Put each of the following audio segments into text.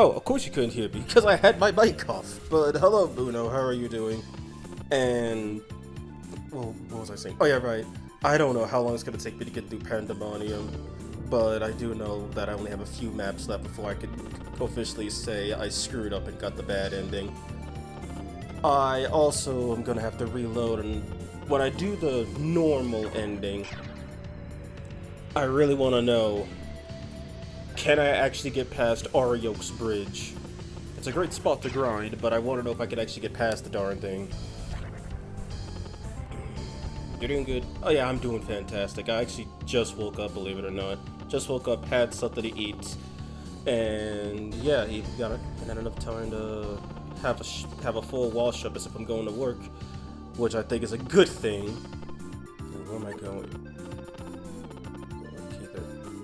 Oh, of course you couldn't hear me, because I had my mic off. But hello, Bruno, how are you doing? And, well, what was I saying? Oh yeah, right. I don't know how long it's gonna take me to get through Pandemonium, but I do know that I only have a few maps left before I could officially say I screwed up and got the bad ending. I also am gonna have to reload, and when I do the normal ending, I really want to know, can I actually get past Ariok's bridge? It's a great spot to grind, but I want to know if I can actually get past the darn thing. You're doing good? Oh yeah, I'm doing fantastic. I actually just woke up, believe it or not. Just woke up, had something to eat, and yeah, you got enough time to have a full wash up as if I'm going to work, which I think is a good thing. Where am I going?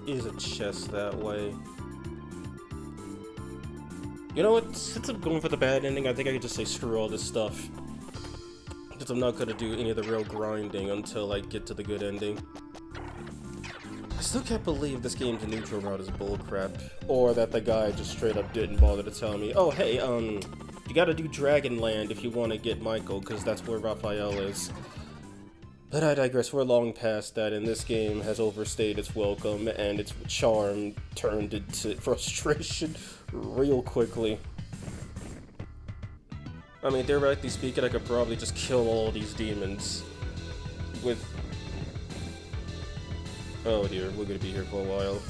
Is a chest that way. You know what? Since I'm going for the bad ending, I think I could just say screw all this stuff. Because I'm not gonna do any of the real grinding until I get to the good ending. I still can't believe this game's neutral route is bullcrap. Or that the guy just straight up didn't bother to tell me, oh hey, you gotta do Dragonland if you want to get Michael, because that's where Raphael is. But I digress, we're long past that, and this game has overstayed its welcome, and its charm turned into frustration real quickly. I mean, theoretically speaking, I could probably just kill all these demons with... Oh dear, we're gonna be here for a while.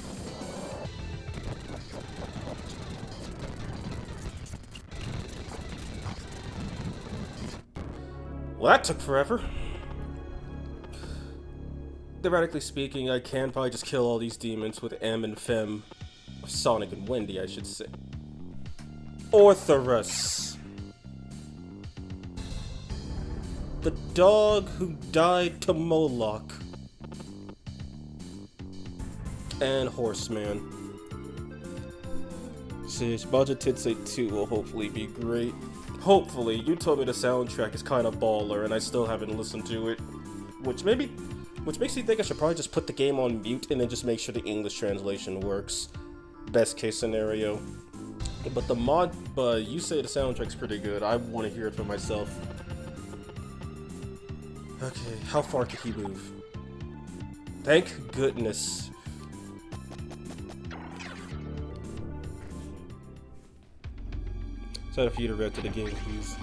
Well, that took forever. Theoretically speaking, I can probably just kill all these demons with M and Fem. Sonic and Wendy, I should say. Orthoros. The dog who died to Moloch. And Horseman. See, Majin Tensei 2 will hopefully be great. Hopefully. You told me the soundtrack is kind of baller, and I still haven't listened to it. Which makes me think I should probably just put the game on mute and then just make sure the English translation works. Best case scenario. But you say the soundtrack's pretty good. I want to hear it for myself. Okay, how far could he move? Thank goodness. Sorry for you to react to the game, please.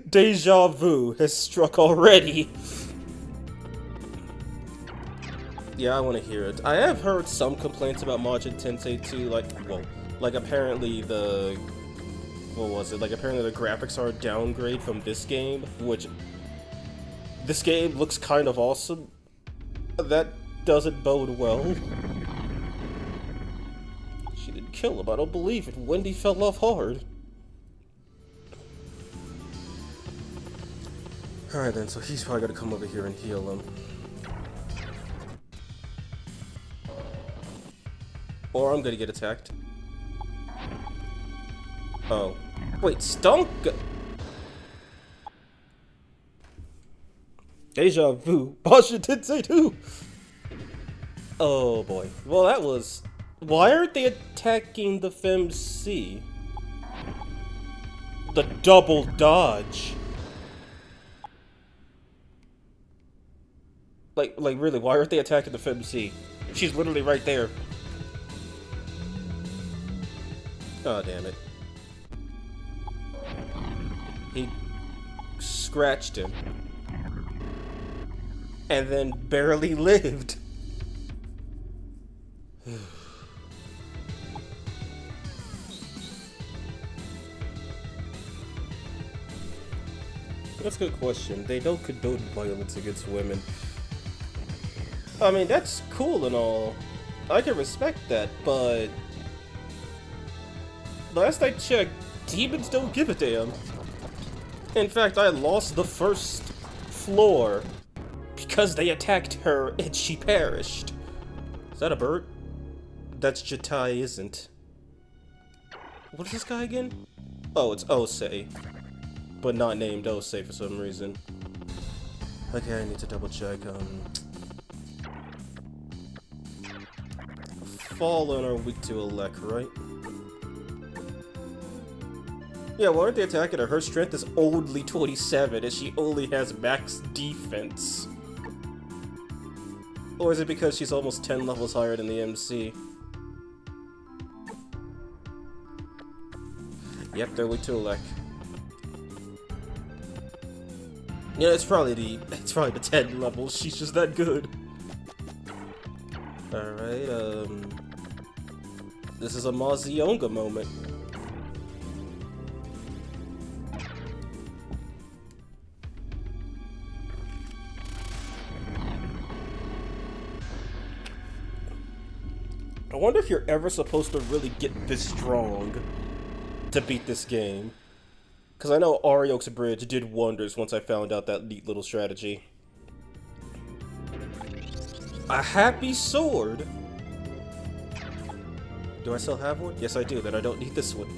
Deja vu has struck already. Yeah, I want to hear it. I have heard some complaints about Majin Tensei 2, like apparently the... What was it? Like apparently the graphics are a downgrade from this game, which... This game looks kind of awesome. That doesn't bode well. She didn't kill him, I don't believe it. Wendy fell off hard. Alright then, so he's probably gonna come over here and heal him. Or I'm gonna get attacked. Oh. Wait, Stunk? Deja vu. Majin Tensei 2! Oh boy. Well, that was... Why aren't they attacking the FemC? The double dodge. Like really, why aren't they attacking the FemC? She's literally right there. Oh, damn it. He scratched him. And then barely lived. That's a good question. They don't condone violence against women. I mean, that's cool and all. I can respect that, but... Last I checked, demons don't give a damn. In fact, I lost the first floor because they attacked her and she perished. Is that a bird? That's Jatai, isn't. What is this guy again? Oh, it's Osei. But not named Osei for some reason. Okay, I need to double check, Fallen are weak to Elec, right? Yeah, why aren't they attacking her? Her strength is only 27 and she only has max defense. Or is it because she's almost 10 levels higher than the MC? Yep, they're weak to Elec. Yeah, it's probably the 10 levels. She's just that good. Alright, this is a Mazionga moment. I wonder if you're ever supposed to really get this strong to beat this game. Because I know Arioch's Bridge did wonders once I found out that neat little strategy. A happy sword? Do I still have one? Yes, I do. Then I don't need this one.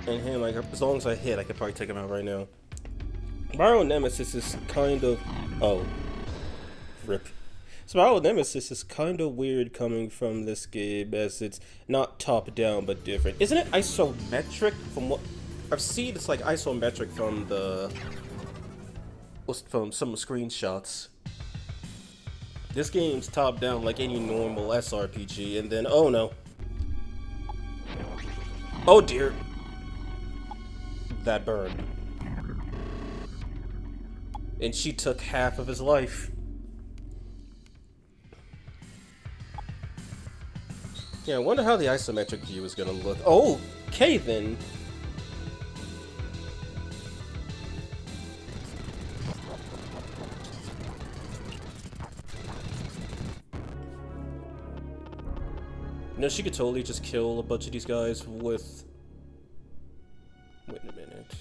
And him, as long as I hit, I could probably take him out right now. Spiral Nemesis is kind of... Oh. Rip. Spiral Nemesis is kind of weird coming from this game, as it's not top-down, but different. Isn't it isometric from what... I've seen it's like isometric from the... from some screenshots. This game's top-down like any normal SRPG, and then... Oh, no. Oh, dear. That burned. And she took half of his life. Yeah, I wonder how the isometric view is gonna look. Oh, okay then. You know, she could totally just kill a bunch of these guys with... Wait a minute.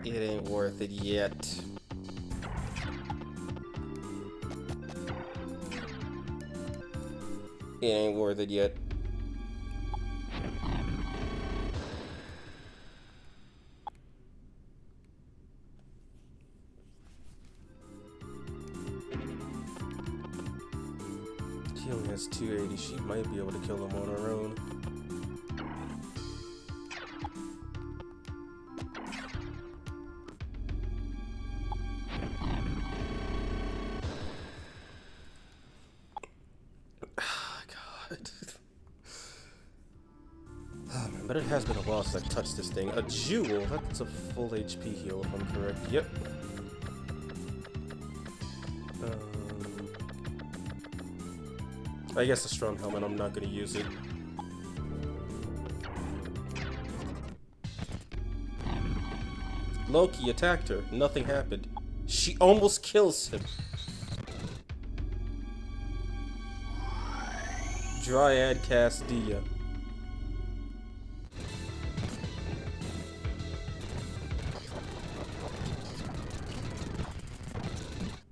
It ain't worth it yet. It ain't worth it yet. She only has 280. She might be able to kill him on her own. Oh man, but it has been a while since I've touched this thing. A jewel, that's a full HP heal if I'm correct. Yep. I guess a strong helmet, I'm not gonna use it. Loki attacked her, nothing happened. She almost kills him. Dryad Castilla.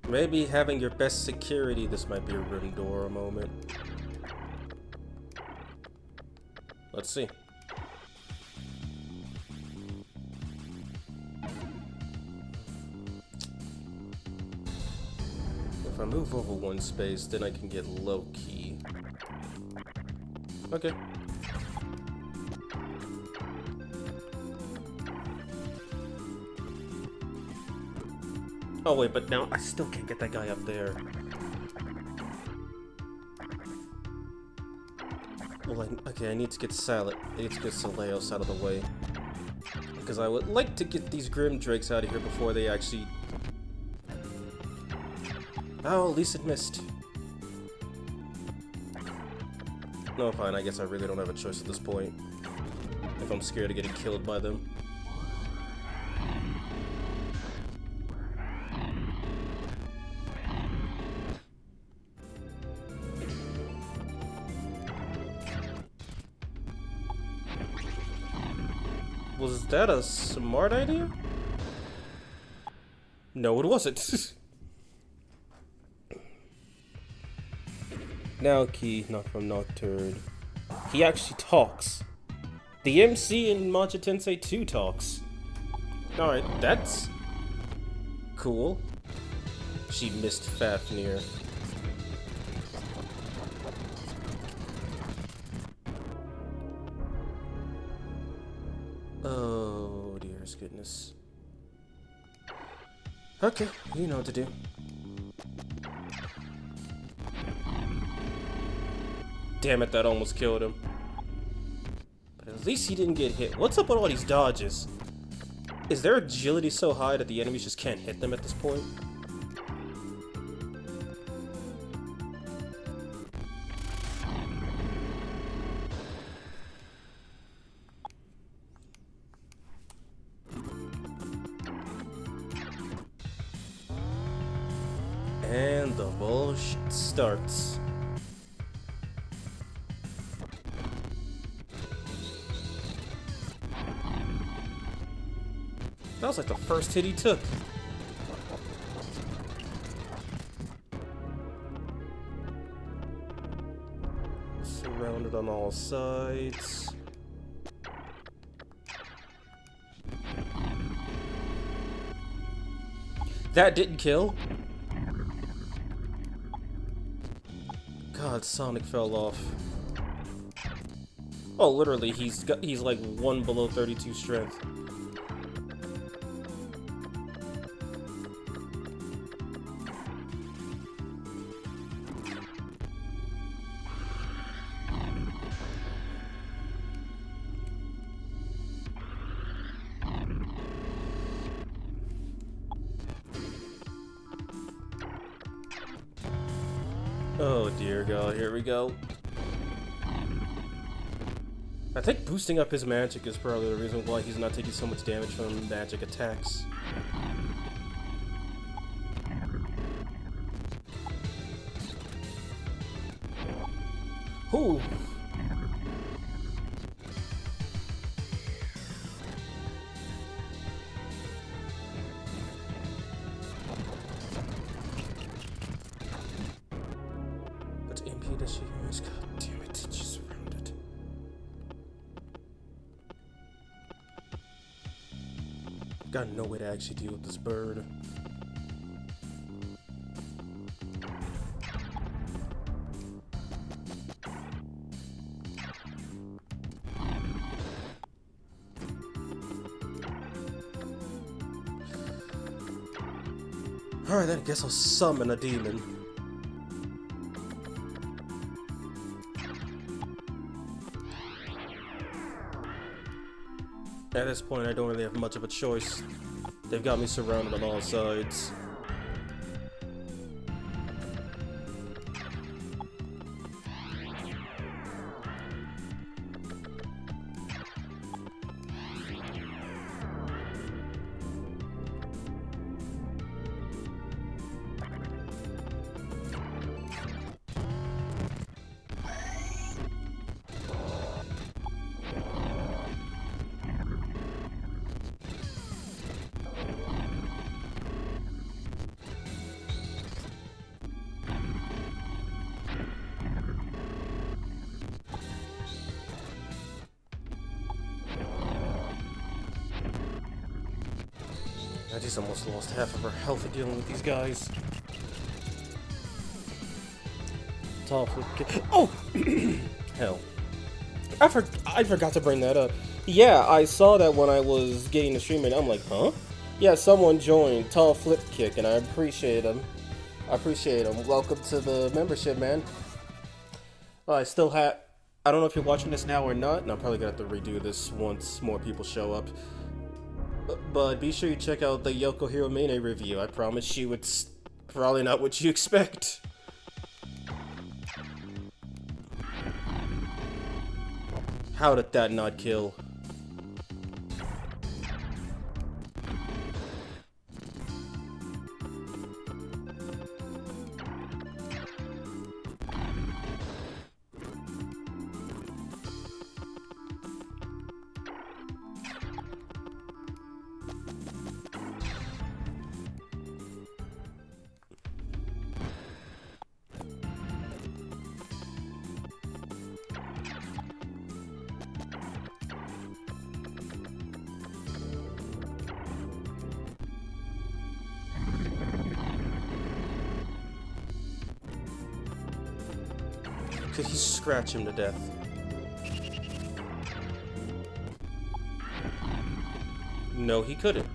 Maybe having your best security, this might be a Rimdora moment. Let's see. If I move over one space, then I can get Loki. Okay. Oh wait, but now I still can't get that guy up there. Well, okay, I need to get Salad. I need to get Saleos out of the way. Because I would like to get these Grim Drakes out of here before they actually... Oh, at least it missed. No, fine, I guess I really don't have a choice at this point. If I'm scared of getting killed by them. Was that a smart idea? No, it wasn't. Now key, not from Nocturne. He actually talks. The MC in Majin Tensei 2 talks. Alright, that's cool. She missed Fafnir. Oh, dearest goodness. Okay, you know what to do. Damn it, that almost killed him. But at least he didn't get hit. What's up with all these dodges? Is their agility so high that the enemies just can't hit them at this point? And the bullshit starts. That was like the first hit he took. Surrounded on all sides. That didn't kill. God, Sonic fell off. Oh, literally, he's like 1 below 32 strength. Oh dear God, here we go. I think boosting up his magic is probably the reason why he's not taking so much damage from magic attacks. Ooh. What MP does she use? God damn it, she's surrounded. Got no way to actually deal with this bird. Alright, then I guess I'll summon a demon. At this point, I don't really have much of a choice. They've got me surrounded on all sides. I just almost lost half of her health dealing with these guys. Tall flip kick. Oh! Hell. I forgot to bring that up. Yeah, I saw that when I was getting the stream and I'm like, huh? Yeah, someone joined Tall Flip Kick and I appreciate him. Welcome to the membership, man. I still have... I don't know if you're watching this now or not, and I'm probably gonna have to redo this once more people show up. But be sure you check out the Yoko Hiro Mene review. I promise you it's probably not what you expect. How did that not kill? Could he scratch him to death? No, he couldn't.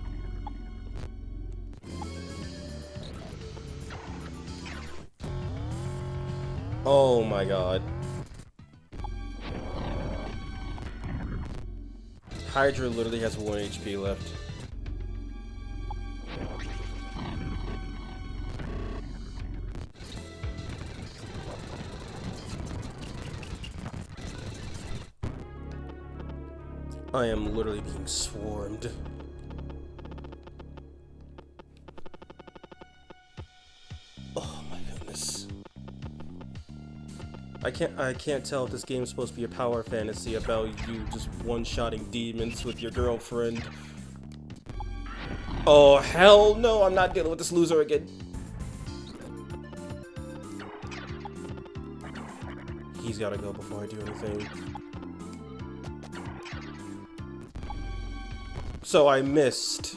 Oh my god. Hydra literally has 1 HP left. I am literally being swarmed. Oh my goodness. I can't tell if this game's supposed to be a power fantasy about you just one-shotting demons with your girlfriend. Oh hell no, I'm not dealing with this loser again. He's gotta go before I do anything. So I missed.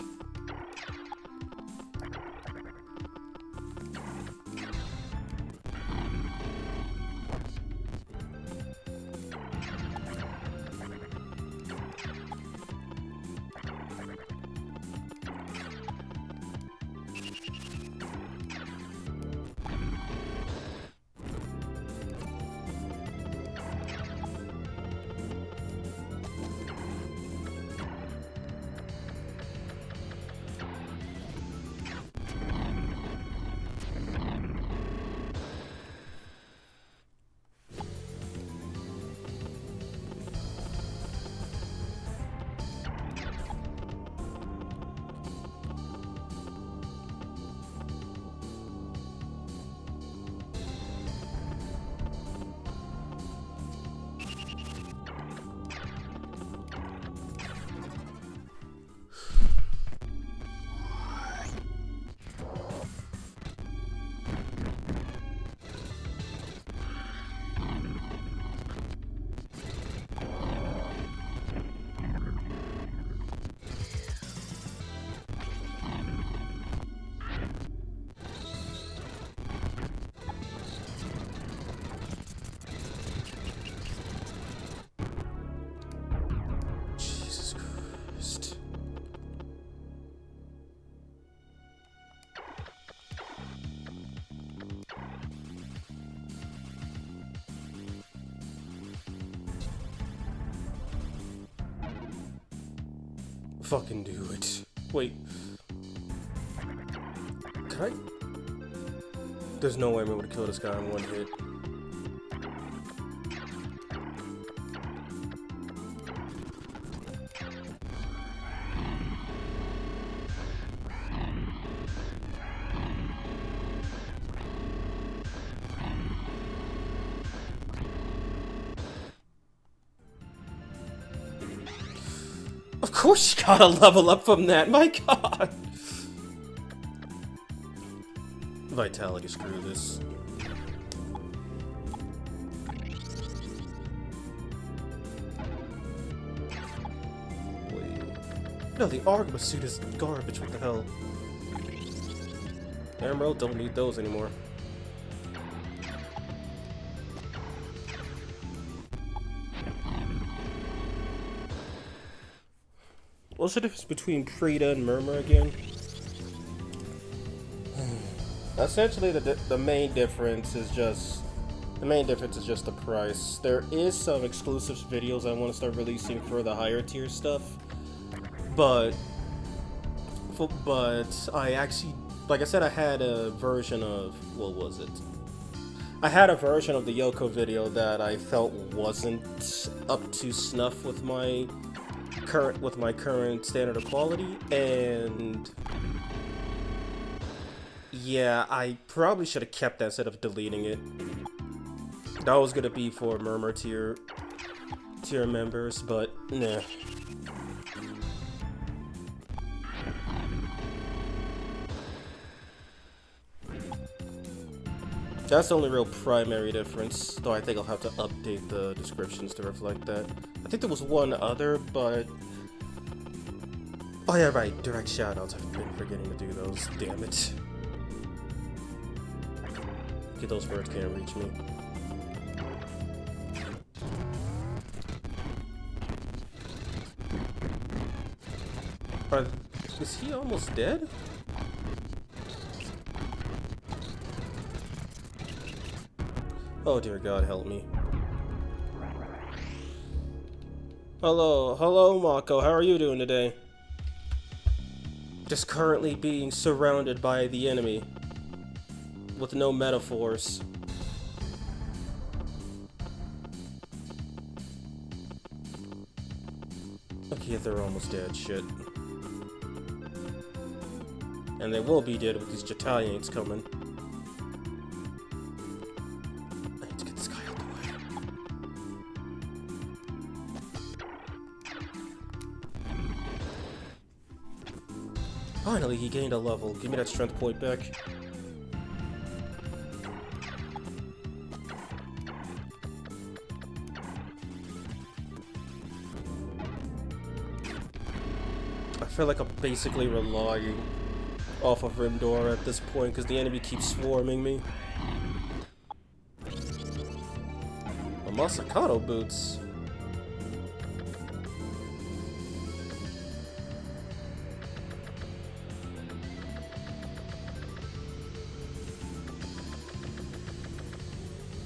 Fucking do it. Wait. Can I? There's no way I'm able to kill this guy in one hit. Of course you gotta level up from that, my god! Vitality, screw this. Wait. No, the Argma suit is garbage, what the hell? Emerald, don't need those anymore. What's the difference between Preta and Murmur again? Essentially, the main difference is just the price. There is some exclusive videos I want to start releasing for the higher tier stuff, but I actually, like I said, I had a version of, what was it? I had a version of the Yoko video that I felt wasn't up to snuff with my current standard of quality, and yeah, I probably should have kept that instead of deleting it. That was gonna be for Murmur tier members, but nah. That's the only real primary difference, though I think I'll have to update the descriptions to reflect that. I think there was one other, but... oh yeah, right, direct shoutouts. I've been forgetting to do those, damn it. Okay, those birds can't reach me. Is he almost dead? Oh dear God, help me. Hello Mako, how are you doing today? Just currently being surrounded by the enemy. With no metaphors. Okay, they're almost dead, shit. And they will be dead with these Jitalians coming. I need to get this guy out the way. Finally, he gained a level. Give me that strength point back. I feel like I'm basically relying off of Rimdor at this point because the enemy keeps swarming me. The Masakato boots.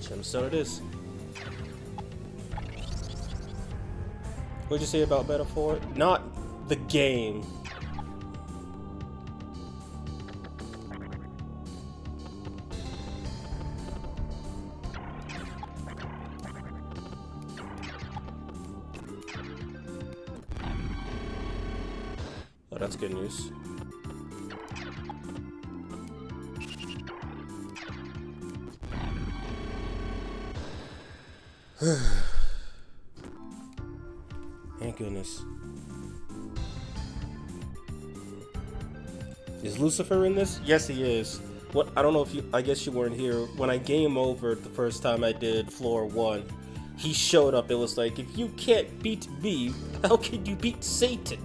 Gemstone it is. What'd you say about metaphor? Not the game. Oh, that's good news. Thank goodness. Is Lucifer in this? Yes, he is. What? I don't know if you. I guess you weren't here when I game over the first time I did floor 1. He showed up. It was like, if you can't beat me, how can you beat Satan?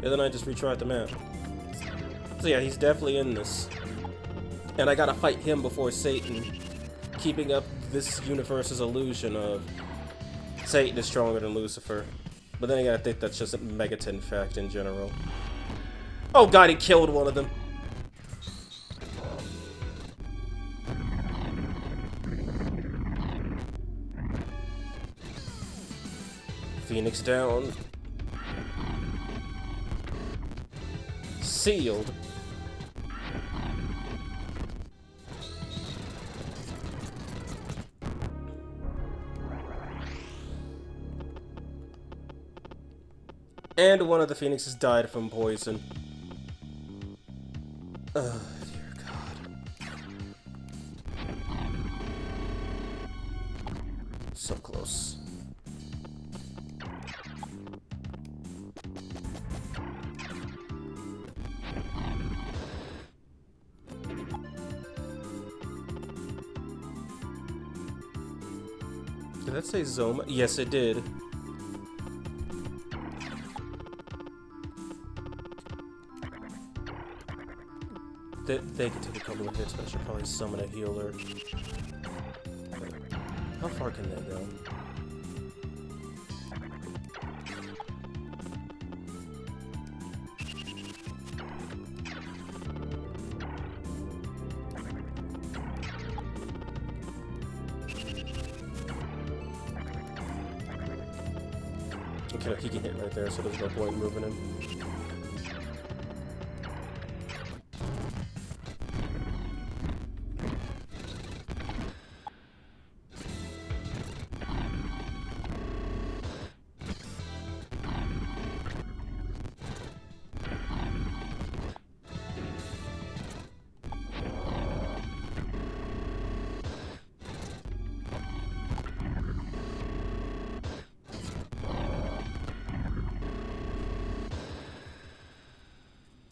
And then I just retried the map. So yeah, he's definitely in this. And I gotta fight him before Satan, keeping up this universe's illusion of Satan is stronger than Lucifer. But then again, I think that's just a Megaton fact in general. Oh god, he killed one of them. Phoenix down. Sealed. And one of the phoenixes died from poison. Oh, dear God. So close. Did that say Zoma? Yes, it did. They can take a couple of hits, but I should probably summon a healer. How far can they go? Okay, look, he can hit right there, so there's no point moving him.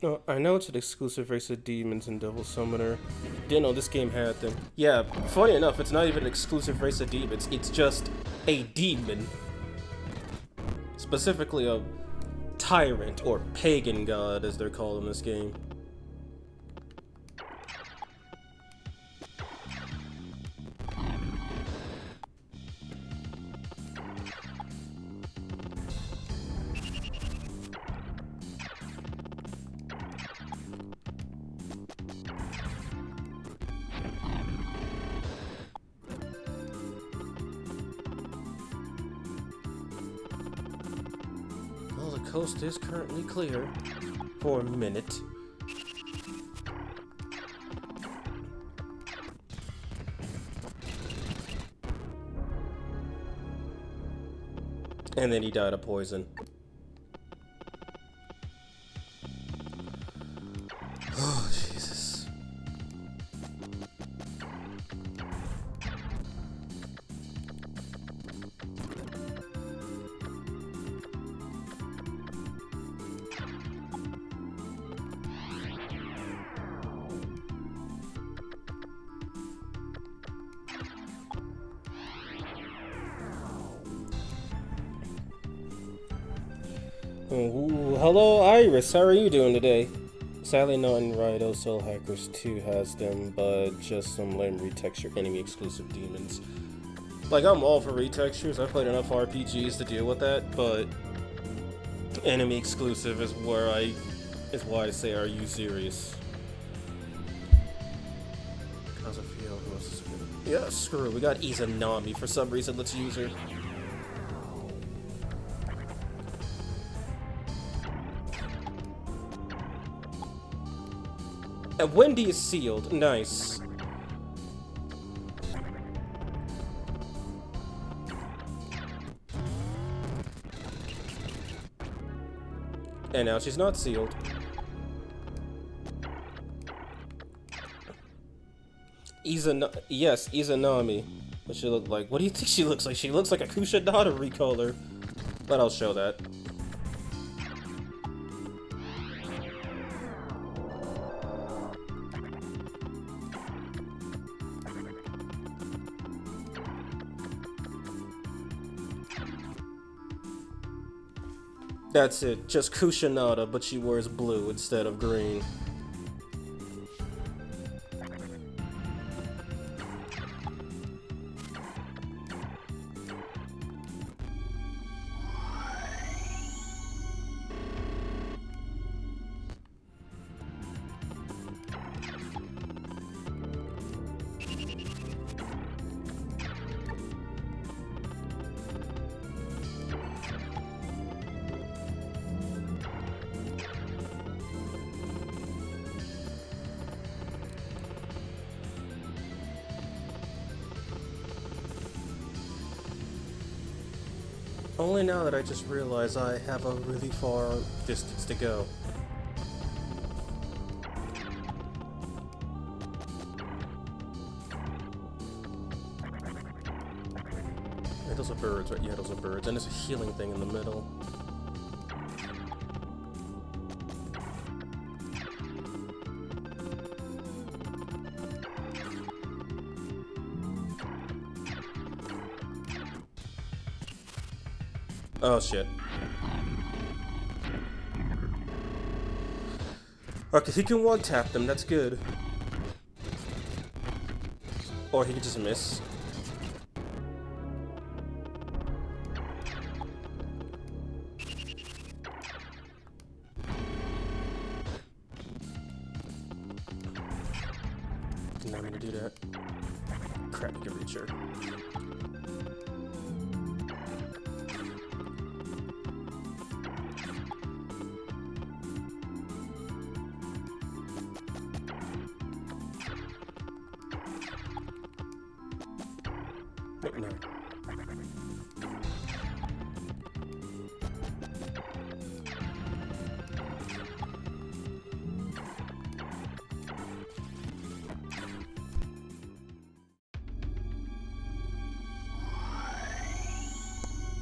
No, I know it's an exclusive race of demons in Devil Summoner. Didn't know this game had them. Yeah, funny enough, it's not even an exclusive race of demons. It's just a demon. Specifically a tyrant, or pagan god, as they're called in this game. The coast is currently clear for a minute. And then he died of poison. Oh, Jesus. Ooh, hello, Iris. How are you doing today? Sadly, not in Raido. Soul Hackers 2 has them, but just some lame retexture enemy exclusive demons. Like, I'm all for retextures. I've played enough RPGs to deal with that, but enemy exclusive is why I say, are you serious? How's it feel? Who else is good? Yeah, screw it. We got Izanami for some reason. Let's use her. And Wendy is sealed. Nice. And now she's not sealed. Yes, Izanami. What she look like? What do you think she looks like? She looks like a Kushadata recolor. But I'll show that. That's it, just Kushionada, but she wears blue instead of green. Only now that I just realized I have a really far distance to go. Yeah, those are birds, right? Yeah, those are birds. And there's a healing thing in the middle. Oh shit. Okay, he can one tap them, that's good. Or he can just miss. Did not mean to do that. Crap, I can reach her. No.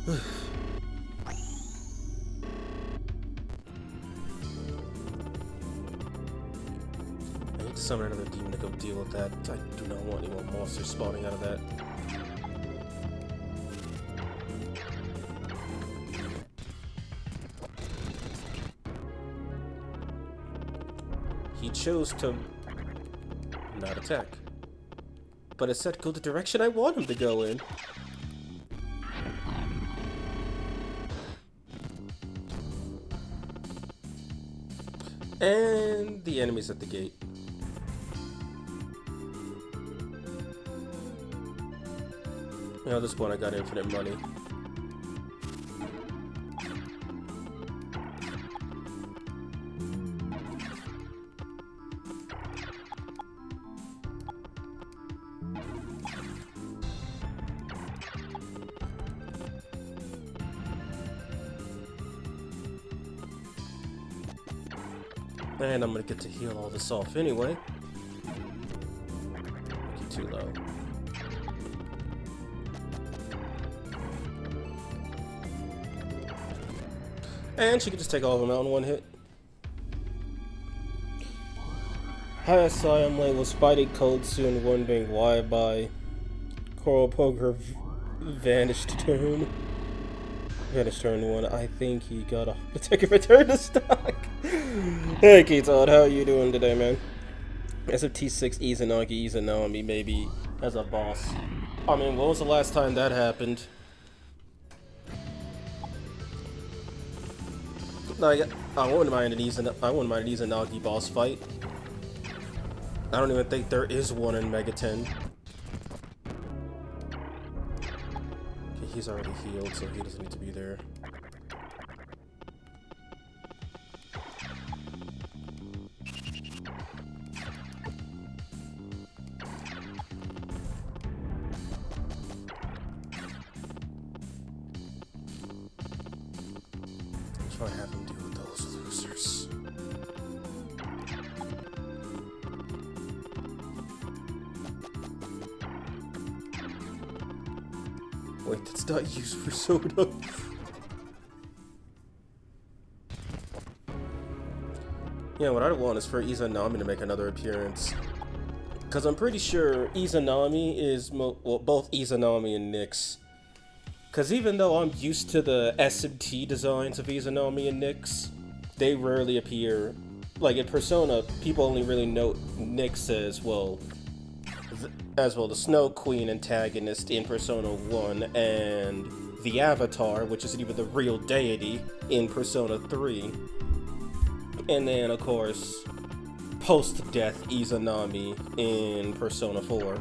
I need to summon another demon to go deal with that. I do not want any more monsters spawning out of that. He chose to not attack. But it said go the direction I want him to go in. And the enemy's at the gate. You know, at this point I got infinite money. And I'm gonna get to heal all this off anyway. Make you too low. And she can just take all of them out in one hit. Hi, sorry I'm late. Was fighting code soon, wondering why by Coral Poker vanished turn. Vanished turn 1. I think he got off to take a return to stock. Hey, Keaton, how are you doing today, man? SFT6 Izanagi maybe as a boss. I mean, when was the last time that happened? Like, I wouldn't mind an Izanagi boss fight. I don't even think there is one in Mega 10. Okay, he's already healed, so he doesn't need to be there. Try to have him deal with those losers. Wait, that's not used for soda. Yeah, what I want is for Izanami to make another appearance. Because I'm pretty sure Izanami is, well, both Izanami and Nyx. Because even though I'm used to the SMT designs of Izanami and Nyx, they rarely appear. Like in Persona, people only really know Nyx as well, the Snow Queen antagonist in Persona 1, and the Avatar, which isn't even the real deity, in Persona 3. And then, of course, post-death Izanami in Persona 4.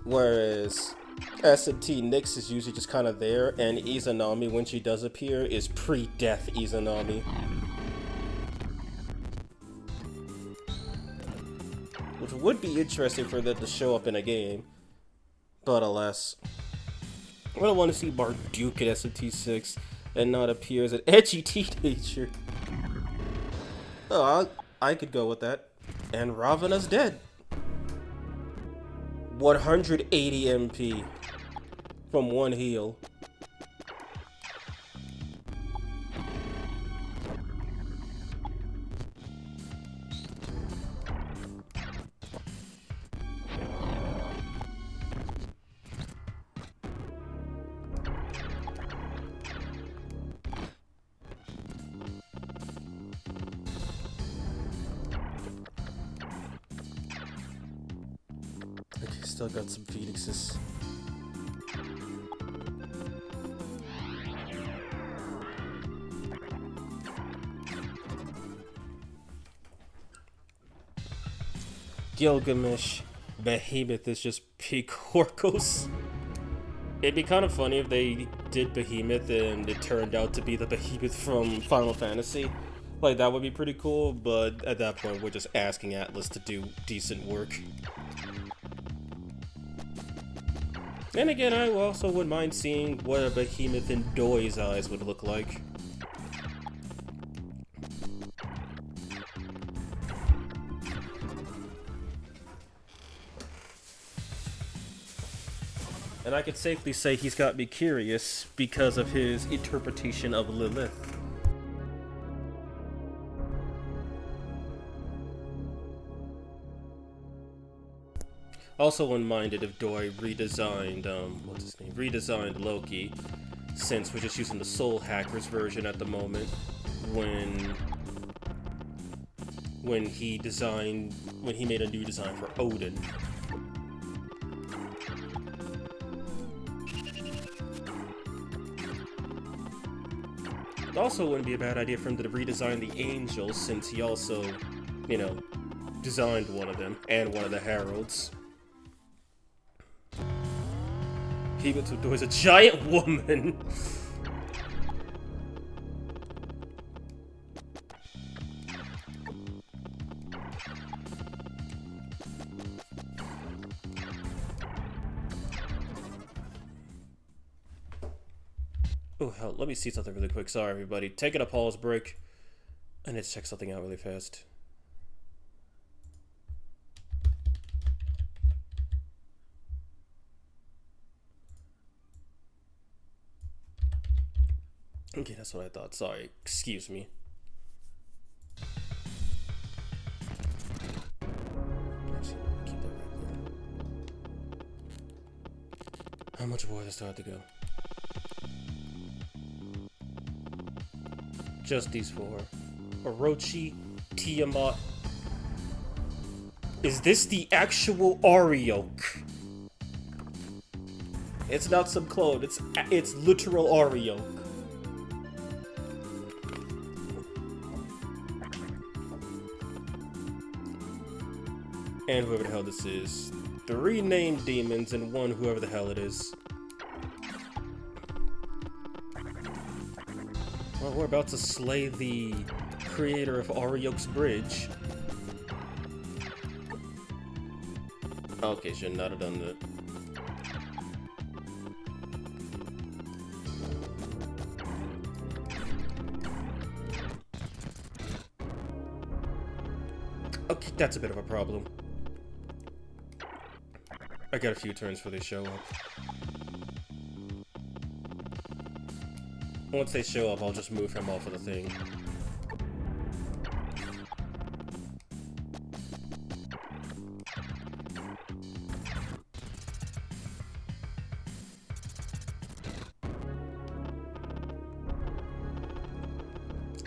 Whereas SMT Nyx is usually just kind of there, and Izanami, when she does appear, is pre-death Izanami. Which would be interesting for them to show up in a game. But alas. I don't want to see Marduk at SMT6 and not appear as an edgy teenager. Oh, I could go with that. And Ravana's dead. 180 MP from one heal. Okay, still got some phoenixes. Gilgamesh Behemoth is just peak Orcos. It'd be kind of funny if they did Behemoth and it turned out to be the Behemoth from Final Fantasy. Like, that would be pretty cool, but at that point we're just asking Atlas to do decent work. And again, I also wouldn't mind seeing what a Behemoth in Doi's eyes would look like. And I could safely say he's got me curious because of his interpretation of Lilith. Also wouldn't mind it if Doi redesigned, redesigned Loki, since we're just using the Soul Hackers version at the moment, when he made a new design for Odin. It also wouldn't be a bad idea for him to redesign the Angels, since he also, you know, designed one of them, and one of the Heralds. Hibito is a giant woman! Oh hell, let me see something really quick. Sorry everybody. Taking a pause break. I need to check something out really fast. Okay, that's what I thought. Sorry, excuse me. Actually, keep that right there. How much more does there have to go? Just these four. Orochi, Tiamat. Is this the actual Arioke? It's not some clone. It's literal Arioke. And whoever the hell this is. 3 named demons and 1 whoever the hell it is. Well, we're about to slay the creator of Arioke's Bridge. Okay, should not have done that. Okay, that's a bit of a problem. I got a few turns before they show up. Once they show up, I'll just move him off of the thing.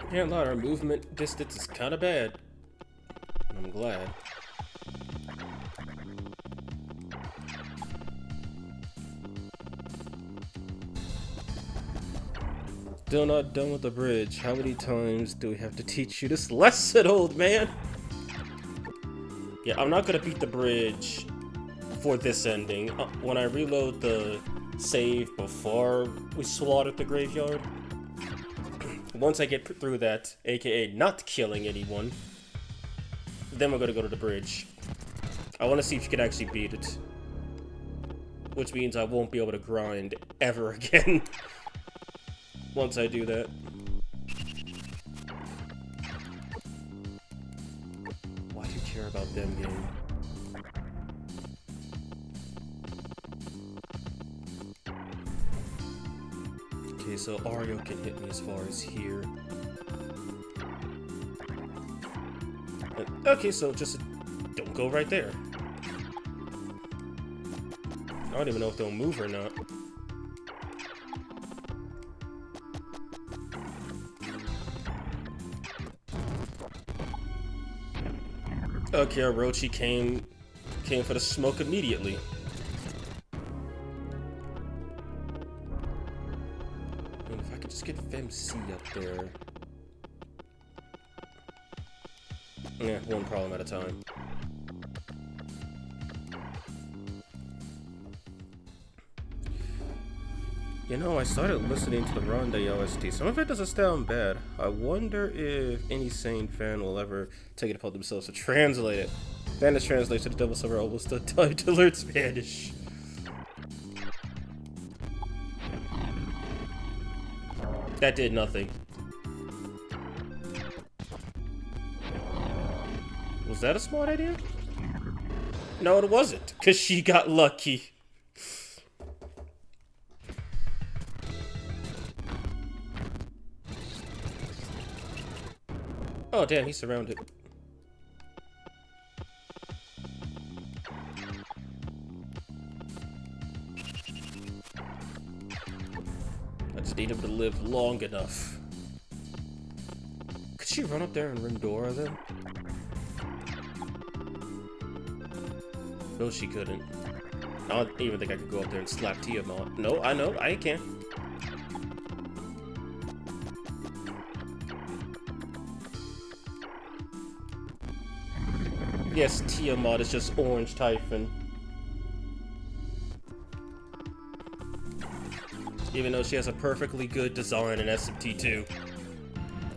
Can't lie, our movement distance is kinda bad. I'm glad. Still not done with the bridge. How many times do we have to teach you this lesson, old man? Yeah, I'm not gonna beat the bridge for this ending. When I reload the save before we slaughtered the graveyard, once I get through that, aka not killing anyone, then we're gonna go to the bridge. I want to see if you can actually beat it. Which means I won't be able to grind ever again. Once I do that. Why do you care about them, game? Okay, so Ario can hit me as far as here. Okay, so just don't go right there. I don't even know if they'll move or not. Okay, Orochi came for the smoke immediately. And if I could just get FemC up there. Yeah, one problem at a time. You know, I started listening to the Ronde OST. Some of it doesn't sound bad. I wonder if any sane fan will ever take it upon themselves to translate it. Spanish translation to Devil Summer almost died to learn Spanish. That did nothing. Was that a smart idea? No, it wasn't, because she got lucky. Oh, damn, he's surrounded. I just need him to live long enough. Could she run up there and Rindora then? No, she couldn't. I don't even think I could go up there and slap Tiamat. No, I know, I can. Yes, Tiamat is just Orange Typhon. Even though she has a perfectly good design in SMT2.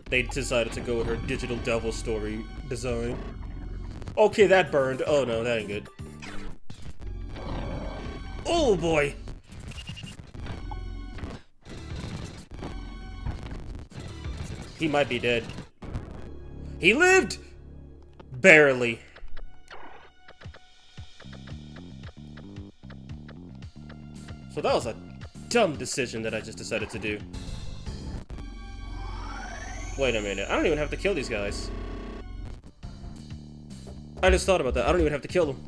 They decided to go with her digital devil story design. Okay, that burned. Oh no, that ain't good. Oh boy! He might be dead. He lived! Barely. So that was a dumb decision that I just decided to do. Wait a minute, I don't even have to kill these guys. I just thought about that, I don't even have to kill them.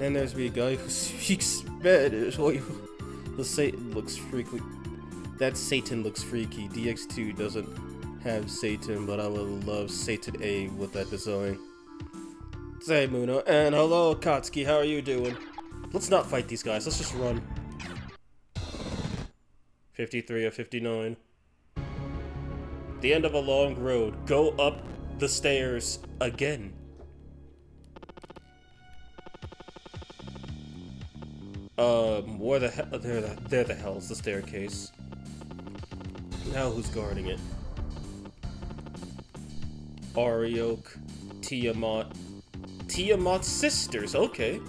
And there's me a guy who speaks Spanish. The Satan looks freaky. That Satan looks freaky. DX2 doesn't have Satan, but I would love Satan A with that design. Say Muno, and hello Katsuki, how are you doing? Let's not fight these guys, let's just run. 53 of 59. The end of a long road. Go up the stairs again. Where the hell? There the hell's the staircase. Now who's guarding it? Arioke, Tiamat. Tiamat's sisters, okay.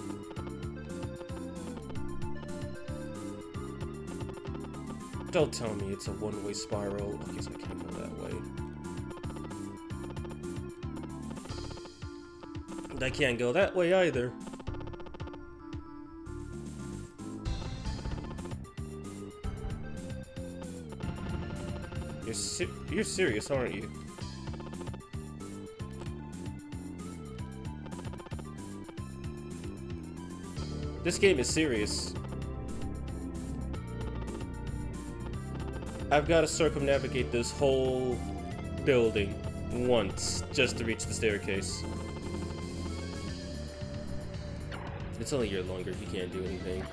Don't tell me it's a one-way spiral. I guess I can't go that way. I can't go that way either. You're serious, aren't you? This game is serious. I've got to circumnavigate this whole building once just to reach the staircase. It's only a year longer, you can't do anything.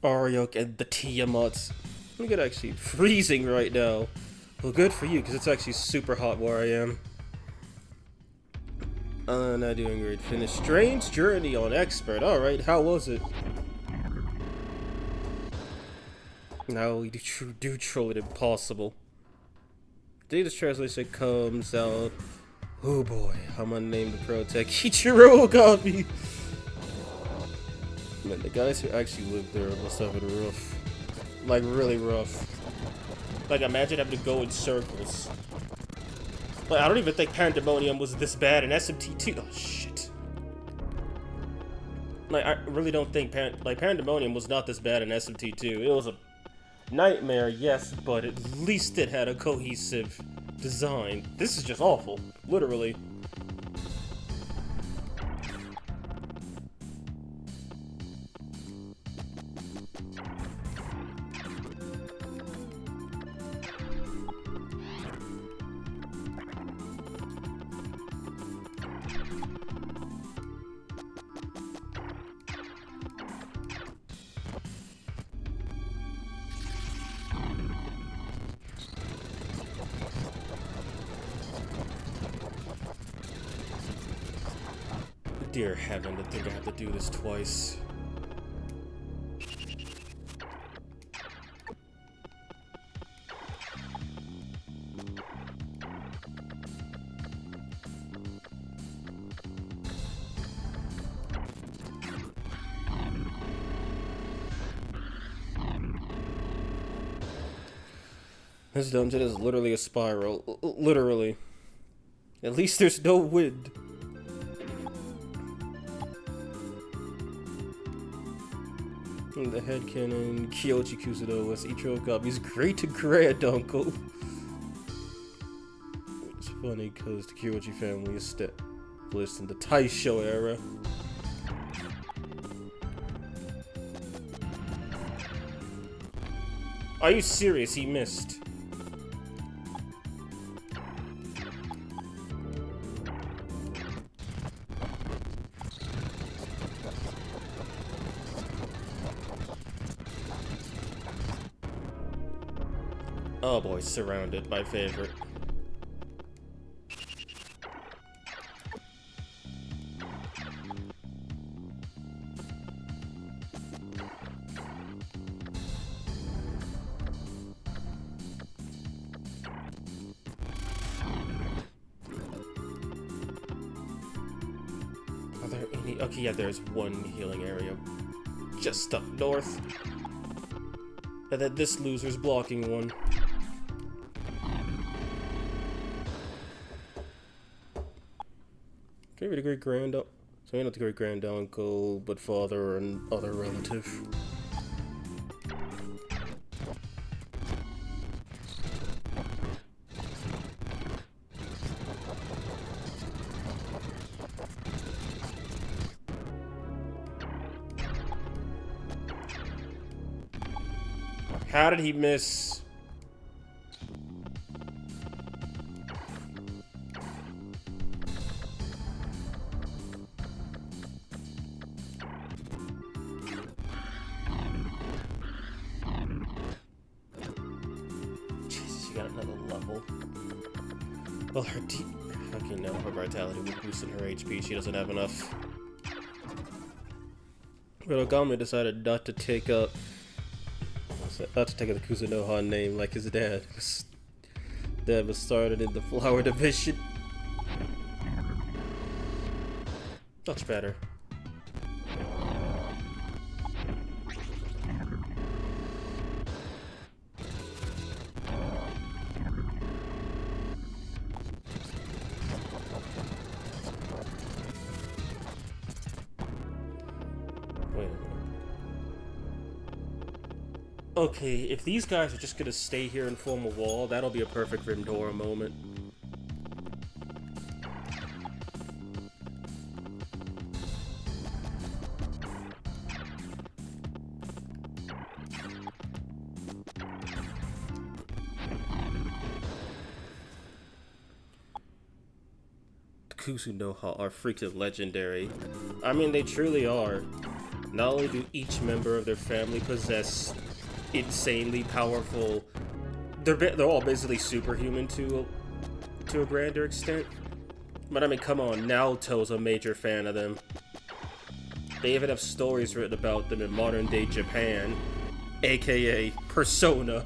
Arioke and the Tiamats. I'm actually freezing right now. Well, good for you, because it's actually super hot where I am. Not doing great. Finished Strange Journey on Expert. Alright, how was it? Now we do troll it impossible. The day this translation comes out. Oh boy, I'm gonna name the pro tech Ichiro Ogami. Man, the guys who actually lived there must have it rough. Like, really rough. Like, imagine having to go in circles. Like, I don't even think Pandemonium was this bad in SMT2. Oh, shit. Like, I really don't think Pandemonium was not this bad in SMT2. It was a nightmare, yes, but at least it had a cohesive design. This is just awful. Literally. Dear heaven, to think I have to do this twice. This dungeon is literally a spiral. Literally. At least there's no wind. The headcanon Kyoji Kusudo was Ichiro Ogami's great-grand uncle. It's funny because the Kyoji family is established in the Taisho era. Are you serious? He missed. Oh boy, surrounded, my favorite. Okay, yeah, there's one healing area just up north. And then this loser's blocking one. Can be the great grand so you're not the great grand uncle, but father and other relative. How did he miss? Jesus, you got another level. Well, her okay, no, her vitality will boost in her HP. She doesn't have enough. But Ogami decided not to take up the Kuzunoha name like his dad. Dad was started in the flower division. Much better. Wait a minute. Okay, if these guys are just gonna stay here and form a wall, that'll be a perfect Rindora moment. Kuzunoha are freaking legendary. I mean, they truly are. Not only do each member of their family possess insanely powerful, they're all basically superhuman to a grander extent. But I mean, come on, Naoto's a major fan of them. They even have stories written about them in modern day Japan, aka Persona.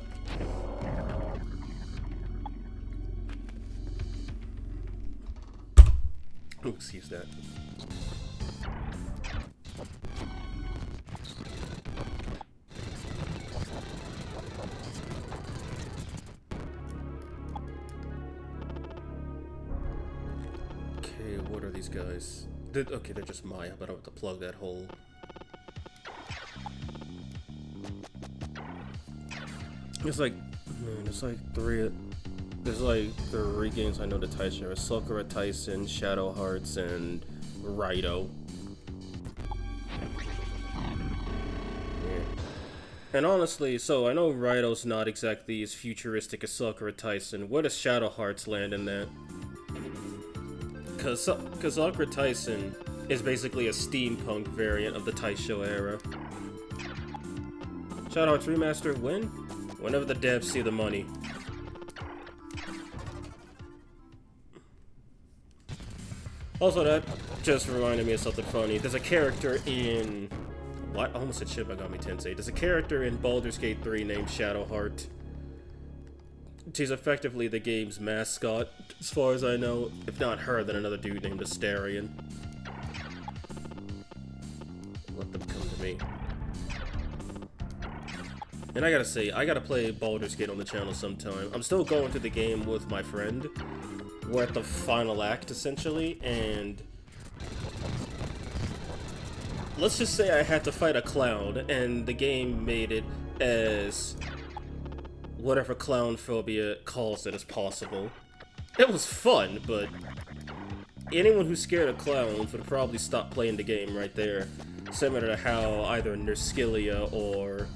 Ooh, excuse that. Okay, what are these guys? Okay, they're just Maya, but I have to plug that hole. It's like, man, it's like three. There's like three games I know the Taisha are: Sakura Tyson, Shadow Hearts, and Raito. Yeah. And honestly, so I know Raito's not exactly as futuristic as Sakura Tyson. Where does Shadow Hearts land in that? Cause Sakura Tyson is basically a steampunk variant of the Taisho era. Shadow Hearts Remaster, when? Whenever the devs see the money. Also, that just reminded me of something funny. There's a character in... What? I almost said Shin Megami Tensei. There's a character in Baldur's Gate 3 named Shadowheart. She's effectively the game's mascot, as far as I know. If not her, then another dude named Astarion. Let them come to me. And I gotta say, I gotta play Baldur's Gate on the channel sometime. I'm still going through the game with my friend. We're at the final act, essentially, and... let's just say I had to fight a clown, and the game made it as... whatever clown phobia calls it as possible. It was fun, but... anyone who's scared of clowns would probably stop playing the game right there. Similar to how either Nerskilia or...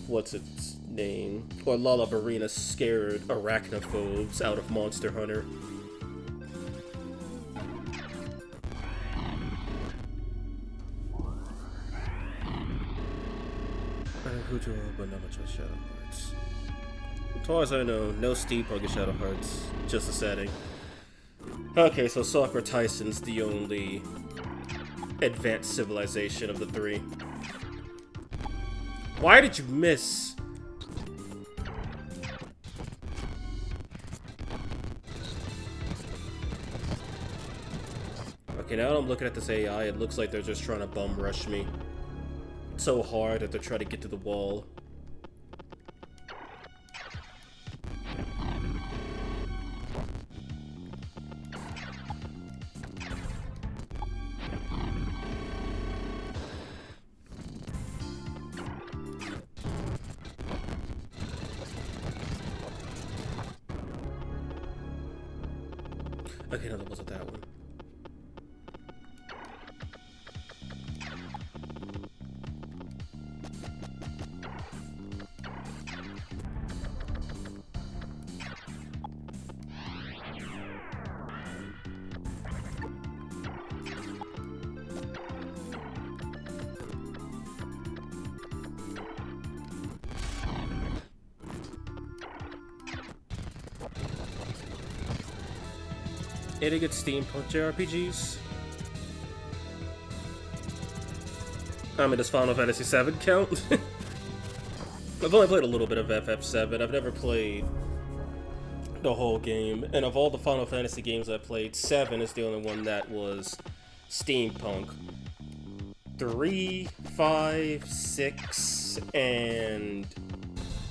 what's its name? Or Lalabarina scared arachnophobes out of Monster Hunter. But not much of Shadow Hearts. As far as I know, no steampunk in Shadow Hearts, just the setting. Okay, so Sakura Tyson's the only advanced civilization of the three. Why did you miss? Okay, now that I'm looking at this AI, it looks like they're just trying to bum rush me so hard that they're trying to get to the wall. Okay, no, that wasn't that one. Any good steampunk JRPGs? I mean, does Final Fantasy VII count? I've only played a little bit of FF7. I've never played the whole game. And of all the Final Fantasy games I played, 7 is the only one that was steampunk. 3, 5, 6, and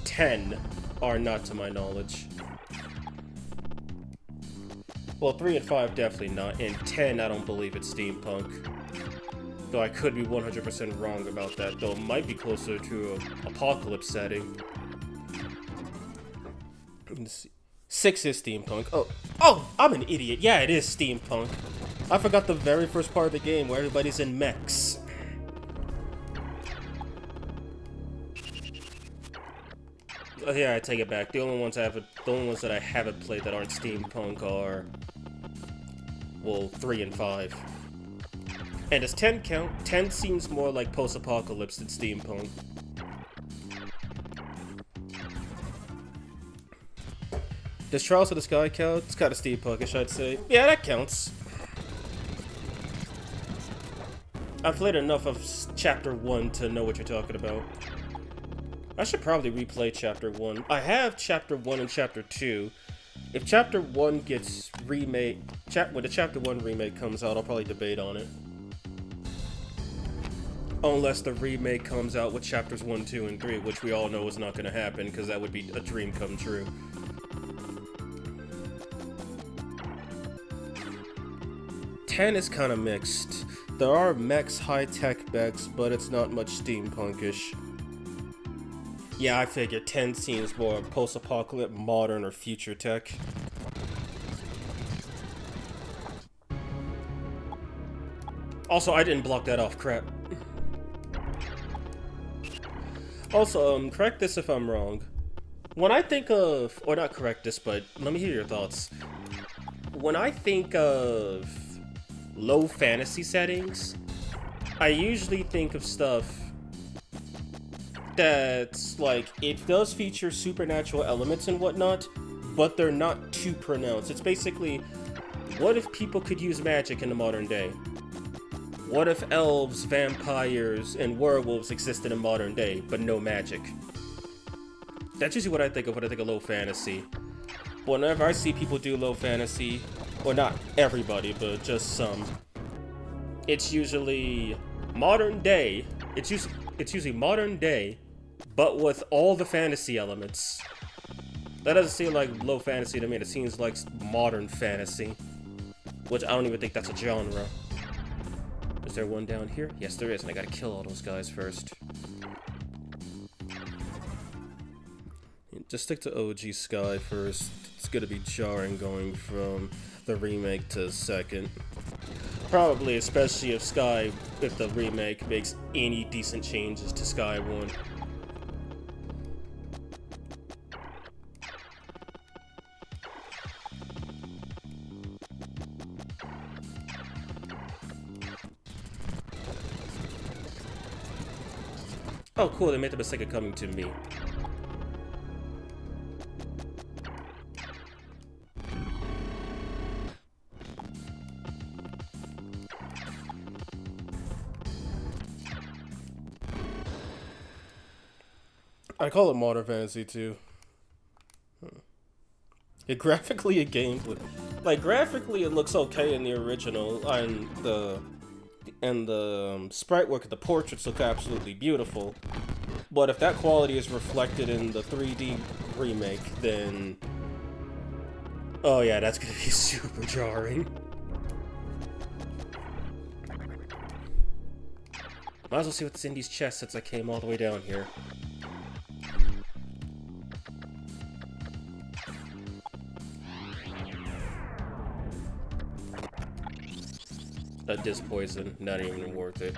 10 are not to my knowledge. Well, 3 and 5 definitely not, and 10 I don't believe it's steampunk. Though I could be 100% wrong about that, though it might be closer to an apocalypse setting. Let's see. 6 is steampunk. Oh, I'm an idiot. Yeah, it is steampunk. I forgot the very first part of the game where everybody's in mechs. Oh, yeah, I take it back. The only ones that I haven't played that aren't steampunk are, well, 3 and 5. And does 10 count? 10 seems more like post-apocalypse than steampunk. Does Trials of the Sky count? It's kind of steampunkish, I'd say. Yeah, that counts. I've played enough of Chapter 1 to know what you're talking about. I should probably replay Chapter 1. I have Chapter 1 and Chapter 2. If Chapter 1 gets remade, when the Chapter 1 remake comes out, I'll probably debate on it. Unless the remake comes out with Chapters 1, 2, and 3, which we all know is not going to happen, because that would be a dream come true. Ten is kind of mixed. There are mechs, high-tech mechs, but it's not much steampunkish. Yeah, I figured 10 seems more post-apocalyptic, modern, or future tech. Also, I didn't block that off, crap. Also, correct this if I'm wrong. When I think of, or not correct this, but let me hear your thoughts. When I think of low fantasy settings, I usually think of stuff that's like, it does feature supernatural elements and whatnot, but they're not too pronounced. It's basically, what if people could use magic in the modern day? What if elves, vampires, and werewolves existed in modern day, but no magic? That's usually what I think of when I think of low fantasy. But whenever I see people do low fantasy, or not everybody, but just some, it's usually modern day. It's usually modern day, but with all the fantasy elements. That doesn't seem like low fantasy to me. It seems like modern fantasy, which I don't even think that's a genre. Is there one down here? Yes, there is, and I gotta kill all those guys first. Just stick to OG Sky first. It's gonna be jarring going from the remake to second. Probably, especially if the remake makes any decent changes to Sky 1. Oh, cool, they made the mistake of coming to me. I call it Modern Fantasy too. Graphically a game with, Like, graphically, it looks okay in the original, and the sprite work of the portraits look absolutely beautiful. But if that quality is reflected in the 3D remake, then... oh yeah, that's gonna be super jarring. Might as well see what's in these chests since I came all the way down here. That is poison, not even worth it.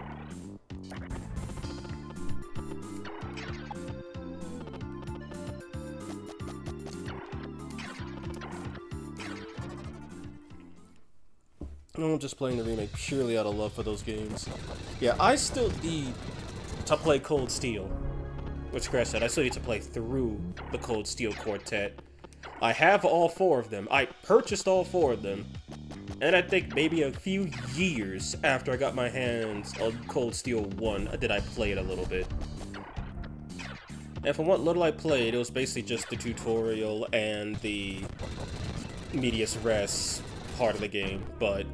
I'm just playing the remake purely out of love for those games. Yeah, I still need to play Cold Steel. Which Crash said, I still need to play through the Cold Steel Quartet. I have all 4 of them. I purchased all 4 of them. And I think maybe a few years after I got my hands on Cold Steel 1 did I play it a little bit. And from what little I played, it was basically just the tutorial and the medias res part of the game, but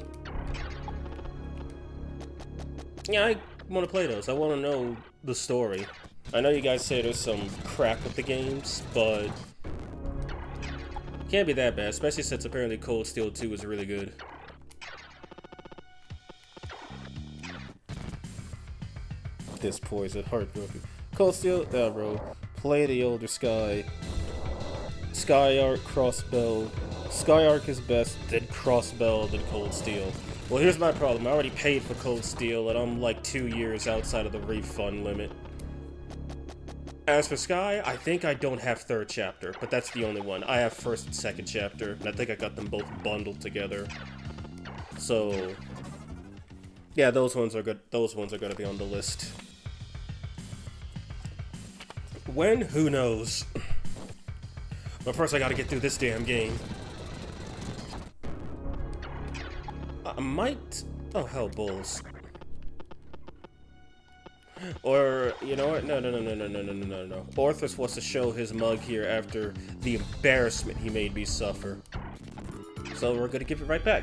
yeah, I want to play those. I want to know the story. I know you guys say there's some crap with the games, but can't be that bad, especially since apparently Cold Steel 2 is really good. This poison, heartbroken. Cold Steel, nah bro. Play the older Sky. Skyark, Crossbell. Skyark is best, then Crossbell, then Cold Steel. Well, here's my problem. I already paid for Cold Steel, and I'm like 2 years outside of the refund limit. As for Sky, I think I don't have 3rd chapter, but that's the only one. I have 1st and 2nd chapter, and I think I got them both bundled together. So, yeah, those ones are good. Those ones are gonna be on the list. When? Who knows? But first I gotta get through this damn game. I might... oh, hell, bulls. Or, you know what? No. Orthus wants to show his mug here after the embarrassment he made me suffer. So we're gonna give it right back.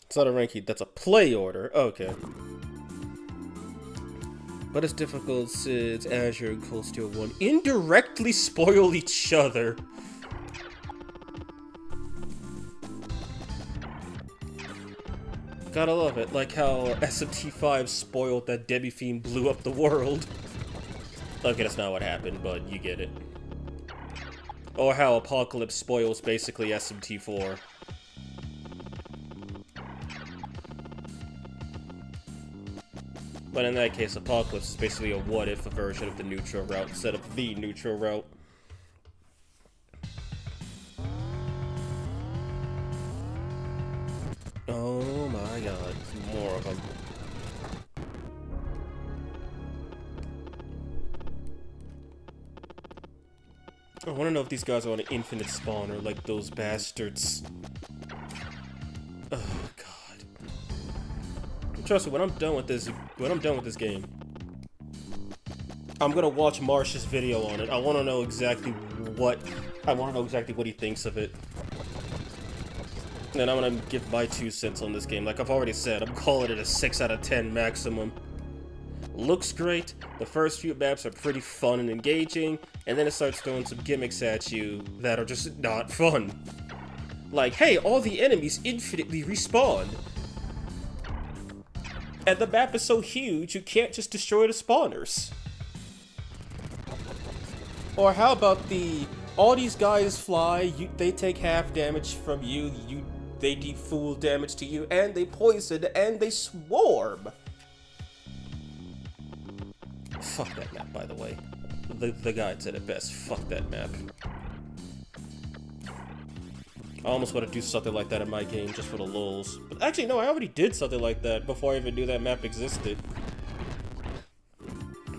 It's not a rank heat, that's a play order. Okay. But it's difficult since Azure and Cold Steel 1 indirectly spoil each other. Gotta love it, like how SMT5 spoiled that Debbie Fiend blew up the world. Okay, that's not what happened, but you get it. Or how Apocalypse spoils basically SMT4. But in that case, Apocalypse is basically a what-if version of the neutral route instead of the neutral route. Oh my god, more of them. I want to know if these guys are on an infinite spawner like those bastards. Oh god. Trust me, when I'm done with this game, I'm gonna watch Marsh's video on it. I want to know exactly what he thinks of it. And I'm gonna give my 2 cents on this game. Like I've already said, I'm calling it a 6 out of 10 maximum. Looks great, the first few maps are pretty fun and engaging, and then it starts throwing some gimmicks at you that are just not fun. Like, hey, all the enemies infinitely respawn. And the map is so huge, you can't just destroy the spawners. Or how about all these guys fly, they take half damage from you, they do full damage to you, and they poison, and they swarm. Fuck that map, by the way. The guy said it best. Fuck that map. I almost want to do something like that in my game just for the lulz. But actually, no, I already did something like that before I even knew that map existed.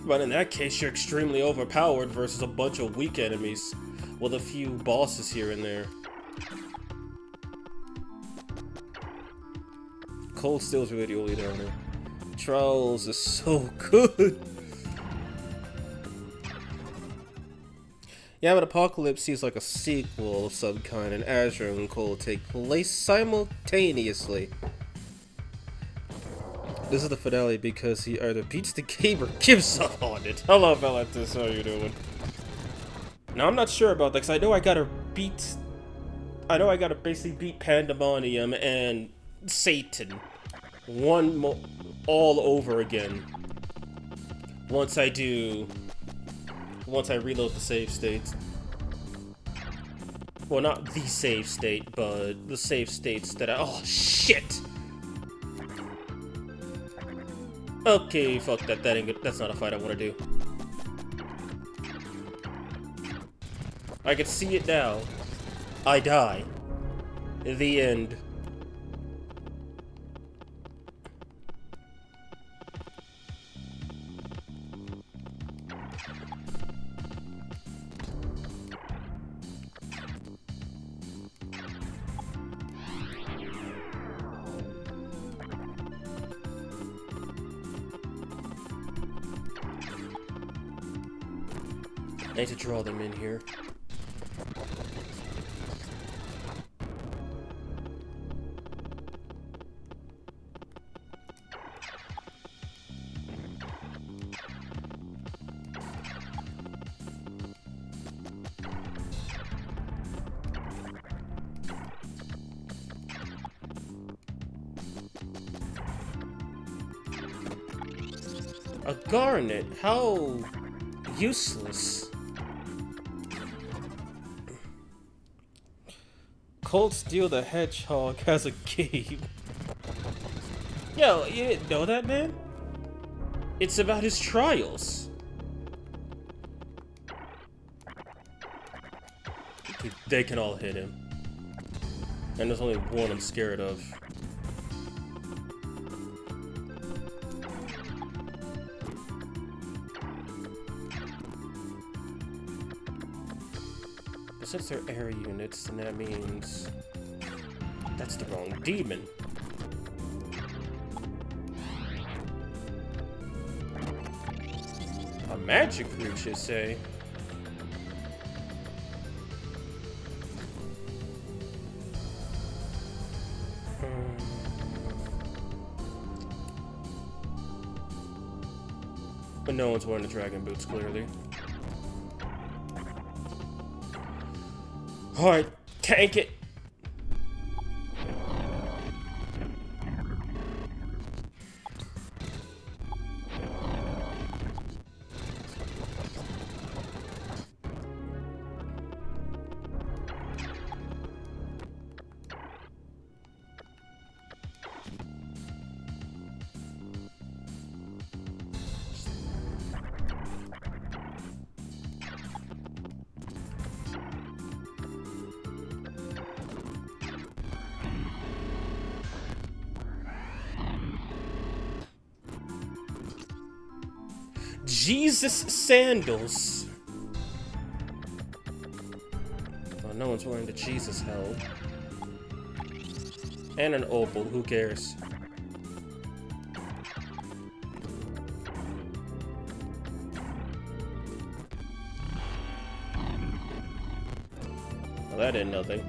But in that case, you're extremely overpowered versus a bunch of weak enemies with a few bosses here and there. Cold Steel's really the only downer. Trials is so good. Yeah, but Apocalypse seems like a sequel of some kind, and Azure and Cole take place simultaneously. This is the finale because he either beats the game or gives up on it. Hello, Valentis, how are you doing? Now, I'm not sure about that, because I know I gotta basically beat Pandemonium and Satan all over again. Once I reload the save states. Well, not the save state, but the save states that oh, shit! Okay, fuck that, that ain't good. That's not a fight I want to do. I can see it now. I die. The end. I need to draw them in here. A garnet? How useless. Cold Steel the Hedgehog has a game. Yo, you didn't know that, man? It's about his trials. They can all hit him. And there's only one I'm scared of. Since they're air units, then that means that's the wrong demon. A magic root, you say? But no one's wearing the dragon boots, clearly. Alright, tank it! Jesus sandals. Oh, no one's wearing the Jesus hell. And an opal, who cares? Well, that did nothing.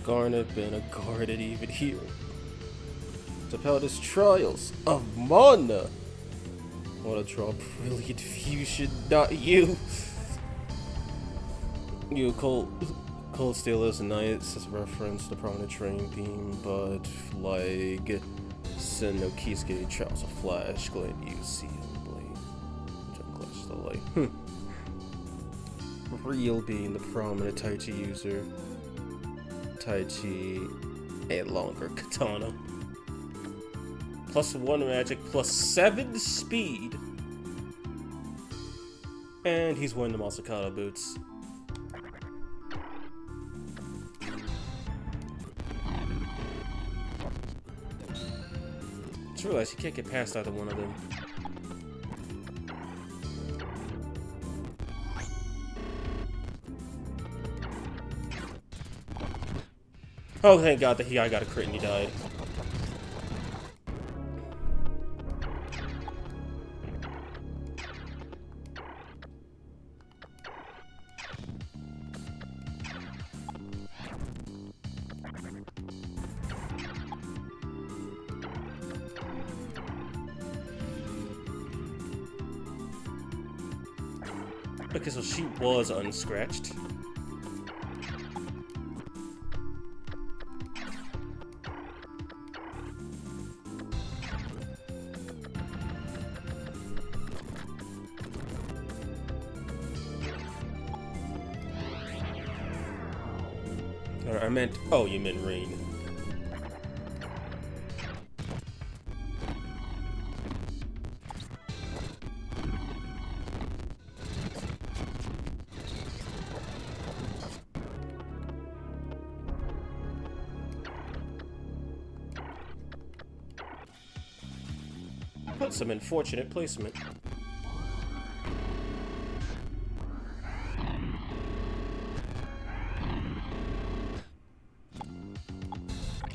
Garnet been a guarded even here. To power his trials of mana. Wanna draw brilliant fusion, not you. You Cold Steel is nice as a reference to Prana Train theme, but like Senno Kisuke Trials of Flash, Glenn you see in Blade. Clash the light. Real being the prominent Taichi user. Taichi, a longer katana. +1 magic, +7 speed. And he's wearing the Masakata boots. Just realized you can't get past either one of them. Oh, thank God that I got a crit and he died. Okay, so she was unscratched. Or I meant, oh, you meant rain. Put some unfortunate placement.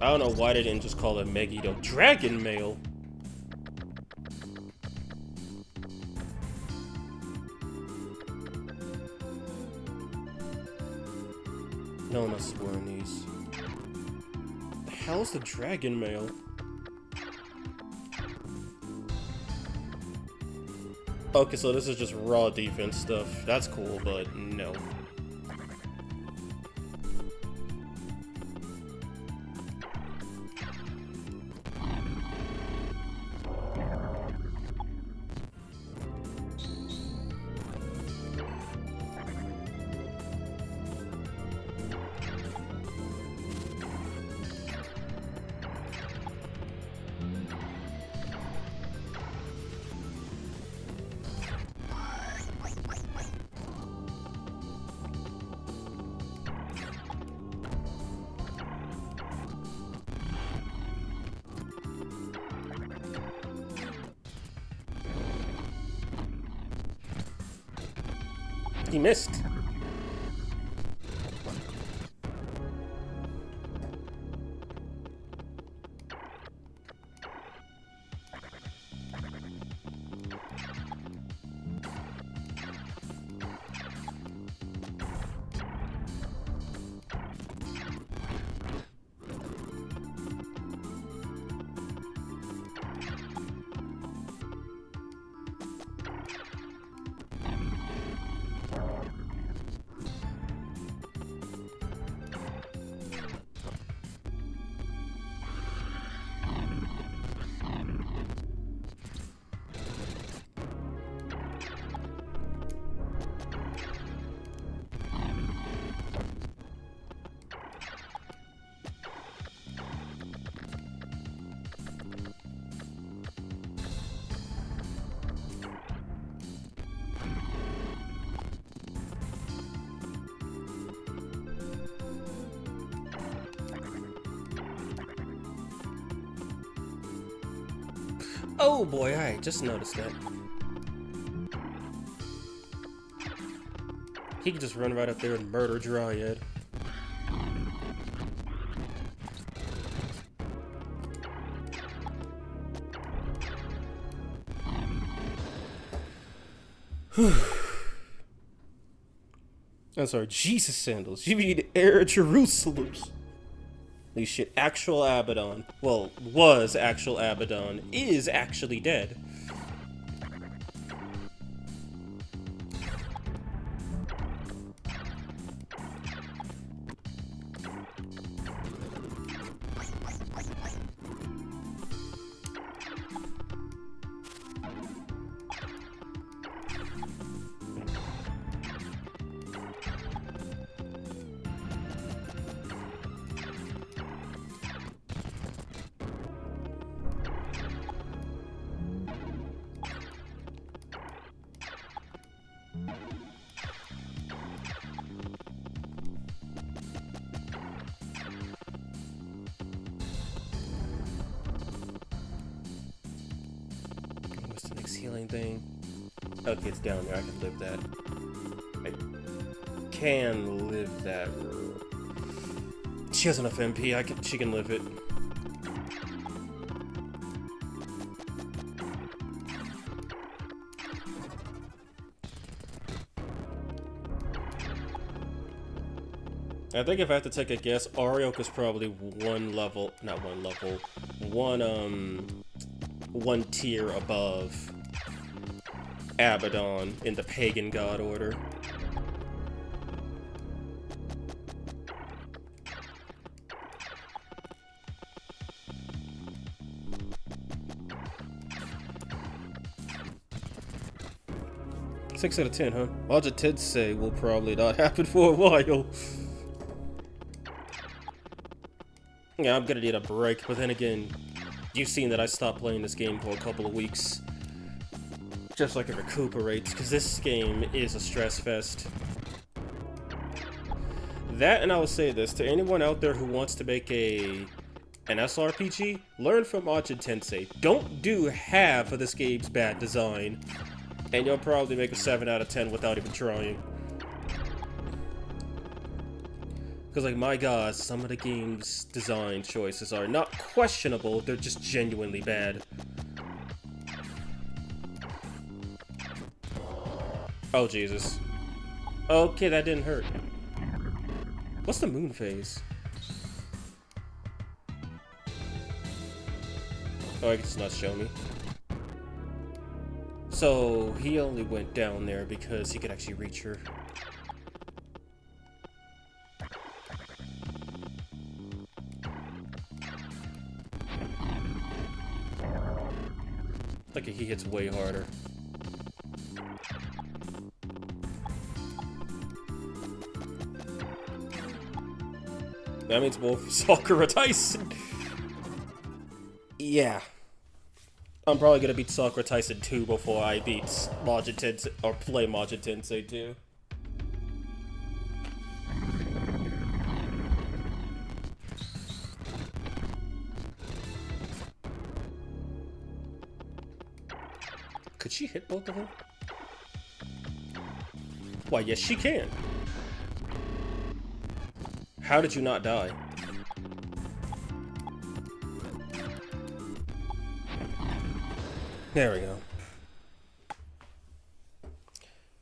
I don't know why they didn't just call it Megiddo Dragon Mail. No one else is wearing these. The hell's the Dragon Mail? Okay, so this is just raw defense stuff. That's cool, but no. He missed. Oh boy, I just noticed that. He could just run right up there and murder Dryad. I'm sorry, Jesus sandals. You mean Air Jerusalem's. These shit, actual Abaddon. Well, was actual Abaddon. Is actually dead. What's the next healing thing? Okay, it's down there. I can live that. I can live that. She has enough MP. She can live it. I think if I have to take a guess, Ariok is probably one tier above Abaddon in the pagan god order. Six out of 10, huh? Majin Tensei will probably not happen for a while. Yeah, I'm gonna need a break, but then again, you've seen that I stopped playing this game for a couple of weeks. Just like it recuperates, because this game is a stress fest. That, and I will say this, to anyone out there who wants to make an SRPG, learn from Majin Tensei. Don't do half of this game's bad design, and you'll probably make a 7 out of 10 without even trying. Because, like, my god, some of the game's design choices are not questionable, they're just genuinely bad. Oh, Jesus. Okay, that didn't hurt. What's the moon phase? Oh, I guess it's not show me. So, he only went down there because he could actually reach her. Like he hits way harder. That means more Sakura Tyson. Yeah. I'm probably gonna beat Sakura Tyson 2 before I beat Majin Tensei, or play Majin Tensei 2. Could she hit both of them? Why, yes she can. How did you not die? There we go.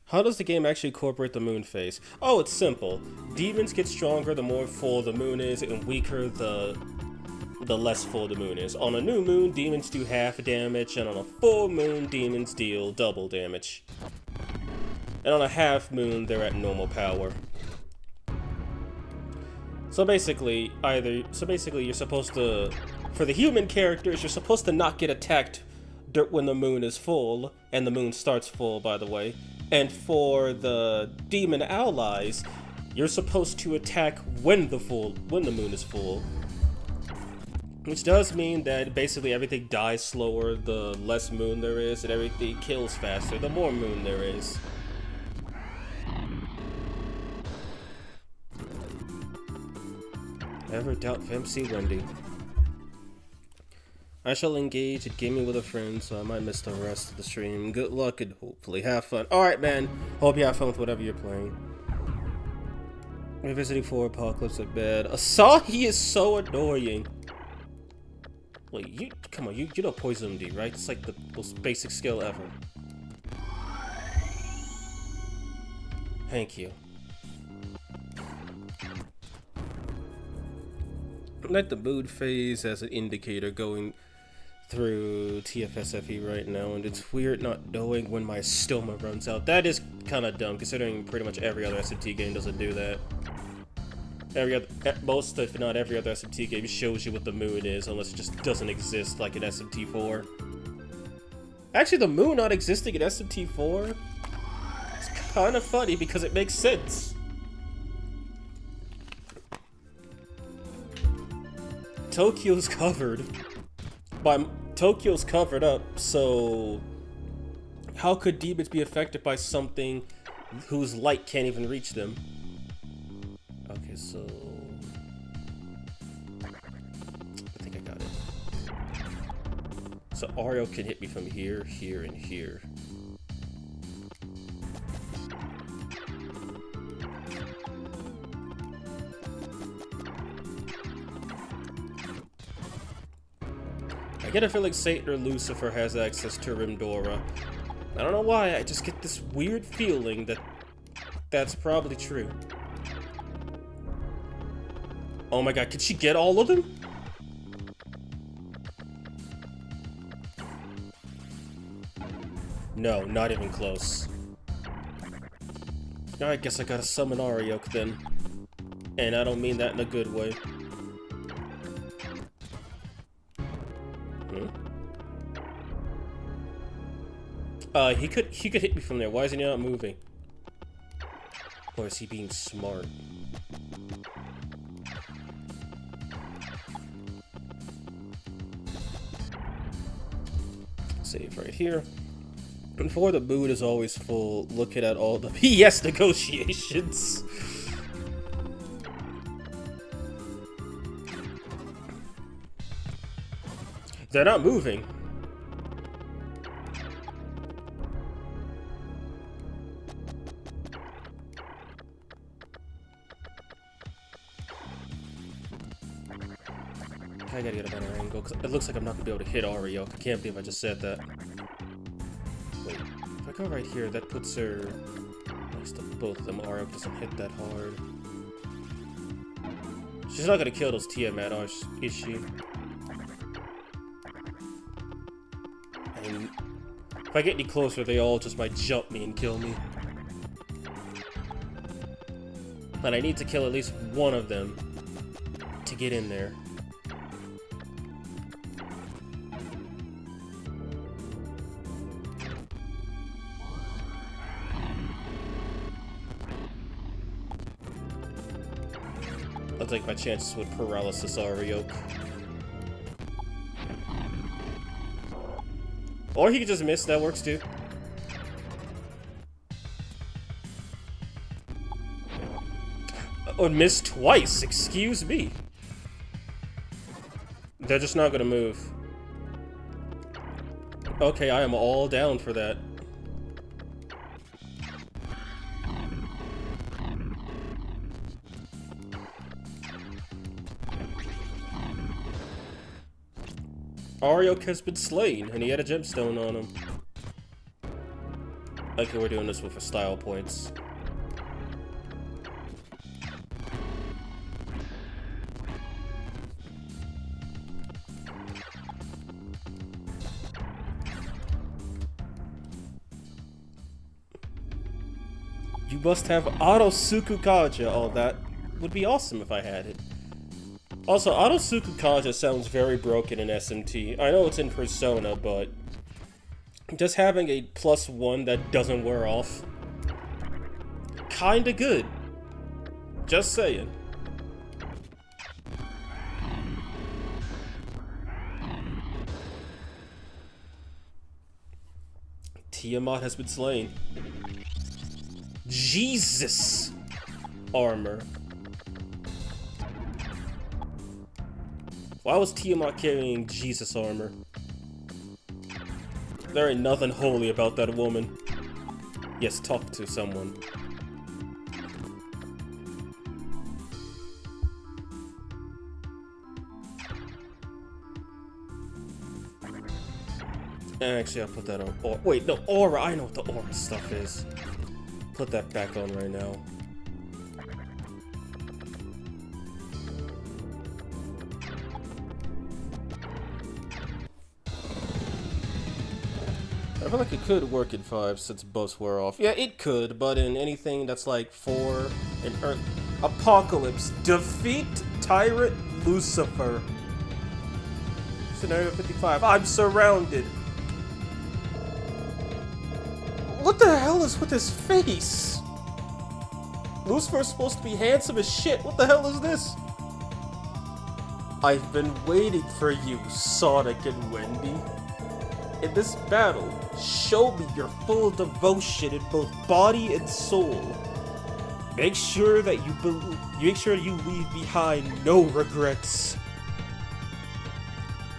How does the game actually incorporate the moon phase? Oh, it's simple. Demons get stronger the more full the moon is, and weaker the less full the moon is. On a new moon, demons do half damage, and on a full moon, demons deal double damage. And on a half moon, they're at normal power. So basically, you're supposed to, for the human characters, you're supposed to not get attacked when the moon is full, and the moon starts full, by the way. And for the demon allies, you're supposed to attack when the moon is full. Which does mean that basically everything dies slower the less moon there is, and everything kills faster the more moon there is. Never doubt MC Wendy. I shall engage at gaming with a friend, so I might miss the rest of the stream. Good luck and hopefully have fun. Alright, man. Hope you have fun with whatever you're playing. Revisiting 4 Apocalypse at bed. Asahi is so annoying. Wait, come on, you know Poison D, right? It's like the most basic skill ever. Thank you. I like the mood phase as an indicator going through TFSFE right now, and it's weird not knowing when my stoma runs out. That is kind of dumb, considering pretty much every other SMT game doesn't do that. Most, if not every other SMT game shows you what the moon is, unless it just doesn't exist like in SMT4. Actually, the moon not existing in SMT4 is kind of funny because it makes sense. Tokyo's covered up, so how could demons be affected by something whose light can't even reach them? Okay, so I think I got it. So Ario can hit me from here, here, and here. I get a feeling Satan or Lucifer has access to Rimdora. I don't know why, I just get this weird feeling that that's probably true. Oh my god, could she get all of them? No, not even close. I guess I gotta summon Ariok then. And I don't mean that in a good way. He could hit me from there. Why is he not moving? Or is he being smart? Save right here. Before the mood is always full, looking at all the PS negotiations. They're not moving. I gotta get a better angle, because it looks like I'm not gonna be able to hit Ariok. I can't believe I just said that. Wait, if I go right here, that puts her next to both of them. Ariok doesn't hit that hard. She's not gonna kill those Tiamat, is she? And if I get any closer, they all just might jump me and kill me. But I need to kill at least one of them to get in there. I'll take my chances with Paralysis Ariok. Or he could just miss, that works too. Or miss twice, excuse me. They're just not gonna move. Okay, I am all down for that. Ariok has been slain, and he had a gemstone on him. Okay, we're doing this with the style points. You must have Auto Sukukaja. Oh, that would be awesome if I had it. Also, Auto Sukukaja sounds very broken in SMT. I know it's in Persona, but just having a +1 that doesn't wear off, kinda good. Just saying. Tiamat has been slain. Jesus! Armor. Why was Tiamat carrying Jesus armor? There ain't nothing holy about that woman. Yes, talk to someone. Actually, I'll put that on. Oh, wait, no, aura. I know what the aura stuff is. Put that back on right now. I feel like it could work in 5 since both wear off. Yeah, it could, but in anything that's like 4 and Earth. Apocalypse. Defeat Tyrant Lucifer. Scenario 55. I'm surrounded. What the hell is with his face? Lucifer's supposed to be handsome as shit. What the hell is this? I've been waiting for you, Sonic and Wendy. In this battle, show me your full devotion in both body and soul. Make sure that you leave behind no regrets.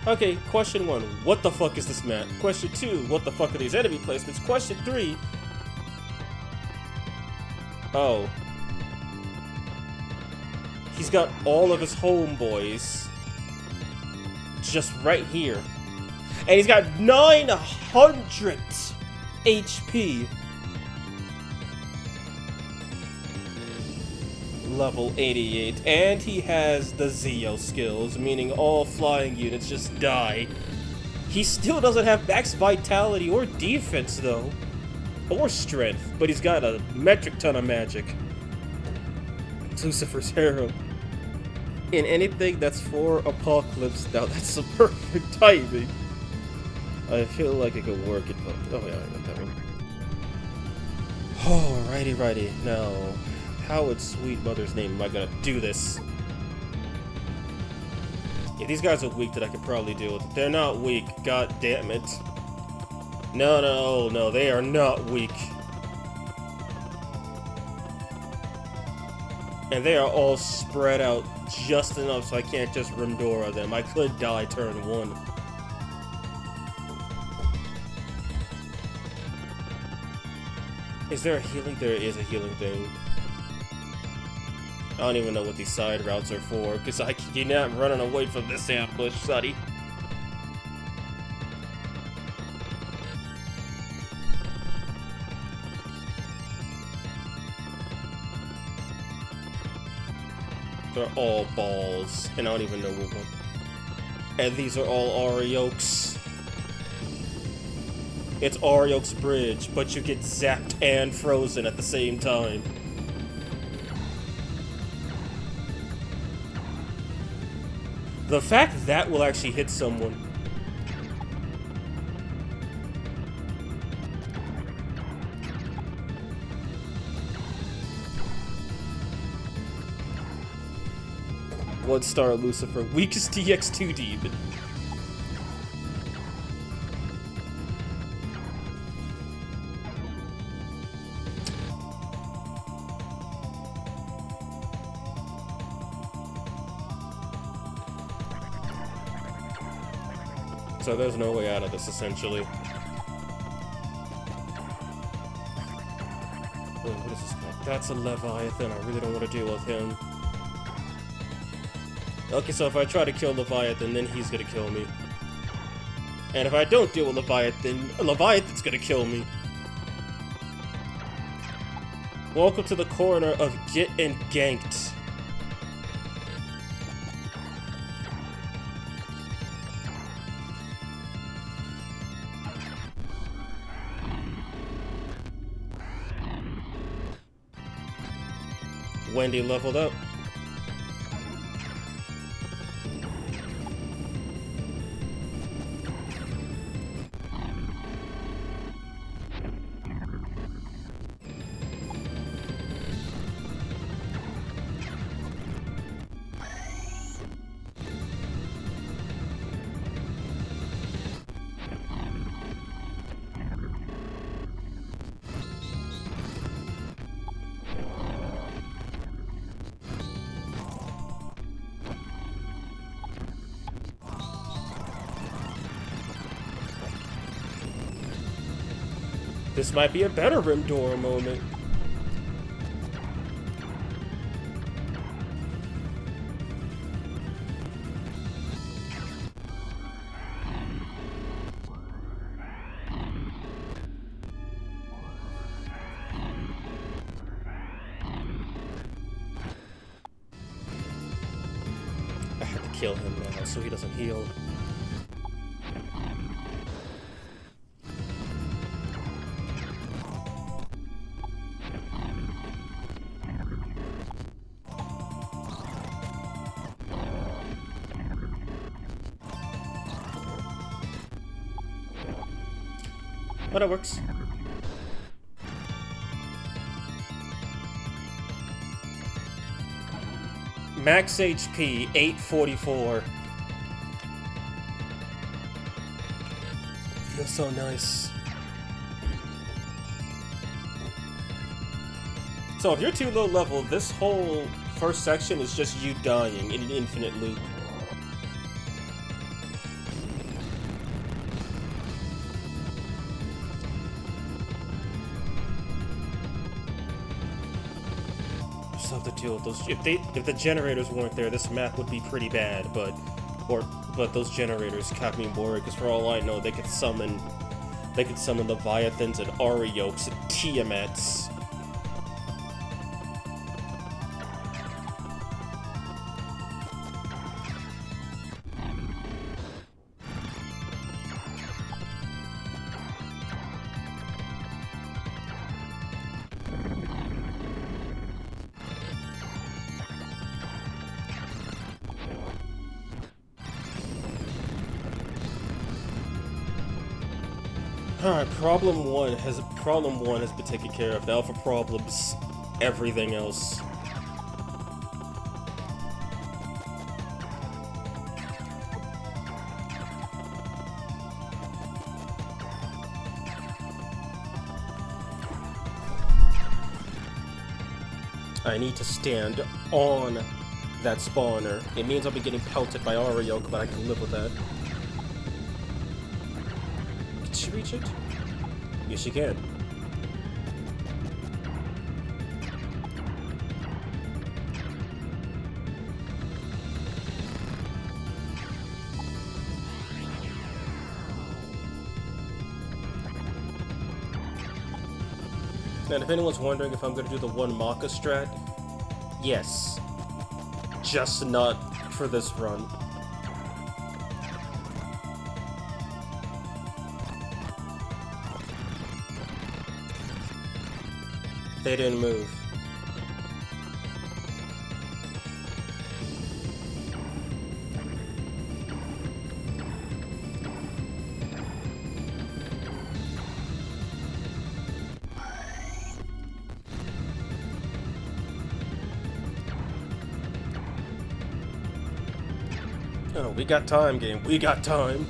Okay, question 1, what the fuck is this map? Question 2, what the fuck are these enemy placements? Question 3, oh. He's got all of his homeboys just right here. And he's got 900 HP. Level 88. And he has the Zeo skills, meaning all flying units just die. He still doesn't have max vitality or defense, though. Or strength, but he's got a metric ton of magic. Lucifer's harem. In anything that's for Apocalypse, now that's the perfect timing. I feel like it could work it, but oh yeah, I got that one. Oh, righty. Now, how in sweet mother's name am I gonna do this? Yeah, these guys are weak that I could probably deal with. They're not weak, god damn it. No, they are not weak. And they are all spread out just enough so I can't just Rindora them. I could die turn 1. Is there a healing? There is a healing thing. I don't even know what these side routes are for, because you're not running away from this ambush, Suddy. They're all balls, and I don't even know what one. And these are all Ariokes. It's Ariok's Bridge, but you get zapped and frozen at the same time. The fact that will actually hit someone. One-star Lucifer, weakest DX2 demon. So there's no way out of this, essentially. Wait, what is this guy? That's a Leviathan. I really don't want to deal with him. Okay, so if I try to kill Leviathan, then he's gonna kill me. And if I don't deal with Leviathan, Leviathan's gonna kill me. Welcome to the corner of Get and Ganked. Wendy leveled up. This might be a better Rindora moment. I have to kill him now so he doesn't heal. But it works. Max HP, 844. Feels so nice. So if you're too low level, this whole first section is just you dying in an infinite loop. Have to deal with those. If the generators weren't there, this map would be pretty bad. But those generators kept me worried because for all I know, they could summon Leviathans and Ariokes and Tiamats. Alright, problem one has been taken care of. Now for problems, everything else. I need to stand on that spawner. It means I'll be getting pelted by Ariok, but I can live with that. Can she reach it? Yes, she can. And if anyone's wondering if I'm going to do the one Maka strat, yes. Just not for this run. They didn't move. Oh, we got time, game. We got time.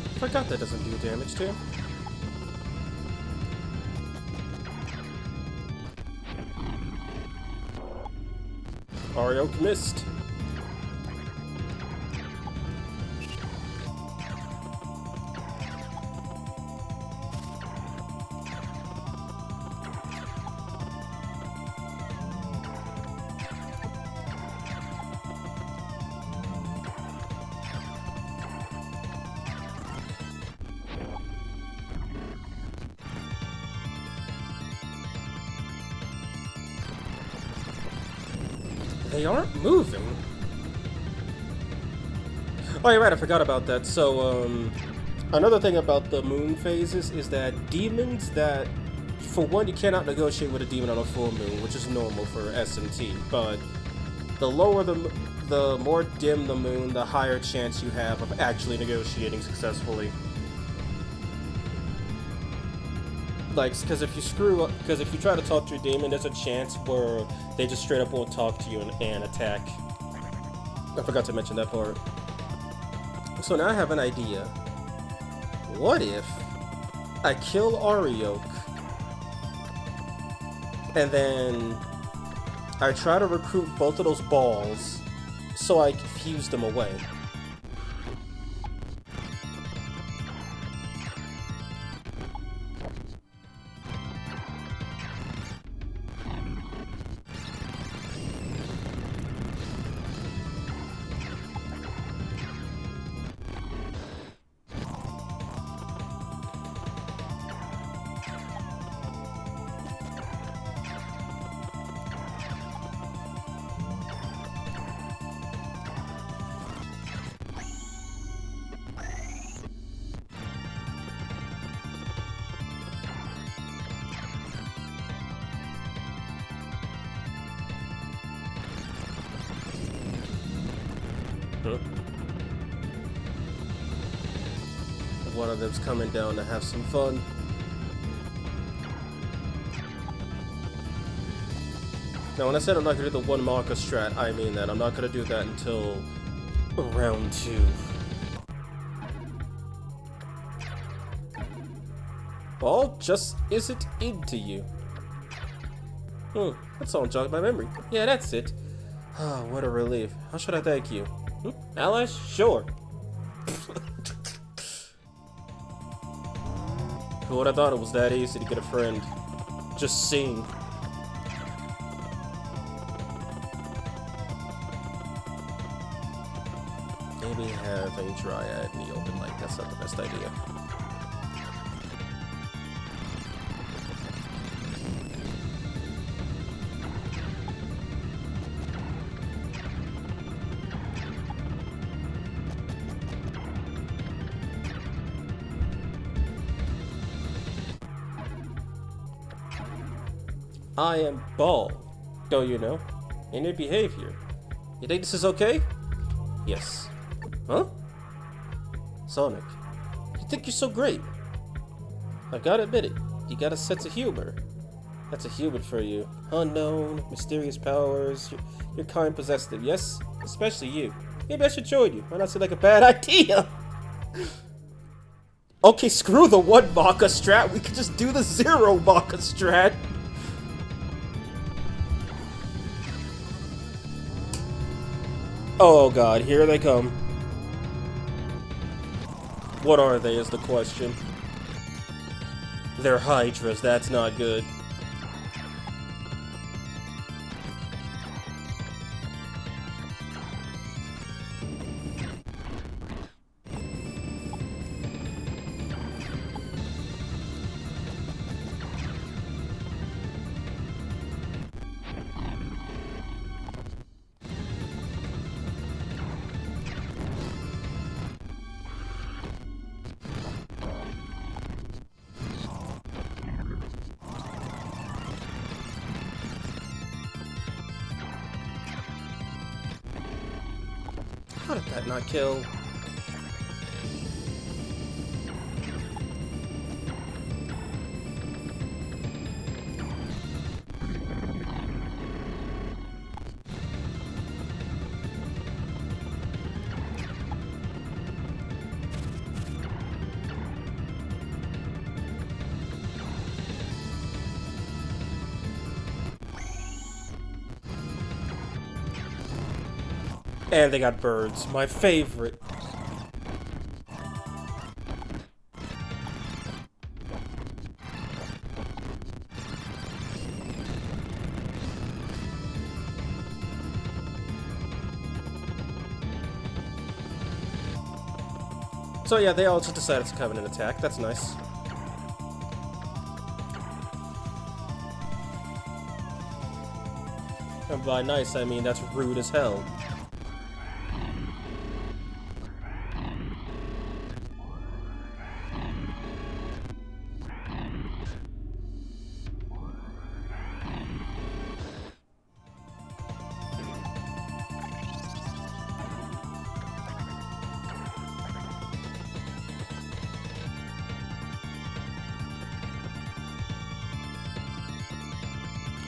I forgot that doesn't do damage to him. Ariok missed. They aren't moving. Oh, you're right, I forgot about that. So, another thing about the moon phases is that demons that, for one, you cannot negotiate with a demon on a full moon, which is normal for S&T, but the lower the more dim the moon, the higher chance you have of actually negotiating successfully. Like, because if you try to talk to your demon, there's a chance where they just straight up won't talk to you and attack. I forgot to mention that part. So now I have an idea. What if I kill Ariok and then I try to recruit both of those balls so I fuse them away? One of them's coming down to have some fun. Now, when I said I'm not going to do the one Maka strat, I mean that. I'm not going to do that until round 2. Ball just isn't into you. That song jogged my memory. Yeah, that's it. Ah, what a relief. How should I thank you? Allies? Sure. Who would have thought it was that easy to get a friend? Just seeing. maybe having Dryad in the open light, that's not the best idea. I am bald, don't you know? In your behavior. You think this is okay? Yes. Huh? Sonic, you think you're so great. I gotta admit it, you got a sense of humor. That's a human for you. Unknown, mysterious powers, you're kind possessive, yes? Especially you. Maybe I should join you. Might not seem like a bad idea. Okay, screw the 1 Maka strat, we could just do the 0 Maka strat. Oh god, here they come. What are they is the question. They're Hydras, that's not good. How did that not kill? And they got birds, my favorite. So yeah, they all just decided to come in and attack. That's nice. And by nice, I mean that's rude as hell.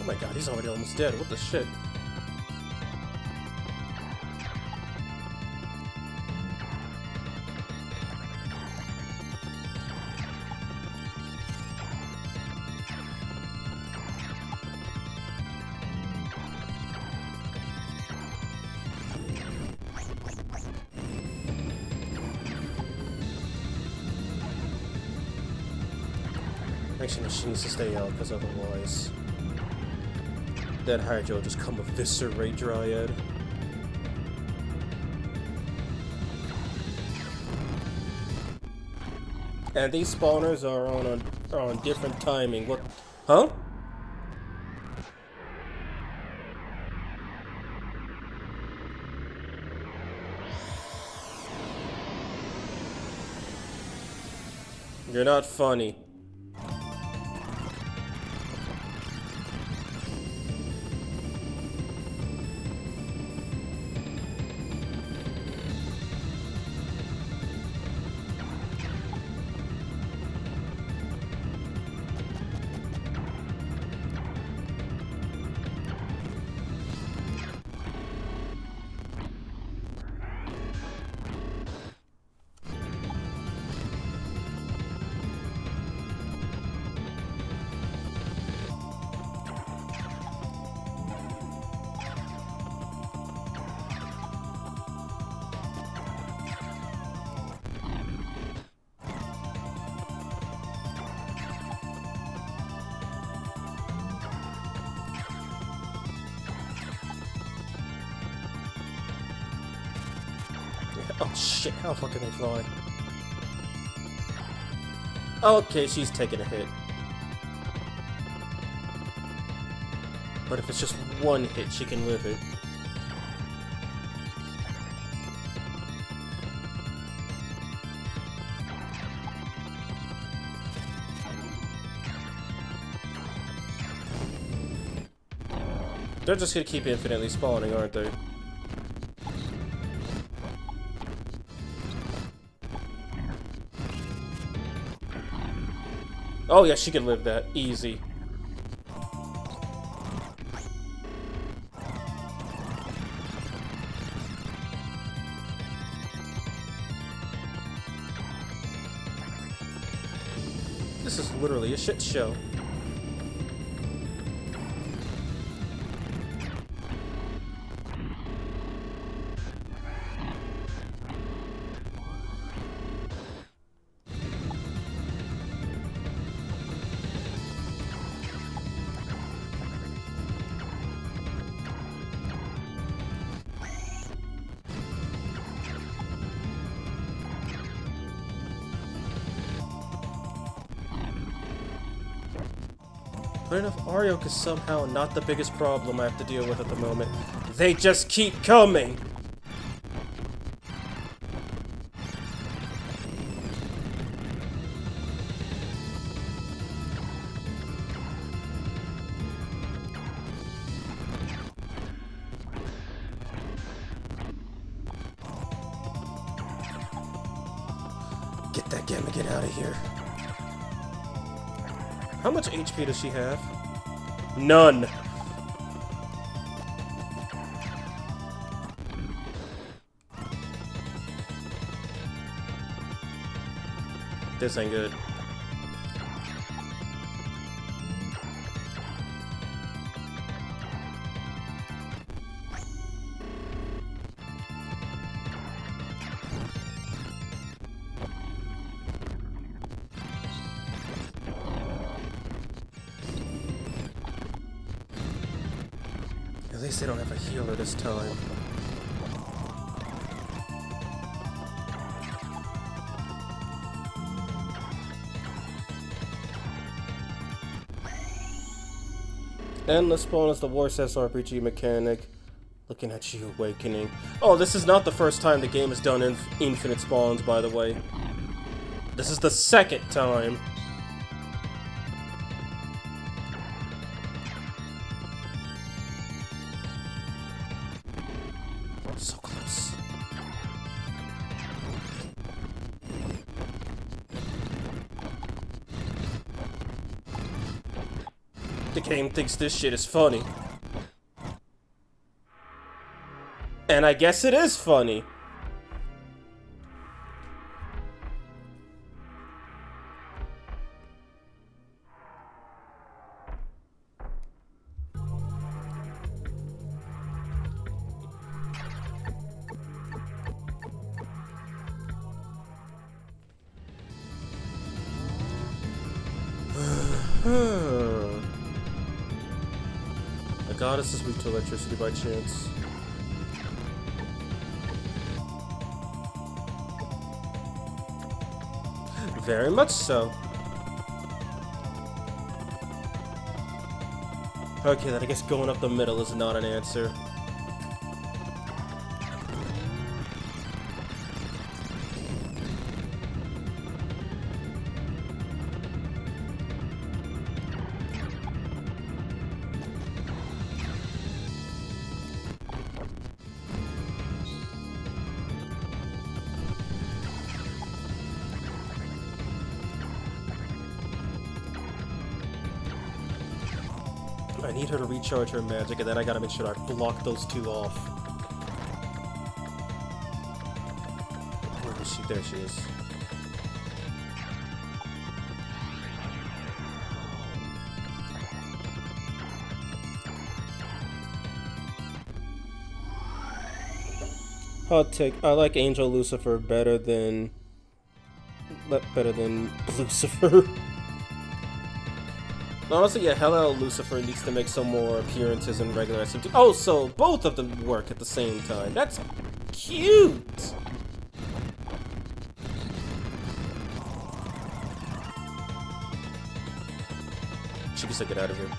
Oh my god, he's already almost dead. What the shit? Actually, she needs to stay out, because otherwise that Hydra will just come eviscerate Dryad. And these spawners are on different timing. What? Huh? You're not funny. Oh shit, how far can they fly? Okay, she's taking a hit. But if it's just one hit, she can live it. They're just gonna keep infinitely spawning, aren't they? Oh yeah, she can live that. Easy. This is literally a shit show. But enough, Ariok is somehow not the biggest problem I have to deal with at the moment. They just keep coming! Get that Gamagan out of here. How much HP does she have? None! This ain't good. At least they don't have a healer this time. Endless spawn is the worst SRPG mechanic. Looking at you, Awakening. Oh, this is not the first time the game has done infinite spawns, by the way. This is the second time. So close. The game thinks this shit is funny. And I guess it is funny. A goddess is weak to electricity by chance. Very much so. Okay, then I guess going up the middle is not an answer. I need her to recharge her magic, and then I gotta make sure I block those two off. Where is she? There she is. Hot take. I like Angel Lucifer better than Lucifer. Honestly, yeah, Hello Lucifer needs to make some more appearances in regular SMT. Oh, so both of them work at the same time. That's cute! She can still get out of here.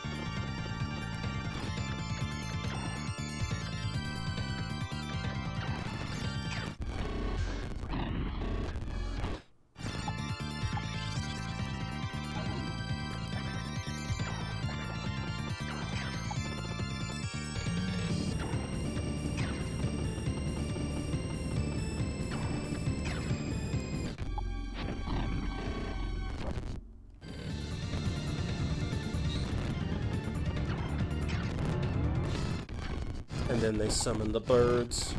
And then they summon the birds.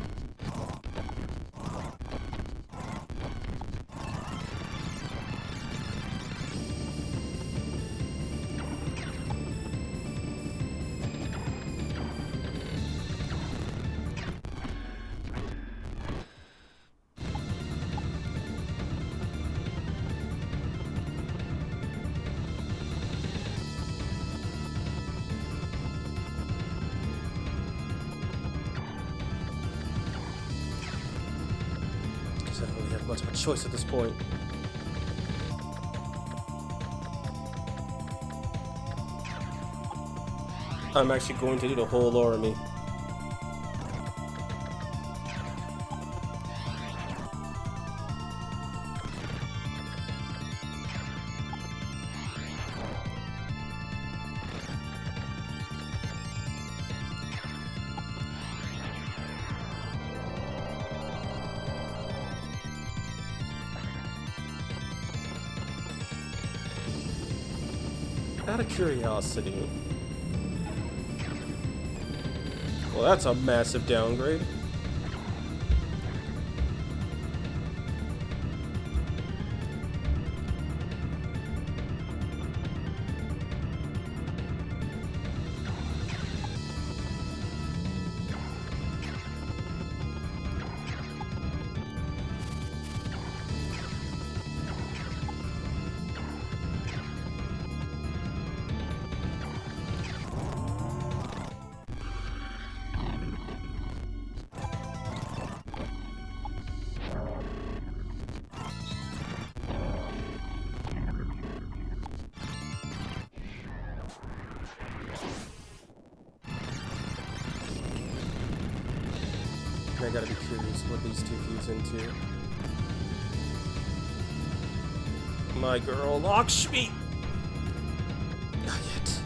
I don't really have much of a choice at this point. I'm actually going to do the whole army. Out of curiosity. Well, that's a massive downgrade. I gotta be curious what these two fuse into. My girl, Lakshmi! Not yet.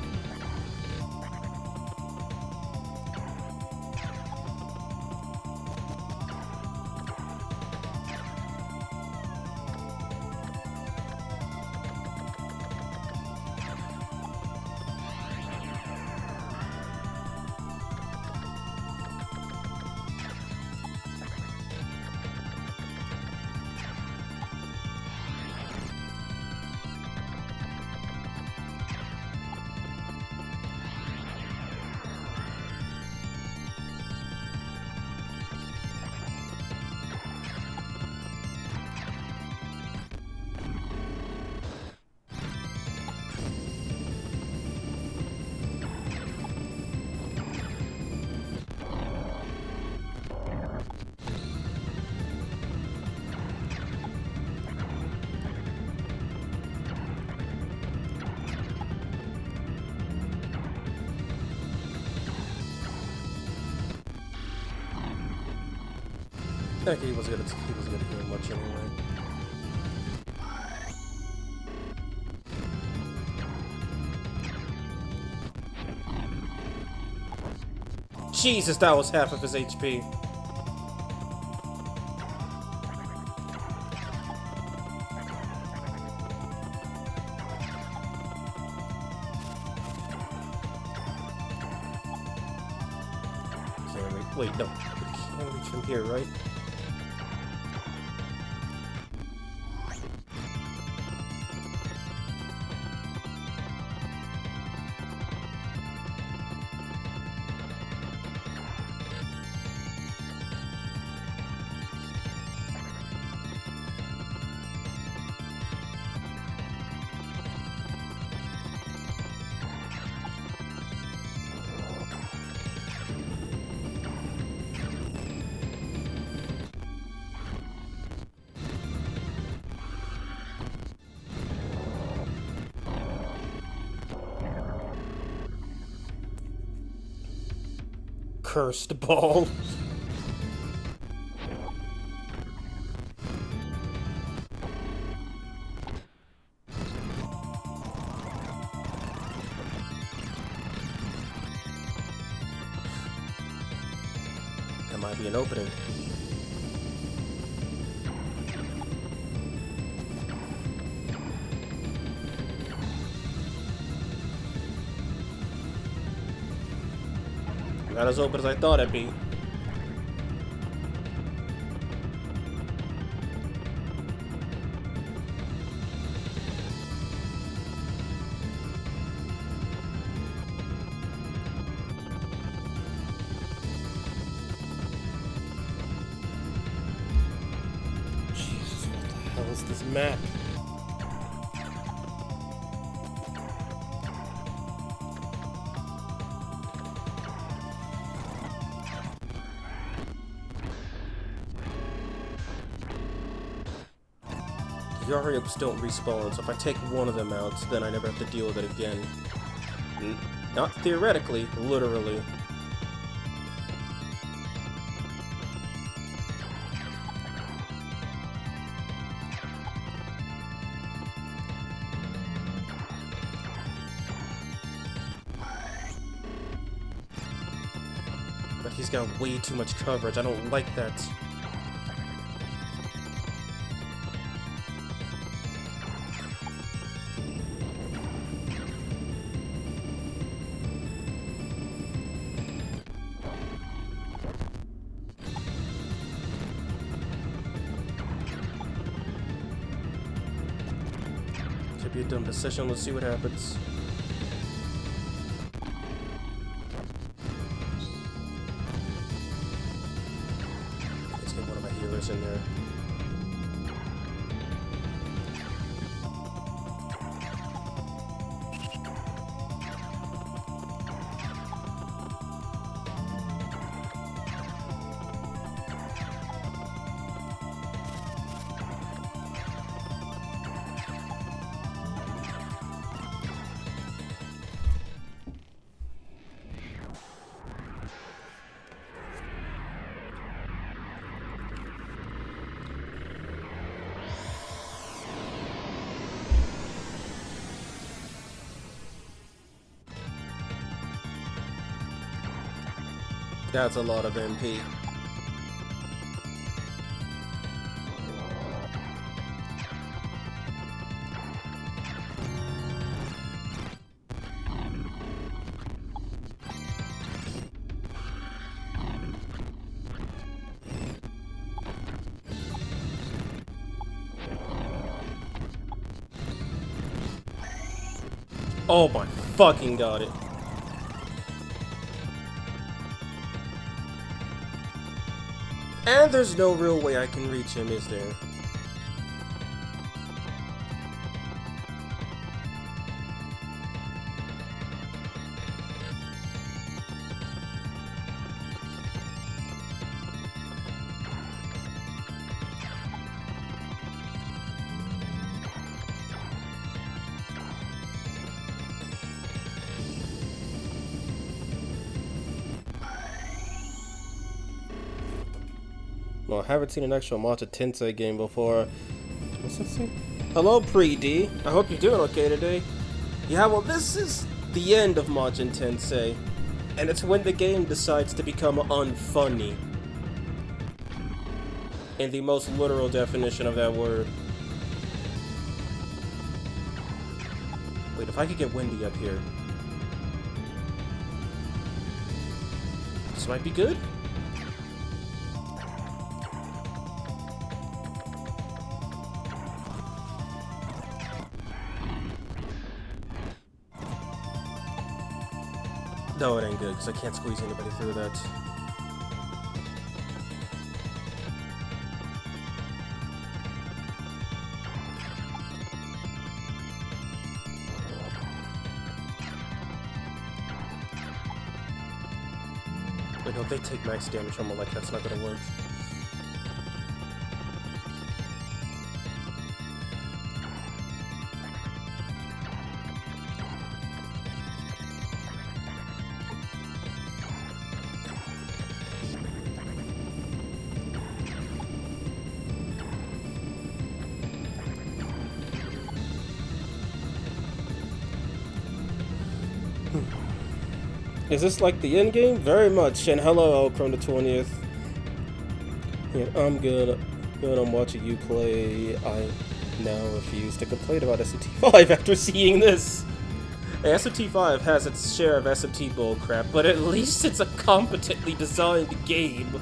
Okay, he wasn't gonna hear much anyway. Jesus, that was half of his HP. Wait, no. We can't reach from here, right? cursed ball. That might be an opening. Not as open as I thought it'd be. Jesus, what the hell is this map? Yari-ups don't respawn, so if I take one of them out, then I never have to deal with it again. Not theoretically, literally. But he's got way too much coverage, I don't like that. Could be a dumb decision, let's see what happens. Let's get one of my healers in there. That's a lot of MP. Oh my fucking god it. And there's no real way I can reach him, is there? Well, I haven't seen an actual Majin Tensei game before. What's that say? Hello, Pre-D. I hope you're doing okay today. Yeah, well, this is the end of Majin Tensei. And it's when the game decides to become unfunny. In the most literal definition of that word. Wait, if I could get Wendy up here. This might be good? No, it ain't good, because I can't squeeze anybody through that. Wait, no, if they take max damage from it, like, that's not gonna work. Is this like the end game? Very much. And hello, Elcron the 20th. Yeah, I'm good. Good. I'm watching you play. I now refuse to complain about SMT5 after seeing this. SMT5 has its share of SMT bullcrap, but at least it's a competently designed game.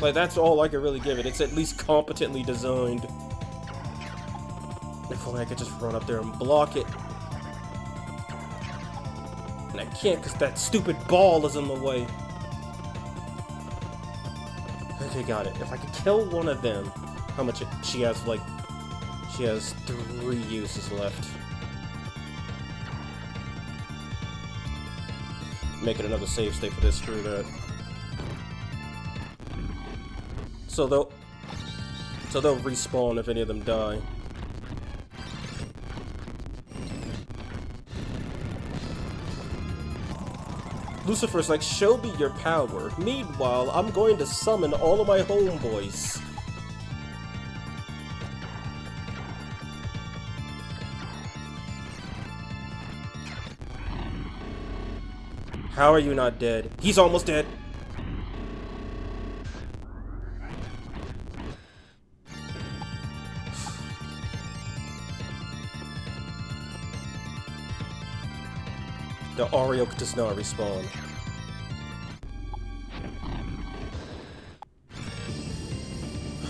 Like, that's all I can really give it. It's at least competently designed. If only I could just run up there and block it. And I can't because that stupid ball is in the way. Okay, got it. If I could kill one of them, how much she has, like, she has 3 uses left. Make it another save state for this, screw that. So they'll respawn if any of them die. Lucifer's like, show me your power. Meanwhile, I'm going to summon all of my homeboys. How are you not dead? He's almost dead. The Oreo does not respawn.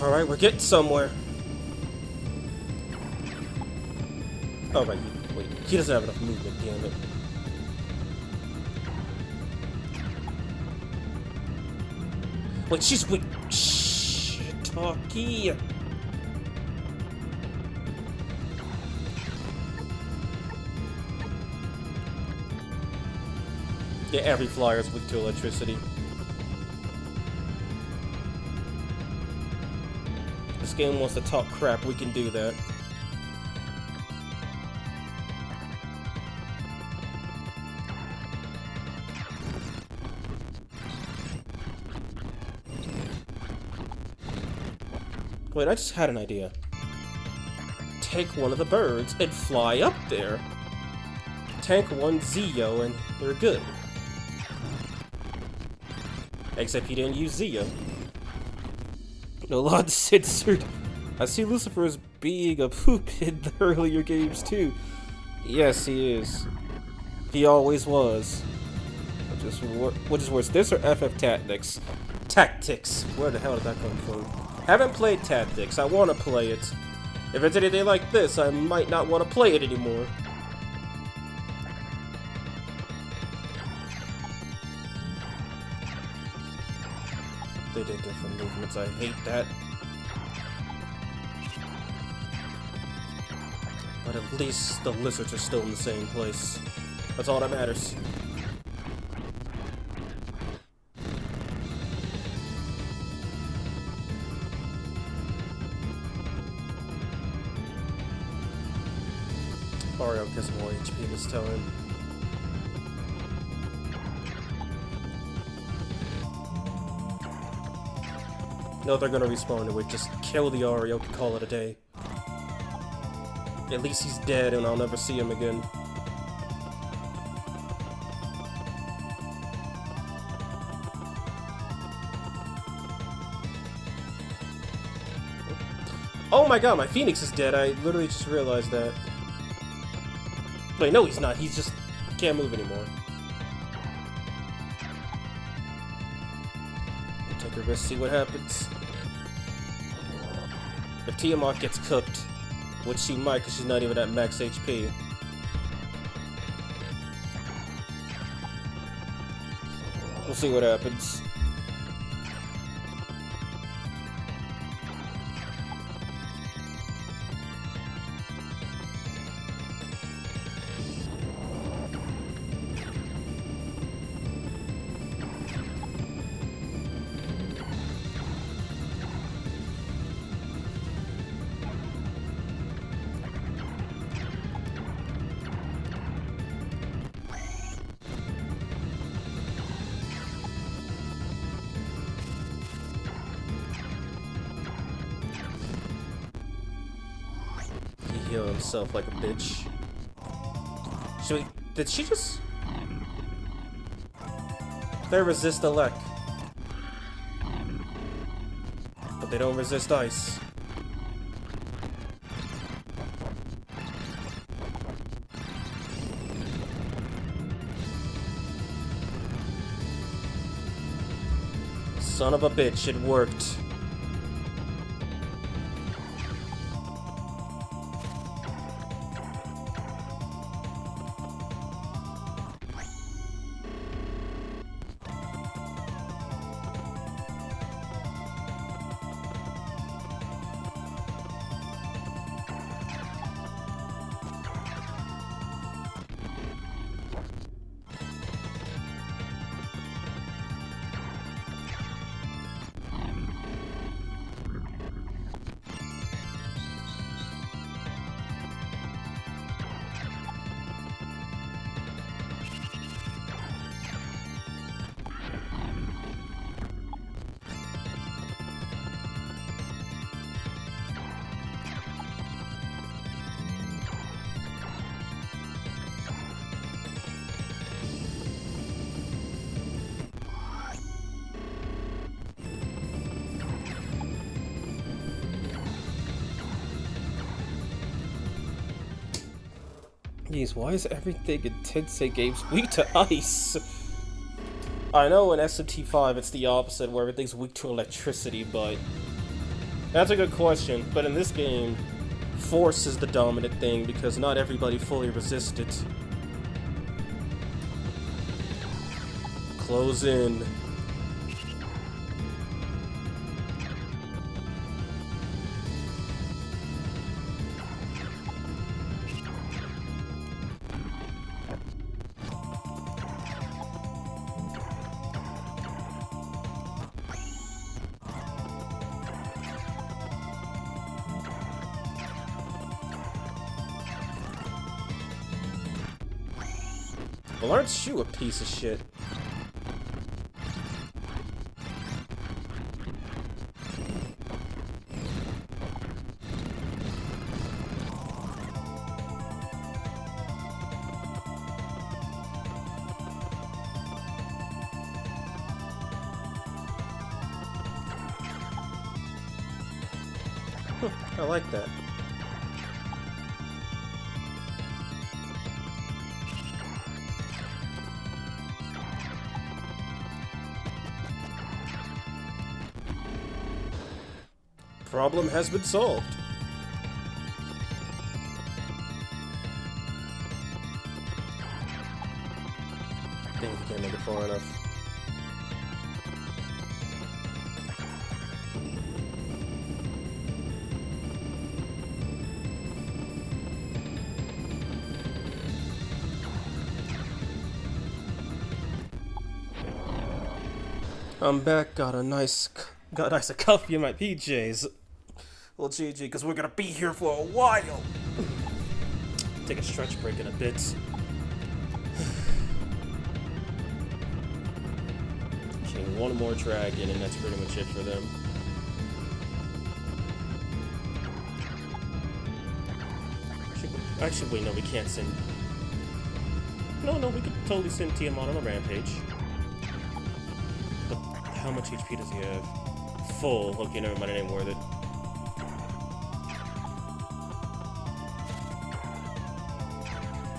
Alright, we're getting somewhere. Oh, right. Wait, he doesn't have enough movement, damn it. Wait, she's weak. Shh, talkie. Yeah, every flyer is weak to electricity. This game wants to talk crap, we can do that. Wait, I just had an idea. Take one of the birds and fly up there. Tank one Zio and they're good. Except he didn't use Zio. No lot censored. I see Lucifer as being a poop in the earlier games too. Yes, he is. He always was. Which is worse, this or FF Tactics? Tactics. Where the hell did that come from? Haven't played Tactics. I want to play it. If it's anything like this, I might not want to play it anymore. They did different movements. I hate that. But at least the lizards are still in the same place. That's all that matters. Oreo gets more HP this time. No, they're gonna respawn and we just kill the Oreo and call it a day. At least he's dead and I'll never see him again. Oh my god, my Phoenix is dead. I literally just realized that. Wait, no he's not. He's just can't move anymore. Take a risk, see what happens. If Tiamat gets cooked, which she might because she's not even at max HP. We'll see what happens. Heal himself like a bitch. Did she just... They resist elect. But they don't resist ice. Son of a bitch, it worked. Jeez, why is everything in Tensei games weak to ice? I know in SMT5 it's the opposite, where everything's weak to electricity, but... That's a good question, but in this game, force is the dominant thing, because not everybody fully resists it. Close in. Well, aren't you a piece of shit? I like that. Problem has been solved. I think he can't make it far enough. I'm back, got a nice coffee in my PJs. Well, GG, because we're gonna be here for a while. Take a stretch break in a bit. Okay, one more dragon, and that's pretty much it for them. Actually, wait, no, we can't send... No, we could totally send Tiamon on a rampage. But how much HP does he have? Full. Okay, never mind, it ain't worth it.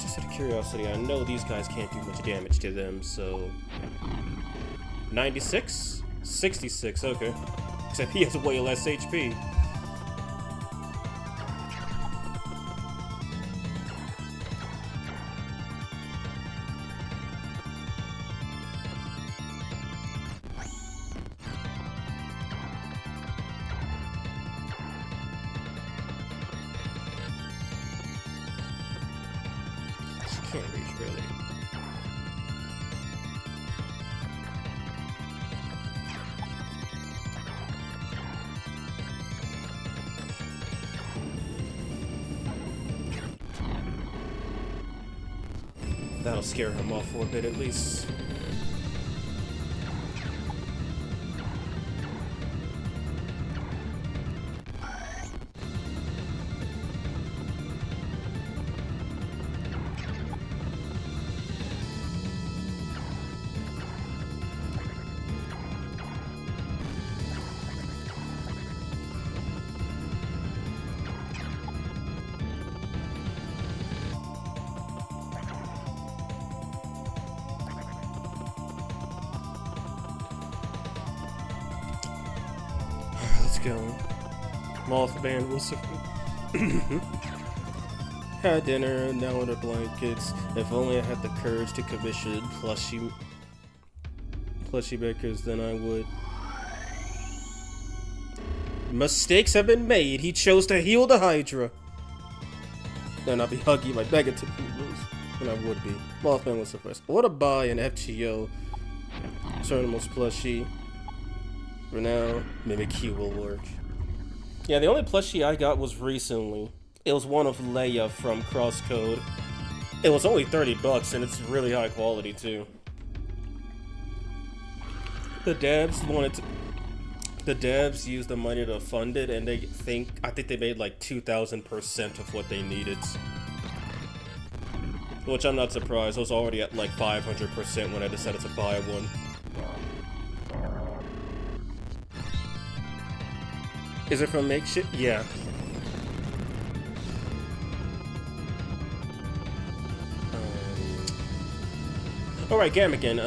Just out of curiosity, I know these guys can't do much damage to them, so... 96? 66, okay. Except he has way less HP. Can't reach, really. That'll scare him off for a bit, at least. go. Mothman was had dinner, now under blankets. If only I had the courage to commission plushie bakers, then I would. Mistakes have been made. He chose to heal the Hydra. Then I'll be huggy like negative heroes. And I would be. Mothman was the first. What a buy an FGO. Cernimal's plushie. For now, Mimic Q will work. Yeah, the only plushie I got was recently. It was one of Leia from Crosscode. It was only $30 and it's really high quality too. The devs used the money to fund it, and I think they made like 2,000% of what they needed. Which I'm not surprised. I was already at like 500% when I decided to buy one. Is it from Makeshift? Yeah. Alright, Gamagan,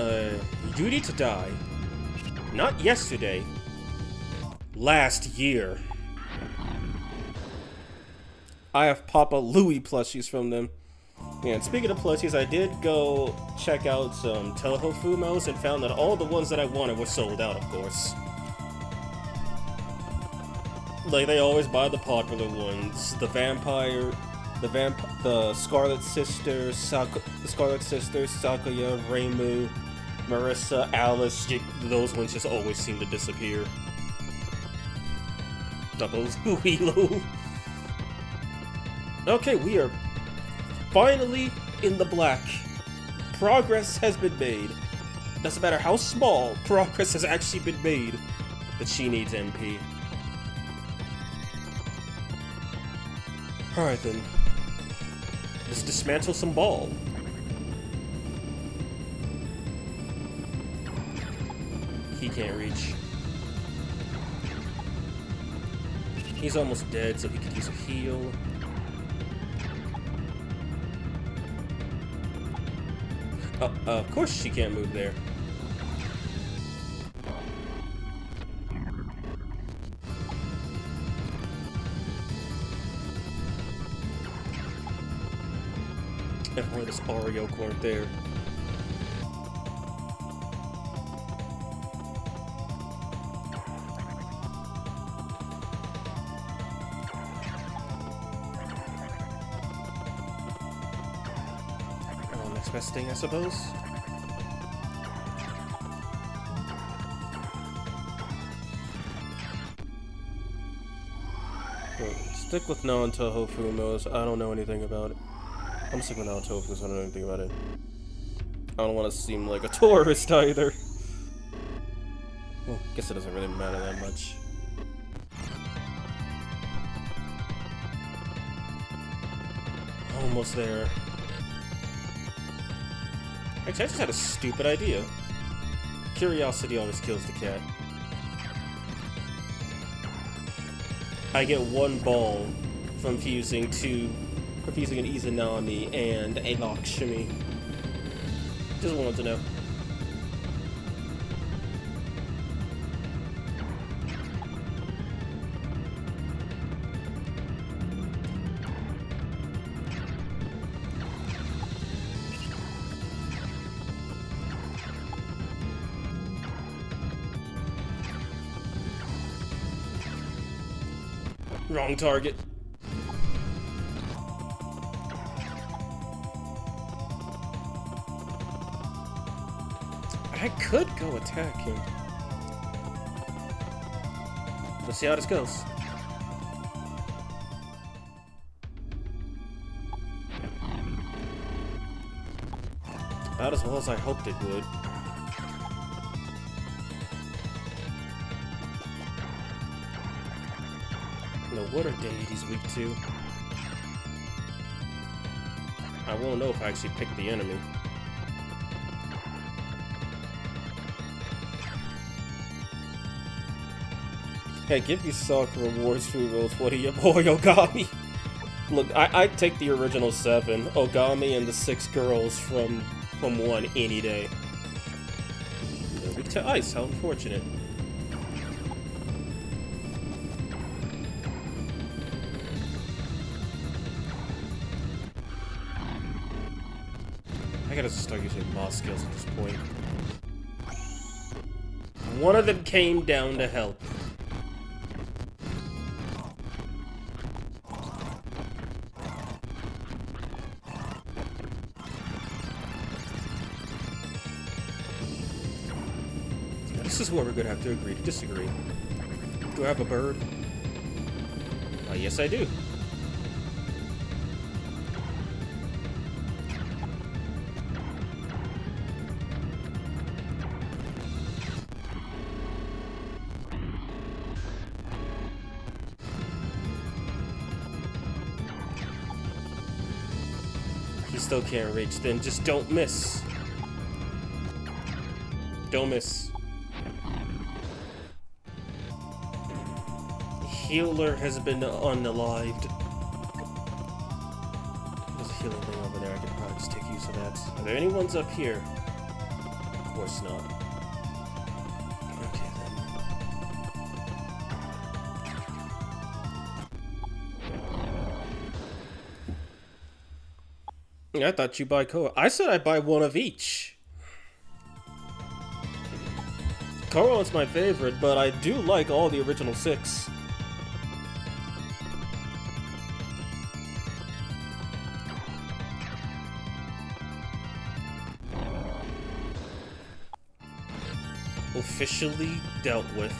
you need to die. Not yesterday. Last year. I have Papa Louie plushies from them. And speaking of plushies, I did go check out some Toho Fumos and found that all the ones that I wanted were sold out, of course. Like, they always buy the popular ones. The Scarlet Sisters, Sakuya, Reimu, Marissa, Alice, those ones just always seem to disappear. Doubles, Hilo. Okay, we are finally in the black. Progress has been made. Doesn't matter how small, progress has actually been made. But she needs MP. Alright then. Let's dismantle some ball. He can't reach. He's almost dead, so he could use a heal. Of course she can't move there. If only this Oreo weren't there. Next best thing, I suppose. Stick with non-Toho Fumos. I don't know anything about it. I'm sticking with non-Toho because I don't know anything about it. I don't want to seem like a tourist either. Well, I guess it doesn't really matter that much. Almost there. Actually, I just had a stupid idea. Curiosity always kills the cat. I get one ball from fusing an Izanami and a Lakshmi. Just wanted to know. Wrong target. I could go attack him. Let's see how this goes. About as well as I hoped it would. No, what are deities weak to? I won't know if I actually pick the enemy. Hey, give me Soccer Rewards food rolls. What are you, boy, Ogami? Look, I'd take the original 7, Ogami and the 6 girls from 1 any day. Weak to ice, how unfortunate. I gotta start using boss skills at this point. One of them came down to help. This is where we're gonna have to agree to disagree. Do I have a bird? Yes, I do. He still can't reach, then just don't miss. Don't miss. Healer has been unalived. There's a healing thing over there. I could probably just take use of that. Are there any ones up here? Of course not. Okay then. I thought you buy Korra. I said I buy one of each. Korra is my favorite, but I do like all the original 6. Officially dealt with.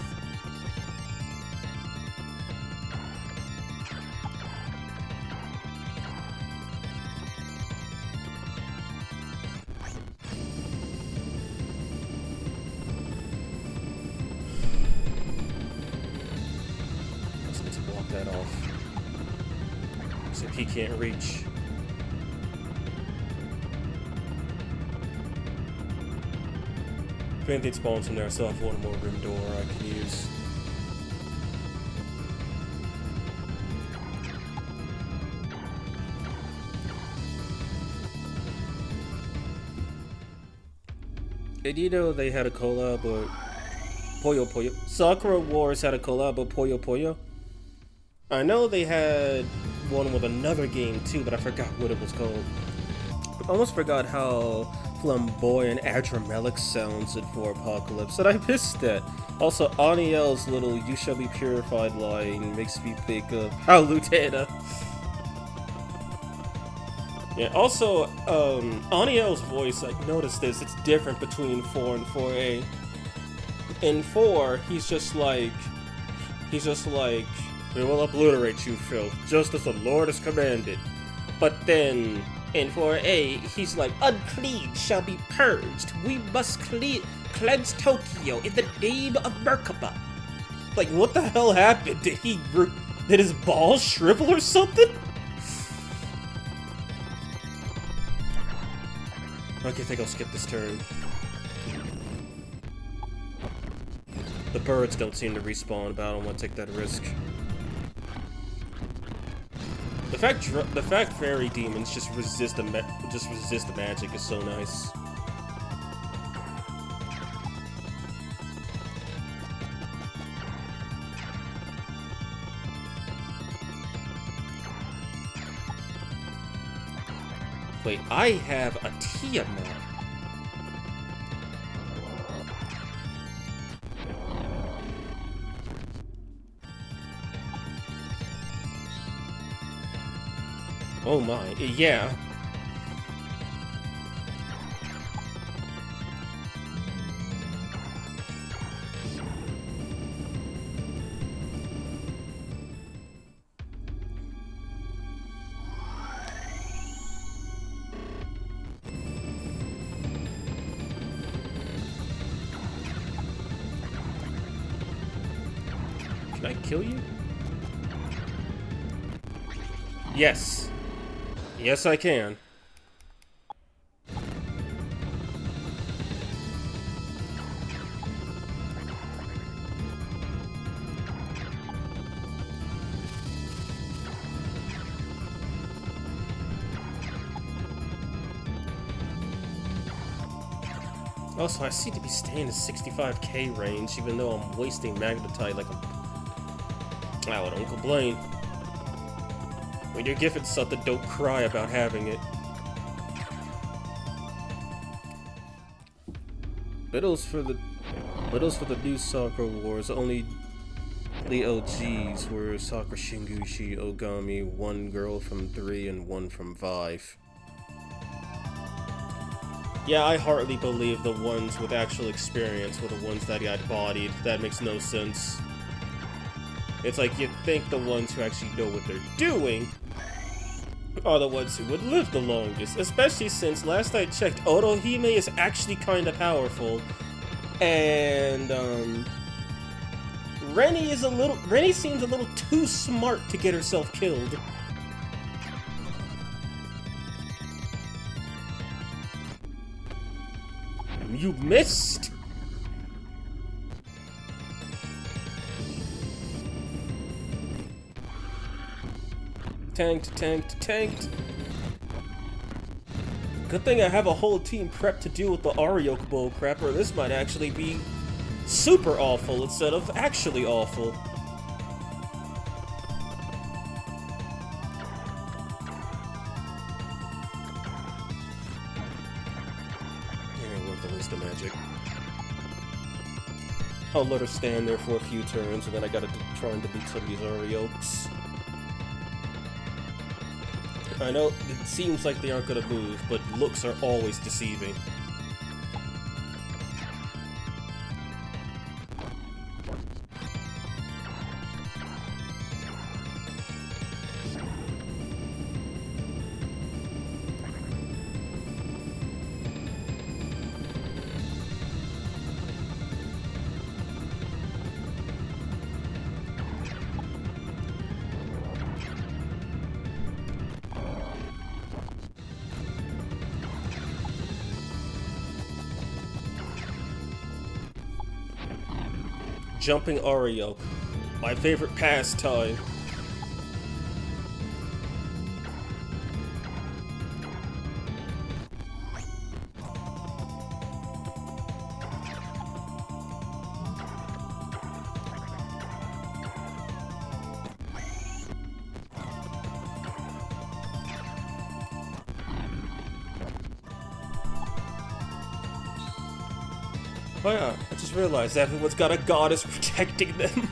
Just need to block that off. Except he can't reach. If anything spawns from there, I still have one more room door I can use. Did you know they had a collab with Puyo Puyo? Sakura Wars had a collab with Puyo Puyo. I know they had one with another game too, but I forgot what it was called. I almost forgot how flamboyant Adramelic sounds in 4 Apocalypse, and I missed that. Also, Aniel's little "You shall be purified" line makes me think of Palutena. Yeah, also, Aniel's voice, I noticed this, it's different between 4 and 4A. In 4, he's just like, "We will obliterate you, filth, just as the Lord has commanded." But then, in 4A, he's like, "Unclean shall be purged. We must cleanse Tokyo in the name of Merkaba." Like, what the hell happened? Did his balls shrivel or something? Okay, I think I'll skip this turn. The birds don't seem to respawn, but I don't want to take that risk. The fact fairy demons just resist the magic is so nice. Wait, I have a Tiamat. Oh my, yeah. Can I kill you? Yes. Yes, I can. Also, I seem to be staying in the 65k range, even though I'm wasting magnetite like a... Oh, don't complain. When you're given something, don't cry about having it. Battles for the new Sakura Wars. Only the OGs were Sakura Shingushi, Ogami, one girl from 3 and one from 5. Yeah, I hardly believe the ones with actual experience were the ones that got bodied. That makes no sense. It's like you'd think the ones who actually know what they're doing are the ones who would live the longest. Especially since, last I checked, Otohime is actually kinda powerful. And, Rennie seems a little too smart to get herself killed. You missed! Tanked. Good thing I have a whole team prepped to deal with the Arioke bull crap, or this might actually be super awful instead of actually awful. Ain't worth the waste of magic. I'll let her stand there for a few turns, and then I gotta try and defeat some of these Ariokes. I know it seems like they aren't gonna move, but looks are always deceiving. Jumping Arioke, my favorite pastime. Oh yeah, I just realized everyone's got a goddess protecting them.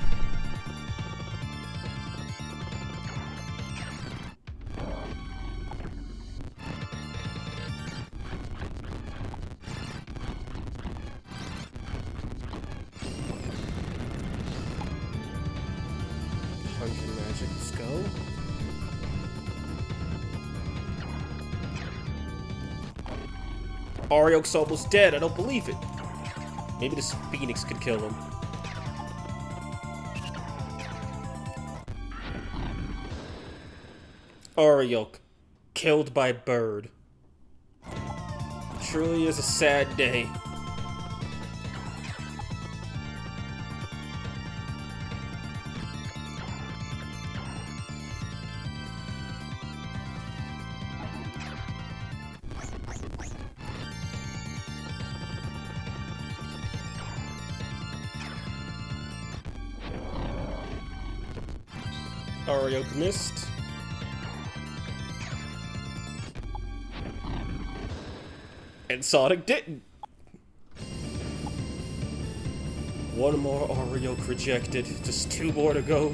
Magic, let's go. Arioke's almost dead, I don't believe it. Maybe this Phoenix could kill him. Arioke, killed by bird. Truly is a sad day. Arioke missed. And Sonic didn't. One more Arioke rejected. Just 2 more to go.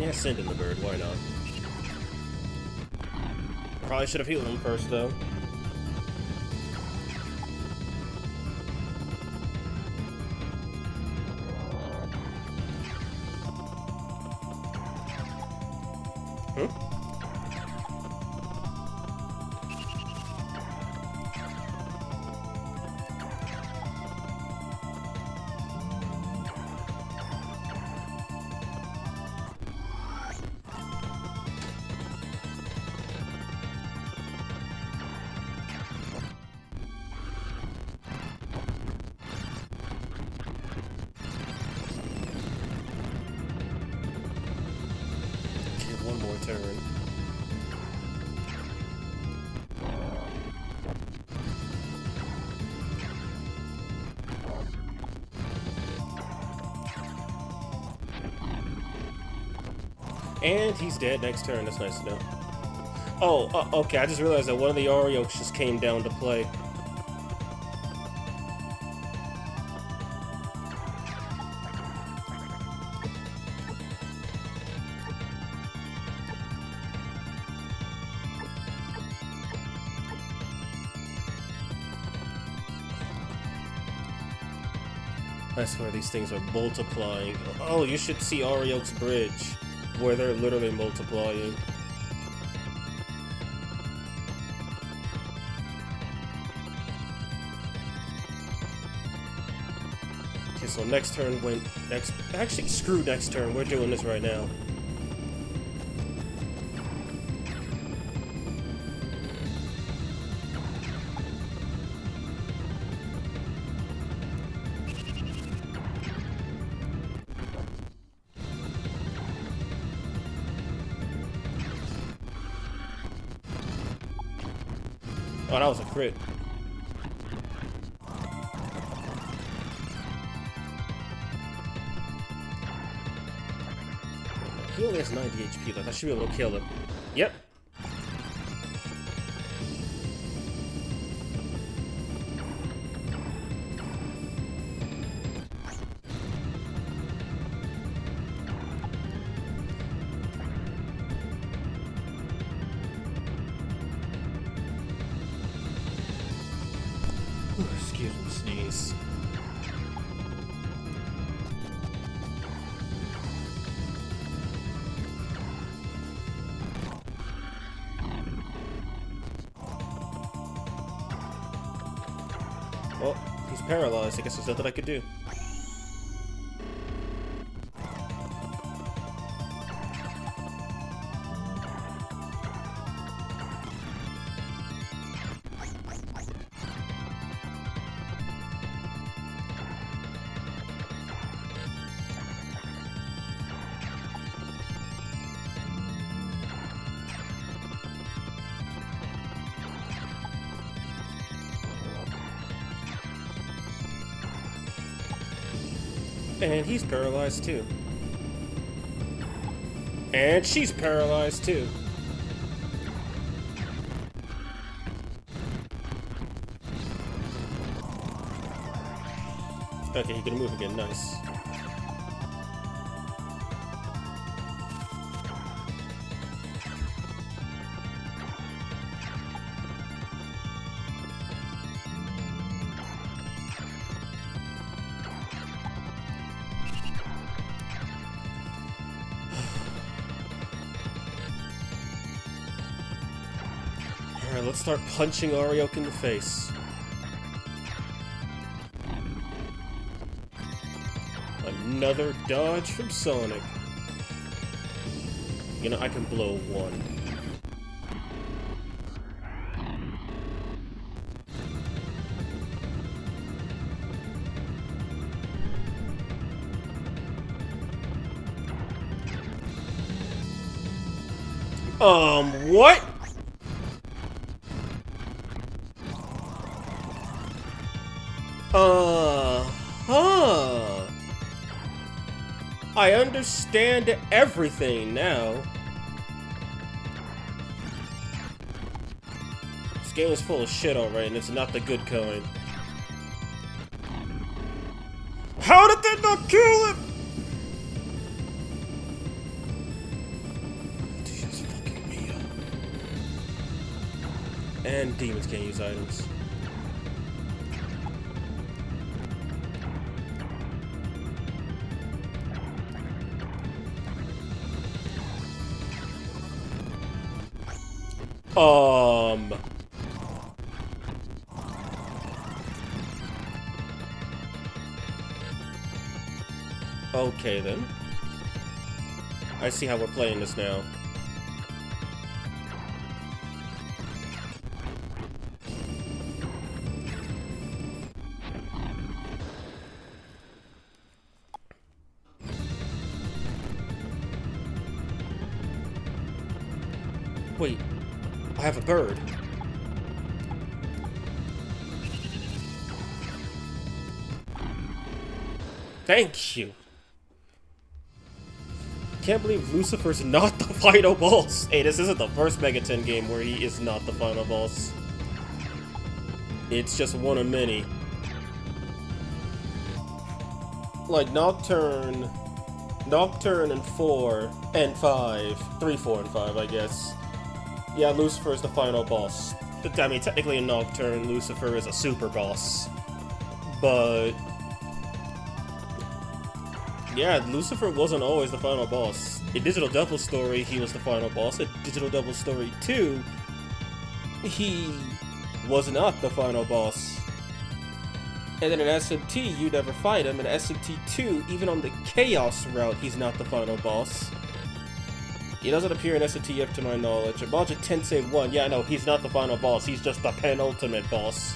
Yeah, send in the bird, why not? Probably should have healed him first, though. One more turn. And he's dead next turn. That's nice to know. Oh, okay. I just realized that one of the Orioles just came down to play. I swear these things are multiplying. Oh, you should see Oriole's Bridge, where they're literally multiplying. Okay, so next turn went next. Actually, screw next turn. We're doing this right now. Oh, that was a crit. He only has 90 HP left. I should be able to kill him. Yep. Excuse me, sneeze. Well, he's paralyzed. I guess there's nothing I could do. And he's paralyzed too. And she's paralyzed too. Okay, he can move again, nice. Alright, let's start punching Ariok in the face. Another dodge from Sonic. You know, I can blow one. What? I understand everything now. This game is full of shit alright, and it's not the good kind. How did they not kill him? And demons can't use items. Okay then. I see how we're playing this now. Wait, I have a bird. Thank you. Can't believe Lucifer's not the final boss. Hey, this isn't the first Mega 10 game where he is not the final boss. It's just one of many. Like Nocturne and 4 and 5. 3, 4, and 5, I guess. Yeah, Lucifer is the final boss. I mean, technically in Nocturne, Lucifer is a super boss. But yeah, Lucifer wasn't always the final boss. In Digital Devil Story, he was the final boss. In Digital Devil Story 2, he was not the final boss. And then in SMT, you never fight him. In SMT 2, even on the Chaos route, he's not the final boss. He doesn't appear in SMT to my knowledge. In Majin Tensei 1, yeah, no, he's not the final boss. He's just the penultimate boss.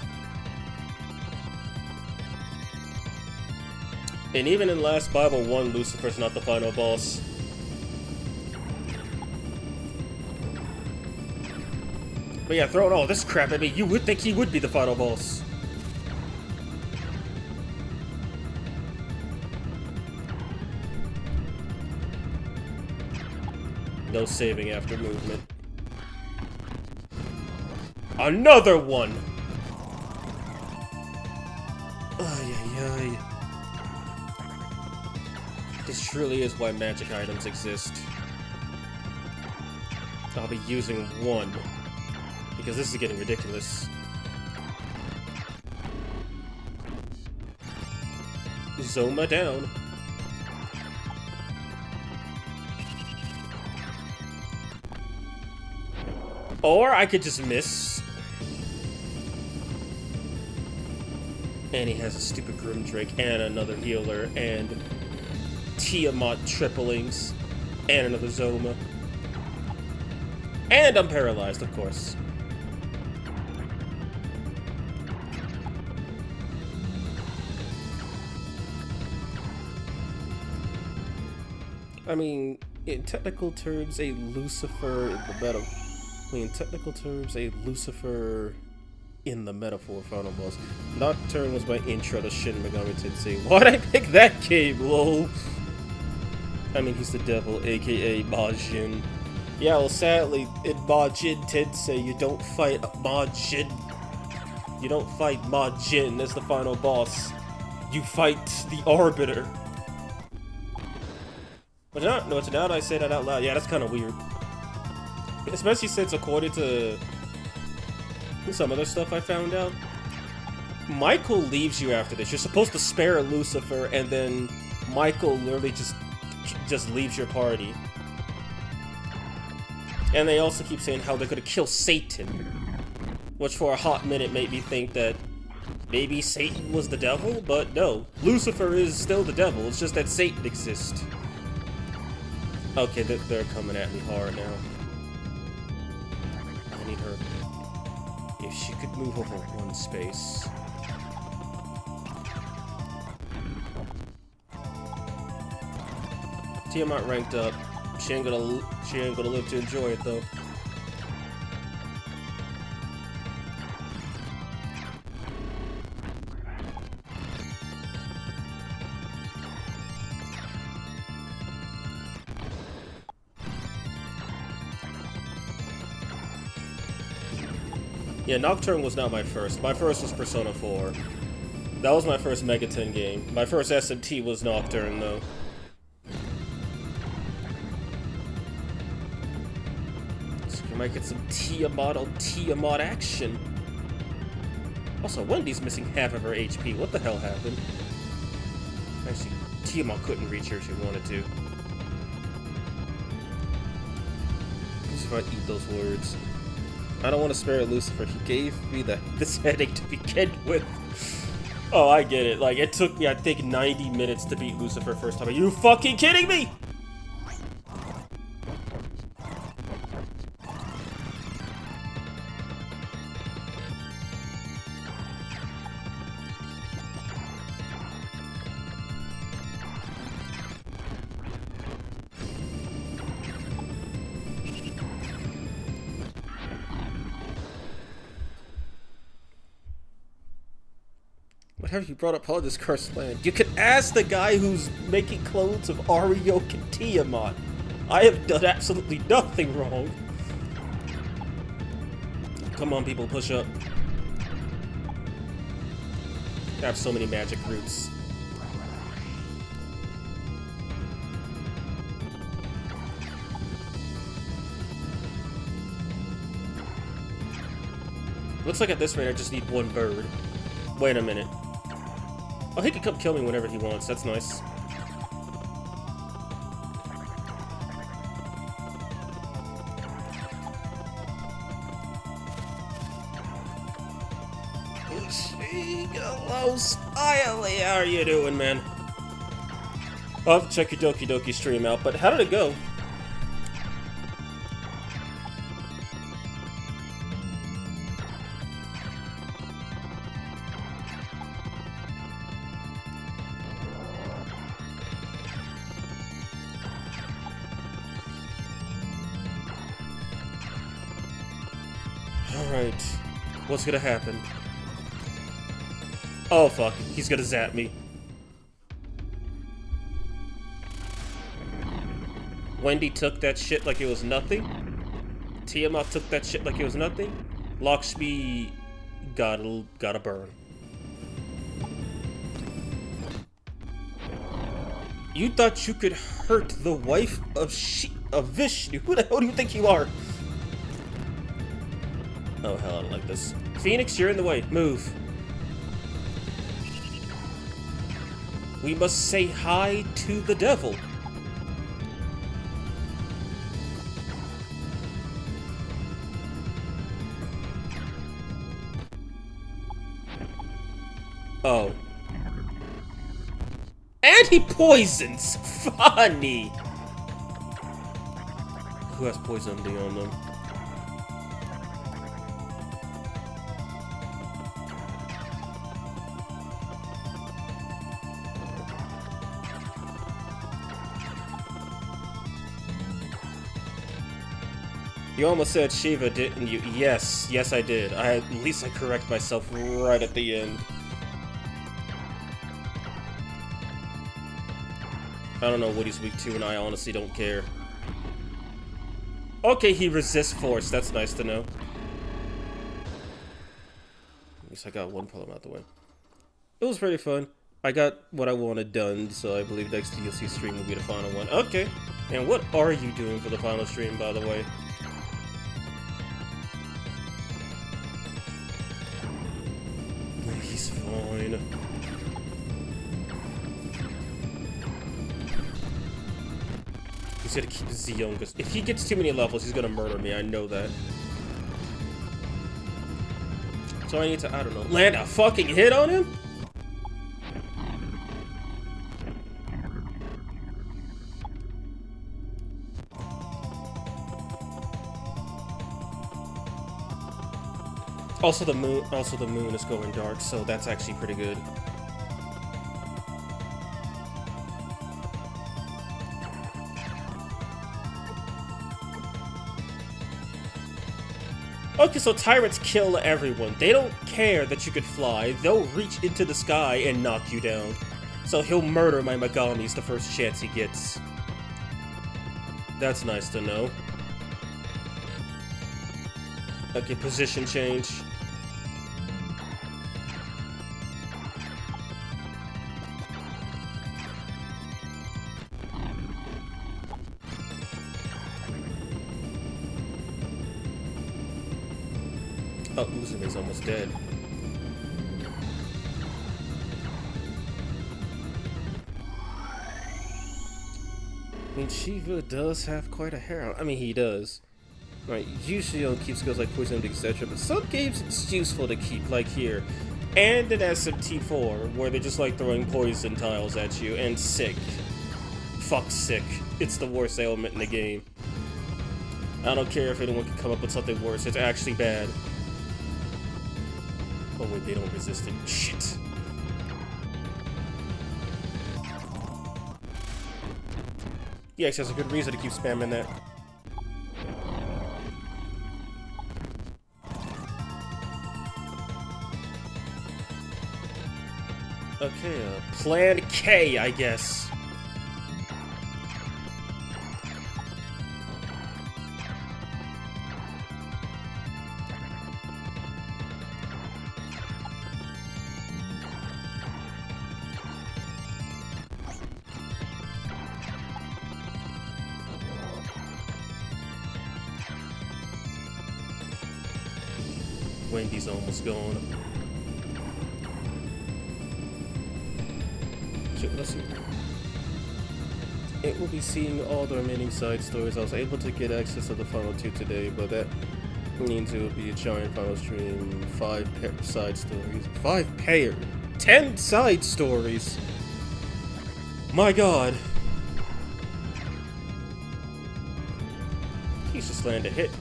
And even in Last Bible 1, Lucifer's not the final boss. But yeah, throwing all this crap at me, you would think he would be the final boss. No saving after movement. Another one! Ay, ay, ay. This truly is why magic items exist. I'll be using one, because this is getting ridiculous. Zoma down. Or I could just miss. And he has a stupid Grim Drake and another healer and Tiamat triplings and another Zoma. And I'm paralyzed, of course. I mean, in technical terms, a Lucifer in the meta. In technical terms, a Lucifer in the metaphor final boss. Nocturne was my intro to Shin Megami Tensei. Why'd I pick that game, lol? I mean, he's the devil, aka Majin. Yeah, well, sadly, in Majin Tensei, you don't fight Majin. You don't fight Majin as the final boss. You fight the Arbiter. But now that I say that out loud, yeah, that's kind of weird. Especially since, according to some other stuff I found out, Michael leaves you after this. You're supposed to spare Lucifer, and then Michael literally just leaves your party. And they also keep saying how they're gonna kill Satan, which for a hot minute made me think that maybe Satan was the devil, but no, Lucifer is still the devil. It's just that Satan exists. Okay, they're coming at me hard now. I need her. If she could move over one space. Tiamat ranked up. She ain't gonna live to enjoy it though. Yeah, Nocturne was not my first. My first was Persona 4. That was my first Mega 10 game. My first SMT was Nocturne, though. might get some Tiamat on Tiamat action. Also, Wendy's missing half of her HP. What the hell happened? Actually, Tiamat couldn't reach her if she wanted to. Let's see if I eat those words. I don't want to spare Lucifer. He gave me this headache to begin with. Oh, I get it. Like, it took me, I think, 90 minutes to beat Lucifer first time. Are you fucking kidding me? Whatever you brought up all this cursed land. You could ask the guy who's making clothes of Ariok and Tiamat. I have done absolutely nothing wrong. Come on, people, push up. I have so many magic roots. Looks like at this rate I just need one bird. Wait a minute. Oh, he can come kill me whenever he wants. That's nice. Hello, Smiley. How are you doing, man? I'll have to check your Doki Doki stream out, but how did it go? Alright, what's gonna happen? Oh fuck, he's gonna zap me. Wendy took that shit like it was nothing. Tiamat took that shit like it was nothing. Lakshmi gotta burn. You thought you could hurt the wife of Vishnu? Who the hell do you think you are? Oh hell, I don't like this. Phoenix, you're in the way. Move. We must say hi to the devil. Oh. And he poisons! Funny! Who has poison MD on them? You almost said Shiva, didn't you? Yes, yes I did. At least I correct myself right at the end. I don't know what he's weak to, and I honestly don't care. Okay, he resists force. That's nice to know. At least I got one problem out the way. It was pretty fun. I got what I wanted done, so I believe next DLC stream will be the final one. Okay. And what are you doing for the final stream, by the way? He's fine. He's gonna keep his youngest. If he gets too many levels, he's gonna murder me. I know that. So I need to, I don't know, land a fucking hit on him? Also the moon is going dark, so that's actually pretty good. Okay, so tyrants kill everyone. They don't care that you could fly. They'll reach into the sky and knock you down. So he'll murder my Megamis the first chance he gets. That's nice to know. Okay, position change. Oh, Uzume's almost dead. I mean, Shiva does have quite a hair. I mean, he does. Right, usually you don't keep skills like poison, etc. But some games it's useful to keep, like here. And in SMT4, where they just like throwing poison tiles at you. And sick. Fuck sick. It's the worst ailment in the game. I don't care if anyone can come up with something worse. It's actually bad. Oh wait, they don't resist it. Shit. Yeah, actually, that's a good reason to keep spamming that. Okay, Plan K, I guess. Wendy's almost gone. Let's see. It will be seeing all the remaining side stories. I was able to get access to the final 2 today, but that means it will be a giant final stream. 5 side stories. 5 pair. 10 side stories. My god. He's just landed a hit.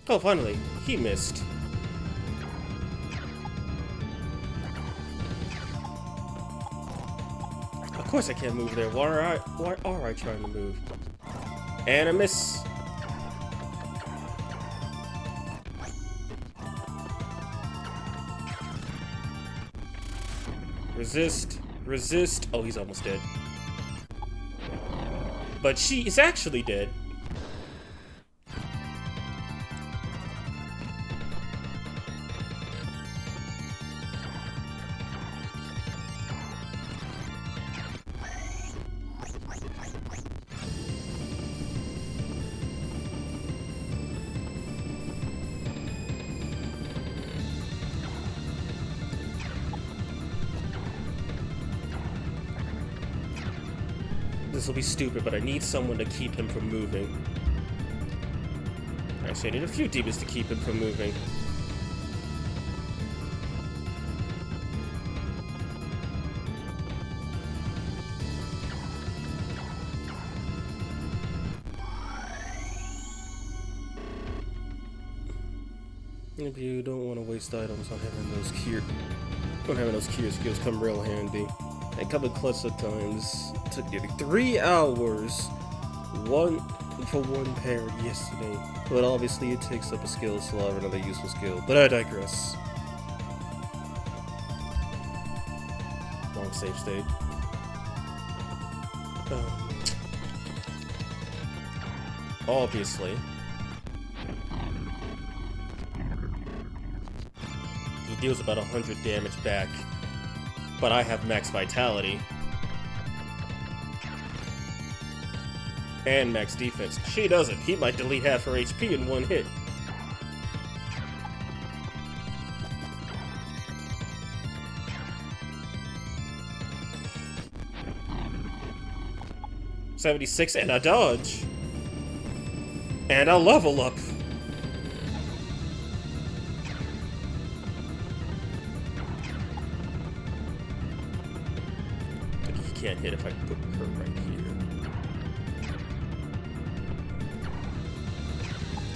Oh, finally. He missed. Of course I can't move there. Why are I trying to move? And a miss. Resist. Resist. Oh, he's almost dead. But she is actually dead. This will be stupid, but I need someone to keep him from moving. Actually, I need a few demons to keep him from moving. If you don't want to waste items on having those cure skills come real handy. They come in clutch at times. It took nearly 3 hours. One pair yesterday. But obviously it takes up a skill slot or another useful skill. But I digress. Long save state. Obviously. He deals about 100 damage back. But I have max vitality. And max defense. She doesn't. He might delete half her HP in one hit. $76 and a dodge. And a level up. Can't hit if I put her right here.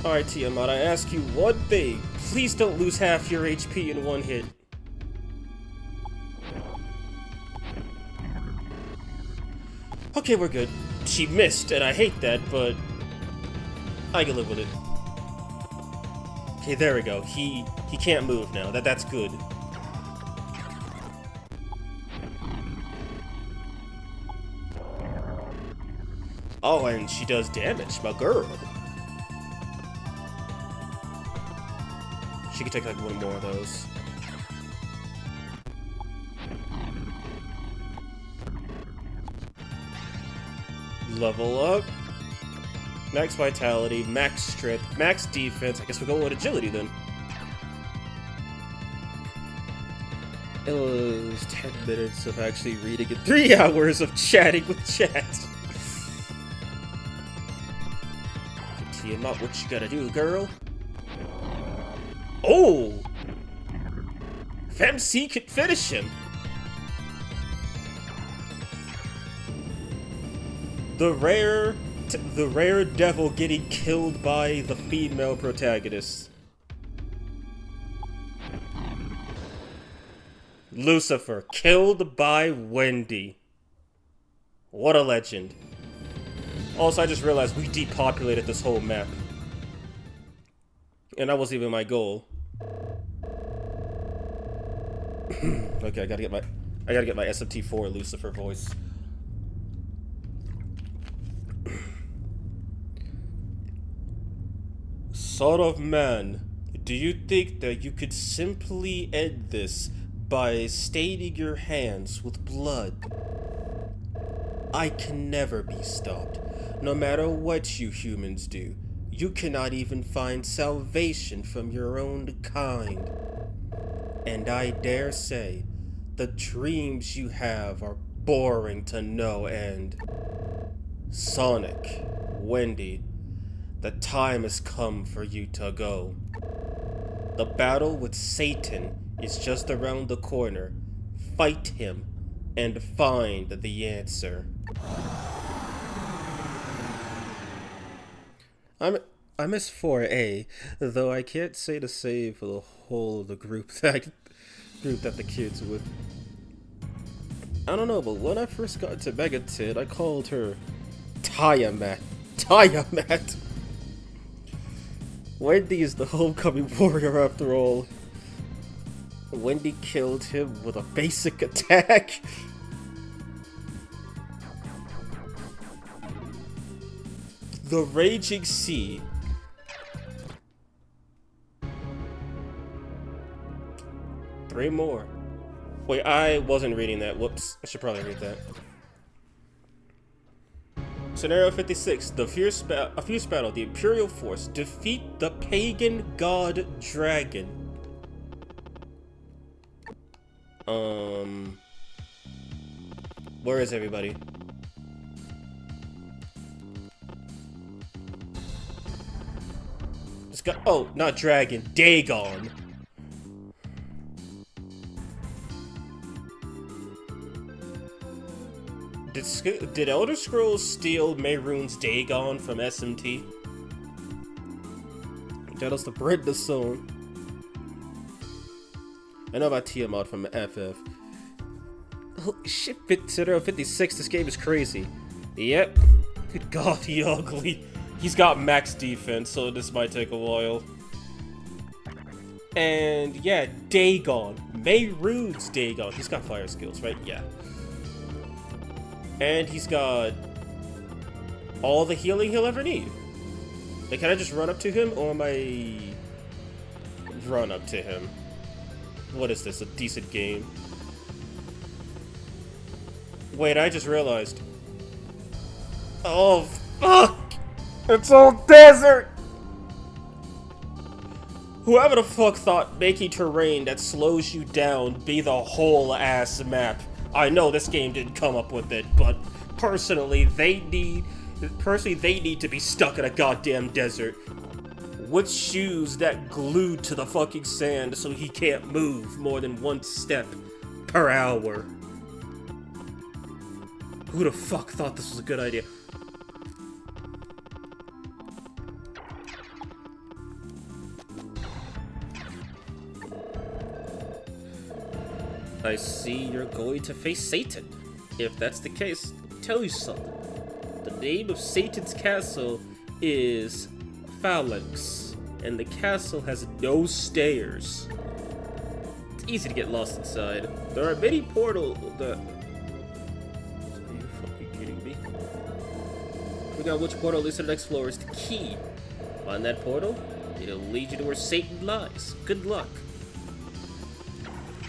Alright, Tiamat, I ask you one thing. Please don't lose half your HP in one hit. Okay, we're good. She missed, and I hate that, but I can live with it. Okay, there we go. He can't move now. That's good. Oh, and she does damage, my girl. She can take like one more of those. Level up. Max vitality, max strength, max defense. I guess we're going with agility then. It was 10 minutes of actually reading and 3 hours of chatting with chat. Tee him up, what you gotta do, girl? Oh! FemC could finish him. The rare devil getting killed by the female protagonist. Lucifer, killed by Wendy. What a legend. Also, I just realized we depopulated this whole map. And that wasn't even my goal. Okay, I gotta get my SMT4 Lucifer voice. Son of man, do you think that you could simply end this by staining your hands with blood? I can never be stopped, no matter what you humans do. You cannot even find salvation from your own kind. And I dare say, the dreams you have are boring to no end. Sonic, Wendy, the time has come for you to go. The battle with Satan is just around the corner. Fight him and find the answer. I miss 4A, though I can't say the same for the whole of the group that the kids with. I don't know, but when I first got into Megaton, I called her Tiamat. Tiamat. Wendy is the homecoming warrior after all. Wendy killed him with a basic attack. The Raging Sea. Three more. Wait, I wasn't reading that. Whoops. I should probably read that. Scenario 56. A fierce battle. The Imperial Force. Defeat the pagan god dragon. Where is everybody? Oh, not dragon, Dagon. Did Elder Scrolls steal Mehrunes Dagon from SMT? That was the Brenda song. I know about Tiamat from FF. Holy shit, Scenario 56, this game is crazy. Yep. Good god, he ugly. He's got max defense, so this might take a while. And yeah, Dagon. Mehrunes Dagon. He's got fire skills, right? Yeah. And he's got all the healing he'll ever need. Like, can I just run up to him, or am I run up to him? What is this? A decent game? Wait, I just realized. Oh, fuck! It's all desert! Whoever the fuck thought making terrain that slows you down be the whole ass map? I know this game didn't come up with it, but personally, they need to be stuck in a goddamn desert with shoes that glued to the fucking sand so he can't move more than 1 step per hour. Who the fuck thought this was a good idea? I see you're going to face Satan. If that's the case, let me tell you something. The name of Satan's castle is Phalanx, and the castle has no stairs. It's easy to get lost inside. There are many portals that... Are you fucking kidding me? Figure out which portal leads to the next floor is the key. Find that portal, it'll lead you to where Satan lies. Good luck.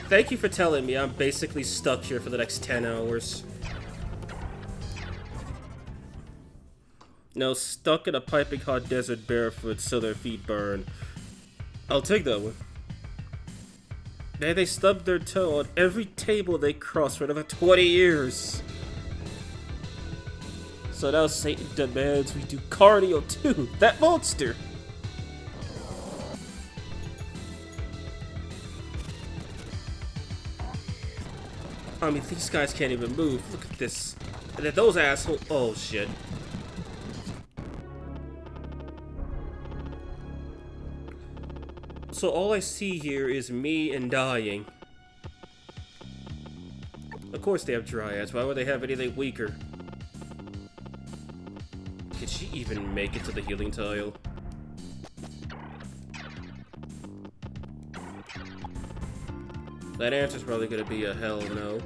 Thank you for telling me I'm basically stuck here for the next 10 hours. No, stuck in a piping hot desert barefoot so their feet burn. I'll take that one. They stubbed their toe on every table they crossed for another 20 years. So now Satan demands we do cardio too. That monster! I mean, these guys can't even move. Look at this. And then those assholes. Oh, shit. So all I see here is me and dying. Of course they have dryads. Why would they have anything weaker? Could she even make it to the healing tile? That answer's probably gonna be a hell no.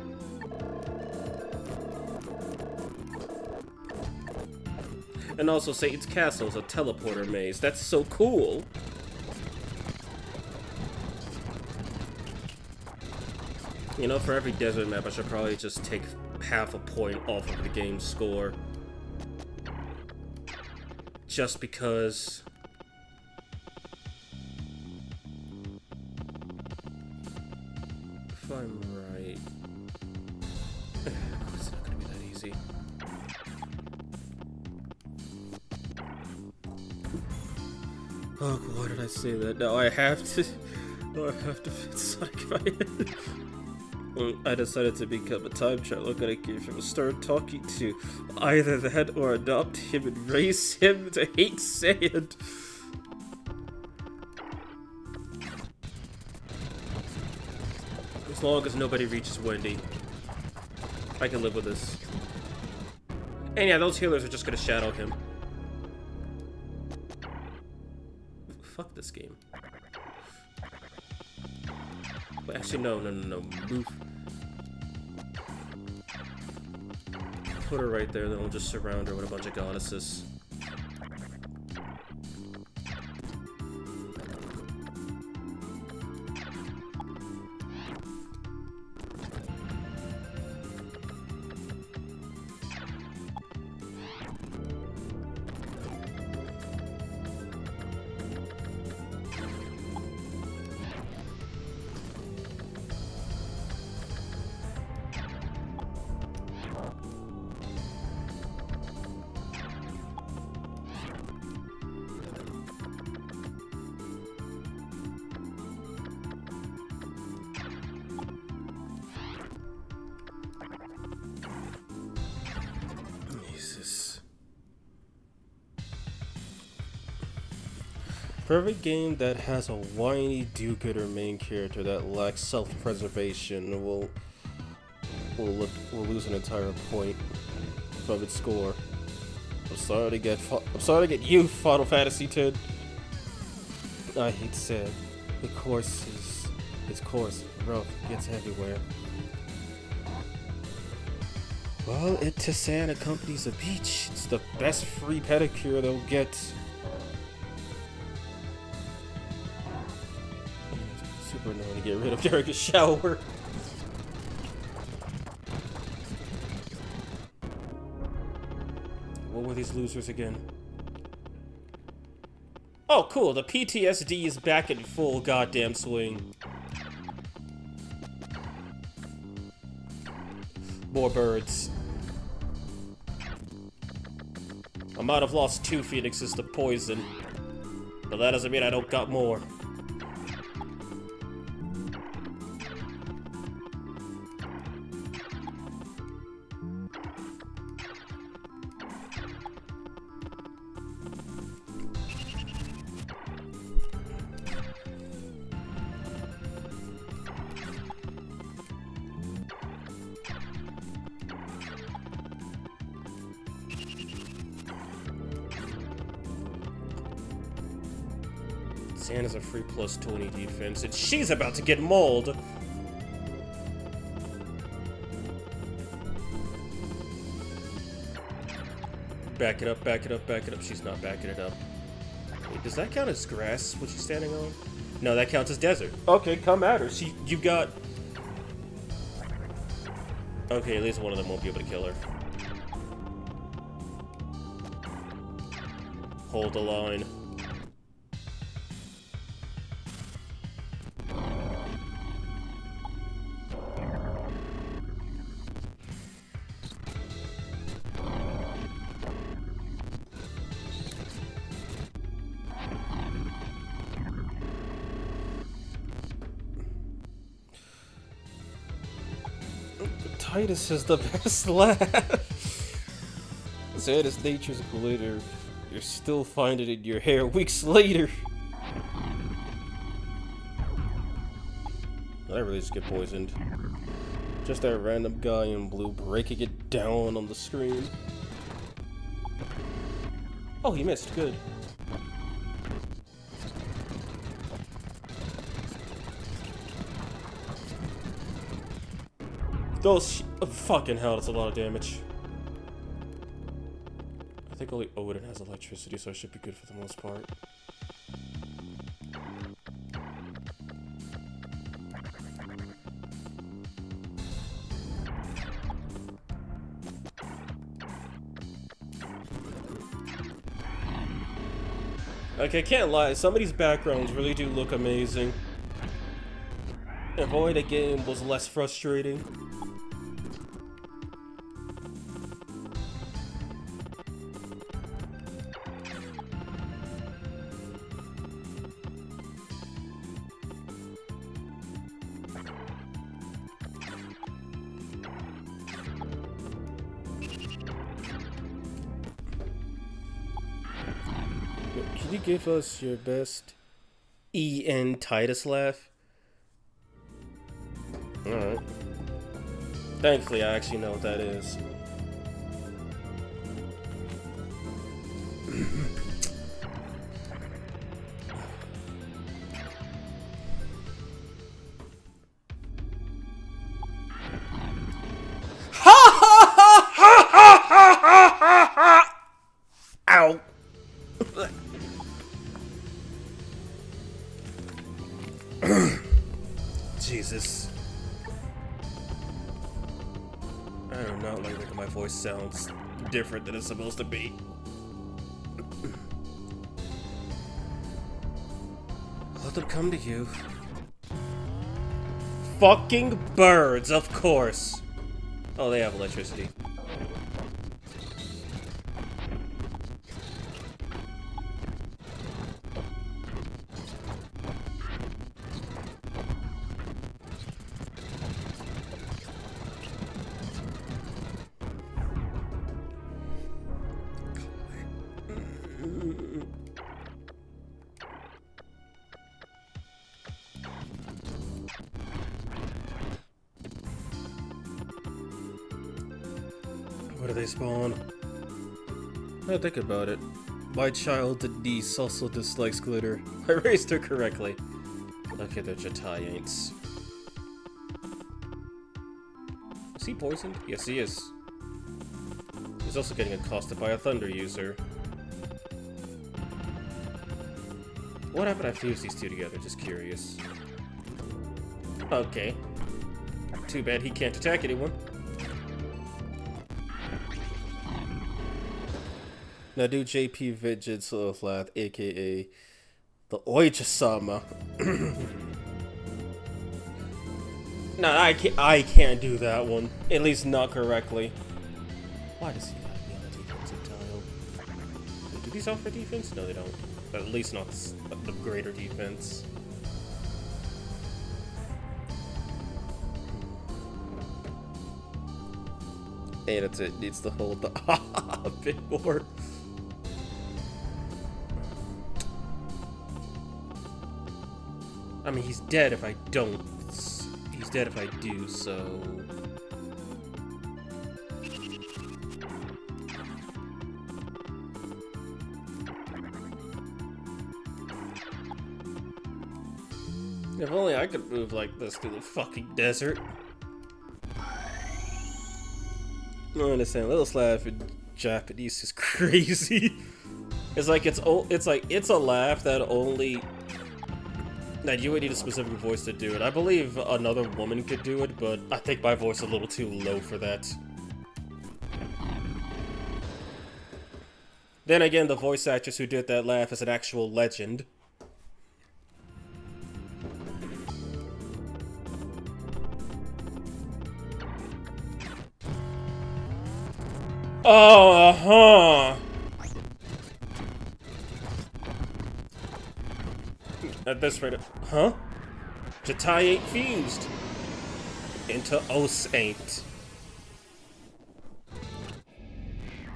And also, Satan's Castle is a teleporter maze. That's so cool! You know, for every desert map, I should probably just take half a point off of the game's score. Just because... if I'm right... it's not gonna be that easy. Oh, why did I say that? Now I have to... no, I have to fit Sonic in my head. I decided to become a time traveler. I gave him a start talking to either that or adopt him and raise him to hate sand. As long as nobody reaches Wendy, I can live with this. And yeah, those healers are just gonna shadow him. Fuck this game. But actually, no. Move. Put her right there, then we'll just surround her with a bunch of goddesses. For every game that has a whiny do-gooder main character that lacks self-preservation, we'll lose an entire point from its score. I'm sorry to get you, Final Fantasy X. I hate to say it. Its course, rough, gets everywhere. Well, Tensei accompanies a beach. It's the best free pedicure they'll get. Super annoying to get rid of during a shower. What were these losers again? Oh, cool. The PTSD is back in full goddamn swing. More birds. I might have lost 2 phoenixes to poison, but that doesn't mean I don't got more. Santa's a free plus 20 defense, and she's about to get mauled! Back it up, back it up, back it up. She's not backing it up. Wait, does that count as grass, what she's standing on? No, that counts as desert. Okay, come at her. You've got... Okay, at least one of them won't be able to kill her. hold the line. Titus is the best laugh. Sad as nature's glitter, you still find it in your hair weeks later. I really just get poisoned. Just that random guy in blue breaking it down on the screen. Oh, he missed. Good. Those fucking hell, that's a lot of damage. I think only Odin has electricity, so I should be good for the most part. Like, I can't lie, some of these backgrounds really do look amazing. If only the game was less frustrating. Can you give us your best E.N. Titus laugh? Alright. Thankfully, I actually know what that is. Ow! Jesus. I do not like that my voice sounds different than it's supposed to be. Let them come to you. Fucking birds, of course. Oh, they have electricity. Where do they spawn? Now think about it. My child niece also dislikes glitter. I raised her correctly. Look at the Jatayanks. Is he poisoned? Yes, he is. He's also getting accosted by a thunder user. What happened if I fused these two together? Just curious. Okay. Too bad he can't attack anyone. Now do JP Vigid Slowflath, aka the Oicha-sama. No, I can't do that one. At least not correctly. Why does he gotta be on the defensive tile? Do these offer defense? No, they don't. At least not the greater defense. Hey, that's it. Needs to hold the big board. I mean, he's dead if I don't. He's dead if I do, so... If only I could move like this through the fucking desert. I don't understand. Little Slav in Japanese is crazy. It's like it's a laugh that only... That you would need a specific voice to do it. I believe another woman could do it, but I think my voice is a little too low for that. Then again, the voice actress who did that laugh is an actual legend. Oh, uh-huh. At this rate, huh? Jatai ain't fused into O-Saint.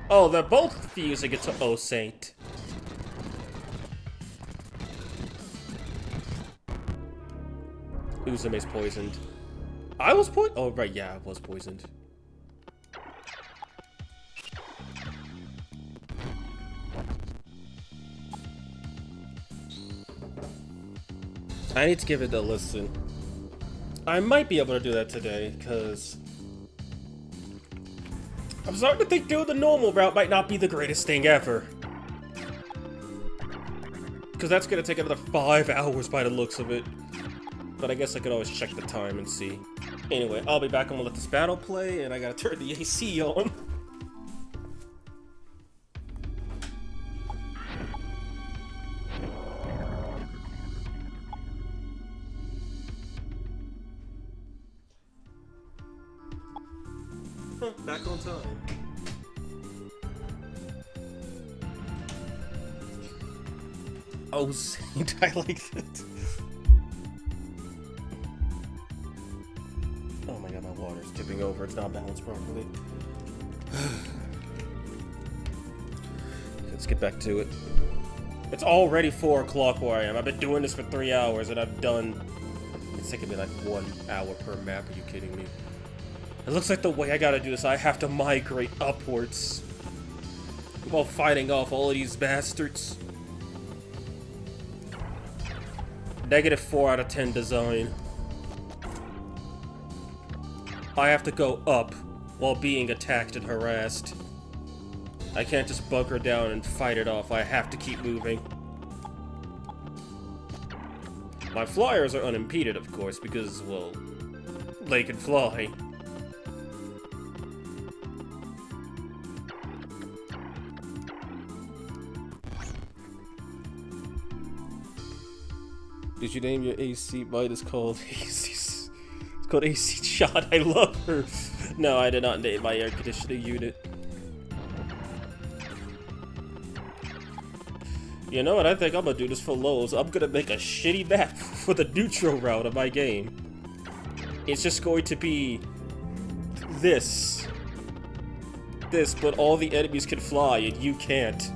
Oh, they're both fusing into O-Saint. Uzume's poisoned. I was poisoned? Oh, right, yeah, I was poisoned. I need to give it a listen. I might be able to do that today, because I'm starting to think doing the normal route might not be the greatest thing ever. Because that's going to take another 5 hours by the looks of it. But I guess I could always check the time and see. Anyway, I'll be back. I'm going to let this battle play, and I got to turn the AC on. Back on time. Oh, Saint, I like that. Oh my god, my water's tipping over. It's not balanced properly. Let's get back to it. It's already 4 o'clock where I am. I've been doing this for 3 hours and I've done... It's taking me like 1 hour per map. Are you kidding me? It looks like the way I gotta do this, I have to migrate upwards while fighting off all of these bastards. -4 out of 10 design. I have to go up while being attacked and harassed. I can't just bunker down and fight it off. I have to keep moving. My flyers are unimpeded, of course, because, well, they can fly. Did you name your AC? Mine is called AC. It's called AC Shot. I love her. No, I did not name my air conditioning unit. You know what? I think I'm gonna do this for Lowe's. I'm gonna make a shitty map for the neutral route of my game. It's just going to be this, but all the enemies can fly and you can't.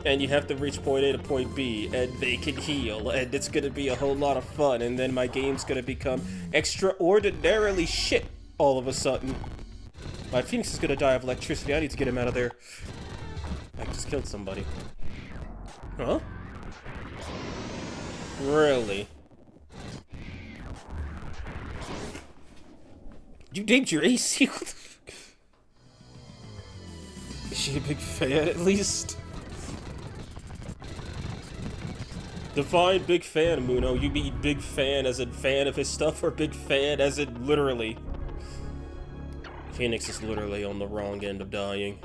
And you have to reach point A to point B, and they can heal, and it's gonna be a whole lot of fun, and then my game's gonna become extraordinarily shit all of a sudden. My Phoenix is gonna die of electricity. I need to get him out of there. I just killed somebody. Huh? Really? You named your AC? What the fuck? Is she a big fan, at least? Define big fan, Muno. You mean big fan as in fan of his stuff, or big fan as in literally? Phoenix is literally on the wrong end of dying.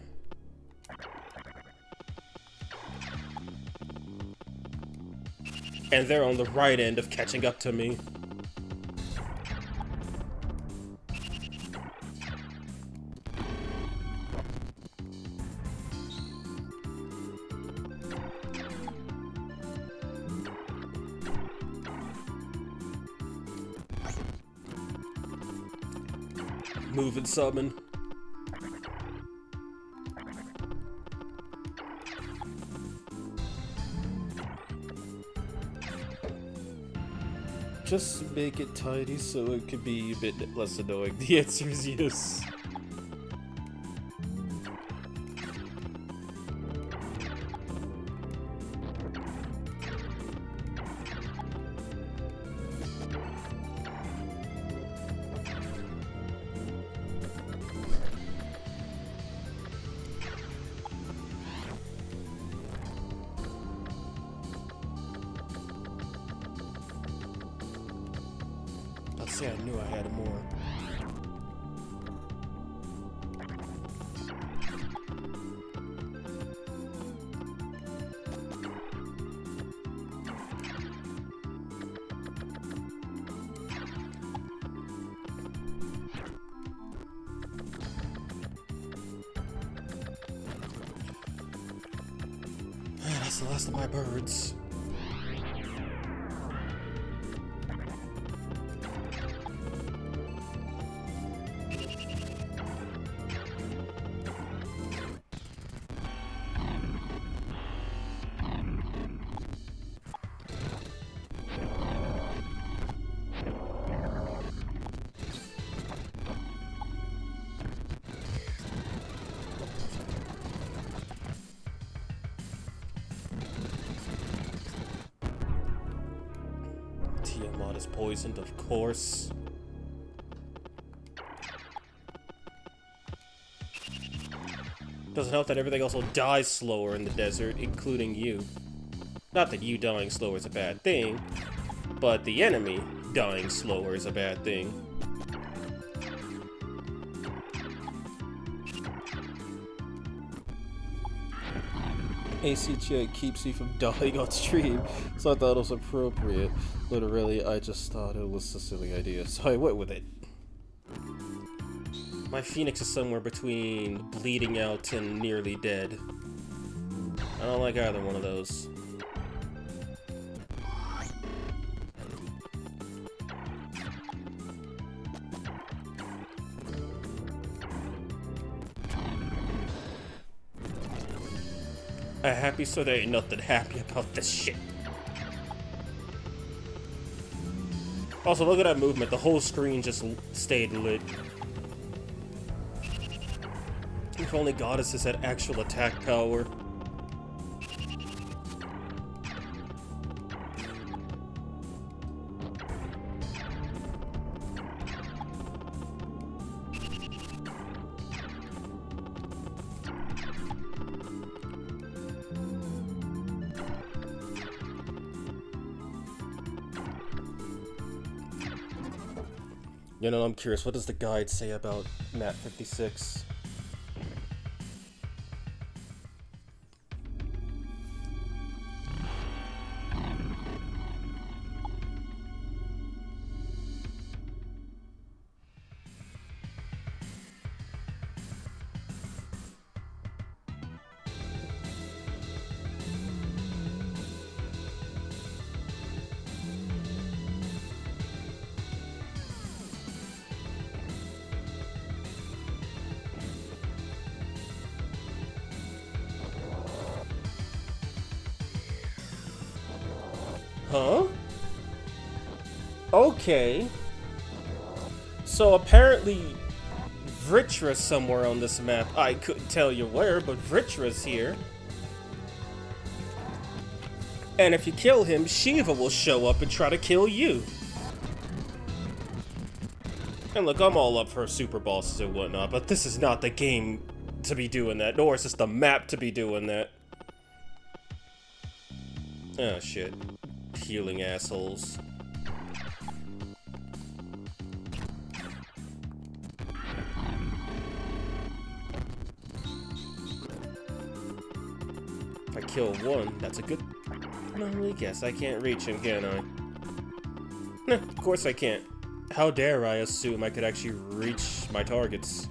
And they're on the right end of catching up to me. Move and summon. Just make it tiny so it could be a bit less annoying. The answer is yes. See, I knew I had more. That's the last of my birds. Tiamat is poisoned, of course. Doesn't help that everything also dies slower in the desert, including you. Not that you dying slower is a bad thing, but the enemy dying slower is a bad thing. ACGA keeps you from dying on stream, so I thought it was appropriate. But really, I just thought it was a silly idea, so I went with it. My Phoenix is somewhere between bleeding out and nearly dead. I don't like either one of those. I'm happy, so there ain't nothing happy about this shit. Also, look at that movement. The whole screen just stayed lit. If only goddesses had actual attack power. You know, I'm curious, what does the guide say about map 56? Huh? Okay. So apparently Vritra's somewhere on this map. I couldn't tell you where, but Vritra's here. And if you kill him, Shiva will show up and try to kill you. And look, I'm all up for super bosses and whatnot, but this is not the game to be doing that, nor is this the map to be doing that. Oh shit. Healing assholes. If I kill one, that's a good... No, I guess I can't reach him, can I? Nah, of course I can't. How dare I assume I could actually reach my targets?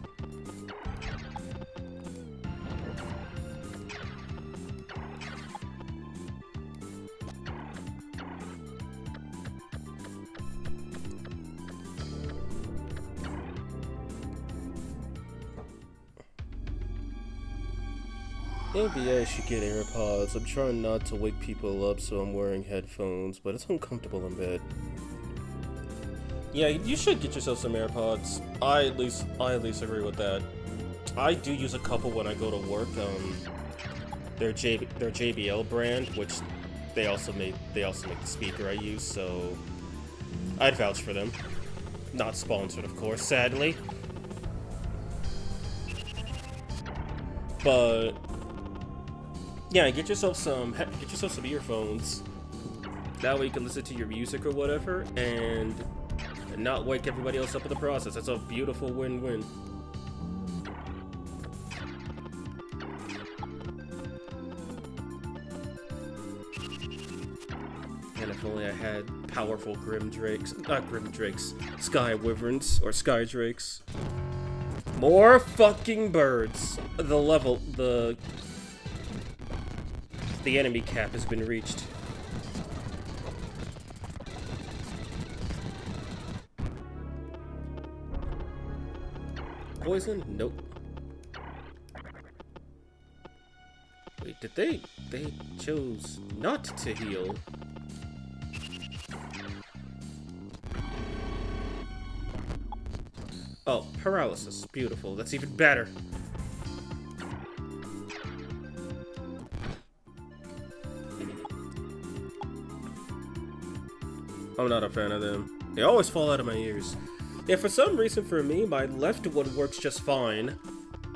Maybe I should get AirPods. I'm trying not to wake people up, so I'm wearing headphones, but it's uncomfortable in bed. Yeah, you should get yourself some AirPods. I at least agree with that. I do use a couple when I go to work. They're JBL brand, which they also make the speaker I use, so I'd vouch for them. Not sponsored, of course, sadly. But yeah, get yourself some earphones. That way you can listen to your music or whatever, and not wake everybody else up in the process. That's a beautiful win-win. And if only I had powerful Sky Wyverns, or Sky Drakes. More fucking birds. The enemy cap has been reached. Poison? Nope. Wait, did they? They chose not to heal. Oh, paralysis. Beautiful. That's even better. I'm not a fan of them. They always fall out of my ears. Yeah, for some reason for me, my left one works just fine,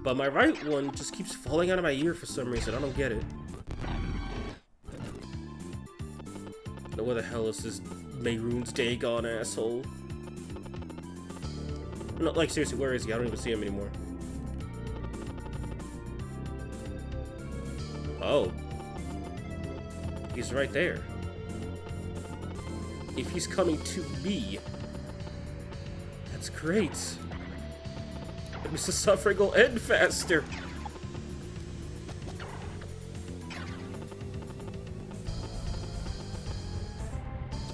but my right one just keeps falling out of my ear for some reason. I don't get it. Now, where the hell is this Mayroon's Dagon asshole? No, like, seriously, where is he? I don't even see him anymore. Oh. He's right there. If he's coming to me, that's great. That means the suffering will end faster.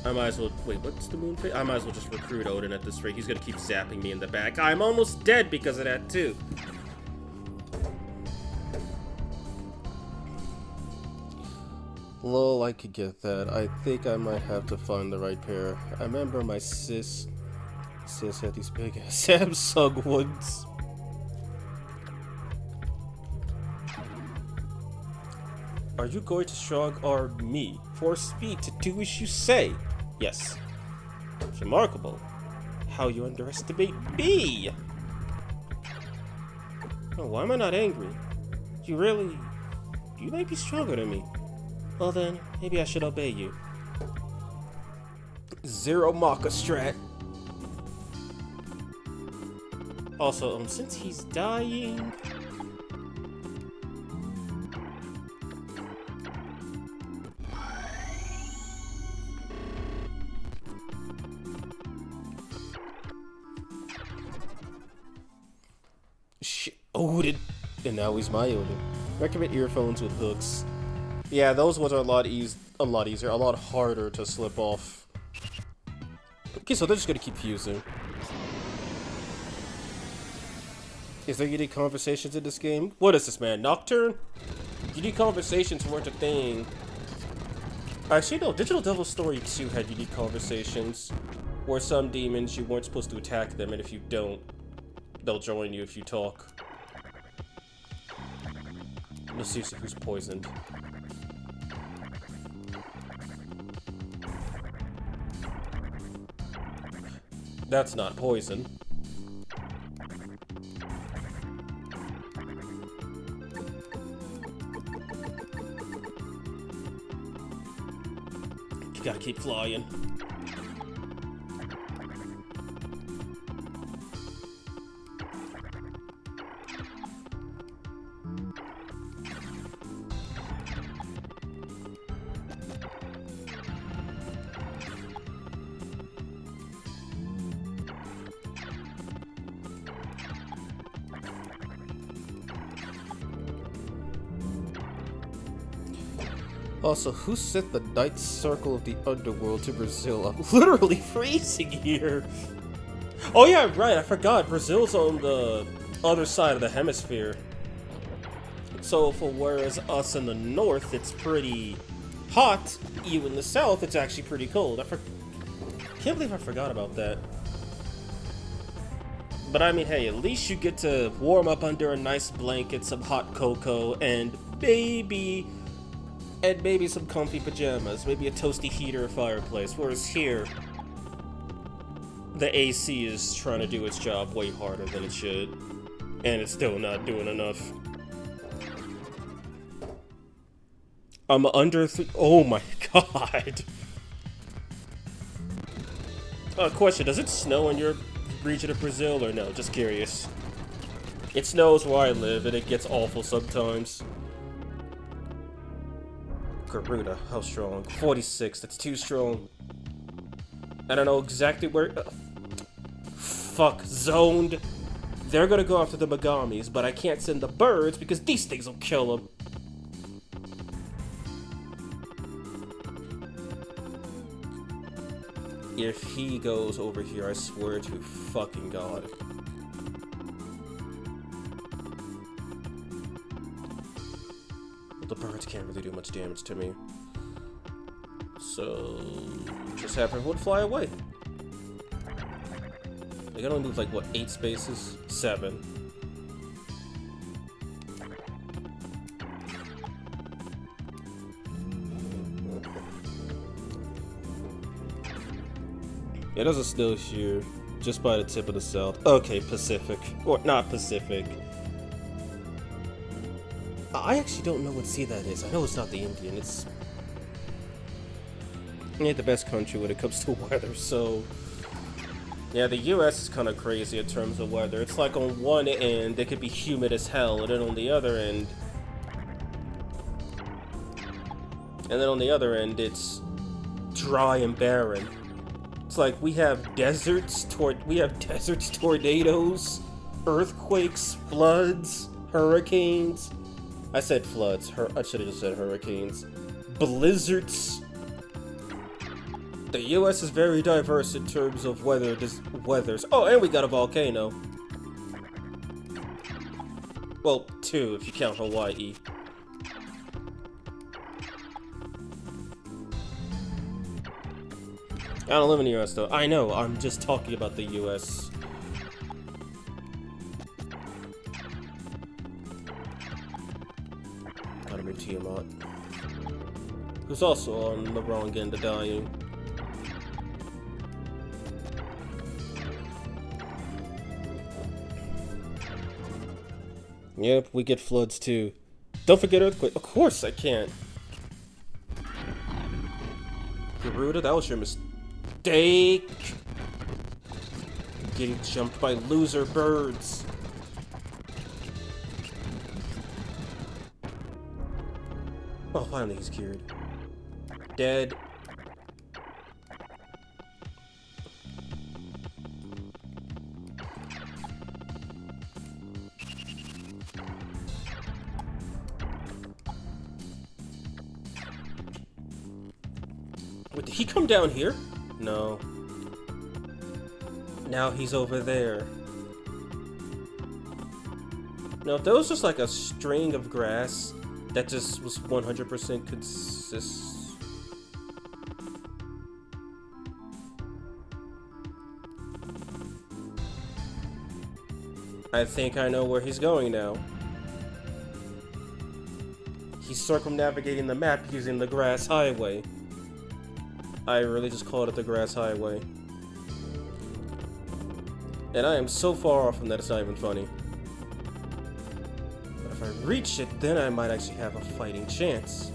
I might as well... Wait, what's the moon phase? I might as well just recruit Odin at this rate. He's gonna keep zapping me in the back. I'm almost dead because of that, too. Lol, I could get that. I think I might have to find the right pair. I remember my sis had these big ass Samsung ones. Are you going to strong arm me for speed to do as you say? Yes. It's remarkable how you underestimate me. Oh, why am I not angry? You might be stronger than me. Well then, maybe I should obey you. Zero Maka strat. Also, since he's dying... Shit, Odin. And now he's my Odin. Recommend earphones with hooks. Yeah, those ones are a lot easier, a lot harder to slip off. Okay, so they're just gonna keep fusing. Is there unique conversations in this game? What is this, man? Nocturne? Unique conversations weren't a thing. Actually, no. Digital Devil Story 2 had unique conversations, where some demons, you weren't supposed to attack them, and if you don't, they'll join you if you talk. No, seriously, who's poisoned? That's not poison. You gotta keep flying. Also, who sent the Ninth Circle of the Underworld to Brazil? I'm literally freezing here! Oh yeah, right, I forgot. Brazil's on the other side of the hemisphere. So, for whereas us in the north, it's pretty hot, you in the south, it's actually pretty cold. Can't believe I forgot about that. But I mean, hey, at least you get to warm up under a nice blanket, some hot cocoa, and maybe some comfy pajamas, maybe a toasty heater or fireplace, whereas here, the AC is trying to do its job way harder than it should, and it's still not doing enough. I'm under oh my god. Question, does it snow in your region of Brazil or no? Just curious. It snows where I live and it gets awful sometimes. Garuda, how strong? 46, that's too strong. I don't know exactly where... fuck, zoned. They're gonna go after the Megamis, but I can't send the birds because these things will kill them. If he goes over here, I swear to fucking God. The birds can't really do much damage to me. So, just have everyone fly away. They can only move like, what, 8 spaces? 7. Yeah, there's a snow here, just by the tip of the south. Okay, Pacific. Or, not Pacific. I actually don't know what sea that is. I know it's not the Indian, it's... It ain't the best country when it comes to weather, so... Yeah, the US is kind of crazy in terms of weather. It's like on one end, it could be humid as hell, and then on the other end... it's dry and barren. It's like we have deserts, tornadoes, earthquakes, floods, hurricanes. I said floods. I should have just said hurricanes. Blizzards. The U.S. is very diverse in terms of weathers. Oh, and we got a volcano. Well, 2 if you count Hawaii. I don't live in the U.S. though. I know, I'm just talking about the U.S. Gotta move Tiamat. Who's also on the wrong end of dying. Yep, we get floods too. Don't forget earthquake. Of course I can't. Garuda, that was your mistake. Getting jumped by loser birds. Oh, finally he's cured. Dead. Wait, did he come down here? No. Now he's over there. No, if there was just like a string of grass that just was 100% consist. I think I know where he's going now. He's circumnavigating the map using the grass highway. I really just called it the grass highway. And I am so far off from that it's not even funny. But if I reach it, then I might actually have a fighting chance.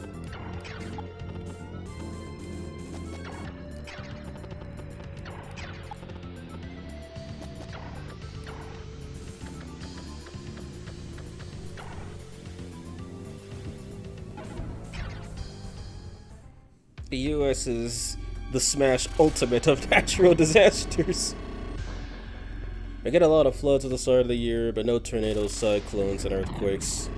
The US is the smash ultimate of natural disasters. I get a lot of floods at the start of the year, but no tornadoes, cyclones, and earthquakes.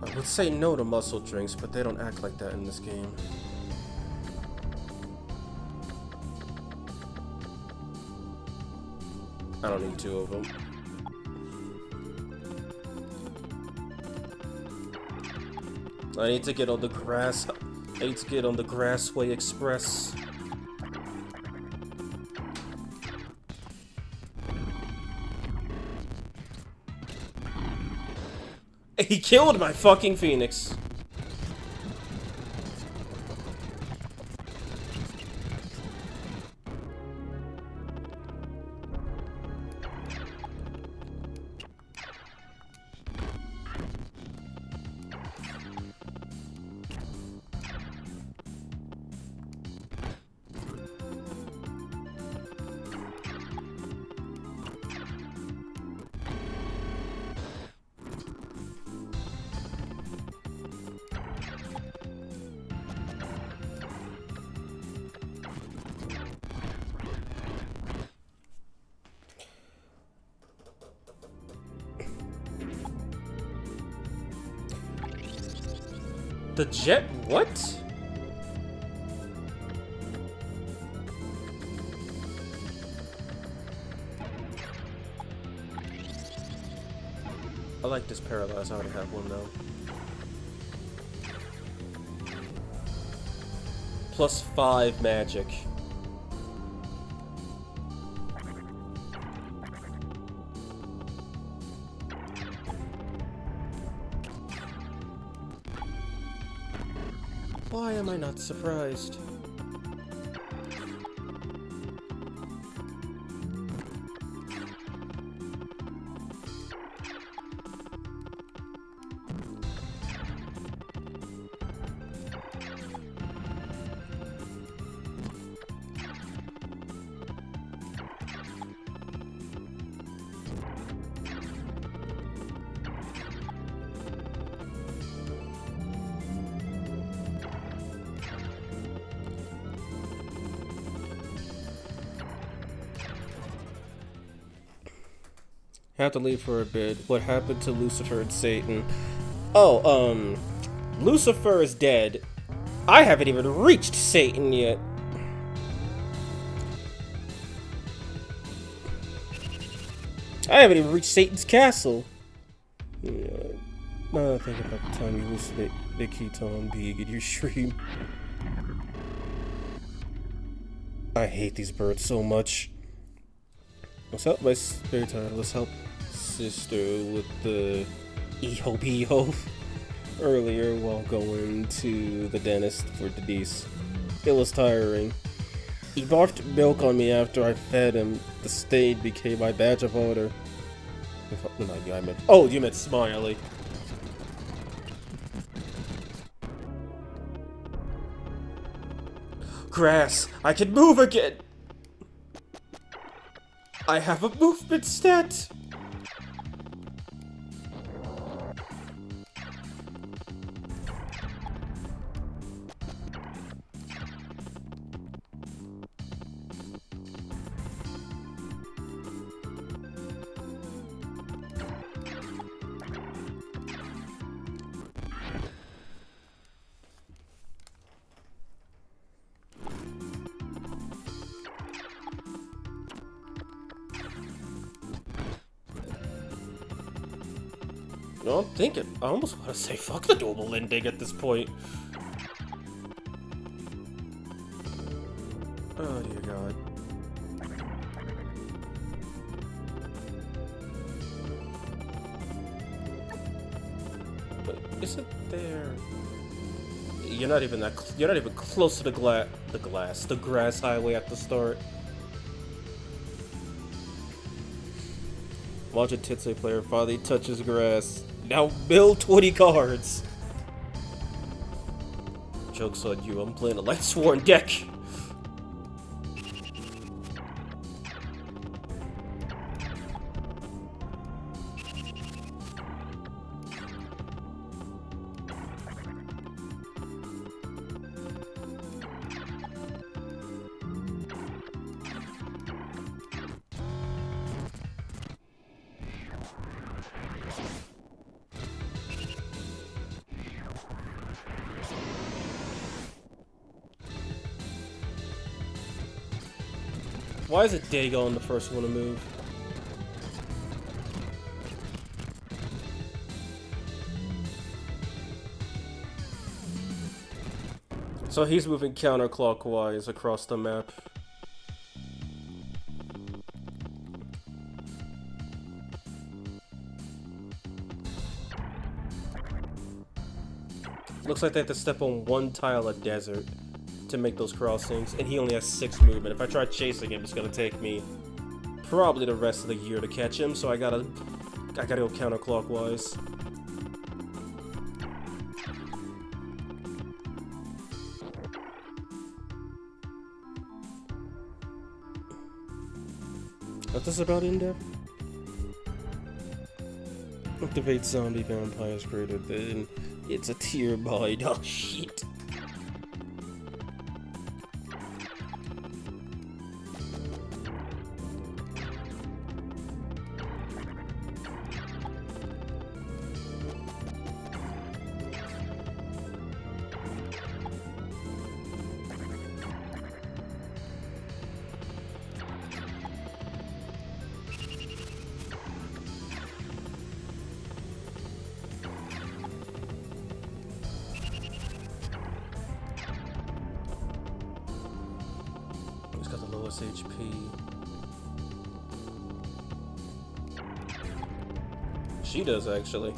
I would say no to muscle drinks, but they don't act like that in this game. I don't need 2 of them. I need to get on the grass. I need to get on the Grassway Express. He killed my fucking Phoenix. The jet? What? I like this paralyze. I already have one though. +5 magic. Why am I not surprised? Have to leave for a bit. What happened to Lucifer and Satan? Oh, Lucifer is dead. I haven't even reached Satan yet. I haven't even reached Satan's castle. Now I think about the time you hallucinate Nikiton being in your stream. I hate these birds so much. Let's help my spare time. Let's help sister with the EHO earlier while going to the dentist for Denise. It was tiring. He barfed milk on me after I fed him. The stain became my badge of honor. Oh, you meant Smiley. Grass, I can move again! I have a movement stat! No, I'm thinking. I almost want to say fuck the double ending at this point. Oh dear God. But isn't there? You're not even close to the grass highway at the start. Watch a Tensei player finally touches grass. Now build 20 cards. Joke's on you, I'm playing a Light Sworn deck. Why is it Dagon the first one to move? So he's moving counterclockwise across the map. Looks like they have to step on one tile of desert to make those crossings, and he only has 6 movement. If I try chasing him, it's gonna take me probably the rest of the year to catch him, so I gotta go counterclockwise. Is this about in-depth? Activate zombie vampires greater than... It's a tier bind. Oh shit. plus HP. She does, actually.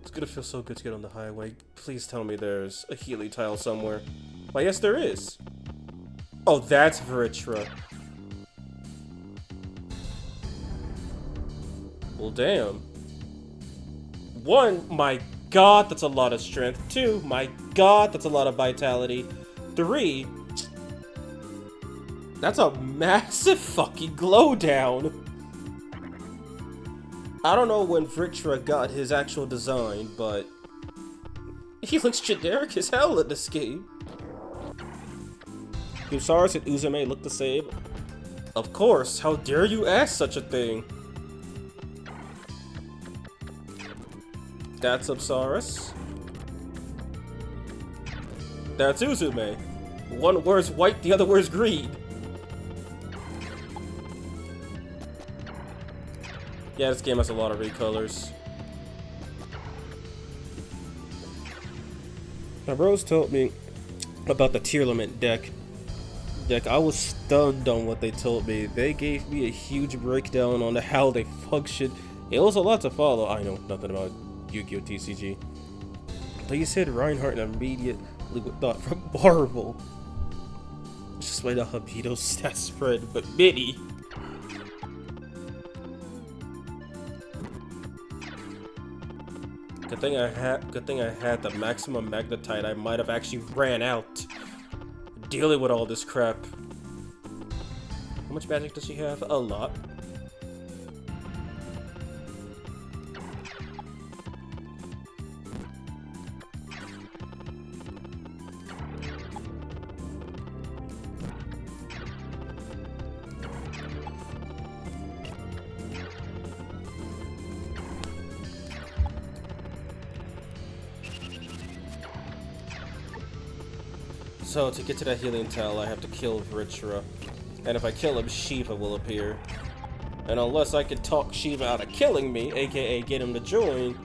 It's gonna feel so good to get on the highway. Please tell me there's a Healy tile somewhere. Why, yes, there is. Oh, that's Vritra. Well, damn. 1, my god, that's a lot of strength. 2, my god, that's a lot of vitality. 3, that's a massive fucking glow down. I don't know when Vritra got his actual design, but he looks generic as hell in this game. Usaris and Uzume look the same. Of course, how dare you ask such a thing? That's Usaris. That's Uzume. One wears white, the other wears green. Yeah, this game has a lot of recolors. My bros told me about the tier limit deck. I was stunned on what they told me. They gave me a huge breakdown on how they function. It was a lot to follow. I know nothing about Yu-Gi-Oh! TCG. But you said Reinhardt and immediately thought from Marvel. Just why the Habito stat spread, but mini. Good thing I had the maximum magnetite. I might have actually ran out dealing with all this crap. How much magic does she have? A lot. So, to get to that healing tile, I have to kill Vritra. And if I kill him, Shiva will appear. And unless I can talk Shiva out of killing me, aka get him to join,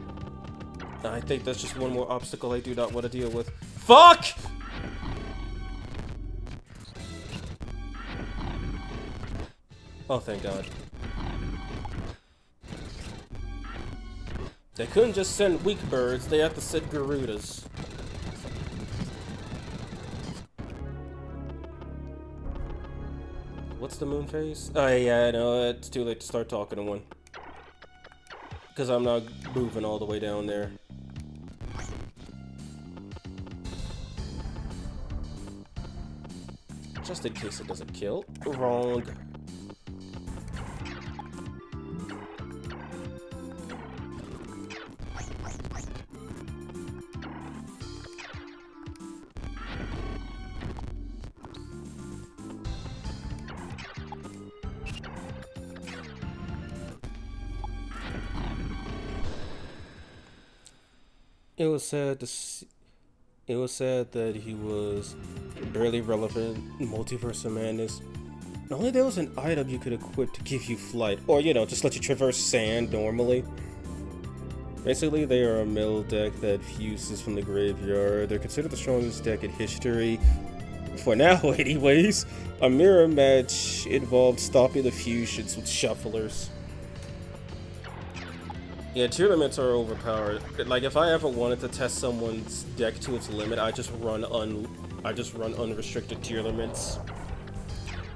I think that's just one more obstacle I do not want to deal with. Fuck! Oh, thank God. They couldn't just send weak birds, they have to send Garudas. What's the moon phase? Oh yeah, no, it's too late to start talking to one. Because I'm not moving all the way down there. Just in case it doesn't kill. Wrong. It was sad to see, it was sad that he was barely relevant in Multiverse of Madness. Not only there was an item you could equip to give you flight, or you know, just let you traverse sand normally. Basically, they are a mill deck that fuses from the graveyard. They're considered the strongest deck in history. For now, anyways. A mirror match involved stopping the fusions with shufflers. Yeah, tier limits are overpowered. Like, if I ever wanted to test someone's deck to its limit, I just run unrestricted tier limits.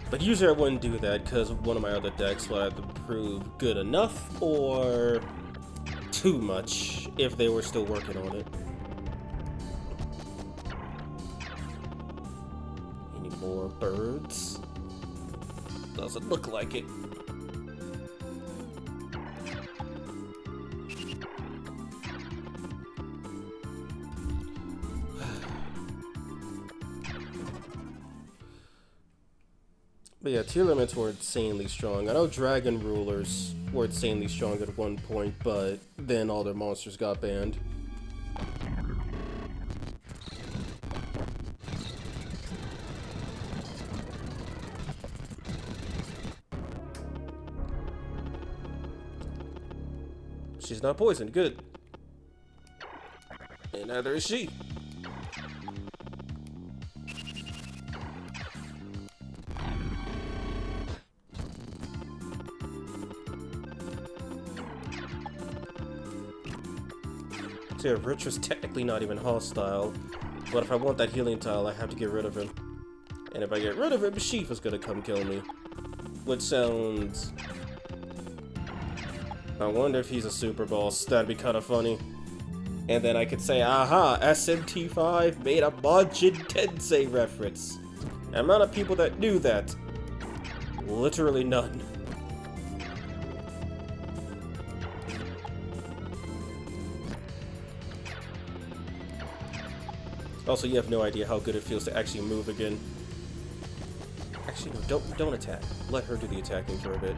But usually I wouldn't do that because one of my other decks would have to prove good enough or too much if they were still working on it. Any more birds? Doesn't look like it. But yeah, tier limits were insanely strong. I know Dragon Rulers were insanely strong at one point, but then all their monsters got banned. She's not poisoned, good. And neither is she. So yeah, Rich was technically not even hostile, but if I want that healing tile, I have to get rid of him. And if I get rid of him, Shifa's gonna come kill me. Which sounds... I wonder if he's a super boss. That'd be kind of funny. And then I could say, aha, SMT5 made a Majin Tensei reference. The amount of people that knew that. Literally none. Also, you have no idea how good it feels to actually move again. Actually, no, don't attack. Let her do the attacking for a bit.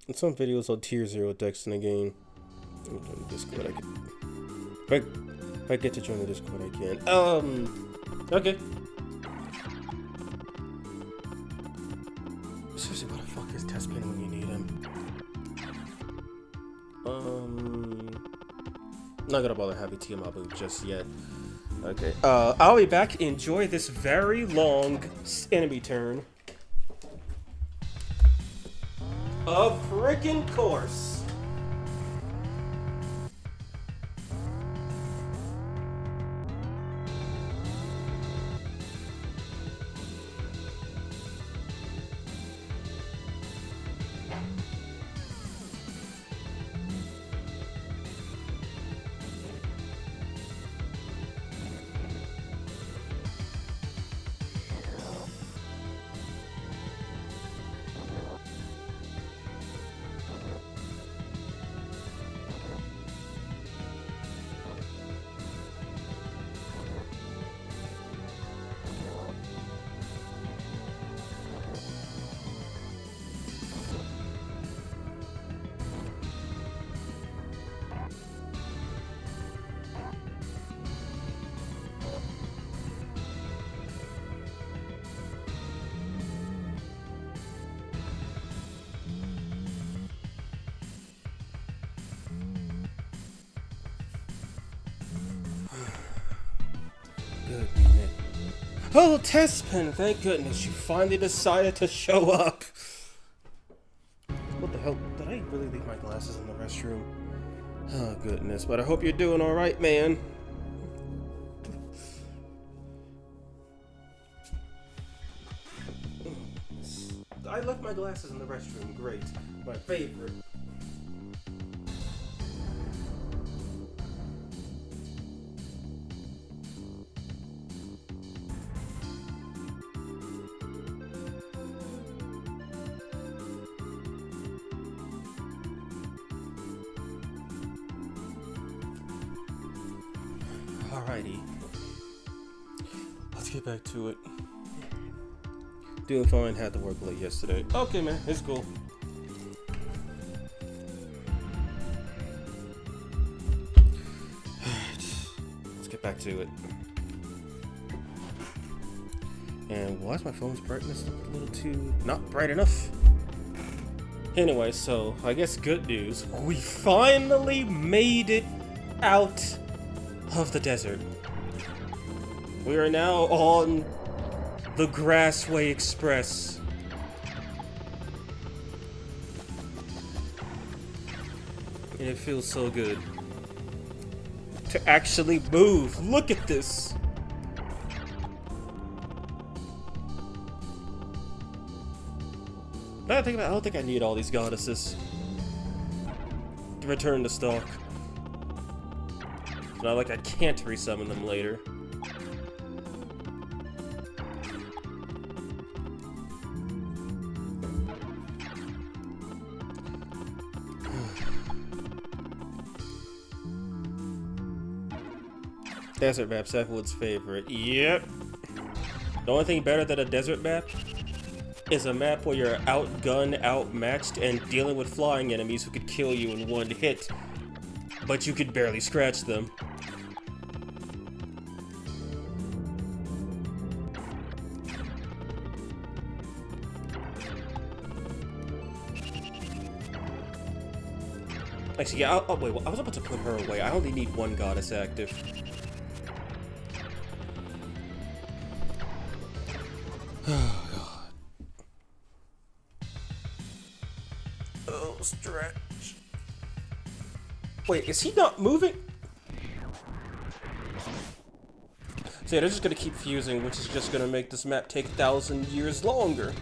In some videos on tier 0 decks in the game. Discord, I can. If I get to join the Discord, I can. Okay. Seriously, what the fuck is Tespin when you need him? Not gonna bother having Tiamabu just yet. Okay. I'll be back. Enjoy this very long enemy turn. Of freaking course. Oh, Tespin, thank goodness you finally decided to show up. What the hell? Did I really leave my glasses in the restroom? Oh, goodness. But I hope you're doing alright, man. I left my glasses in the restroom. Great. My favorite. Alrighty. Let's get back to it. Doing fine, had to work late yesterday. Okay, man, it's cool. Let's get back to it. And why is my phone's brightness a little too not bright enough? Anyway, so I guess good news. We finally made it out of the desert. We are now on the Grassway Express. And it feels so good to actually move. Look at this. Now I think about it, I don't think I need all these goddesses to return to stock. It's not like I can't resummon them later. Desert map's everyone's favorite. Yep. The only thing better than a desert map is a map where you're outgunned, outmatched, and dealing with flying enemies who could kill you in one hit, but you could barely scratch them. Actually, yeah, wait, I was about to put her away. I only need one goddess active. Oh, God. Oh, stretch. Wait, is he not moving? So yeah, they're just gonna keep fusing, which is just gonna make this map take 1,000 years longer.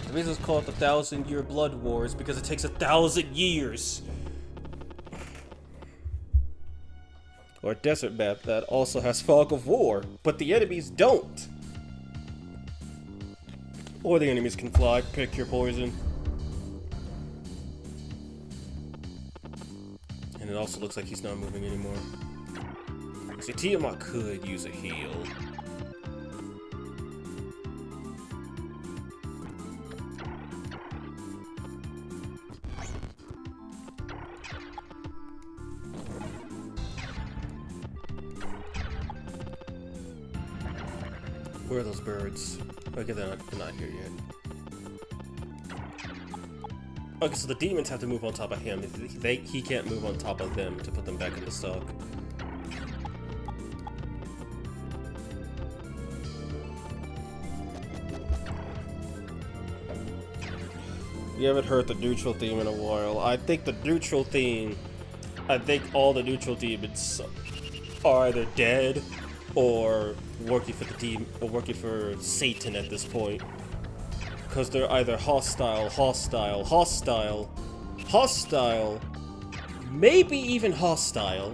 The reason it's called the 1,000-Year Blood War is because it takes 1,000 years. Or a desert map that also has Fog of War, but the enemies don't. Or the enemies can fly, pick your poison. And it also looks like he's not moving anymore. See, Tiamat could use a heal. Where are those birds? Okay, they're not here yet. Okay, so the demons have to move on top of him. He can't move on top of them to put them back in the stock. You haven't heard the neutral theme in a while. I think all the neutral demons are either dead or working for Satan at this point. Because they're either hostile, maybe even hostile.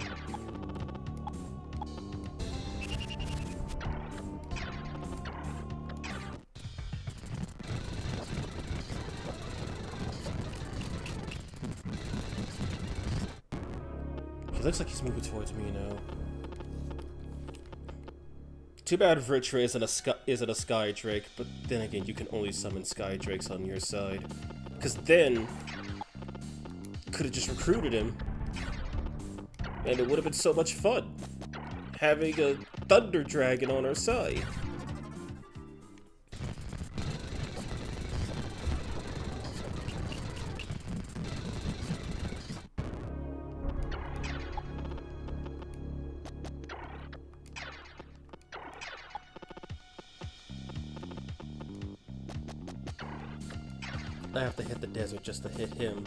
He looks like he's moving towards me now. Too bad Vritra isn't a Sky Drake, but then again, you can only summon Sky Drakes on your side. Because then, could have just recruited him, and it would have been so much fun, having a Thunder Dragon on our side. I have to hit the desert just to hit him.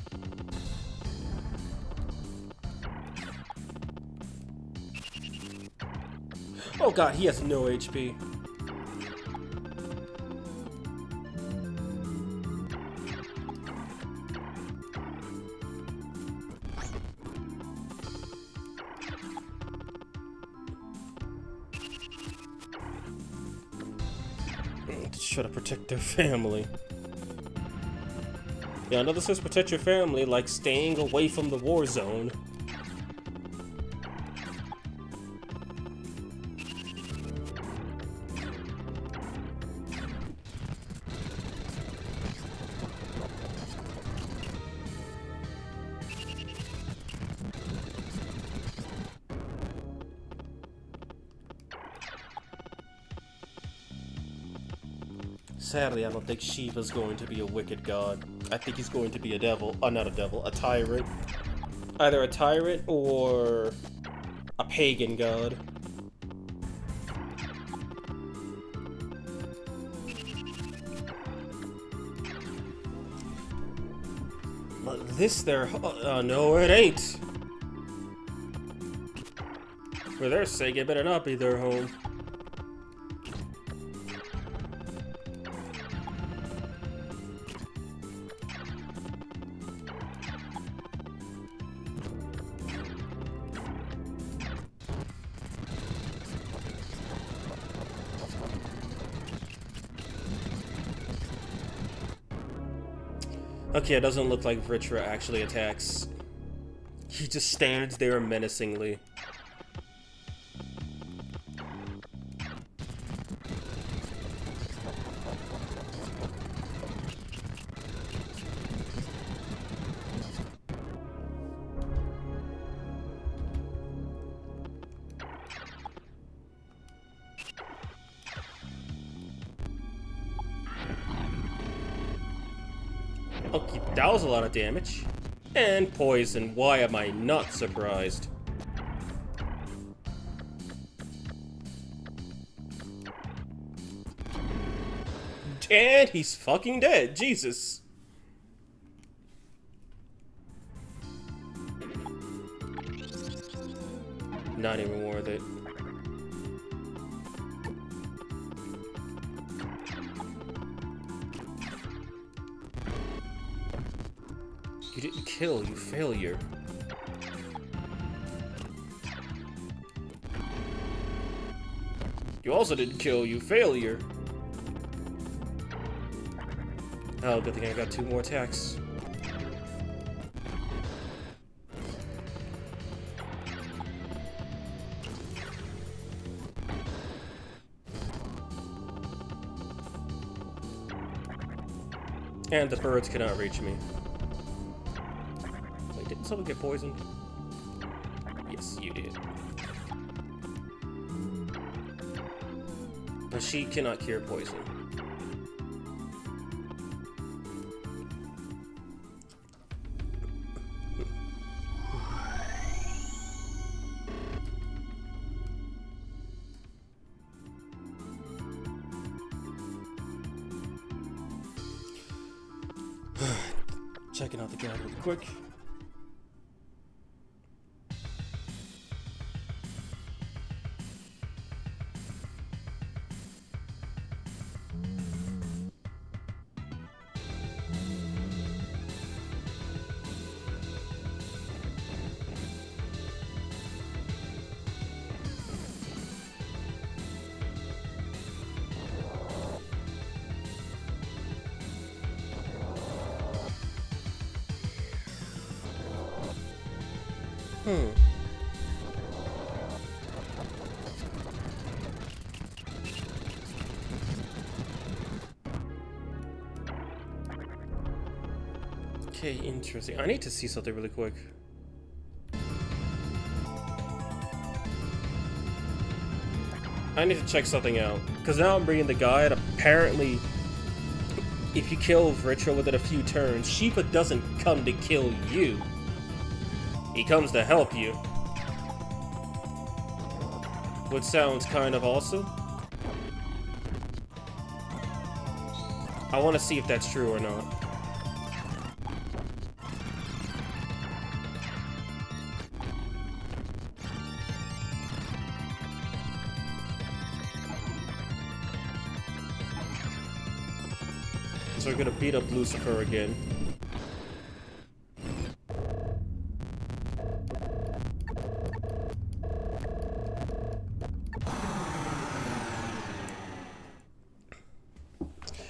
Oh god, he has no HP. Just try to protect their family. Yeah, another says protect your family, like staying away from the war zone. Sadly, I don't think Shiva's going to be a wicked god. I think he's going to be a devil. Not a devil, a tyrant. Either a tyrant or a pagan god. But this there... no, it ain't. For their sake, it better not be their home. Okay, it doesn't look like Vritra actually attacks. He just stands there menacingly. Okay, that was a lot of damage. And poison. Why am I not surprised? And he's fucking dead. Jesus. Not even worth it. You didn't kill, you failure. You also didn't kill, you failure. Oh, good thing I got 2 more attacks. And the birds cannot reach me. Wait, didn't someone get poisoned? Yes, you did. But she cannot cure poison. Checking out the guide really quick. Okay, interesting. I need to see something really quick. I need to check something out. Because now I'm reading the guide. Apparently, if you kill Vritra within a few turns, Shiva doesn't come to kill you. He comes to help you. Which sounds kind of awesome. I want to see if that's true or not. So we're gonna beat up Lucifer again.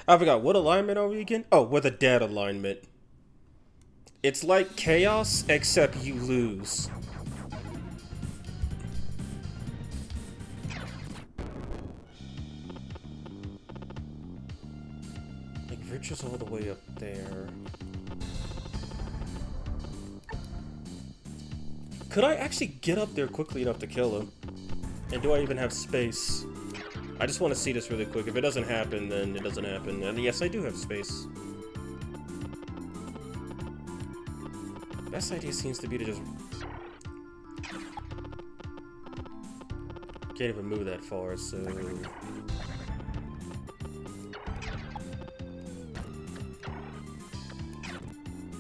I forgot, what alignment are we again? Oh, we're the dead alignment. It's like Chaos, except you lose. Like, Rich is all the way up there. Could I actually get up there quickly enough to kill him? And do I even have space? I just want to see this really quick. If it doesn't happen, then it doesn't happen. And yes, I do have space. Best idea seems to be to just... Can't even move that far, so...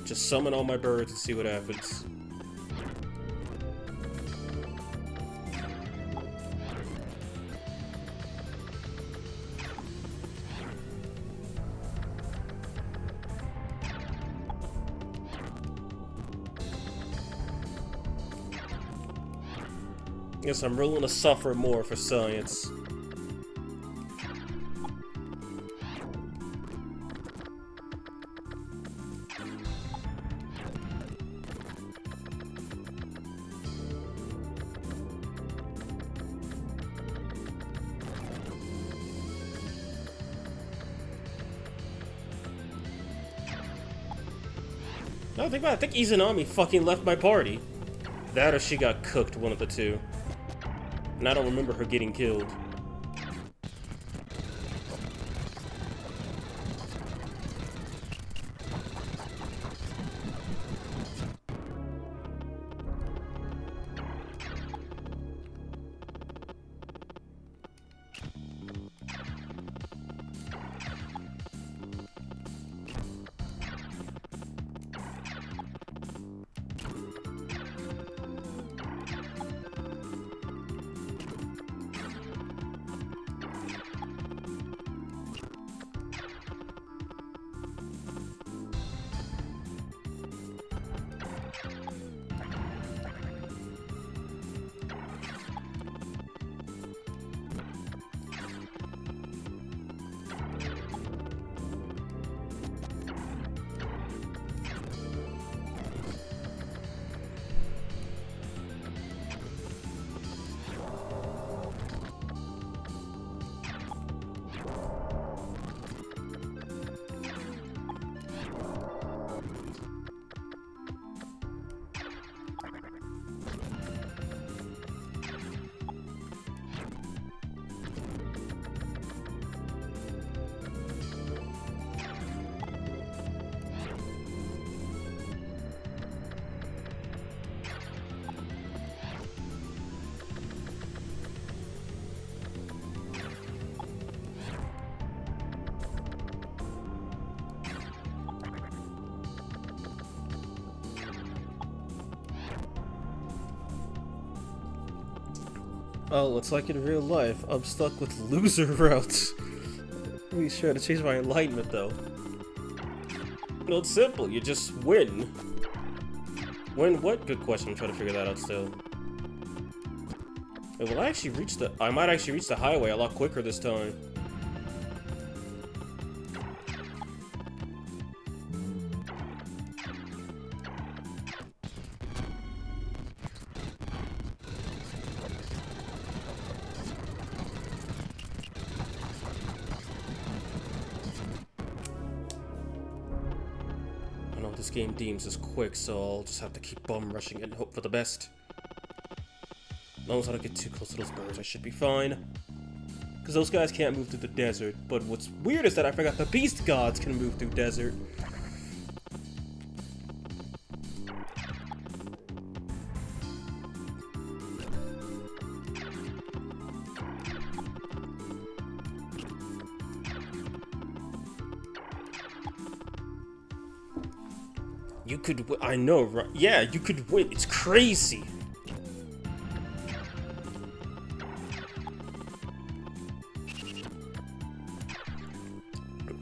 Just summon all my birds and see what happens. Guess I'm willing to suffer more for science. No, think about it. I think Izanami fucking left my party. That or she got cooked, one of the two. And I don't remember her getting killed. Oh, it's like in real life. I'm stuck with loser routes. He's trying to change my alignment, though. No, it's simple. You just win. Win what? Good question. I'm trying to figure that out still. Hey, will I actually reach the... I might actually reach the highway a lot quicker this time. This game deems as quick, so I'll just have to keep bum rushing and hope for the best. As long as I don't get too close to those birds, I should be fine. Because those guys can't move through the desert. But what's weird is that I forgot the beast gods can move through desert. You could I know, right? Yeah, you could win. It's crazy.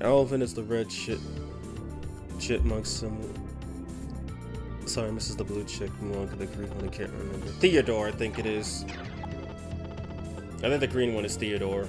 Alvin is the red chipmunk symbol. Sorry, Mrs. the blue chipmunk, the green one I can't remember. Theodore, I think it is. I think the green one is Theodore.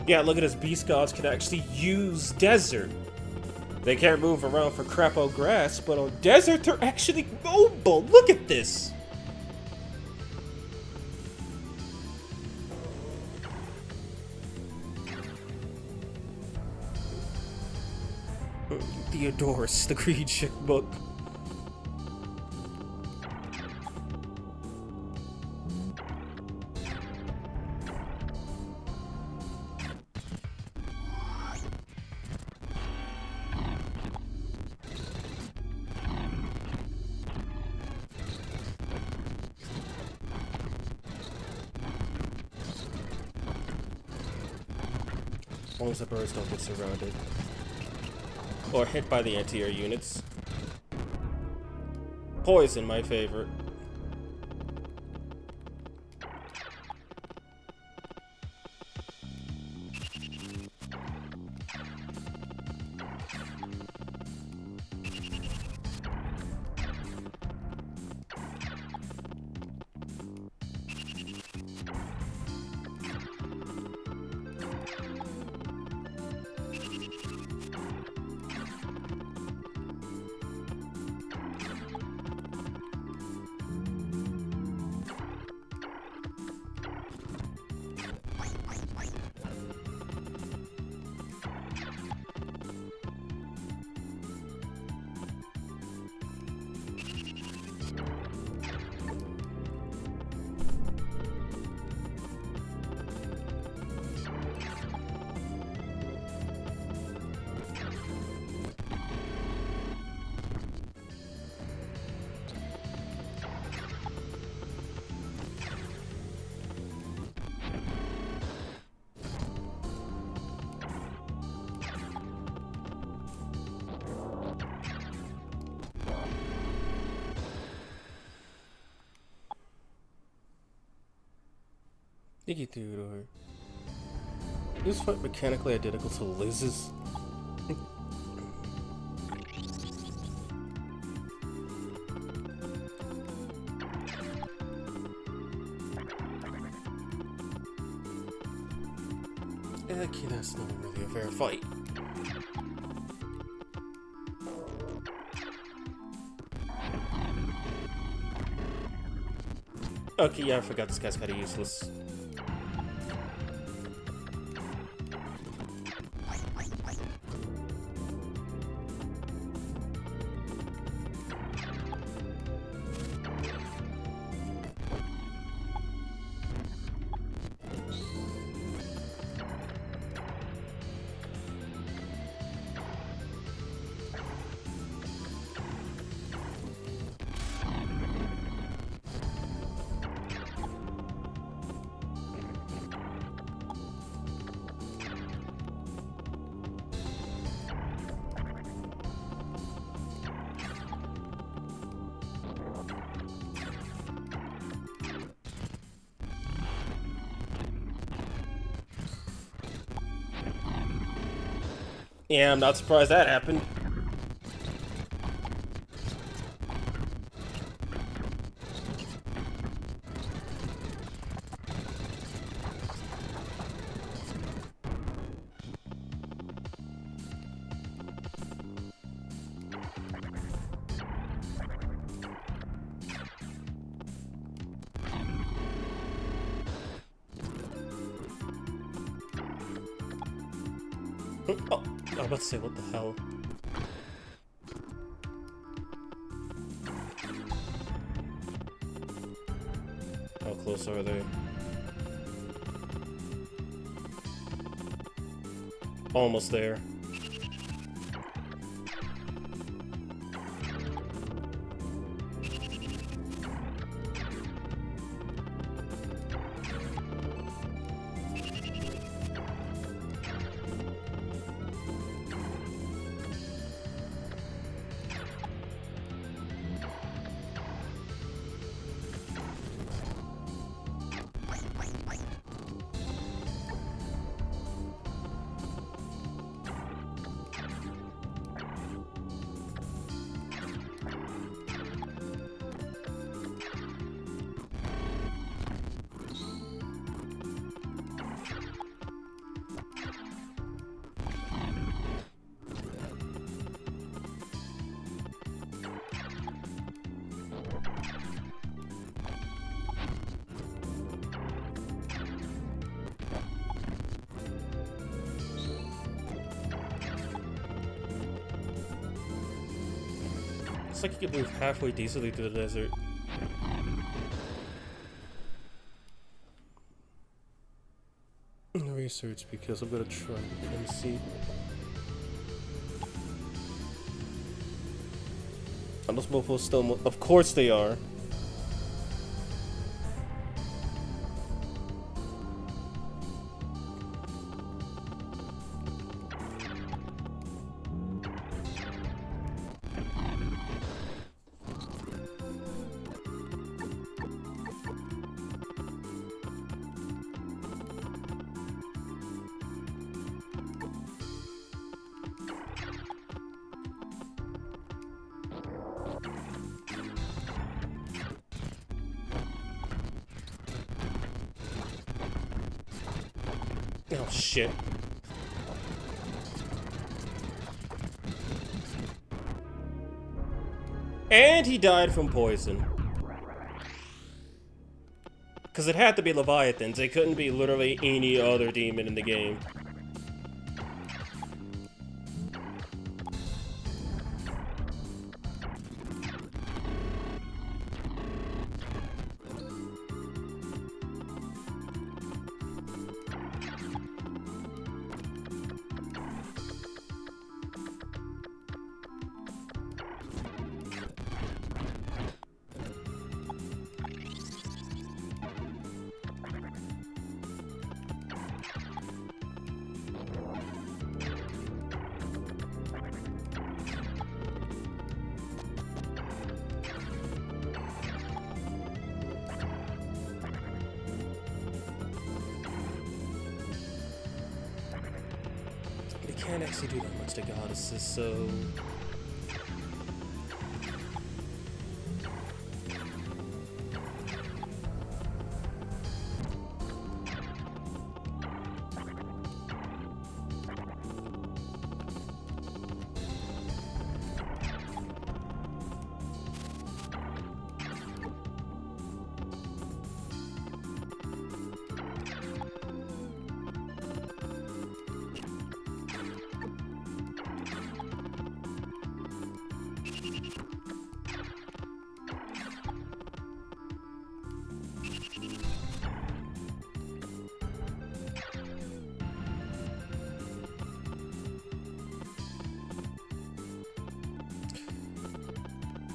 Yeah, look at this. Beast gods can actually use desert. They can't move around for crapo grass, but on desert they're actually mobile. Look at this. Theodorus, the green chick book. As long as the birds don't get surrounded. Or hit by the anti-air units. Poison, my favorite. Thank you, Theodore. This fight mechanically identical to Liz's. Okay, that's not really a fair fight. Okay, yeah, I forgot this guy's kinda useless. Yeah, I'm not surprised that happened. Oh, I was about to say, what the hell? How close are they? Almost there. Looks like you can move halfway decently through the desert. Research, because I'm gonna try Tensei. Are those mofos still of course they are. Oh, shit. And he died from poison. Because it had to be Leviathans. It couldn't be literally any other demon in the game. Can't actually do that much to goddesses, so...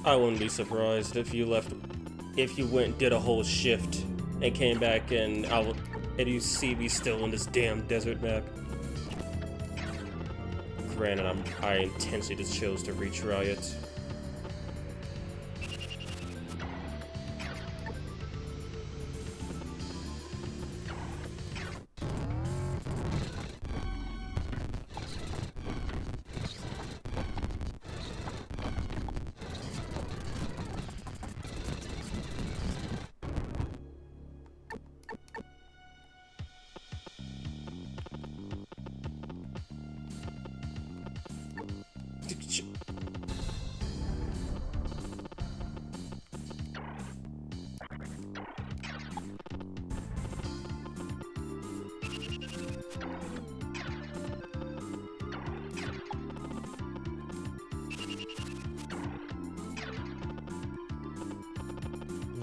I wouldn't be surprised if you went and did a whole shift and came back and you see me still in this damn desert map. Granted, I intentionally just chose to retry it.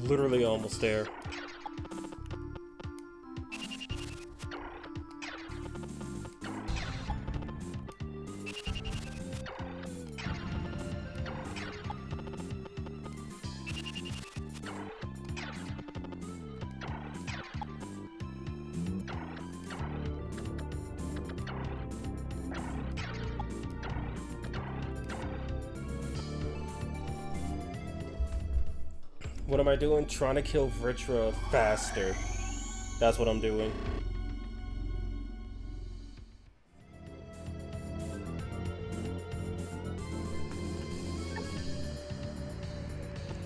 Literally almost there. What am I doing? Trying to kill Vritra faster. That's what I'm doing.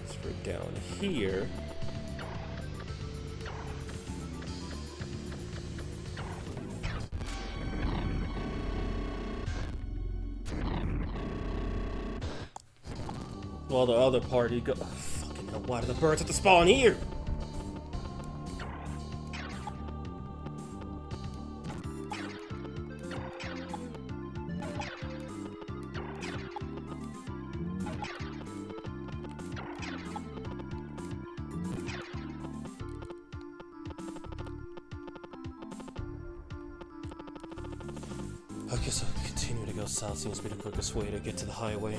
So we're down here. While the other party go. Why do the birds have to spawn here? I guess I'll continue to go south. Seems to be the quickest way to get to the highway.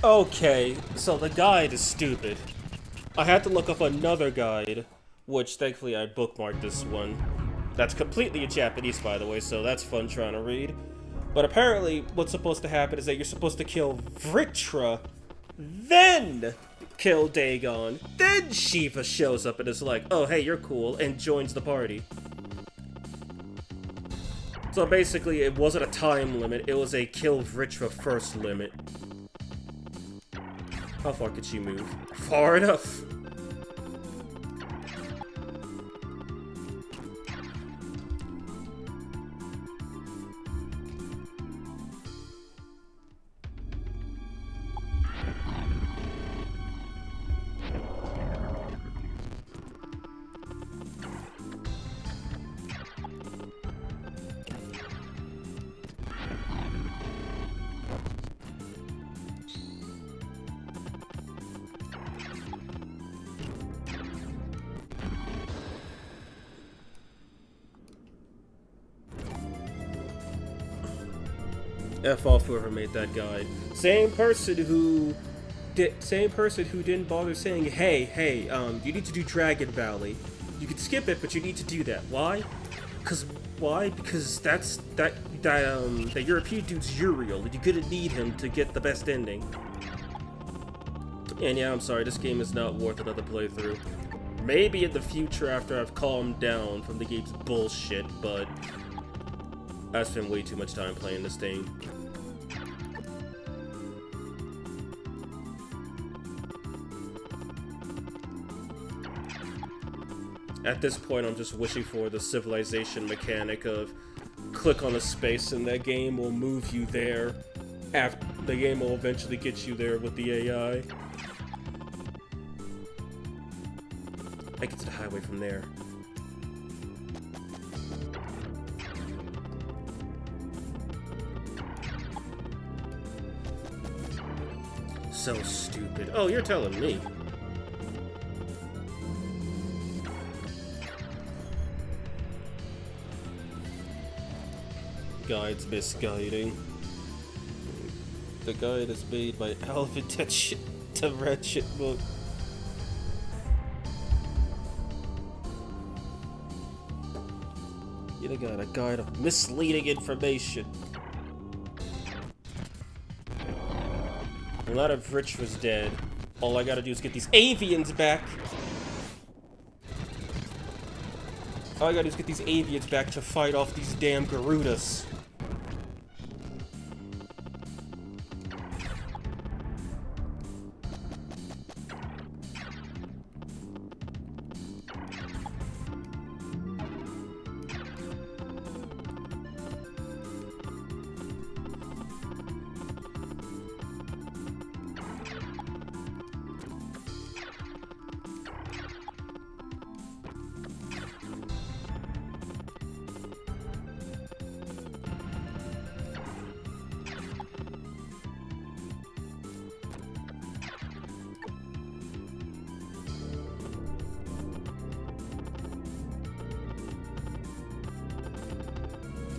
Okay, so the guide is stupid. I had to look up another guide, which thankfully I bookmarked this one. That's completely in Japanese, by the way, so that's fun trying to read. But apparently, what's supposed to happen is that you're supposed to kill Vritra, then kill Dagon. Then Shiva shows up and is like, oh hey, you're cool, and joins the party. So basically, it wasn't a time limit, it was a kill Vritra first limit. How far could she move? Far enough. F off whoever made that guide. Same person who didn't bother saying, hey, you need to do Dragon Valley. You can skip it, but you need to do that. Why? Because that European dude's Uriel, and you're gonna need him to get the best ending. And yeah, I'm sorry, this game is not worth another playthrough. Maybe in the future after I've calmed down from the game's bullshit, but I spent way too much time playing this thing. At this point, I'm just wishing for the civilization mechanic of click on a space and that game will move you there. After the game will eventually get you there with the AI. I get to the highway from there. So stupid. Oh, you're telling me. Guide's misguiding. The guide is made by Alvin to Ratchet book. You got a guide of misleading information. A lot of Rich was dead. All I gotta do is get these avians back. All I gotta do is get these avians back to fight off these damn Garudas.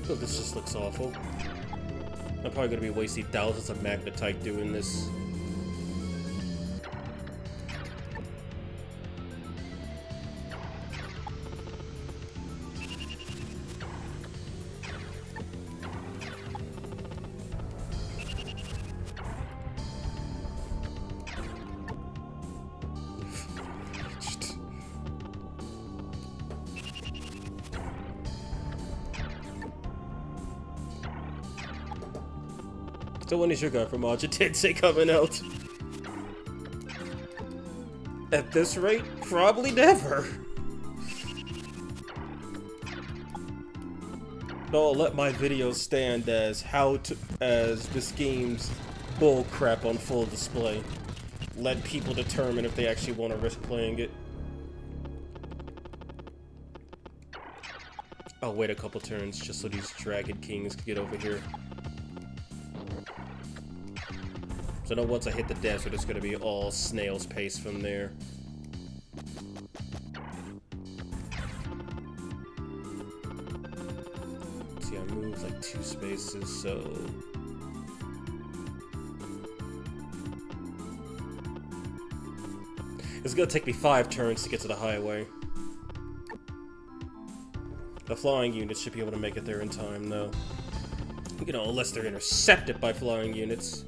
Oh, this just looks awful. I'm probably gonna be wasting thousands of magnetite doing this. So when is your guy from Majin Tensei coming out? At this rate, probably never. But I'll let my videos stand as as this game's bullcrap on full display. Let people determine if they actually want to risk playing it. I'll wait a couple turns just so these Dragon Kings can get over here. So now once I hit the desert, it's gonna be all snail's pace from there. See, I moved like 2 spaces, so... It's gonna take me 5 turns to get to the highway. The flying units should be able to make it there in time, though. You know, unless they're intercepted by flying units.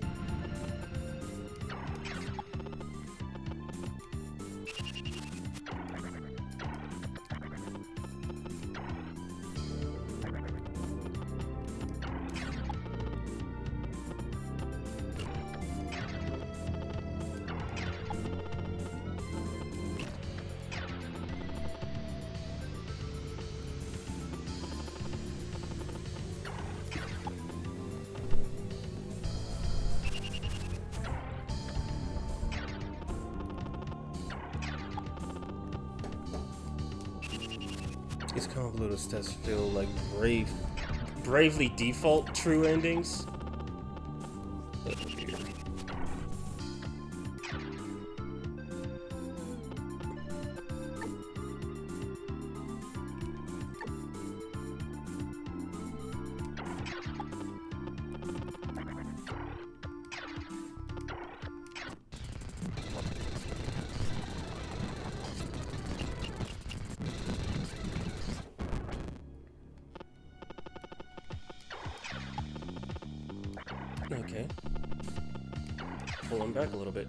These convoluted tests feel like bravely default true endings. Okay. Pull him back a little bit.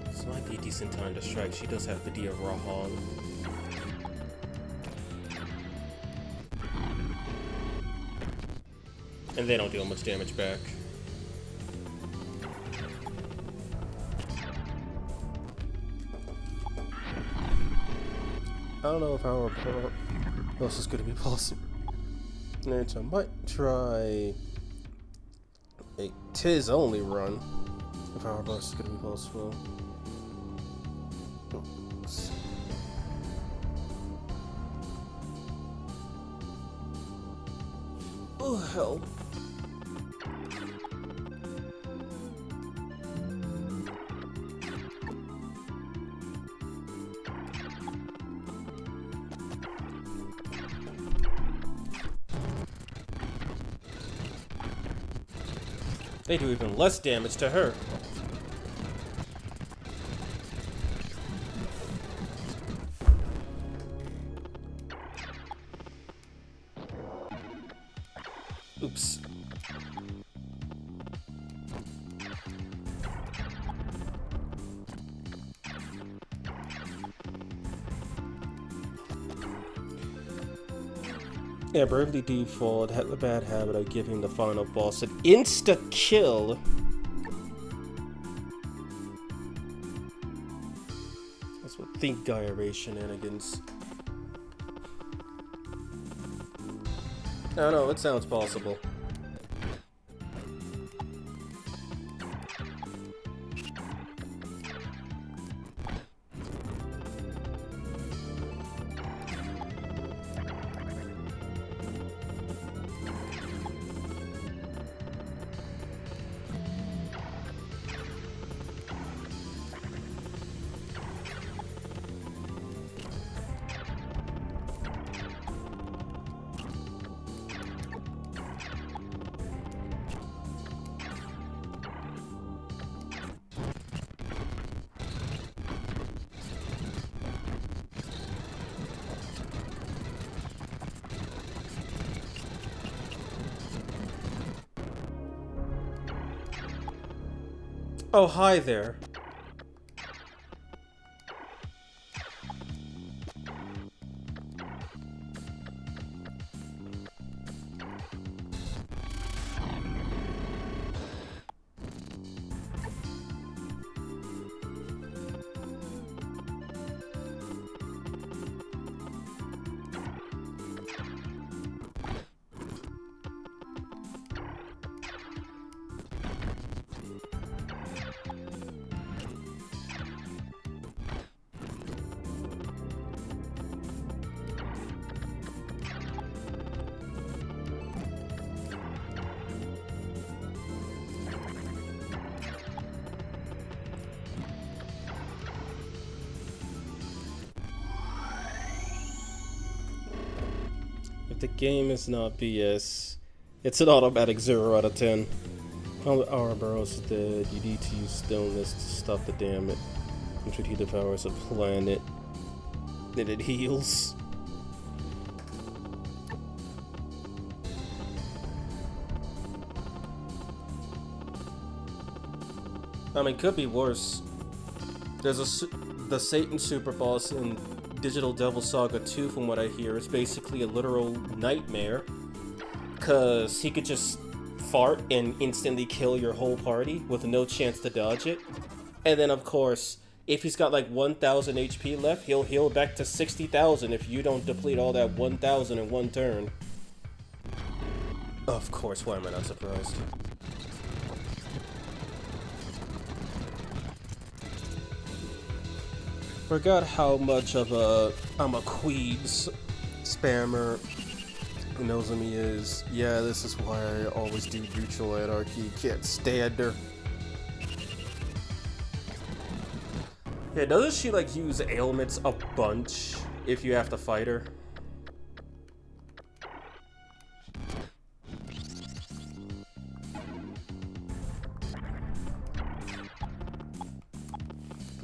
This might be a decent time to strike. She does have the Dia Rahan. And they don't deal much damage back. I don't know if our else is going to be possible. And I might try a Tiz only run if our bus is going to be possible. Oh, hell. They do even less damage to her. Oops. Yeah, Bravely Default had the bad habit of giving the final boss an insta-kill. That's what Think Gaia shenanigans. I don't know, it sounds possible. Oh, hi there. If the game is not BS, it's an automatic 0 out of 10. Ouroboros is dead. You need to use stillness to stop the damage. Which he devours a planet. And it heals. I mean, could be worse. There's the Satan Super Boss in Digital Devil Saga 2, from what I hear, is basically a literal nightmare. Cause he could just fart and instantly kill your whole party with no chance to dodge it. And then, of course, if he's got like 1,000 HP left, he'll heal back to 60,000 if you don't deplete all that 1,000 in one turn. Of course, why am I not surprised? Forgot how much of I'm a Queebs spammer. Who knows who he is? Yeah, this is why I always do Mutual Anarchy. Can't stand her. Yeah, doesn't she like use ailments a bunch if you have to fight her?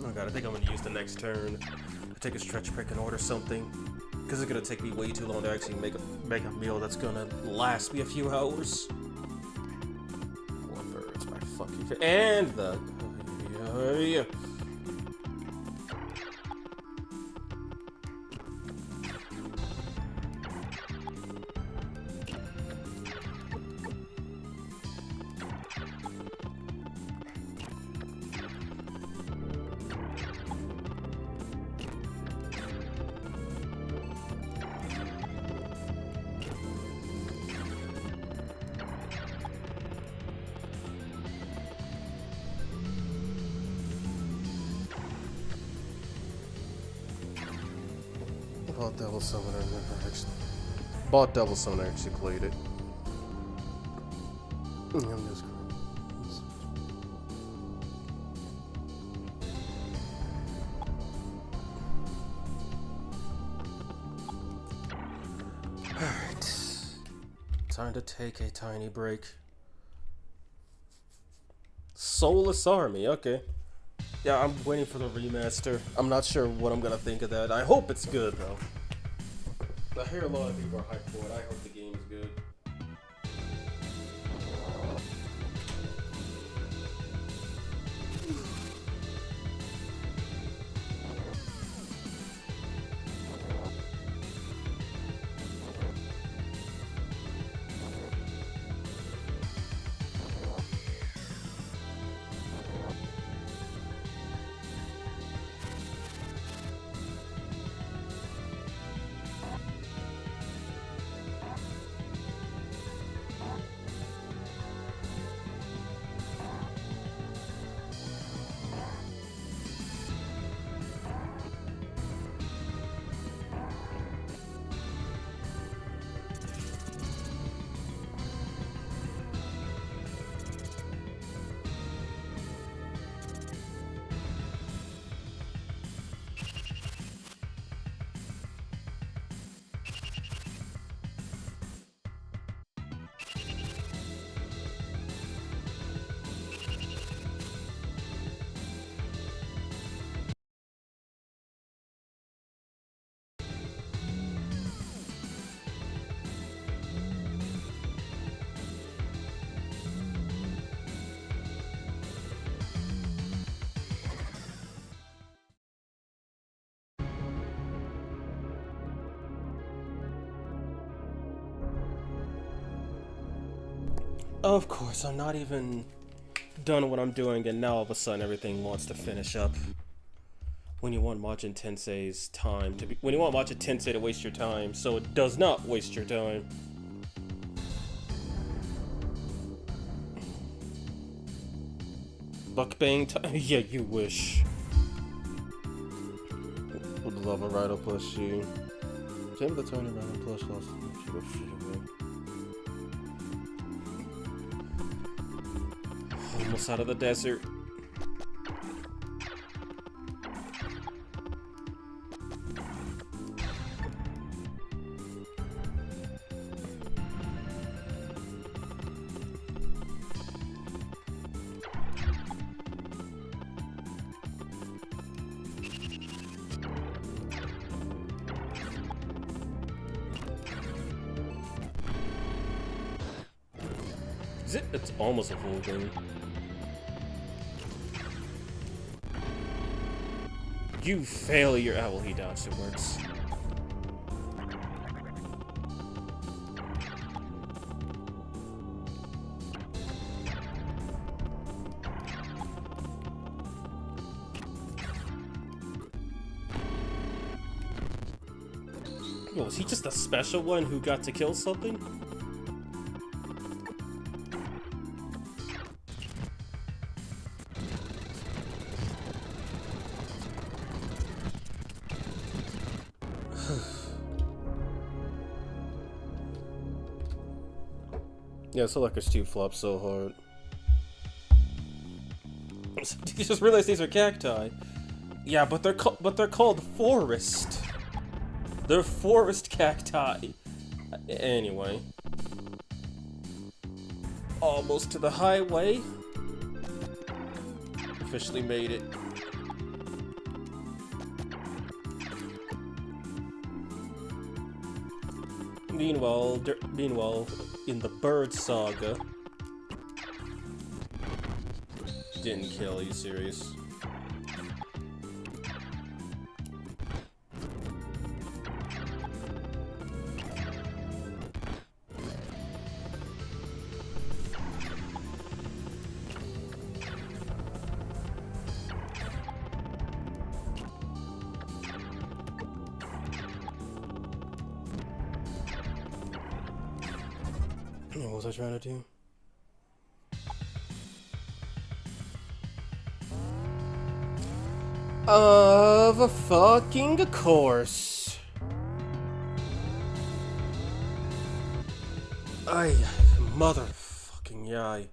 Oh god, I think I'm gonna use the next turn. Take a stretch break and order something. Because it's gonna take me way too long to actually make a meal that's gonna last me a few hours. One bird's my fucking face. And the... yeah. Bought Devil Summoner, never actually. Bought Devil Summoner, actually played it. I'm just Alright. Time to take a tiny break. Soulless Army, okay. Yeah, I'm waiting for the remaster. I'm not sure what I'm gonna think of that. I hope it's good, though. I hear a lot of people are hyped for it. I hope the game's good. Of course, I'm not even done what I'm doing, and now all of a sudden everything wants to finish up. When you want Majin Tensei's time to be— when you want Majin Tensei to waste your time, so it does not waste your time. Buckbang time? Yeah, you wish. Would love a Rhino plushie. Same with the Tony Rhino plush lost. Almost out of the desert. Is it? It's almost a full game. You fail your... Oh, well, he dodged. It works. Yo, was he just a special one who got to kill something? Yeah, Selectors 2 flopped so hard. You just realized these are cacti. Yeah, but they're called forest. They're forest cacti. Anyway. Almost to the highway. Officially made it. Meanwhile, in the Bird Saga... Didn't kill, are you serious? What was I trying to do? Of a fucking course. Ay, motherfucking yay.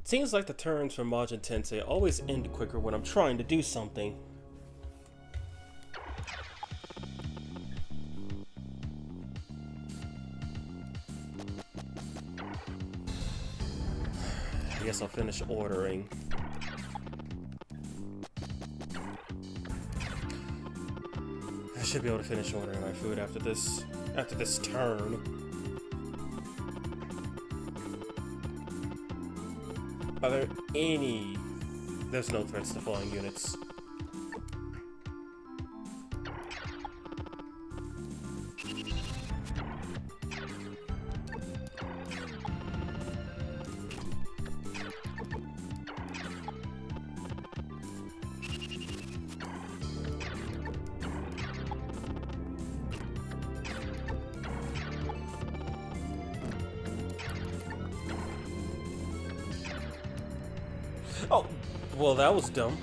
Seems like the turns from Majin Tensei always end quicker when I'm trying to do something. I guess I'll finish ordering. I should be able to finish ordering my food after this turn. Are there any... There's no threats to flying units. Oh, well, that was dumb.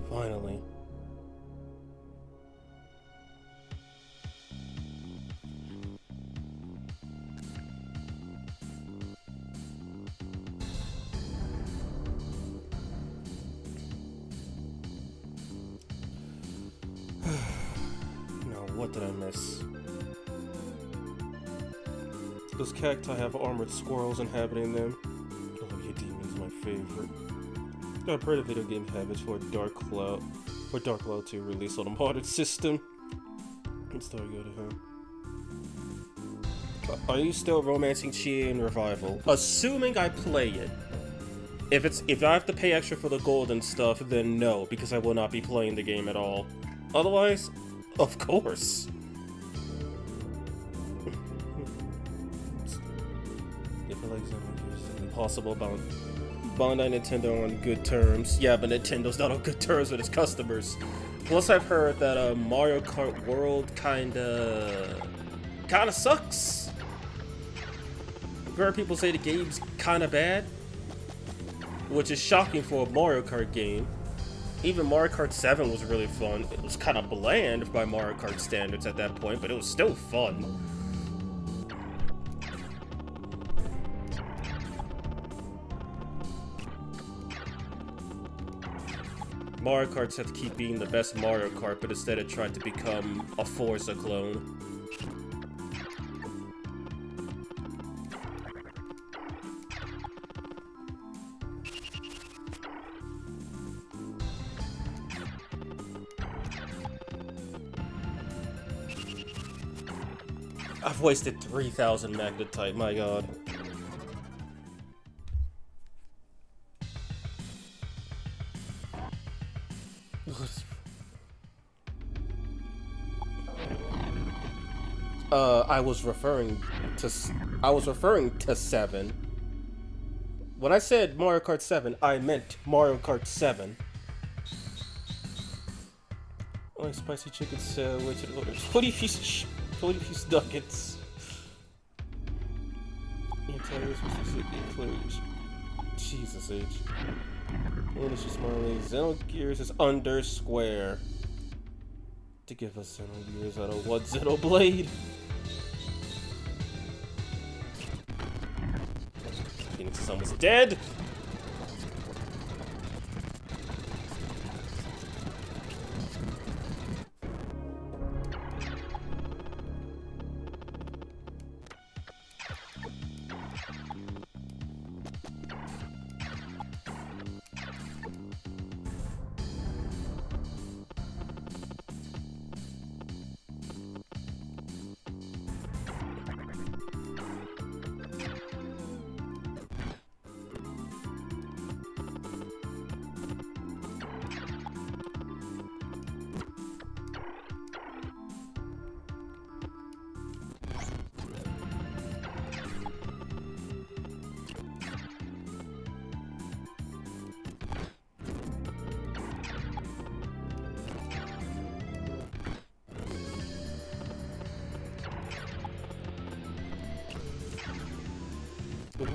Finally. Now, what did I miss? Those cacti have armored squirrels inhabiting them. Oh, your demon's my favorite. I pray the video game habits for Dark Cloud to release on a modded system. Let's start go to her. Are you still romancing Chie in Revival? Assuming I play it. If I have to pay extra for the gold and stuff, then no, because I will not be playing the game at all. Otherwise, of course. Possible about Bandai Nintendo on good terms. Yeah, but Nintendo's not on good terms with its customers. Plus, I've heard that Mario Kart World kinda sucks. I've heard people say the game's kinda bad, which is shocking for a Mario Kart game. Even Mario Kart 7 was really fun. It was kinda bland by Mario Kart standards at that point, but it was still fun. Mario Kart's have to keep being the best Mario Kart, but instead it tried to become a Forza clone. I've wasted 3,000 magnetite, my god. I was referring to 7. When I said Mario Kart 7, I meant Mario Kart 7. Oh, spicy chicken sandwich. What if you nuggets? Jesus H. Malicious Marley. Xenogears is under square. To give us Xenogears out of what Xenoblade? Phoenix is almost dead!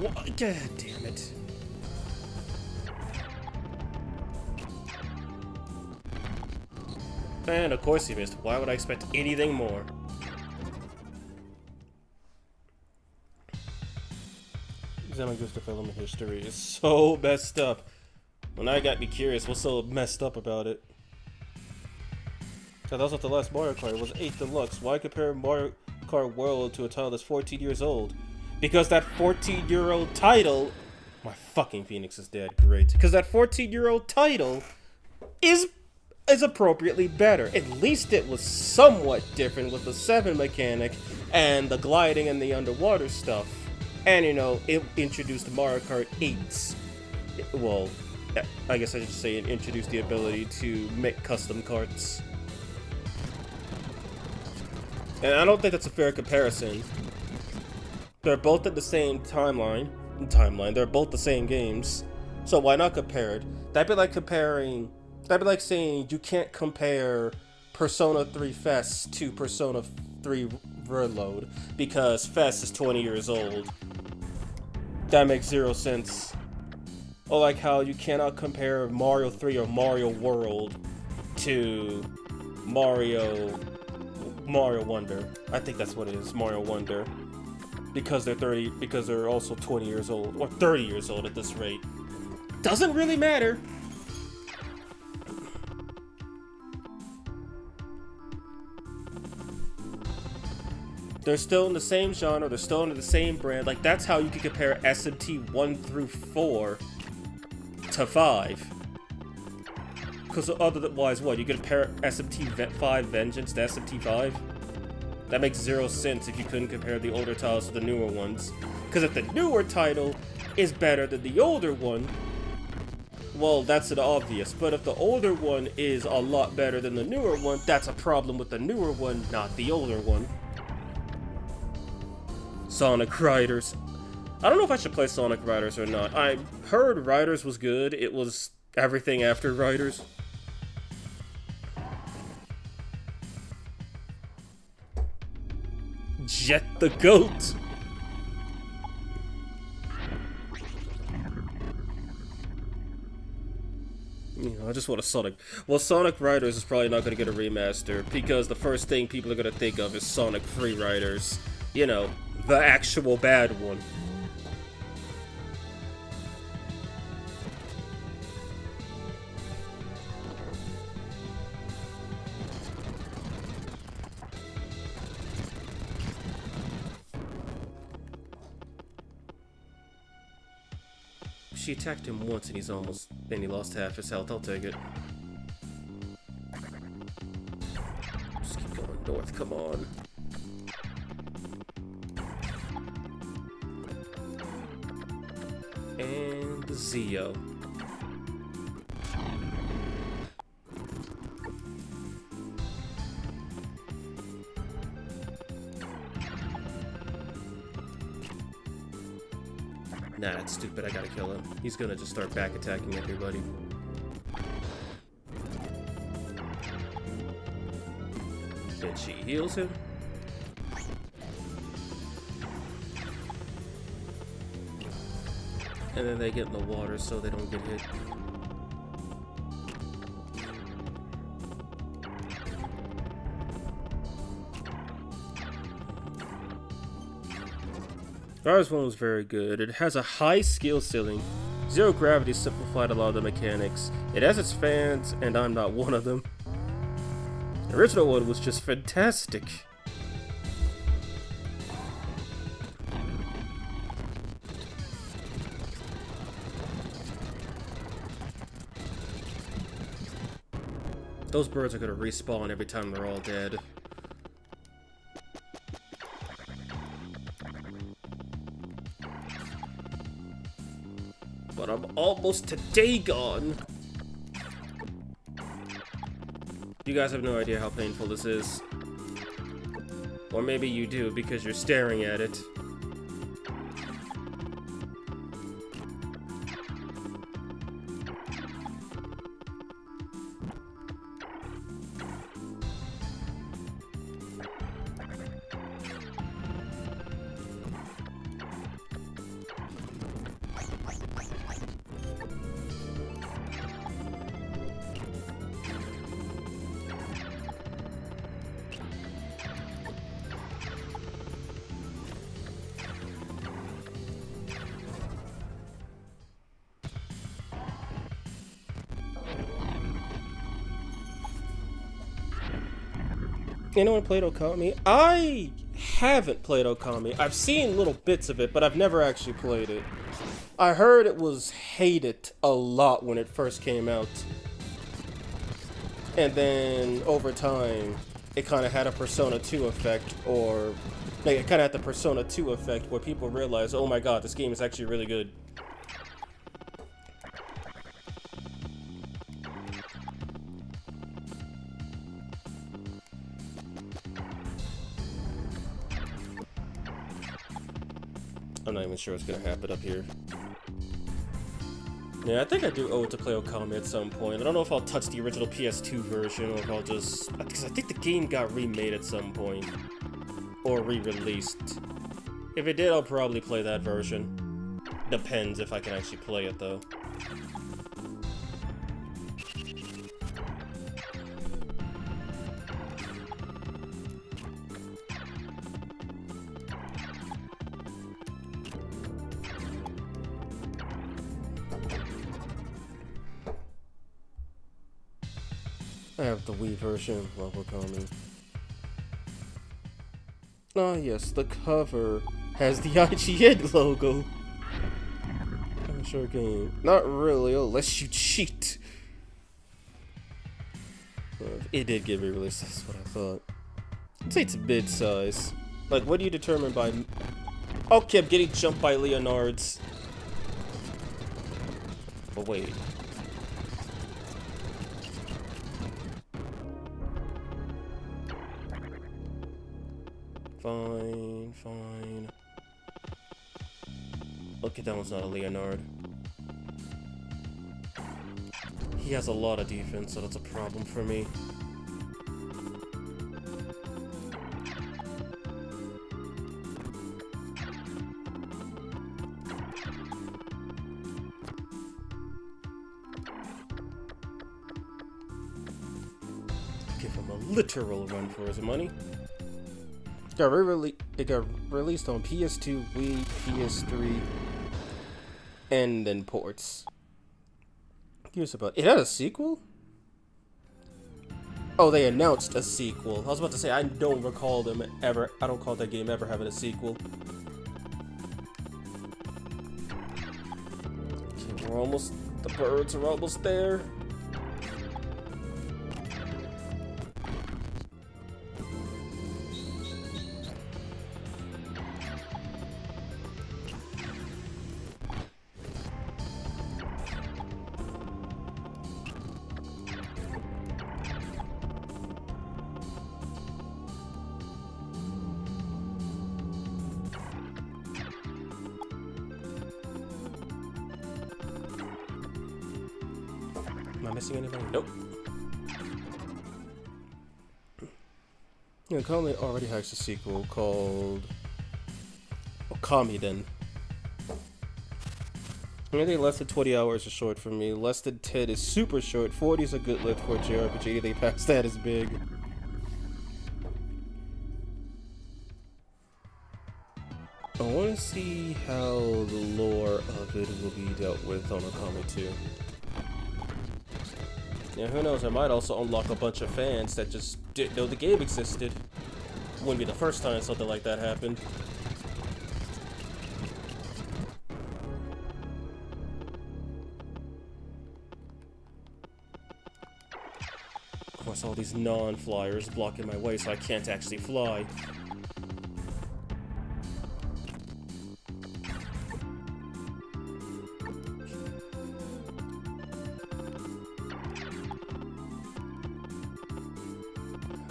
What? God damn it. And of course he missed. Why would I expect anything more? Xenogears development history is so messed up. When I got me curious, what's so messed up about it? So that was not the last Mario Kart. It was 8 Deluxe. Why compare Mario Kart World to a title that's 14 years old? Because that 14-year-old title... My fucking Phoenix is dead. Great. Because that 14-year-old title is appropriately better. At least it was somewhat different with the 7 mechanic and the gliding and the underwater stuff. And, you know, it introduced Mario Kart 8's... Well, I guess I should say it introduced the ability to make custom carts. And I don't think that's a fair comparison. They're both at the same timeline. They're both the same games. So why not compare it? That'd be like saying you can't compare Persona 3 Fest to Persona 3 Reload because Fest is 20 years old. That makes zero sense. Or like how you cannot compare Mario 3 or Mario World to Mario Wonder. I think that's what it is, Mario Wonder. Because they're also 20 years old, or 30 years old at this rate. Doesn't really matter. They're still in the same genre, they're still under the same brand. Like, that's how you can compare SMT 1 through 4 to 5. Because otherwise, what? You compare SMT 5 Vengeance to SMT 5? That makes zero sense if you couldn't compare the older titles to the newer ones. Because if the newer title is better than the older one, well, that's an obvious. But if the older one is a lot better than the newer one, that's a problem with the newer one, not the older one. Sonic Riders. I don't know if I should play Sonic Riders or not. I heard Riders was good. It was everything after Riders. Jet the Goat. You know, I just want a Sonic. Well, Sonic Riders is probably not going to get a remaster because the first thing people are going to think of is Sonic Free Riders. You know, the actual bad one. She attacked him once and he lost half his health. I'll take it. Just keep going north, come on. And Zio. Nah, that's stupid. I gotta kill him. He's gonna just start back attacking everybody. Then she heals him. And then they get in the water so they don't get hit. Riders 1 was very good. It has a high skill ceiling. Zero Gravity simplified a lot of the mechanics. It has its fans, and I'm not one of them. The original one was just fantastic. Those birds are gonna respawn every time they're all dead. But I'm almost to Dagon! You guys have no idea how painful this is. Or maybe you do because you're staring at it. Anyone played Okami? I haven't played Okami. I've seen little bits of it, but I've never actually played it. I heard it was hated a lot when it first came out. And then, over time, it kind of had a Persona 2 effect, or... like, it kind of had the Persona 2 effect, where people realize, oh my god, this game is actually really good. I'm not even sure what's gonna happen up here. Yeah, I think I do owe it to play Okami at some point. I don't know if I'll touch the original PS2 version, or if I'll just... because I think the game got remade at some point. Or re-released. If it did, I'll probably play that version. Depends if I can actually play it, though. I have the Wii version of Okami. Ah, yes, the cover has the IGN logo. I'm sure game. Not really, unless you cheat. It did get re-released, that's what I thought. I'd say it's mid-size. Like, what do you determine by... Okay, I'm getting jumped by Leonards. But wait. Fine, fine. Okay, that one's not a Leonard. He has a lot of defense, so that's a problem for me. Give him a literal run for his money. It got released on PS2, Wii, PS3, and then ports. Curious about it. Had a sequel? Oh, they announced a sequel. I was about to say I don't recall them ever. I don't recall that game ever having a sequel. Okay, we're almost. The birds are almost there. Am I missing anything? Nope. Yeah, Okami already has a sequel called Okami then. Anything less than 20 hours is short for me. Less than 10 is super short. 40 is a good length for a JRPG. Anything past that is big. I want to see how the lore of it will be dealt with on Okami 2. Yeah, who knows, I might also unlock a bunch of fans that just didn't know the game existed. Wouldn't be the first time something like that happened. Of course, all these non-flyers blocking my way so I can't actually fly.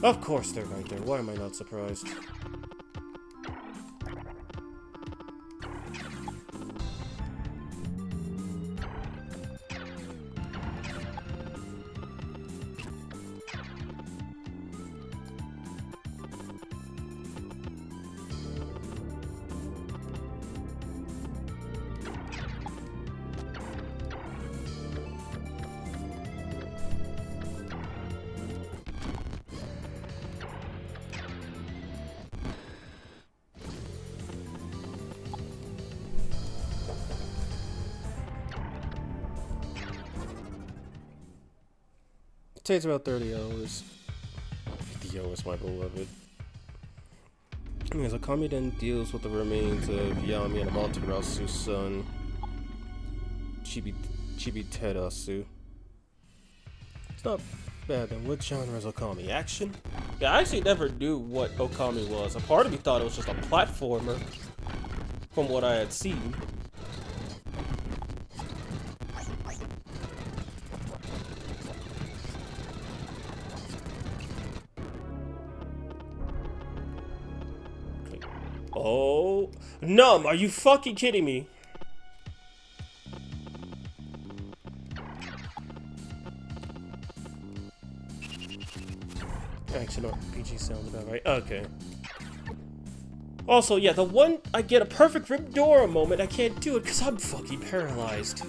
Of course they're right there. Why am I not surprised? It takes about 30 hours. 50 hours, my beloved. As Okami then deals with the remains of Yami and Amanterasu's son, Chibiterasu. It's not bad then. What genre is Okami? Action? Yeah, I actually never knew what Okami was. A part of me thought it was just a platformer, from what I had seen. Oh, Numb, are you fucking kidding me? Action RPG sounds about right. Okay. Also, yeah, the one I get a perfect Rip Dora moment, I can't do it because I'm fucking paralyzed.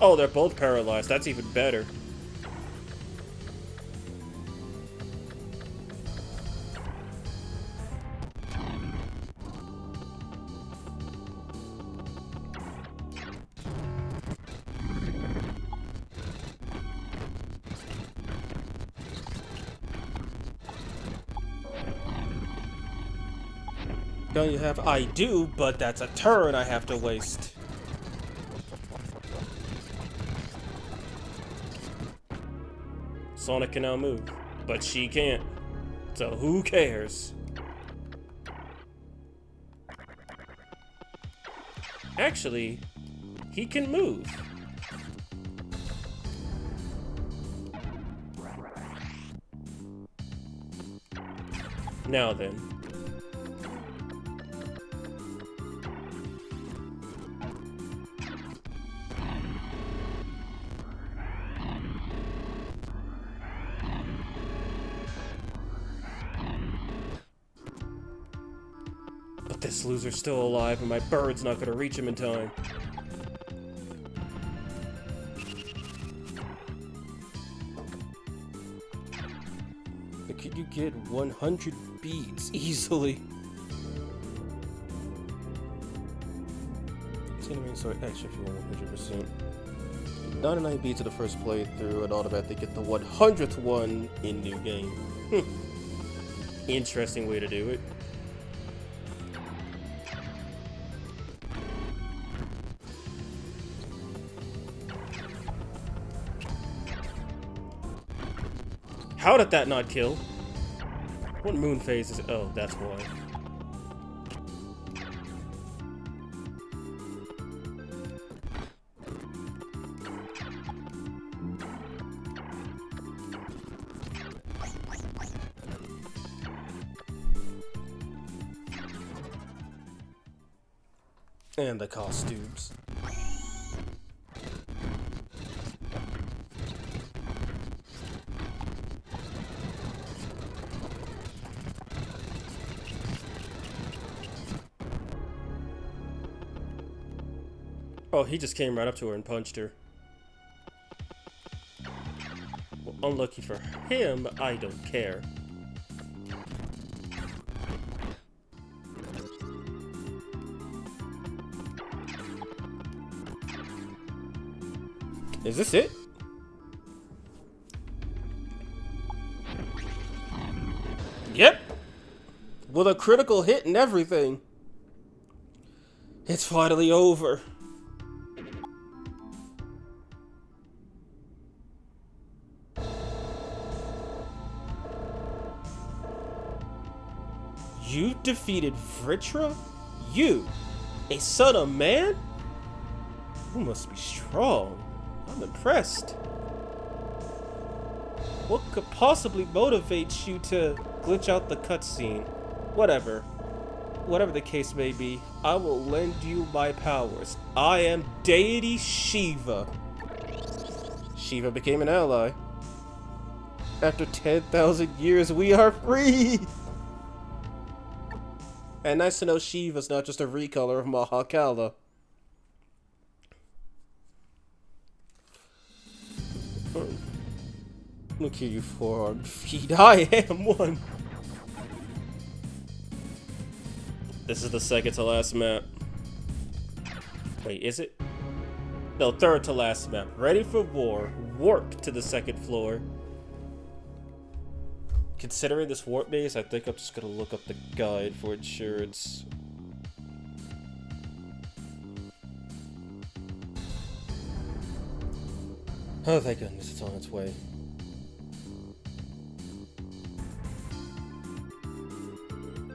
Oh, they're both paralyzed. That's even better. Don't you have? I do, but that's a turn I have to waste. Sonic can now move, but she can't. So who cares? Actually, he can move. Now then. But this loser's still alive and my bird's not gonna reach him in time. Could you get 100 beads easily? Sorry, actually, if you want 100%. 99 beads to the first playthrough and automatically get the 100th one in new game. Interesting way to do it. How did that not kill? What moon phase is it? Oh, that's why. And the costumes. Oh, he just came right up to her and punched her. Well, unlucky for him, I don't care. Is this it? Yep! With a critical hit and everything. It's finally over. You defeated Vritra? You, a son of man? You must be strong. I'm impressed. What could possibly motivate you to glitch out the cutscene? Whatever. Whatever the case may be, I will lend you my powers. I am Deity Shiva. Shiva became an ally. After 10,000 years, we are free! And nice to know Shiva's not just a recolor of Mahakala. Look here, you four-armed feet. I am one! This is the second to last map. Wait, is it? No, third to last map. Ready for war. Warp to the second floor. Considering this warp maze, I think I'm just gonna look up the guide for insurance. Oh, thank goodness it's on its way.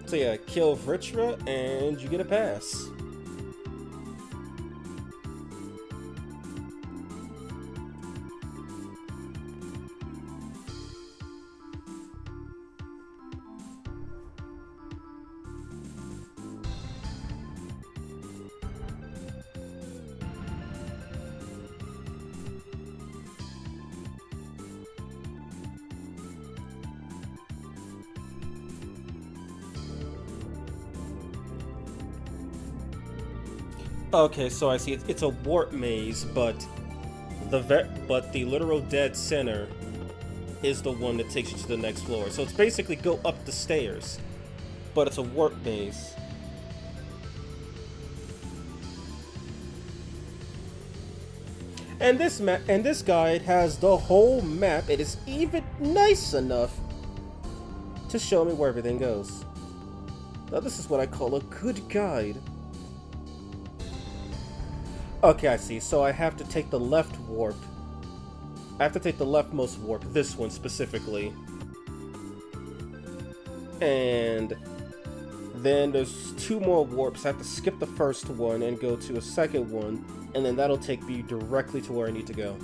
So yeah, kill Vritra and you get a pass. Okay, so I see it's a warp maze, but but the literal dead center is the one that takes you to the next floor. So it's basically go up the stairs, but it's a warp maze. And this guide has the whole map. It is even nice enough to show me where everything goes. Now this is what I call a good guide. Okay, I see. So I have to take the left warp. I have to take the leftmost warp, this one specifically. And then there's 2 more warps. I have to skip the first one and go to a second one, and then that'll take me directly to where I need to go.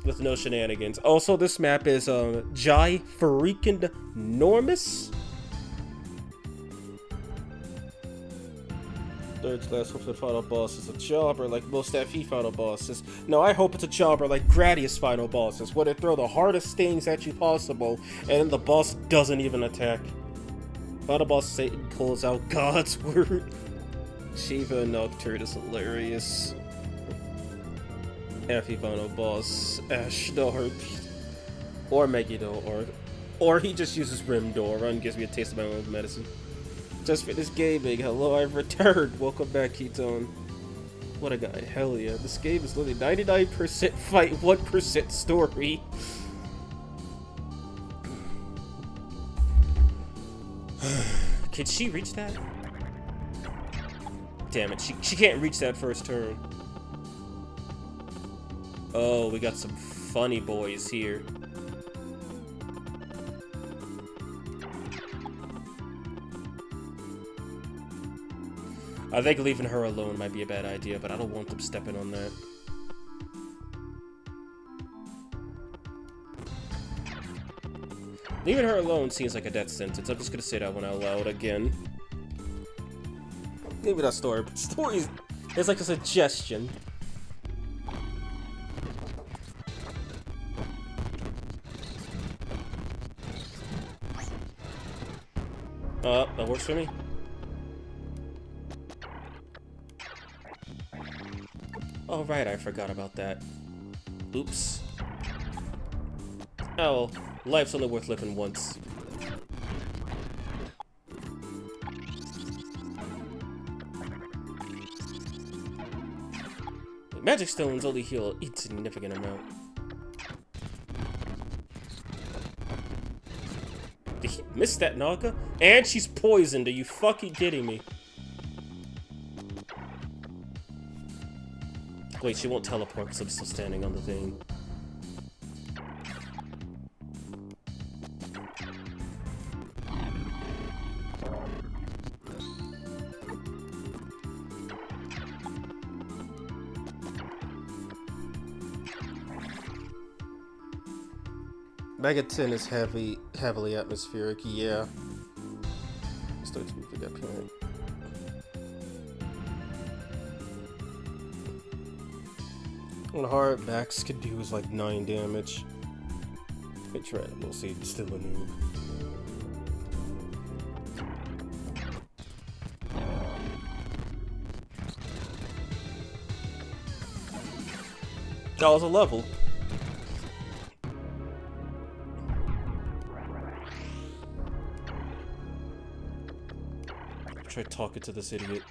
With no shenanigans. Also, this map is Jai freaking Normus. Third class hopes the final boss is a jobber like most FE final bosses. No, I hope it's a jobber like Gradius final bosses, where they throw the hardest things at you possible, and then the boss doesn't even attack. Final boss Satan pulls out God's word. Shiva Nocturne is hilarious. FE final boss Ashdar. Or Megiddo, or he just uses Rimdor. Run gives me a taste of my own medicine. Just finished gaming. Hello, I've returned. Welcome back, Ketone. What a guy. Hell yeah. This game is literally 99% fight, 1% story. Can she reach that? Damn it. She can't reach that first turn. Oh, we got some funny boys here. I think leaving her alone might be a bad idea, but I don't want them stepping on that. Leaving her alone seems like a death sentence. I'm just gonna say that one out loud again. Maybe that story is like a suggestion. That works for me. Oh, right, I forgot about that. Oops. Oh, well, life's only worth living once. Magic stones only heal an insignificant amount. Did he miss that Naga? And she's poisoned, are you fucking kidding me? Wait, she won't teleport because I'm still standing on the thing. Mega 10 is heavily atmospheric, yeah. Starts moving up here. What hard Max could do is like 9 damage. Hey, try it. We'll see. It's still a noob. That was a level. Try talking to this idiot.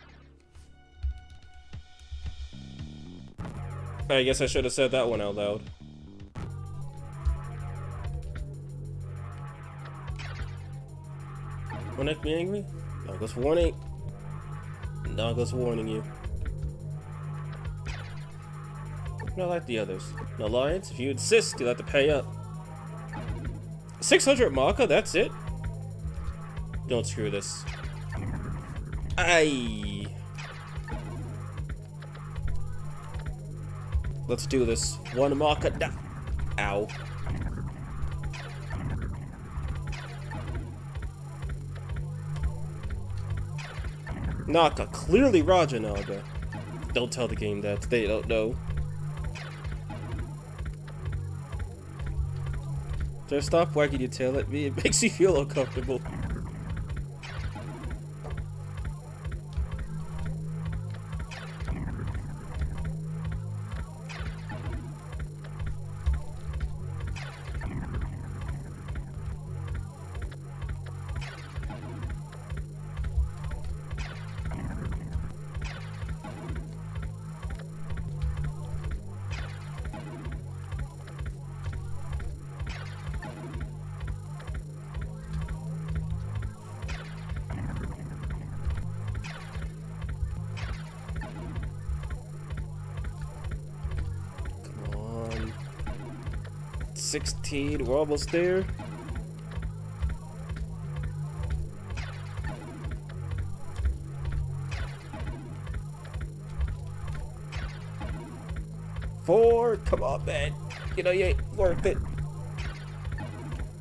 I guess I should have said that one out loud. Won't make me angry? Naga's warning. Naga's warning you. Not like the others. No alliance? If you insist, you'll have to pay up. 600 Maka, that's it? Don't screw this. Aye. Let's do this. 1 Maka da. Ow. Naka, clearly Raja Naga. Don't tell the game that. They don't know. Just stop wagging your tail at me. It makes me feel uncomfortable. 16. We're almost there. Four. Come on, man. You know you ain't worth it.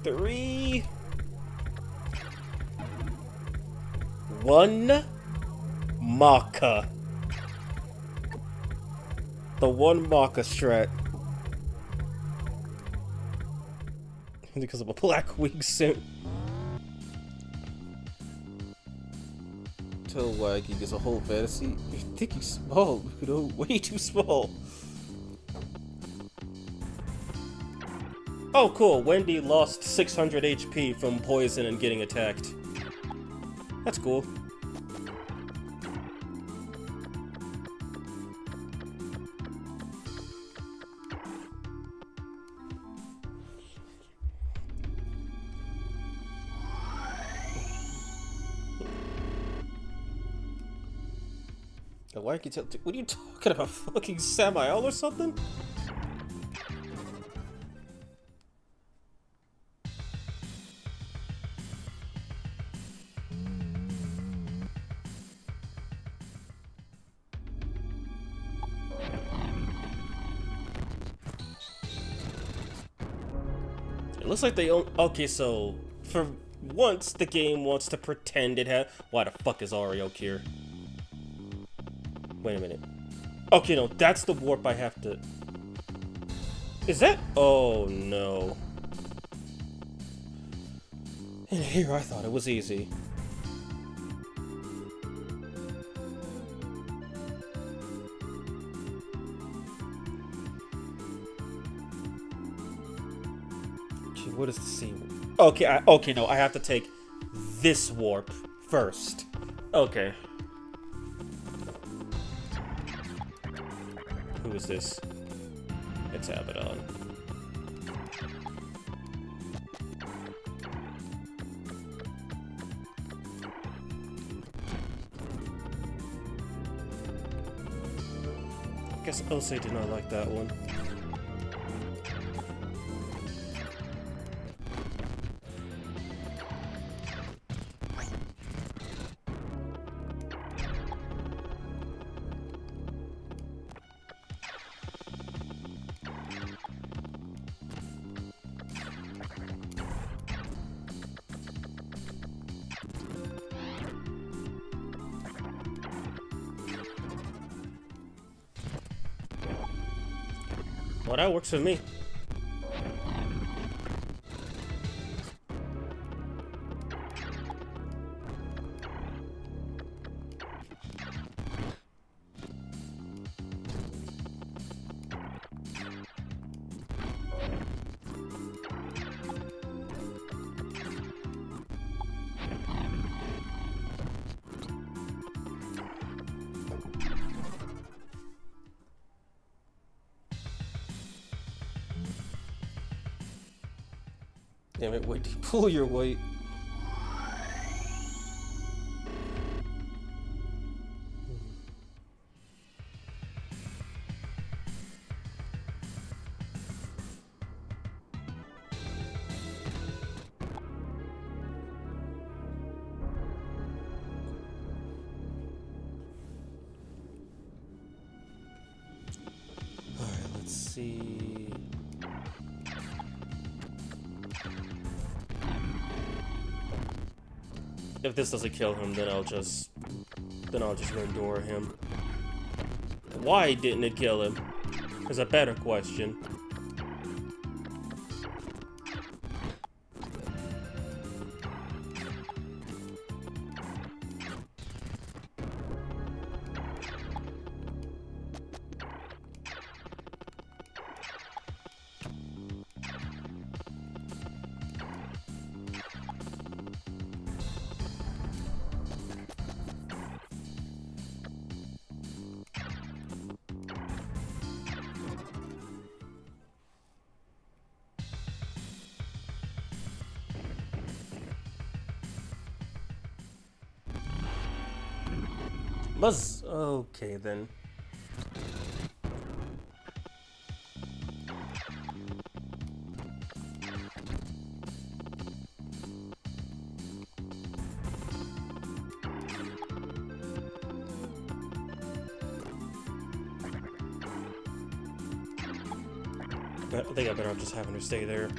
3. 1. Maka. The 1 Maka strat. Because of a black wingsuit. Toe wagging is a whole fantasy. You think he's small, you know, way too small. Oh, cool. Wendy lost 600 HP from poison and getting attacked. That's cool. Why can you tell? What are you talking about? Fucking Samael or something? It looks like they own. Okay, so for once the game wants to pretend it has. Why the fuck is Ario here? Wait a minute. Okay, no, that's the warp I have to... Is that... Oh, no. And here I thought it was easy. Okay, what is the C? Okay, okay, no, I have to take this warp first. Okay. Who is this? It's Abaddon. I guess Ose did not like that one. Well, that works for me. Damn it, wait, pull your weight. Alright, let's see. If this doesn't kill him, then I'll just endure him. Why didn't it kill him? Is a better question. Okay then. I think I better off just having her stay there.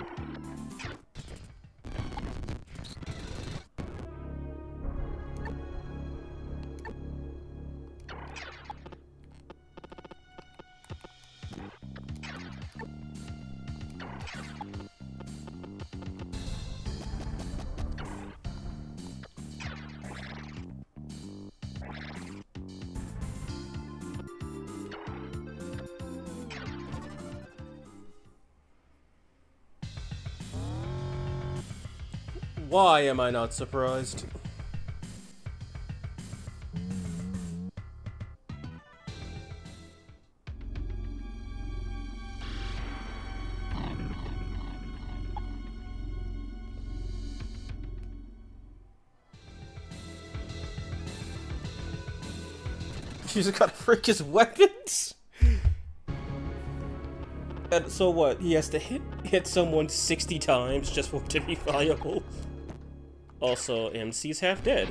Why am I not surprised? He's just gotta freak his weapons? And so what? He has to hit someone 60 times just for it to be viable? Also, MC's half dead.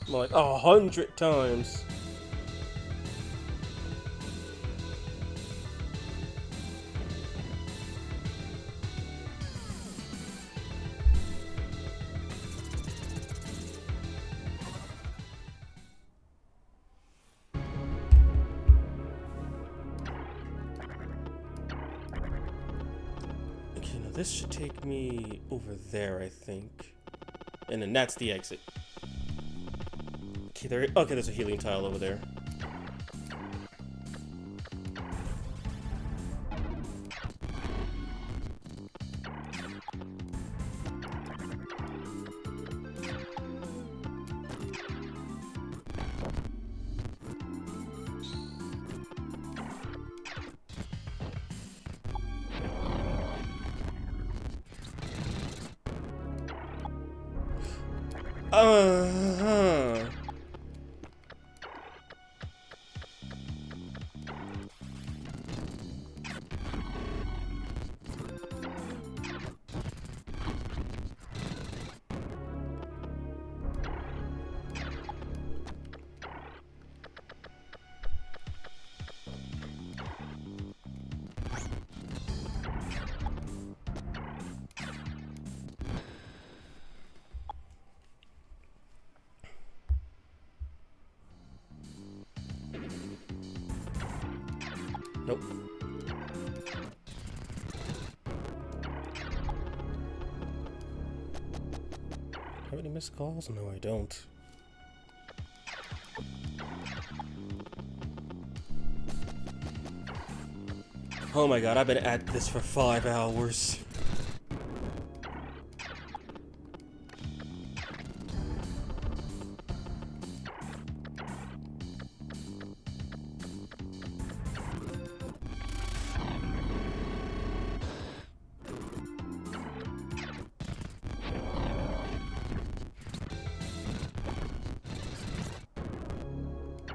Like 100 times. Okay, now this should take me over there, I think. And then that's the exit. Okay, there's a healing tile over there. Nope. Have any missed calls? No, I don't. Oh my god, I've been at this for 5 hours.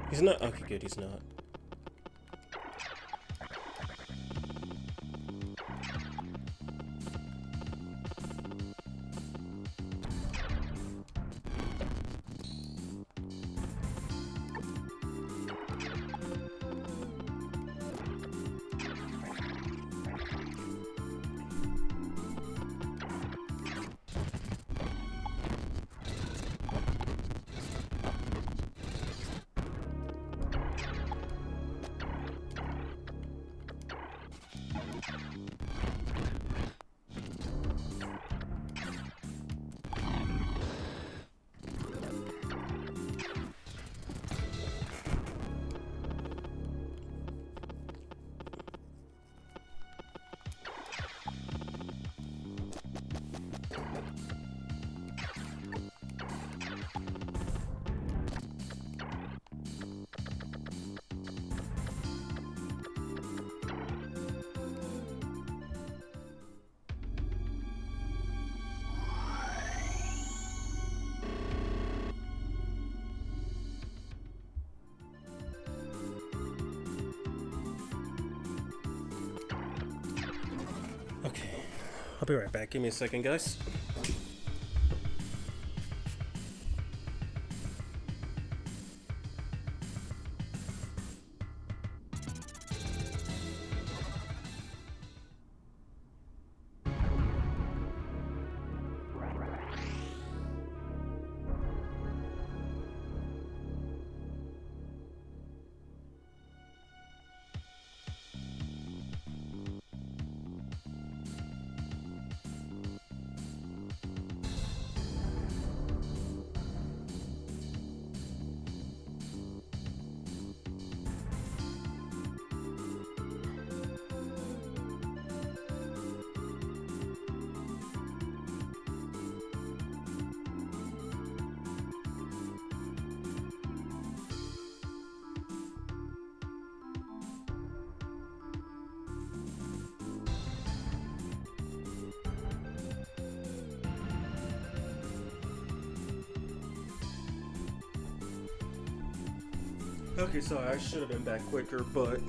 He's not. Okay, good, he's not. I'll be right back. Give me a second, guys. Okay, sorry, I should have been back quicker, but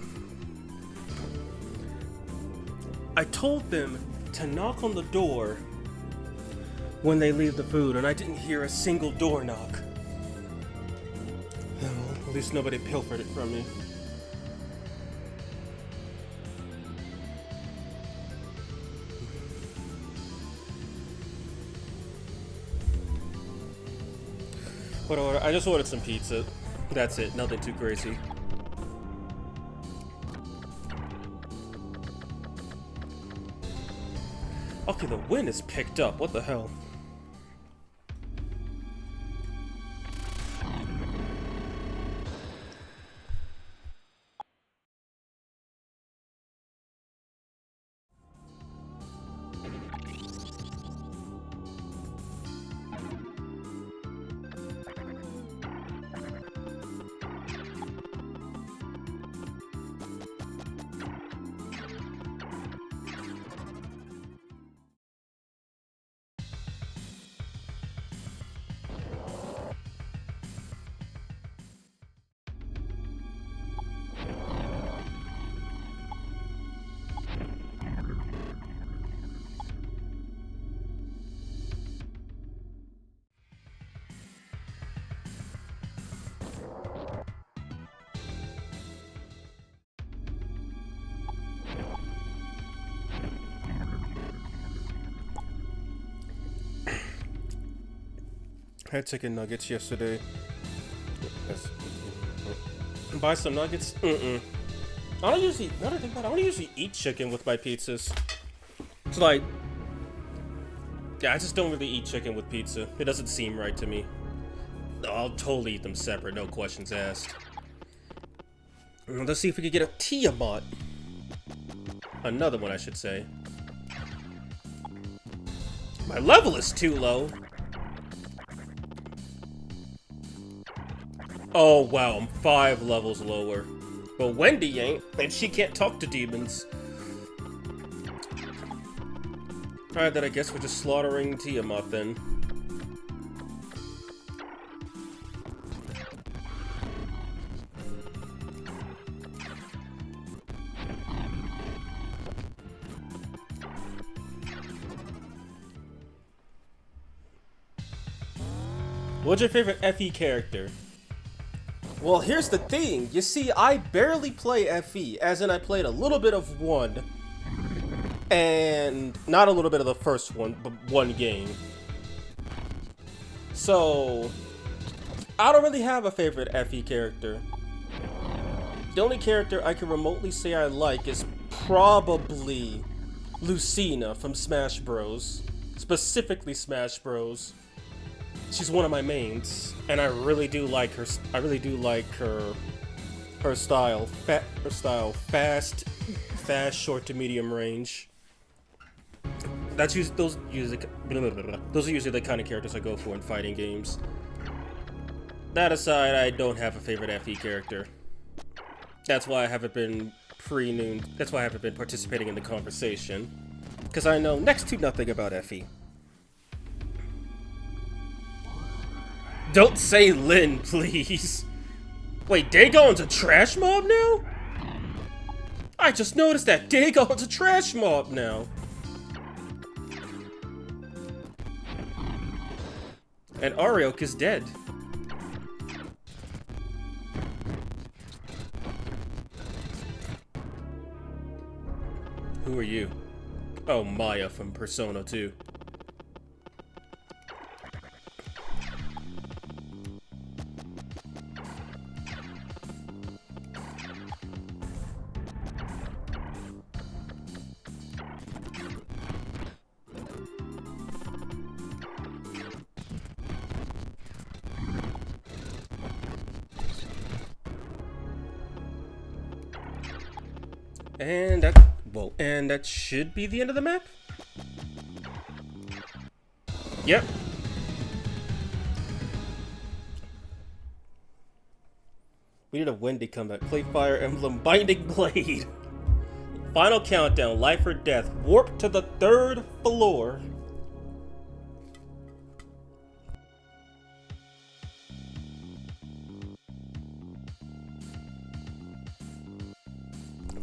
I told them to knock on the door when they leave the food, and I didn't hear a single door knock. Well, at least nobody pilfered it from me. What order? I just ordered some pizza. That's it, nothing too crazy. Okay, the wind is picked up. What the hell? I had chicken nuggets yesterday. Buy some nuggets? I don't usually, now that I think about it, I don't usually eat chicken with my pizzas. It's like, yeah, I just don't really eat chicken with pizza. It doesn't seem right to me. I'll totally eat them separate, no questions asked. Let's see if we can get a Tiamat. Another one, I should say. My level is too low. Oh wow, I'm 5 levels lower. But Wendy ain't, and she can't talk to demons. Alright, then I guess we're just slaughtering Tiamat then. What's your favorite FE character? Well, here's the thing. You see, I barely play FE, as in I played a little bit of 1. And not a little bit of the first one, but 1 game. So, I don't really have a favorite FE character. The only character I can remotely say I like is probably Lucina from Smash Bros. Specifically Smash Bros. She's one of my mains, and I really do like her. I really do like her style. Fast, short to medium range. Those are usually the kind of characters I go for in fighting games. That aside, I don't have a favorite FE character. That's why I haven't been That's why I haven't been participating in the conversation, because I know next to nothing about FE. Don't say Lynn, please. Wait, Dagon's a trash mob now? I just noticed that Dagon's a trash mob now. And Ariok is dead. Who are you? Oh, Maya from Persona 2. And that should be the end of the map? Yep. We need a Wendy comeback. Play Fire Emblem Binding Blade. Final countdown, life or death. Warp to the 3rd floor.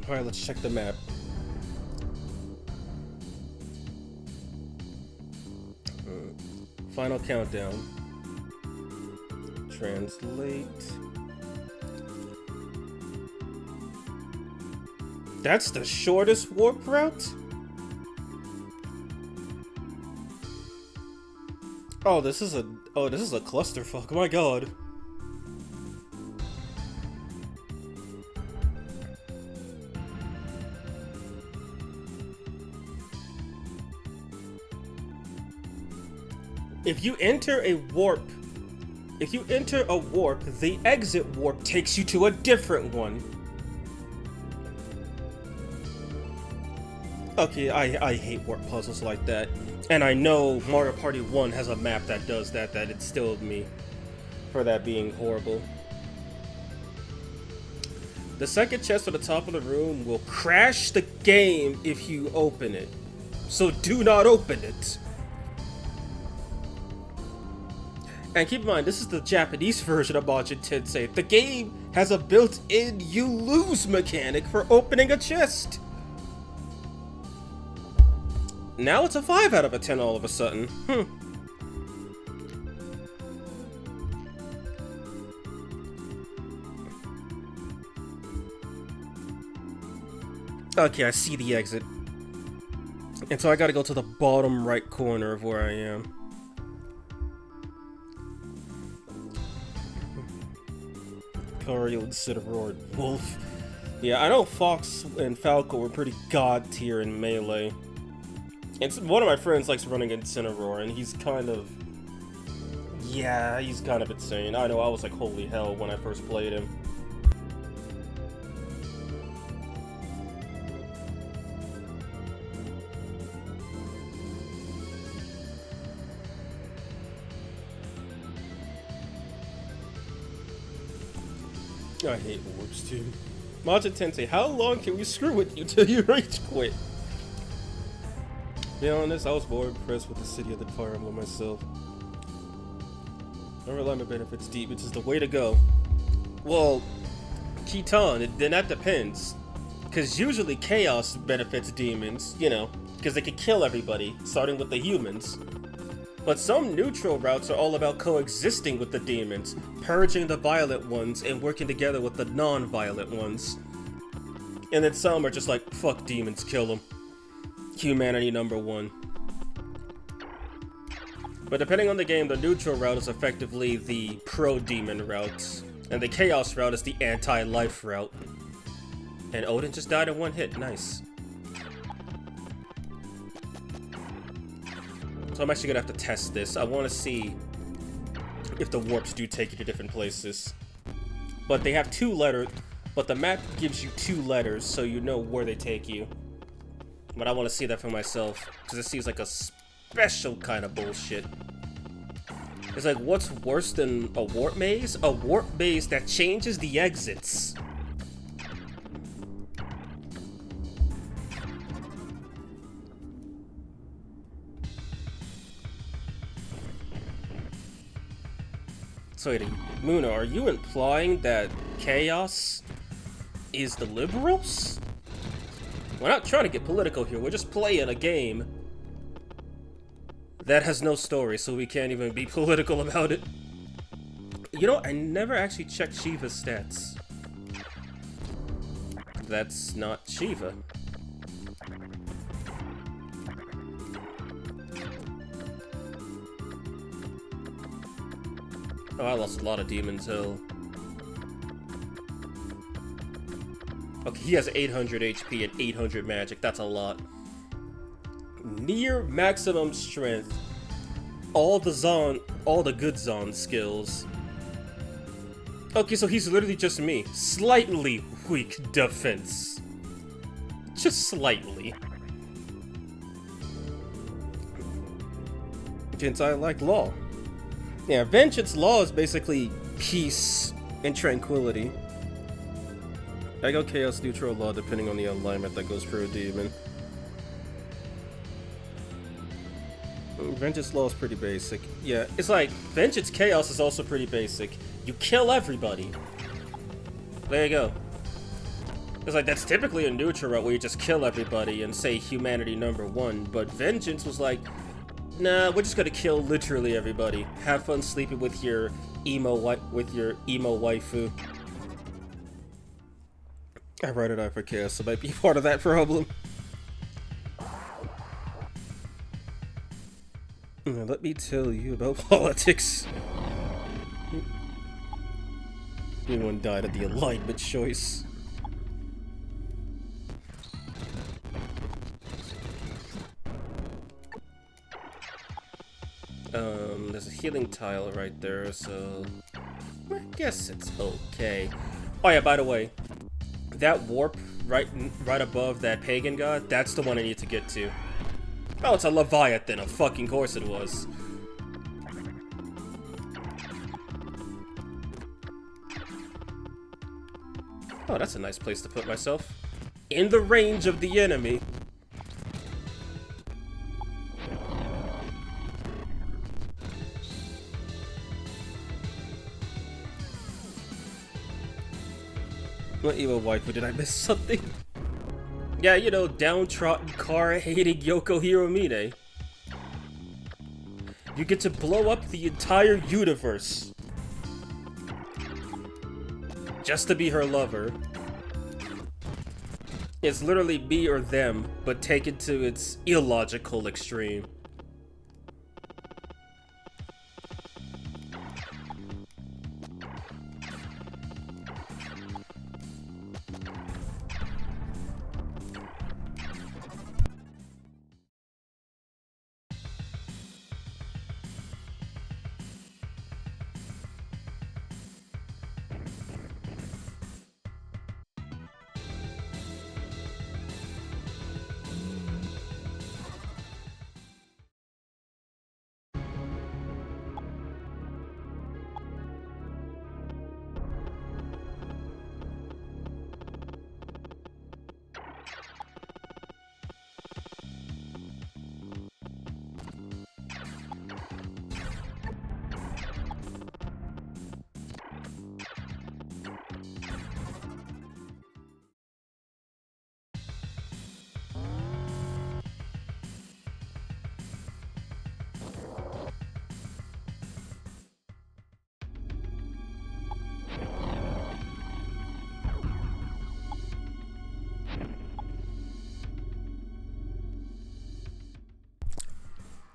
Alright, let's check the map. Final countdown. Translate. That's the shortest warp route? Oh, this is a clusterfuck. My god. If you enter a warp, the exit warp takes you to a different one. Okay, I hate warp puzzles like that. And I know Mario Party 1 has a map that does that instilled me for that being horrible. The second chest at the top of the room will crash the game if you open it. So do not open it. And keep in mind, this is the Japanese version of Majin Tensei. The game has a built-in you lose mechanic for opening a chest. Now it's a 5 out of a 10 all of a sudden. Okay, I see the exit. And so I gotta go to the bottom right corner of where I am. Cario and Cinnamoroar Wolf. Yeah, I know Fox and Falco were pretty god tier in Melee. And one of my friends likes running Incineroar, and he's kind of... yeah, he's kind of insane. I know, I was like, holy hell, when I first played him. I hate warps too. Majin Tensei, how long can we screw with you till you rage quit? To be honest, I was more impressed with the City of the Fire Emblem myself. Unreliable benefits demons is the way to go. Well, Kitan, then that depends. Because usually chaos benefits demons, you know, because they can kill everybody, starting with the humans. But some neutral routes are all about coexisting with the demons, purging the violent ones and working together with the non-violent ones. And then some are just like, fuck demons, kill them. Humanity #1. But depending on the game, the neutral route is effectively the pro-demon route, and the chaos route is the anti-life route. And Odin just died in one hit, nice. So I'm actually gonna have to test this. I want to see if the warps do take you to different places. But they have 2 letters, but the map gives you 2 letters, so you know where they take you. But I want to see that for myself, because it seems like a special kind of bullshit. It's like, what's worse than a warp maze? A warp maze that changes the exits. So wait, Muna, are you implying that chaos is the liberals? We're not trying to get political here, we're just playing a game. That has no story, so we can't even be political about it. You know, I never actually checked Shiva's stats. That's not Shiva. Oh, I lost a lot of Demon's Hill. Okay, he has 800 HP and 800 magic. That's a lot. Near maximum strength. All the good Zon skills. Okay, so he's literally just me. Slightly weak defense. Just slightly. Since I like law. Yeah, Vengeance Law is basically peace and tranquility. I go Chaos Neutral Law depending on the alignment that goes for a demon. Vengeance Law is pretty basic. Yeah, it's like, Vengeance Chaos is also pretty basic. You kill everybody. There you go. It's like, that's typically a neutral route where you just kill everybody and say humanity #1, but Vengeance was like, nah, we're just gonna kill literally everybody. Have fun sleeping with your emo waifu. I write it out for Chaos, so might be part of that problem. Now, let me tell you about politics. Everyone died at the alignment choice. There's a healing tile right there, so I guess it's okay. Oh yeah, by the way, that warp right above that pagan god, that's the one I need to get to. Oh, it's a Leviathan, of fucking course it was. Oh, that's a nice place to put myself. In the range of the enemy. What evil waifu, did I miss something? Yeah, you know, downtrodden car-hating Yoko Hiromine. You get to blow up the entire universe. Just to be her lover. It's literally me or them, but taken to its illogical extreme.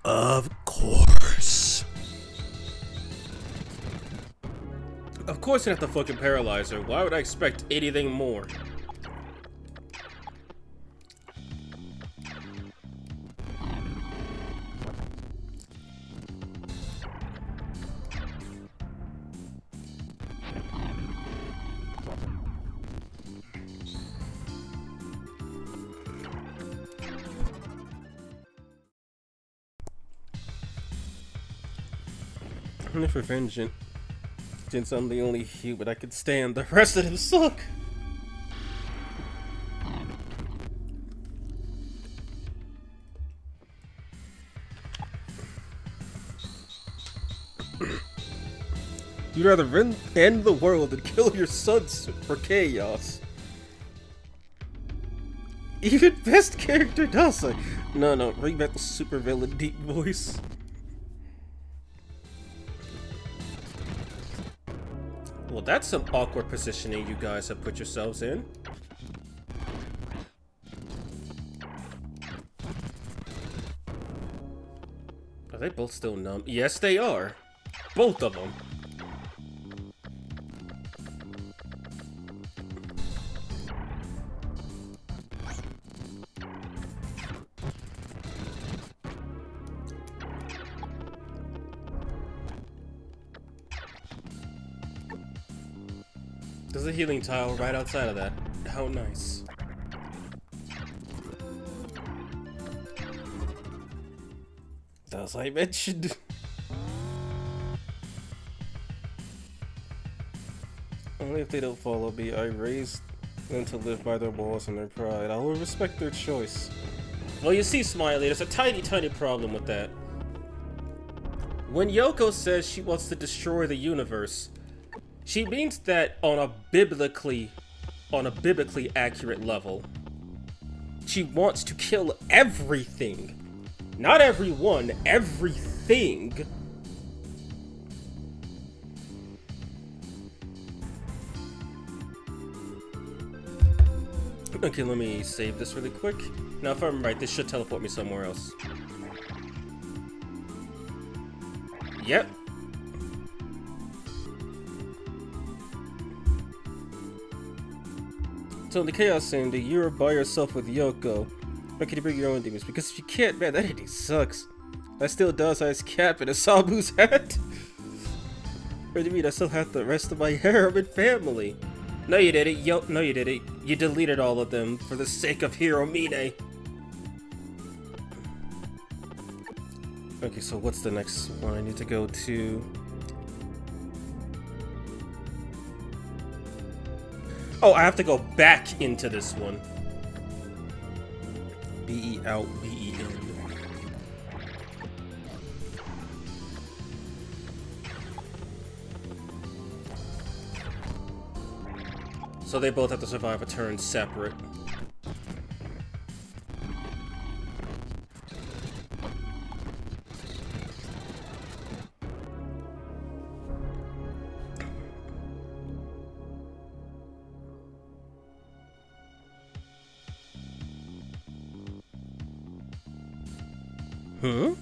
Of course. Of course you have to fucking paralyze her. Why would I expect anything more? Only for Vengeance, since I'm the only human I can stand, the rest of them suck! You'd rather end the world than kill your sons for chaos. Even best character does it. No, bring back the super villain deep voice. Well, that's some awkward positioning you guys have put yourselves in. Are they both still numb? Yes, they are. Both of them. There's a healing tile right outside of that. How nice. As I mentioned. Only if they don't follow me. I raised them to live by their laws and their pride. I will respect their choice. Well, you see, Smiley, there's a tiny problem with that. When Yoko says she wants to destroy the universe, she means that on a biblically accurate level. She wants to kill everything. Not everyone, everything. Okay, let me save this really quick. Now, if I'm right, this should teleport me somewhere else. Yep. So in the Chaos Sandy, you're by yourself with Yoko. How can you bring your own demons? Because if you can't, man, that ending sucks. I still downsized Cap and a Sabu's hat. What do you mean? I still have the rest of my harem and family. No, you didn't. No, you didn't. You deleted all of them for the sake of Hiromine. Okay, so what's the next one I need to go to? Oh, I have to go back into this one. B-E out, B-E in. So they both have to survive a turn separate. Huh?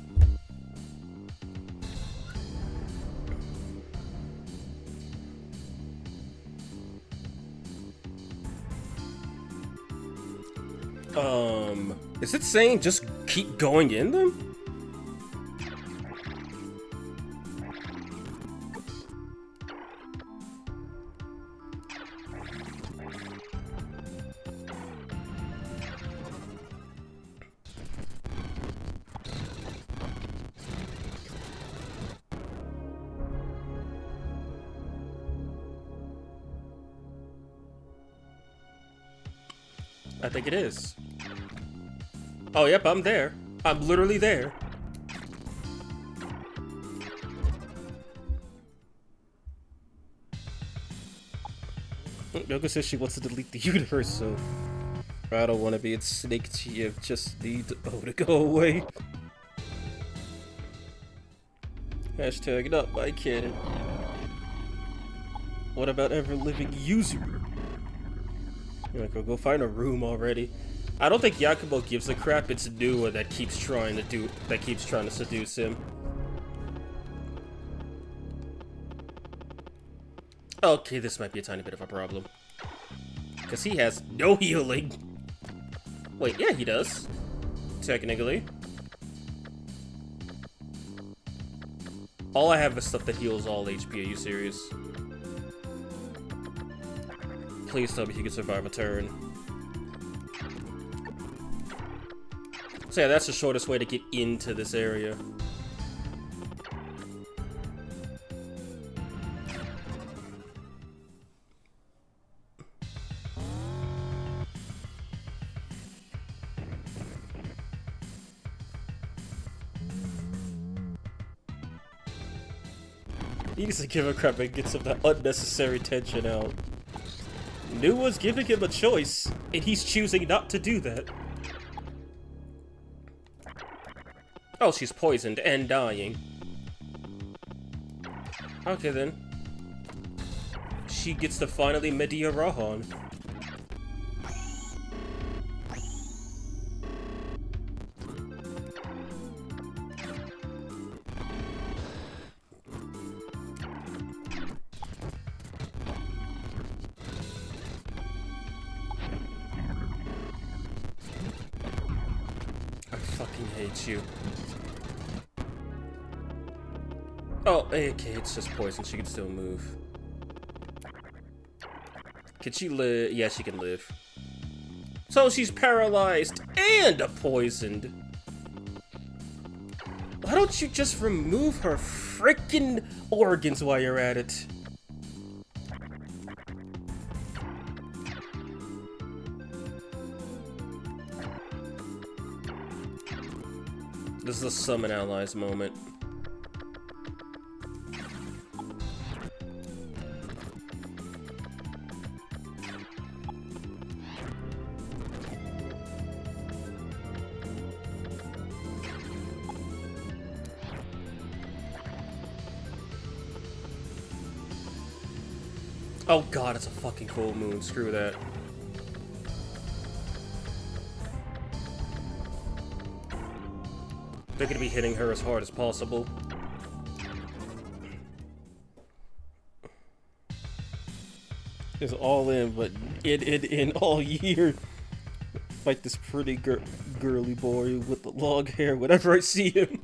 Is it saying just keep going in them? I think it is. Oh, yep, I'm there. I'm literally there. Yoko says she wants to delete the universe, so I don't want to be its snake. You just need to go away. Hashtag not my canon. What about ever-living user? Go find a room already. I don't think Yakumo gives a crap. It's Nua that keeps trying to seduce him. Okay, this might be a tiny bit of a problem. Because he has no healing. Wait, yeah, he does. Technically. All I have is stuff that heals all HP. Are you serious? Please tell me he can survive a turn. So yeah, that's the shortest way to get into this area. He needs to give a crap and get some of that unnecessary tension out. Nua's giving him a choice, and he's choosing not to do that. Oh, she's poisoned and dying. Okay, then. she gets to finally Medea Rahan. I fucking hate you. Oh, okay, it's just poison. She can still move. Can she live? Yeah, she can live. So she's paralyzed and poisoned. Why don't you just remove her freaking organs while you're at it? This is a summon allies moment. Oh god, it's a fucking full moon. Screw that. They're gonna be hitting her as hard as possible. It's all in, but it in all year. Fight this pretty girly boy with the long hair whenever I see him.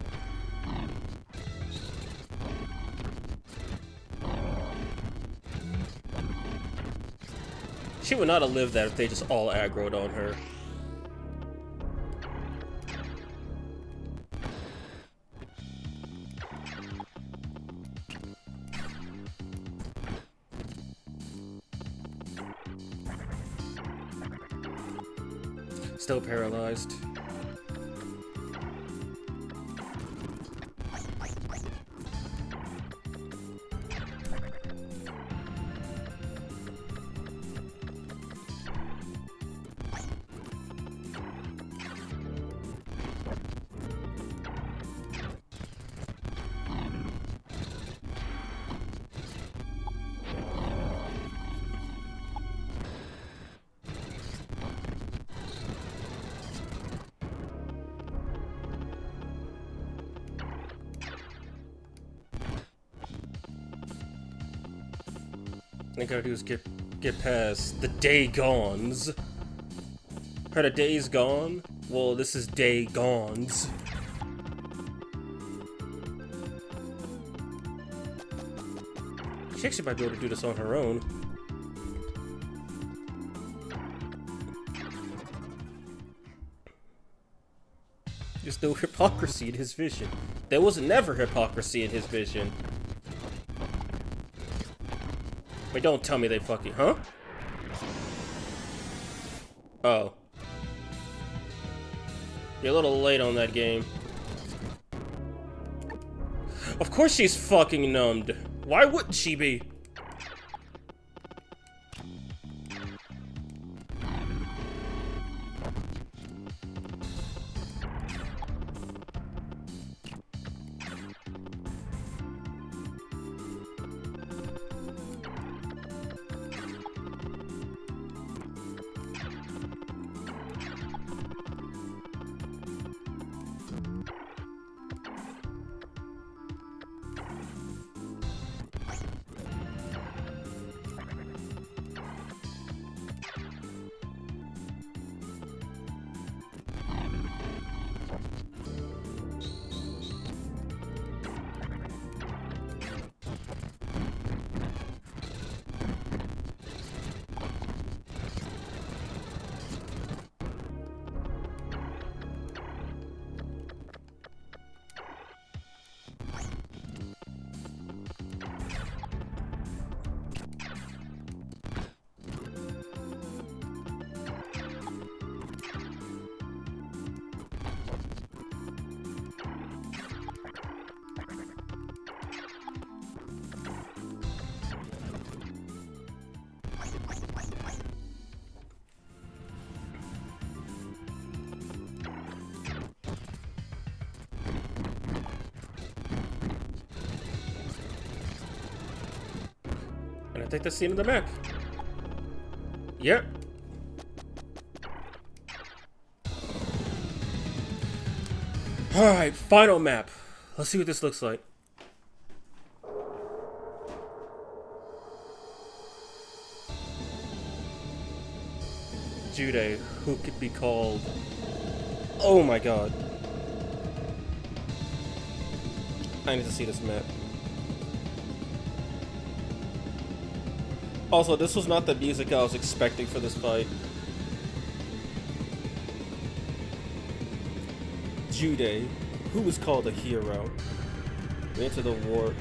She would not have lived that if they just all aggroed on her. Still paralyzed. All I gotta do is get past the day gones. Heard of days gone? Well, this is day gones. She actually might be able to do this on her own. There's no hypocrisy in his vision. There was never hypocrisy in his vision. Wait, don't tell me they fucking... Huh? Oh. You're a little late on that game. Of course she's fucking numbed. Why wouldn't she be? I think that's the end of the map. Yep. Alright, final map. Let's see what this looks like. Jude, who could be called... Oh my god. I need to see this map. Also, this was not the music I was expecting for this fight. Jude, who was called a hero. We enter the warp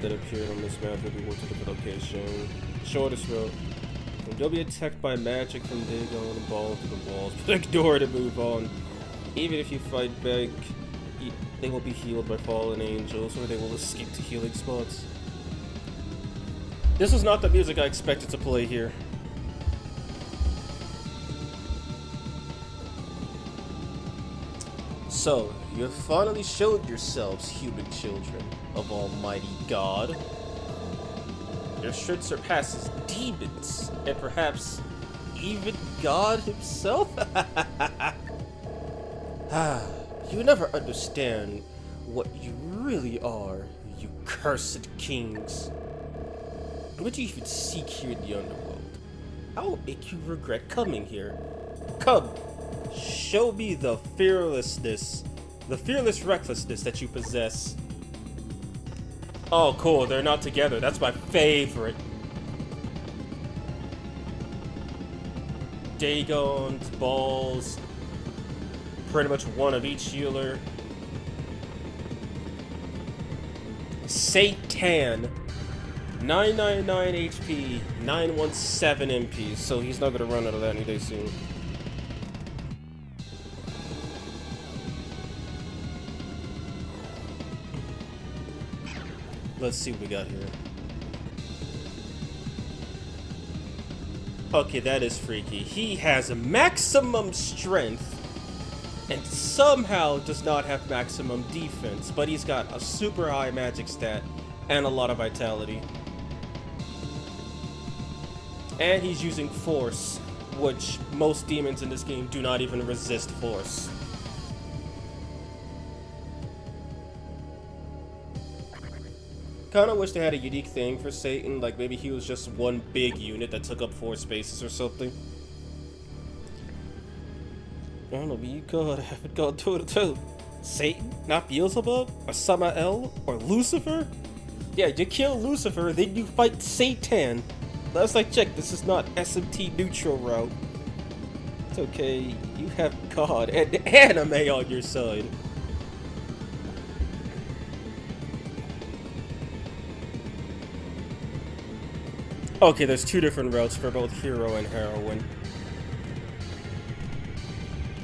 that appeared on this map will be warped to a different location. Shortest route. You'll be attacked by magic from Dagon and ball through the walls, but ignore it and move on. Even if you fight back, they will be healed by fallen angels, or they will escape to healing spots. This was not the music I expected to play here. So, you have finally showed yourselves, human children of Almighty God. Your strength surpasses demons, and perhaps even God himself? You never understand what you really are, you cursed kings. What do you even seek here in the underworld? I will make you regret coming here. Come, show me the fearless recklessness that you possess. Oh, cool, they're not together. That's my favorite. Dagon's balls. Pretty much one of each healer. Satan. 999 HP, 917 MP, so he's not gonna run out of that any day soon. Let's see what we got here. Okay, that is freaky. He has a maximum strength and somehow does not have maximum defense, but he's got a super high magic stat and a lot of vitality. And he's using force, which most demons in this game do not even resist force. Kinda wish they had a unique thing for Satan, like maybe he was just one big unit that took up 4 spaces or something. I don't know, but you God, I haven't gone toe to toe. Satan? Not Beelzebub? Or Samael? Or Lucifer? Yeah, you kill Lucifer, then you fight Satan. Last I checked, this is not SMT neutral route. It's okay, you have God and anime on your side. Okay, there's 2 different routes for both hero and heroine.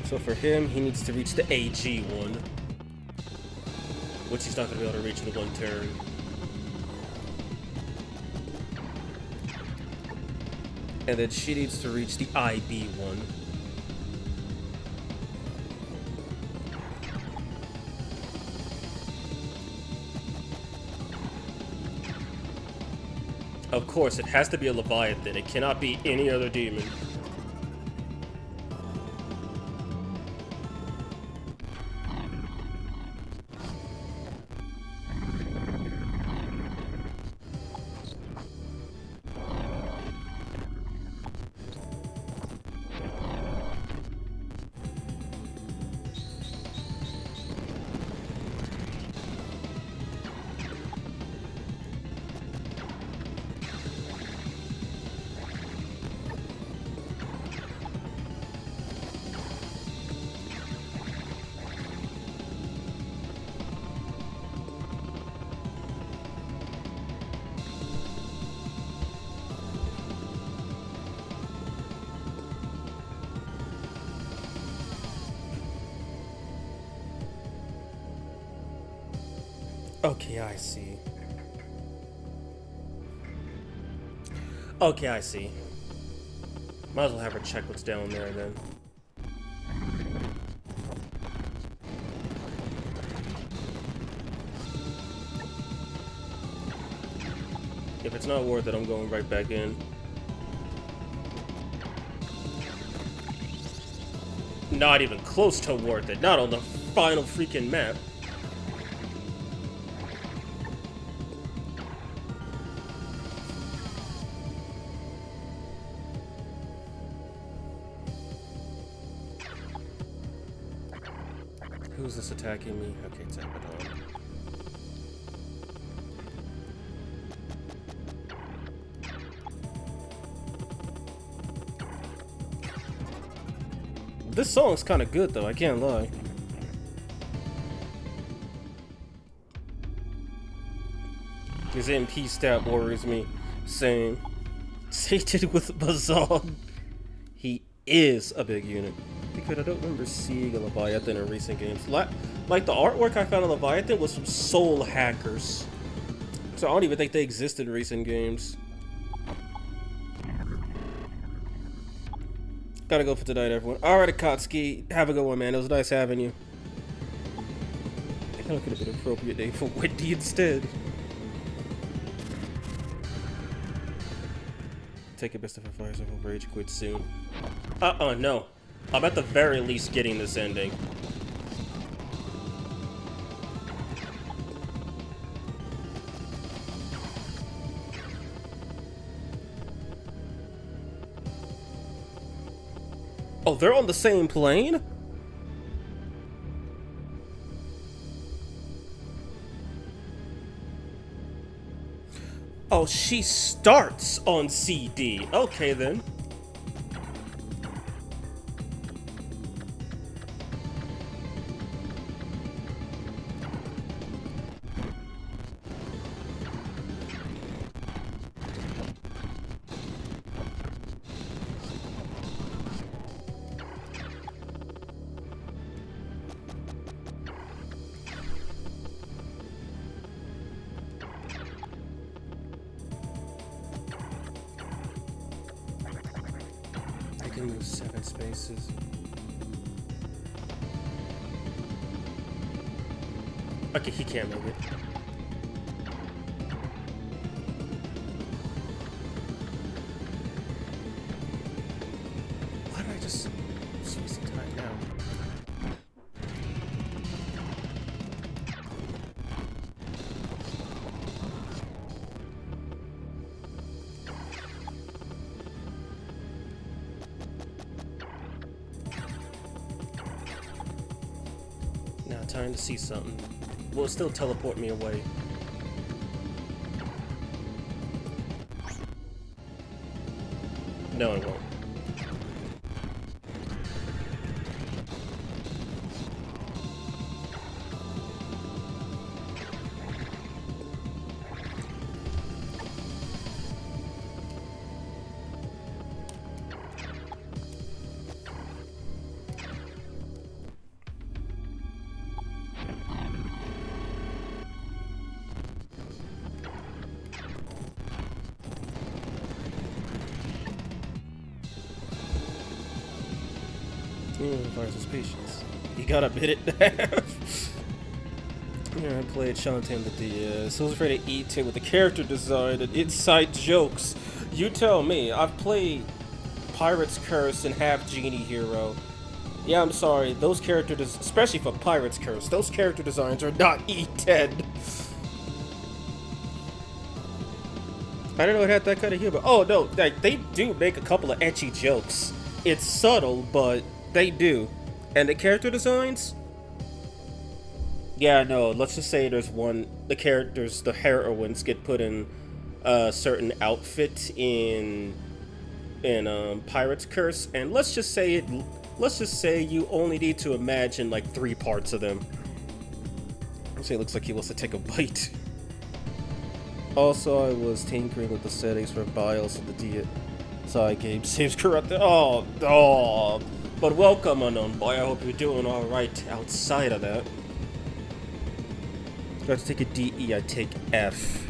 So for him, he needs to reach the AG one, which he's not going to be able to reach in 1 turn. And then she needs to reach the IB one. Of course, it has to be a Leviathan. It cannot be any other demon. Okay, I see. Okay, I see. Might as well have her check what's down there then. If it's not worth it, I'm going right back in. Not even close to worth it. Not on the final freaking map. Who's this attacking me? Okay, tap it on. This song's kind of good though, I can't lie. His MP stat worries me. Same. Sated with Bazan. He is a big unit. Because I don't remember seeing a Leviathan in recent games. Like the artwork I found on Leviathan was from Soul Hackers. So I don't even think they exist in recent games. Gotta go for tonight, everyone. Alright, Akatsuki. Have a good one, man. It was nice having you. I think it could have been an appropriate name for Wendy instead. Take a best of a fire, so I'll rage quit soon. No. I'm at the very least getting this ending. Oh, they're on the same plane? Oh, she starts on CD. Okay, then. I can move 7 spaces. Okay, he can't move it. Why did I just wasting time now? Now time to see something. Will it still teleport me away? No, it won't. Requires patience. You gotta bid it. Yeah, I played Shantae the DS. So I was afraid to eat it with the character design and inside jokes. You tell me. I've played Pirate's Curse and Half Genie Hero. Yeah, I'm sorry. Those characters, especially for Pirate's Curse, those character designs are not E10. I didn't know it had that kind of humor. Oh no, like, they do make a couple of ecchi jokes. It's subtle, but they do. And the character designs? Yeah, no, let's just say there's one, the characters, the heroines get put in a certain outfit in Pirate's Curse, and let's just say you only need to imagine like 3 parts of them. Let's say it looks like he wants to take a bite. Also, I was tinkering with the settings for BIOS of the DSi game. Saves corrupted. Oh. But welcome, unknown boy. I hope you're doing all right outside of that. If I have to take a DE, I take F.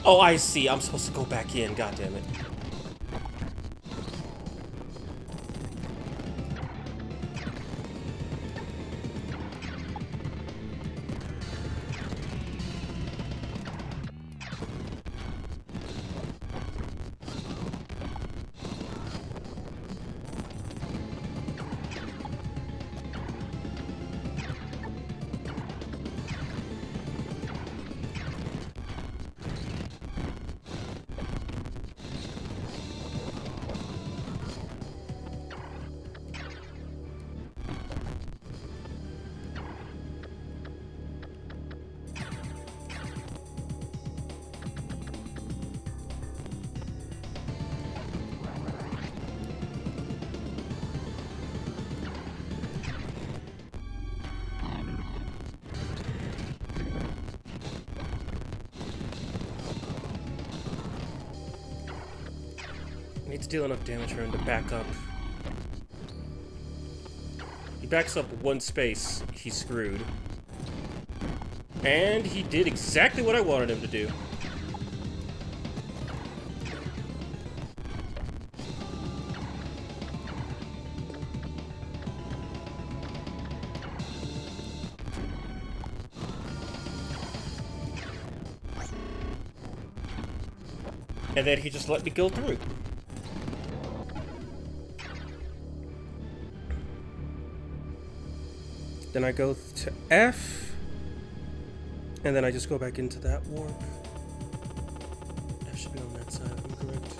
Oh, I see. I'm supposed to go back in. God damn it. Need to deal enough damage for him to back up. He backs up one space, he's screwed. And he did exactly what I wanted him to do. And then he just let me go through. Then I go to F, and then I just go back into that warp. F should be on that side, if I'm correct.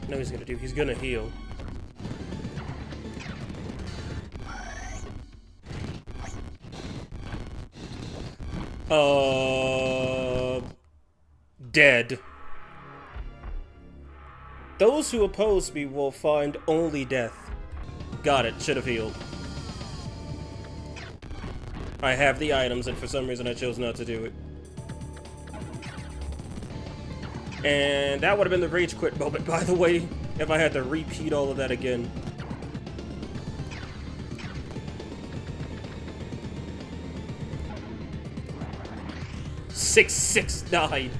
No, he's gonna do. He's gonna heal. Dead. Those who oppose me will find only death. Got it. Should have healed. I have the items, and for some reason I chose not to do it. And that would have been the rage quit moment, by the way, if I had to repeat all of that again. Six, 9.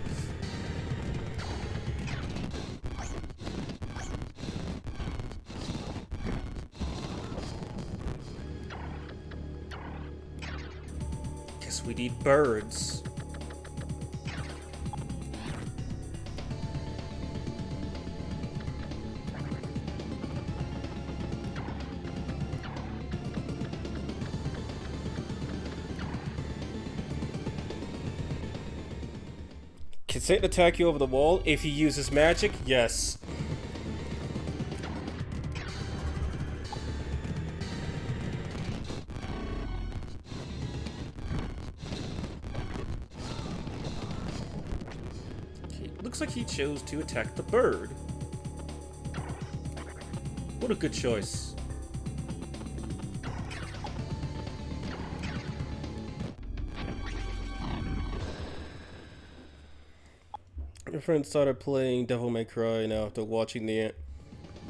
Guess we need birds. Can Satan attack you over the wall if he uses magic? Yes. Looks like he chose to attack the bird. What a good choice. My friend started playing Devil May Cry now after watching the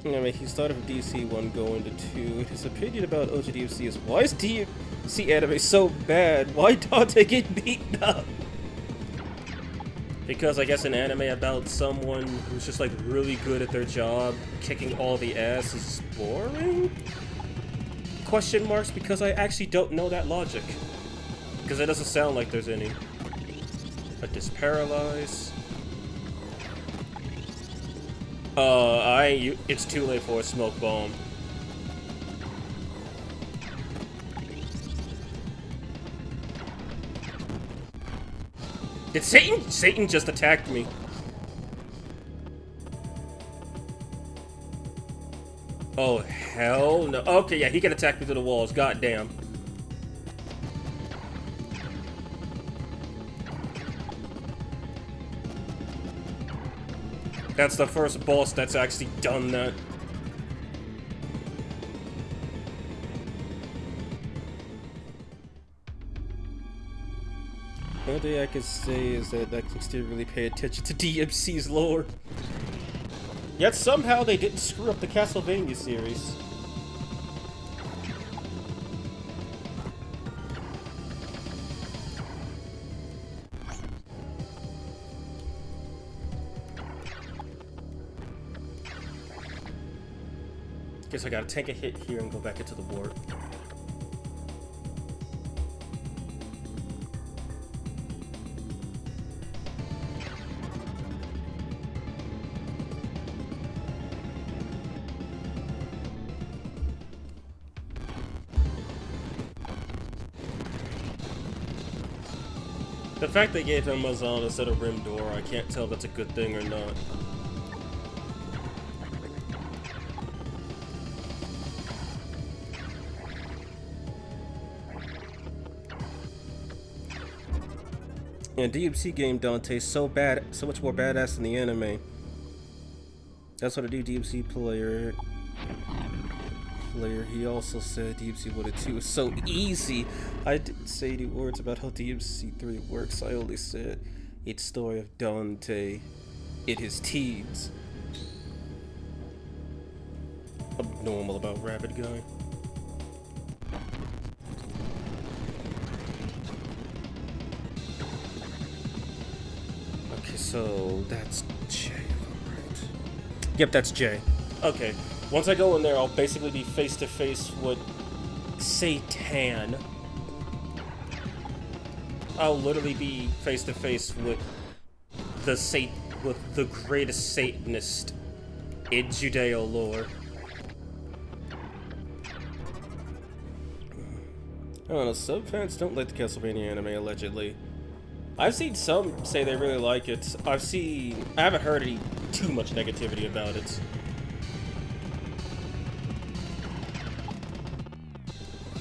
he started with DC 1 going to 2. His opinion about OGDFC is, why is DMC anime so bad? Why Dante get beaten up? Because I guess an anime about someone who's just like really good at their job, kicking all the ass is boring? Question marks, because I actually don't know that logic. Because it doesn't sound like there's any. A disparalyze. It's too late for a smoke bomb. Did Satan? Satan just attacked me. Oh, hell no. Okay, yeah, he can attack me through the walls. Goddamn. That's the first boss that's actually done that. The only thing I can say is that Netflix didn't really pay attention to DMC's lore. Yet somehow they didn't screw up the Castlevania series. Guess I gotta take a hit here and go back into the warp. The fact they gave him Mazan instead of Rim Door, I can't tell if that's a good thing or not. And DMC game Dante's so bad, so much more badass than the anime. That's what a new DMC player. He also said DMC 1 and 2 was so easy. I didn't say any words about how DMC 3 works. I only said it's story of Dante in his teens. Abnormal about Rapid Guy. Okay, so that's J, right? Yep, that's J. Okay. Once I go in there, I'll basically be face to face with Satan. I'll literally be face to face with the greatest Satanist in Judeo lore. I don't know, some fans don't like the Castlevania anime, allegedly. I've seen some say they really like it. I haven't heard any too much negativity about it.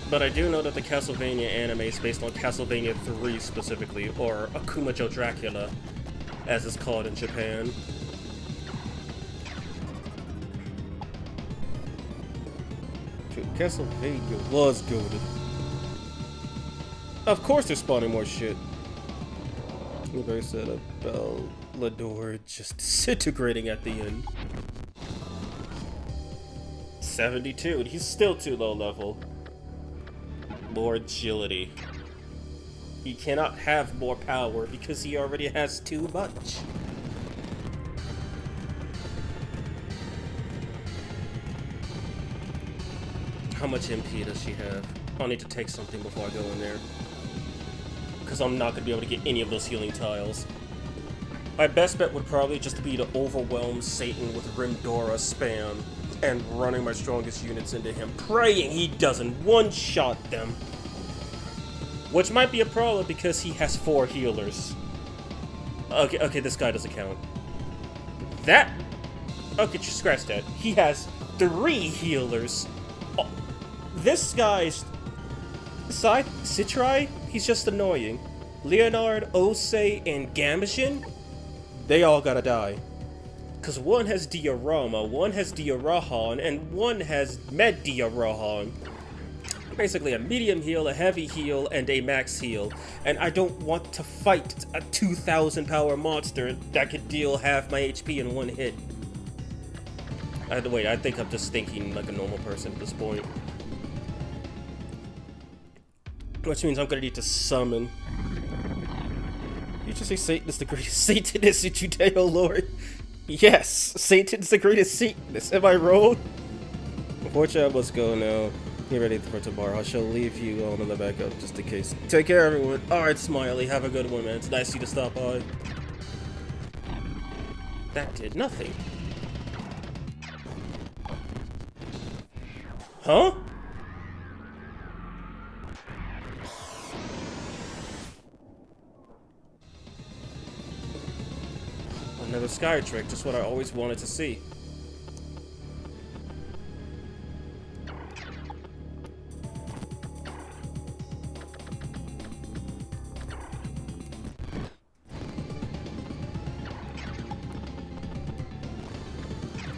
But I do know that the Castlevania anime is based on Castlevania 3 specifically, or Akuma Joe Dracula, as it's called in Japan. Dude, Castlevania was goated. Of course they're spawning more shit. Very said about Lador just disintegrating at the end. 72, and he's still too low level. More agility. He cannot have more power because he already has too much. How much MP does she have? I'll need to take something before I go in there, because I'm not going to be able to get any of those healing tiles. My best bet would probably just be to overwhelm Satan with Rimdora spam and running my strongest units into him, praying he doesn't one-shot them. Which might be a problem because he has 4 healers. Okay, this guy doesn't count. That? Okay, scratch that. He has 3 healers. Oh, this guy's side Citri, he's just annoying. Leonard, Osei, and Gamajin, they all gotta die. Because one has Diorama, one has Diorahan, and one has Med Diorahan. Basically a medium heal, a heavy heal, and a max heal. And I don't want to fight a 2,000 power monster that could deal half my HP in one hit. Wait, I think I'm just thinking like a normal person at this point. Which means I'm gonna need to summon. You just say Satan is the greatest Satanist in Judeo lore? Yes, Satan's the greatest Satanist. Am I wrong? Unfortunately, I must go now. Get ready for tomorrow. I shall leave you all in the backup just in case. Take care, everyone. Alright, Smiley. Have a good one, man. It's nice of you to stop by. That did nothing. Huh? Another sky trick, just what I always wanted to see.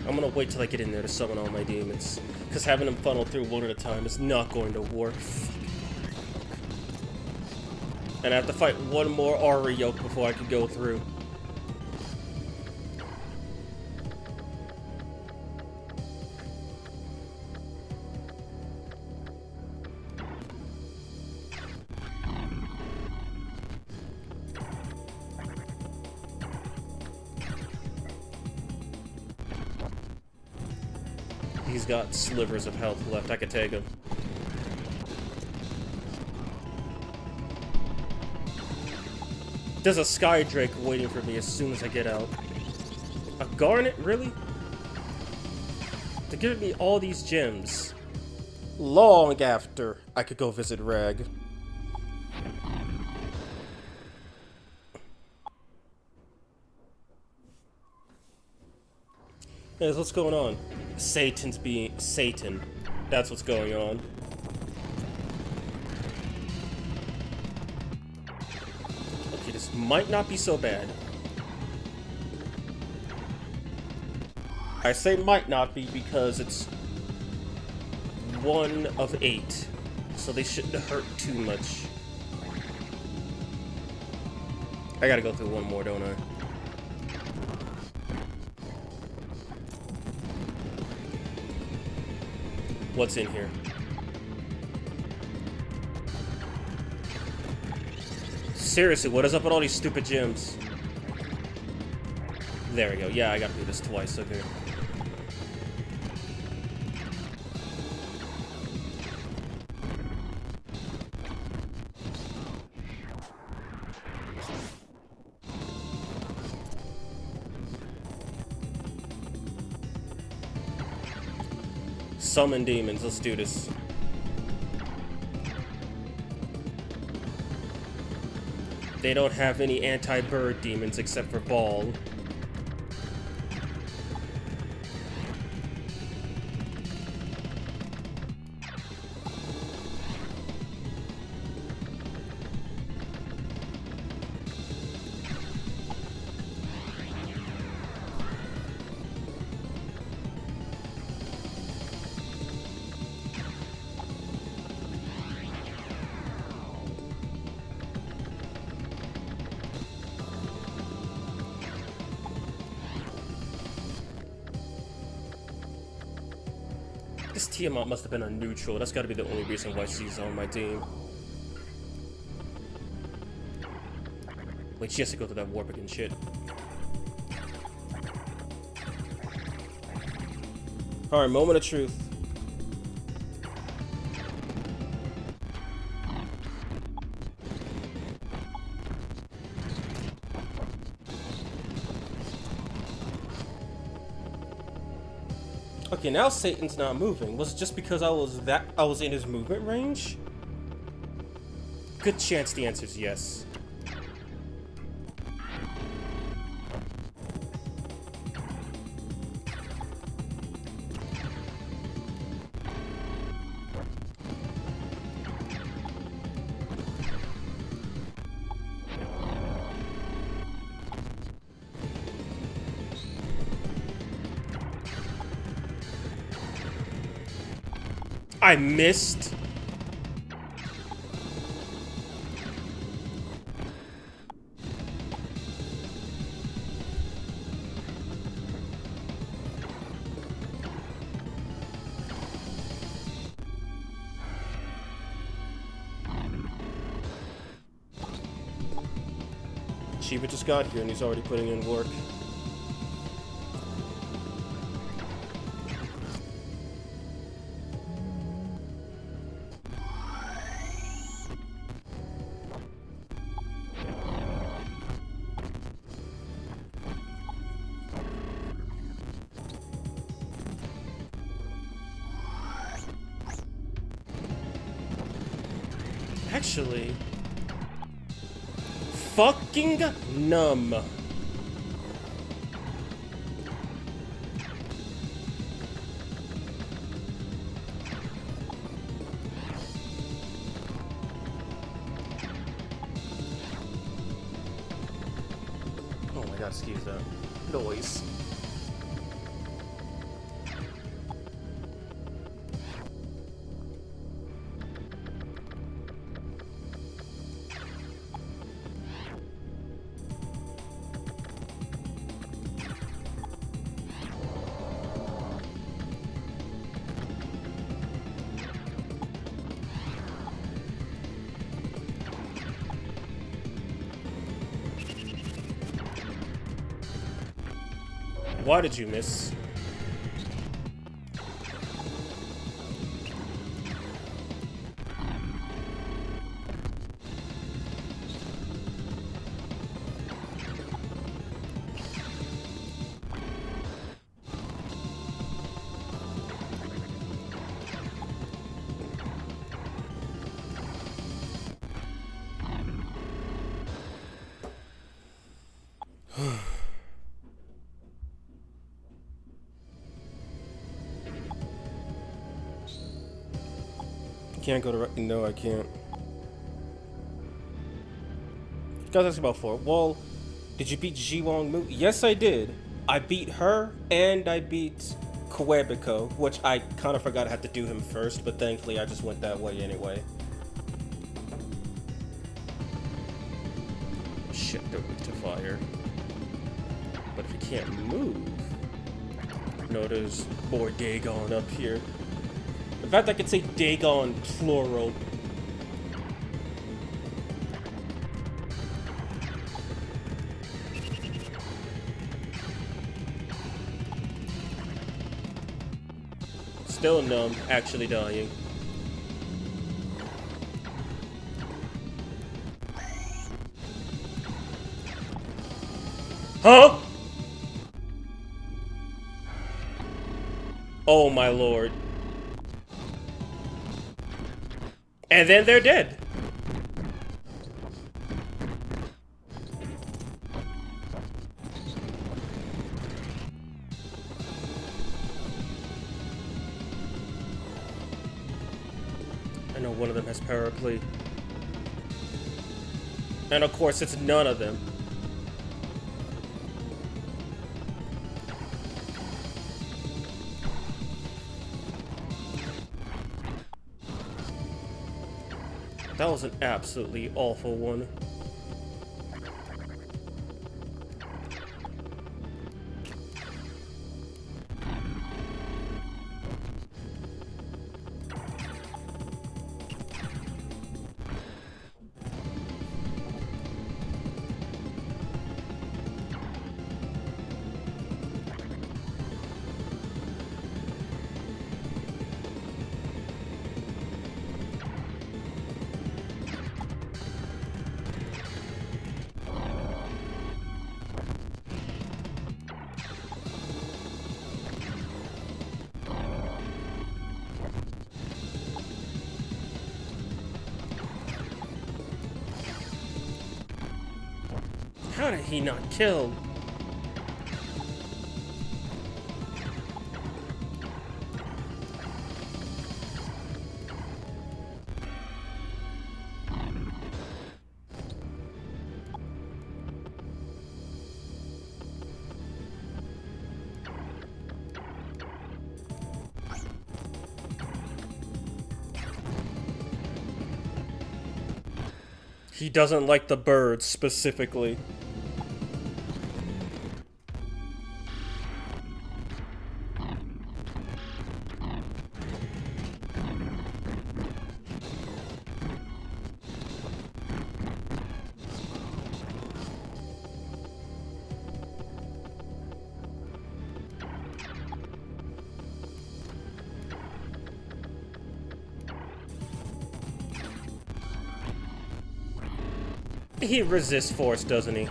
I'm gonna wait till I get in there to summon all my demons, because having them funnel through one at a time is not going to work. And I have to fight one more Aura Yoke before I can go through. He's got slivers of health left. I could take him. There's a Sky Drake waiting for me as soon as I get out. A Garnet? Really? They're giving me all these gems. Long after I could go visit Rag. Yes, what's going on? Satan's being Satan. That's what's going on. Okay, this might not be so bad. I say might not be because it's 1 of 8, so they shouldn't hurt too much. I gotta go through one more, don't I? What's in here? Seriously, what is up with all these stupid gems? There we go. Yeah, I gotta do this twice, okay. Summon demons, let's do this. They don't have any anti-bird demons except for Ball. This Tiamat must have been a neutral. That's gotta be the only reason why she's on my team. Wait, she has to go through that warp again, shit. Alright, moment of truth. Okay, now Satan's not moving. Was it just because I was in his movement range? Good chance the answer is yes. I missed. Shiva just got here and he's already putting in work. Actually, fucking numb. Oh my god, excuse that noise. Why did you miss? Can't go to... No, I can't. You guys asking about 4. Well, did you beat Jiwon Mu? Yes, I did. I beat her, and I beat Koebiko, which I kind of forgot I had to do him first, but thankfully I just went that way anyway. Shit, they're weak to fire. But if you can't move... No, there's more Dagon up here. In fact, I could say Dagon plural. Still numb, actually dying. Huh? Oh my lord. And then they're dead. I know one of them has paraplegia. And of course, it's none of them. That was an absolutely awful one. How did he not kill? He doesn't like the birds specifically. He resists force, doesn't he?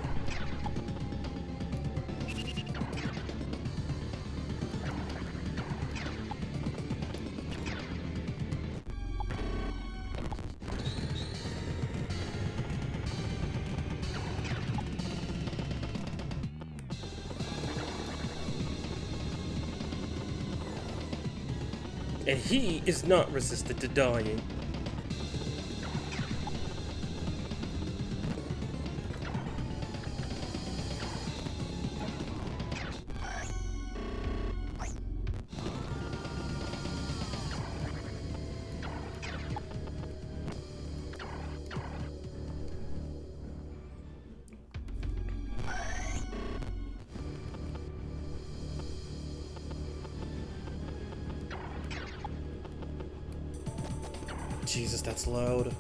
And he is not resistant to dying. Jesus, that's loud.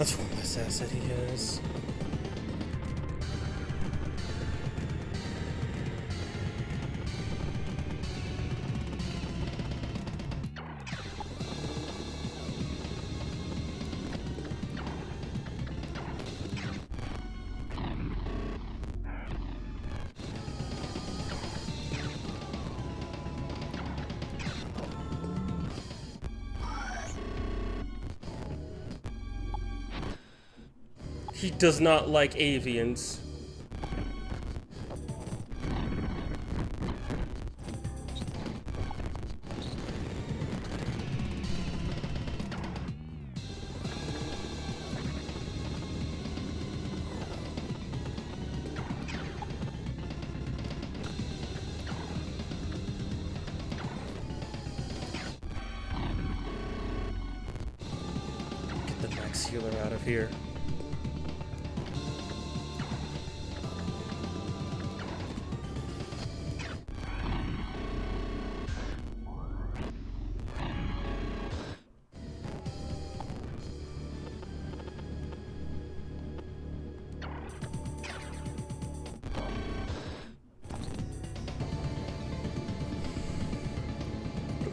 That's what my assassin he is. He does not like avians. Get the max healer out of here.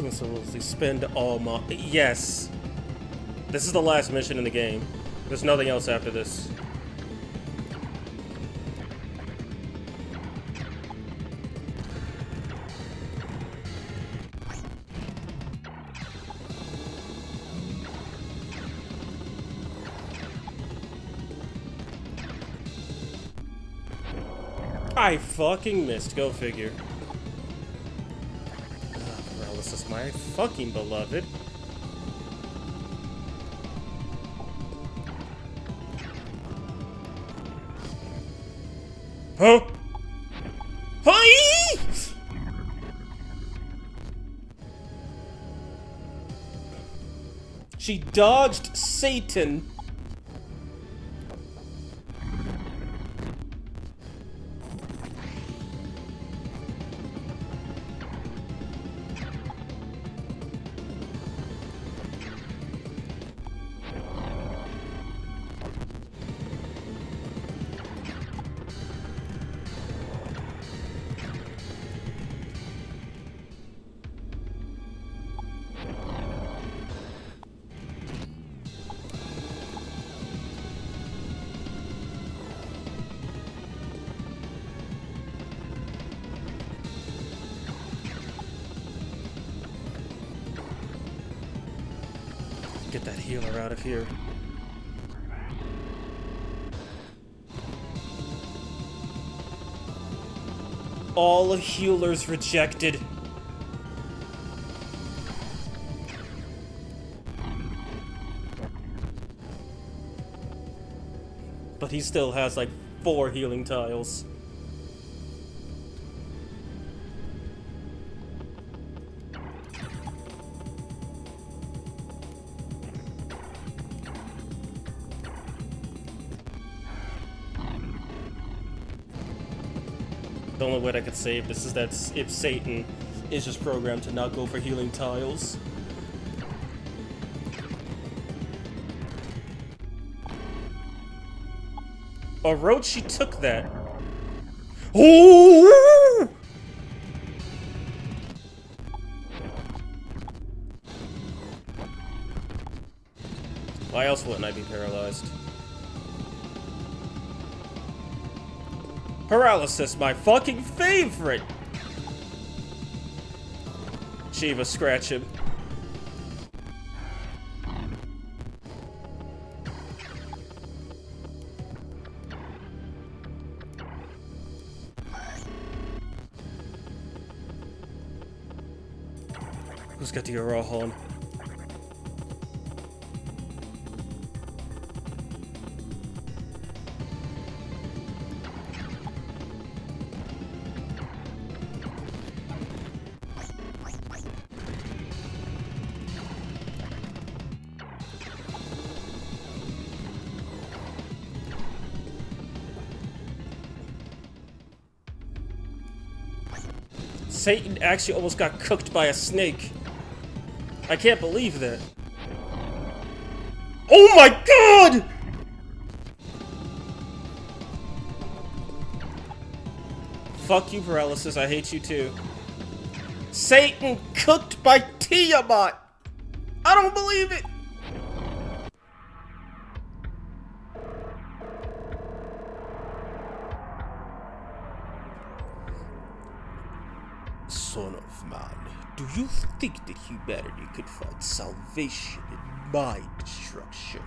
So we'll spend all my... Yes! This is the last mission in the game. There's nothing else after this. I fucking missed. Go figure. This is my fucking beloved. Huh? Hi! She dodged Satan. Get that healer out of here. All healers rejected. But he still has like 4 healing tiles. The only way I could save this is that if Satan is just programmed to not go for healing tiles. Orochi took that. Oh! Why else wouldn't I be paralyzed? Paralysis, my fucking favorite! Shiva, scratch him. Who's got the Arahon? Satan actually almost got cooked by a snake. I can't believe that. Oh my god! Fuck you, Paralysis. I hate you too. Satan cooked by Tiamat! I don't believe it! Son of man, do you think that humanity could find salvation in my destruction?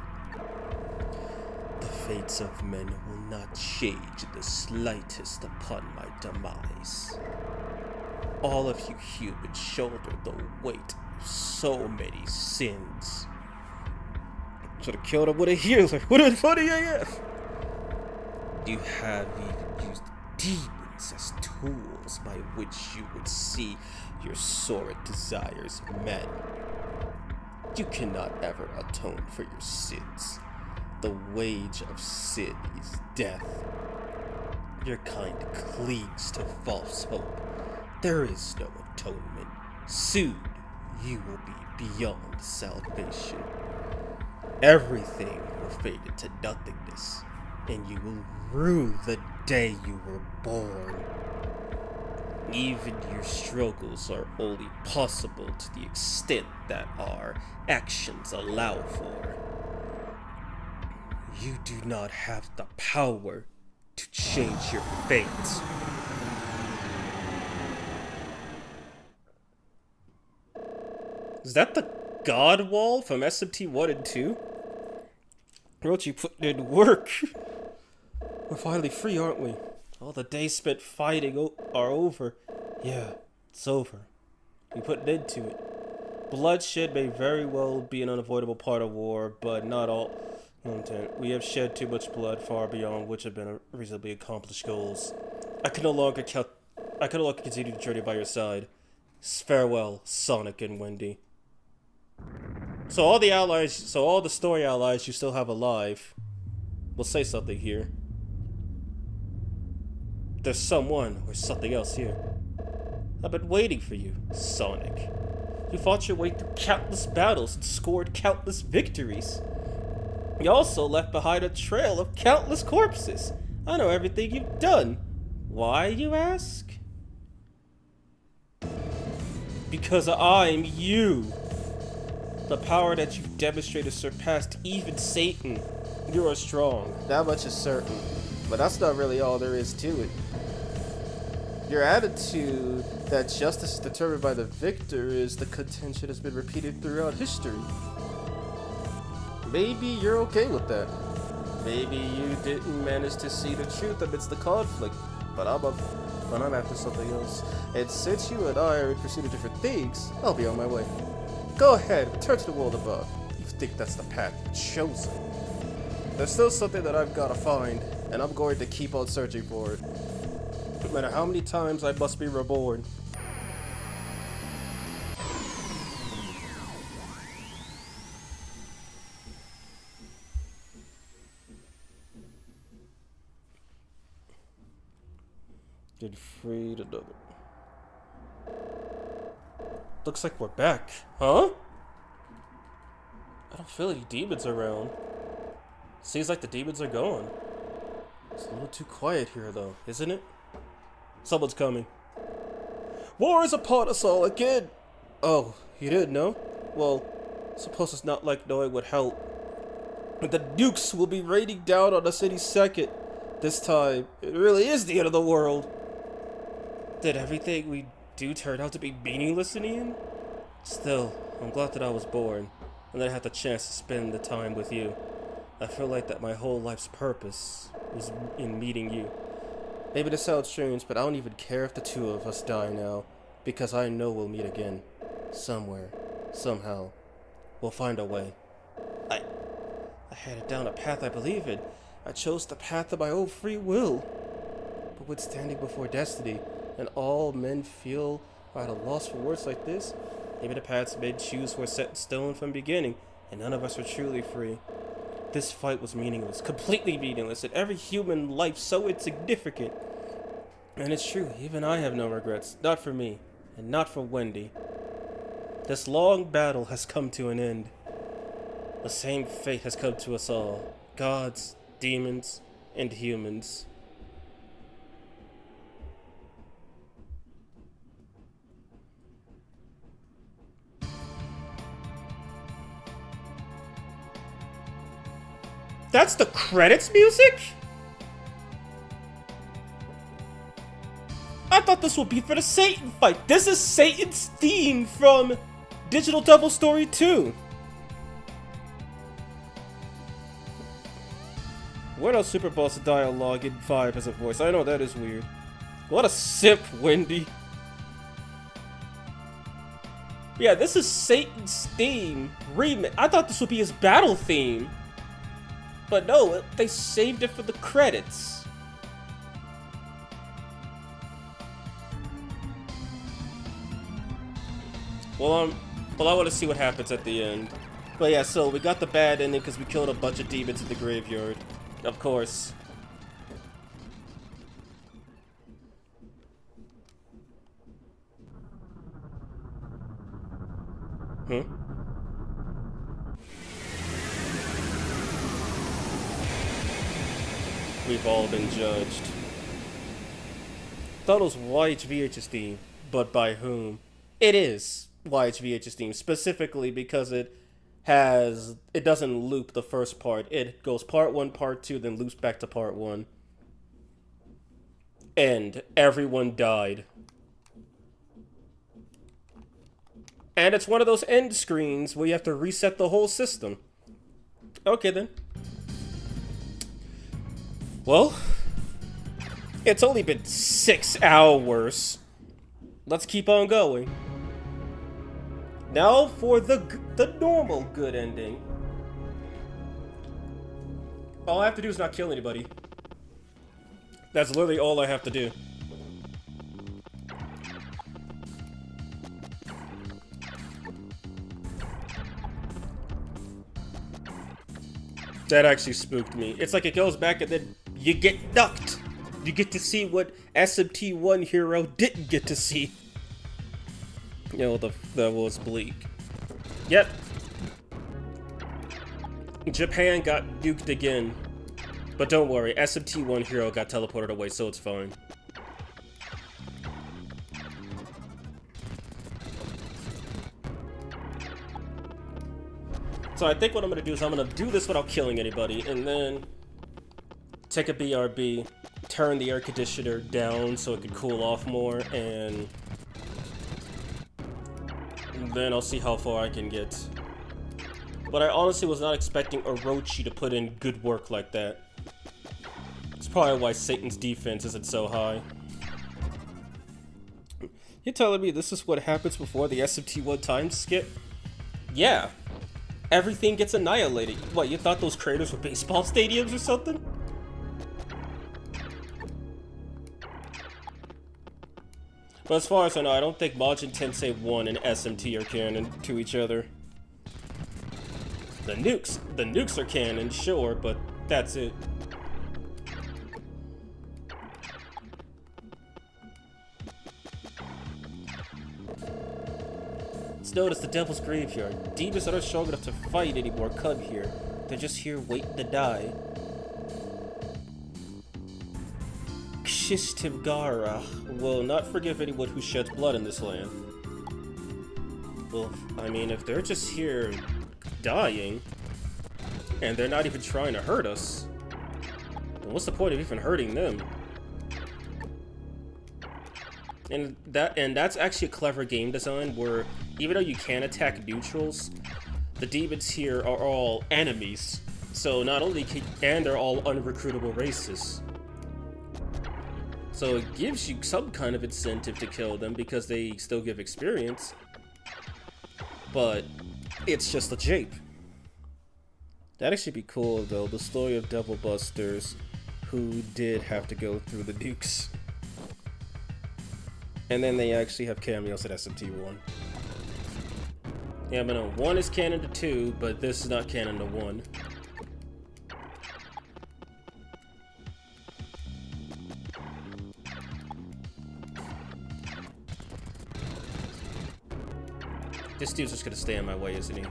The fates of men will not change in the slightest upon my demise. All of you humans shoulder the weight of so many sins. Should have killed him with a healer. What a funny AF! You have even used demons as tools by which you would see your sordid desires met. You cannot ever atone for your sins. The wage of sin is death. Your kind clings to false hope. There is no atonement. Soon, you will be beyond salvation. Everything will fade into nothingness, and you will rue the day you were born. Even your struggles are only possible to the extent that our actions allow for. You do not have the power to change your fate. Is that the God Wall from SMT 1 and 2? Wrote you putting in work. We're finally free, aren't we? All the days spent fighting are over. Yeah, it's over. We put an end to it. Bloodshed may very well be an unavoidable part of war, but not all content. We have shed too much blood far beyond which have been reasonably accomplished goals. I can no longer continue the journey by your side. Farewell, Sonic and Wendy. So all the story allies you still have alive will say something here. There's someone or something else here. I've been waiting for you, Sonic. You fought your way through countless battles and scored countless victories. You also left behind a trail of countless corpses. I know everything you've done. Why, you ask? Because I'm you. The power that you've demonstrated surpassed even Satan. You are strong. That much is certain. But that's not really all there is to it. Your attitude that justice is determined by the victor is the contention that's been repeated throughout history. Maybe you're okay with that. Maybe you didn't manage to see the truth amidst the conflict, but I'm after something else. And since you and I are in pursuit of different things, I'll be on my way. Go ahead, return to the world above. You think that's the path you've chosen. There's still something that I've gotta find, and I'm going to keep on searching for it. No matter how many times I must be reborn. Get freed another. Looks like we're back. Huh? I don't feel any demons around. Seems like the demons are gone. It's a little too quiet here though, isn't it? Someone's coming. War is upon us all again! Oh, you didn't know? Well, suppose it's not like knowing would help. But the nukes will be raining down on us any second. This time, it really is the end of the world. Did everything we do turn out to be meaningless in the end? Still, I'm glad that I was born, and that I had the chance to spend the time with you. I feel like that my whole life's purpose was in meeting you. Maybe this sounds strange, but I don't even care if the two of us die now, because I know we'll meet again. Somewhere. Somehow. We'll find a way. I headed down a path I believe in. I chose the path of my own free will. But when standing before destiny, and all men feel at a loss for words like this, maybe the paths men choose were set in stone from the beginning, and none of us are truly free. This fight was meaningless, completely meaningless, and every human life so insignificant. And it's true, even I have no regrets. Not for me, and not for Wendy. This long battle has come to an end. The same fate has come to us all. Gods, demons, and humans. That's the credits music? I thought this would be for the Satan fight. This is Satan's theme from Digital Devil Story 2. What else Super Boss dialogue in 5 has a voice? I know that is weird. What a simp, Wendy. Yeah, this is Satan's theme remix. I thought this would be his battle theme. But no, they saved it for the credits. Well, I want to see what happens at the end. But yeah, so we got the bad ending because we killed a bunch of demons in the graveyard. Of course. We've all been judged. Thought it was YHVH's theme, but by whom? It is YHVH's theme, specifically because it doesn't loop the first part. It goes part 1, part 2, then loops back to part 1. And everyone died. And it's one of those end screens where you have to reset the whole system. Okay then. Well, it's only been 6 hours. Let's keep on going. Now for the normal good ending. All I have to do is not kill anybody. That's literally all I have to do. That actually spooked me. It's like it goes back and then you get ducked. You get to see what SMT1 hero didn't get to see. You know, that was bleak. Yep. Japan got duked again. But don't worry, SMT1 hero got teleported away, so it's fine. So I think what I'm gonna do is I'm gonna do this without killing anybody, and then take a BRB, turn the air conditioner down so it can cool off more, and then I'll see how far I can get. But I honestly was not expecting Orochi to put in good work like that. It's probably why Satan's defense isn't so high. You're telling me this is what happens before the SMT1 time skip? Yeah. Everything gets annihilated. What, you thought those craters were baseball stadiums or something? But as far as I know, I don't think Majin, Tensei 1 and SMT are canon to each other. The nukes are canon, sure, but that's it. Notice the Devil's Graveyard. Demons that aren't strong enough to fight anymore come here. They're just here waiting to die. Kshishtimgara will not forgive anyone who sheds blood in this land. Well, I mean, if they're just here dying, and they're not even trying to hurt us, then what's the point of even hurting them? And that's actually a clever game design where even though you can attack neutrals, the demons here are all enemies. So not only and they're all unrecruitable races. So it gives you some kind of incentive to kill them because they still give experience. But it's just a jape. That'd actually be cool though, the story of Devil Busters who did have to go through the nukes. And then they actually have cameos at SMT1. Yeah, but no, 1 is canon to 2, but this is not canon to 1. This dude's just gonna stay in my way, isn't he?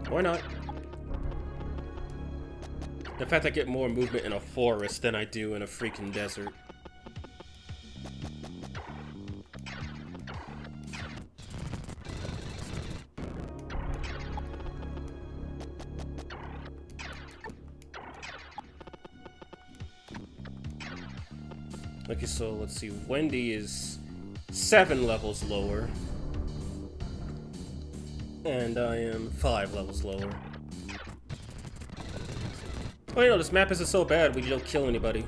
Why not? In fact, I get more movement in a forest than I do in a freaking desert. Okay, so let's see. Wendy is 7 levels lower. And I am 5 levels lower. Oh, you know, this map isn't so bad when you don't kill anybody.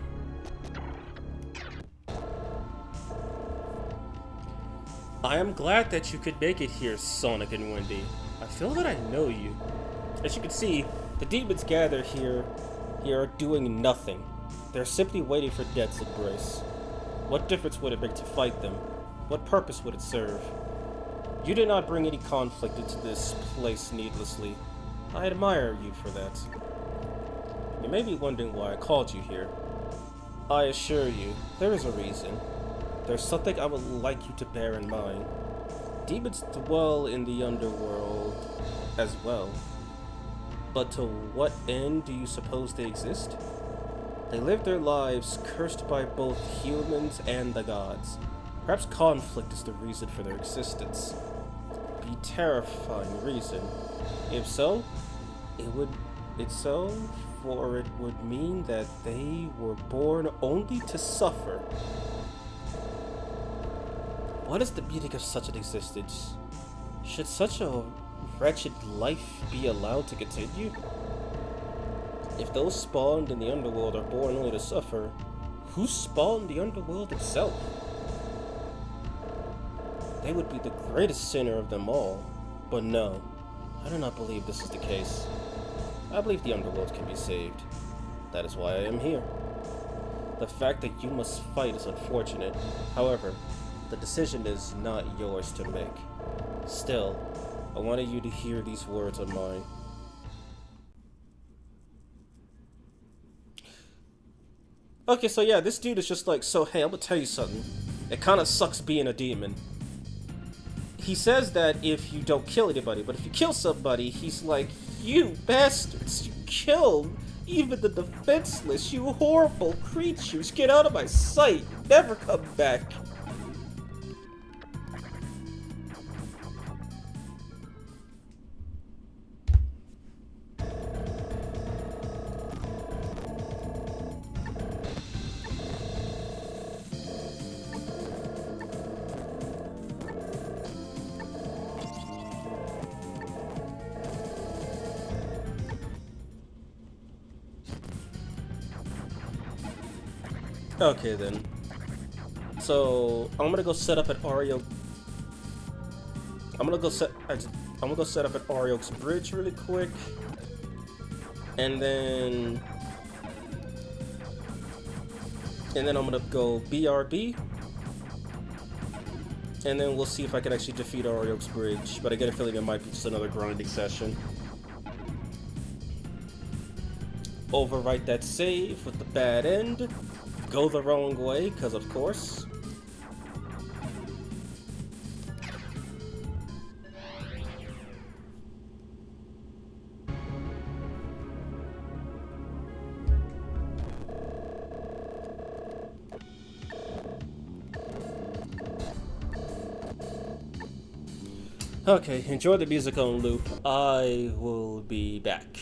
I am glad that you could make it here, Sonic and Wendy. I feel that I know you. As you can see, the demons gathered here are doing nothing. They're simply waiting for death's embrace. What difference would it make to fight them? What purpose would it serve? You did not bring any conflict into this place needlessly. I admire you for that. You may be wondering why I called you here. I assure you, there is a reason. There's something I would like you to bear in mind. Demons dwell in the underworld as well. But to what end do you suppose they exist? They live their lives cursed by both humans and the gods. Perhaps conflict is the reason for their existence. Be terrifying reason. If so, for it would mean that they were born only to suffer. What is the meaning of such an existence? Should such a wretched life be allowed to continue? If those spawned in the underworld are born only to suffer, who spawned the underworld itself? They would be the greatest sinner of them all. But no, I do not believe this is the case. I believe the underworld can be saved. That is why I am here. The fact that you must fight is unfortunate. However, the decision is not yours to make. Still, I wanted you to hear these words of mine. Okay, so yeah, this dude is just like, so hey, I'm gonna tell you something. It kind of sucks being a demon. He says that if you don't kill anybody, but if you kill somebody, he's like, you bastards, you killed even the defenseless, you horrible creatures, get out of my sight, never come back. Okay then. So I'm gonna go set up at Ario. I'm gonna go set up at Ario's bridge really quick, and then I'm gonna go BRB, and then we'll see if I can actually defeat Ario's bridge. But I get a feeling it might be just another grinding session. Overwrite that save with the bad end. Go the wrong way, because of course. Okay, enjoy the music on loop. I will be back.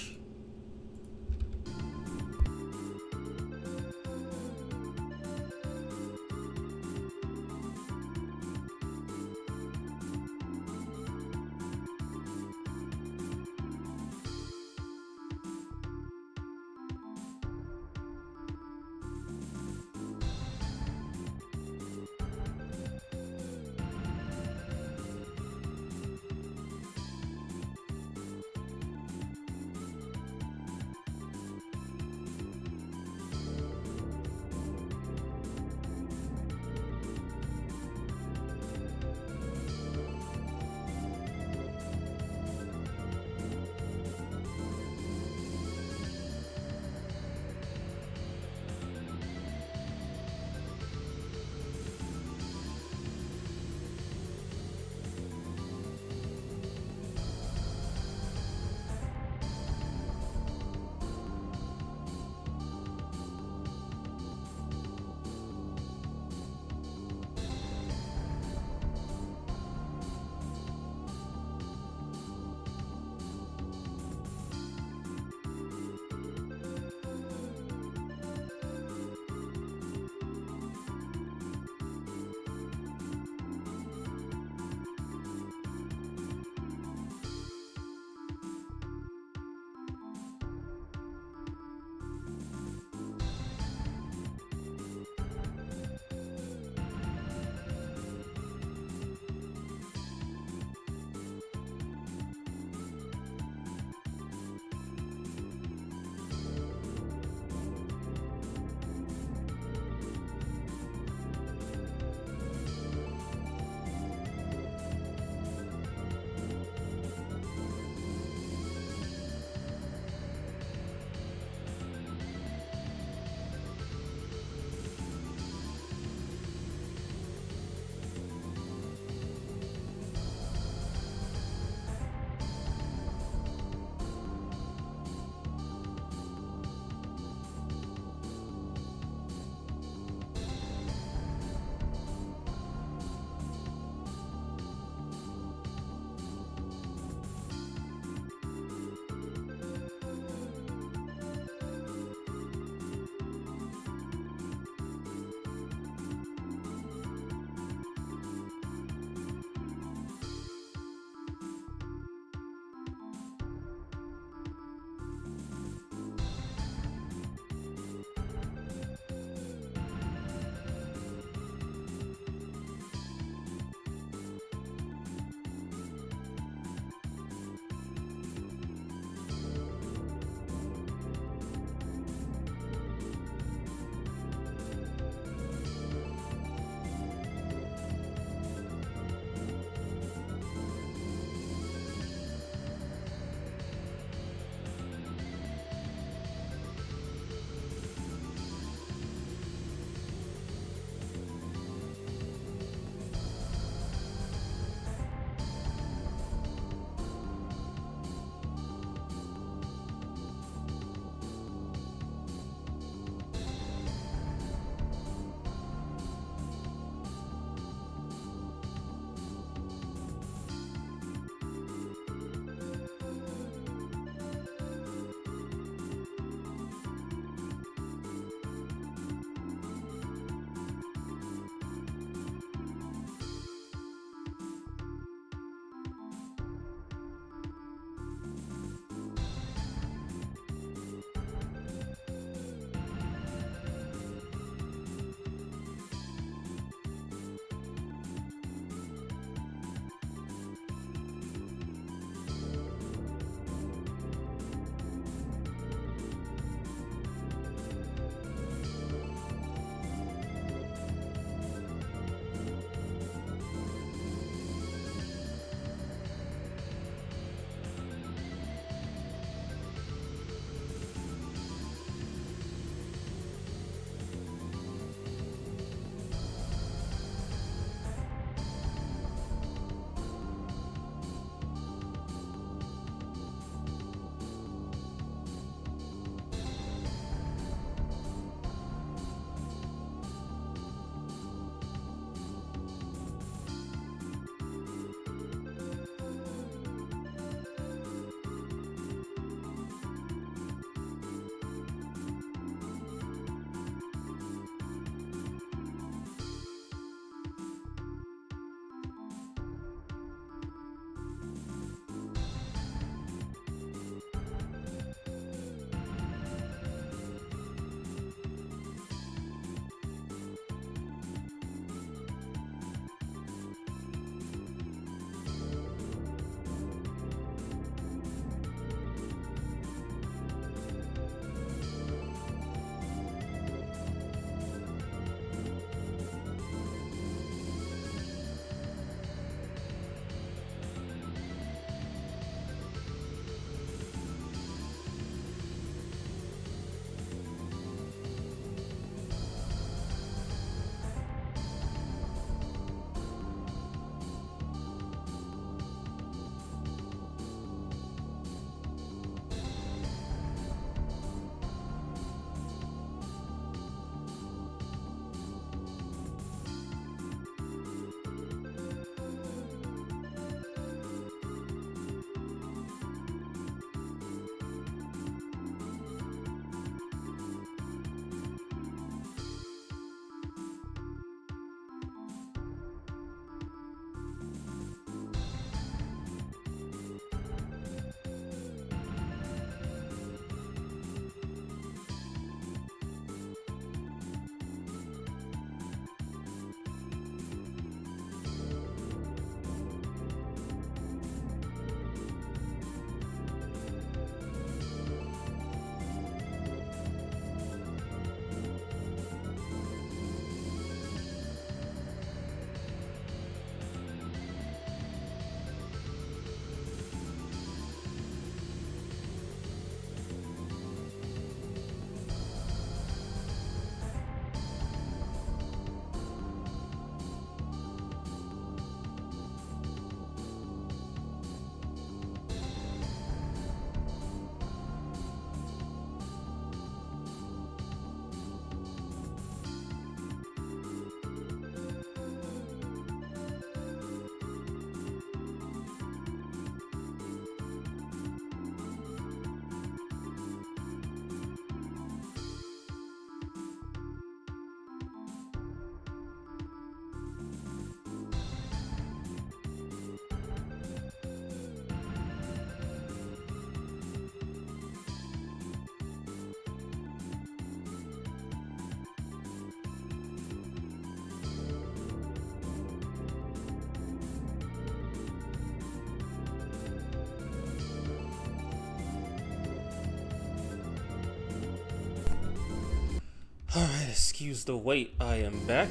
Alright, excuse the wait, I am back.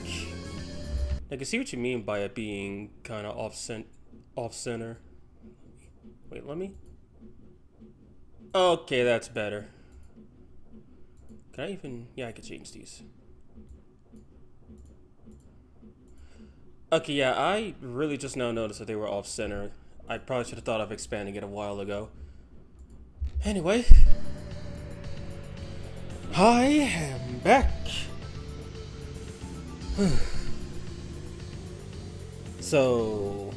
I can see what you mean by it being kind of off-center. Wait, let me... Okay, that's better. Can I even... Yeah, I can change these. Okay, yeah, I really just now noticed that they were off-center. I probably should have thought of expanding it a while ago. Anyway... I am back! So...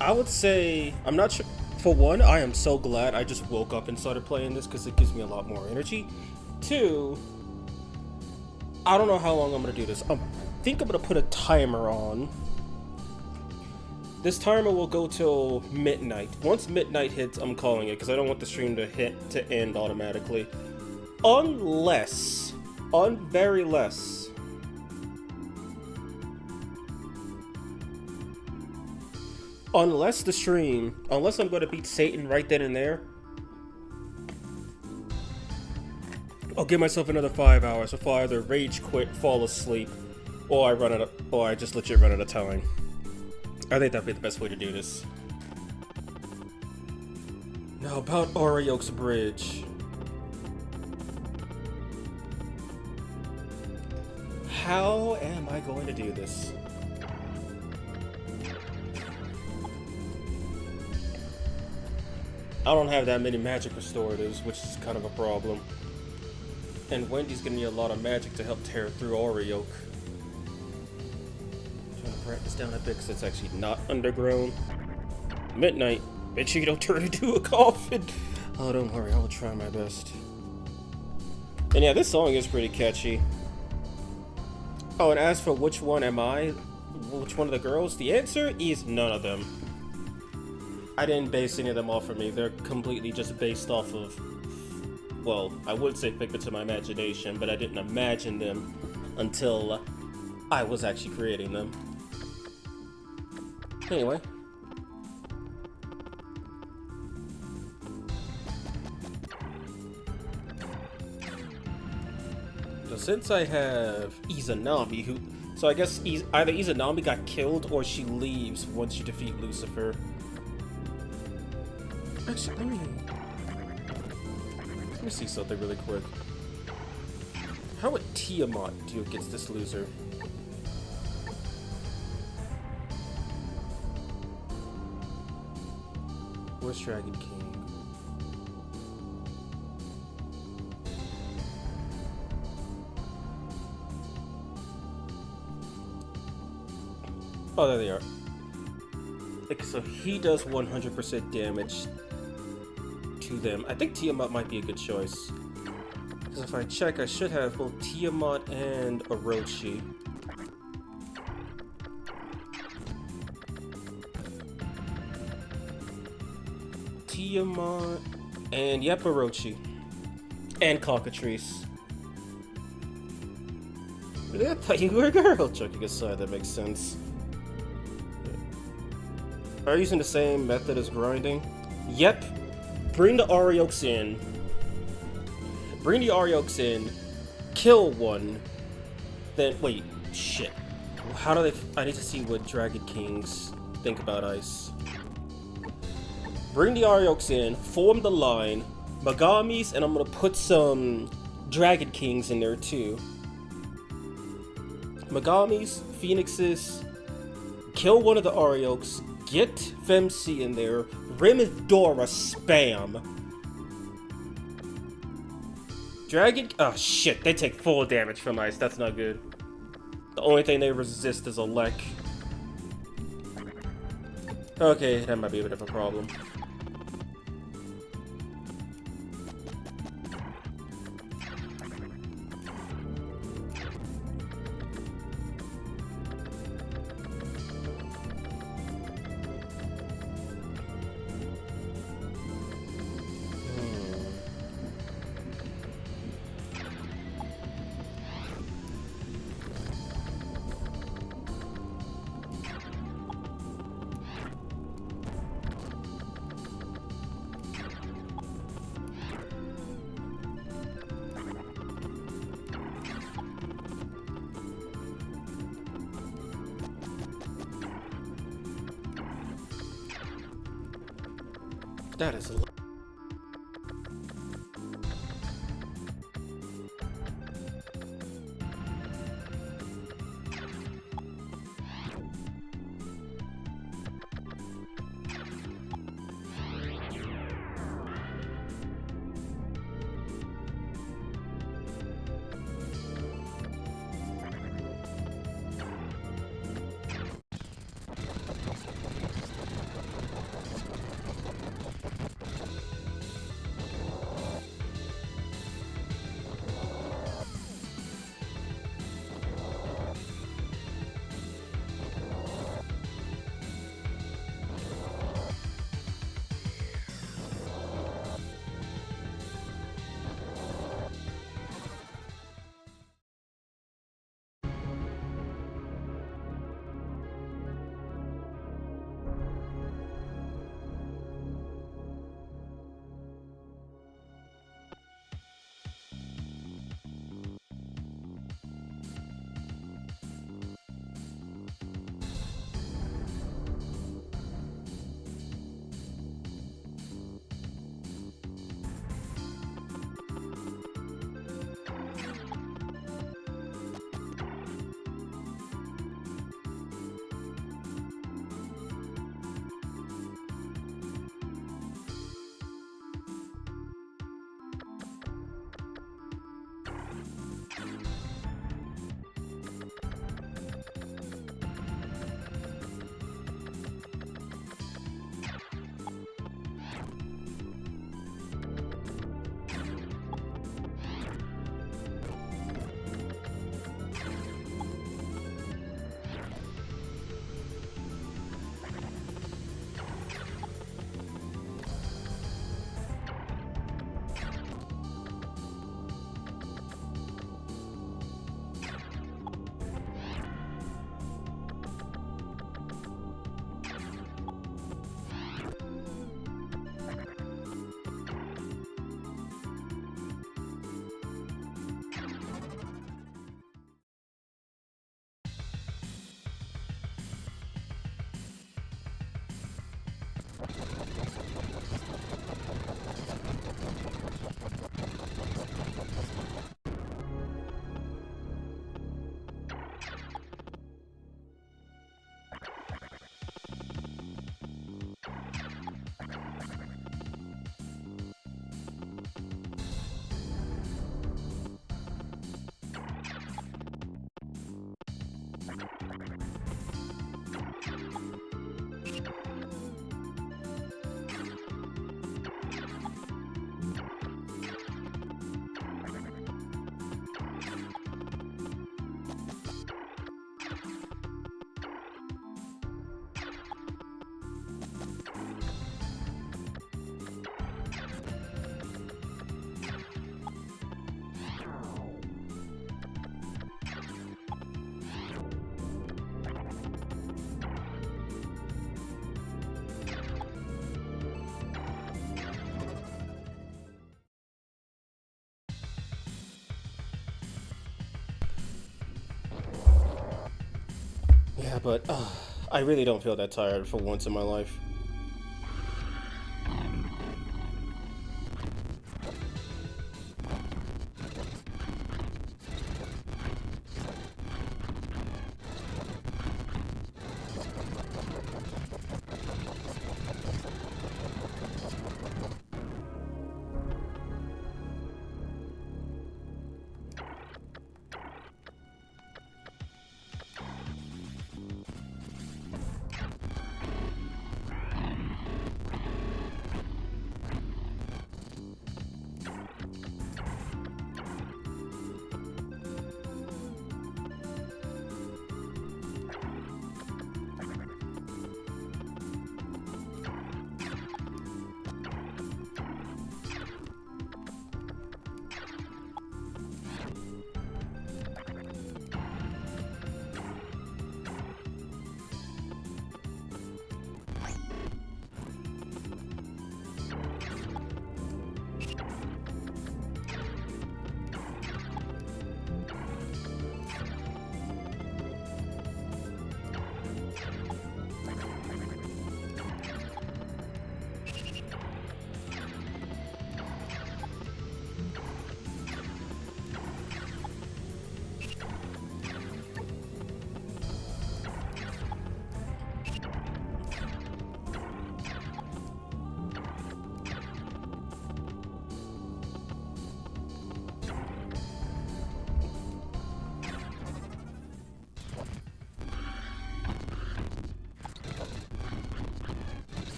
I would say... I'm not sure... For one, I am so glad I just woke up and started playing this because it gives me a lot more energy. Two... I don't know how long I'm gonna do this. I think I'm gonna put a timer on. This timer will go till midnight. Once midnight hits, I'm calling it because I don't want the stream to end automatically. Unless the stream, unless I'm going to beat Satan right then and there, I'll give myself another 5 hours before I either rage quit, fall asleep, or I just let you run out of time. I think that'd be the best way to do this. Now about Orioke's Bridge. How am I going to do this? I don't have that many magic restoratives, which is kind of a problem. And Wendy's gonna need a lot of magic to help tear through Orioke. Trying to practice down a bit because it's actually not underground. Midnight. Make sure you don't turn into a coffin. Oh, don't worry, I will try my best. And yeah, this song is pretty catchy. Oh, and as for which one am I? Which one of the girls? The answer is none of them. I didn't base any of them off of me. They're completely just based off of... Well, I would say figments of my imagination, but I didn't imagine them until I was actually creating them. Anyway. So since I have Izanami, who... So I guess either Izanami got killed or she leaves once you defeat Lucifer. Actually, let me see something really quick. How would Tiamat do against this loser? Where's Dragon King? Oh, there they are. Okay, so he does 100% damage to them. I think Tiamat might be a good choice. Because if I check, I should have both Tiamat and Orochi. Tiamat and yep, Orochi. And Cockatrice. Really? I thought you were a girl. Joking aside, that makes sense. Are you using the same method as grinding? Yep. Bring the Oriokes in. Bring the Oriokes in. Kill one. Then, wait. Shit. How do they... I need to see what Dragon Kings think about ice. Bring the Oriokes in. Form the line. Magamis, and I'm gonna put some Dragon Kings in there too. Magamis, Phoenixes. Kill one of the Oriokes. Get Femc in there. Remidora spam. Dragon... Oh shit, they take full damage from ice. That's not good. The only thing they resist is a Lek. Okay, that might be a bit of a problem. That is yeah, but I really don't feel that tired for once in my life.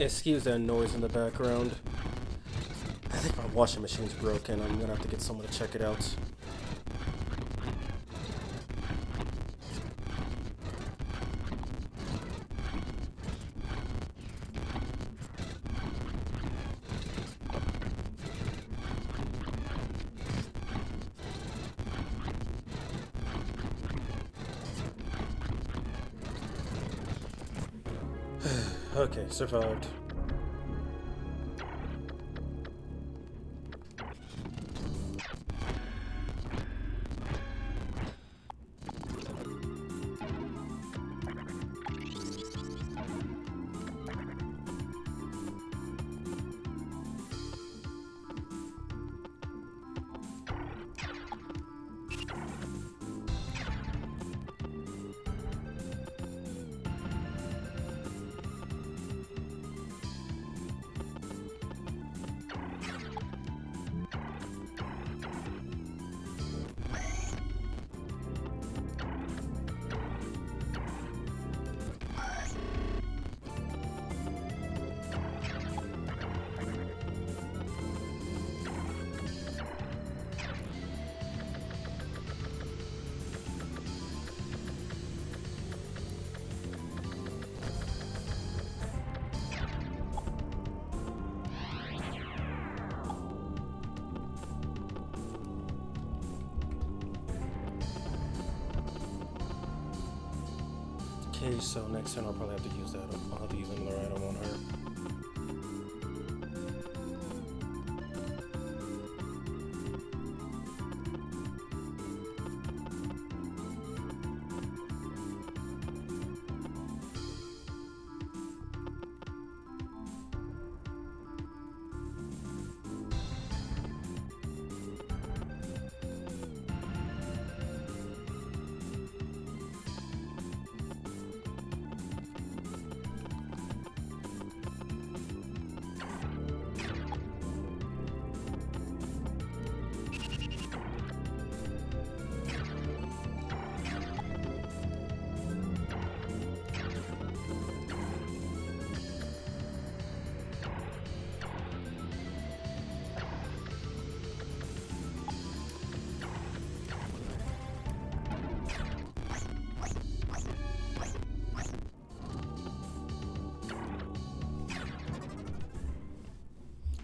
Excuse that noise in the background. I think my washing machine's broken. I'm gonna have to get someone to check it out. Okay, survived. Okay, so next turn I'll probably have to use that. I'll have to use another item on her.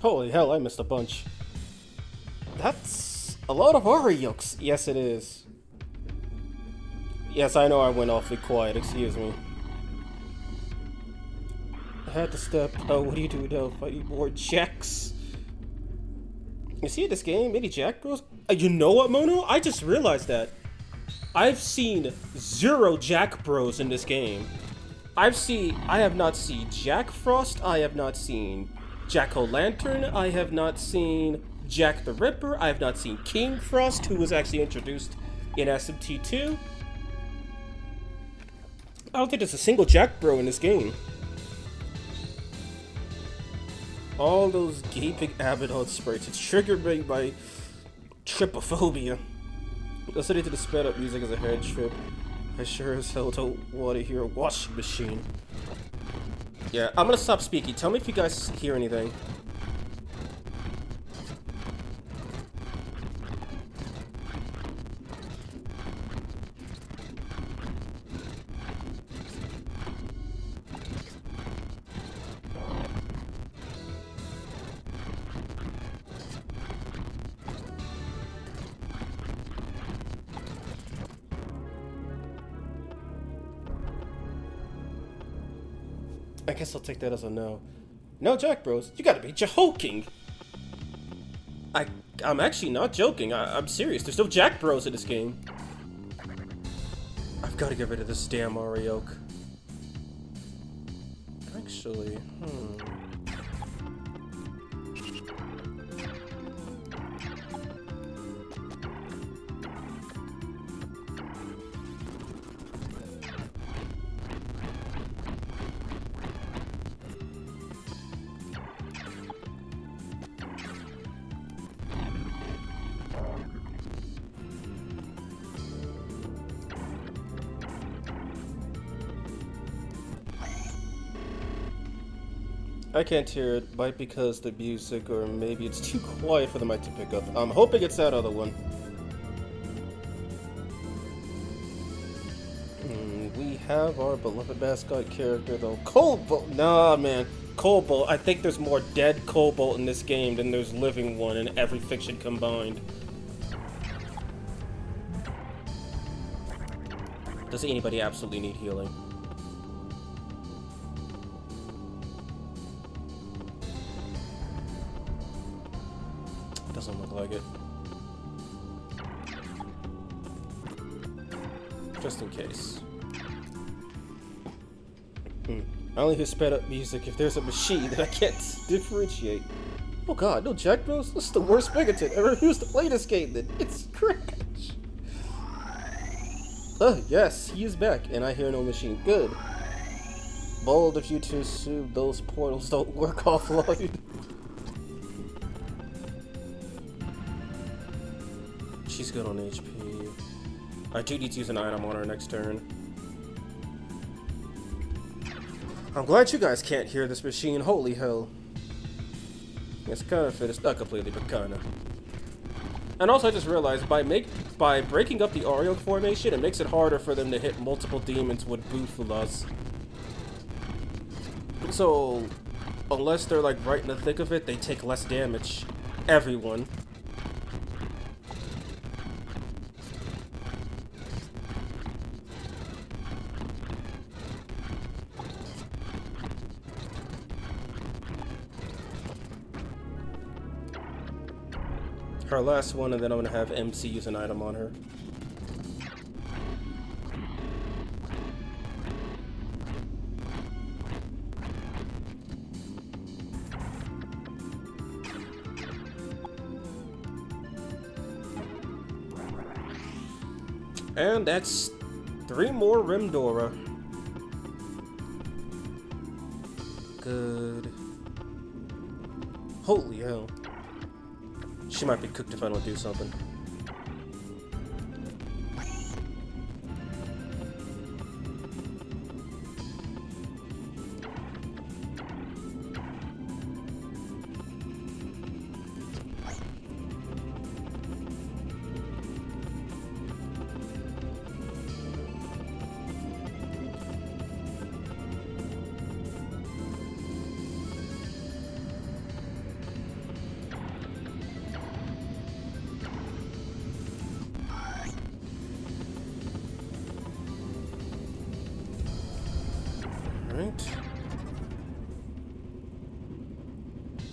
Holy hell, I missed a bunch. That's a lot of Orioles. Yes, it is. Yes, I know I went awfully quiet, excuse me. I had to step. Oh, what do you do now? Fighting more jacks. You see this game? Many Jack Bros? You know what, Mono? I just realized that. I've seen 0 Jack Bros in this game. I have not seen Jack Frost, I have not seen Jack-o'-lantern, I have not seen Jack the Ripper, I have not seen King Frost, who was actually introduced in SMT2. I don't think there's a single Jack Bro in this game. All those gaping Abaddon sprites, it's triggered me by tripophobia. Listening to the sped up music is a head trip. I sure as hell don't want to hear a washing machine. Yeah, I'm gonna stop speaking. Tell me if you guys hear anything. I guess I'll take that as a no. No, Jack Bros, you gotta be joking! I'm actually not joking, I'm serious, there's no Jack Bros in this game. I've gotta get rid of this damn Arioke. Actually, I can't hear it, might because the music, or maybe it's too quiet for the mic to pick up. I'm hoping it's that other one. We have our beloved mascot character, though. Cobalt! Nah, man. Cobalt. I think there's more dead Cobalt in this game than there's living one in every fiction combined. Does anybody absolutely need healing? Doesn't look like it. Just in case. I only hear sped up music if there's a machine that I can't differentiate. Oh god, no Jack Bros? This is the worst bigoted ever refused to play this game then. It's crash. Yes, he is back, and I hear no machine. Good. Bold of you to assume those portals don't work offline. She's good on HP. I do need to use an item on her next turn. I'm glad you guys can't hear this machine. Holy hell. It's kind of fit. It's not completely, but kind of. And also, I just realized by breaking up the Oreo formation, it makes it harder for them to hit multiple demons with Bufulas. So, unless they're like right in the thick of it, they take less damage. Everyone. Her last one, and then I'm gonna have MC use an item on her. And that's 3 more Rimdora. Good. Holy hell. She might be cooked if I don't do something. Alright.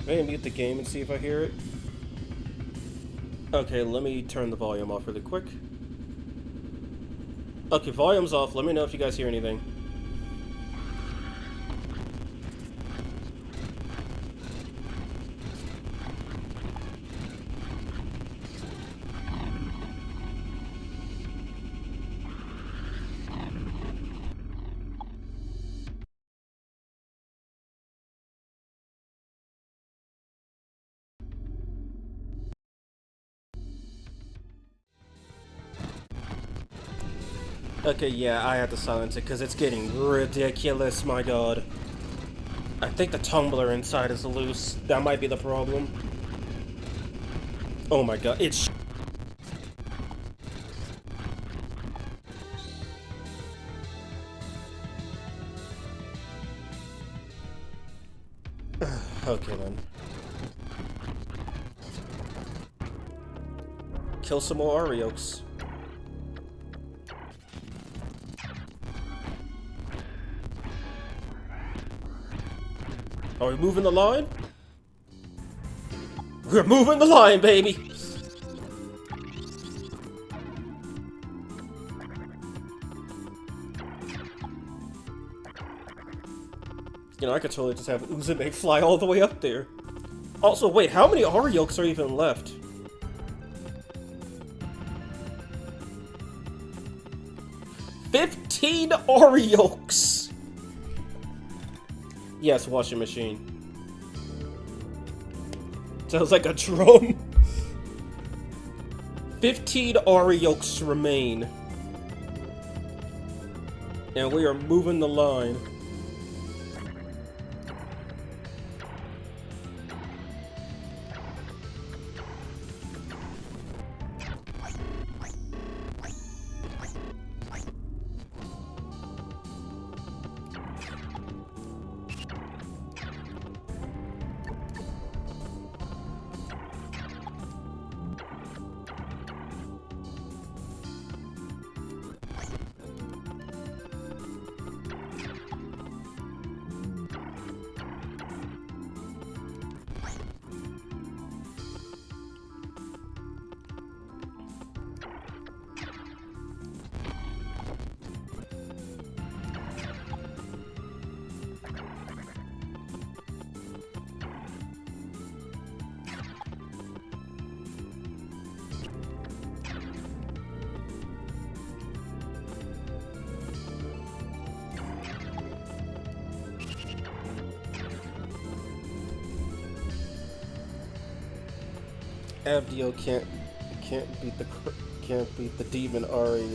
Maybe mute the game and see if I hear it. Okay, let me turn the volume off really quick. Okay, volume's off. Let me know if you guys hear anything. Okay, yeah, I had to silence it because it's getting ridiculous, my god. I think the tumbler inside is loose. That might be the problem. Oh my god, it's okay then. Kill some more Oreos. Are we moving the line? We're moving the line, baby! You know, I could totally just have Uzume fly all the way up there. Also, wait, how many Oreos are even left? $15 Oreos! Yes, washing machine. Sounds like a drum. 15 Oreos remain. And we are moving the line. Abdio can't beat the demon Ari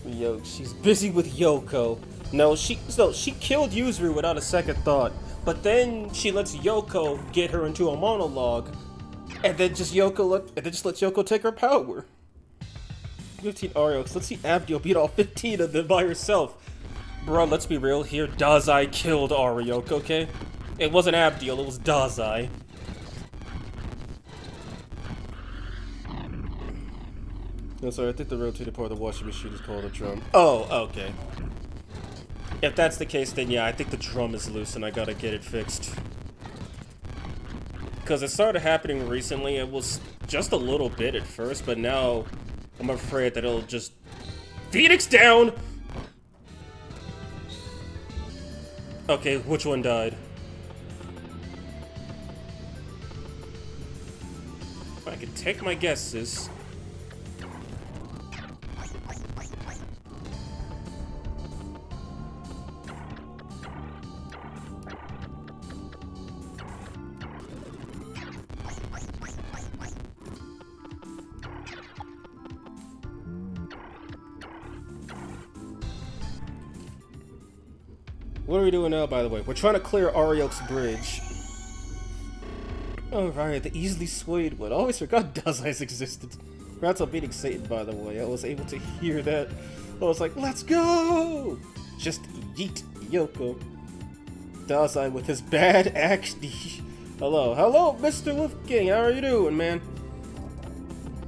Yoke. She's busy with Yoko. No, she killed Yuzuru without a second thought. But then she lets Yoko get her into a monologue, and then just lets Yoko take her power. 15 Ariokes. Let's see Abdio beat all 15 of them by herself. Bro, let's be real here. Dazai killed Ariok, okay? It wasn't Abdiel, it was Dazai. No, sorry, I think the rotated part of the washing machine is called a drum. Oh, okay. If that's the case, then yeah, I think the drum is loose and I gotta get it fixed. Because it started happening recently. It was just a little bit at first, but now I'm afraid that it'll just... Phoenix down! Okay, which one died? If I could take my guesses... What are we doing now, by the way? We're trying to clear Ariok's bridge. Oh, right, the easily swayed one. I always forgot Dazai's existence. Congrats on beating Satan, by the way. I was able to hear that. I was like, let's go! Just yeet Yoko. Dazai with his bad action. Hello, Mr. Wolfgang. How are you doing, man?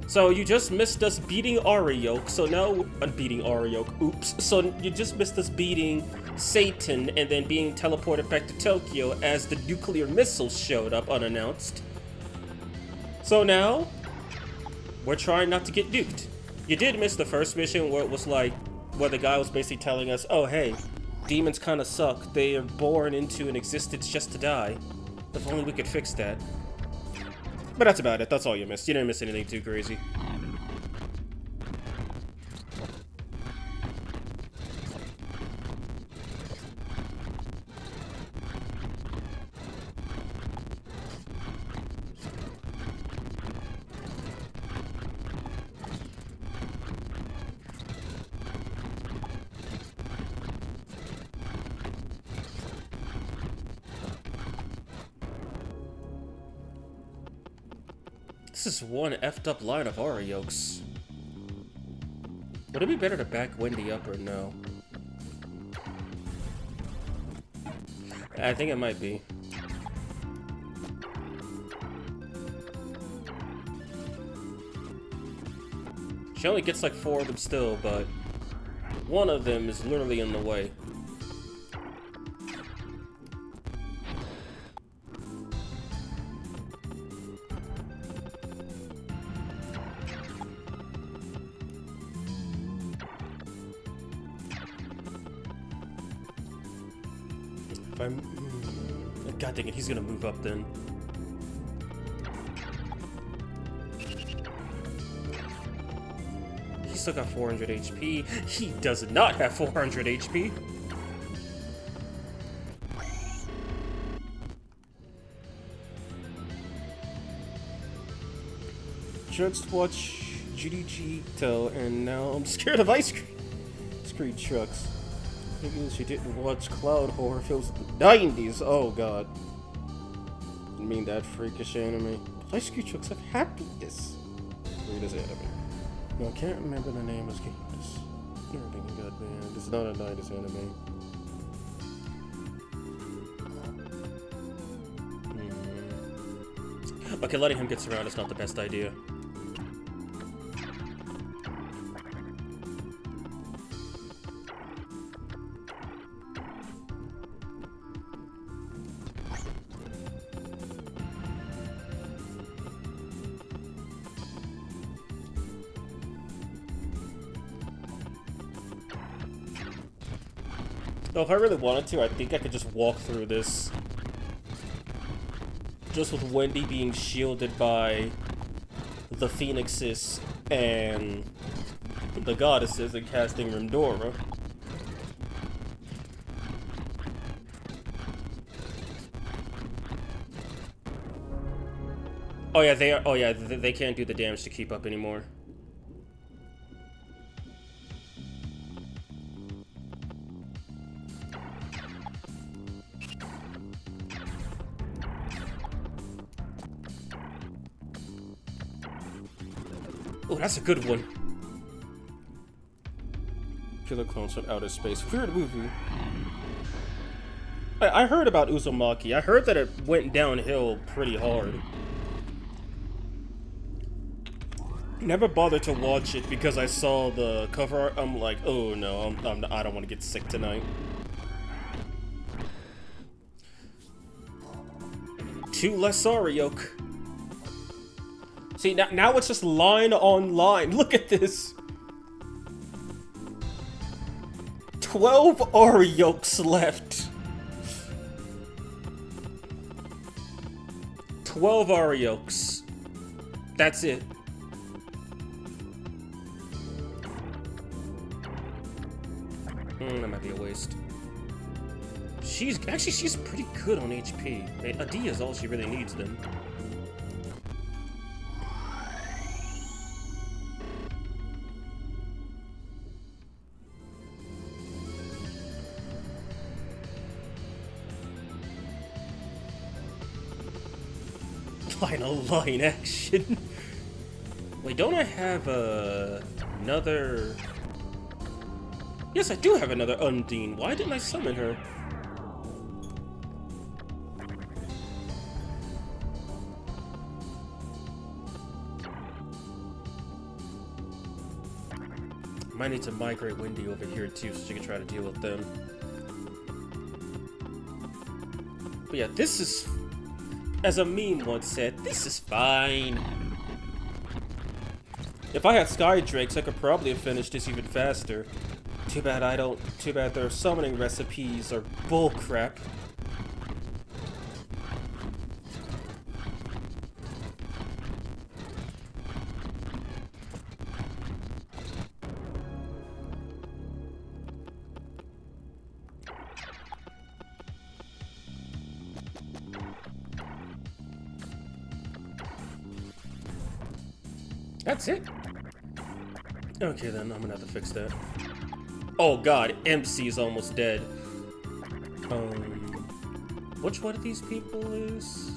So you just missed us beating Ariok, so now... beating Ariok, oops. So you just missed us beating Satan and then being teleported back to Tokyo as the nuclear missiles showed up unannounced. So now, we're trying not to get nuked. You did miss the first mission where it was like, where the guy was basically telling us, oh hey, demons kinda suck. They are born into an existence just to die. If only we could fix that. But that's about it. That's all you missed. You didn't miss anything too crazy. This is one effed up line of Ariokes. Would it be better to back Wendy up or no? I think it might be. She only gets like 4 of them still, but one of them is literally in the way. God dang it, he's gonna move up then. He's still got 400 HP. He does not have 400 HP. Just watch Judgement, and now I'm scared of ice cream trucks. Maybe she didn't watch cloud horror films in the 90s. Oh god. Didn't mean that freakish anime. Ice cream trucks have happiness. Read this anime. No, I can't remember the name of this. Goddamn, this is not a 90s anime. Okay, letting him get surrounded is not the best idea. So if I really wanted to, I think I could just walk through this. Just with Wendy being shielded by the Phoenixes and the goddesses and casting Rimdora. Oh yeah, they are. Oh yeah, they can't do the damage to keep up anymore. Oh, that's a good one. Killer clones from outer space. Weird movie. I heard about Uzumaki. I heard that it went downhill pretty hard. Never bothered to watch it because I saw the cover art. I'm like, oh no, I don't want to get sick tonight. 2 less Arioke. See, now it's just line on line. Look at this. 12 Ariokes left. 12 Ariokes. That's it. That might be a waste. She's pretty good on HP. A D is all she really needs then. Final line action. Wait, don't I have another? Yes, I do have another Undine. Why didn't I summon her? Might need to migrate Wendy over here too, so she can try to deal with them. But yeah, this is, as a meme once said, this is fine. If I had Sky Drakes, I could probably have finished this even faster. Too bad I don't. Too bad their summoning recipes are bullcrap. That's it? Okay then, I'm gonna have to fix that. Oh god, MC is almost dead. Which one of these people is?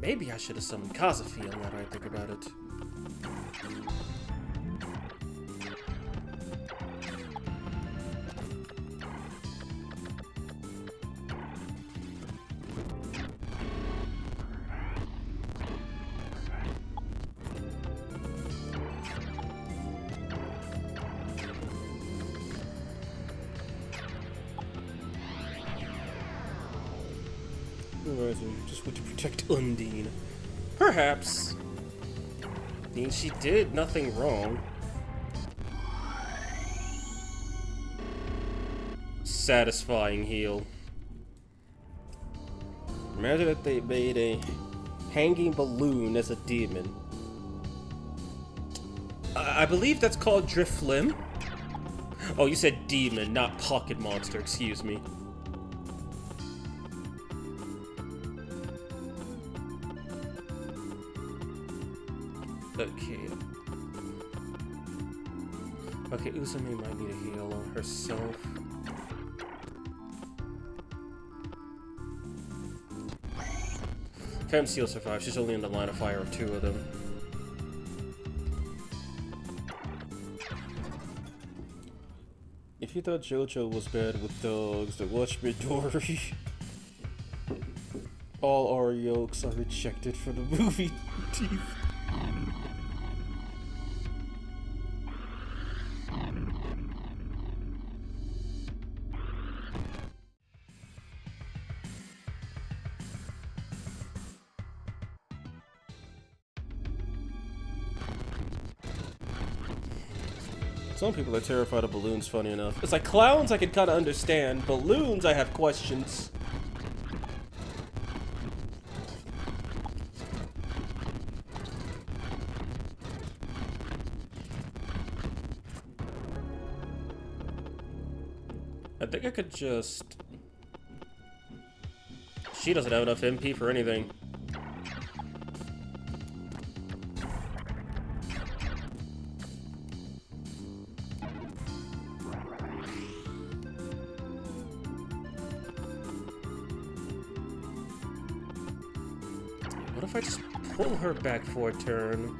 Maybe I should have summoned Kazufi now that I think about it. Just want to protect Undine. Perhaps. I mean, she did nothing wrong. Satisfying heal. Imagine if they made a hanging balloon as a demon. I believe that's called Driflim. Oh, you said demon, not pocket monster, excuse me. Okay. Okay, Uzumi might need a heal on herself. Fem Seal survived. She's only in the line of fire of 2 of them. If you thought JoJo was bad with dogs, then watch Midori. All Ariokes are rejected for the movie teeth. Some people are terrified of balloons, funny enough. It's like clowns I can kind of understand. Balloons, I have questions. I think I could just She doesn't have enough MP for anything. What if I just pull her back for a turn?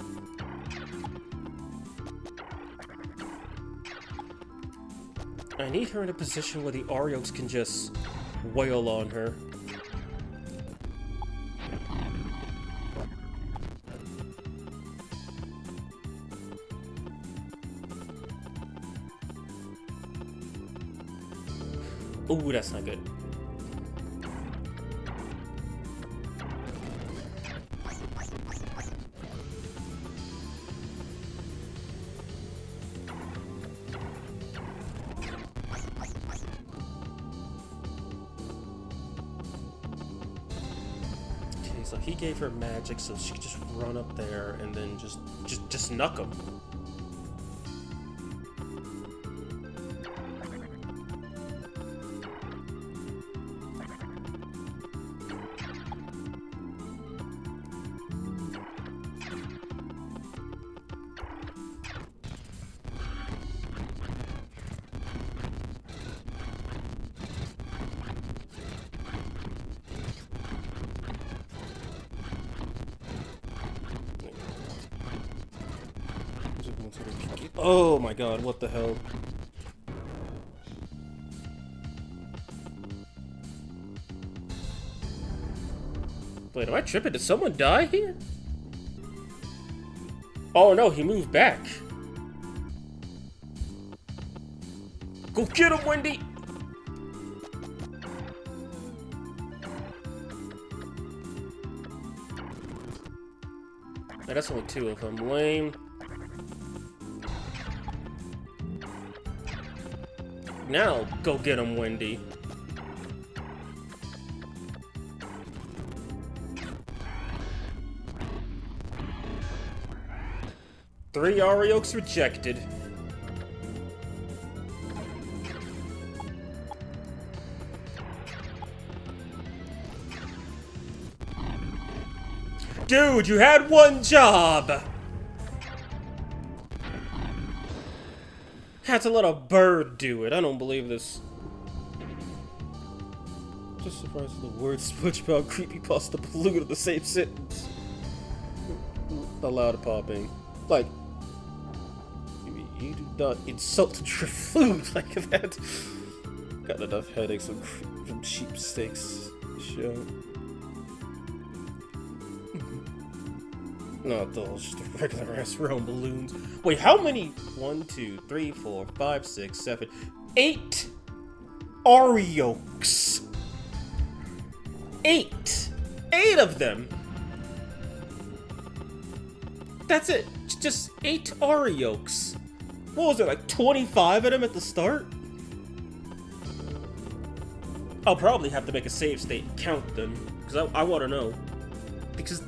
I need her in a position where the Ariokes can just wail on her. Ooh, that's not good. So he gave her magic so she could just run up there and then just knuck him. Oh my god, what the hell? Wait, am I tripping? Did someone die here? Oh no, he moved back. Go get him, Wendy! Hey, that's only two of them. Lame. Now, go get him, Wendy. Three Ariokes rejected. Dude, you had one job! Had to let a bird do it. I don't believe this. Just surprised the word SpongeBob creepypasta polluted the same sentence. Aloud popping. Like, you do not insult your food like that. Got enough headaches from cheap steaks. Show. Not those, just the regular ass round balloons. Wait, how many? 1, 2, 3, 4, 5, 6, 7, 8 Ariokes. 8 of them. That's it. Just 8 Ariokes. What was it, like 25 of them at the start? I'll probably have to make a save state count them, because I want to know. Because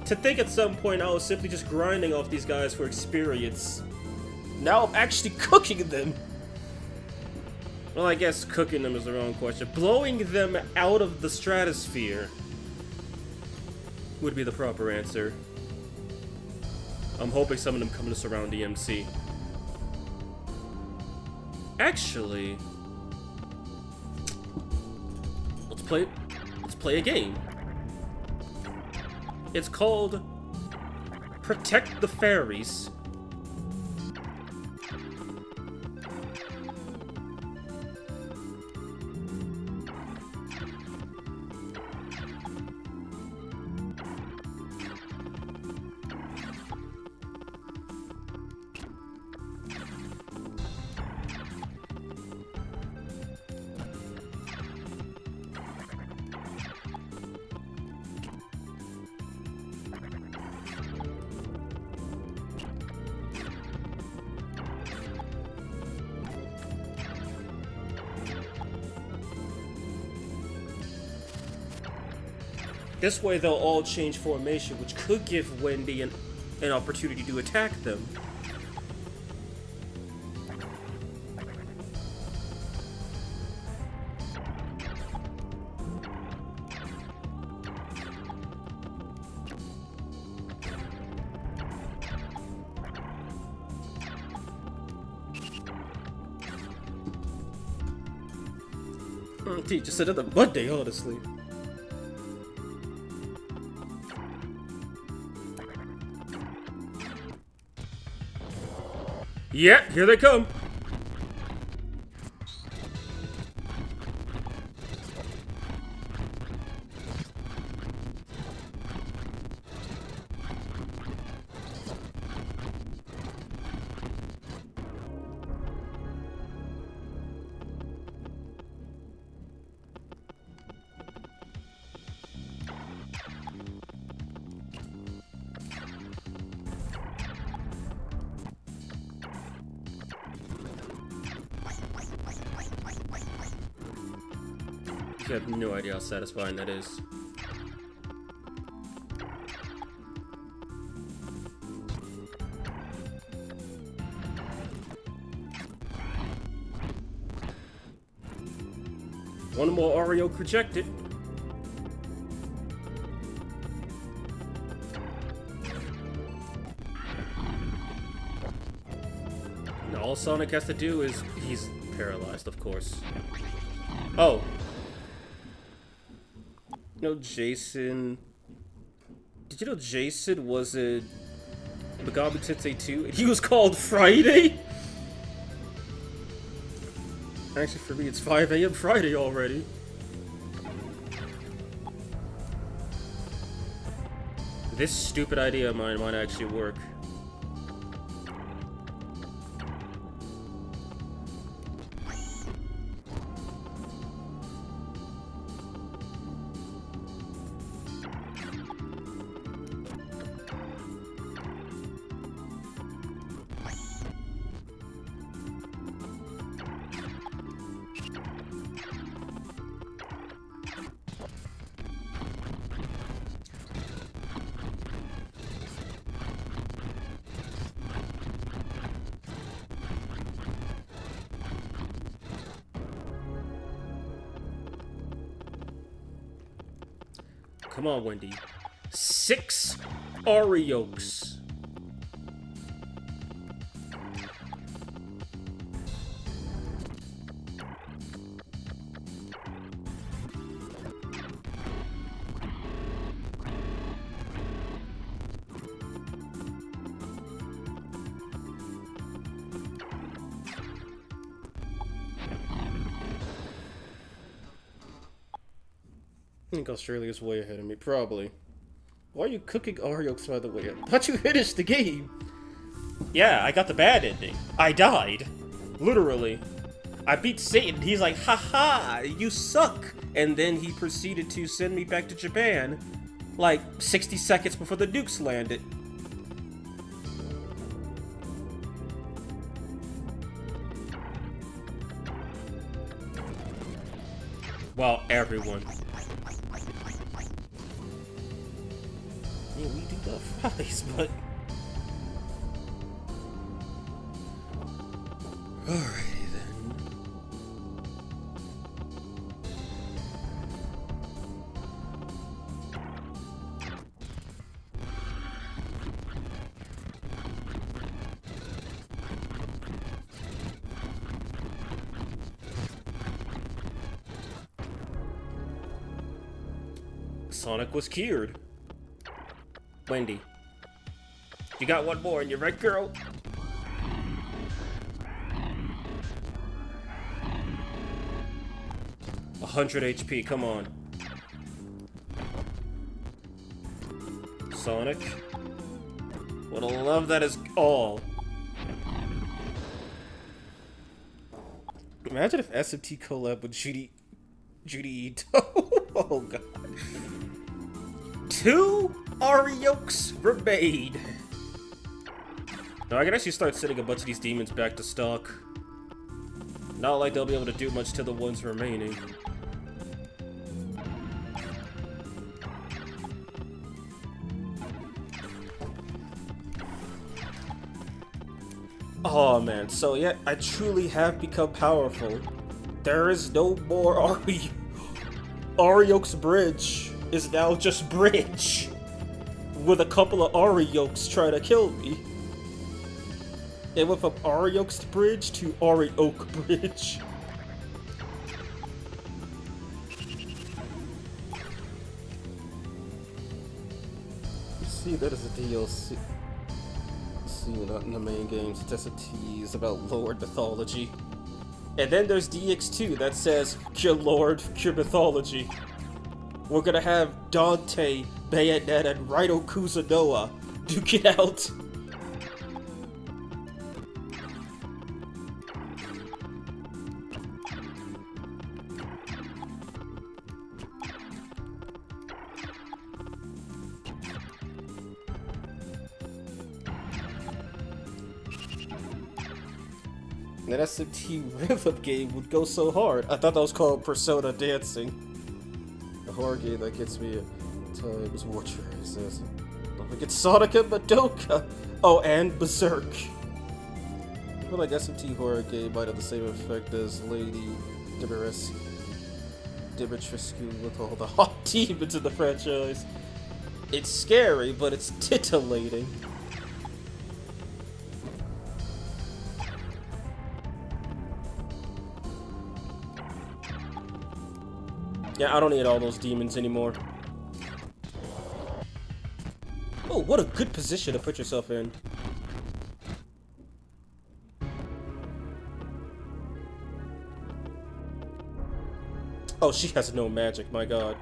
to think at some point I was simply just grinding off these guys for experience. Now I'm actually cooking them. Well, I guess cooking them is the wrong question. Blowing them out of the stratosphere would be the proper answer. I'm hoping some of them come to surround EMC. Actually, let's play a game. It's called Protect the Fairies. This way they'll all change formation, which could give Wendy an opportunity to attack them. Just another Monday, honestly. Yeah, here they come. You have no idea how satisfying that is. One more Oreo rejected. And all Sonic has to do is... he's paralyzed, of course. Oh. You know, Jason... Did you know Jason was in Megami Tensei 2? And he was called Friday? Actually, for me, it's 5 AM Friday already. This stupid idea of mine might actually work. Come on, Wendy. 6 Oreos. I think Australia's way ahead of me, probably. Why are you cooking Oreos, by the way? I thought you finished the game! Yeah, I got the bad ending. I died. Literally. I beat Satan, he's like, haha, you suck! And then he proceeded to send me back to Japan, like, 60 seconds before the nukes landed. Well, everyone. Yeah, we do love fries, but... Alrighty then. Sonic was cured. Wendy, you got one more in your right, girl? A 100 HP, come on. Sonic. What a love that is all. Imagine if SMT collab with Judy Ito. Oh god. 2 Oreos remain. Now I can actually start sending a bunch of these demons back to stock. Not like they'll be able to do much to the ones remaining. Oh man, so yeah, I truly have become powerful. There is no more Oreos Bridge is now just Bridge. With a couple of Oreos trying to kill me. It went from Oreos Bridge to Oreok Bridge. See, that is a DLC. See, not in the main games. It's just a tease about Lord mythology. And then there's DX2 that says, Cure Lord, Cure Mythology. We're gonna have Dante, Bayonetta, and Raito Kuzunoa duke it out. That SMT rhythm game would go so hard. I thought that was called Persona Dancing. A horror game that gets me at times more choices. Don't forget Sonic and Madoka! Oh, and Berserk. I feel like SMT horror game might have the same effect as Lady Dimitrescu with all the hot demons in the franchise. It's scary, but it's titillating. Yeah, I don't need all those demons anymore. Oh, what a good position to put yourself in. Oh, she has no magic, my god.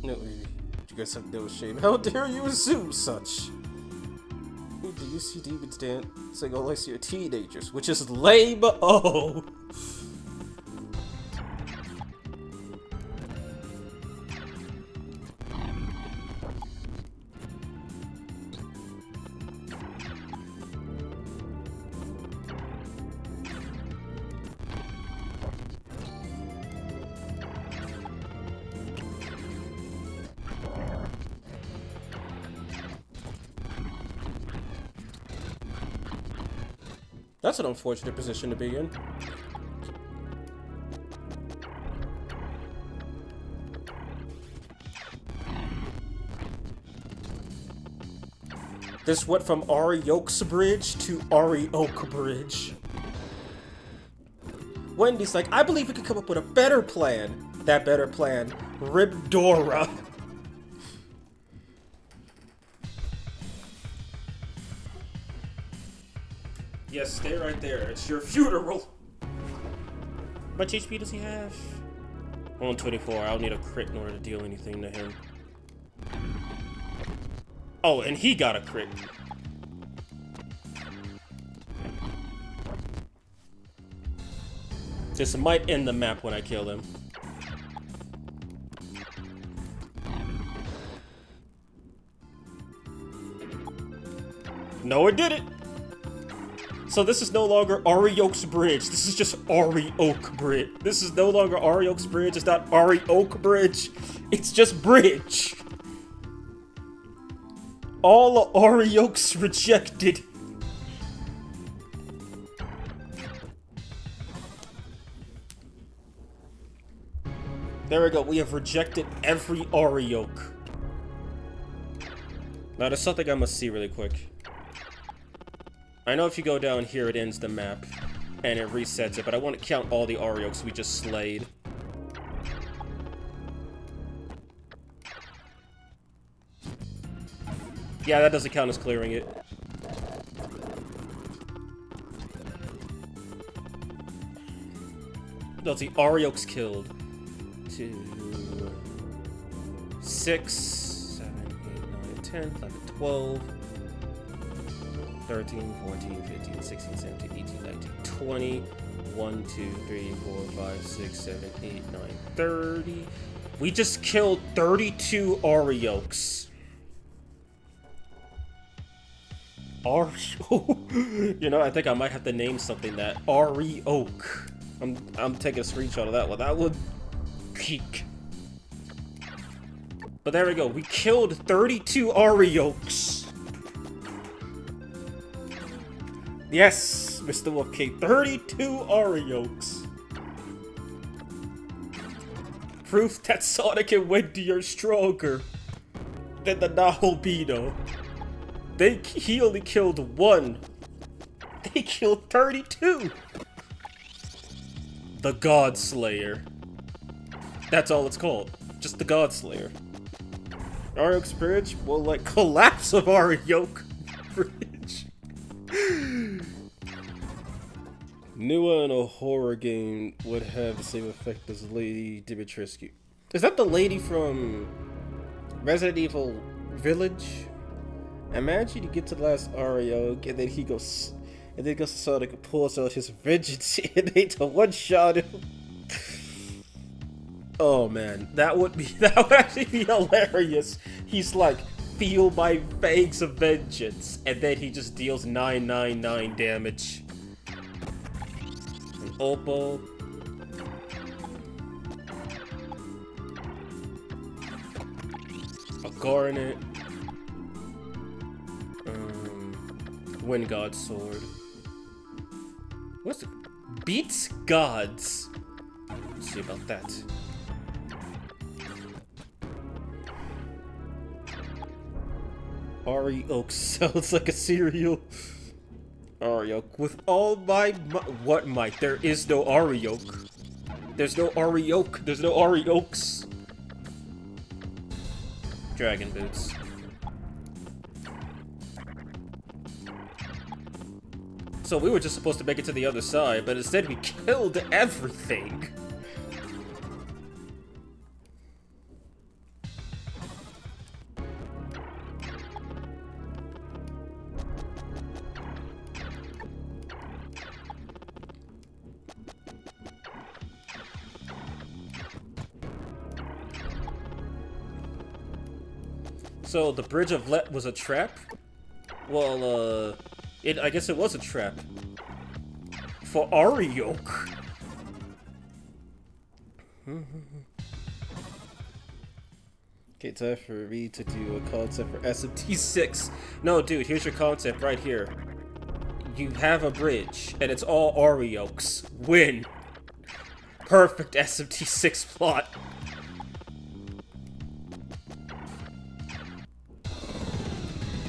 No, you guys have no shame. How dare you assume such? Do you see demons dancing unless you're teenagers? Which is lame. Oh. That's an unfortunate position to be in. This went from Ari Oak's Bridge to Ari Oak Bridge. Wendy's like, I believe we could come up with a better plan. That better plan, Ribdora. Yes, stay right there. It's your funeral. How much HP does he have? 124. I'll need a crit in order to deal anything to him. Oh, and he got a crit. This might end the map when I kill him. No, it didn't. So this is no longer Ari Oak's Bridge. This is just Ari Oak Bridge. This is no longer Ari Oak's Bridge. It's not Ari Oak Bridge. It's just Bridge. All Ari Oaks rejected. There we go. We have rejected every Ari Oak. Now there's something I must see really quick. I know if you go down here, it ends the map, and it resets it, but I want to count all the Ariokes we just slayed. Yeah, that doesn't count as clearing it. Let's see, Ariokes killed. 2, 6, 7, 8, 9, 10, 11, 12. 13, 14, 15, 16, 17, 18, 19, 20. 1, 2, 3, 4, 5, 6, 7, 8, 9, 30. We just killed 32 Ariokes. You know, I think I might have to name something that Ari Oak. I'm taking a screenshot of that one. That would peak. But there we go. We killed 32 Ariokes. Yes, Mr. Wolfcake. 32 Oreos. Proof that Sonic and Wendy are stronger than the Nahobino. He only killed one. They killed 32. The God Slayer. That's all it's called. Just the God Slayer. Arioke's Bridge? Well, like, collapse of Arioke Bridge. Nua in a horror game would have the same effect as Lady Dimitrescu. Is that the lady from Resident Evil Village? Imagine you get to the last Arioke and then he goes, and then goes to Sonic and pulls out his vengeance and they to one-shot him. Oh man, that would actually be hilarious. He's like, feel my fangs of vengeance, and then he just deals 999 damage. An opal. A garnet. Wind God sword. What's it? Beats gods. Let's see about that. Arioke sounds like a cereal. Arioke with all my what might? There is no Arioke. There's no Arioke. There's no Ariokes. Dragon boots. So we were just supposed to make it to the other side, but instead we killed everything. So the Bridge of Let was a trap? Well, I guess it was a trap. For Arioke. Okay, time for me to do a concept for SMT6. No, dude, here's your concept right here. You have a bridge, and it's all Ariokes. Win. Perfect SMT6 plot.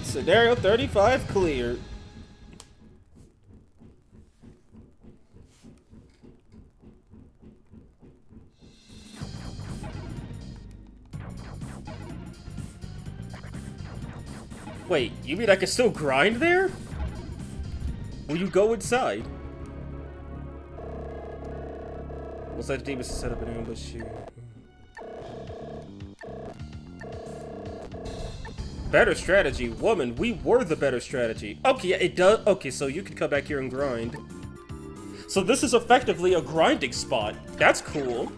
Scenario 35 cleared. Wait, you mean I can still grind there? Will you go inside? Looks like the demons set up an ambush here. Better strategy? Woman, we were the better strategy. Okay, yeah, it does. Okay, so you can come back here and grind. So this is effectively a grinding spot. That's cool.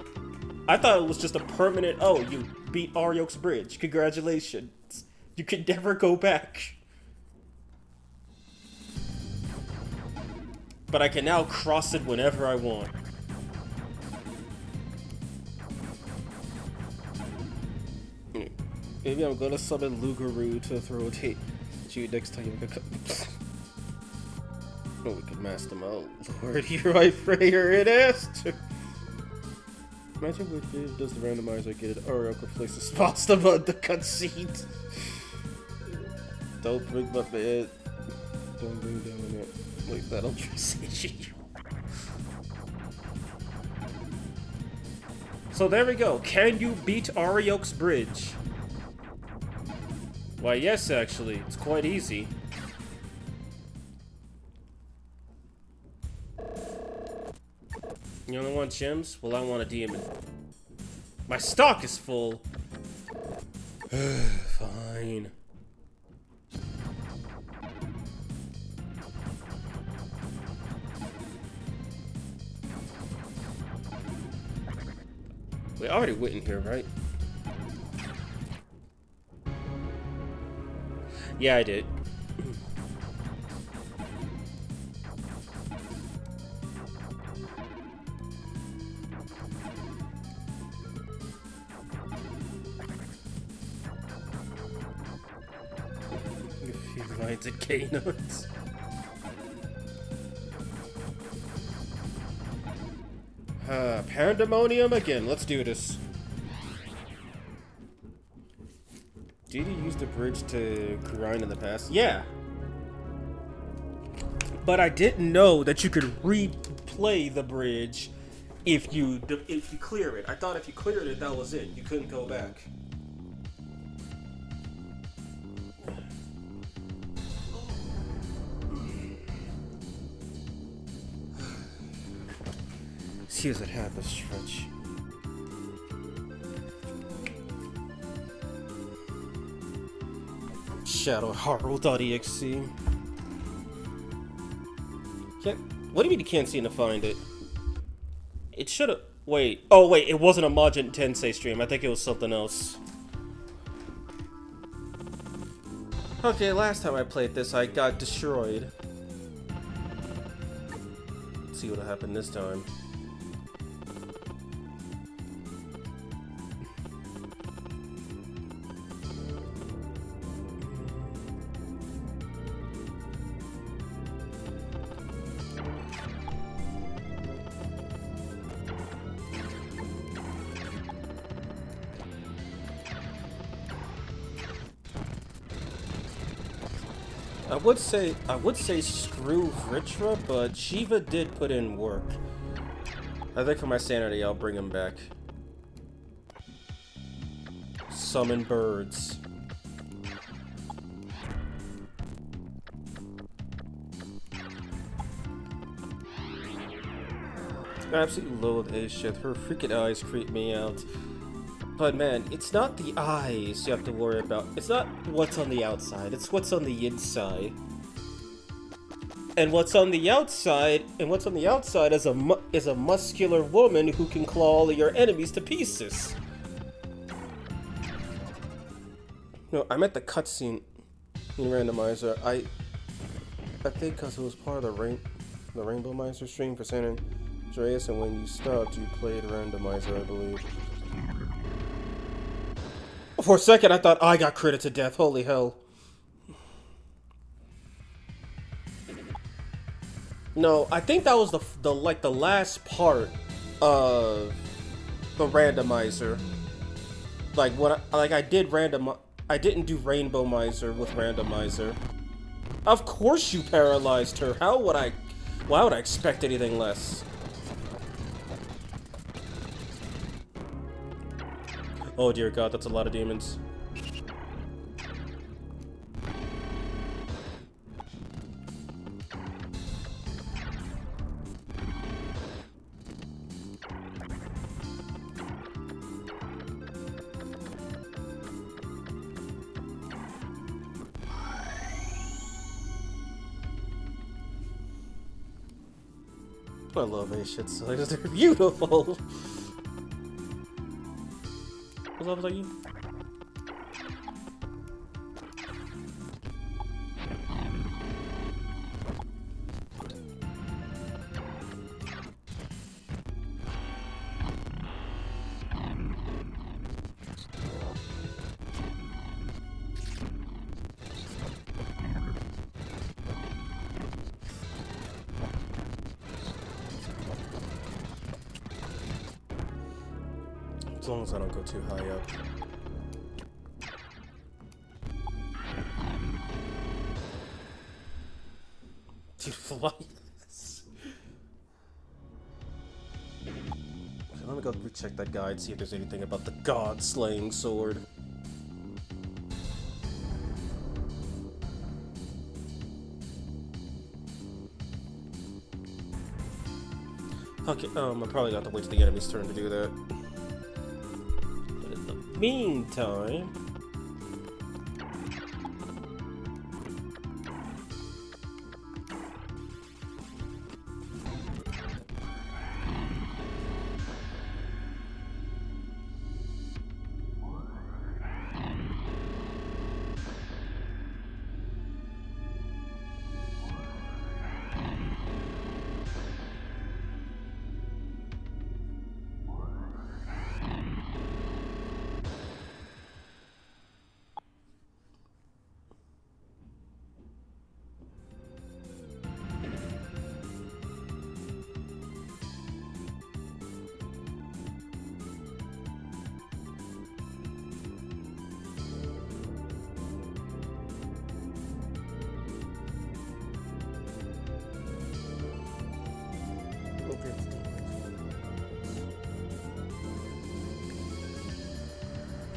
I thought it was just a permanent, oh, you beat Arioke's Bridge. Congratulations. You can never go back. But I can now cross it whenever I want. Maybe I'm gonna summon Lugaroo to throw a tape at you next time. Oh, we can master them out. Lord, hear my prayer and ask. Imagine what does the randomizer get it? Arioke replaces the spots above the cutscene. Don't bring my bed. Don't bring down it. Wait, that'll transition you. So there we go. Can you beat Arioke's Bridge? Why, yes, actually. It's quite easy. You only want gems? Well, I want a demon. My stock is full. Fine. We already went in here, right? Yeah, I did. A few lights and canines. Pandemonium again. Let's do this. Did you use the bridge to grind in the past? Yeah. But I didn't know that you could replay the bridge if you clear it. I thought if you cleared it, that was it. You couldn't go back. Excuse it, half a stretch. Shadowhorror.exe. What do you mean you can't seem to find it? It should've. Wait. Oh, wait, it wasn't a Majin Tensei stream. I think it was something else. Okay, last time I played this, I got destroyed. Let's see what'll happen this time. I would say screw Vritra, but Shiva did put in work. I think for my sanity, I'll bring him back. Summon birds. I absolutely loathe his shit. Her freaking eyes creep me out. But man, it's not the eyes you have to worry about. It's not what's on the outside, it's what's on the inside. And what's on the outside is a muscular woman who can claw all of your enemies to pieces. No, I meant the cutscene in Randomizer. I think because it was part of the Rainbow Miser stream for San Andreas, and when you stopped, you played Randomizer, I believe. For a second, I thought I got critted to death. Holy hell. No, I think that was the last part of the randomizer. Like when I didn't do Rainbow Miser with randomizer. Of course you paralyzed her. Why would I expect anything less? Oh dear god, that's a lot of demons. I love these shit songs, they're beautiful! What levels are you? As long as I don't go too high up. Dude, fly this. Okay, let me go recheck that guide, see if there's anything about the god-slaying sword. Okay, I probably got to wait till the enemy's turn to do that. Meantime,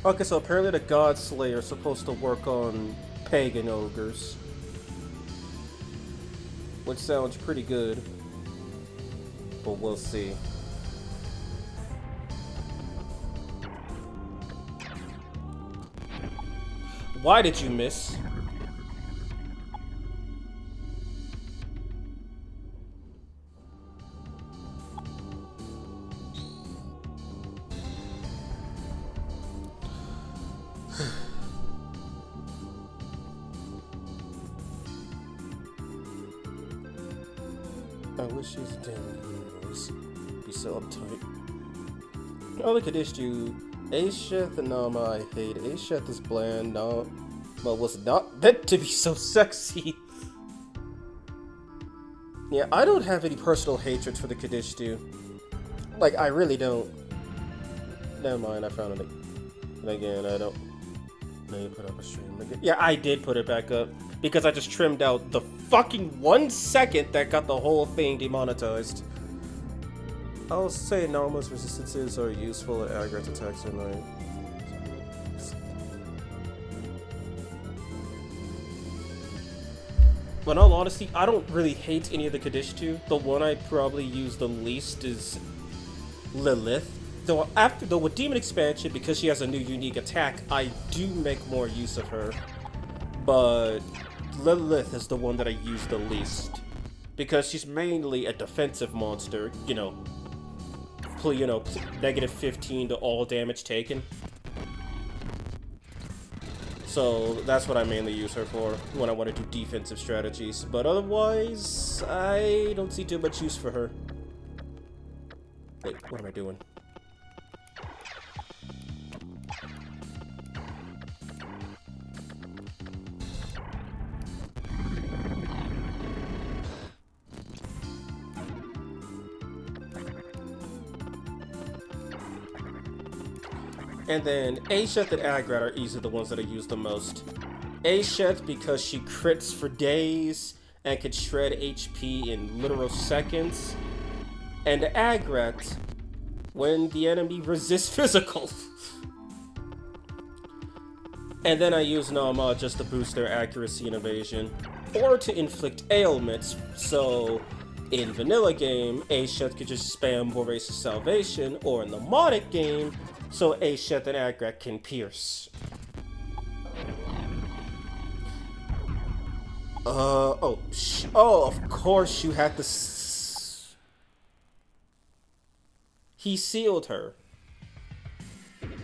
Okay, so apparently the God Slayer is supposed to work on pagan ogres. Which sounds pretty good. But we'll see. Why did you miss? I wish she was a damn universe. Be so uptight. Oh, look at this dude. Asheth and Nama I hate. Asheth is bland, no, but was not meant to be so sexy. Yeah, I don't have any personal hatreds for the Kadishtu. Like, I really don't. Never mind, I found it. And again, I don't. No, you put up a stream again. Yeah, I did put it back up. Because I just trimmed out the fucking 1 second that got the whole thing demonetized. I'll say Nama's resistances are useful and aggregate attacks are not. But in all honesty, I don't really hate any of the Kadishtu. The one I probably use the least is Lilith. Though with Demon Expansion, because she has a new unique attack, I do make more use of her. But Lilith is the one that I use the least. Because she's mainly a defensive monster, negative 15 to all damage taken. So that's what I mainly use her for when I want to do defensive strategies. But otherwise, I don't see too much use for her. Wait, what am I doing? And then Asheth and Agrat are easily the ones that I use the most. Asheth because she crits for days and can shred HP in literal seconds. And Agrat when the enemy resists physical. And then I use Nama just to boost their accuracy and evasion. Or to inflict ailments, so in vanilla game, Asheth could just spam Voracious Salvation, or in the modded game, so Asheth and Agrat can pierce. Oh, of course you had to he sealed her.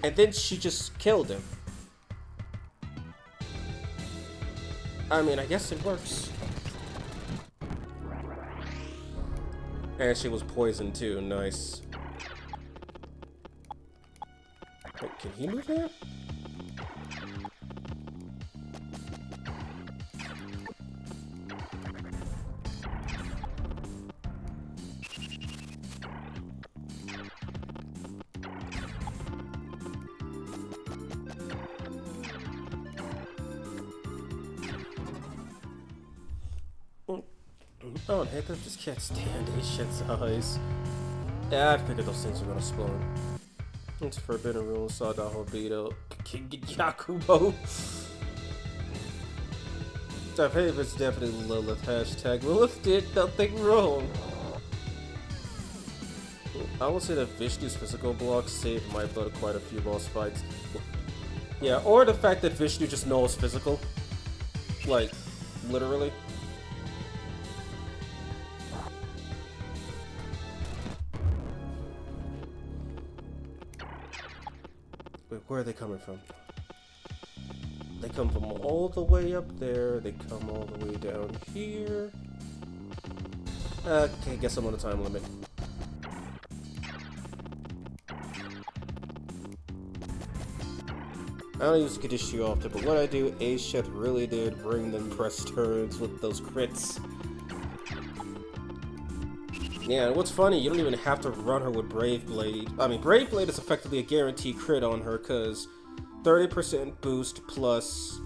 And then she just killed him. I mean, I guess it works. And she was poisoned too, nice. Wait, can he move here? Oh, heck, I just can't stand Asheth's eyes. Yeah, I figured those things were gonna spawn. It's Forbidden Rules, Sadaho Beto, King Yakubo. I believe it's definitely Lilith. Hashtag Lilith did nothing wrong. I will say that Vishnu's physical blocks saved my butt quite a few boss fights. Yeah, or the fact that Vishnu just knows physical. Like, literally. Wait, where are they coming from? They come from all the way up there. They come all the way down here. Okay, guess I'm on a time limit. I don't use Kadishtu often, but what I do, Asheth really did bring them press turns with those crits. Yeah, and what's funny, you don't even have to run her with Brave Blade. I mean, Brave Blade is effectively a guaranteed crit on her, because 30% boost plus,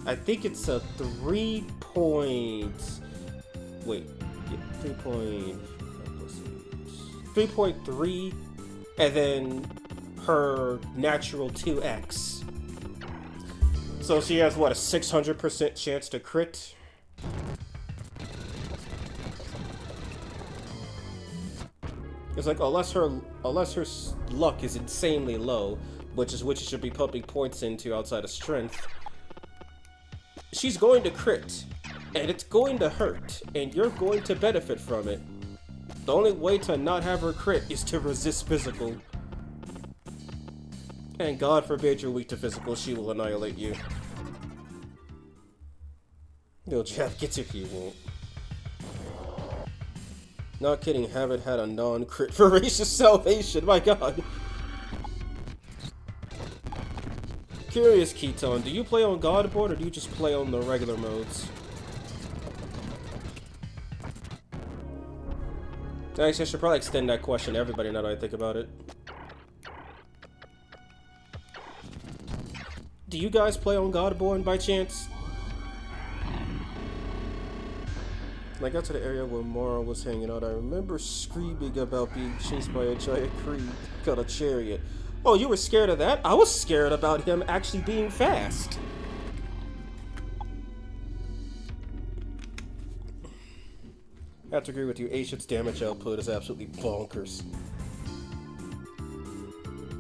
I think it's a 3 point... Wait, 3.3, and then her natural 2x. So she has, what, a 600% chance to crit? It's like, unless her luck is insanely low, which she should be pumping points into outside of strength, she's going to crit, and it's going to hurt, and you're going to benefit from it. The only way to not have her crit is to resist physical. And God forbid you're weak to physical, she will annihilate you. You'll jab gets if you won't. Not kidding, haven't had a non-crit voracious salvation, my god. Curious, Keaton, do you play on God board or do you just play on the regular modes? Actually, I should probably extend that question to everybody now that I think about it. Do you guys play on Godborn by chance? When I got to the area where Mara was hanging out, I remember screaming about being chased by a giant creed on a chariot. Oh, you were scared of that? I was scared about him actually being fast. I have to agree with you, Aishit's damage output is absolutely bonkers.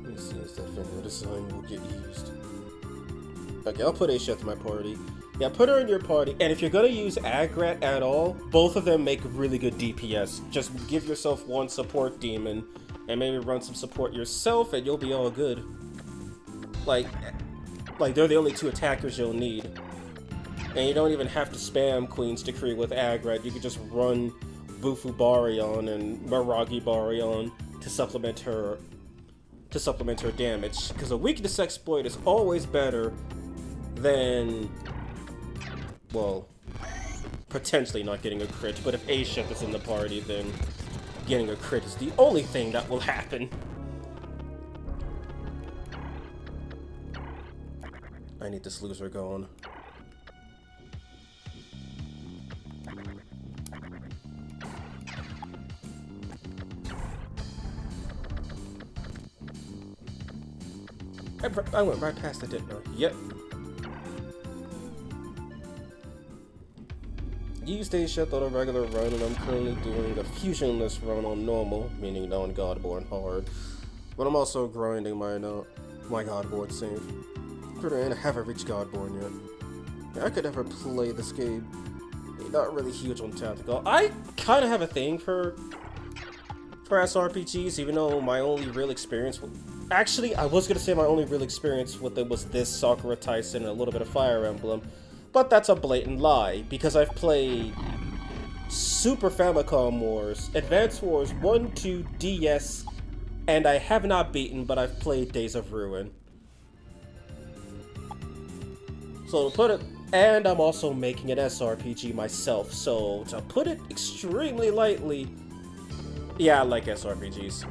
Let me see if that finger design will get used. Okay, I'll put Aishit in my party. Yeah, put her in your party, and if you're gonna use Agrat at all, both of them make really good DPS. Just give yourself one support demon, and maybe run some support yourself, and you'll be all good. Like they're the only two attackers you'll need. And you don't even have to spam Queen's Decree with Agrat, you can just run Bufu Baryon and Miragi Baryon to supplement her damage. Because a weakness exploit is always better than, well, potentially not getting a crit, but if Aiship is in the party, then getting a crit is the only thing that will happen. I need this loser going. I went right past it, didn't I? Yep. Used Aiship on a regular run, and I'm currently doing a fusionless run on normal, meaning non-Godborn hard. But I'm also grinding my Godborn save. I haven't reached Godborn yet. Yeah, I could never play this game. Not really huge on tactical. I kind of have a thing for SRPGs, even though my only real experience with... Actually, I was going to say my only real experience with it was this, Sakura Tyson, and a little bit of Fire Emblem. But that's a blatant lie, because I've played Super Famicom Wars, Advance Wars 1, 2, DS, and I have not beaten, but I've played Days of Ruin. So to put it... And I'm also making an SRPG myself, so to put it extremely lightly... Yeah, I like SRPGs.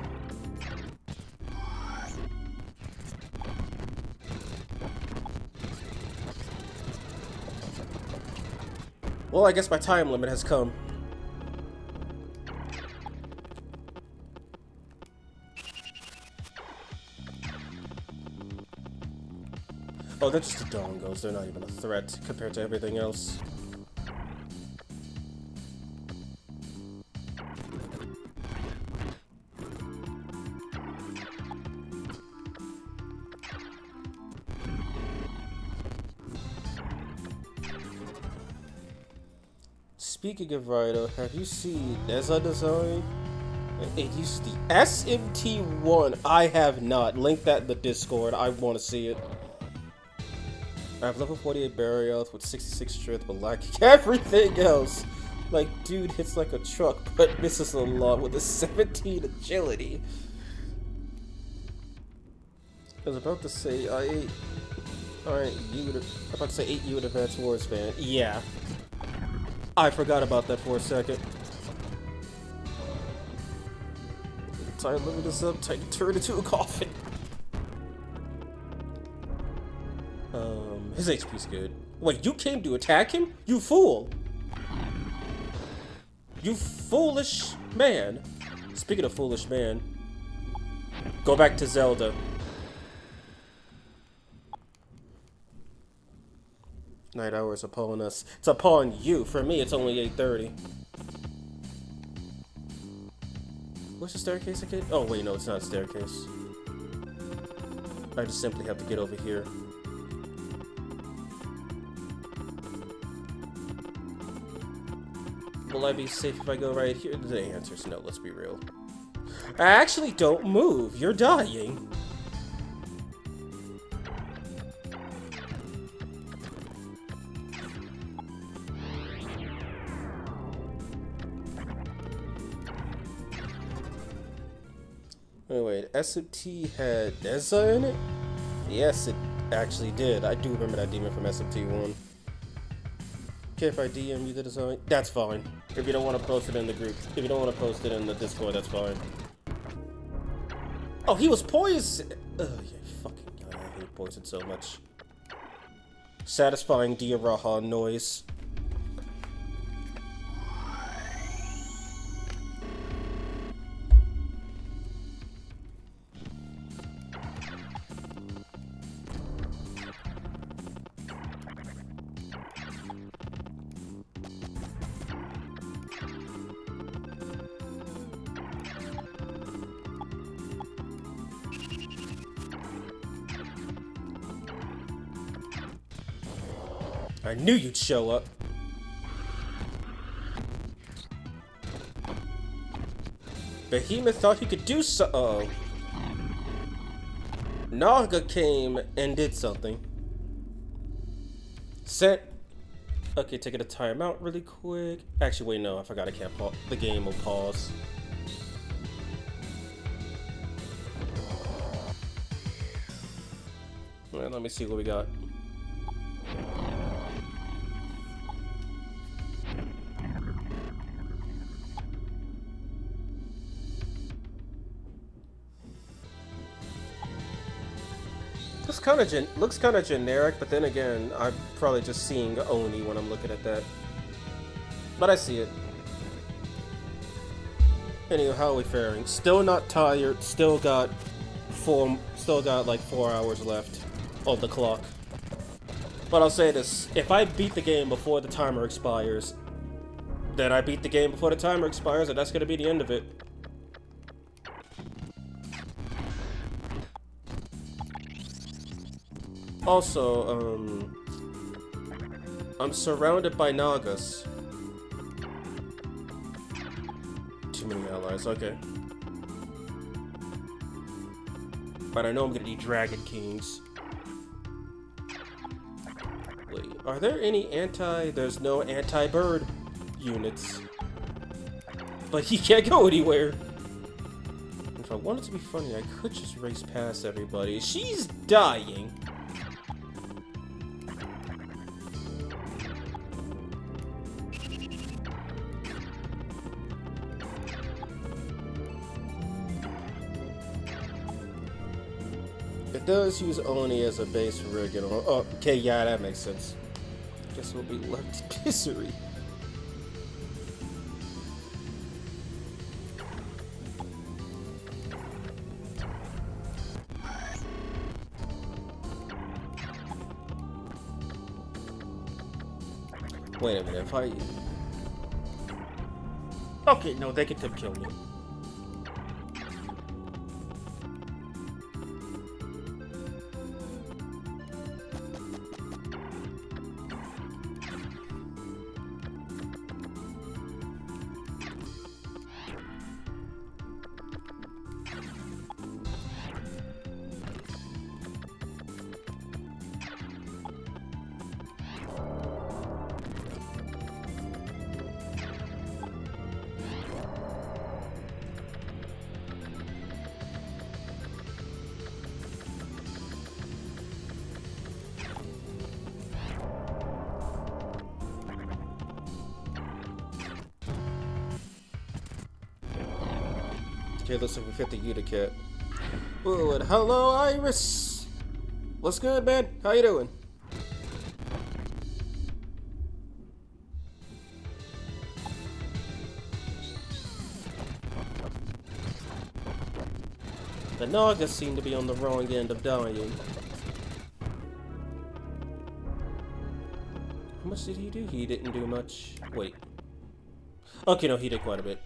Well, I guess my time limit has come. Oh, they're just the dongos. They're not even a threat compared to everything else. Speaking of Rhino, have you seen Neza design? It used the SMT1. I have not. Link that in the Discord. I want to see it. I have level 48 barrier health with 66 strength, but lacking everything else. Like, dude hits like a truck, but misses a lot with a 17 agility. I was about to say, Alright, about to say 8 you an Advance Wars fan. Yeah. I forgot about that for a second. Time to limit this up, time to turn into a coffin. His HP's good. Wait, you came to attack him? You fool! You foolish man. Speaking of foolish man, go back to Zelda. Night hours upon us. It's upon you. For me, it's only 8:30. Where's the staircase again? Oh, wait, no, it's not a staircase. I just simply have to get over here. Will I be safe if I go right here? The answer is no, let's be real. Actually, don't move. You're dying. Wait, SMT had Neza in it? Yes, it actually did. I do remember that demon from SMT1. Okay, if I DM you the design? That's fine. If you don't want to post it in the group. If you don't want to post it in the Discord, that's fine. Oh, he was poisoned! Ugh, yeah, fucking God, I hate poison so much. Satisfying Diaraha noise. I knew you'd show up. Behemoth thought he could do so. Uh-oh. Naga came and did something. Sent. Okay, taking a timeout really quick. Actually, wait, no, I forgot I can't pause. The game will pause. Alright, let me see what we got. Looks kind of generic, but then again, I'm probably just seeing Oni when I'm looking at that. But I see it. Anyway, how are we faring? Still not tired. Still got like 4 hours left on the clock. But I'll say this: if I beat the game before the timer expires, then I beat the game before the timer expires, and that's gonna be the end of it. Also, I'm surrounded by Nagas. Too many allies, okay. But I know I'm gonna need Dragon Kings. Wait, are there any there's no anti-bird units. But he can't go anywhere. If I wanted to be funny, I could just race past everybody. She's dying. It does use Oni as a base for regular. Oh, okay, yeah, that makes sense. Guess we'll be left misery. Wait a minute, if I... Okay, no, they can tip kill me. Okay, looks like we fit the Utica. Ooh, and hello, Iris! What's good, man? How you doing? The Nagas seem to be on the wrong end of dying. much did he do? He didn't do much. Wait. Okay, no, he did quite a bit.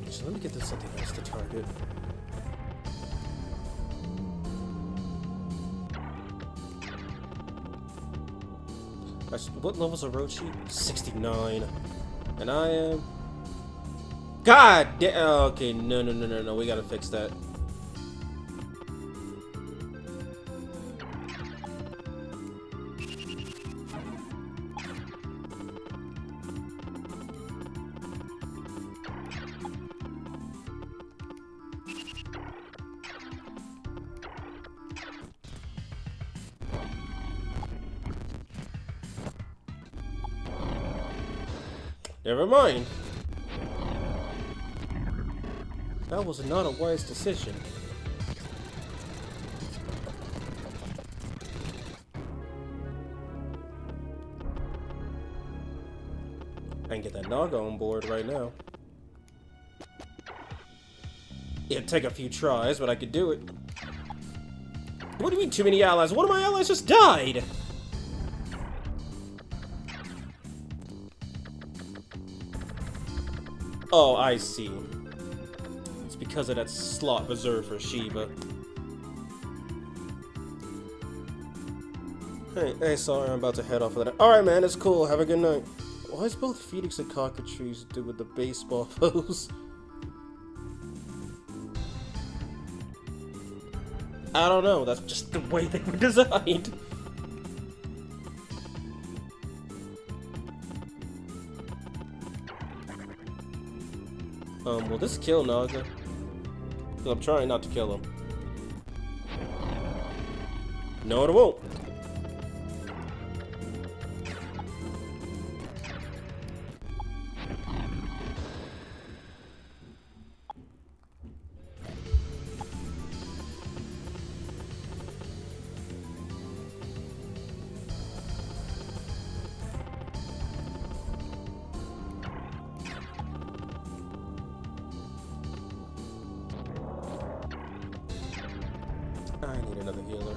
So let me get this something else to target. What level's Orochi? 69. And I am... God damn! Okay, no. We gotta fix that. Never mind. That was not a wise decision. I can get that Naga on board right now. It'd take a few tries, but I could do it. What do you mean too many allies? One of my allies just died! Oh, I see. It's because of that slot reserved for Shiva. Hey, sorry, I'm about to head off of that. Alright, man, it's cool. Have a good night. Why is both Phoenix and Cockatrice do with the baseball pose? I don't know. That's just the way they were designed. Will this kill Naga? 'Cause I'm trying not to kill him. No, it won't. I need another healer.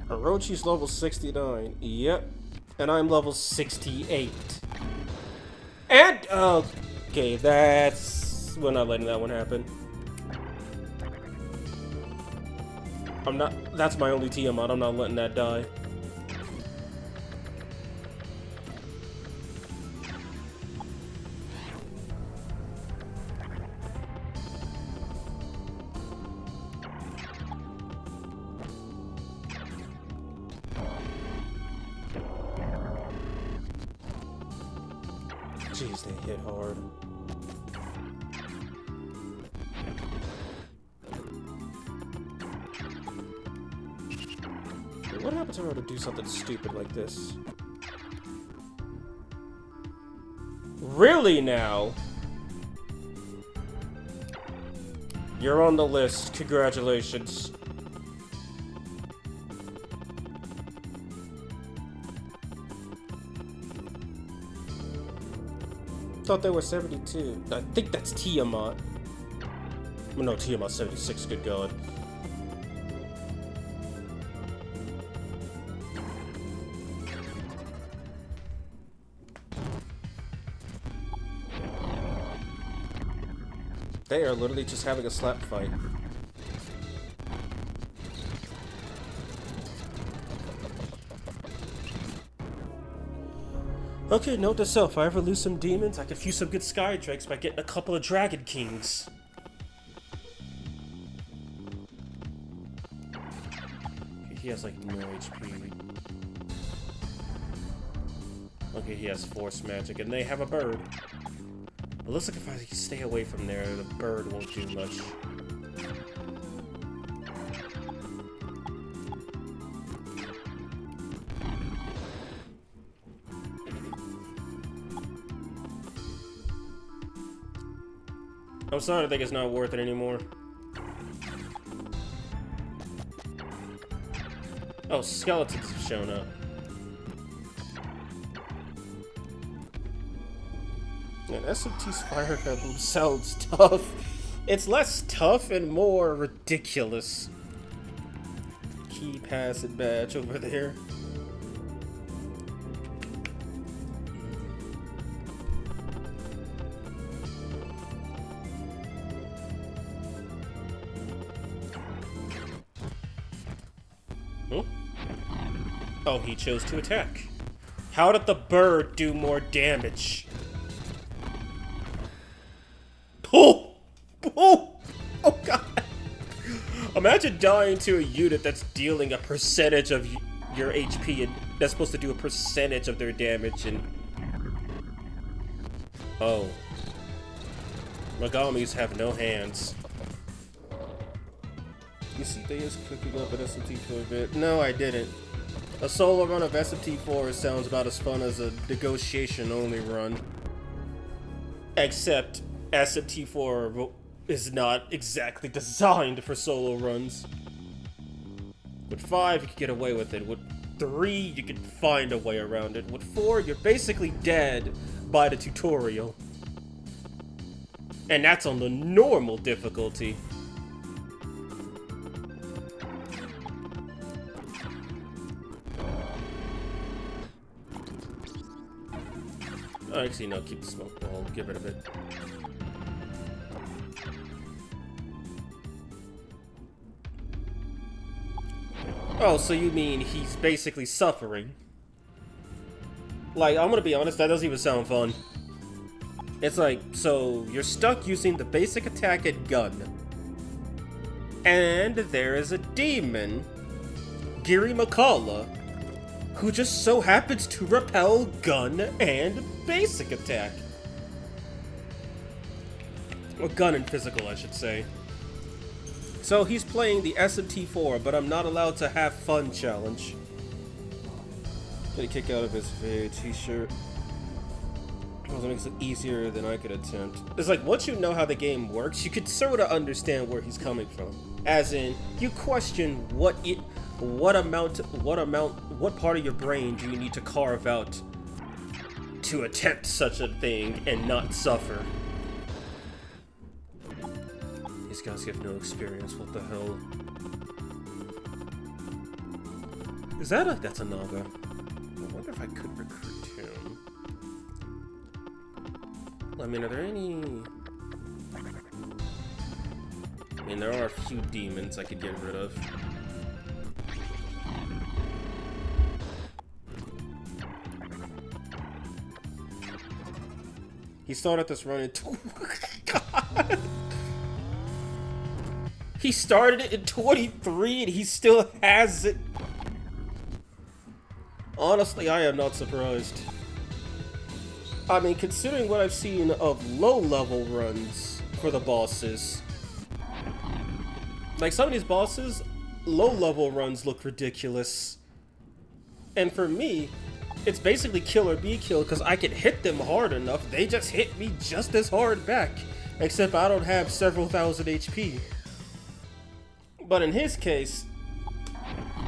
Orochi's level 69. Yep. And I'm level 68. And, okay, we're not letting that one happen. That's my only Tiamat, I'm not letting that die. Jeez, they hit hard. What happened to her to do something stupid like this? Really now? You're on the list. Congratulations. Thought they were 72. I think that's Tiamat. Well, no, Tiamat's 76, good god. They are literally just having a slap fight. Okay, note to self, if I ever lose some demons, I could fuse some good Sky Drakes by getting a couple of Dragon Kings. He has like no HP. Okay, he has Force Magic, and they have a bird. It looks like if I stay away from there, the bird won't do much. I'm starting to think it's not worth it anymore. Oh, skeletons have shown up. Man, SMT's Fire Emblem sounds tough. It's less tough and more ridiculous. Key pass and badge over there. Oh, he chose to attack. How did the bird do more damage? Oh! Oh! Oh god! Imagine dying to a unit that's dealing a percentage of your HP and that's supposed to do a percentage of their damage and... Oh. Megamis have no hands. You see they is cooking up at SMT for a bit. No, I didn't. A solo run of SMT4 sounds about as fun as a negotiation-only run. Except SMT4 is not exactly designed for solo runs. With 5, you can get away with it. With 3, you can find a way around it. With 4, you're basically dead by the tutorial. And that's on the normal difficulty. Oh, actually, no, keep the smoke ball. Get rid of it. Oh, so you mean he's basically suffering? Like, I'm gonna be honest, that doesn't even sound fun. It's like, so you're stuck using the basic attack and gun. And there is a demon, Giri Makala, who just so happens to repel gun and basic attack. Or gun and physical, I should say. So he's playing the SMT4, but I'm not allowed to have fun challenge. Get a kick out of his t-shirt. It makes it easier than I could attempt. It's like, once you know how the game works, you could sort of understand where he's coming from. As in, you question what part of your brain do you need to carve out to attempt such a thing and not suffer? These guys have no experience, what the hell? Is that that's a Naga. I wonder if I could recruit him. I mean, are there any... I mean, there are a few demons I could get rid of. He started this run in... God! He started it in 23 and he still has it. Honestly, I am not surprised. I mean, considering what I've seen of low-level runs for the bosses. Like, some of these bosses, low-level runs look ridiculous. And for me, it's basically kill or be killed because I can hit them hard enough. They just hit me just as hard back. Except I don't have several thousand HP. But in his case,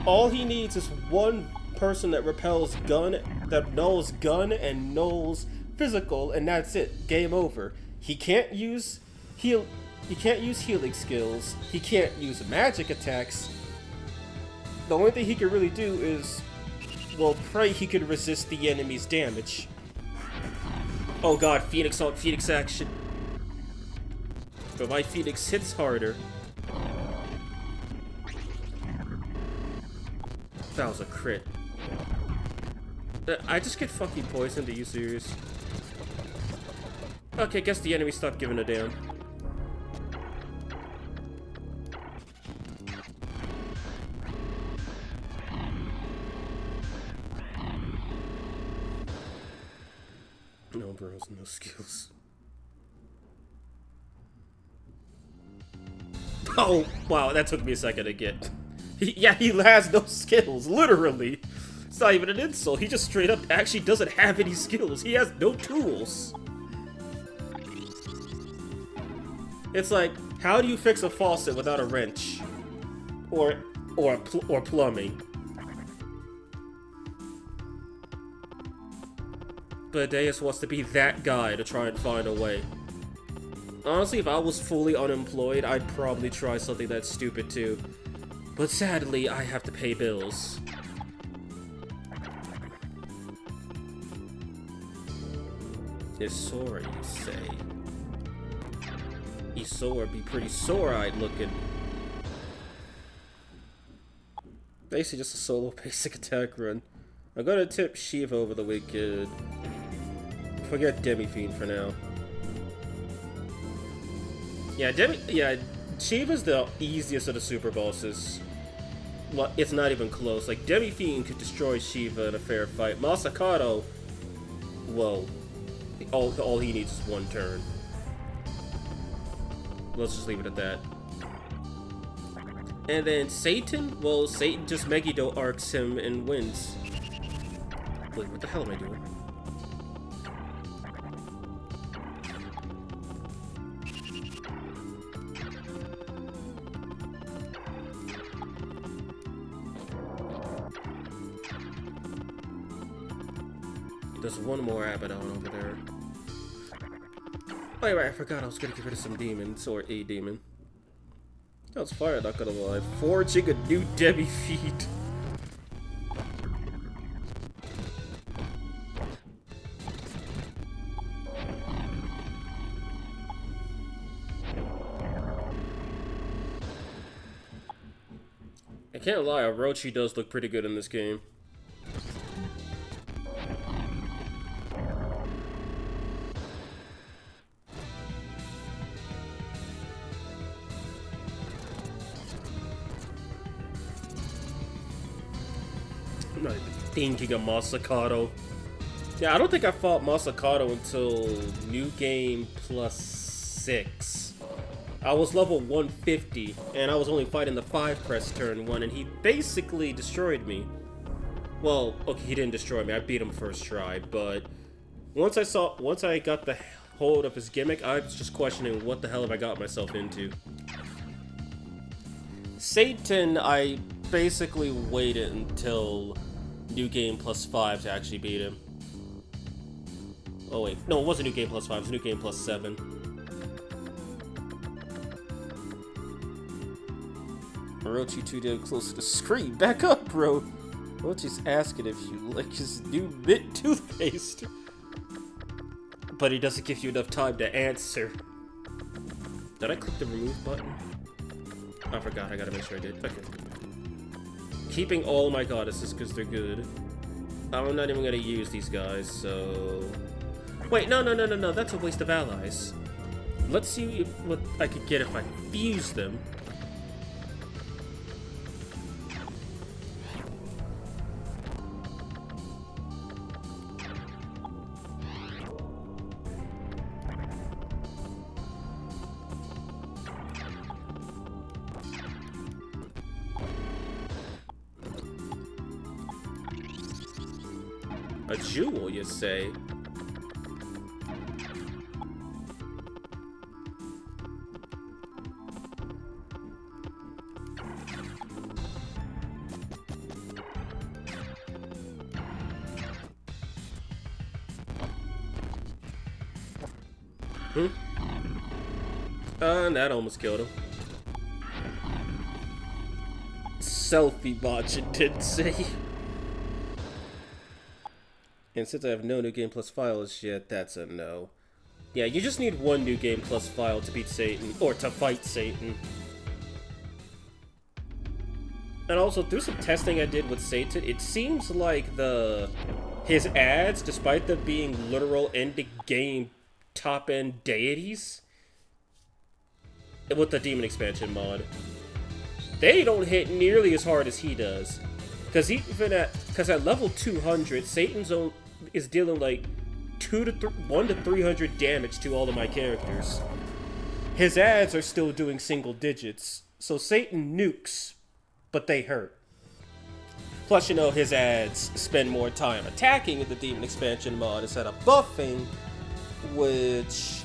all he needs is one person that repels gun, that nulls gun and nulls physical, and that's it. Game over. He can't use healing skills. He can't use magic attacks. The only thing he can really do is, well, pray he can resist the enemy's damage. Oh god, Phoenix ult, Phoenix action. But my Phoenix hits harder. That was a crit. I just get fucking poisoned, are you serious? Okay, guess the enemy stopped giving a damn. No bros, no skills. Oh, wow, that took me a second to get. Yeah, he has no skills, literally. It's not even an insult, he just straight up actually doesn't have any skills. He has no tools. It's like, how do you fix a faucet without a wrench? Or plumbing? But Deus wants to be that guy to try and find a way. Honestly, if I was fully unemployed, I'd probably try something that's stupid too. But sadly, I have to pay bills. Isora, you say? Isora be pretty sore-eyed looking. Basically just a solo basic attack run. I'm gonna tip Shiva over the weekend. Forget Demi-Fiend for now. Yeah, Shiva's the easiest of the super bosses. It's not even close. Like, Demi-Fiend could destroy Shiva in a fair fight. Masakato, well, all he needs is one turn. Let's just leave it at that. And then Satan? Well, Satan just Megiddo arcs him and wins. Wait, what the hell am I doing? There's one more Abaddon over there. Oh, right, I forgot I was gonna get rid of some demons, or a demon. That was fire, not gonna lie. Forging a new Demi-Fiend. I can't lie, Orochi does look pretty good in this game. I'm not even thinking of Masakato. Yeah, I don't think I fought Masakato until New Game +6. I was level 150, and I was only fighting the 5-press turn 1, and he basically destroyed me. Well, okay, he didn't destroy me, I beat him first try, but once I got the hold of his gimmick, I was just questioning what the hell have I got myself into. Satan, I basically waited until New Game +5 to actually beat him. Oh wait, no, it wasn't New Game +5, it was New Game +7. Orochi too damn close to the screen. Back up, bro! Orochi's asking if you like his new mint toothpaste. But he doesn't give you enough time to answer. Did I click the remove button? I forgot, I gotta make sure I did. Okay. Keeping all my goddesses because they're good. I'm not even gonna use these guys, so... Wait, no, that's a waste of allies. Let's see what I could get if I fuse them. A jewel, you say? And that almost killed him. Selfie Majin Tensei. And since I have no new game plus files yet, that's a no. Yeah, you just need one new game plus file to beat Satan, or to fight Satan. And also, through some testing I did with Satan, it seems like his ads, despite them being literal end-of-game top-end deities, with the Demon Expansion mod, they don't hit nearly as hard as he does. Because at level 200, Satan's own is dealing like 1 to 300 damage to all of my characters. His ads are still doing single digits, so Satan nukes, but they hurt. Plus, you know, his ads spend more time attacking in the Demon Expansion mod instead of buffing, which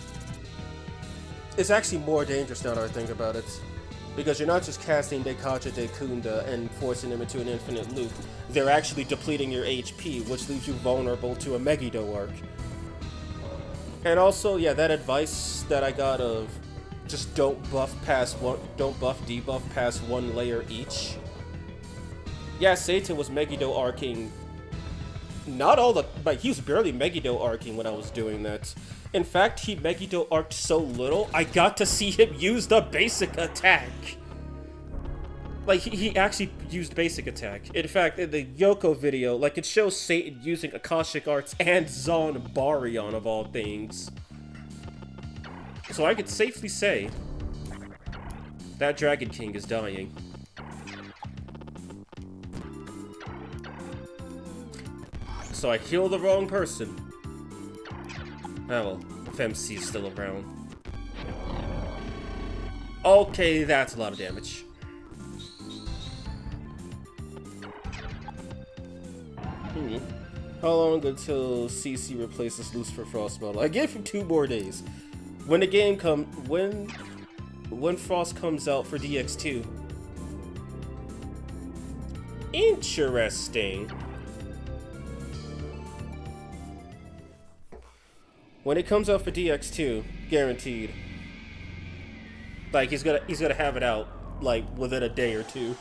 is actually more dangerous now that I think about it. Because you're not just casting Dekacha de Kunda and forcing him into an infinite loop, they're actually depleting your HP, which leaves you vulnerable to a Megiddo arc. And also, yeah, that advice that I got of just don't buff debuff past one layer each. Yeah, Satan was Megiddo arcing. Not all the, like, he was barely Megiddo arcing when I was doing that. In fact, he Megiddo arced so little, I got to see him use the basic attack. Like, he actually used basic attack. In fact, in the Yoko video, like, it shows Satan using Akashic Arts and Zanbarion of all things. So I could safely say that Dragon King is dying. So I heal the wrong person. Oh well, if MC is still around. Okay, that's a lot of damage. How long until CC replaces Lucifer Frost model? I gave him 2 more days. When the game when Frost comes out for DX2. Interesting. When it comes out for DX2, guaranteed. Like, he's gonna have it out, like, within a day or two.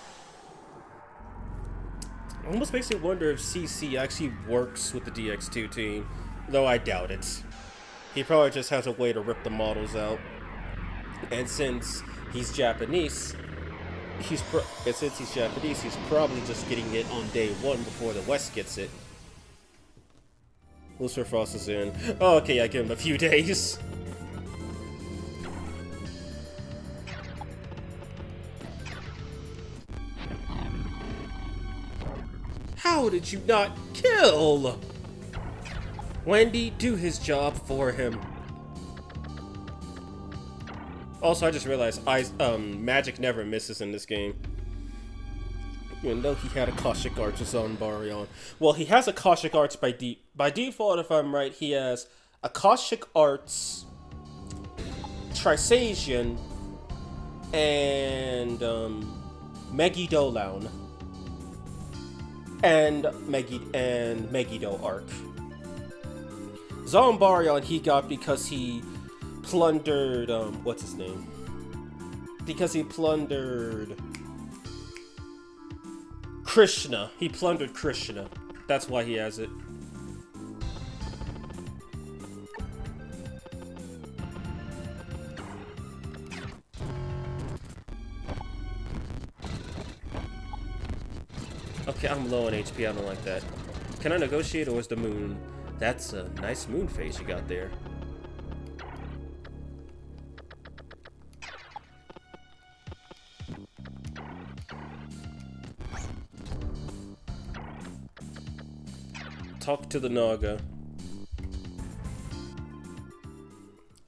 Almost makes me wonder if CC actually works with the DX2 team, though I doubt it. He probably just has a way to rip the models out. And since he's Japanese, he's probably just getting it on day 1 before the West gets it. Lucifer Frost is in. Oh, okay, I give him a few days. How did you not kill? Wendy, do his job for him. Also, I just realized magic never misses in this game. Even though he had Akashic Arts on Zanbarion. Well, he has Akashic Arts by default, if I'm right, he has Akashic Arts, Trisasian, and Megiddo and Megiddo Arc. Zanbarion he got because he plundered what's his name? Because he plundered Krishna. He plundered Krishna. That's why he has it. Okay, I'm low on HP. I don't like that. Can I negotiate, or is the moon? That's a nice moon face you got there. Talk to the Naga.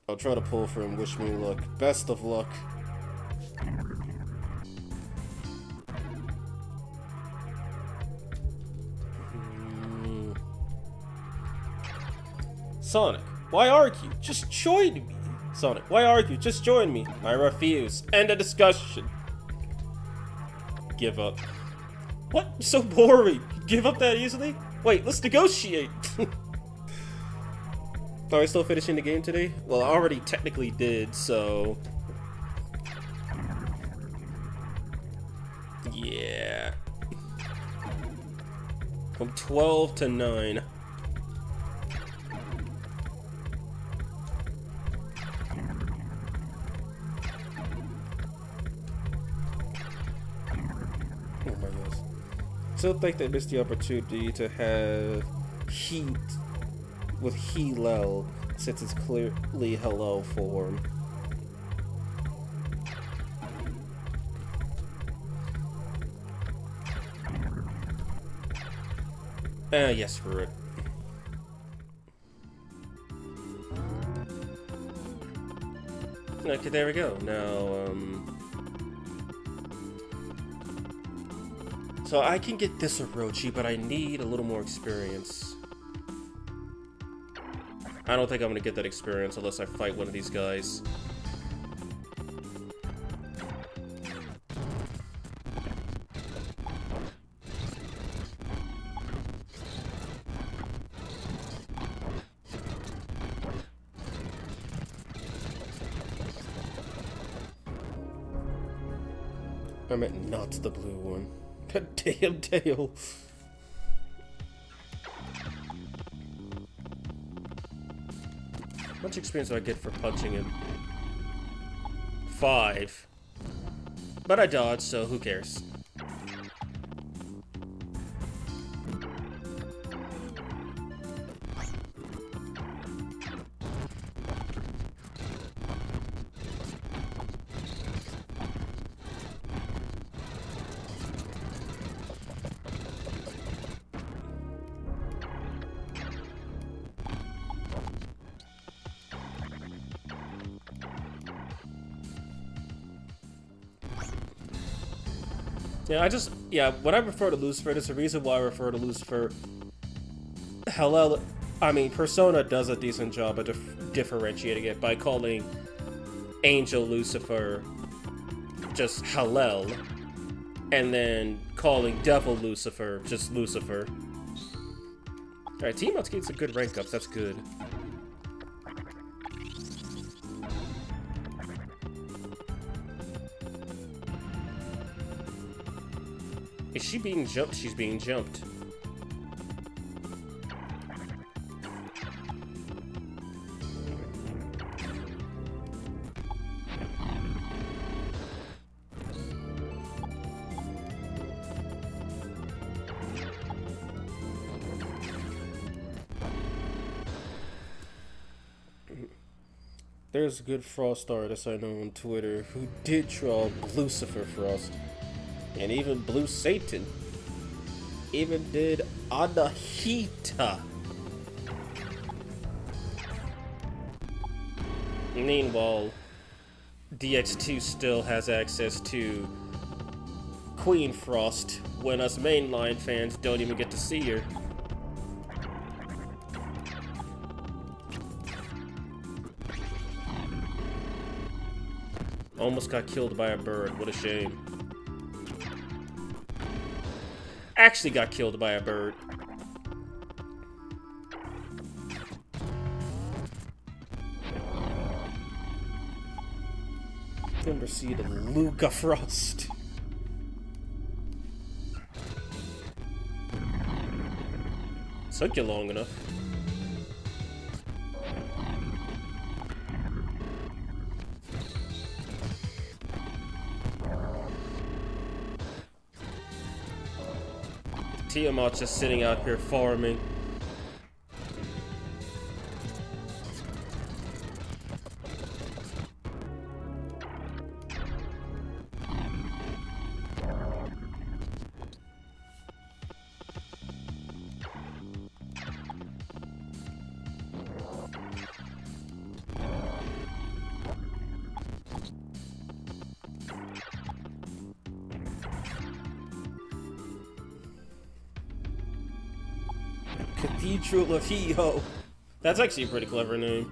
I'll try to pull for him. Wish me luck. Best of luck. Sonic, why argue? Just join me. Sonic, why argue? Just join me. I refuse. End of discussion. Give up. What? So boring. Give up that easily? Wait, let's negotiate. Are we still finishing the game today? Well, I already technically did, so Yeah. From 12 to 9. Oh my gosh. Still think they missed the opportunity to have Heat with Hillel, since it's clearly Hello form. Yes, screw it. Okay, there we go. Now, so I can get this Orochi, but I need a little more experience. I don't think I'm gonna get that experience unless I fight one of these guys. I meant not the blue one. God damn tail. How much experience do I get for punching him? 5. But I dodged, so who cares? Yeah, when I refer to Lucifer, there's a reason why I refer to Lucifer. Hallel, I mean, Persona does a decent job of differentiating it by calling Angel Lucifer just Hallel, and then calling Devil Lucifer just Lucifer. Alright, Team Out's getting some good rank ups, that's good. Is she being jumped? She's being jumped. There's a good Frost artist I know on Twitter who did draw Lucifer Frost. And even Blue Satan. Even did Anahita. Meanwhile, DX2 still has access to Queen Frost when us mainline fans don't even get to see her. Almost got killed by a bird, what a shame. Actually got killed by a bird. Remember seed of Luga Frost. Took you long enough. Tiamat's just sitting out here farming. Cathedral of Hio. That's actually a pretty clever name.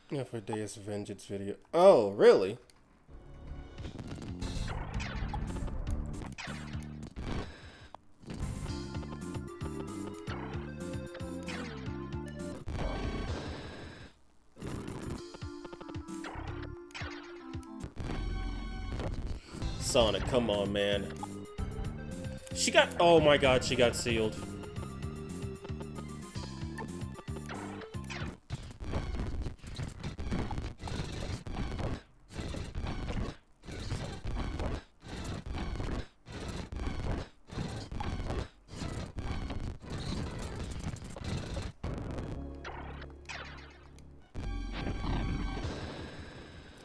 Every day is vengeance video. Oh, really? Sonic, come on, man. She got... Oh my god, she got sealed.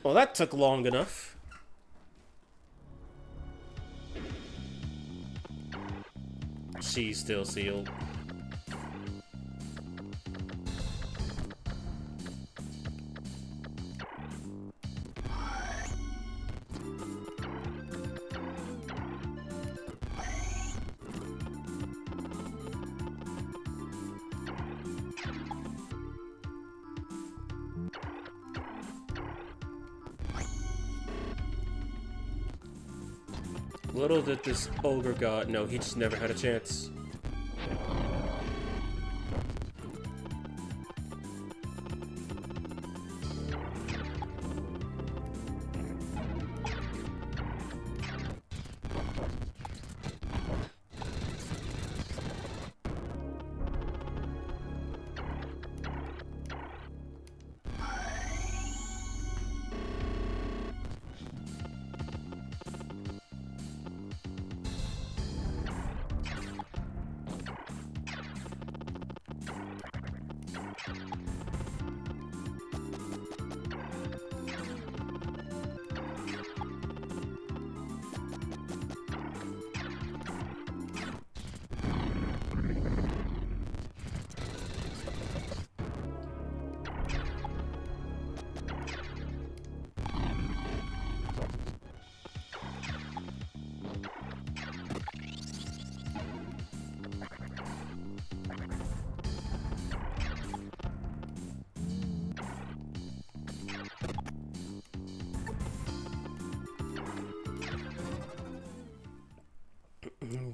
Well, that took long enough. She's still sealed. Little did this ogre god know, he just never had a chance.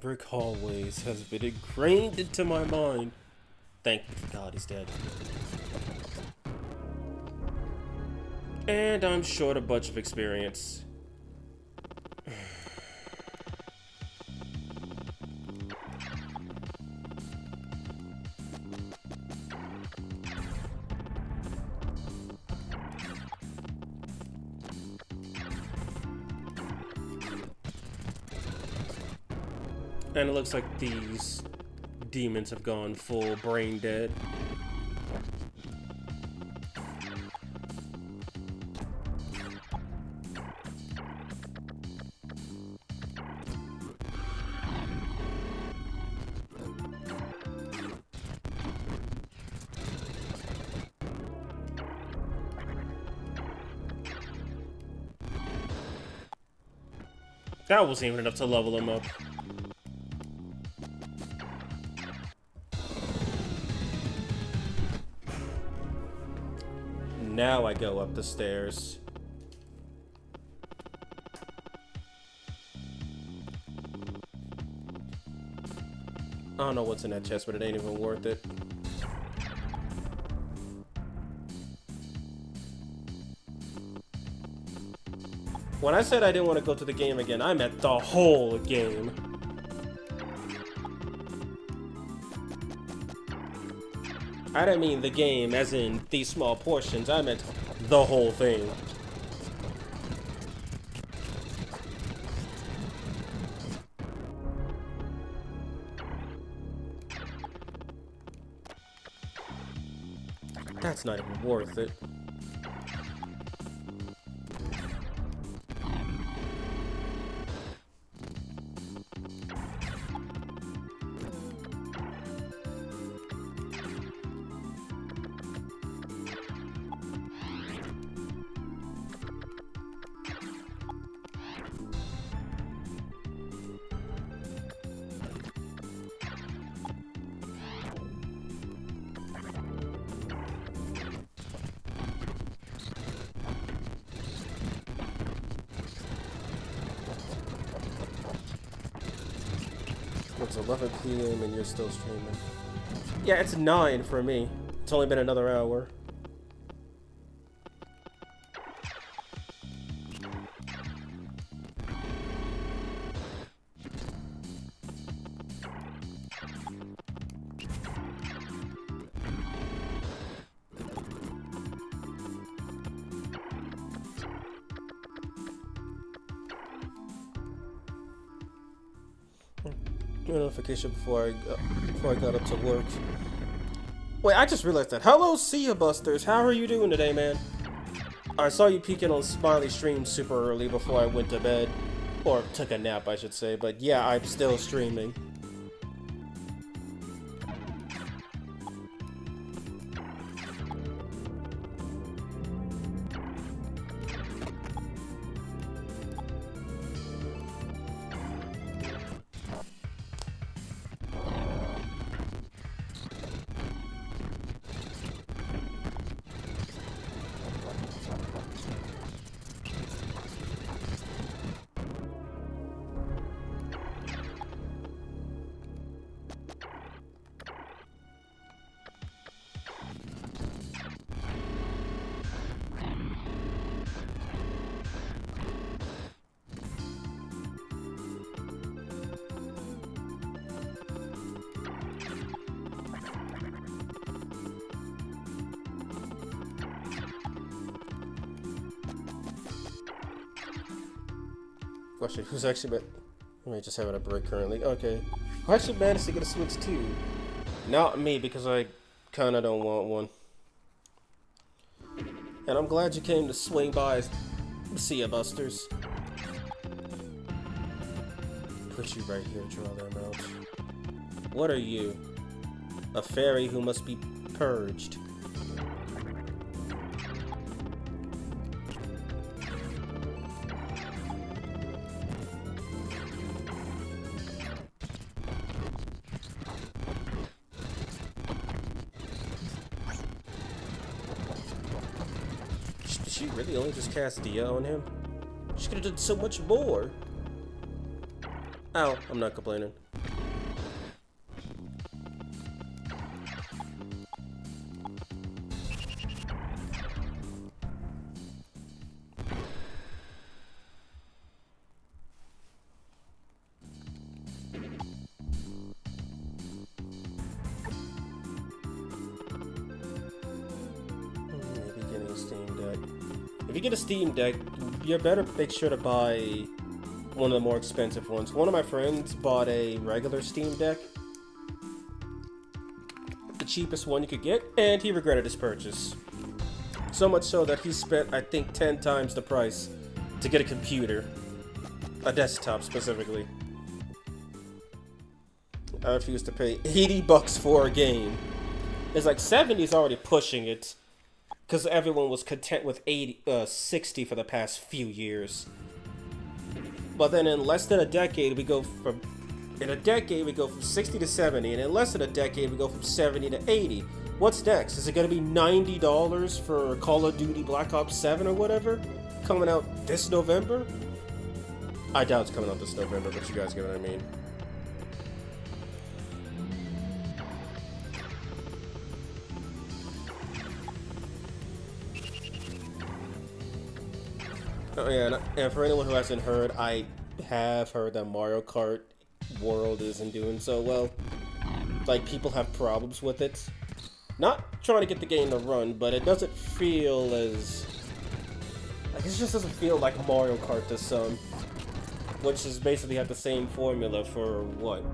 Brick hallways has been ingrained into my mind. Thank God he's dead. And I'm short a bunch of experience. And it looks like these demons have gone full brain dead. That wasn't even enough to level them up. Now I go up the stairs. I don't know what's in that chest, but it ain't even worth it. When I said I didn't want to go to the game again, I meant the whole game. I didn't mean the game as in these small portions, I meant the whole thing. That's not even worth it. 11 p.m. and you're still streaming. Yeah, it's 9 for me. It's only been another hour. Notification before I got up to work. Wait, I just realized that. Hello, See Ya Busters. How are you doing today, man? I saw you peeking on Smiley stream super early before I went to bed. Or took a nap, I should say. But yeah, I'm still streaming. Question, who's actually just having a break currently. Okay. Who actually managed to get a Switch 2? Not me, because I kinda don't want one. And I'm glad you came to swing by, See Ya Busters. Put you right here, draw them out. What are you? A fairy who must be purged. Did she really only just cast Dia on him? She could have done so much more. Ow, I'm not complaining. Maybe getting a Steam Deck. If you get a Steam Deck, you better make sure to buy one of the more expensive ones. One of my friends bought a regular Steam Deck, the cheapest one you could get, and he regretted his purchase. So much so that he spent, I think, 10 times the price to get a computer. A desktop, specifically. I refuse to pay 80 bucks for a game. It's like 70's already pushing it, because everyone was content with 60 for the past few years. But then in less than a decade, we go from 60 to 70, and in less than a decade, we go from 70 to 80. What's next? Is it going to be $90 for Call of Duty Black Ops 7 or whatever? Coming out this November? I doubt it's coming out this November, but you guys get what I mean. Oh yeah, and for anyone who hasn't heard, I have heard that Mario Kart World isn't doing so well. Like, people have problems with it. Not trying to get the game to run, but it doesn't feel as... like, it just doesn't feel like Mario Kart to some. Which is basically have the same formula for, what?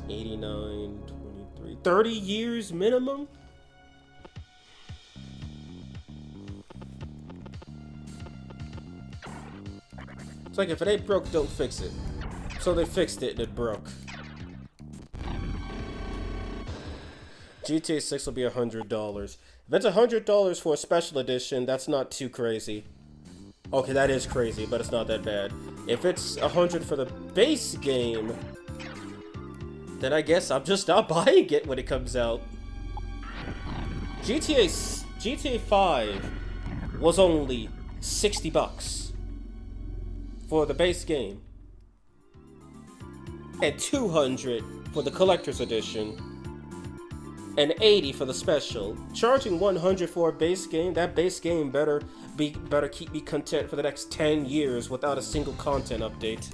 89, 23... 30 years minimum? It's like, if it ain't broke, don't fix it. So they fixed it and it broke. GTA 6 will be $100. If it's $100 for a special edition, that's not too crazy. Okay, that is crazy, but it's not that bad. If it's $100 for the base game, then I guess I'm just not buying it when it comes out. GTA 5 was only 60 bucks for the base game. and $200 for the collector's edition, and $80 for the special. Charging $100 for a base game, that base game better keep me content for the next 10 years without a single content update.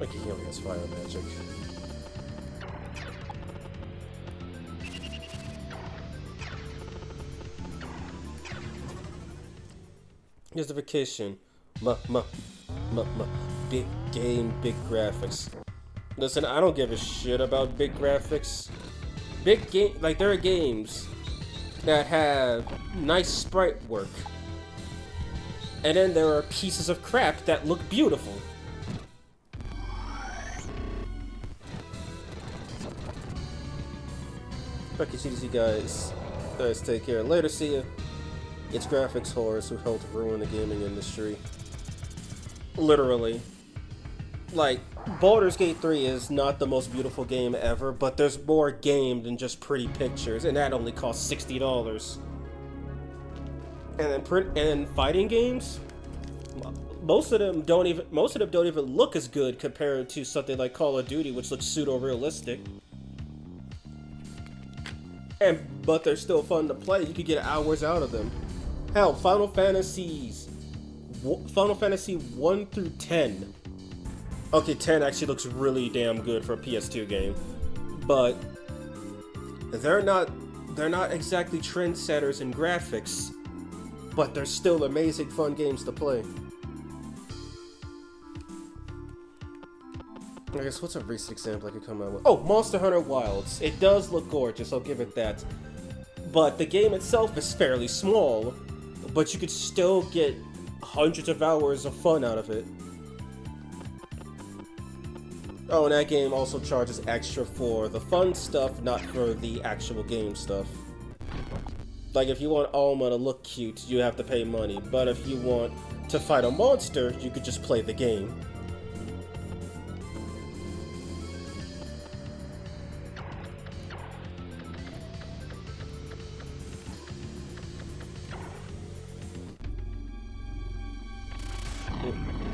Like he only has fire magic. Justification. Big game, big graphics. Listen, I don't give a shit about big graphics. Big game, like there are games that have nice sprite work. And then there are pieces of crap that look beautiful. Okay, CDC guys. Guys, take care. Later, see ya. It's graphics whores who helped ruin the gaming industry. Literally. Like, Baldur's Gate 3 is not the most beautiful game ever, but there's more game than just pretty pictures, and that only costs $60. And then fighting games, most of them don't even look as good compared to something like Call of Duty, which looks pseudo-realistic. But they're still fun to play. You could get hours out of them. Hell, Final Fantasy 1 through 10. Okay, 10 actually looks really damn good for a PS2 game, but they're not exactly trendsetters in graphics, but they're still amazing fun games to play. I guess what's a recent example I could come out with? Oh, Monster Hunter Wilds. It does look gorgeous, I'll give it that. But the game itself is fairly small, but you could still get hundreds of hours of fun out of it. Oh, and that game also charges extra for the fun stuff, not for the actual game stuff. Like, if you want Alma to look cute, you have to pay money, but if you want to fight a monster, you could just play the game.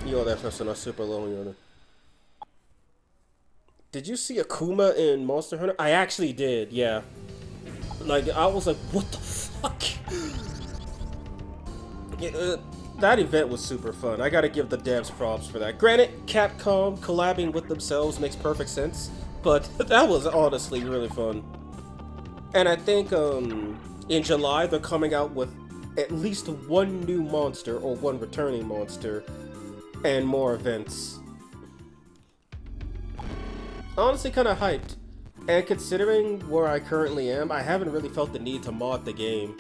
Yo, that person are super low on you. Did you see Akuma in Monster Hunter? I actually did, yeah. Like, I was like, what the fuck? Yeah, that event was super fun. I gotta give the devs props for that. Granted, Capcom collabing with themselves makes perfect sense, but that was honestly really fun. And I think in July they're coming out with at least one new monster or one returning monster and more events. Honestly, kind of hyped. And considering where I currently am, I haven't really felt the need to mod the game,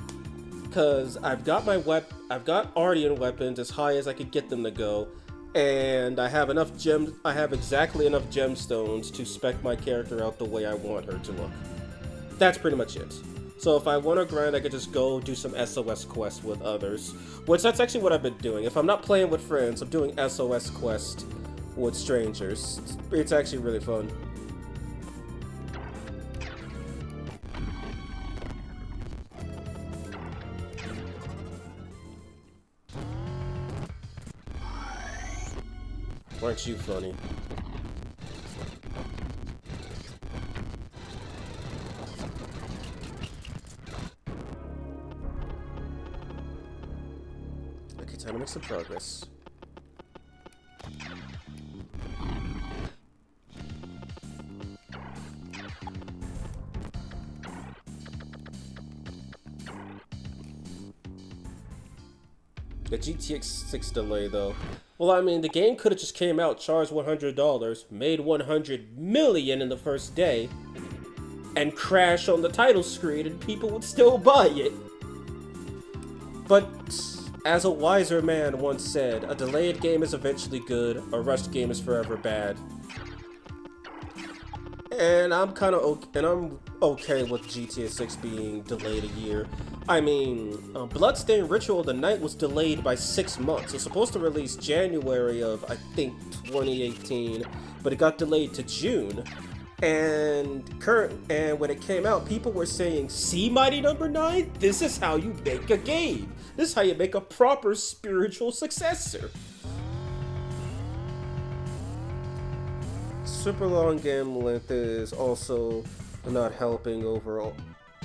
because I've got Ardean weapons as high as I could get them to go, and I have exactly enough gemstones to spec my character out the way I want her to look. That's pretty much it. So if I want to grind, I could just go do some SOS quests with others, which that's actually what I've been doing. If I'm not playing with friends, I'm doing SOS quests with strangers. It's actually really fun. Aren't you funny? Okay, time to make some progress. The GTX 6 delay, though. Well, I mean, the game could have just came out, charged $100, made $100 million in the first day, and crashed on the title screen, and people would still buy it. But, as a wiser man once said, a delayed game is eventually good, a rushed game is forever bad. And I'm kind of okay, and I'm okay with GTA 6 being delayed a year. I mean, Bloodstained Ritual of the Night was delayed by 6 months. It was supposed to release January of, I think, 2018, but it got delayed to June. And when it came out, people were saying, "See, Mighty Number 9? This is how you make a game. This is how you make a proper spiritual successor." Super long game length is also not helping overall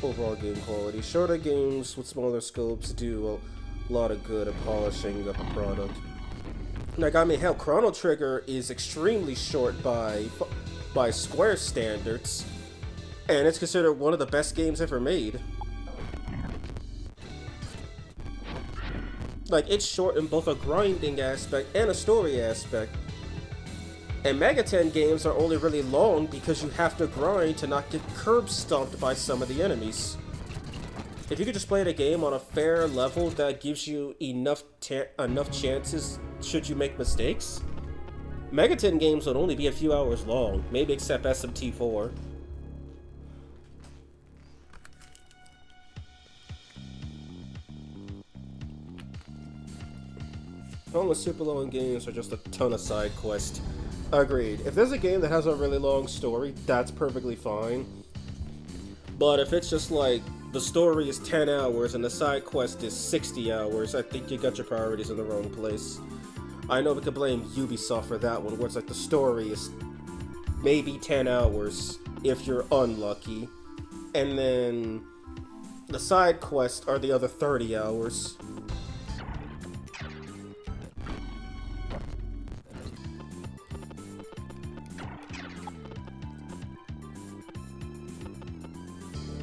game quality. Shorter games with smaller scopes do a lot of good at polishing up a product. Like, I mean, hell, Chrono Trigger is extremely short by Square standards, and it's considered one of the best games ever made. Like, it's short in both a grinding aspect and a story aspect. And Megaten games are only really long because you have to grind to not get curb stomped by some of the enemies. If you could just play the game on a fair level that gives you enough chances should you make mistakes, Megaten games would only be a few hours long, maybe except SMT4. All the super long games are just a ton of side quests. Agreed. If there's a game that has a really long story, that's perfectly fine. But if it's just like, the story is 10 hours and the side quest is 60 hours, I think you got your priorities in the wrong place. I know we could blame Ubisoft for that one, where it's like the story is maybe 10 hours if you're unlucky, and then the side quests are the other 30 hours.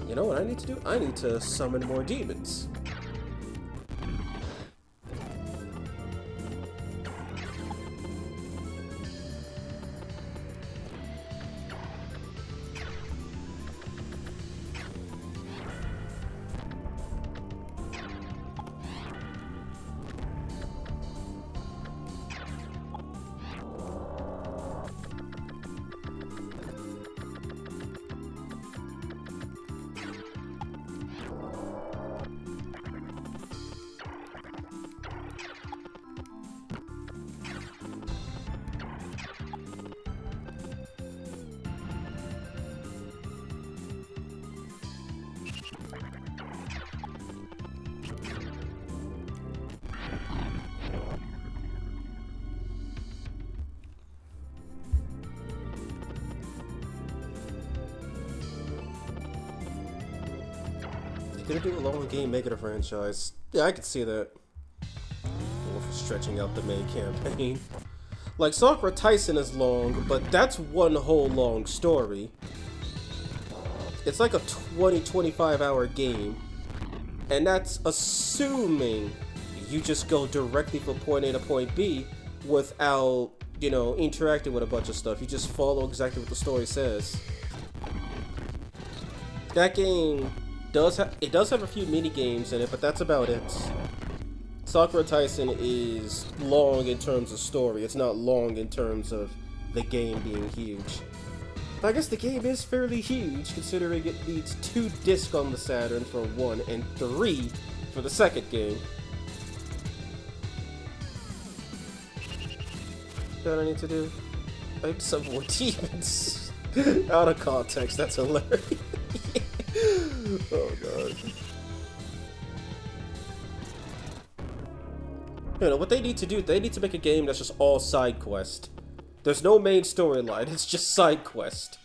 You know what I need to do? I need to summon more demons. Gonna do a long game, make it a franchise. Yeah, I could see that. Or stretching out the main campaign. Like, Sakura Tyson is long, but that's one whole long story. It's like a 20-25 hour game. And that's assuming you just go directly from point A to point B without, you know, interacting with a bunch of stuff. You just follow exactly what the story says. That game does have a few mini games in it, but that's about it. Sakura Tyson is long in terms of story. It's not long in terms of the game being huge. But I guess the game is fairly huge, considering it needs 2 discs on the Saturn for 1 and 3 for the second game. What I need to do? I need some more demons. Out of context, that's hilarious. Oh god. You know, what they need to do, they need to make a game that's just all side quest. There's no main storyline, it's just side quest.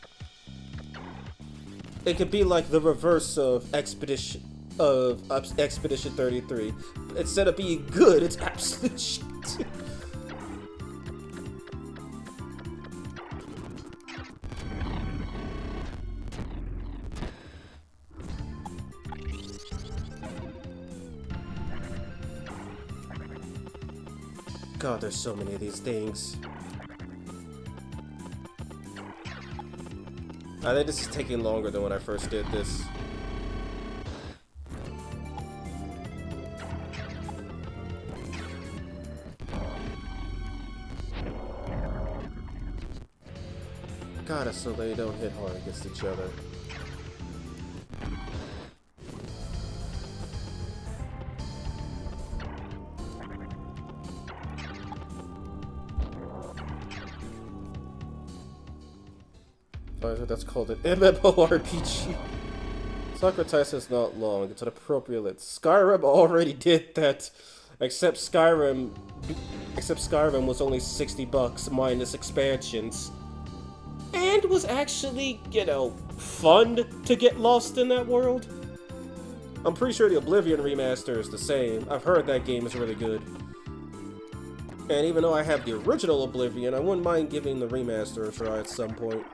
It could be like the reverse of Expedition 33. Instead of being good, it's absolute shit. God, there's so many of these things. I think this is taking longer than when I first did this. got it so they don't hit hard against each other. That's called an MMORPG. Socrates is not long, it's an appropriate length. Skyrim already did that. Except Skyrim was only $60 minus expansions. And was actually, you know, fun to get lost in that world. I'm pretty sure the Oblivion remaster is the same. I've heard that game is really good. And even though I have the original Oblivion, I wouldn't mind giving the remaster a try at some point.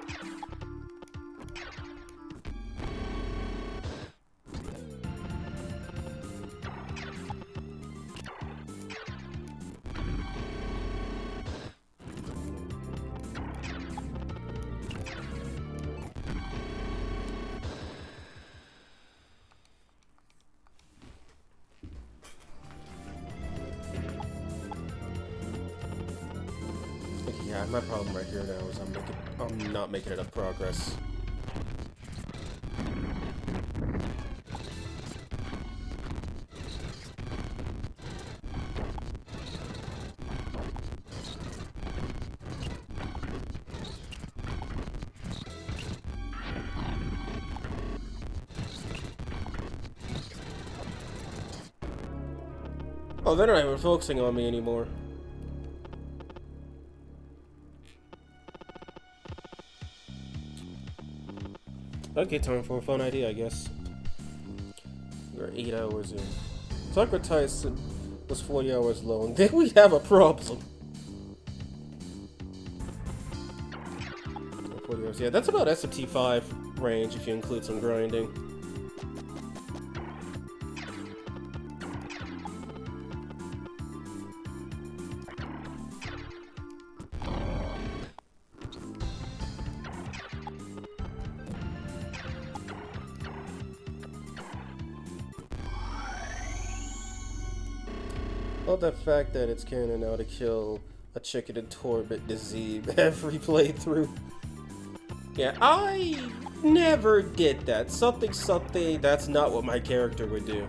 Yeah, my problem right here now is I'm not making enough progress. Oh, they're not even focusing on me anymore. Okay, time for a phone ID, I guess. We're 8 hours in. Socrates was 40 hours long. Then we have a problem. 40 hours. Yeah, that's about SMT5 range if you include some grinding. Well, the fact that it's canon now to kill a chicken in Torbit Dizim every playthrough. Yeah, I never did that. Something, that's not what my character would do.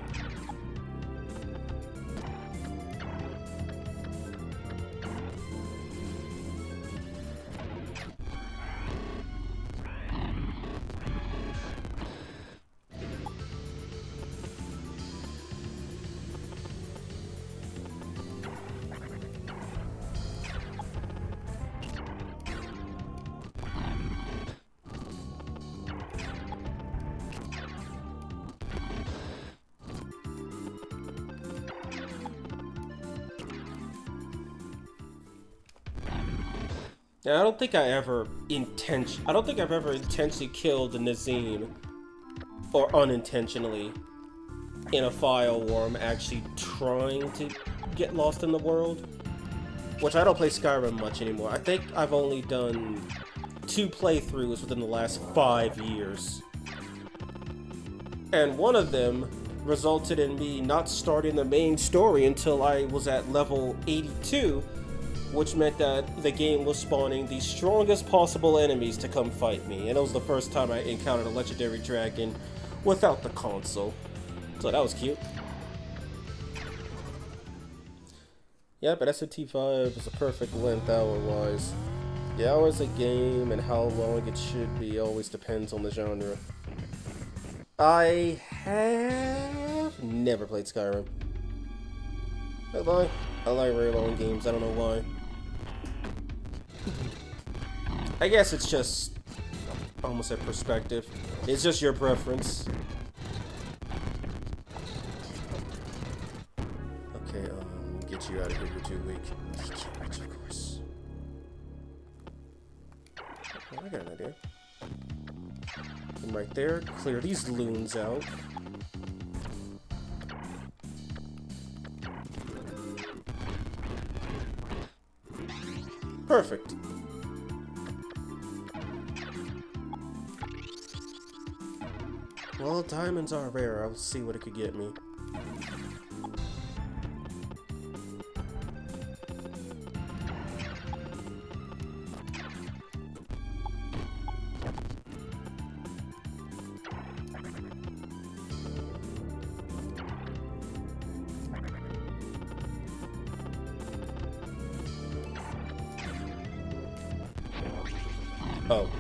Yeah, I don't think I've ever intentionally killed a Nazim, or unintentionally, in a file where I'm actually trying to get lost in the world. Which I don't play Skyrim much anymore. I think I've only done 2 playthroughs within the last 5 years. And one of them resulted in me not starting the main story until I was at level 82, which meant that the game was spawning the strongest possible enemies to come fight me, and it was the first time I encountered a legendary dragon without the console. So that was cute. Yeah, but SMT5 is a perfect length hour-wise. The hours a game and how long it should be always depends on the genre. I have never played Skyrim. I like very long games, I don't know why. I guess it's just almost a perspective. It's just your preference. Okay, get you out of here, you're too weak. Of course. Oh, I got an idea. And right there, clear these loons out. Perfect. Well, diamonds are rare. I'll see what it could get me. Oh.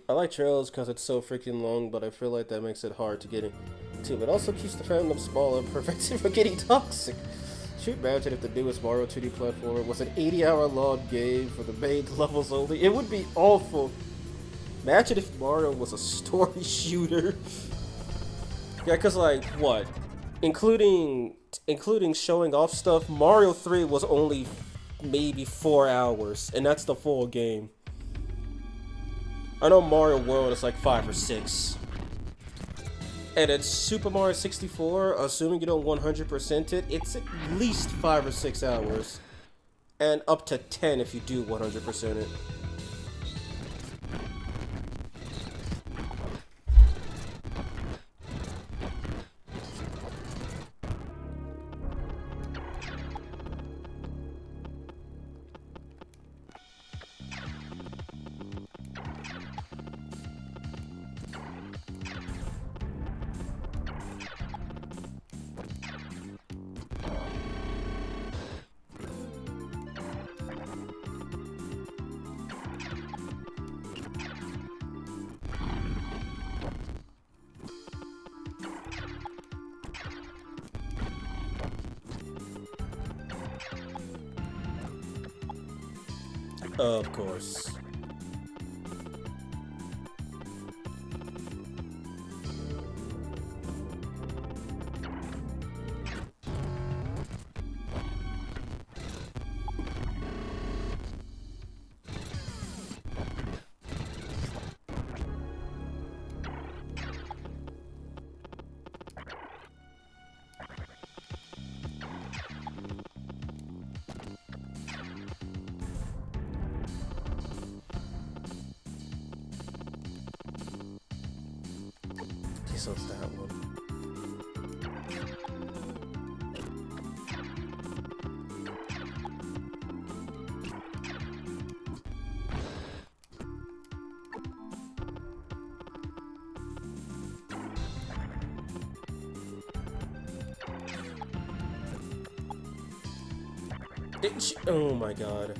I like trails because it's so freaking long, but I feel like that makes it hard to get into. It also keeps the fandom small and prevents it from getting toxic. Shoot, imagine if the newest Mario 2D platformer was an 80-hour long game for the main levels only. It would be awful. Imagine if Mario was a story shooter. Yeah, because like, what? Including showing off stuff, Mario 3 was only maybe 4 hours, and that's the full game. I know Mario World is like 5 or 6. And it's Super Mario 64, assuming you don't 100% it, it's at least 5 or 6 hours. And up to 10 if you do 100% it. Of course. So it's that one. Oh my god.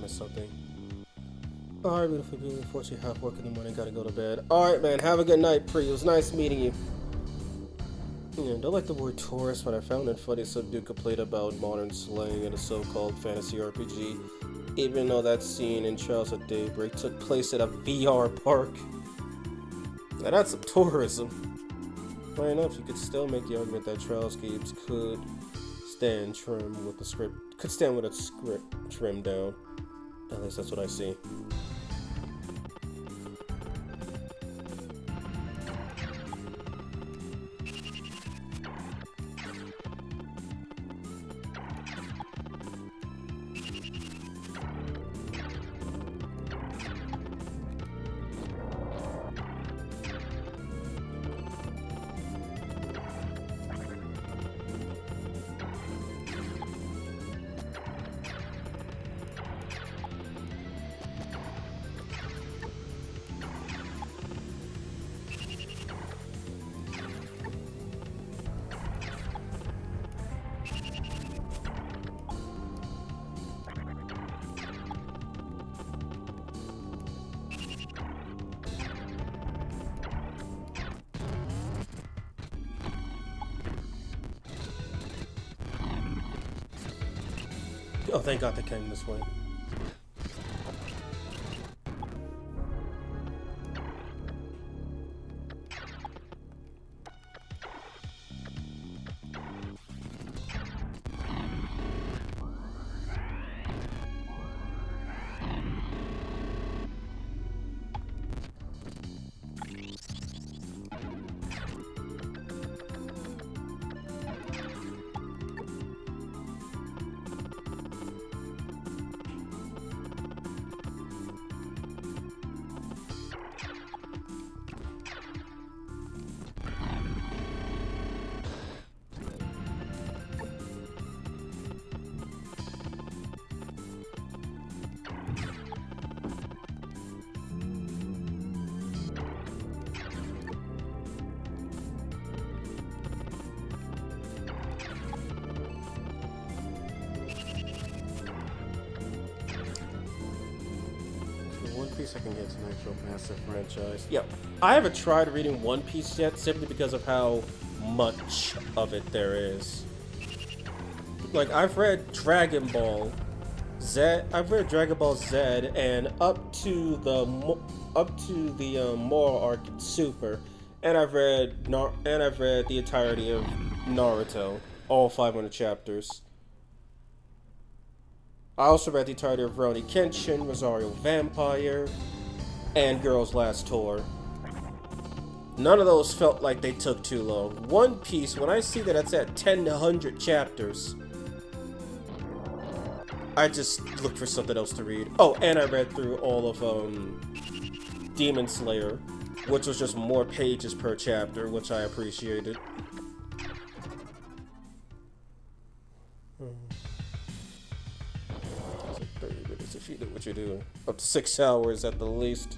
Something. Alright, beautiful people. Unfortunately, half work in the morning, gotta go to bed. Alright, man, have a good night, Pri. It was nice meeting you. Yeah, don't like the word tourist, but I found it funny some dude complained about modern slang in a so-called fantasy RPG, even though that scene in Trials of Daybreak took place at a VR park. Now that's some tourism. Fair enough, you could still make the argument that Trials games could stand with a script trimmed down. At least that's what I see. Oh, thank God they came this way. Piece I can get an actual massive franchise. Yeah, I haven't tried reading One Piece yet, simply because of how much of it there is. Like, I've read Dragon Ball Z, and up to the Moro arc in Super, and I've read the entirety of Naruto, all 500 chapters. I also read the entirety of Rurouni Kenshin, Rosario Vampire, and Girls Last Tour. None of those felt like they took too long. One Piece, when I see that it's at 10 to 100 chapters, I just look for something else to read. Oh, and I read through all of Demon Slayer, which was just more pages per chapter, which I appreciated. It's like 30 minutes if you know what you're doing. Up to 6 hours at the least.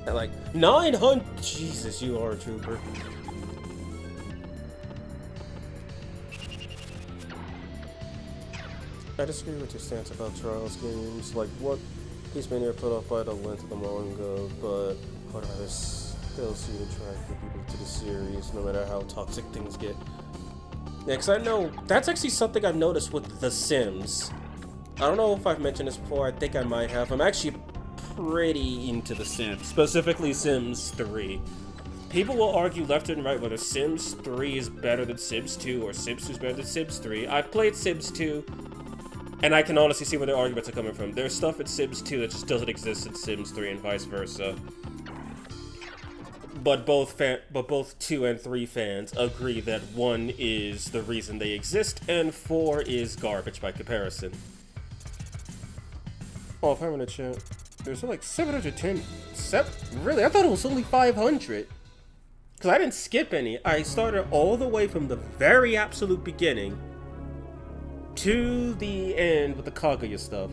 At like 900. Jesus, you are a trooper. I disagree with your stance about Trials games, like what Peace Mania put off by the length of the manga, but I'd rather still see the try to get people to the series, no matter how toxic things get. Yeah, because I know that's actually something I've noticed with The Sims. I don't know if I've mentioned this before, I think I might have. I'm actually pretty into The Sims, specifically Sims 3. People will argue left and right whether Sims 3 is better than Sims 2 or Sims 2 is better than Sims 3. I've played Sims 2, and I can honestly see where their arguments are coming from. There's stuff in Sims 2 that just doesn't exist in Sims 3 and vice versa. But both 2 and 3 fans agree that 1 is the reason they exist, and 4 is garbage by comparison. Oh, if I'm in a chat. There's like 710. Really? I thought it was only 500. Because I didn't skip any. I started all the way from the very absolute beginning to the end with the Kaguya stuff.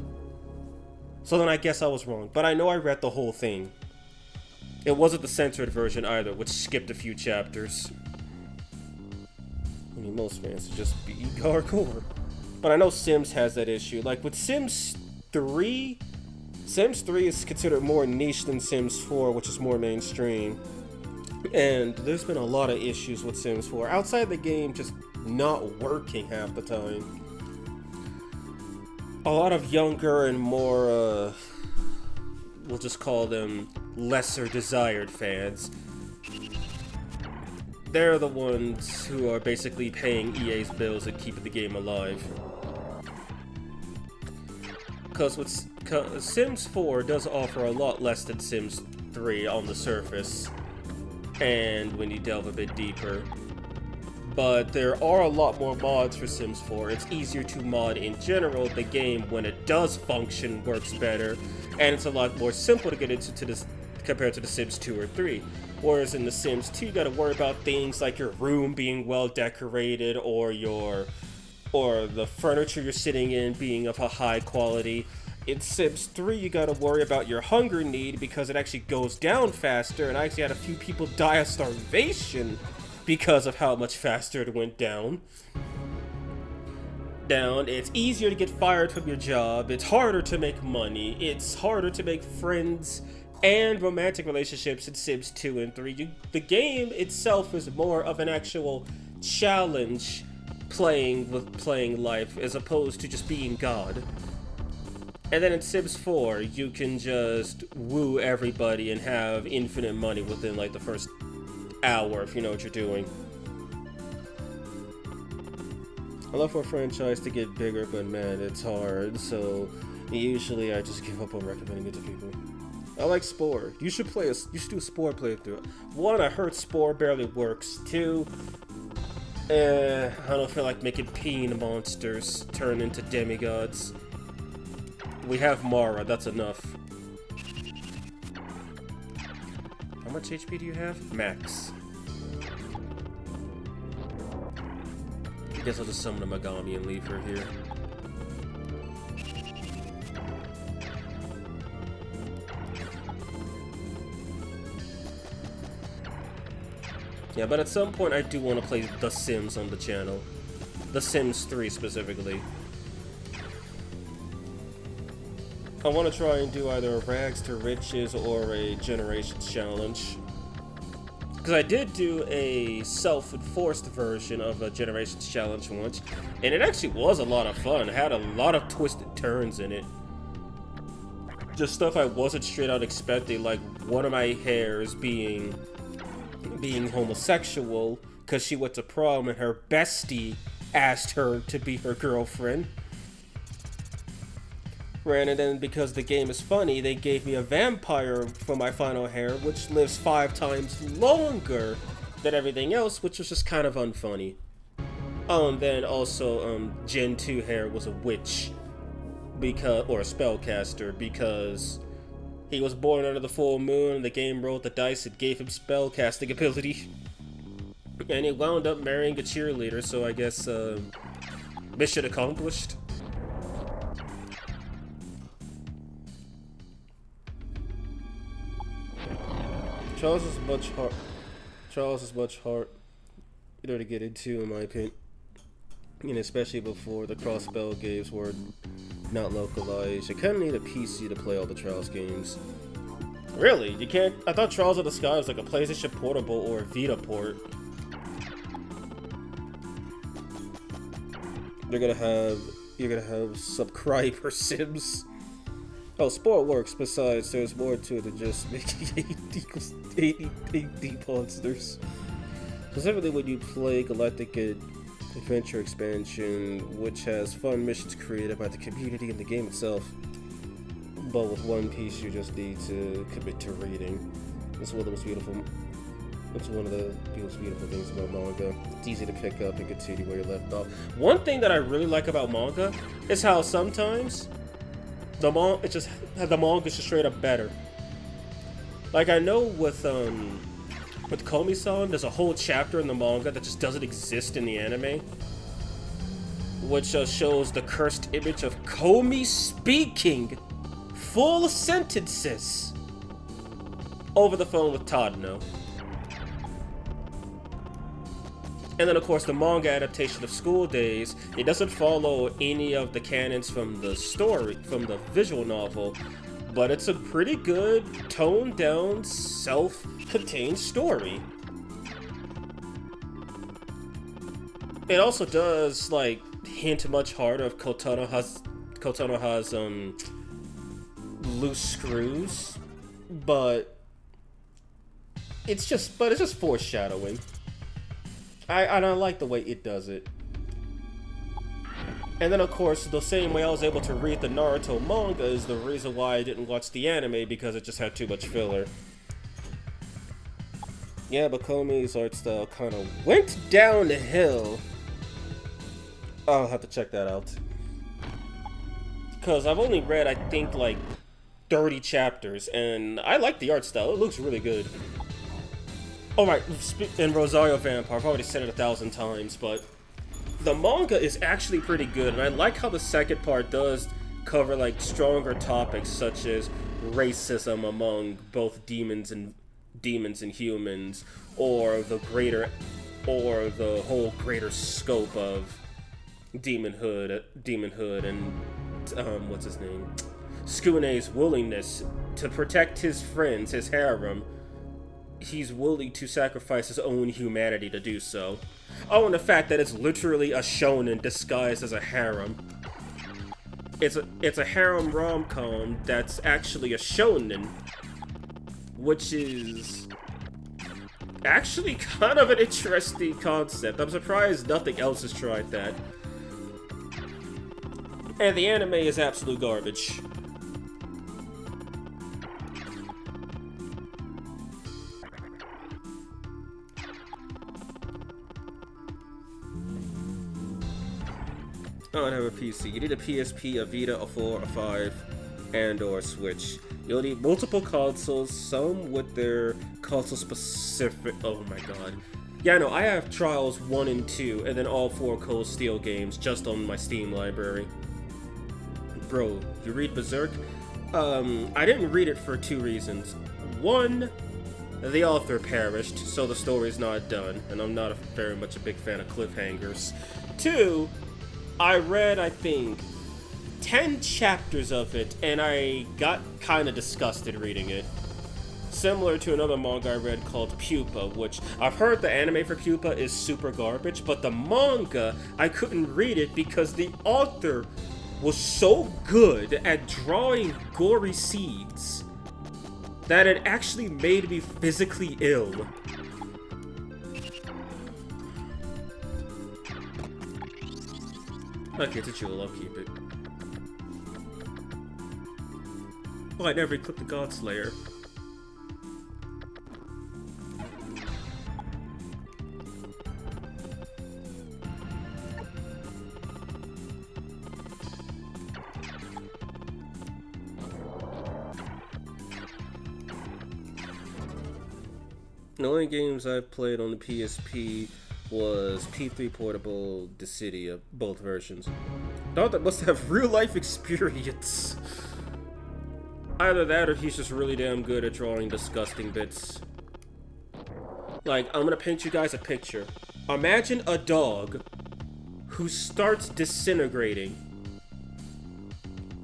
So then I guess I was wrong. But I know I read the whole thing. It wasn't the censored version either, which skipped a few chapters. I mean, most fans just be hardcore. But I know Sims has that issue. Like with Sims 3... Sims 3 is considered more niche than Sims 4, which is more mainstream. And there's been a lot of issues with Sims 4. Outside the game just not working half the time. A lot of younger and more, we'll just call them lesser desired fans. They're the ones who are basically paying EA's bills and keeping the game alive. Because Sims 4 does offer a lot less than Sims 3 on the surface, and when you delve a bit deeper. But there are a lot more mods for Sims 4. It's easier to mod in general. The game, when it does function, works better, and it's a lot more simple to get into this compared to the Sims 2 or 3. Whereas in the Sims 2, you gotta worry about things like your room being well decorated, or the furniture you're sitting in being of a high quality. In Sims 3, you gotta worry about your hunger need because it actually goes down faster, and I actually had a few people die of starvation because of how much faster it went down. It's easier to get fired from your job, it's harder to make money, it's harder to make friends and romantic relationships in Sims 2 and 3. The game itself is more of an actual challenge playing life as opposed to just being God. And then in Sims 4, you can just woo everybody and have infinite money within like the first hour if you know what you're doing. I love for a franchise to get bigger, but man, it's hard, so usually I just give up on recommending it to people. I like Spore. You should do a Spore playthrough. 1, I heard Spore barely works. 2, I don't feel like making peen monsters turn into demigods. We have Mara, that's enough. How much HP do you have? Max. I guess I'll just summon a Megami and leave her here. Yeah, but at some point I do want to play The Sims on the channel. The Sims 3 specifically. I want to try and do either a Rags to Riches or a Generations Challenge. Because I did do a self-enforced version of a Generations Challenge once, and it actually was a lot of fun. It had a lot of twisted turns in it. Just stuff I wasn't straight out expecting, like one of my hairs being homosexual because she went to prom and her bestie asked her to be her girlfriend. And then because the game is funny, they gave me a vampire for my final hair, which lives 5 times longer than everything else, which was just kind of unfunny. Oh, and then also, Gen 2 hair was a witch, or a spellcaster, because he was born under the full moon, and the game rolled the dice and gave him spellcasting ability. And he wound up marrying a cheerleader, so I guess, mission accomplished. Charles is much harder to get into, in my opinion, and especially before the cross-spell games were not localized. You kind of need a PC to play all the Trials games. Really? You can't? I thought Trials of the Sky was like a PlayStation Portable or a Vita port. You're gonna have subscriber Sims. Oh, Sport works. Besides, there's more to it than just making 8 monsters. Specifically when you play Galactic Adventure Expansion, which has fun missions created by the community and the game itself. But with One Piece, you just need to commit to reading. It's one of the most beautiful. It's one of the most beautiful things about manga. It's easy to pick up and continue where you left off. One thing that I really like about manga is how sometimes the manga is just straight up better. Like I know with Komi-san, there's a whole chapter in the manga that just doesn't exist in the anime, which shows the cursed image of Komi speaking full sentences over the phone with Tadano. And then, of course, the manga adaptation of School Days, it doesn't follow any of the canons from the story, from the visual novel, but it's a pretty good, toned-down, self-contained story. It also does, like, hint much harder of Kotonoha's loose screws, but it's just foreshadowing. I like the way it does it. And then, of course, the same way I was able to read the Naruto manga is the reason why I didn't watch the anime, because it just had too much filler. Yeah, but Komi's art style kind of went downhill. I'll have to check that out. Because I've only read, I think, like 30 chapters, and I like the art style. It looks really good. Alright, and Rosario Vampire, I've already said it 1,000 times, but the manga is actually pretty good, and I like how the second part does cover, like, stronger topics such as racism among both demons and humans, or the whole greater scope of demonhood and, what's his name? Tsukune's willingness to protect his friends, his harem. He's willing to sacrifice his own humanity to do so. Oh, and the fact that it's literally a shonen disguised as a harem. it's a harem rom-com that's actually a shonen, which is actually kind of an interesting concept. I'm surprised nothing else has tried that. And the anime is absolute garbage. Oh, I have a PC. You need a PSP, a Vita, a 4, a 5, and or a Switch. You'll need multiple consoles, some with their console specific. Oh my god. Yeah, no, I have Trials 1 and 2, and then all 4 Cold Steel games just on my Steam library. Bro, you read Berserk? I didn't read it for 2 reasons. One, the author perished, so the story's not done, and I'm not very much a big fan of cliffhangers. 2, I read, I think, 10 chapters of it, and I got kind of disgusted reading it. Similar to another manga I read called Pupa, which I've heard the anime for Pupa is super garbage, but the manga, I couldn't read it because the author was so good at drawing gory scenes that it actually made me physically ill. Okay, it's a jewel, I'll keep it. Oh, I never equipped the Godslayer. The only games I've played on the PSP was P3 Portable, Dissidia, both versions. Thought that must have real life experience. Either that or he's just really damn good at drawing disgusting bits. Like, I'm gonna paint you guys a picture. Imagine a dog who starts disintegrating.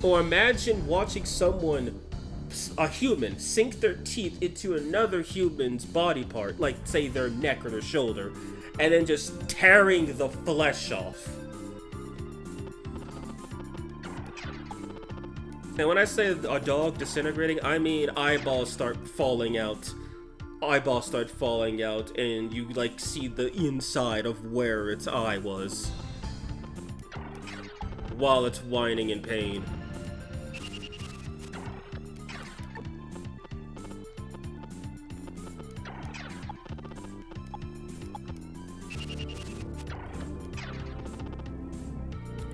Or imagine watching someone, a human, sink their teeth into another human's body part, like say their neck or their shoulder, and then just tearing the flesh off. And when I say a dog disintegrating, I mean eyeballs start falling out. Eyeballs start falling out, and you like see the inside of where its eye was while it's whining in pain.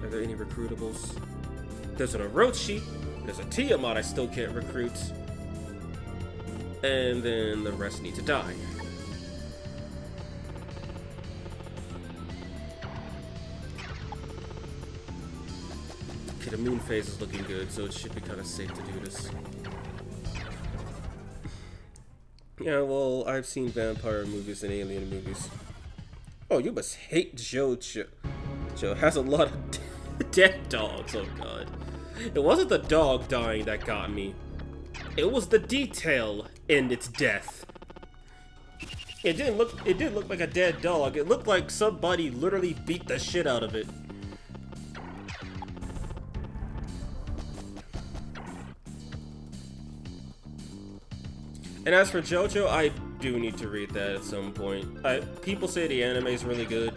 Are there any recruitables? There's an Orochi, there's a Tiamat I still can't recruit, and then the rest need to die. Okay, the moon phase is looking good, so it should be kind of safe to do this. Yeah, well, I've seen vampire movies and alien movies. Oh, you must hate Jojo. Joe has a lot of dead dogs, oh god. It wasn't the dog dying that got me. It was the detail in its death. It didn't look like a dead dog. It looked like somebody literally beat the shit out of it. And as for JoJo, I do need to read that at some point. People say the anime is really good,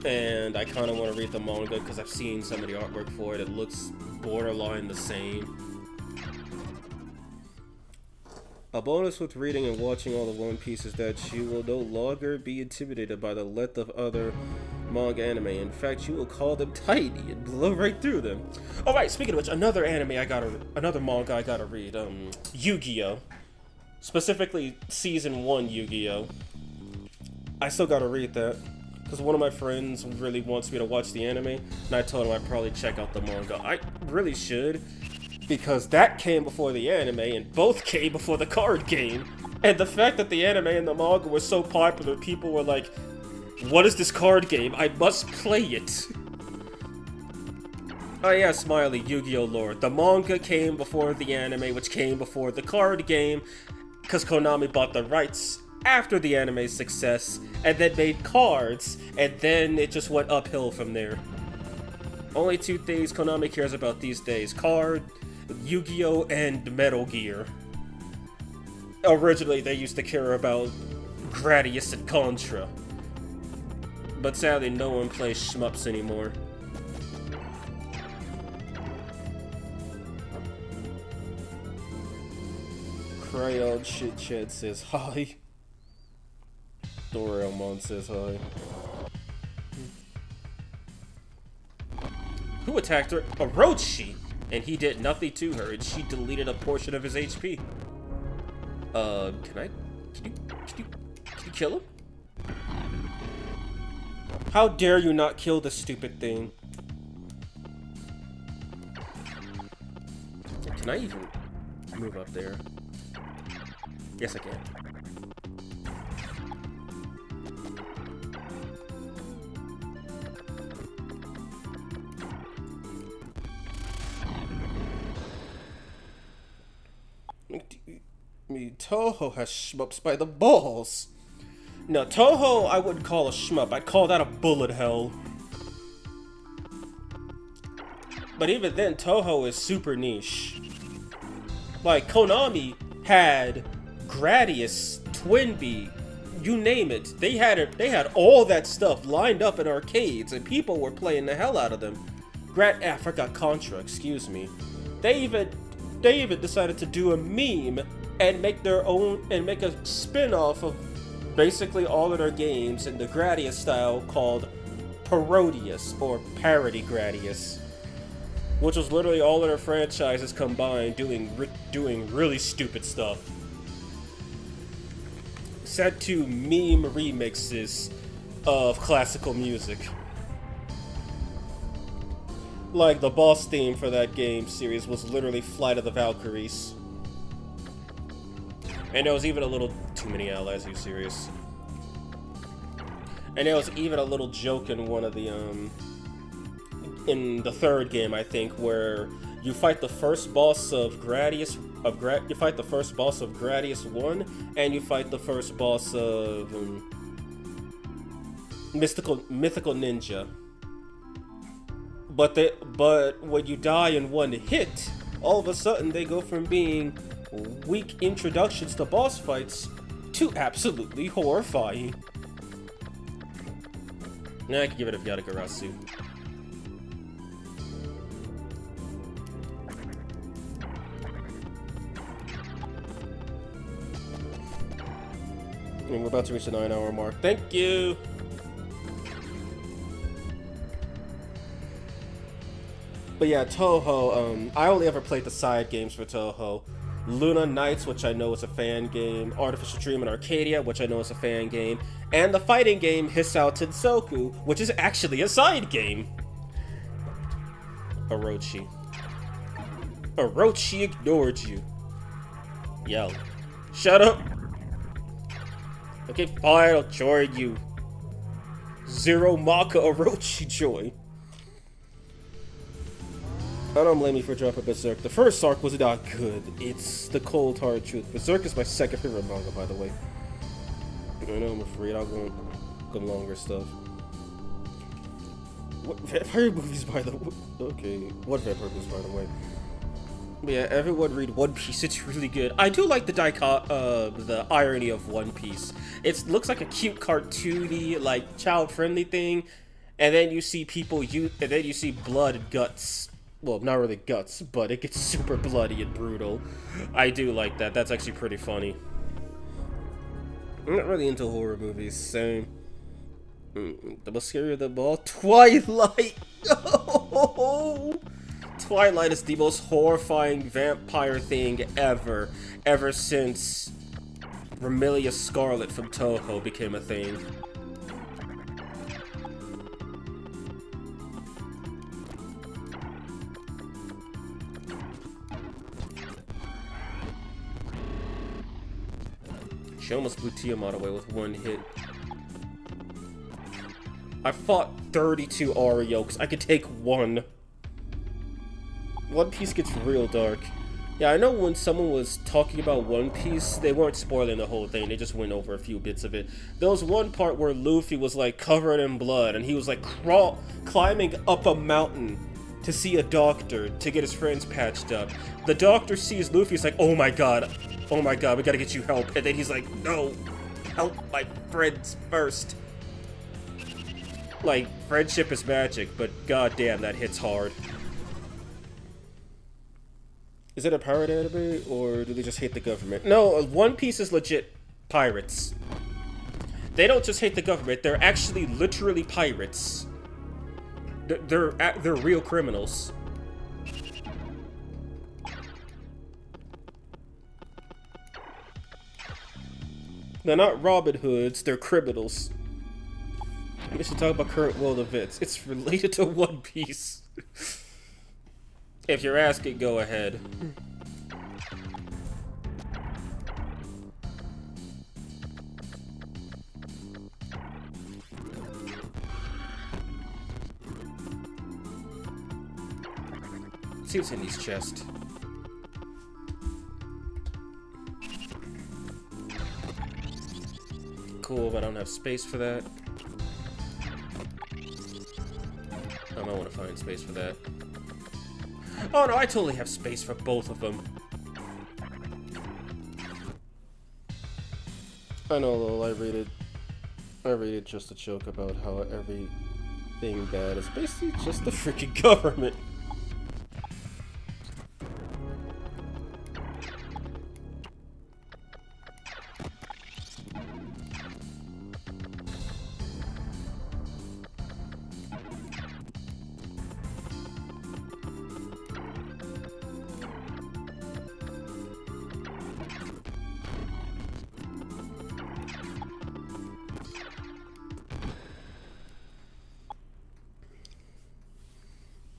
and I kind of want to read the manga because I've seen some of the artwork for it. It looks borderline the same. A bonus with reading and watching all the One Piece is that you will no longer be intimidated by the length of other manga anime. In fact, you will call them tiny and blow right through them. Alright, speaking of which, another manga I gotta read, Yu-Gi-Oh! Specifically, Season 1 Yu-Gi-Oh! I still gotta read that, because one of my friends really wants me to watch the anime, and I told him I'd probably check out the manga. I really should, because that came before the anime, and both came before the card game. And the fact that the anime and the manga were so popular, people were like, what is this card game? I must play it. Oh yeah, Smiley, Yu-Gi-Oh! Lore. The manga came before the anime, which came before the card game, because Konami bought the rights after the anime's success, and then made cards, and then it just went uphill from there. Only two things Konami cares about these days: card, Yu-Gi-Oh, and Metal Gear. Originally, they used to care about Gradius and Contra. But sadly, no one plays shmups anymore. Crayon Shit Chat says hi. Doraemon says hi. Who attacked her? Orochi! And he did nothing to her, and she deleted a portion of his HP. Can you kill him? How dare you not kill this stupid thing? Can I even move up there? Yes, I can. Toho has shmups by the balls. Now, Toho I wouldn't call a shmup. I'd call that a bullet hell. But even then, Toho is super niche. Like, Konami had Gradius, Twinbee, you name it. They had all that stuff lined up in arcades, and people were playing the hell out of them. I forgot Contra, excuse me. They even decided to do a meme and make their own, and make a spin-off of basically all of their games in the Gradius style called Parodius, or Parody Gradius, which was literally all of their franchises combined doing really stupid stuff. Set to meme remixes of classical music. Like, the boss theme for that game series was literally Flight of the Valkyries. And there was even a little... Too many allies, are you serious? And there was even a little joke in one of the, in the third game, I think, where you fight the first boss of Gradius... you fight the first boss of Gradius 1, and you fight the first boss of... Mythical Ninja. But when you die in one hit, all of a sudden they go from being weak introductions to boss fights to absolutely horrifying. Now I can give it a Yatagarasu. And we're about to reach the 9-hour mark. Thank you! But yeah, Toho, I only ever played the side games for Toho. Luna Knights, which I know is a fan game, Artificial Dream and Arcadia, which I know is a fan game, and the fighting game Hisao Tensoku, which is actually a side game. Orochi. Orochi ignored you. Yell. Shut up! Okay, fine, I'll join you. Zero Maka Orochi joy. I don't blame you for dropping Berserk. The first arc was not good. It's the cold hard truth. Berserk is my second favorite manga, by the way. I know, I'm afraid I'll go longer stuff. What vampire movies, by the way? Okay, what vampire movies, by the way? But yeah, everyone read One Piece. It's really good. I do like the irony of One Piece. It looks like a cute cartoony, like child-friendly thing, and then you see blood and guts. Well, not really guts, but it gets super bloody and brutal. I do like that. That's actually pretty funny. I'm not really into horror movies, same. The most scary of them all, Twilight! Oh! Twilight is the most horrifying vampire thing ever since Vermilius Scarlet from Toho became a thing. She almost blew Tiamat away with one hit. I fought 32 Aryokes. I could take one. One Piece gets real dark. Yeah, I know when someone was talking about One Piece, they weren't spoiling the whole thing, they just went over a few bits of it. There was one part where Luffy was like covered in blood and he was like climbing up a mountain to see a doctor to get his friends patched up. The doctor sees Luffy, he's like, oh my god, we gotta get you help. And then he's like, no, help my friends first. Like, friendship is magic, but goddamn, that hits hard. Is it a pirate anime, or do they just hate the government? No, One Piece is legit pirates. They don't just hate the government, they're actually literally pirates. They're real criminals. They're not Robin Hoods, they're criminals. We should talk about current world events. It's related to One Piece. If you're asking, go ahead. See what's in these chests. Cool, but I don't have space for that. I might want to find space for that. Oh no, I totally have space for both of them. I know, lol, I read it just to joke about how everything bad is basically just the freaking government.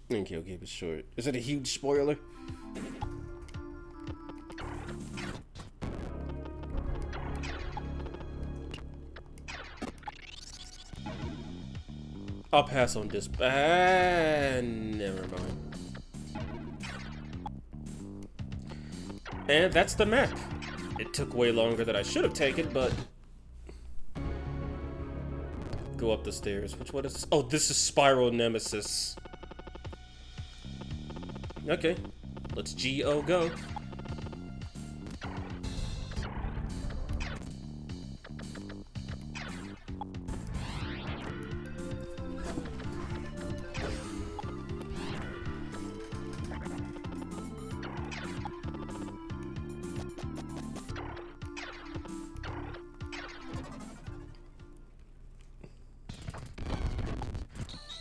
Thank you, I'll keep it short. Is it a huge spoiler? I'll pass on this. Never mind. And that's the map. It took way longer than I should have taken, but... Go up the stairs. Which one is this? Oh, this is Spiral Nemesis. Okay, let's G-O go.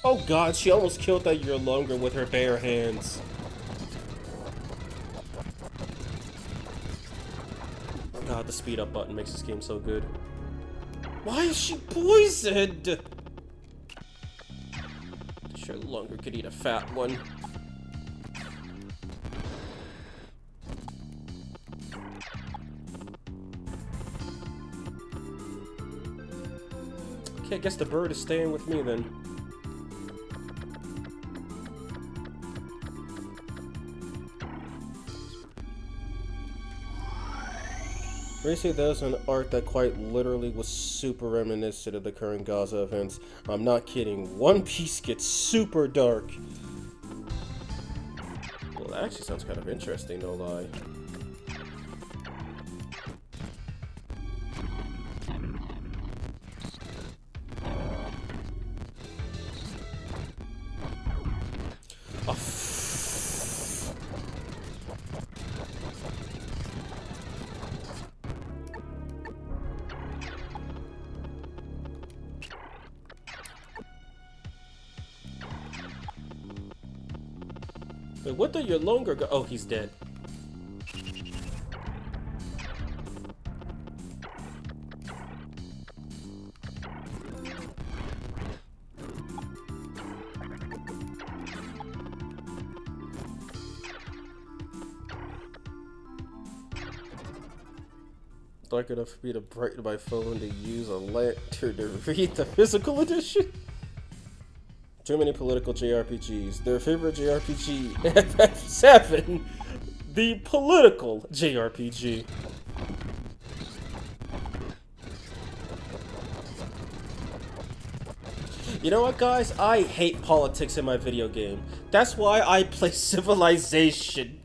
Oh god, she almost killed that year longer with her bare hands. God, the speed up button makes this game so good. Why is she poisoned? Sure, longer could eat a fat one. Okay, I guess the bird is staying with me then. Recently, there's an art that quite literally was super reminiscent of the current Gaza events. I'm not kidding. One Piece gets super dark. Well, that actually sounds kind of interesting, no lie. Wait, what the your longer go? Oh, he's dead. Dark enough for me to brighten my phone to use a lantern to read the physical edition? Too many political JRPGs. Their favorite JRPG, FF7. the political JRPG. You know what, guys? I hate politics in my video game. That's why I play Civilization.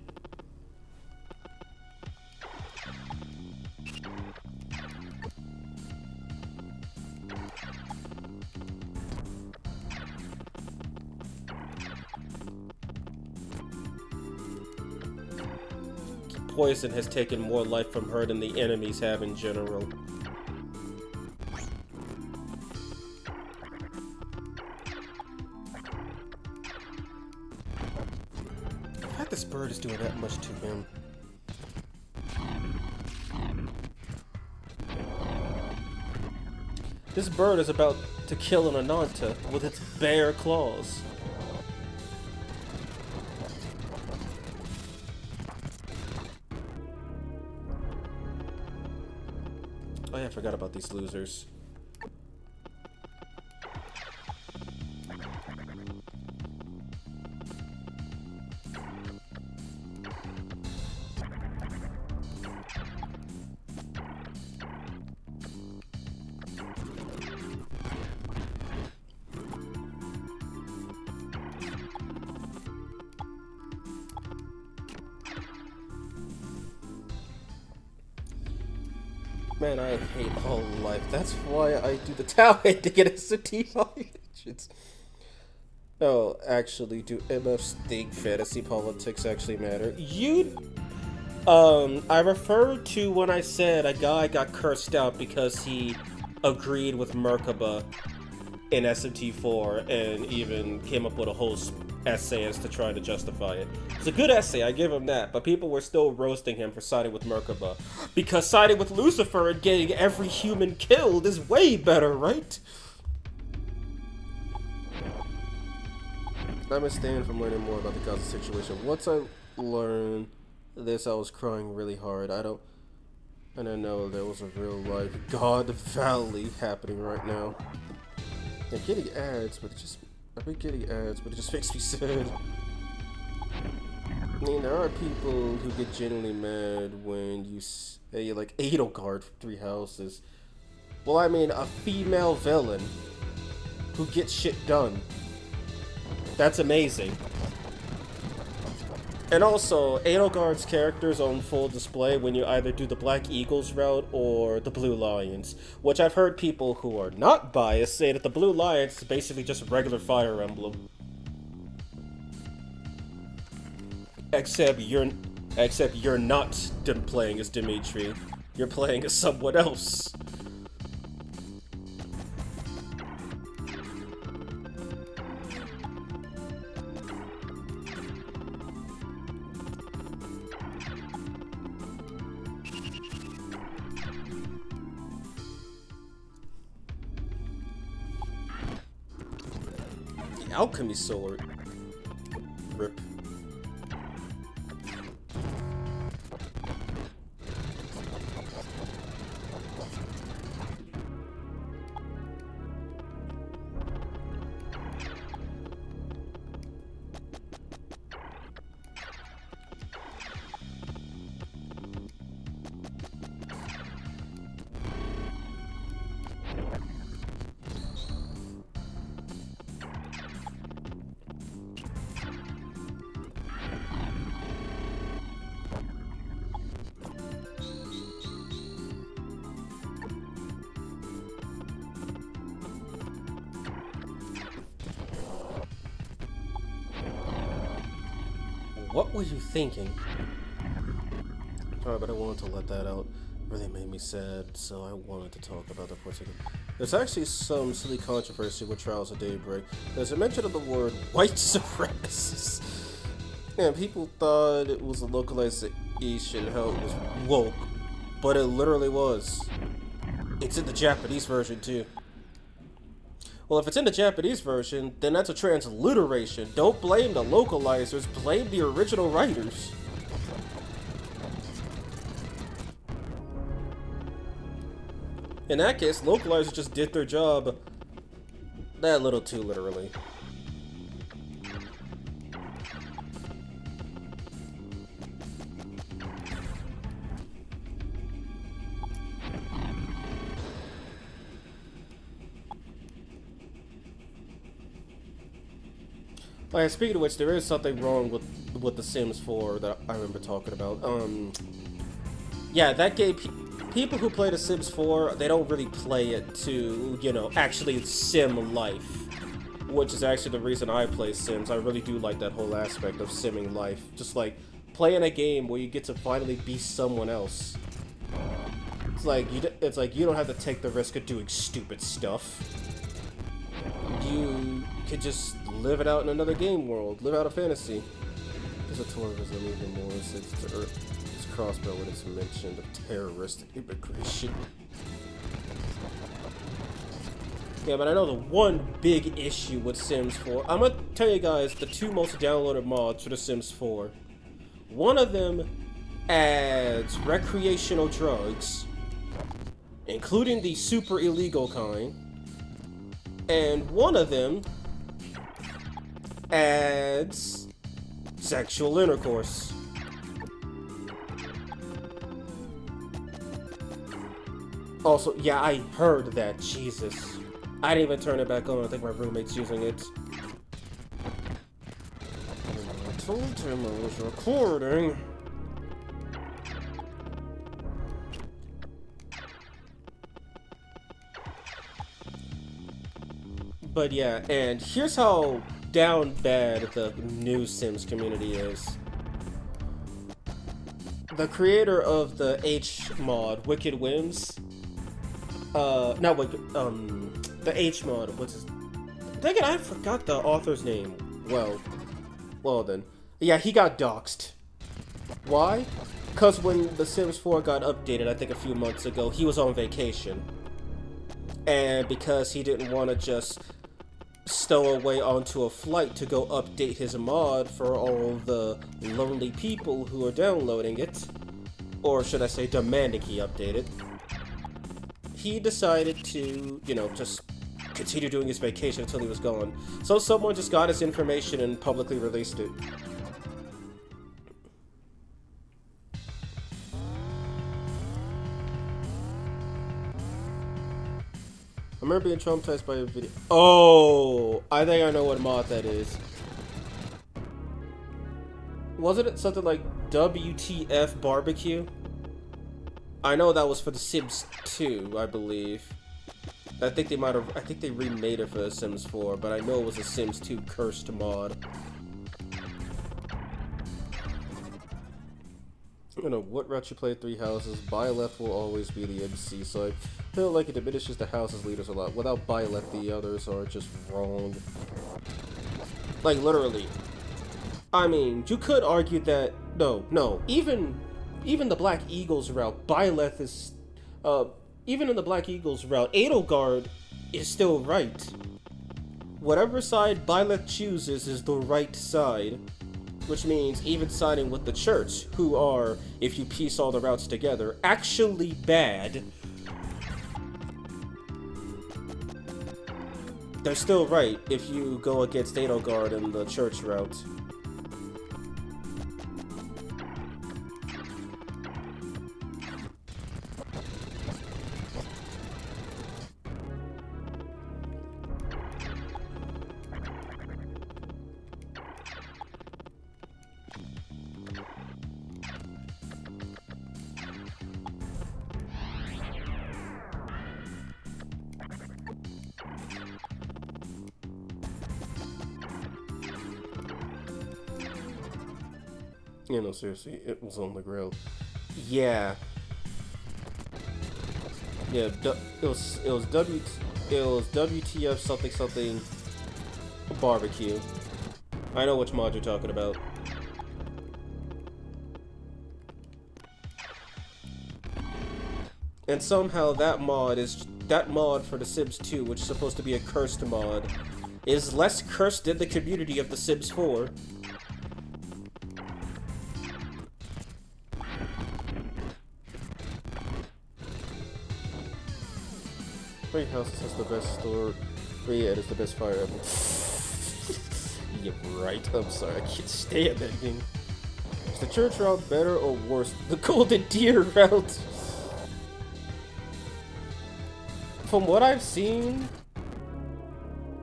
Poison has taken more life from her than the enemies have in general. The fact this bird is doing that much to him. This bird is about to kill an Ananta with its bare claws. Oh yeah, I forgot about these losers. Man, I hate all life. That's why I do the Tao hate to get SMT violations. Oh, actually, do MFs think fantasy politics actually matter? I referred to when I said a guy got cursed out because he agreed with Merkaba in SMT4 and even came up with a whole essay as to try to justify it. It's a good essay, I give him that, but people were still roasting him for siding with Merkaba. Because siding with Lucifer and getting every human killed is way better, right? I'm a stand from learning more about the Gaza situation. Once I learned this, I was crying really hard. I didn't know there was a real life God Valley happening right now. I'm getting ads, but I've been getting ads, but it just makes me sad. I mean, there are people who get genuinely mad when you say, like, Edelgard for 3 houses. Well, I mean, a female villain who gets shit done. That's amazing. And also, Edelgard's characters on full display when you either do the Black Eagles route or the Blue Lions, which I've heard people who are not biased say that the Blue Lions is basically just a regular Fire Emblem. Except you're not playing as Dimitri. You're playing as someone else. Alchemy sword. Rip. What were you thinking? Sorry, but I wanted to let that out. It really made me sad, so I wanted to talk about that for a second. There's actually some silly controversy with Trials of Daybreak. There's a mention of the word white supremacist. And people thought it was a localization, how it was woke. But it literally was. It's in the Japanese version, too. Well, if it's in the Japanese version, then that's a transliteration. Don't blame the localizers, blame the original writers. In that case, localizers just did their job that little too literally. Speaking of which, there is something wrong with The Sims 4 that I remember talking about. Yeah, that game. People who play The Sims 4, they don't really play it to, you know, actually sim life. Which is actually the reason I play Sims. I really do like that whole aspect of simming life. Just like playing a game where you get to finally be someone else. It's like you don't have to take the risk of doing stupid stuff. You could just live it out in another game world, live out a fantasy. There's a tourism even more since to Earth. It's crossbow when it's mentioned of terrorist immigration. Yeah, but I know the one big issue with Sims 4. I'm gonna tell you guys the two most downloaded mods for The Sims 4. One of them adds recreational drugs, including the super illegal kind, and one of them adds sexual intercourse. Also, yeah, I heard that. Jesus. I didn't even turn it back on. I think my roommate's using it. I told him I was recording. But yeah, and here's how down bad the new Sims community is. The creator of the H mod, Wicked Whims, not Wicked, the H mod, what's his... Dang it, I forgot the author's name. Well then. Yeah, he got doxxed. Why? Because when The Sims 4 got updated, I think a few months ago, he was on vacation. And because he didn't want to just stow away onto a flight to go update his mod for all the lonely people who are downloading it, or should I say demanding he update it, he decided to, you know, just continue doing his vacation until he was gone. So someone just got his information and publicly released it. I remember being traumatized by a video. Oh, I think I know what mod that is. Wasn't it something like WTF Barbecue? I know that was for The Sims 2, I believe. I think they remade it for The Sims 4, but I know it was a Sims 2 cursed mod. You know, what route you play 3 houses, Byleth will always be the MC, so I feel like it diminishes the house's leaders a lot. Without Byleth, the others are just wrong. Like, literally. I mean, you could argue that... No. Even the Black Eagles route, Byleth is... even in the Black Eagles route, Edelgard is still right. Whatever side Byleth chooses is the right side. Which means even siding with the church, who are, if you piece all the routes together, actually bad. They're still right if you go against Edelgard in the church route. You know, seriously, it was on the grill. Yeah. Yeah, it was WTF something barbecue. I know which mod you're talking about. And somehow that mod for The Sims 2, which is supposed to be a cursed mod, is less cursed than the community of The Sims 4. Great Houses has the best story, and it's the best fire ever. You're right, I'm sorry, I can't stand that game. Is the church route better or worse? The Golden Deer route? From what I've seen,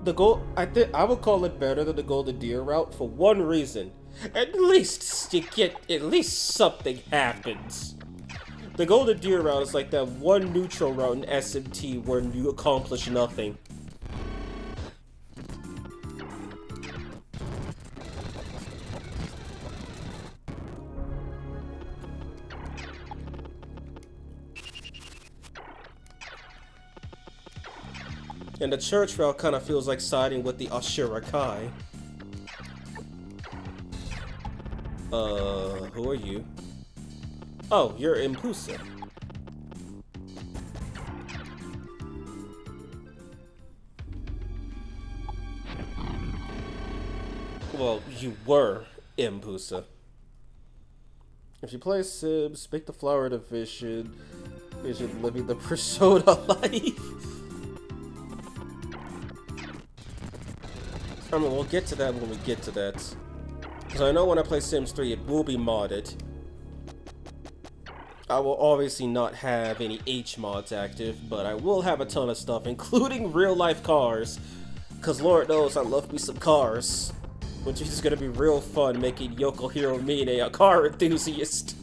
The goal, I think I would call it better than the Golden Deer route for one reason. At least something happens. The Golden Deer route is like that one neutral route in SMT where you accomplish nothing. And the church route kind of feels like siding with the Ashura Kai. Who are you? Oh, you're Impusa. Well, you were Impusa. If you play Sims, make the flower division living the persona life. I mean, we'll get to that when we get to that. Because I know when I play Sims 3, it will be modded. I will obviously not have any H mods active, but I will have a ton of stuff, including real-life cars. Because Lord knows I love me some cars. Which is going to be real fun making Yoko Hiro Mine a car enthusiast.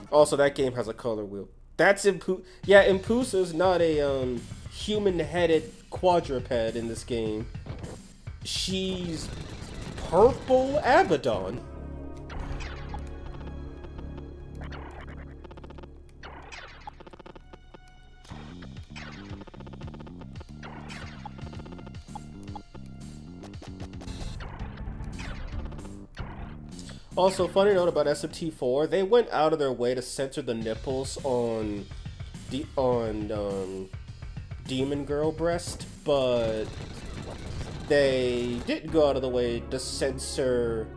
Also, that game has a color wheel. That's yeah, Impusa is not a human-headed quadruped in this game. She's purple Abaddon. Also, funny note about SMT4, they went out of their way to censor the nipples on Demon Girl breast, but they didn't go out of the way to censor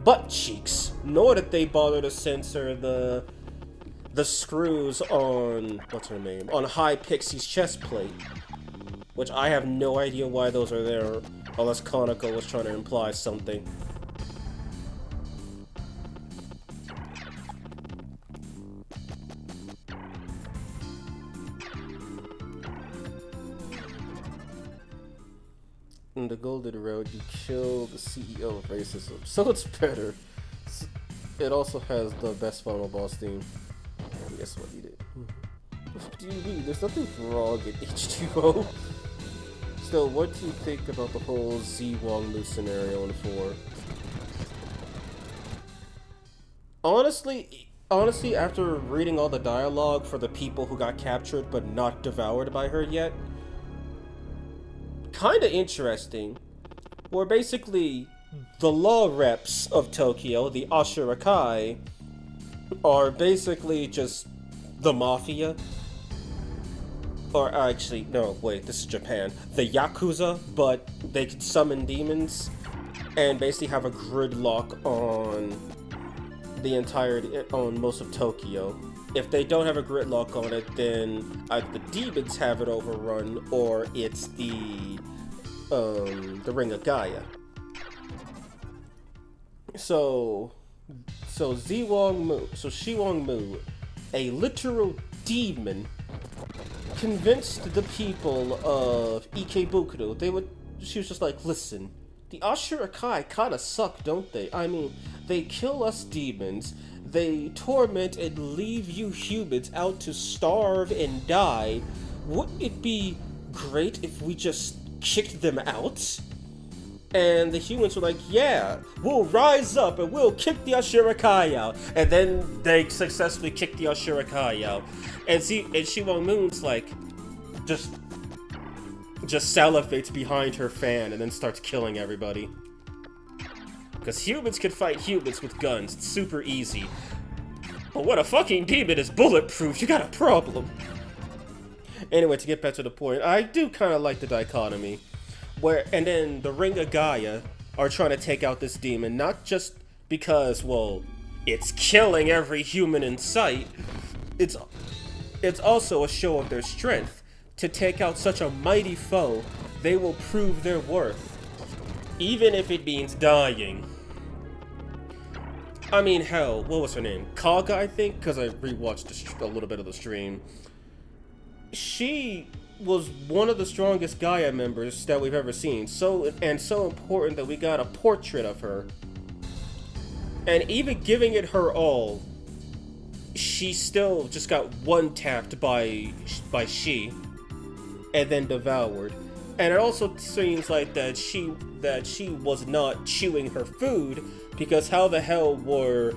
butt cheeks, nor did they bother to censor the screws on, what's her name, on High Pixie's chest plate, which I have no idea why those are there, unless Konako was trying to imply something. In the Golden Road, you kill the CEO of racism, so it's better. It also has the best final boss theme. Guess what you did? What do you mean? There's nothing wrong in H2O. Still, what do you think about the whole Z Wong-Lu scenario in 4? Honestly, after reading all the dialogue for the people who got captured but not devoured by her yet, kinda interesting, where basically the law reps of Tokyo, the Ashura Kai, are basically just the mafia. Or actually, no, wait, this is Japan. The Yakuza, but they can summon demons and basically have a gridlock on the entirety, on most of Tokyo. If they don't have a gridlock on it, then either the demons have it overrun, or it's the Ring of Gaia. So Shi Wong-Mu, a literal demon, convinced the people of Ikebukuro. She was just like, listen, the Ashura Kai kinda suck, don't they? I mean, they kill us demons, they torment and leave you humans out to starve and die. Wouldn't it be great if we just kicked them out? And the humans were like, yeah, we'll rise up and we'll kick the Ashura Kai out. And then they successfully kicked the Ashura Kai out. And Shi Wong-Moon's like, just salivates behind her fan and then starts killing everybody. Because humans can fight humans with guns, it's super easy. But when a fucking demon is bulletproof, you got a problem. Anyway, to get back to the point, I do kind of like the dichotomy. And then the Ring of Gaia are trying to take out this demon, not just because, well, it's killing every human in sight. It's also a show of their strength. To take out such a mighty foe, they will prove their worth, even if it means dying. I mean, hell, what was her name? Kaga, I think, because I rewatched a little bit of the stream. She was one of the strongest Gaia members that we've ever seen. So important that we got a portrait of her. And even giving it her all, she still just got one-tapped by she, and then devoured. And it also seems like that she was not chewing her food, because how the hell were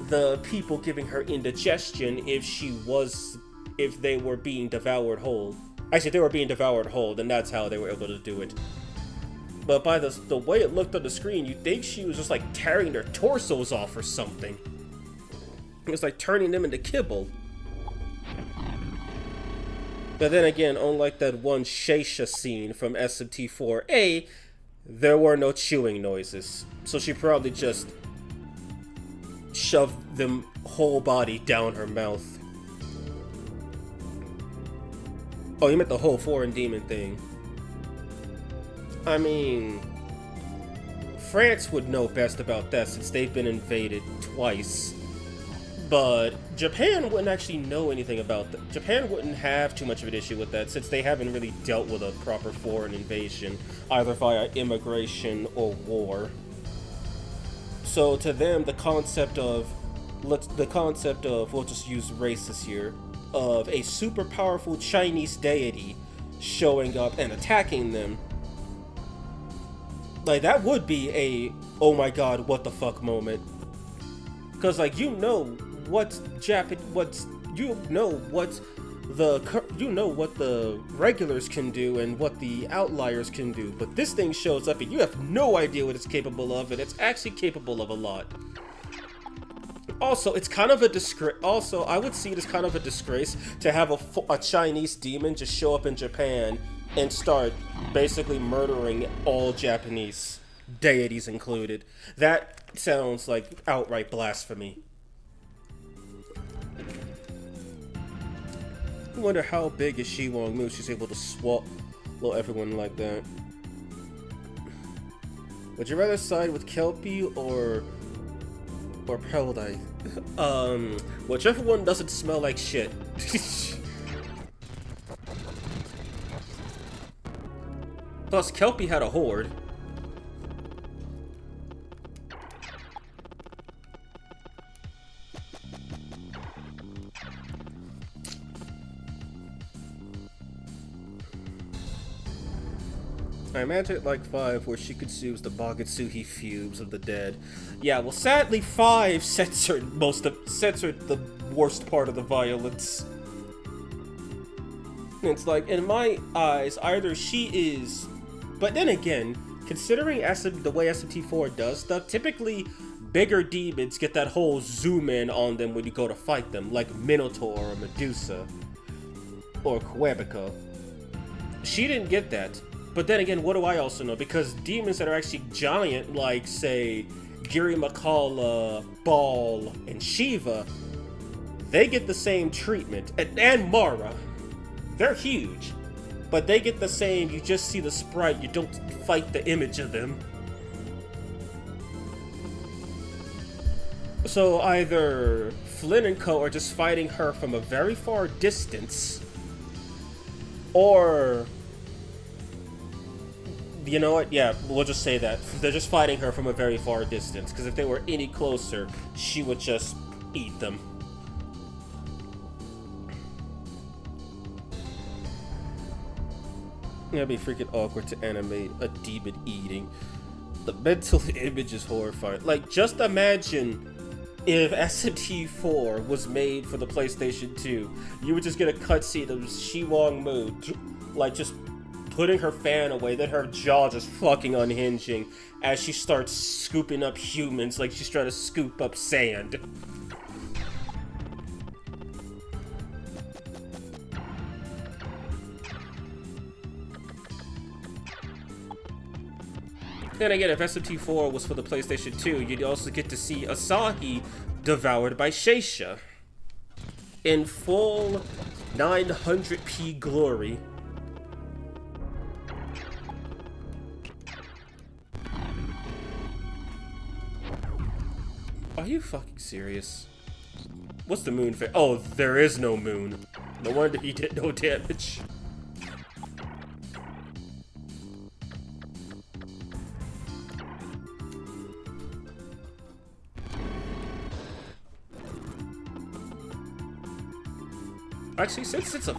the people giving her indigestion if they were being devoured whole? Actually, if they were being devoured whole, then that's how they were able to do it. But by the way it looked on the screen, you'd think she was just like tearing their torsos off or something. It was like turning them into kibble. But then again, unlike that one Sheisha scene from SMT4A, there were no chewing noises. So she probably just shoved them whole body down her mouth. Oh, you meant the whole foreign demon thing. I mean, France would know best about that since they've been invaded twice. But Japan wouldn't actually know anything about that. Japan wouldn't have too much of an issue with that since they haven't really dealt with a proper foreign invasion, either via immigration or war. So to them, the concept of, we'll just use races here, of a super powerful Chinese deity showing up and attacking them, like, that would be a oh my god, what the fuck moment. Because, like, you know what the regulars can do and what the outliers can do, but this thing shows up and you have no idea what it's capable of, and it's actually capable of a lot. Also, it's kind of a disgrace. Also, I would see it as kind of a disgrace to have a Chinese demon just show up in Japan and start basically murdering all Japanese, deities included. That sounds like outright blasphemy. I wonder how big is Shi Wong Mu she's able to swallow everyone like that. Would you rather side with Kelpie or Pearldite? Whichever one doesn't smell like shit. Plus, Kelpie had a horde. I imagine it like 5, where she consumes the Bagatsuhi fumes of the dead. Yeah, well, sadly, 5 censored the worst part of the violence. It's like, in my eyes, either she is... But then again, considering the way SMT4 does stuff, typically bigger demons get that whole zoom in on them when you go to fight them, like Minotaur or Medusa or Quebeca. She didn't get that. But then again, what do I also know? Because demons that are actually giant, like, say, Giri Makala, Baal, and Shiva, they get the same treatment. And Mara. They're huge. But they get the same, you just see the sprite, you don't fight the image of them. So either Flynn and Co. are just fighting her from a very far distance, or... You know what? Yeah, we'll just say that. They're just fighting her from a very far distance, because if they were any closer, she would just eat them. It'd be freaking awkward to animate a demon eating. The mental image is horrifying. Like, just imagine if SMT4 was made for the PlayStation 2. You would just get a cutscene of Shi Wong Mu, like, just putting her fan away, then her jaw just fucking unhinging as she starts scooping up humans like she's trying to scoop up sand. Then again, if SMT4 was for the PlayStation 2, you'd also get to see Asahi devoured by Sheisha in full 900p glory. Are you fucking serious? What's the moon fa- Oh, there is no moon. No wonder he did no damage. Actually, since it's a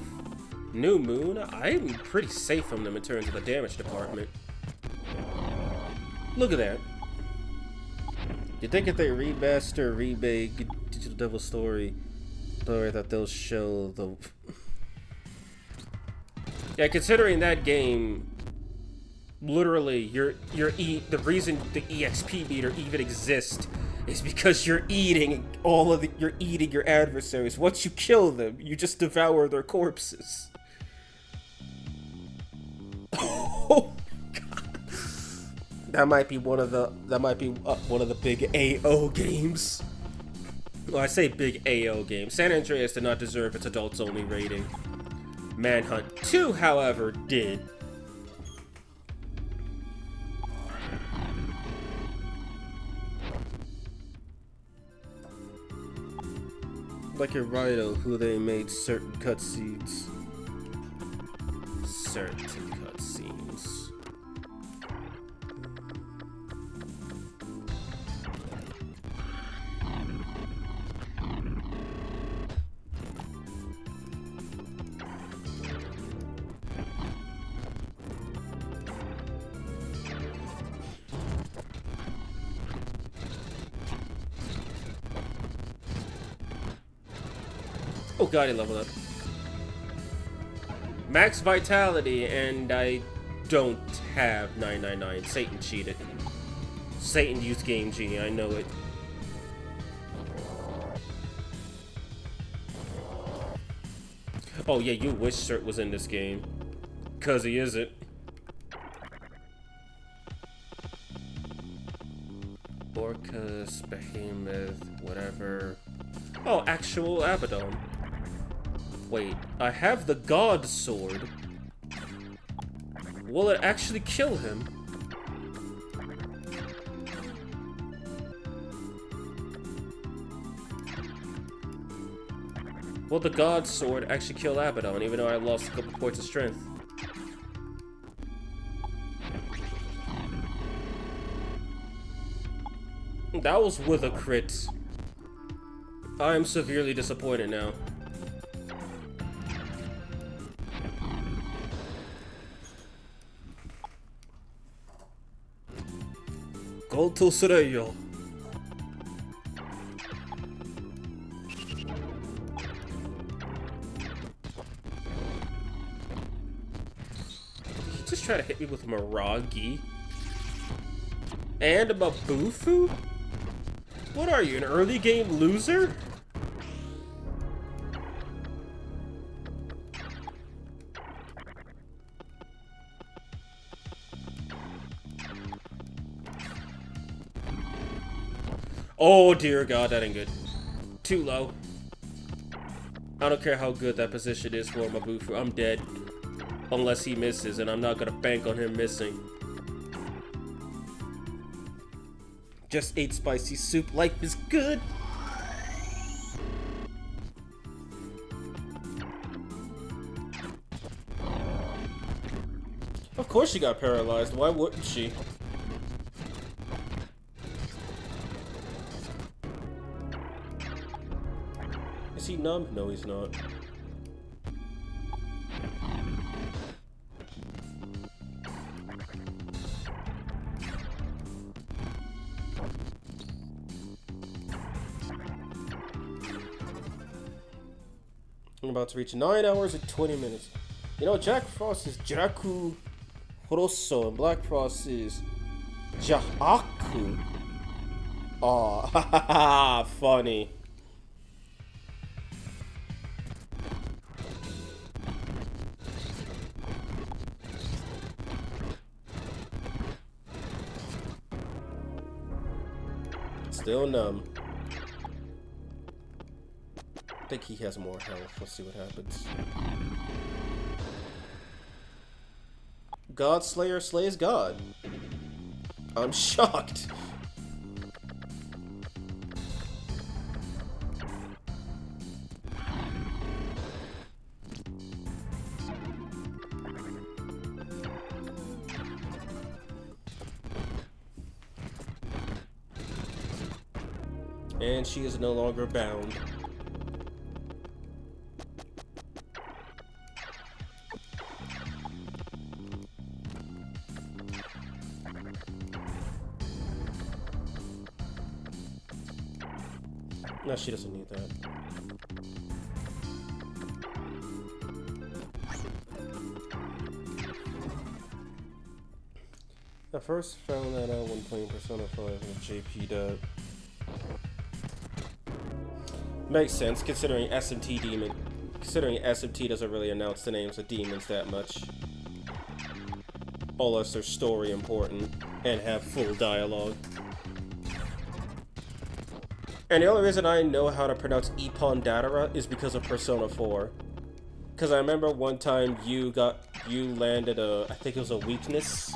new moon, I'm pretty safe from them in terms of the damage department. Look at that. You think if they remaster, remake Digital Devil Story that they'll show the... Yeah, considering that game, literally, the reason the EXP meter even exists is because you're eating your adversaries. Once you kill them, you just devour their corpses. Oh my god. That might be one of the big AO games. Well, I say big AO game. San Andreas did not deserve its adults only rating. Manhunt 2, however, did. Like a Rhino, who they made certain cutscenes. Certain cutscenes. Oh god, he leveled up. Max Vitality, and I don't have 999. Satan cheated. Satan used Game Genie, I know it. Oh yeah, you wish Cert was in this game. 'Cause he isn't. Orcus, Behemoth, whatever. Oh, actual Abaddon. Wait, I have the God Sword. Will it actually kill him? Will the God Sword actually kill Abaddon, even though I lost a couple points of strength? That was with a crit. I am severely disappointed now. Go to Sureyo. He just tried to hit me with Miragi. And a Mabufu? What are you, an early game loser? Oh dear god, that ain't good. Too low. I don't care how good that position is for Mabufu. I'm dead. Unless he misses, and I'm not gonna bank on him missing. Just ate spicy soup. Life is good. Of course she got paralyzed. Why wouldn't she? Is he numb? No, he's not. I'm about to reach 9 hours and 20 minutes. You know, Jack Frost is Jaku Rosso and Black Frost is Jahaku. Aw, haha, funny. Still numb. I think he has more health. Let's see what happens. God Slayer slays God. I'm shocked. And she is no longer bound. No, she doesn't need that. I first found that out when playing Persona 5 with JP Dub. Makes sense considering SMT doesn't really announce the names of demons that much. Unless their story important and have full dialogue. And the only reason I know how to pronounce Ippon Datara is because of Persona 4. Because I remember one time you landed I think it was a weakness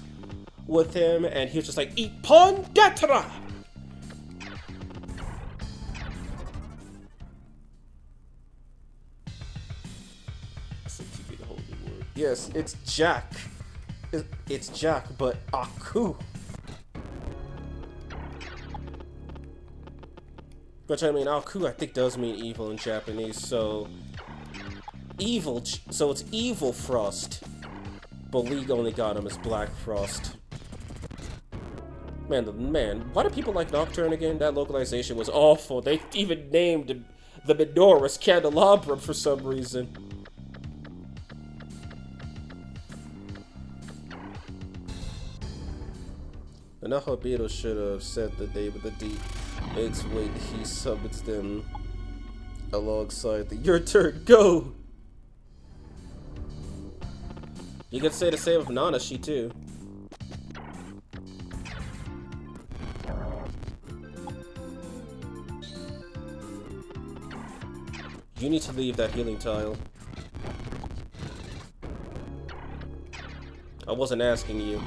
with him, and he was just like, Ippon Datara! SMT, the holy word. Yes, it's Jack. It's Jack, but Aku. Which, I mean, Aku, I think, does mean evil in Japanese, so... Evil, so it's Evil Frost. But we only got him as Black Frost. Man, why do people like Nocturne again? That localization was awful. They even named the menorahs Candelabrum for some reason. The Nahabito should have said the name of the deep. It's when he summons them alongside the Your Turn, Go! You could say the same of Nanashi too. You need to leave that healing tile. I wasn't asking you.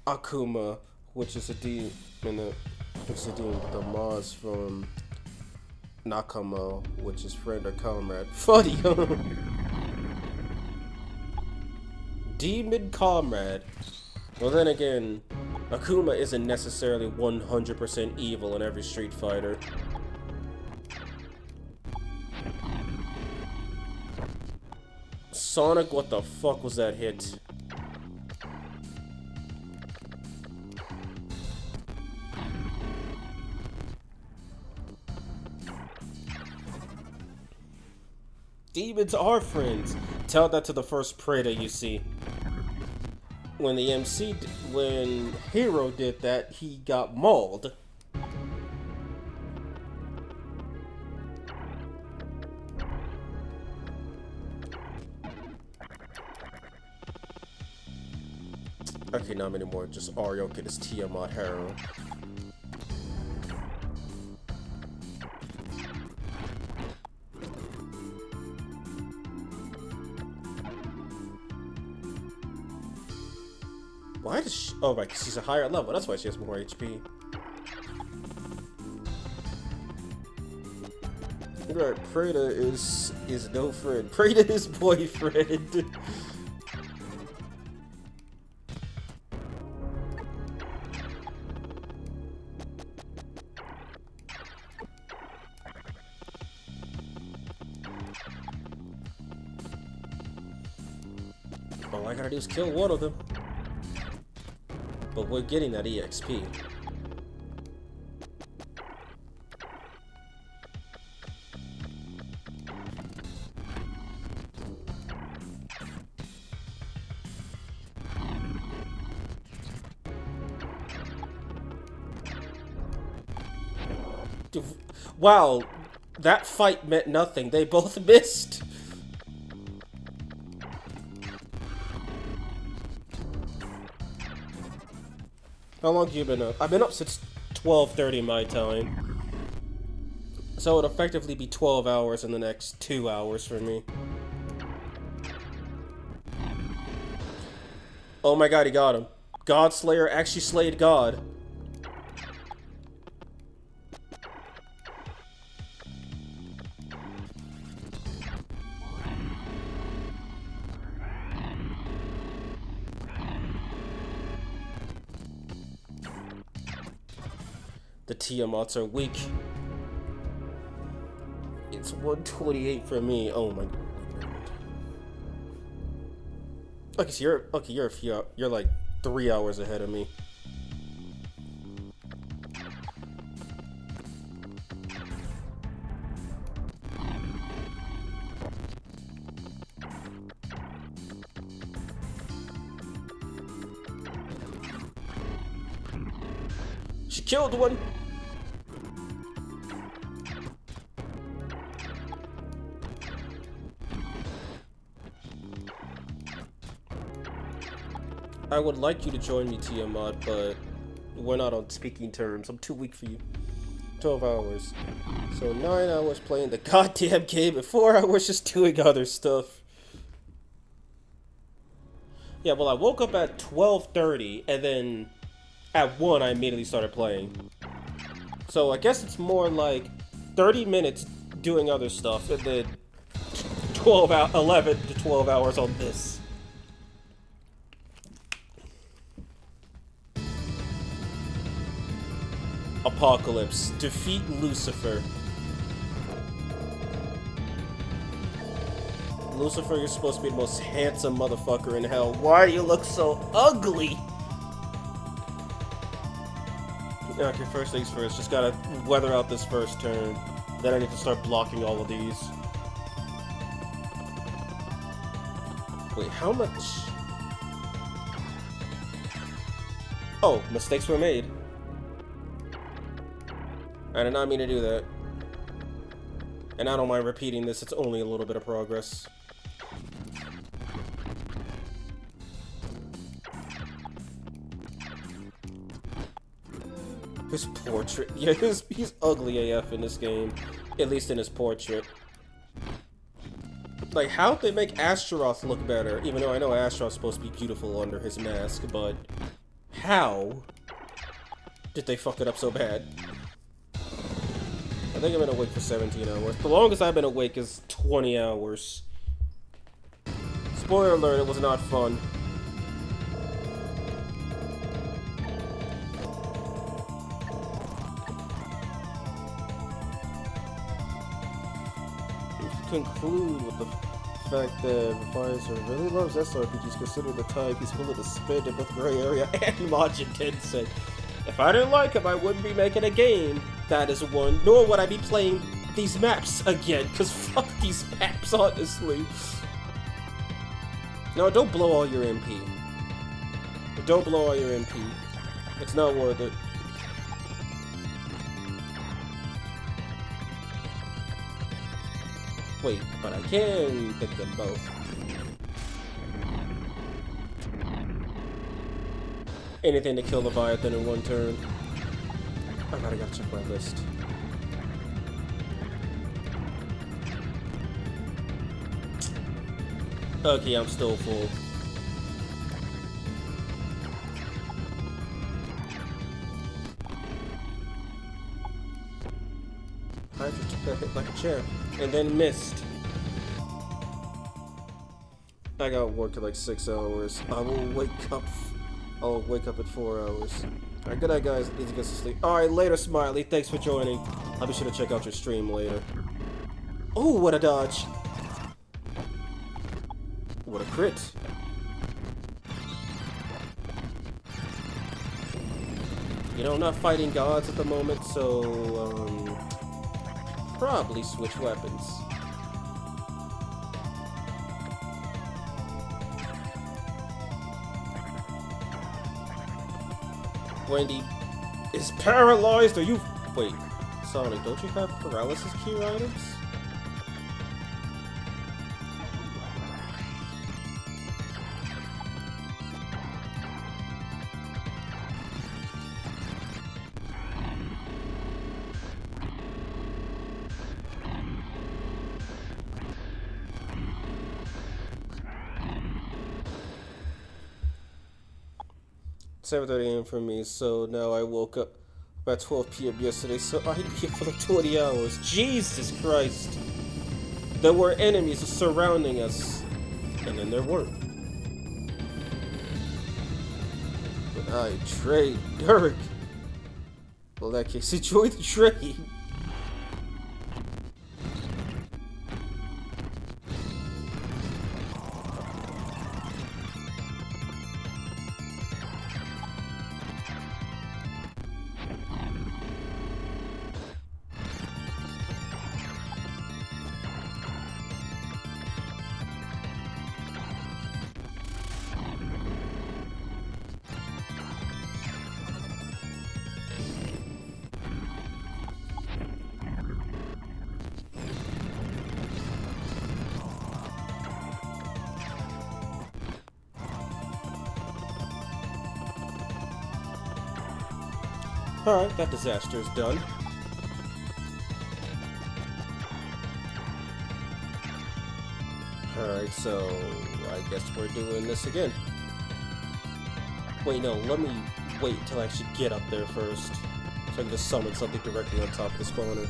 Akuma, which is a demon, the Maz from Nakamo, which is friend or comrade. Funny, Demon comrade. Well, then again, Akuma isn't necessarily 100% evil in every Street Fighter. Sonic, what the fuck was that hit? Demons are friends. Tell that to the first Preda you see. When when Hero did that, he got mauled. Okay, not anymore. Just Arioka is Tiamat Hero. Why does she... Oh, right, because she's a higher level. That's why she has more HP. Right, Preda is no friend. Preda is boyfriend. All I gotta do is kill one of them. But we're getting that EXP. Wow, that fight meant nothing. They both missed. How long have you been up? I've been up since 12:30 my time. So it'll effectively be 12 hours in the next 2 hours for me. Oh my god, he got him. Godslayer actually slayed God. The Tiamats are weak. It's 128 for me. Oh my god. Okay, so you're like 3 hours ahead of me. She killed one. I would like you to join me, Tiamat, but we're not on speaking terms. I'm too weak for you. 12 hours. So 9 hours playing the goddamn game and 4 hours just doing other stuff. Yeah, well, I woke up at 12:30 and then at 1 I immediately started playing. So I guess it's more like 30 minutes doing other stuff and then 11 to 12 hours on this. Apocalypse. Defeat Lucifer. Lucifer, you're supposed to be the most handsome motherfucker in hell. Why do you look so ugly? Okay, first things first. Just gotta weather out this first turn. Then I need to start blocking all of these. Wait, how much? Oh, mistakes were made. I did not mean to do that. And I don't mind repeating this, it's only a little bit of progress. His portrait. Yeah, he's ugly AF in this game. At least in his portrait. Like, how'd they make Astaroth look better? Even though I know Astaroth's supposed to be beautiful under his mask, but how did they fuck it up so bad? I think I've been awake for 17 hours. The longest I've been awake is 20 hours. Spoiler alert, it was not fun. Conclude with the fact that Pfizer really loves SRPGs, consider the type he's willing to spend in both Gray Area and Majin Tensei. If I didn't like him, I wouldn't be making a game. That is one. Nor would I be playing these maps again, because fuck these maps, honestly. No, don't blow all your MP. Don't blow all your MP. It's not worth it. Wait, but I can pick them both. Anything to kill Leviathan in one turn. I gotta check my list. Okay, I'm still full. I just took that hit like a champ. And then missed. I got work at like 6 hours. I'll wake up at 4 hours. Alright, good night, guys. Need to get some sleep. Alright, later, Smiley. Thanks for joining. I'll be sure to check out your stream later. Oh, what a dodge. What a crit. You know, I'm not fighting gods at the moment, so, probably switch weapons. Wendy is paralyzed. Are you? Wait, Sonic, don't you have paralysis cure items? It's 7:30 a.m. for me, so now I woke up about 12 p.m. yesterday, so I'd be here for like 20 hours. Jesus Christ! There were enemies surrounding us, and then there weren't. But I trade Dirk. Well, in that case, enjoy the trade. Alright, that disaster is done. Alright, so I guess we're doing this again. Wait, no, let me wait till I actually get up there first. So I can just summon something directly on top of the spawner.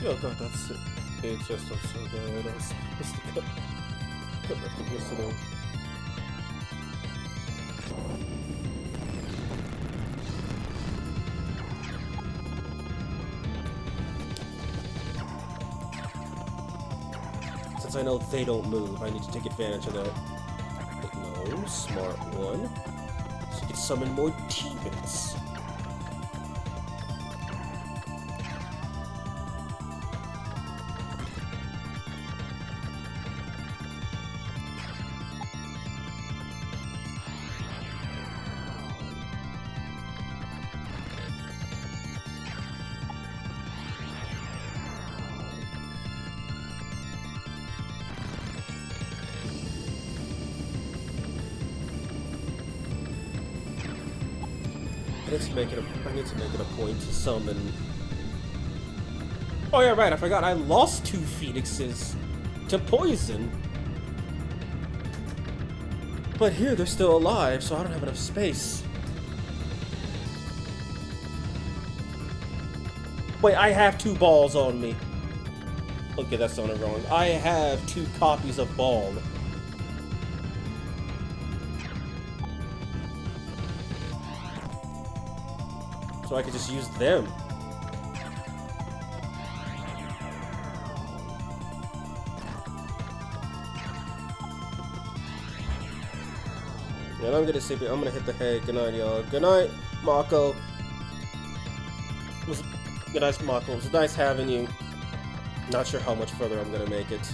Oh god, that's it. It's just so bad. I was supposed to cut back to yesterday. Since I know they don't move, I need to take advantage of that. But no, smart one. So you can summon more demons. I need to make it a point to summon. Oh yeah, right, I forgot I lost 2 phoenixes to poison. But here they're still alive, so I don't have enough space. Wait, I have 2 balls on me. Okay, that sounded wrong. I have 2 copies of ball. So I could just use them. And I'm gonna sleep here. I'm gonna hit the head. Good night, y'all. Good night, Mako. Good night, Mako. It was nice having you. Not sure how much further I'm gonna make it.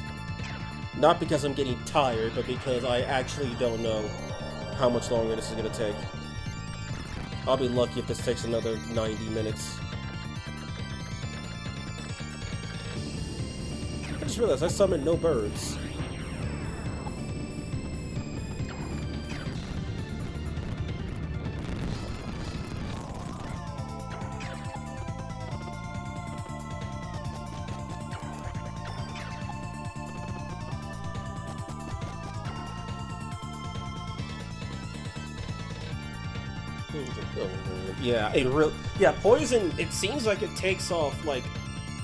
Not because I'm getting tired, but because I actually don't know how much longer this is gonna take. I'll be lucky if this takes another 90 minutes. I just realized I summoned no birds. Yeah, poison, it seems like it takes off, like,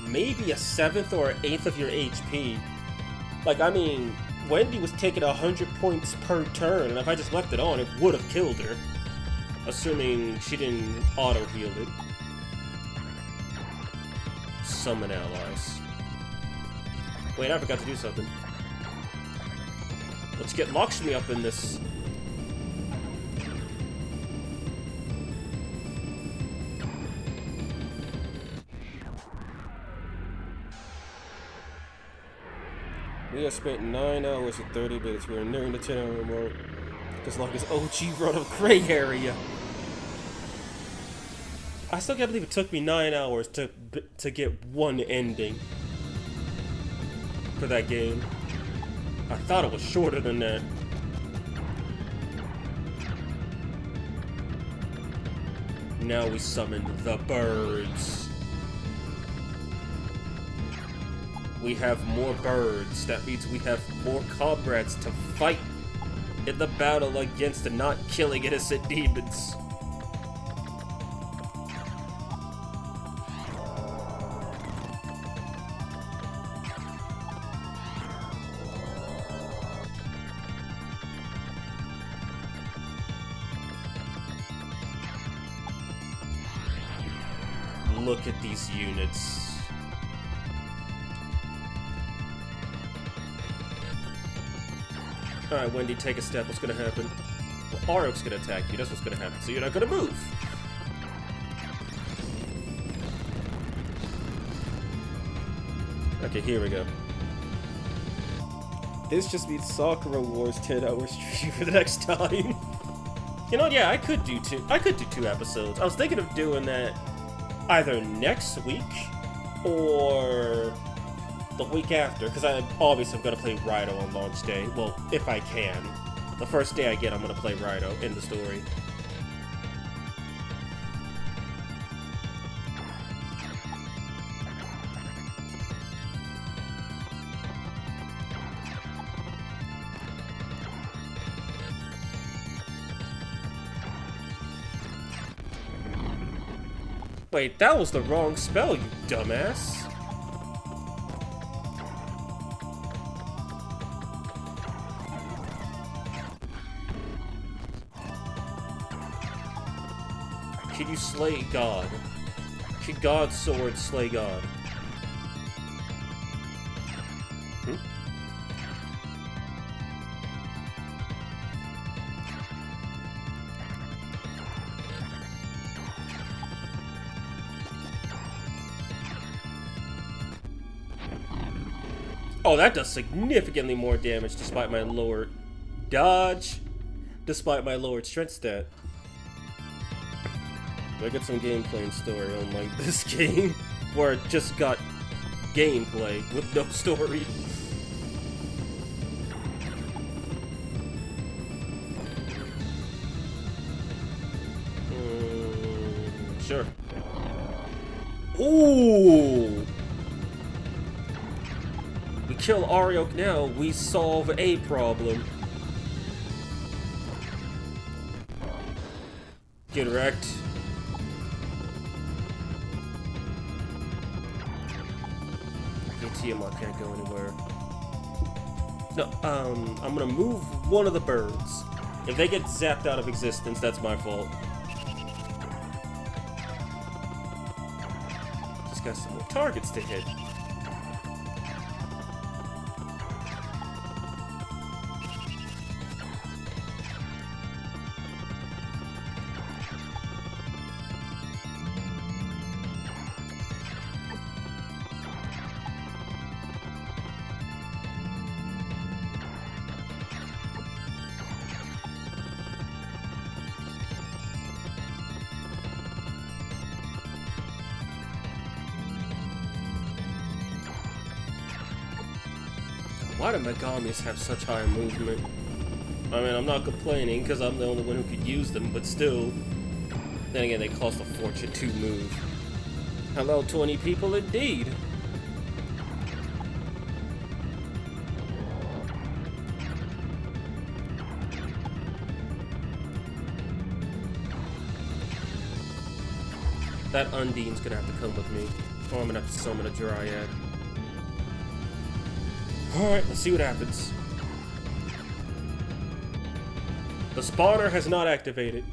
maybe a 7th or 8th of your HP. Like, I mean, Wendy was taking 100 points per turn, and if I just left it on, it would have killed her. Assuming she didn't auto-heal it. Summon allies. Wait, I forgot to do something. Let's get Lakshmi up in this. We have spent 9 hours and 30 minutes. We are nearing the 10-hour mark. As long as OG run of gray area. I still can't believe it took me 9 hours to get one ending for that game. I thought it was shorter than that. Now we summon the birds. We have more birds. That means we have more comrades to fight in the battle against the not killing innocent demons. Look at these units. Alright, Wendy, take a step. What's gonna happen? Well, Arok's gonna attack you. That's what's gonna happen. So you're not gonna move. Okay, here we go. This just means Sakura Wars 10-hour stream for the next time. You know, yeah, I could do 2 episodes. I was thinking of doing that either next week or the week after, because I obviously am going to play Raido on launch day. Well, if I can. The first day I get, I'm gonna play Rhino in the story. Wait, that was the wrong spell, you dumbass. Can you slay God? Can God's sword slay God? Hmm? Oh, that does significantly more damage despite my lower dodge, despite my lowered strength stat. I get some gameplay and story, unlike this game, where it just got gameplay with no story. Sure. Ooh! We kill Ariok now, we solve a problem. Get wrecked. Tiamat can't go anywhere. No, I'm gonna move one of the birds. If they get zapped out of existence, that's my fault. Just got some more targets to hit. Why do Megamis have such high movement? I mean, I'm not complaining because I'm the only one who could use them, but still. Then again, they cost a fortune to move. Hello, 20 people indeed. That Undine's gonna have to come with me, or I'm gonna have to summon a Dryad. Alright, let's see what happens. The spawner has not activated.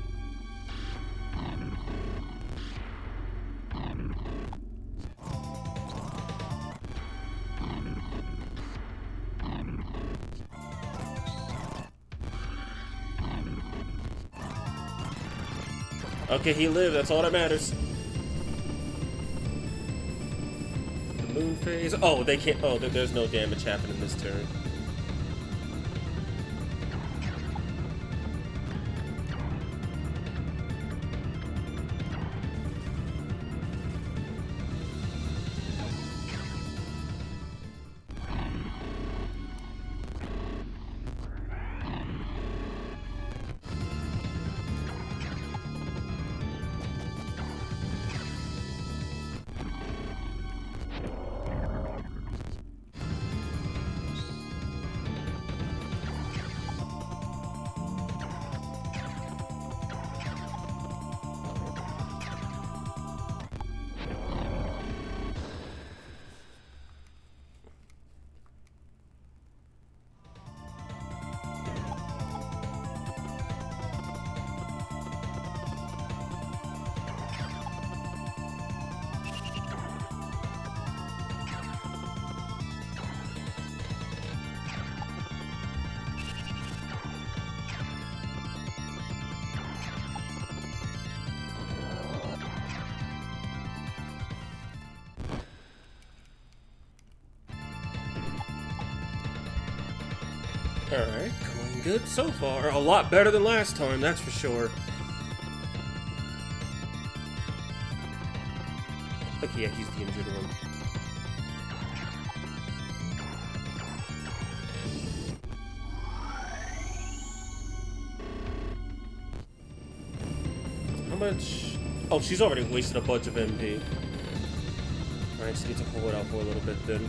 Okay, he lived, that's all that matters. Moon phase. Oh, they can't. Oh, there's no damage happening this turn. Alright, going good so far. A lot better than last time, that's for sure. Okay, yeah, he's the injured one. much? Oh, she's already wasted a bunch of MP. Alright, just need to hold it out for a little bit then.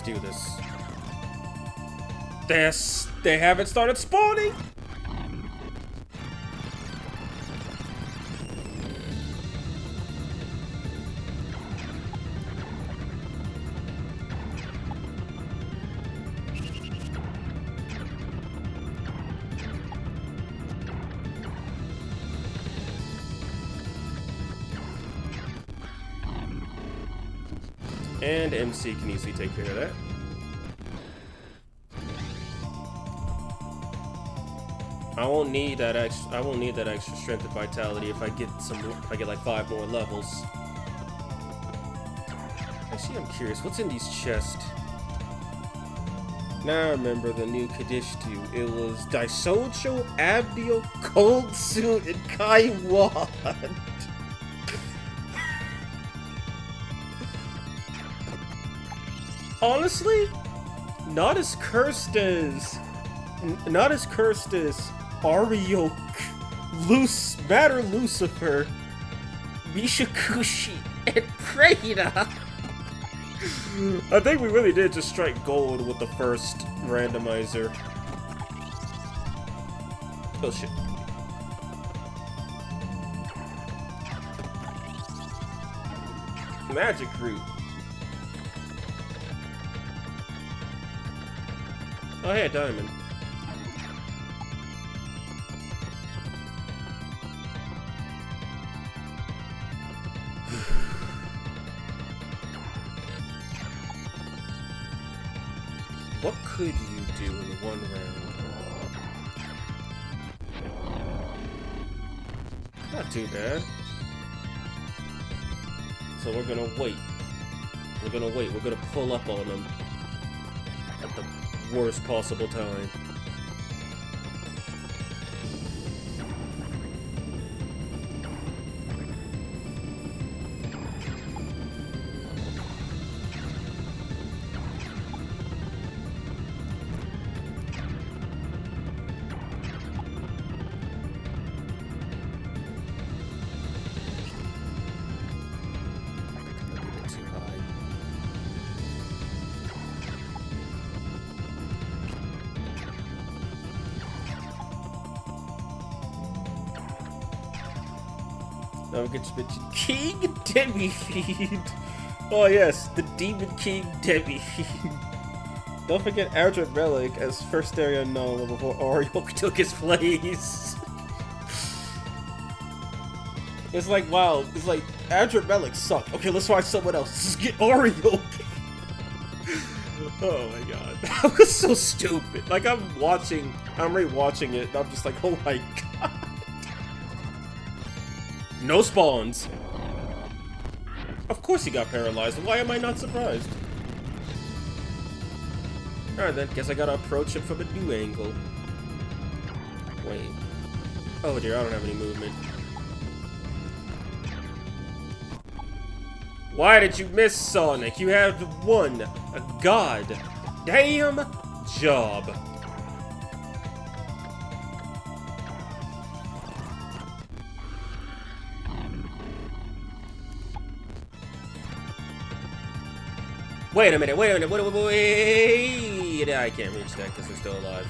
Do this. They haven't started spawning. And MC can easily take care of that. I won't need that extra strength and vitality if I get like 5 more levels. Actually, I'm curious, what's in these chests? Now I remember the new Kadishtu. It was Daisocho, Abdio, Cold Suit, and Kaiwan. Honestly, not as cursed as Ariok, Matter Lucifer, Mishakushi, and Preda. I think we really did just strike gold with the first randomizer. Oh shit. Magic root. Oh hey, a diamond. What could you do in 1 round? Not too bad. So we're gonna wait. We're gonna pull up on them at the worst possible time. Now we get to mention King Demi-Fiend. Oh yes, the Demon King Demi-Fiend. Don't forget Aldred Relic as first area known before Oriok took his place. It's like, wow, it's like, Aldred Relic sucked. Okay, let's find someone else. Let's get Oriok. Oh my god. That was so stupid. Like, I'm rewatching it, and I'm just like, oh my god. No spawns. Of course he got paralyzed. Why am I not surprised? Alright then, guess I gotta approach him from a new angle. Wait. Oh dear, I don't have any movement. Why did you miss, Sonic? You have won a god damn job. Wait a minute, wait. I can't reach that because they're still alive.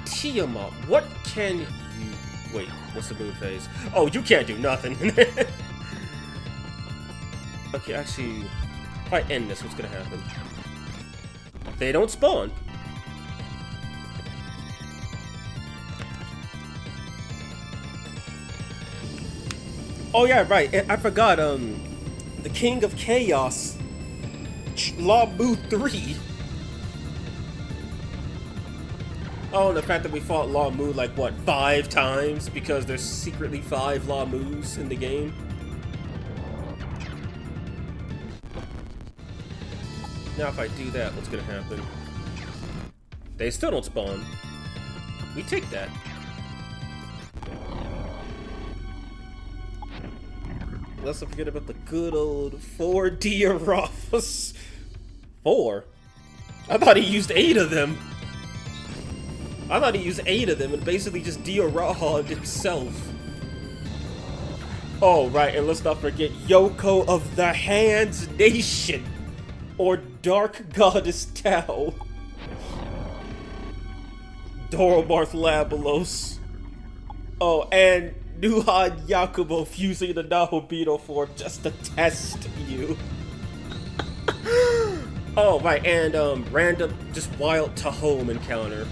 Tiamat, what can you... Wait, what's the move phase? Oh, you can't do nothing. Okay, actually, if I end this, what's gonna happen? They don't spawn. Oh yeah, right. I forgot. The King of Chaos Lamu 3. Oh, and the fact that we fought Lamu like, what, 5 times? Because there's secretly 5 Lamus in the game. Now if I do that, what's gonna happen? They still don't spawn. We take that. Let's not forget about the good old 4 Dioramas. 4? I thought he used 8 of them. I thought he used 8 of them and basically just Dioraha'd himself. Oh, right, and let's not forget Yoko of the Hands Nation. Or Dark Goddess Tao. Doromarth Labelos. Oh, and Nuhan Yakubo fusing the Nahobito form just to test you. Oh, right, and random, just wild Tahome encounter.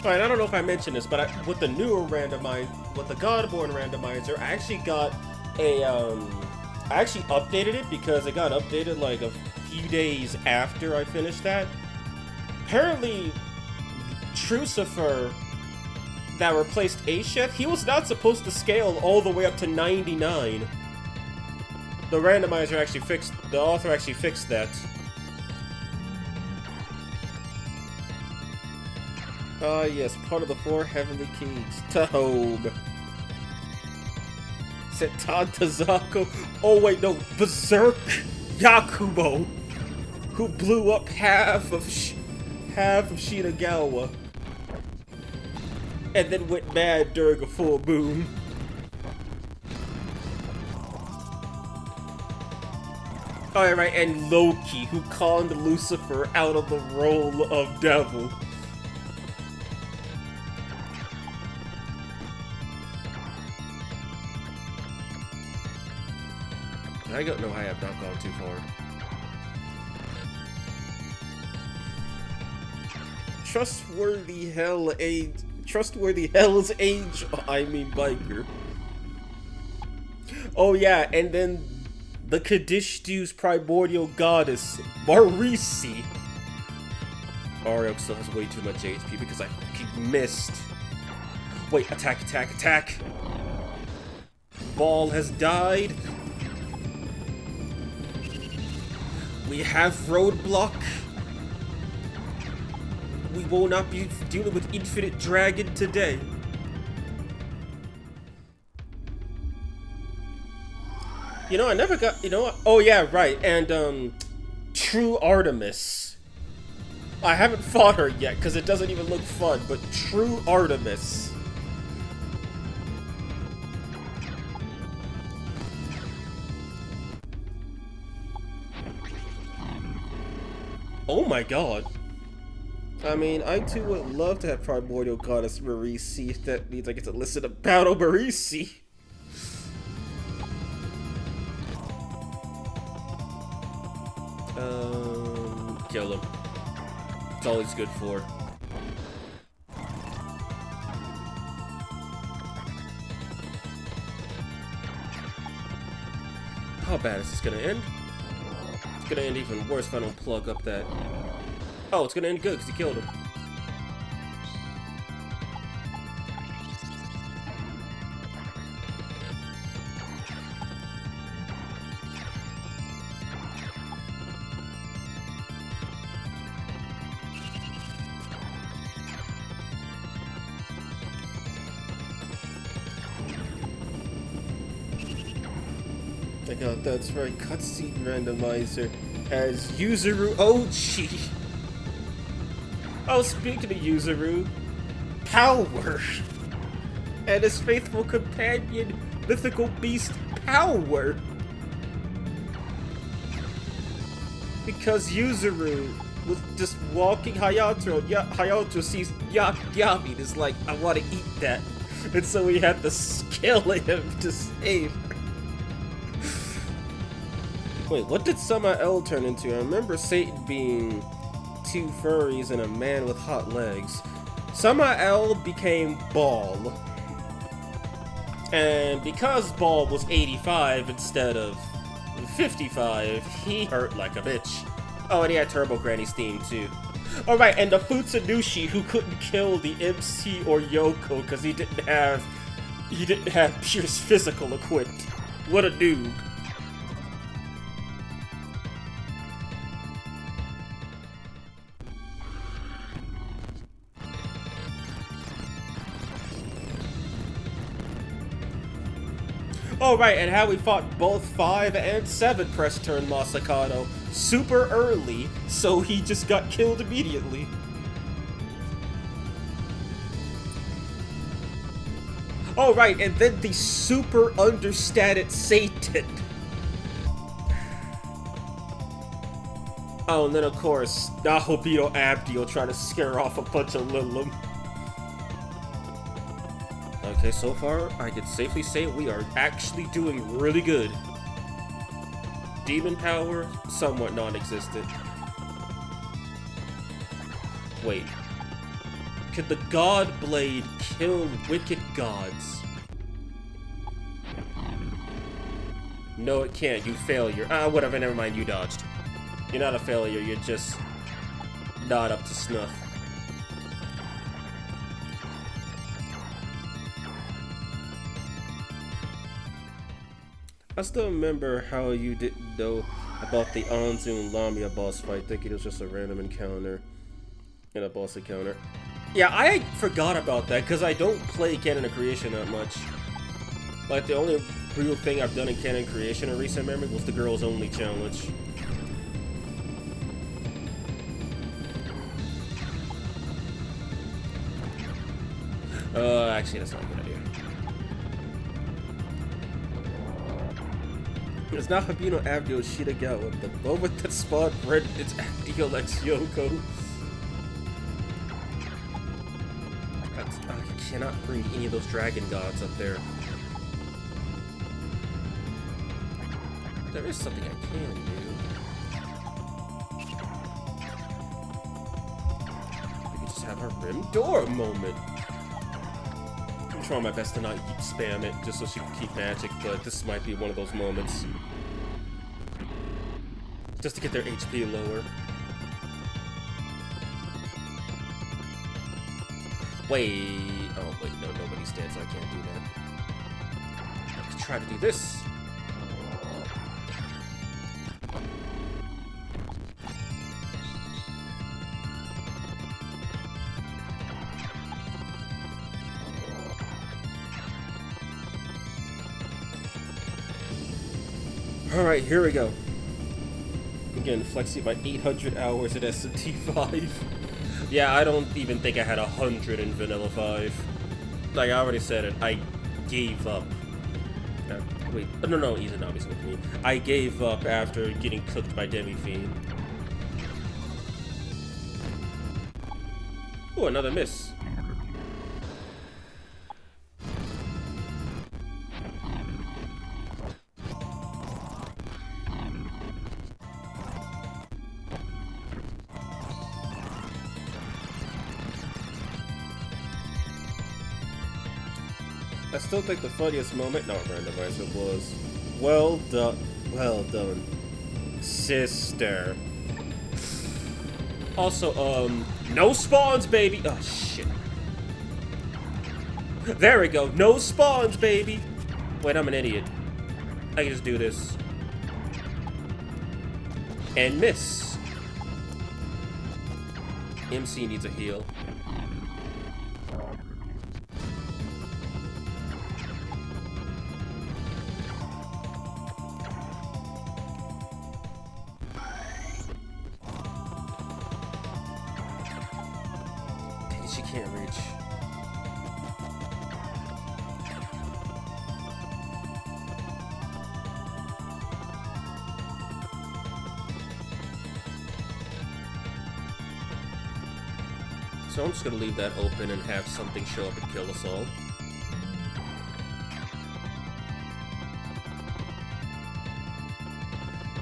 Alright, I don't know if I mentioned this, but with the newer randomizer, with the Godborn randomizer, I actually got a, I actually updated it because it got updated like a few days after I finished that. Apparently, Trucifer that replaced Asheth, he was not supposed to scale all the way up to 99. The randomizer actually fixed, the author actually fixed that. Ah, yes, part of the 4 Heavenly Kings. Tahome. Setan Tazako. Oh, wait, no. Berserk Yakubo. Who blew up half of Shinagawa. And then went mad during a full moon. Alright, and Loki, who conned Lucifer out of the role of devil. I don't know, I have not gone too far. Trustworthy Hell's Angel, I mean biker. Oh yeah, and then the Kadishtu's primordial goddess, Marisi. Ariok still has way too much HP because I fucking missed. Wait, attack, attack, attack! Ball has died. We have roadblock. We will not be dealing with Infinite Dragon today. You know, I never got, you know what? Oh yeah, right, and True Artemis. I haven't fought her yet, because it doesn't even look fun, but True Artemis. Oh my god. I mean, I too would love to have Primordial Goddess Marisi, if that means I get to listen to Battle Marisi. Kill him. It's all he's good for. How bad is this gonna end? It's gonna end even worse if I don't plug up that. Oh, it's gonna end good because he killed him. I got that's right, cutscene randomizer has Yuzuru Ochi. Oh, speaking of Yuzuru, Power, and his faithful companion, mythical beast Power. Because Yuzuru was just walking Hayato, Hayato sees Yami and is like, I want to eat that. And so we had to kill him to save her. Wait, what did Samael turn into? I remember Satan being two furries and a man with hot legs. Samael became Ball. And because Ball was 85 instead of 55, he hurt like a bitch. Oh, and he had Turbo Granny's theme too. Alright, and the Futsunushi who couldn't kill the MC or Yoko because he didn't have Pierce physical equipped. What a noob. Oh right, and how we fought both 5 and 7 press turn Masakado super early, so he just got killed immediately. Oh right, and then the super understated Satan. Oh, and then of course, Nahobito Abdiel trying to scare off a bunch of Lilim. Okay, so far, I can safely say we are actually doing really good. Demon power, somewhat non-existent. Wait. Could the God Blade kill wicked gods? No, it can't. You failure. Ah, whatever. Never mind. You dodged. You're not a failure. You're just not up to snuff. I still remember how you didn't know about the Anzu and Lamia boss fight, thinking it was just a random encounter and a boss encounter. Yeah, I forgot about that because I don't play Canon Creation that much. Like, the only real thing I've done in Canon Creation in recent memory was the Girls Only challenge. Actually, that's not a good idea. It's not Habino Abdiel Shitagawa, the moment that spawned Red, it's Abdiel X Yoko. I cannot bring any of those dragon gods up there. There is something I can do. We can just have our Rim Door moment. I'm trying my best to not spam it, just so she can keep magic, but this might be one of those moments. Just to get their HP lower. Wait. Oh, wait, no, nobody's dead, so I can't do that. I can try to do this. Alright, here we go. Again, flexing my 800 hours at SMT5. Yeah, I don't even think I had 100 in Vanilla 5. Like, I already said it, I gave up. Wait, no, Izanabi's with me. I gave up after getting cooked by Demi Fiend. Ooh, another miss. I still think the funniest moment, not randomized, it was, well done, sister. Also, no spawns, baby. Oh, shit. There we go, no spawns, baby. Wait, I'm an idiot. I can just do this. And miss. MC needs a heal. She can't reach. So I'm just gonna leave that open and have something show up and kill us all.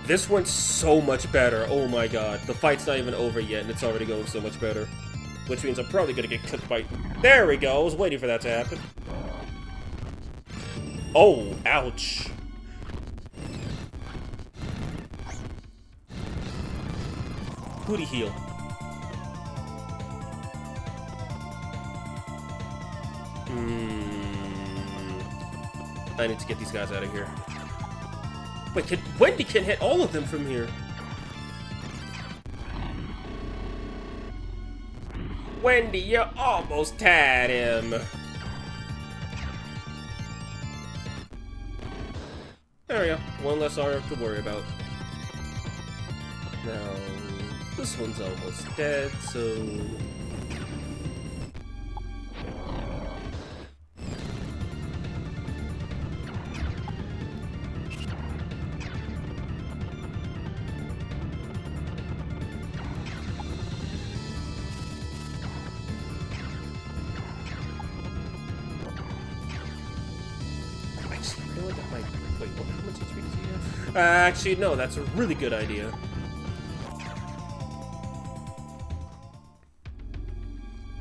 This went so much better. Oh my god. The fight's not even over yet, and it's already going so much better. Which means I'm probably gonna get cooked by... There we go! I was waiting for that to happen. Oh, ouch. Booty heal. I need to get these guys out of here. Wait, Wendy can hit all of them from here. Wendy, you almost had him. There we go. One less arm to worry about. Now, this one's almost dead, so... Actually, no, that's a really good idea.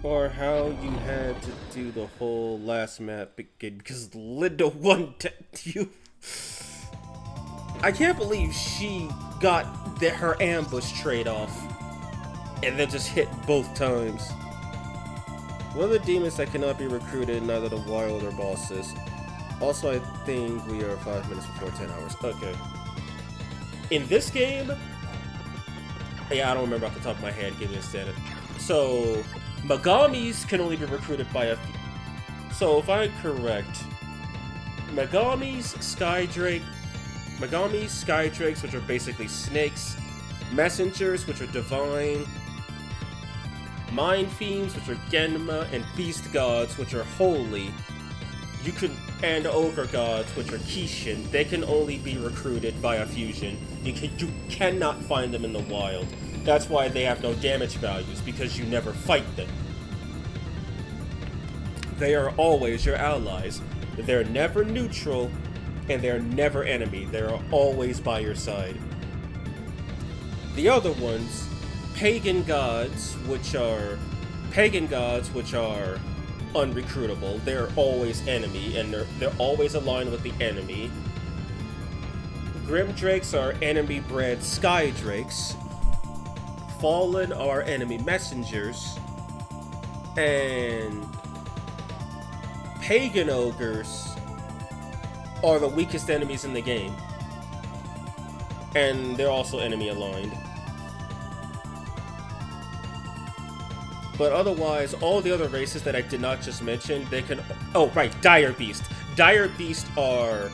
Or how you had to do the whole last map again because Linda won you. I can't believe she got her ambush trade off and then just hit both times. One of the demons that cannot be recruited, neither the wild or bosses. Also, I think we are 5 minutes before 10 hours. Okay. In this game, yeah, I don't remember off the top of my head. Give me a second. So, Megamis can only be recruited by a few. So, if I'm correct, Megamis, Skydrakes, which are basically snakes, Messengers, which are divine, Mind Fiends, which are Genma, and Beast Gods, which are holy. And Ogre Gods, which are Kishin, they can only be recruited via fusion. You cannot find them in the wild. That's why they have no damage values, because you never fight them. They are always your allies. They're never neutral, and they're never enemy. They're always by your side. The other ones, pagan gods, which are unrecruitable. They're always enemy, and they're always aligned with the enemy. Grim Drakes are enemy-bred Sky Drakes. Fallen are enemy messengers. And Pagan Ogres are the weakest enemies in the game. And they're also enemy aligned. But otherwise, all the other races that I did not just mention, they can... Oh, right, Dire Beast. Dire Beast are...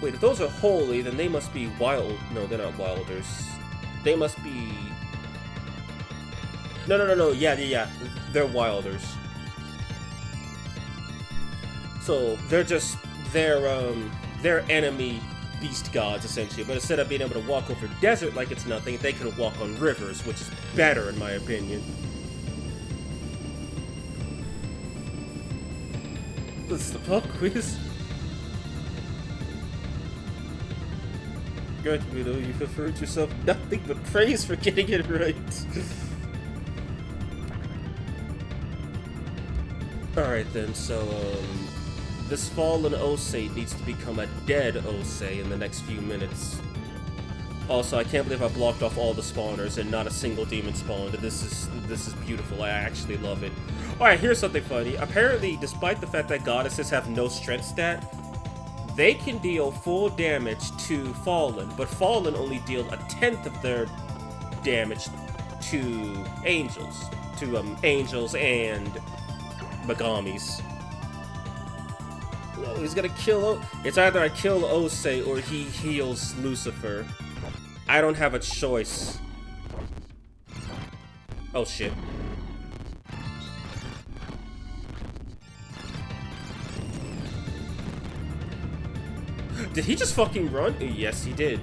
Wait, if those are holy, then they must be wild... No, they're not wilders. They must be... No. Yeah. They're wilders. So, they're enemy beast gods, essentially. But instead of being able to walk over desert like it's nothing, they can walk on rivers, which is better, in my opinion. This is the pub quiz. Good, Widow, you've offered yourself nothing but praise for getting it right. Alright then, so, this fallen Osei needs to become a dead Osei in the next few minutes. Also, I can't believe I blocked off all the spawners and not a single demon spawned. This is beautiful. I actually love it. Alright, here's something funny. Apparently, despite the fact that goddesses have no strength stat, they can deal full damage to Fallen, but Fallen only deal 1/10 of their damage to angels. To angels and Megamis. No, he's gonna kill it's either I kill Osei or he heals Lucifer. I don't have a choice. Oh shit. Did he just fucking run? Yes, he did.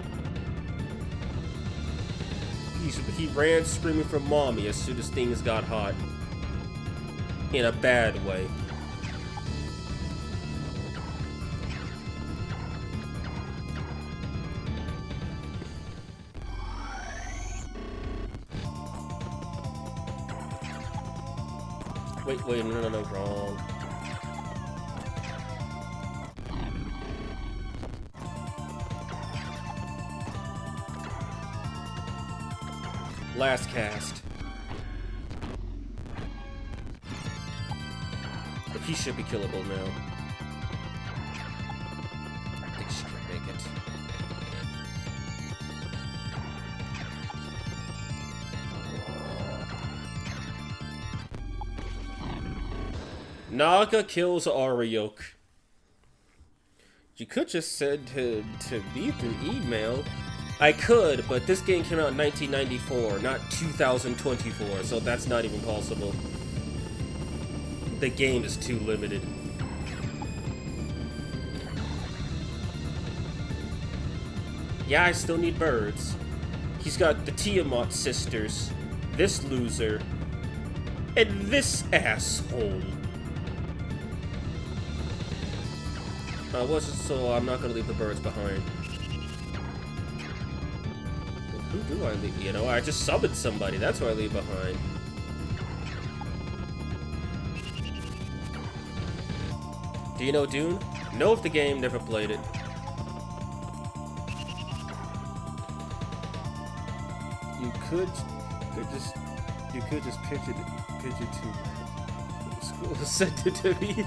He ran screaming for mommy as soon as things got hot. In a bad way. Wait, no, wrong. Last cast. But he should be killable now. I think she can make it. Naga kills Ariok. You could just send him to me through email. I could, but this game came out in 1994, not 2024, so that's not even possible. The game is too limited. Yeah, I still need birds. He's got the Tiamat sisters, this loser, and this asshole. So I'm not gonna leave the birds behind. Who do I leave? You know, I just summoned somebody. That's who I leave behind. Do you know Dune? Know of the game, never played it. You could just pitch it to school. Send it to me.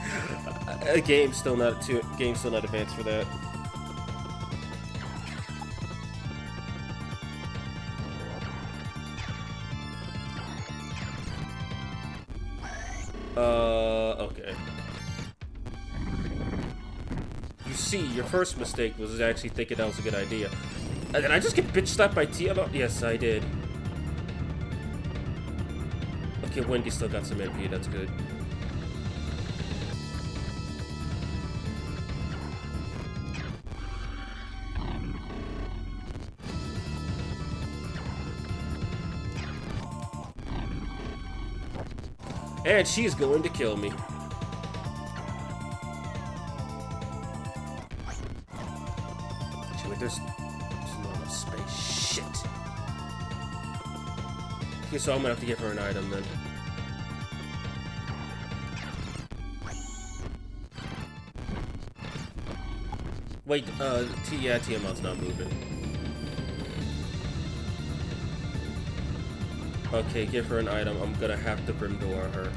A game's still not advanced for that. Okay. You see, your first mistake was actually thinking that was a good idea. Did I just get bitch slapped by Tiamat? Yes, I did. Okay, Wendy still got some MP, that's good. And she's going to kill me. Wait, there's not enough space. Shit. Okay, so I'm gonna have to give her an item then. Wait, yeah, Tiamat's not moving. Okay, give her an item. I'm gonna have to Brim Door her.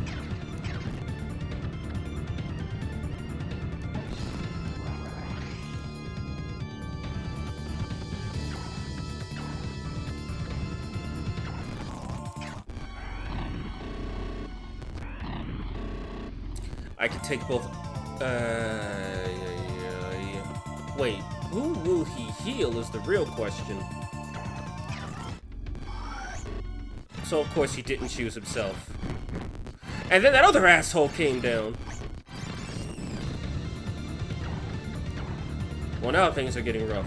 I can take both. Wait, who will he heal is the real question. So of course he didn't choose himself. And then that other asshole came down. Well, now things are getting rough.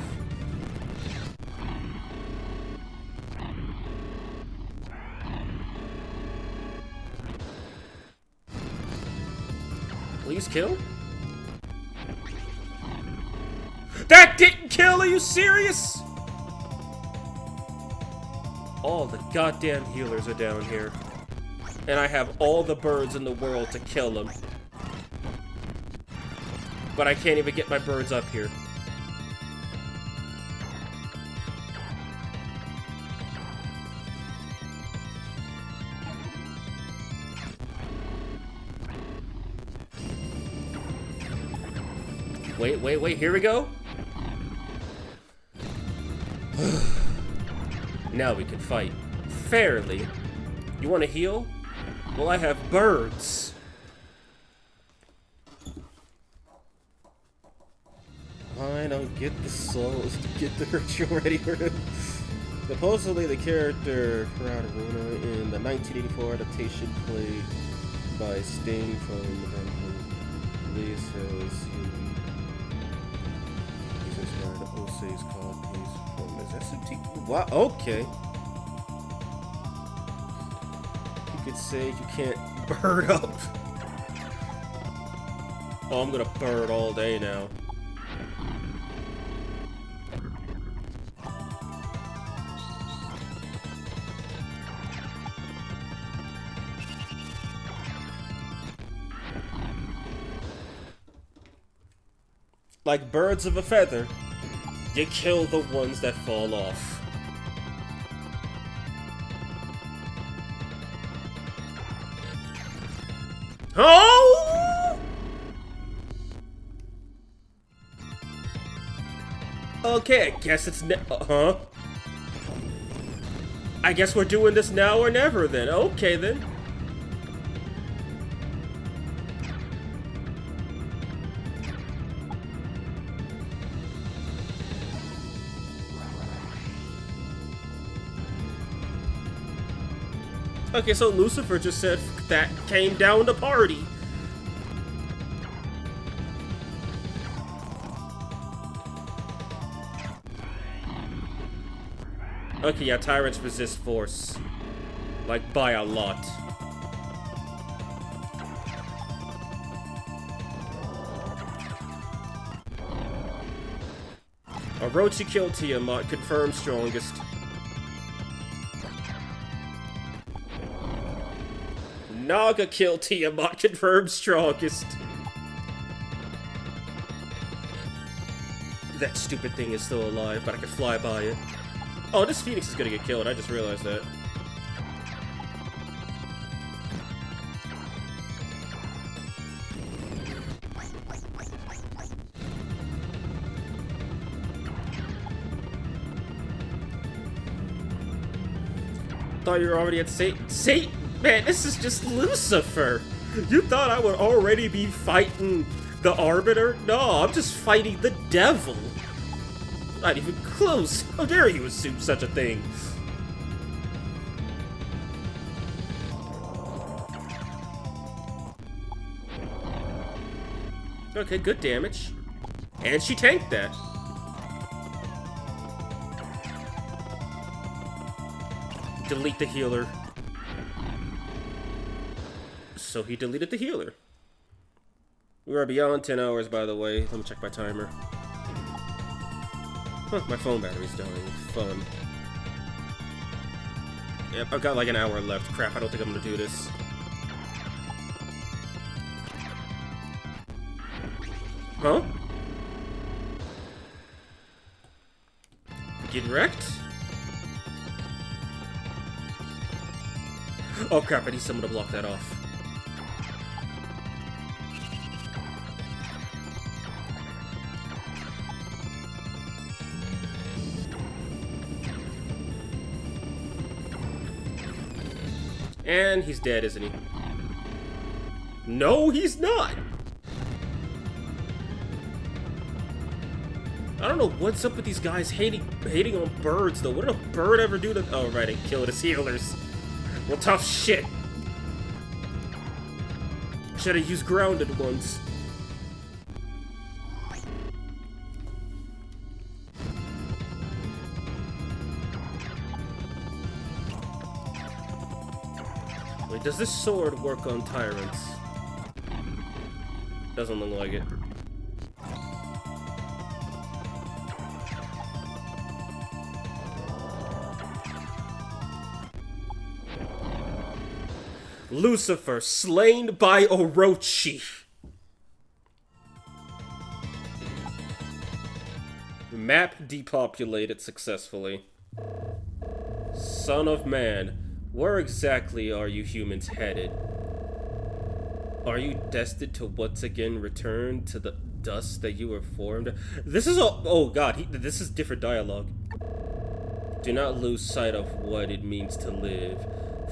Please kill? That didn't kill! Are you serious? All the goddamn healers are down here. And I have all the birds in the world to kill them. But I can't even get my birds up here. Wait, here we go. Now we can fight. Fairly. You want to heal? Well, I have birds. I don't get the souls to get the ritual ready for him. Supposedly the character Runa in the 1984 adaptation played by Sting from Lee says he's inspired the Osei's called piece from his SMT. Wow, okay. You could say you can't bird up. Oh, I'm gonna bird all day now. Like birds of a feather, you kill the ones that fall off. Oh! Okay, I guess it's huh? I guess we're doing this now or never then. Okay then. Okay, so Lucifer just said that came down to party. Okay, yeah, tyrants resist force. Like, by a lot. Orochi killed Tiamat, confirmed strongest. Naga killed Tiamat, confirmed strongest. That stupid thing is still alive, but I can fly by it. Oh, this Phoenix is gonna get killed, I just realized that. Thought you were already at Satan? Man, this is just Lucifer! You thought I would already be fighting the Arbiter? No, I'm just fighting the devil! Not even close! How dare you assume such a thing? Okay, good damage. And she tanked that. Delete the healer. So he deleted the healer. We are beyond 10 hours, by the way. Let me check my timer. Huh, my phone battery's dying. Fun. Yep, I've got like an hour left. Crap, I don't think I'm gonna do this. Huh? Get wrecked? Oh crap, I need someone to block that off. And he's dead, isn't he? No, he's not! I don't know what's up with these guys hating on birds, though. What did a bird ever do to... Oh, right, it killed his healers. Well, tough shit. Should have used grounded ones. Wait, does this sword work on tyrants? Doesn't look like it. Lucifer, slain by Orochi. Map depopulated successfully. Son of man, where exactly are you humans headed? Are you destined to once again return to the dust that you were formed? This is oh god, this is different dialogue. Do not lose sight of what it means to live.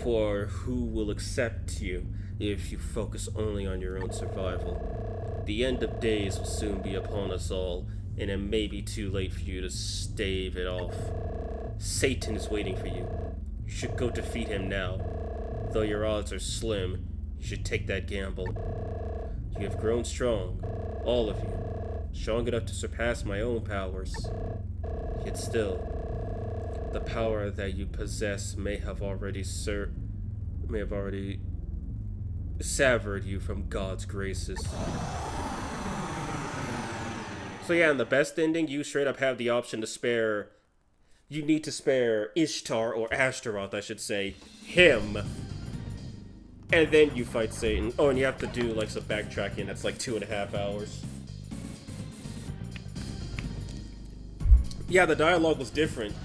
For who will accept you if you focus only on your own survival? The end of days will soon be upon us all, and it may be too late for you to stave it off. Satan is waiting for you. You should go defeat him now. Though your odds are slim, you should take that gamble. You have grown strong, all of you, strong enough to surpass my own powers. Yet still, the power that you possess may have already severed you from God's graces. So yeah, in the best ending, you straight up have the option to spare... You need to spare Ishtar, or Ashtaroth, I should say, him. And then you fight Satan. Oh, and you have to do like some backtracking, that's like 2.5 hours. Yeah, the dialogue was different.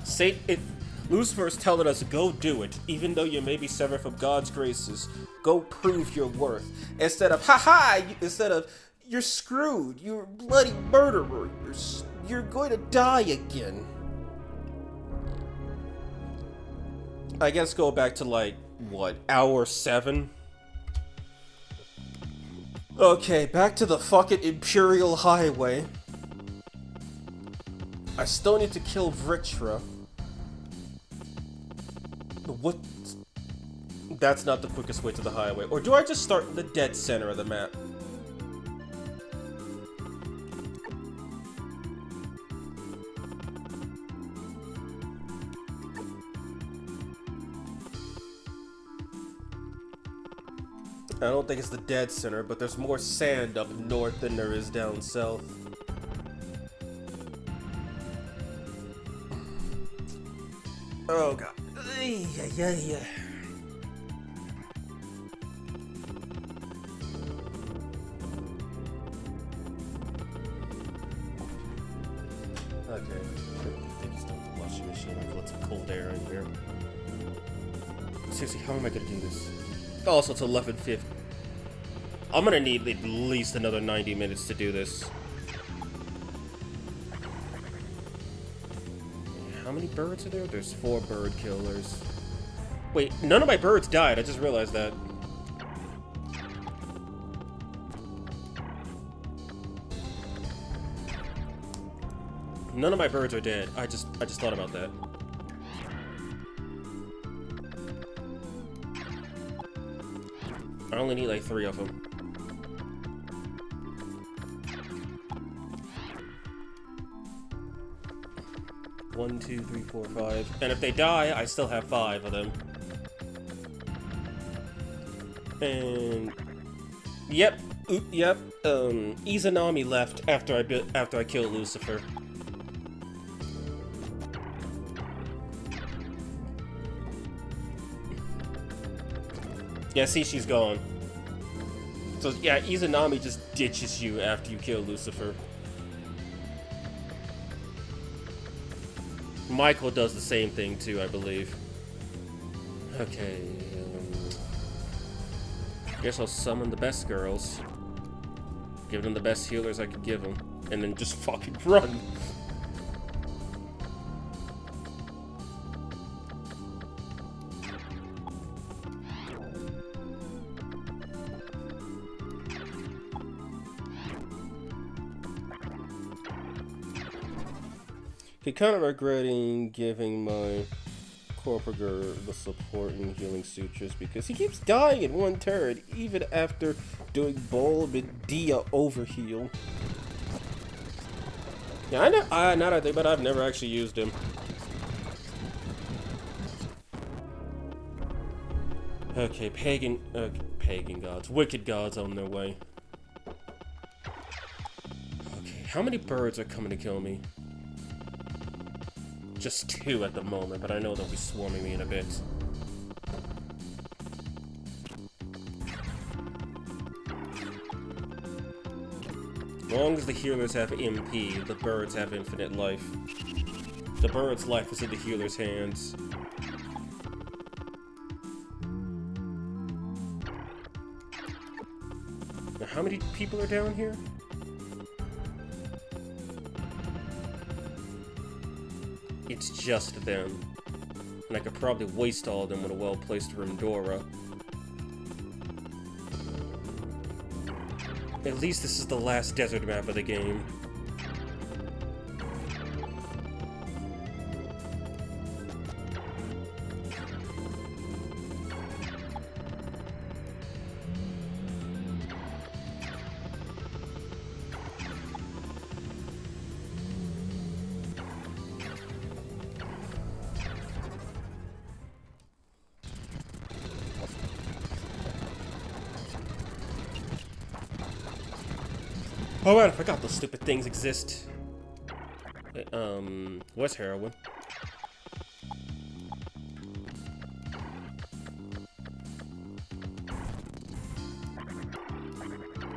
Lucifer's telling us, go do it, even though you may be severed from God's graces. Go prove your worth. Instead of, you're screwed, you're a bloody murderer, you're going to die again. I guess go back to like, what, hour 7? Okay, back to the fucking Imperial Highway. I still need to kill Vritra. What? That's not the quickest way to the highway. Or do I just start in the dead center of the map? I don't think it's the dead center, but there's more sand up north than there is down south. Oh god. Yeah. Okay. I think it's time to flush the machine. I've let some cold air in here. Seriously, how am I gonna do this? Also, it's 11:50. I'm gonna need at least another 90 minutes to do this. How many birds are there? There's 4 bird killers. Wait, none of my birds died. I just realized that. None of my birds are dead. I just thought about that. I only need like 3 of them. One, 2, 3, 4, 5. And if they die, I still have 5 of them. And yep. Izanami left after I killed Lucifer. Yeah, see, she's gone. So yeah, Izanami just ditches you after you kill Lucifer. Michael does the same thing too, I believe. Okay. Guess I'll summon the best girls. Give them the best healers I could give them. And then just fucking run. Okay, kind of regretting giving my Corporator the support and healing sutures because he keeps dying in one turn, even after doing Bowl Medea overheal. Yeah, I know. Now that I think, but I've never actually used him. Okay, pagan gods, wicked gods on their way. Okay, how many birds are coming to kill me? Just 2 at the moment, but I know they'll be swarming me in a bit. As long as the healers have MP, the birds have infinite life. The bird's life is in the healer's hands. Now, how many people are down here? It's just them. And I could probably waste all of them with a well-placed Rimdora. At least this is the last desert map of the game. Oh, right, I forgot those stupid things exist. Wait, what's heroin?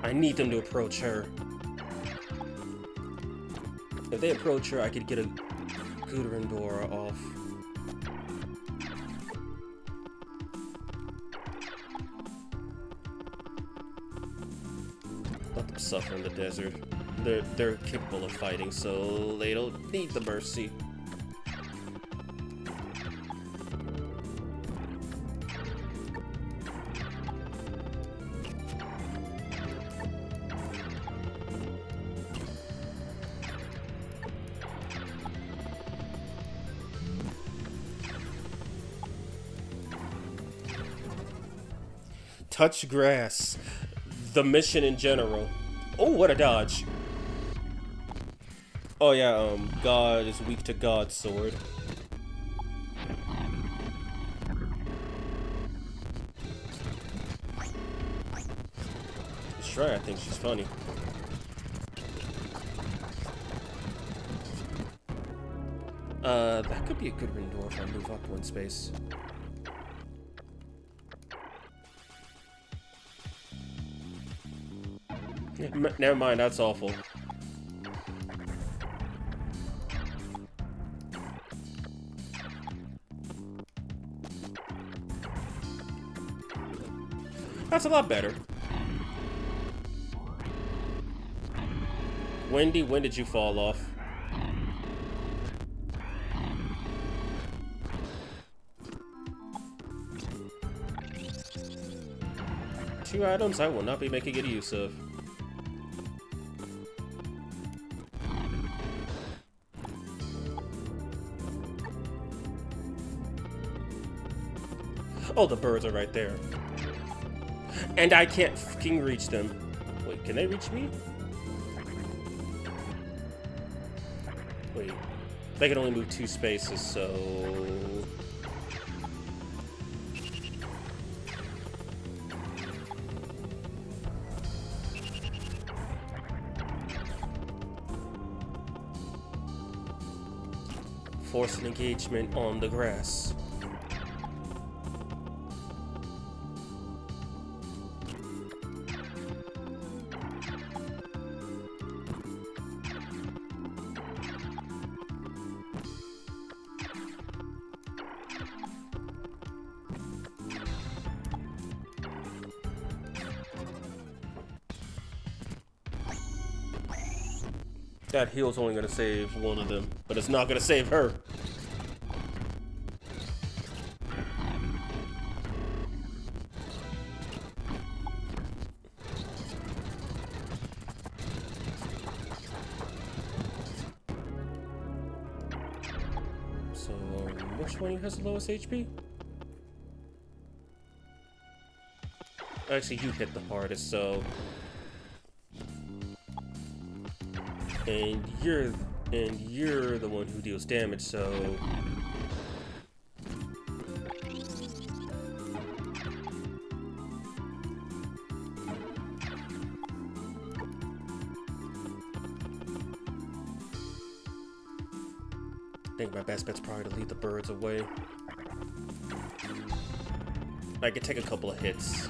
I need them to approach her. If they approach her, I could get a Gudrundora off. Let them suffer in the desert. They're capable of fighting, so they don't need the mercy. Touch grass. The mission in general. Oh, what a dodge. Oh yeah, God is weak to God's sword. Let's try, I think she's funny. That could be a good Rindor if I move up one space. Yeah, never mind, that's awful. That's a lot better. Wendy, when did you fall off? Two items I will not be making any use of. Oh, the birds are right there. And I can't fucking reach them. Wait, can they reach me? Wait. They can only move 2 spaces, so... Force an engagement on the grass. That heal's only gonna save one of them, but it's not gonna save her. So, which one has the lowest HP? Actually, you hit the hardest, so... And you're the one who deals damage, so... I think my best bet's probably to lead the birds away. I could take a couple of hits.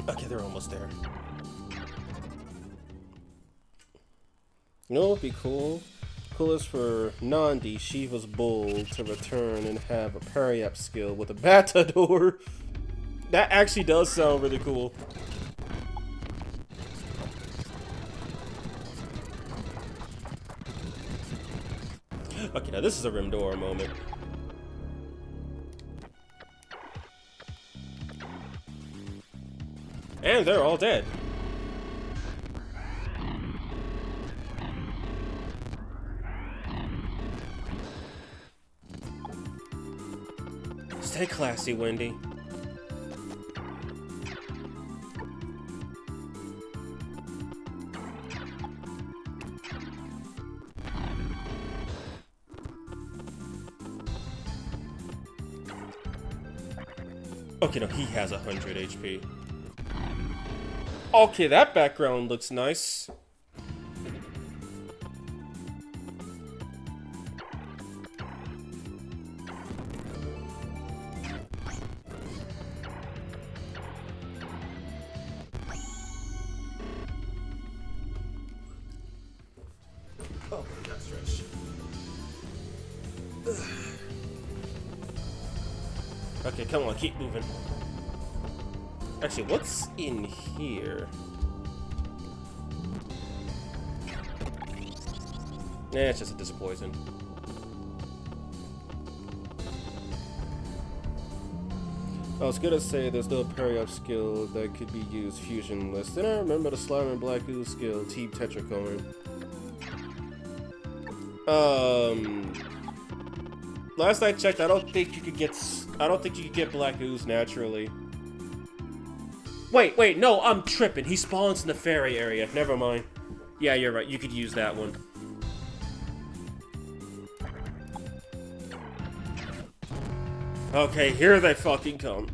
Okay, they're almost there. You know what would be cool? Cool is for Nandi, Shiva's bull, to return and have a parry up skill with a Batador. That actually does sound really cool. Okay, now this is a Rimdora moment. And they're all dead. Stay classy, Wendy. Okay, no, he has 100 HP. Okay, that background looks nice. Oh, that stretch. Okay, come on, keep moving. Actually, what's in here? Nah, it's just a dispoison. I was gonna say there's no parry-up skill that could be used fusionless. Then I remember the slime and black ooze skill, Team Tetracorn. Last I checked, I don't think you could get black ooze naturally. Wait, no, I'm tripping. He spawns in the fairy area. Never mind. Yeah, you're right. You could use that one. Okay, here they fucking come.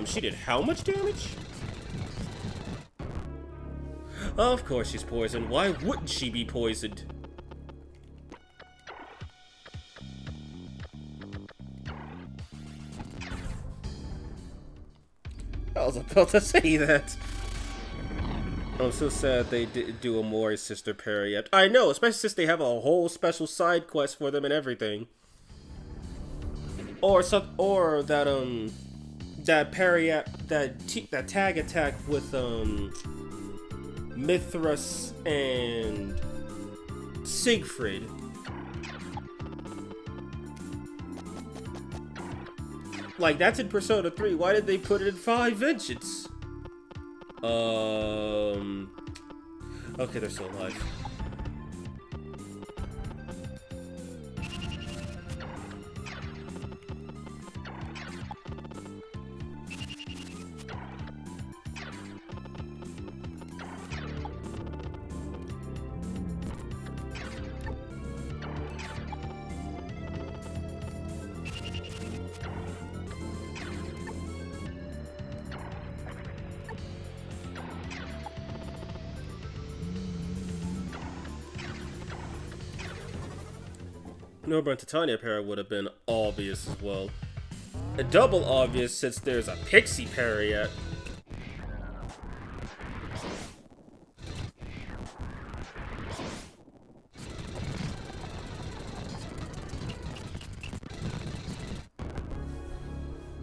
She did how much damage? Of course she's poisoned. Why wouldn't she be poisoned? I was about to say that. I'm so sad they didn't do a more sister parry yet. I know, especially since they have a whole special side quest for them and everything. Or that parry that tag attack with Mithras and Siegfried. Like, that's in Persona 3. Why did they put it in 5 Vengeance? Okay, they're still alive. Norbert and Titania parry would have been obvious as well. A double obvious since there's a pixie parry at.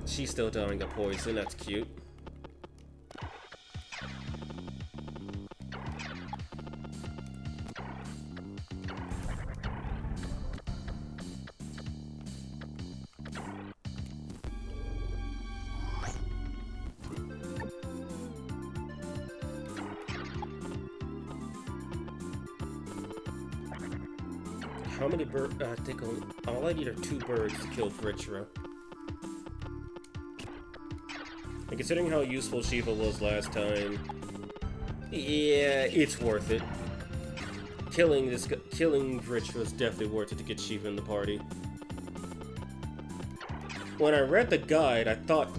She's still dying of poison, that's cute. How many birds? I think all I need are 2 birds to kill Vritra. And considering how useful Shiva was last time, yeah, it's worth it. Killing Vritra is definitely worth it to get Shiva in the party. When I read the guide, I thought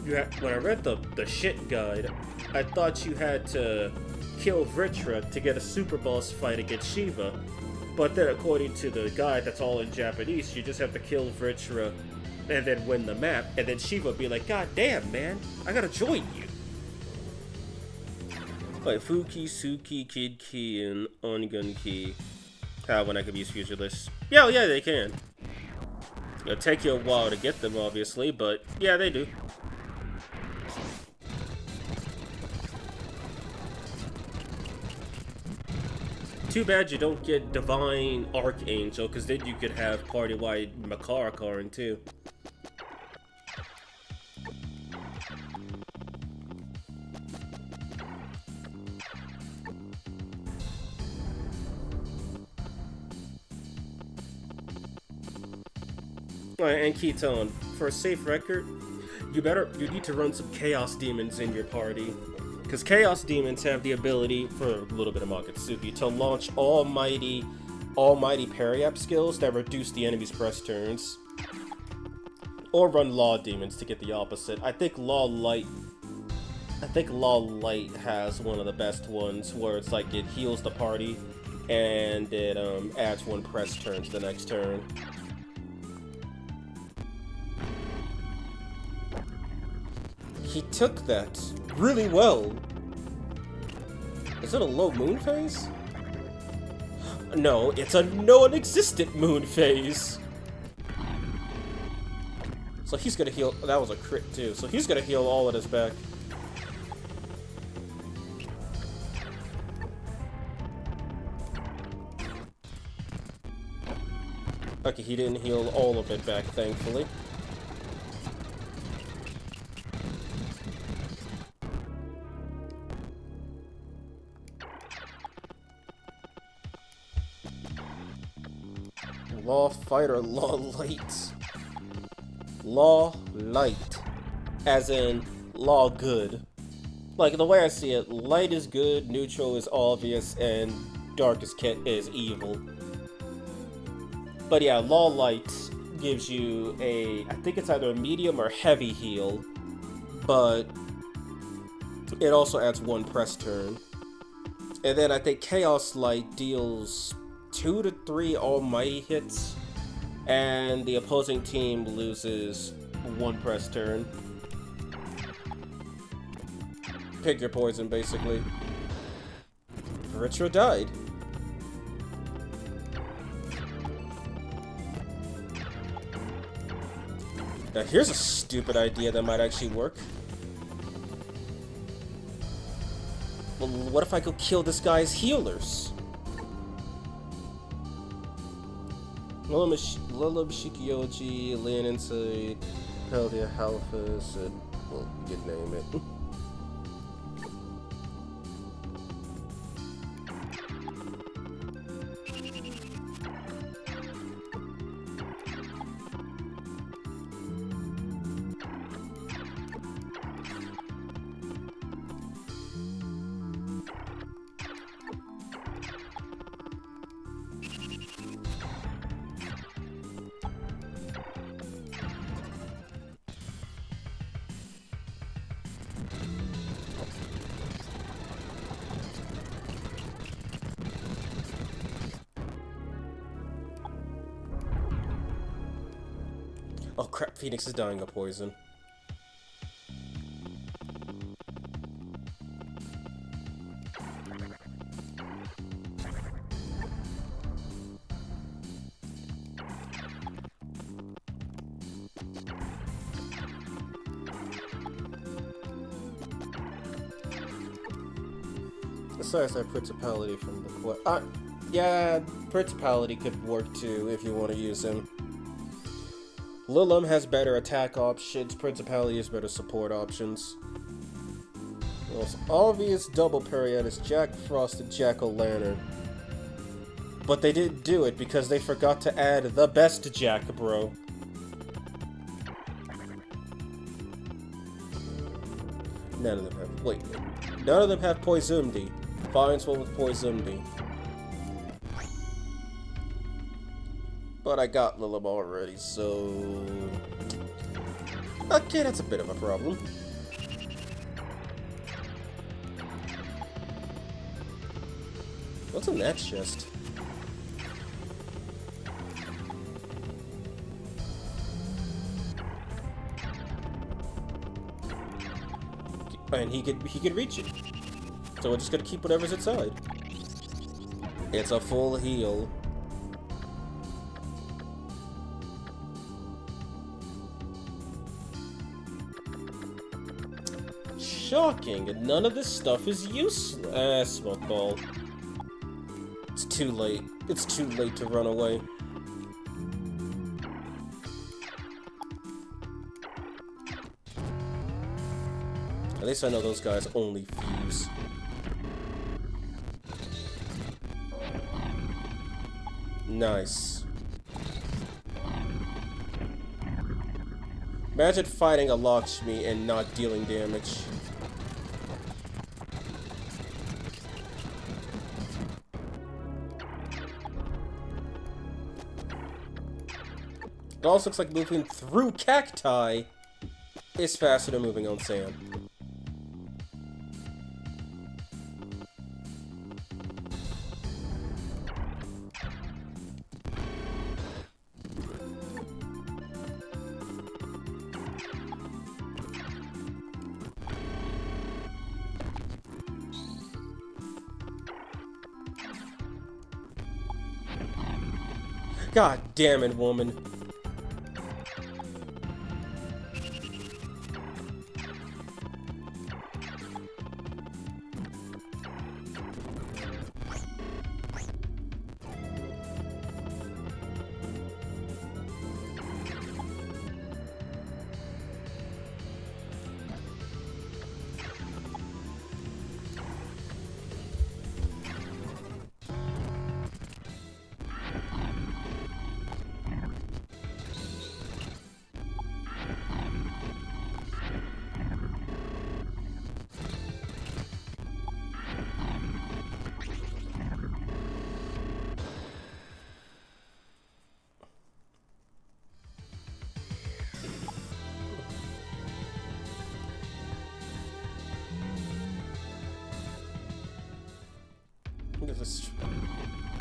when I read the shit guide, I thought you had to kill Vritra to get a super boss fight against Shiva. But then, according to the guide, that's all in Japanese. You just have to kill Vritra and then win the map, and then Shiva would be like, "God damn, man, I gotta join you." Like Fuki, Suki, Kid Key, and Ongun Key. When I could use Futureless. Yeah, they can. It'll take you a while to get them, obviously, but yeah, they do. Too bad you don't get Divine Archangel, because then you could have party-wide Makara Karin too. Alright, and Ketone, for a safe record, you need to run some Chaos Demons in your party. Because Chaos Demons have the ability, for a little bit of Makatsuki, to launch almighty parry-up skills that reduce the enemy's press turns. Or run Law Demons to get the opposite. I think Law Light has one of the best ones, where it's like it heals the party, and it adds 1 press turn to the next turn. He took that really well. Is it a low moon phase? No, it's a non-existent moon phase. So he's gonna heal. That was a crit too. So he's gonna heal all of his back. Okay, he didn't heal all of it back, thankfully. Law Fighter, Law Light. Law Light. As in, Law Good. Like, the way I see it, Light is good, Neutral is obvious, and Dark is evil. But yeah, Law Light gives you a, I think it's either a medium or heavy heal, but it also adds 1 press turn. And then I think Chaos Light deals 2 to 3 almighty hits, and the opposing team loses 1 press turn. Pick your poison, basically. Retro died. Now here's a stupid idea that might actually work. Well, what if I go kill this guy's healers? Lilib Shikioji, Lean Inside, Peldia Halfus, and well, you could name it. Oh crap, Phoenix is dying of poison. Besides that Principality from the quest. Yeah, Principality could work too if you want to use him. Lilim has better attack options, Principality has better support options. The most obvious double parry is Jack Frost and Jack-O-Lantern. But they didn't do it because they forgot to add the best Jack, bro. None of them have. Wait. None of them have Poisumdi. Finds one with Poisumdi. But I got Lilim already, so... Okay, that's a bit of a problem. What's in that chest? And he could reach it. So we're just gonna keep whatever's inside. It's a full heal. Shocking, none of this stuff is useless. Smoke ball. It's too late. It's too late to run away. At least I know those guys only fuse. Nice. Imagine fighting a Lakshmi and not dealing damage. It also looks like moving through cacti is faster than moving on sand. God damn it, woman.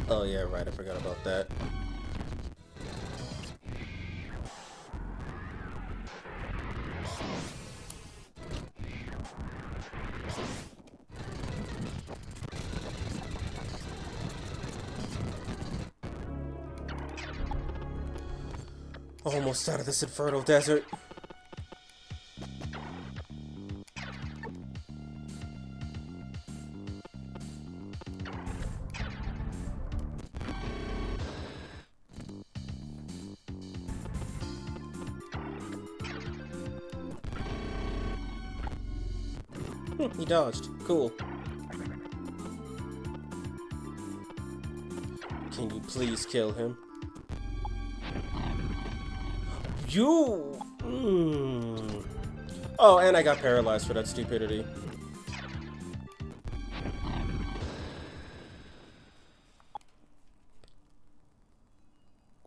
Oh yeah, right, I forgot about that. Almost out of this infernal desert. He dodged. Cool. Can you please kill him? You! Oh, and I got paralyzed for that stupidity.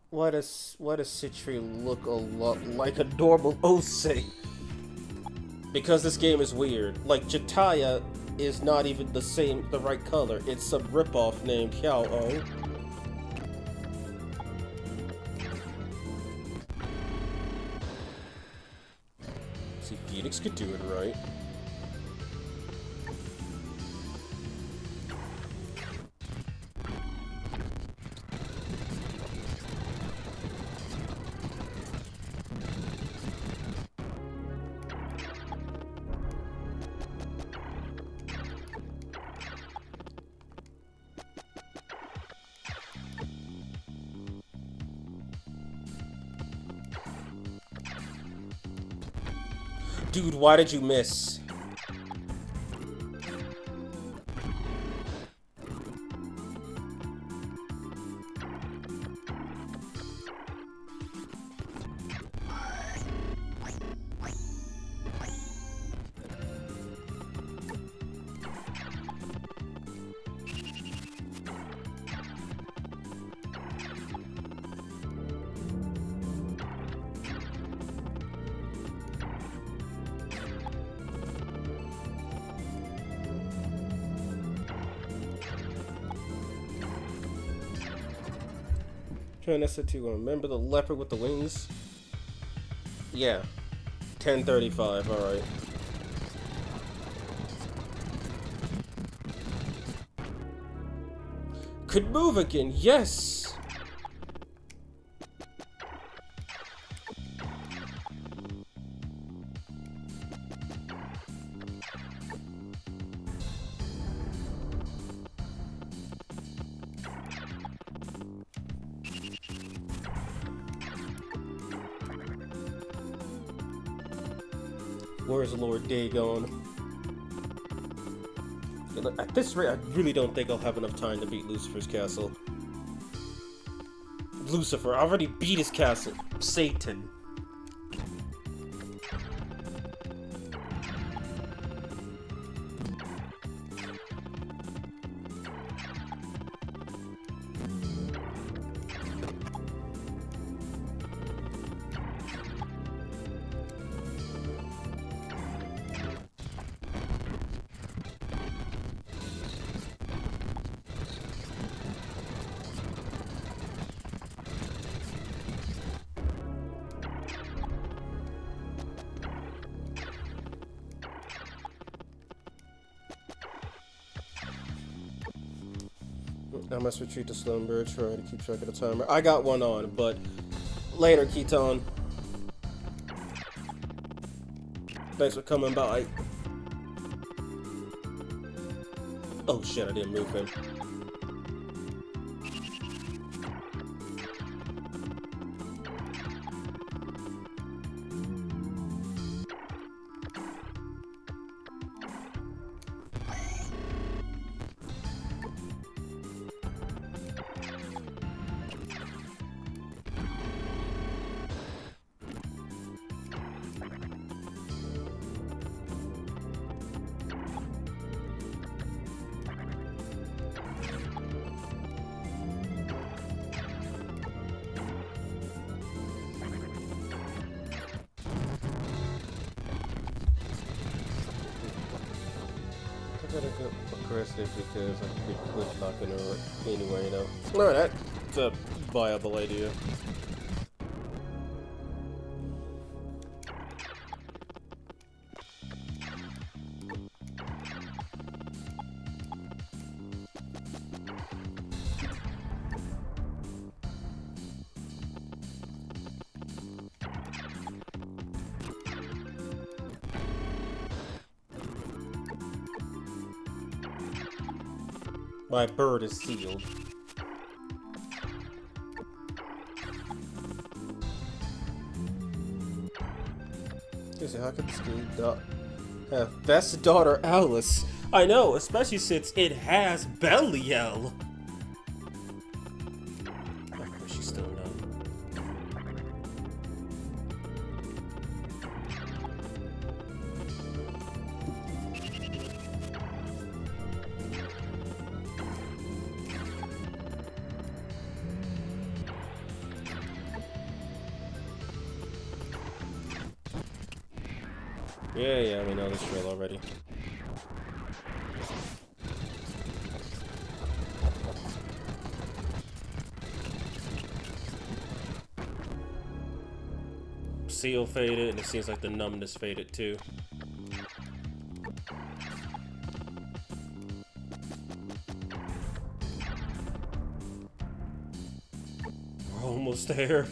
Why does Citri look a lot like a normal Osei? Because this game is weird. Like, Jataya is not even the right color. It's some ripoff named Xiao-O. See, Phoenix could do it right. Dude, why did you miss? Vanessa to remember the leopard with the wings? Yeah. 10:35, alright. Could move again, yes! Where's Lord Dagon? At this rate, I really don't think I'll have enough time to beat Lucifer's castle. Lucifer, I already beat his castle. Satan. I must retreat to slumber, try to keep track of the timer. I got one on, but later, Keaton. Thanks for coming by. Oh shit, I didn't move him. I gotta go aggressive because I could be quick locking her anyway, you know. Alright, that's a viable idea. My bird is sealed. How could this game have best daughter Alice? I know, especially since it has Belial. Of course she's still not. Yeah, we know this drill already. Seal faded, and it seems like the numbness faded too. We're almost there.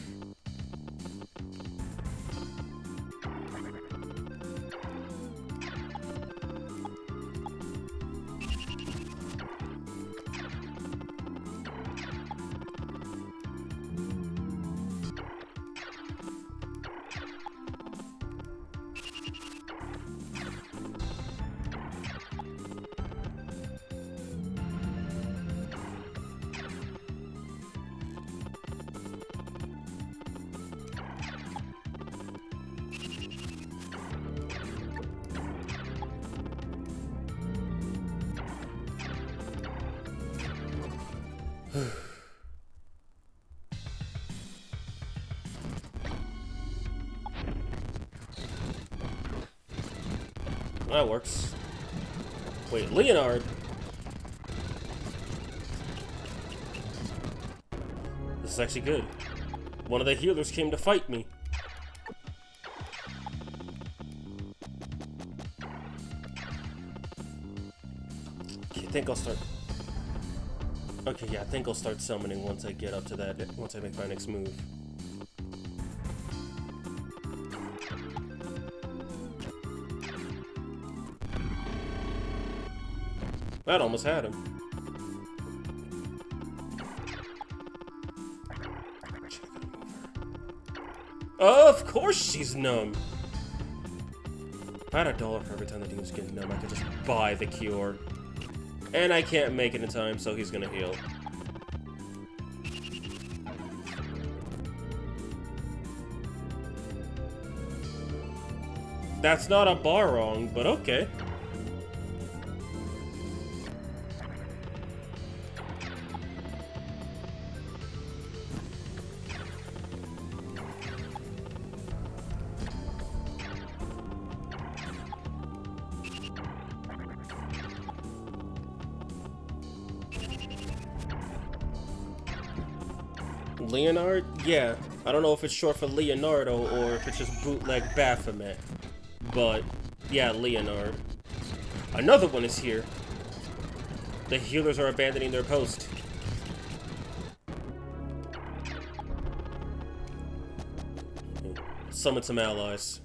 That works. Wait, Leonard? This is actually good. One of the healers came to fight me. Okay, I think I'll start... Okay, yeah, I think I'll start summoning once I get up to that, once I make my next move. That almost had him. Of course she's numb! If I had $1 for every time the demon's getting numb, I could just buy the cure. And I can't make it in time, so he's gonna heal. That's not a bar wrong, but okay. Leonard? Yeah. I don't know if it's short for Leonardo or if it's just bootleg Baphomet. But, yeah, Leonard. Another one is here. The healers are abandoning their post. summon some allies.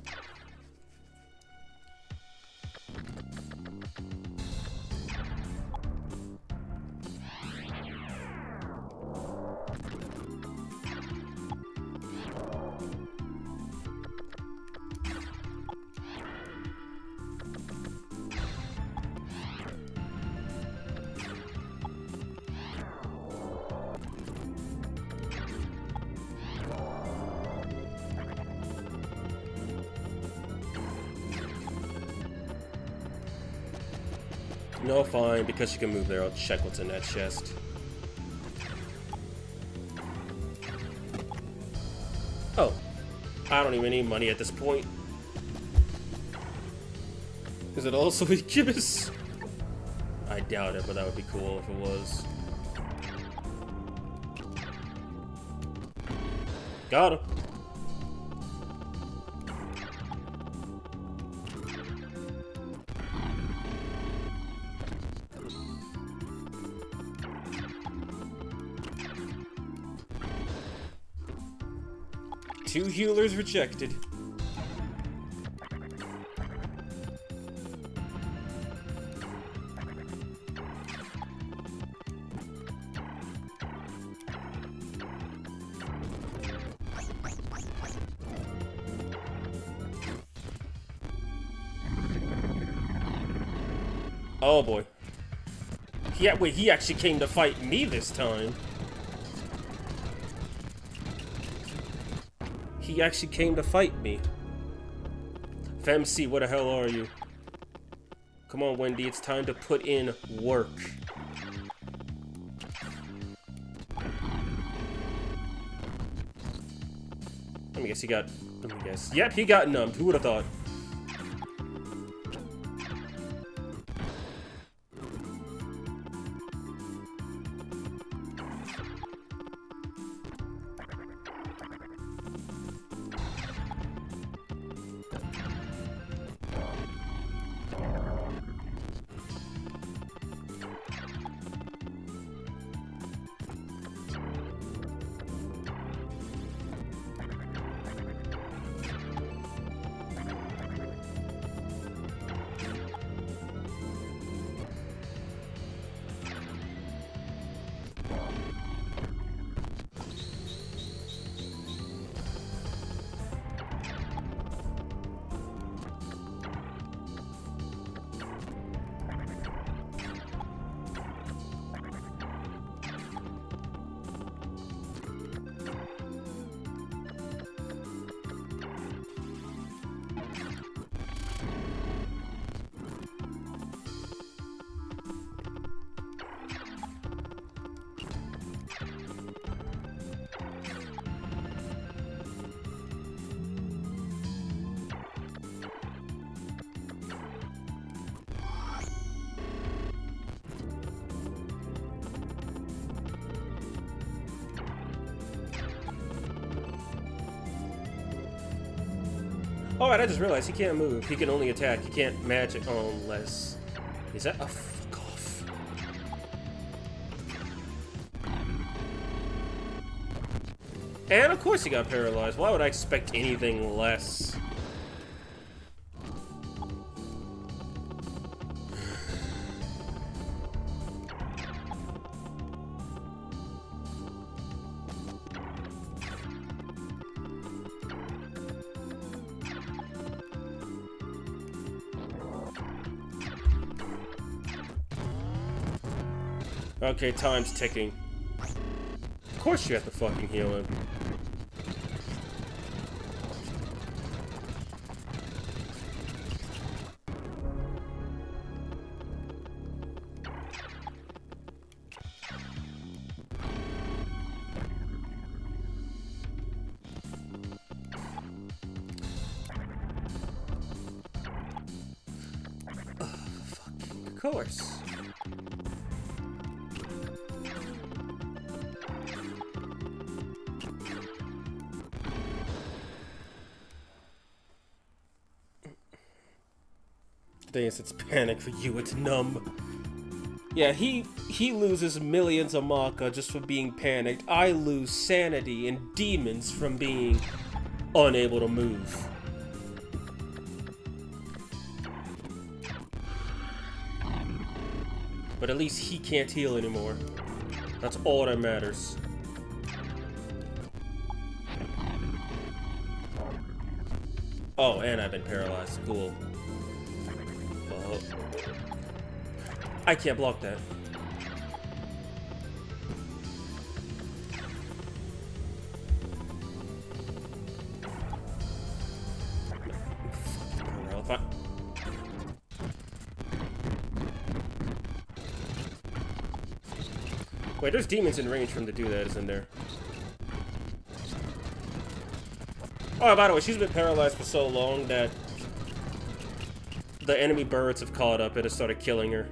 No, fine, because she can move there, I'll check what's in that chest. Oh, I don't even need money at this point. Is it also a gibbous? I doubt it, but that would be cool if it was. Got him. Two healers rejected. Oh boy. Wait, he actually came to fight me this time. He actually came to fight me. FemC, what the hell are you? Come on, Wendy, it's time to put in work. Let me guess, let me guess. Yep, he got numbed. Who would have thought? Alright, I just realized he can't move. He can only attack. He can't magic unless... Is that a fuck off? And of course he got paralyzed. Why would I expect anything less? Okay, time's ticking. Of course you have to fucking heal him. Of course. It's panic for you, it's numb. Yeah, he loses millions of Maka just for being panicked. I lose sanity and demons from being unable to move. But at least he can't heal anymore. That's all that matters. Oh, and I've been paralyzed. Cool. I can't block that. Wait, there's demons in range for him to do that, isn't there? Oh, by the way, she's been paralyzed for so long that the enemy birds have caught up and have started killing her.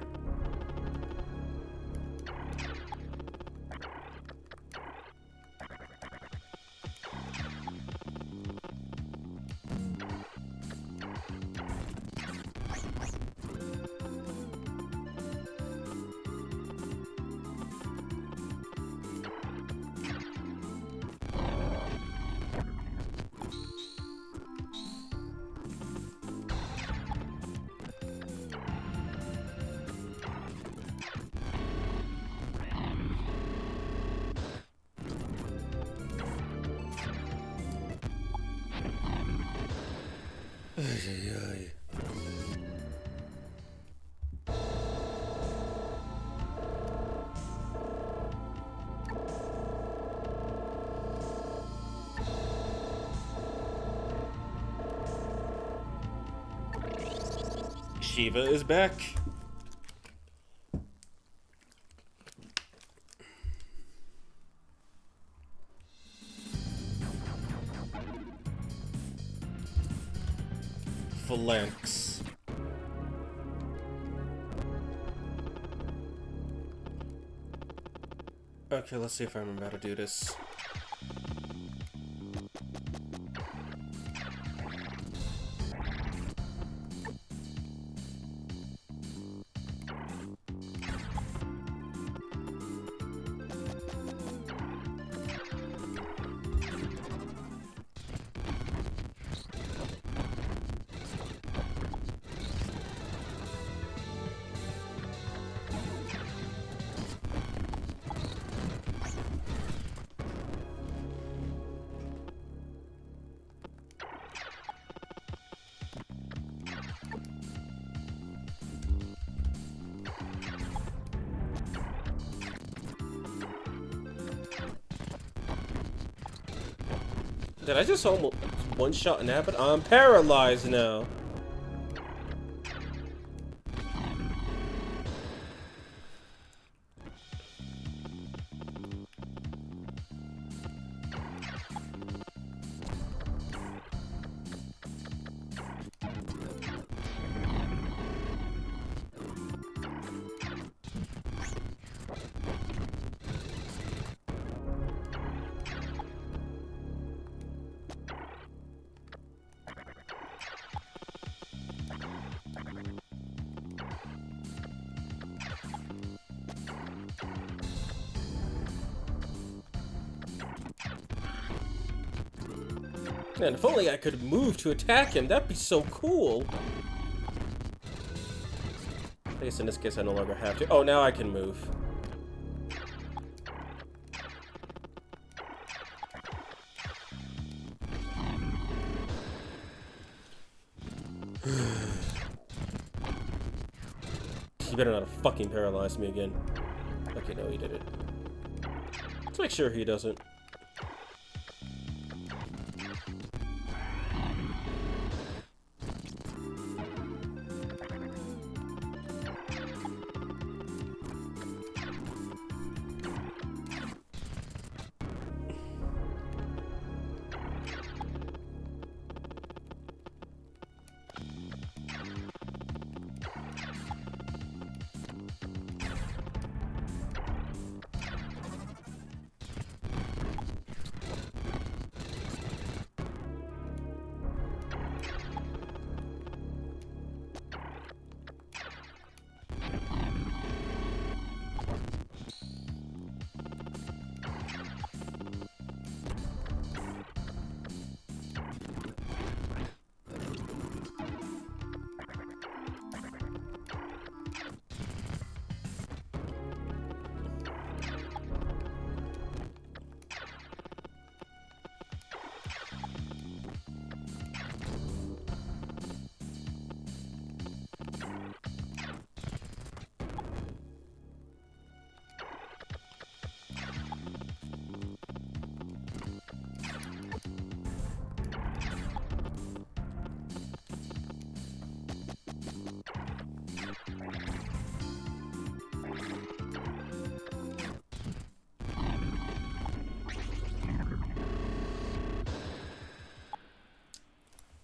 Shiva is back. Phalanx. Okay, let's see if I remember how to do this. Did I just almost one-shot an Abbott? I'm paralyzed now. Man, if only I could move to attack him, that'd be so cool. I guess in this case I no longer have to. Oh, now I can move. He better not have fucking paralyzed me again. Okay, no, he did it. Let's make sure he doesn't.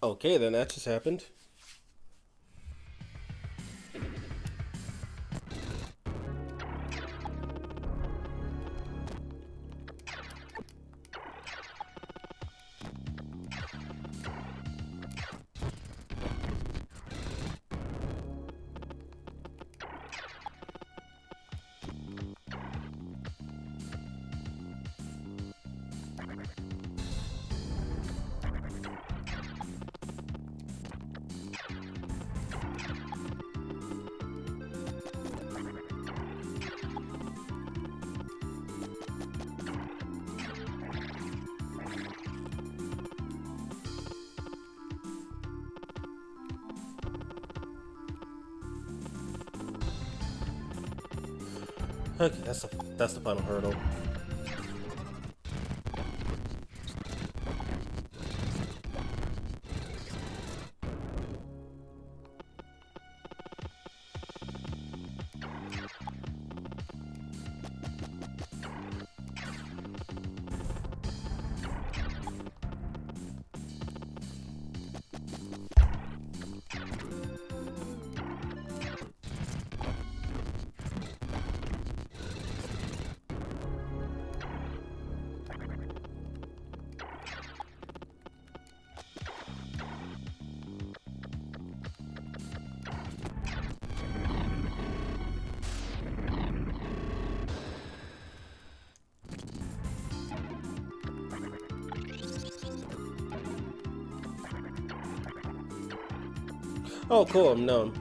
Okay, then that just happened. Okay, that's the final hurdle. Oh, cool, I'm known.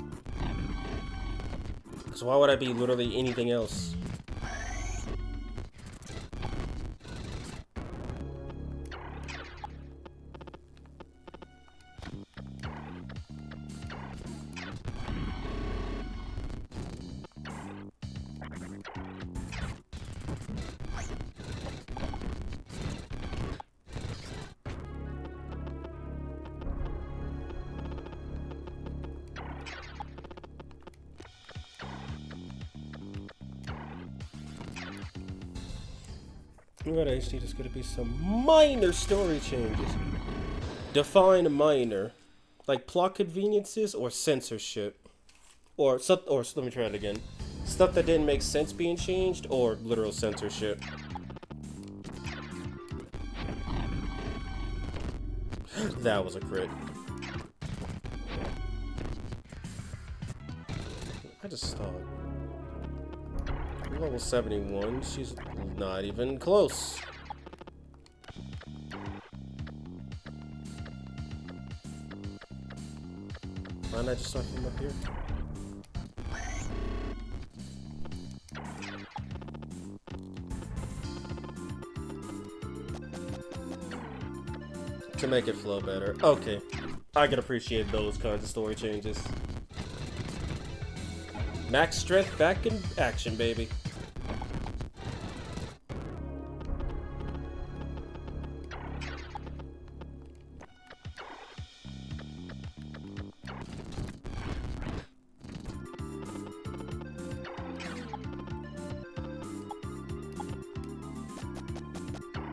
Because why would I be literally anything else? Alright, I just need there's gonna be some minor story changes. Define minor. Like plot conveniences or censorship. Or let me try it again. Stuff that didn't make sense being changed or literal censorship. That was a crit. I just thought. Level 71, she's not even close. Why not just start from up here? To make it flow better. Okay. I can appreciate those kinds of story changes. Max strength back in action, baby.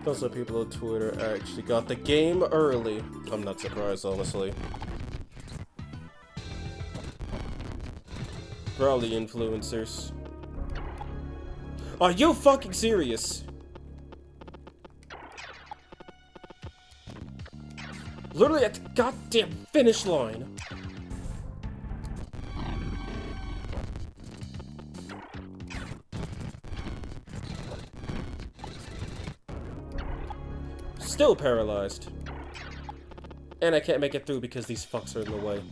Those are people on Twitter actually got the game early. I'm not surprised, honestly. Probably influencers. Are you fucking serious? Literally at the goddamn finish line. Still paralyzed. And I can't make it through because these fucks are in the way.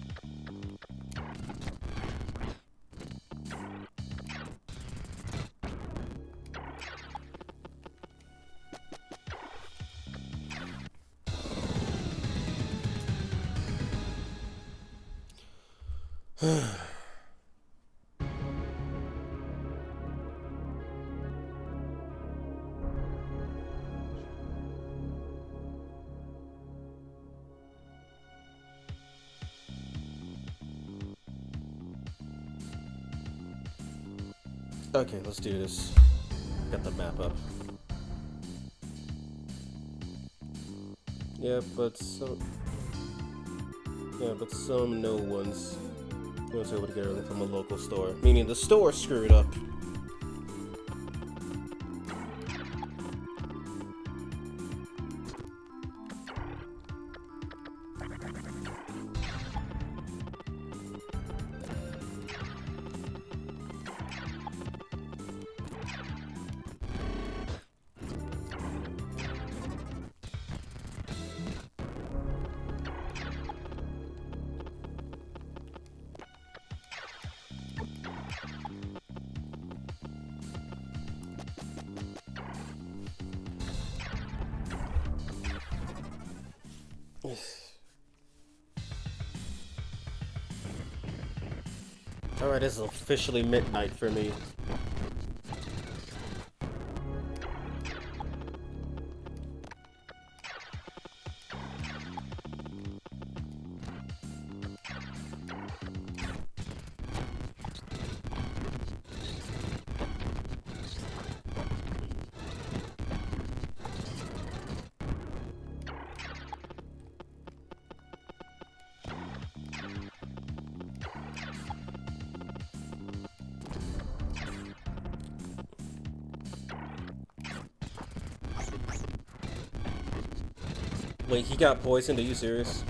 Okay, let's do this. Got the map up. Yeah, but so... Yeah, but some no ones was able to get everything from a local store. Meaning the store screwed up. Alright, it's officially midnight for me. Wait, he got poisoned? Are you serious?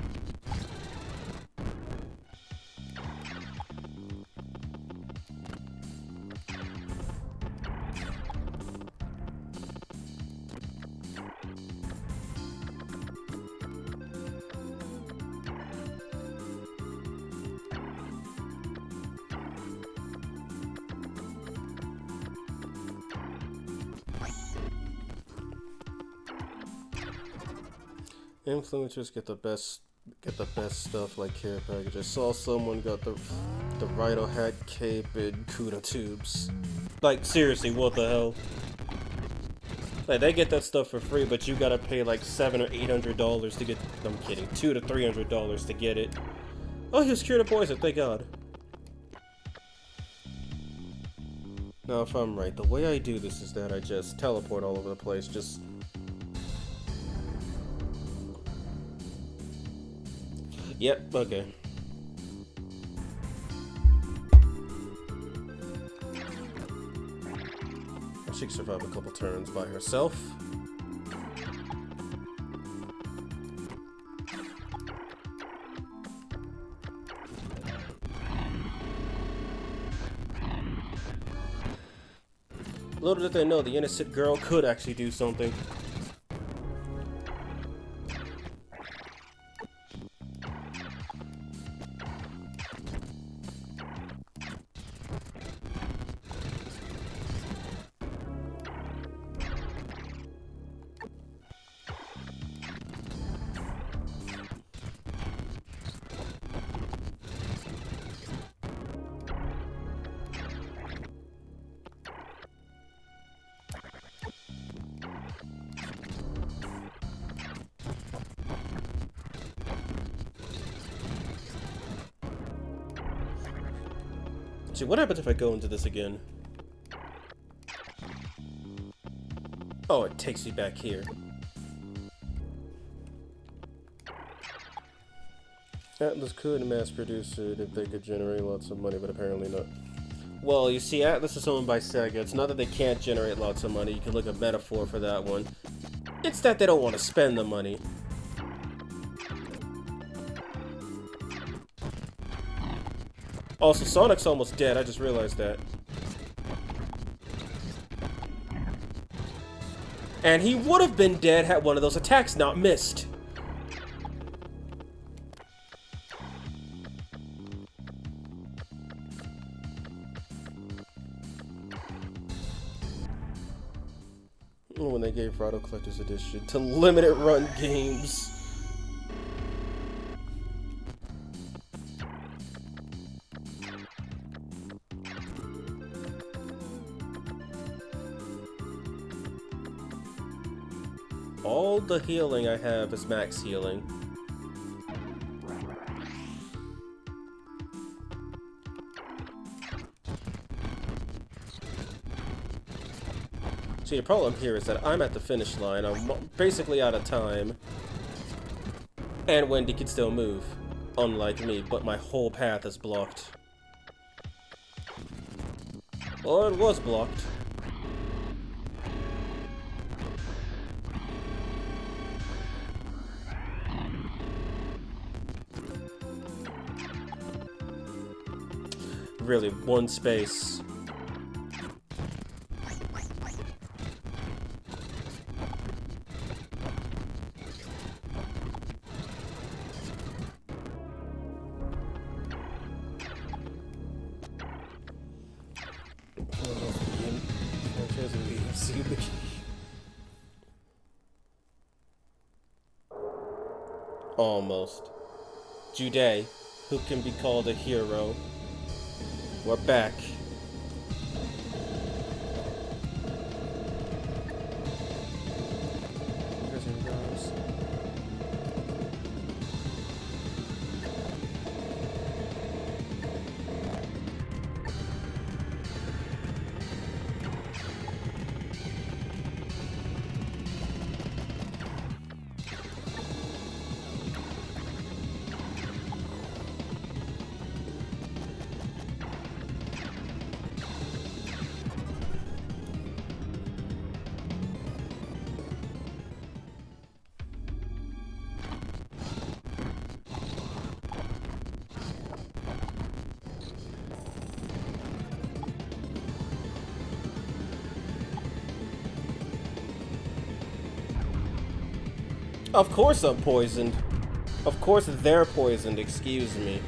Influencers get the best stuff like care packages. Saw someone got the Rhino hat, cape, and Kuda tubes. Like seriously, what the hell? Like they get that stuff for free, but you gotta pay like $700 or $800 to get. I'm kidding, $200 to $300 to get it. Oh, he was cured of poison. Thank God. Now, if I'm right, the way I do this is that I just teleport all over the place. Just. Yep, okay. She can survive a couple turns by herself. Little did they know, the innocent girl could actually do something. See, what happens if I go into this again? Oh, it takes me back here. Atlas could mass produce it if they could generate lots of money, but apparently not. Well, you see, Atlas is owned by Sega. It's not that they can't generate lots of money. You can look at metaphor for that one. It's that they don't want to spend the money. Also, Sonic's almost dead. I just realized that. And he would have been dead had one of those attacks not missed. When they gave Rado Collector's Edition to limited run games. All the healing I have is max healing. See, the problem here is that I'm at the finish line. I'm basically out of time. And Wendy can still move. unlike me, but my whole path is blocked. Or it was blocked. Really, one space. Almost. Jude, who can be called a hero. We're back. Of course I'm poisoned. Of course they're poisoned, excuse me.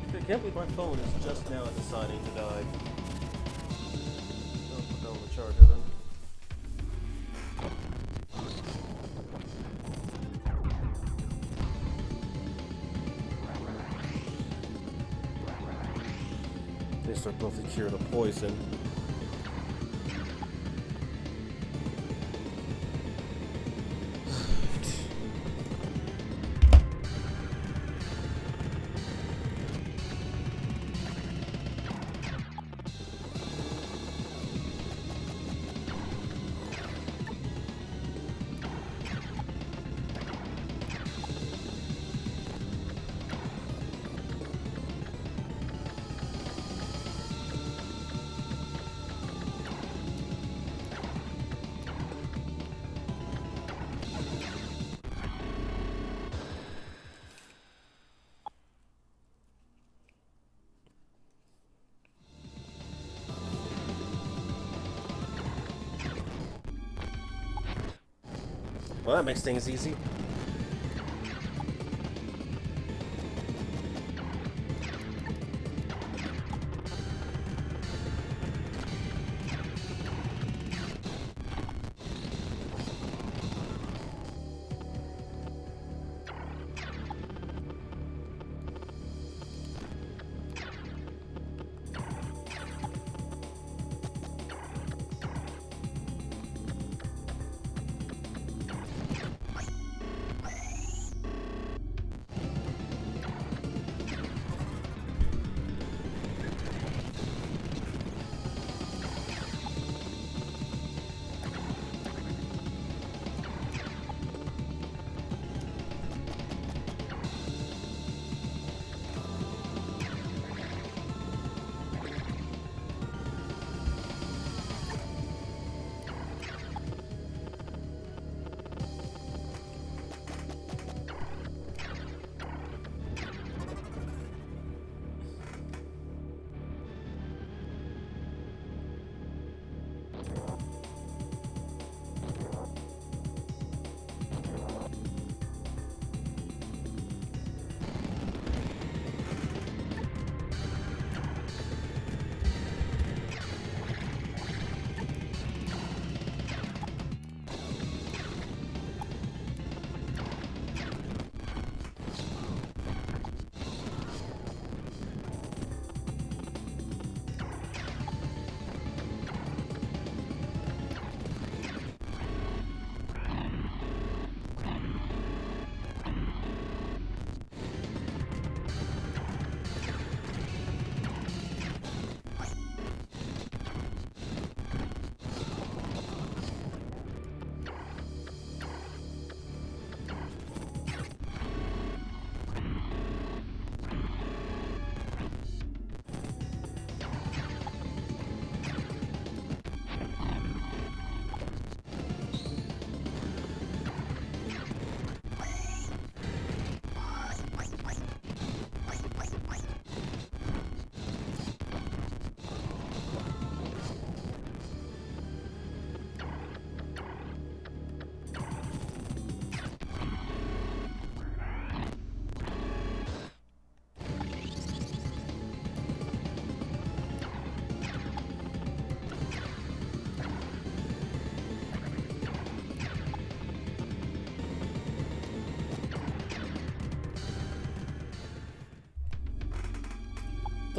I can't believe my phone is just now deciding to die. I'll put that on the charger then. These are both a cure to poison. Well, that makes things easy.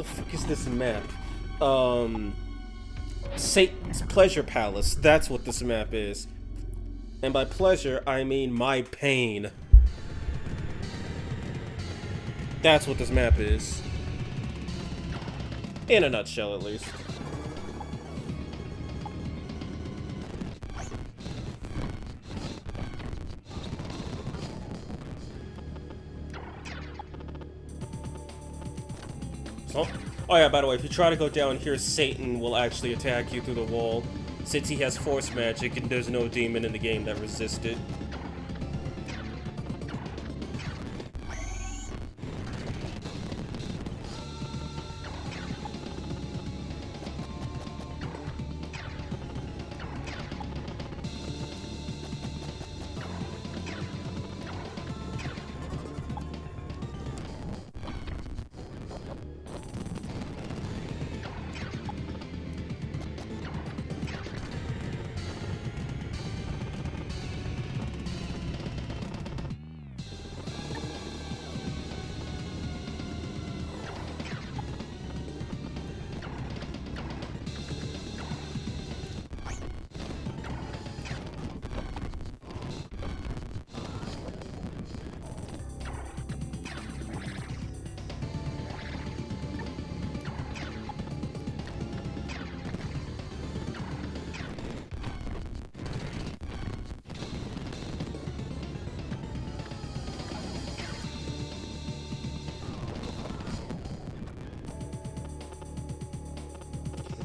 fuck is this map? Satan's Pleasure Palace. That's what this map is. And by pleasure, I mean my pain. That's what this map is. In a nutshell, at least. Oh yeah, by the way, if you try to go down here, Satan will actually attack you through the wall, since he has force magic and there's no demon in the game that resists it.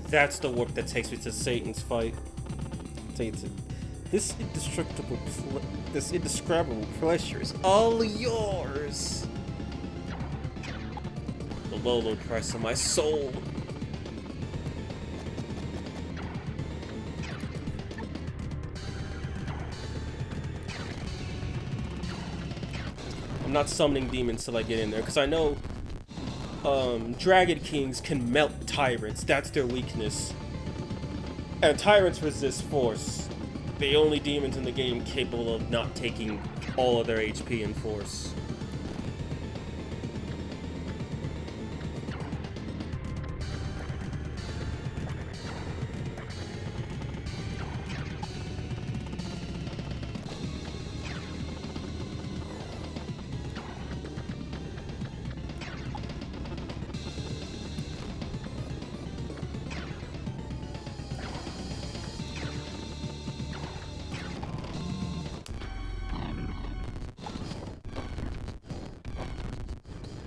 That's the warp that takes me to Satan's fight. This indescribable pleasure is all yours. The low, low price of my soul. I'm not summoning demons till I get in there, because I know Dragon Kings can melt tyrants. That's their weakness. And tyrants resist force. The only demons in the game capable of not taking all of their HP in force.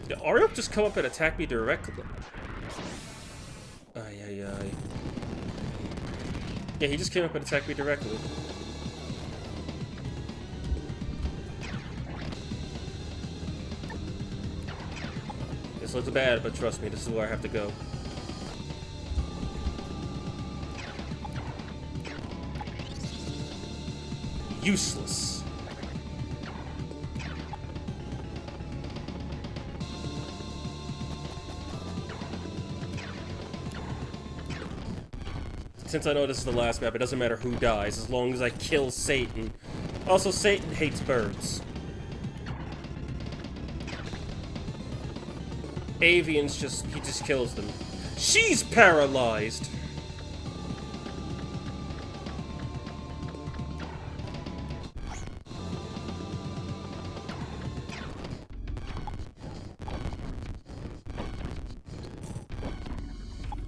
Did Ariel just come up and attack me directly? Ay, ay, ay. Yeah, he just came up and attacked me directly. This looks bad, but trust me, this is where I have to go. Useless. Since I know this is the last map, it doesn't matter who dies, as long as I kill Satan. Also, Satan hates birds. Avians he just kills them. She's paralyzed!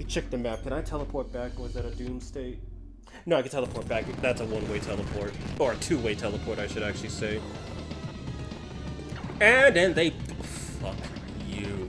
Check the map. Can I teleport back? Was that a doom state? No, I can teleport back. That's a one-way teleport. Or a two-way teleport, I should actually say. And then they... Fuck you.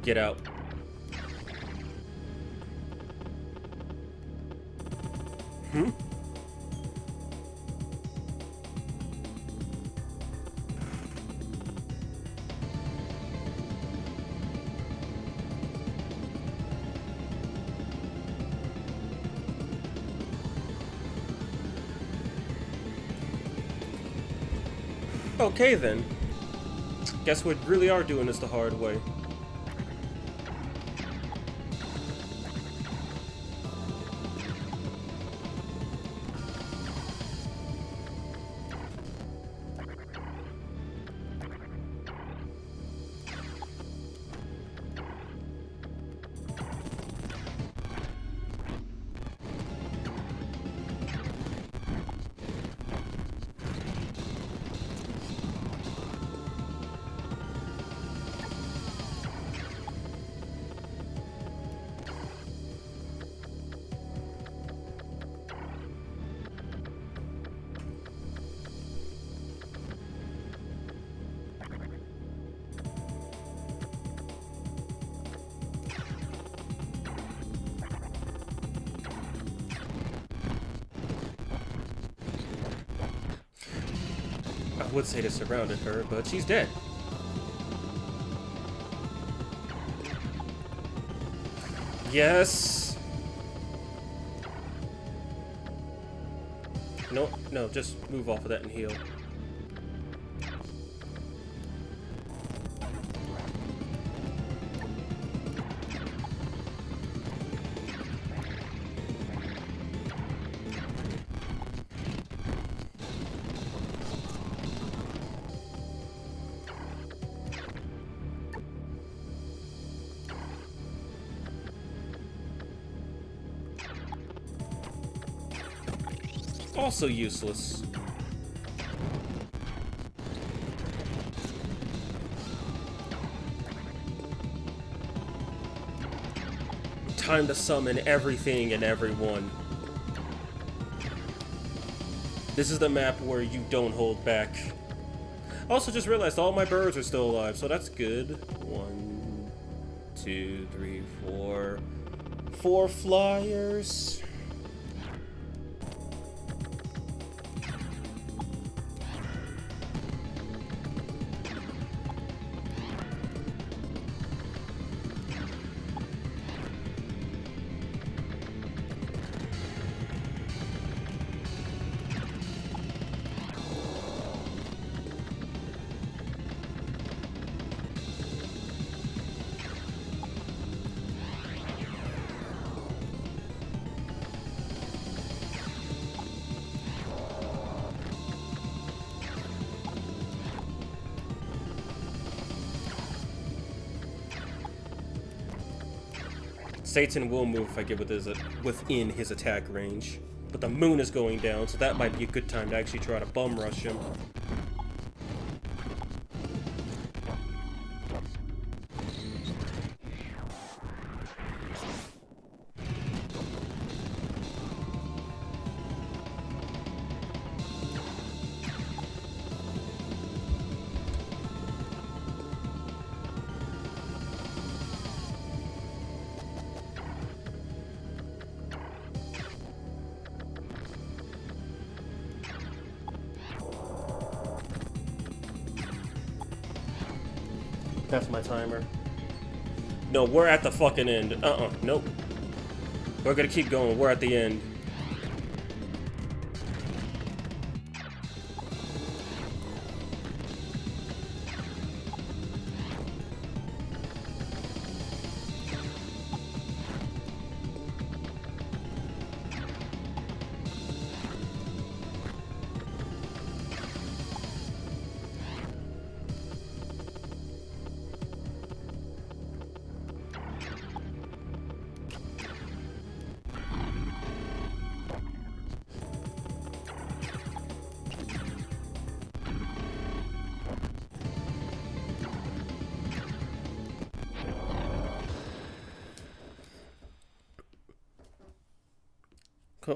Get out. Hmm? Okay then. Guess we really are doing this the hard way. I would say they surrounded her, but she's dead. Yes. No, no, just move off of that and heal. Also useless. Time to summon everything and everyone. This is the map where you don't hold back. Also just realized all my birds are still alive, so that's good. 1, 2, 3, 4. 4 flyers. Satan will move if I get within his attack range. But the moon is going down, so that might be a good time to actually try to bum rush him. That's my timer. No, we're at the fucking end. Nope. We're gonna keep going. We're at the end.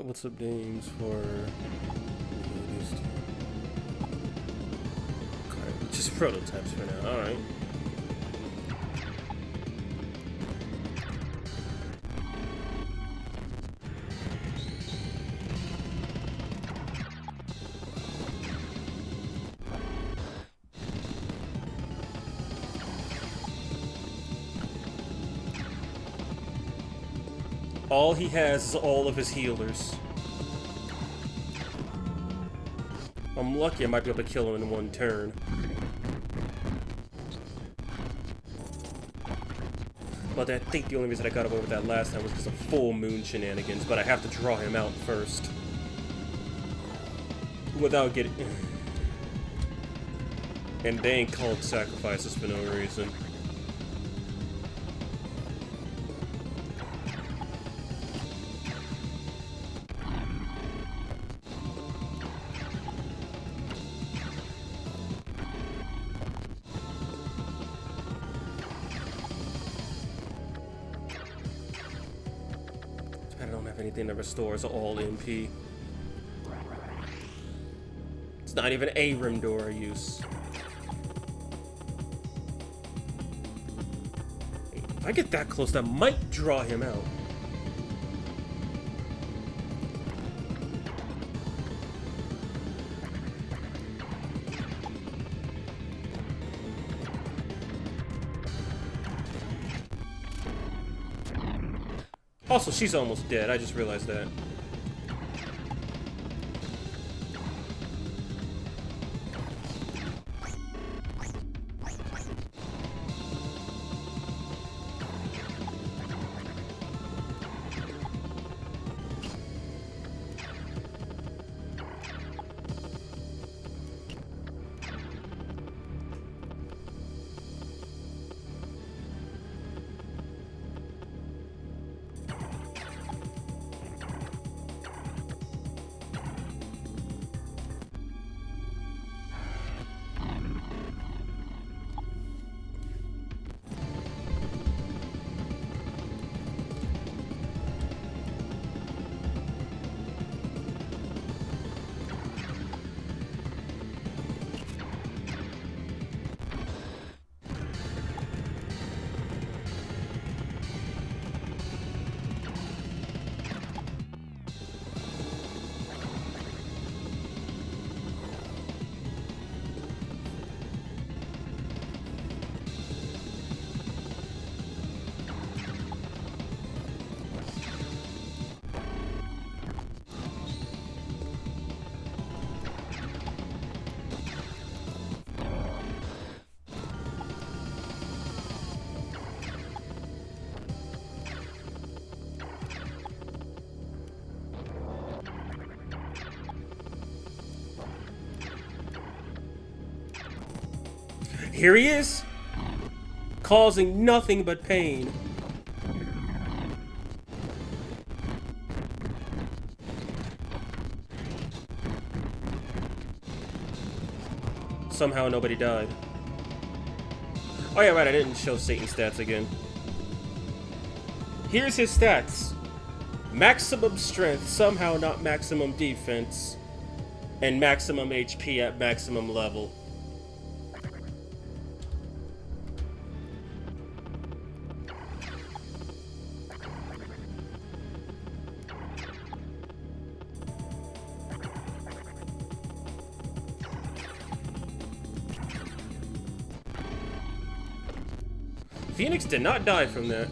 What's up names for these two? Okay, just prototypes for now. Alright. All he has is all of his healers. I'm lucky I might be able to kill him in one turn. But I think the only reason I got away with that last time was because of full moon shenanigans, but I have to draw him out first. Without getting... And they ain't called sacrifices for no reason. I don't have anything that restores all MP. It's not even a rim door I use. If I get that close, that might draw him out. Also, she's almost dead. I just realized that. Here he is, causing nothing but pain. Somehow nobody died. Oh yeah, right, I didn't show Satan's stats again. Here's his stats. Maximum strength, somehow not maximum defense, and maximum HP at maximum level. Phoenix did not die from that.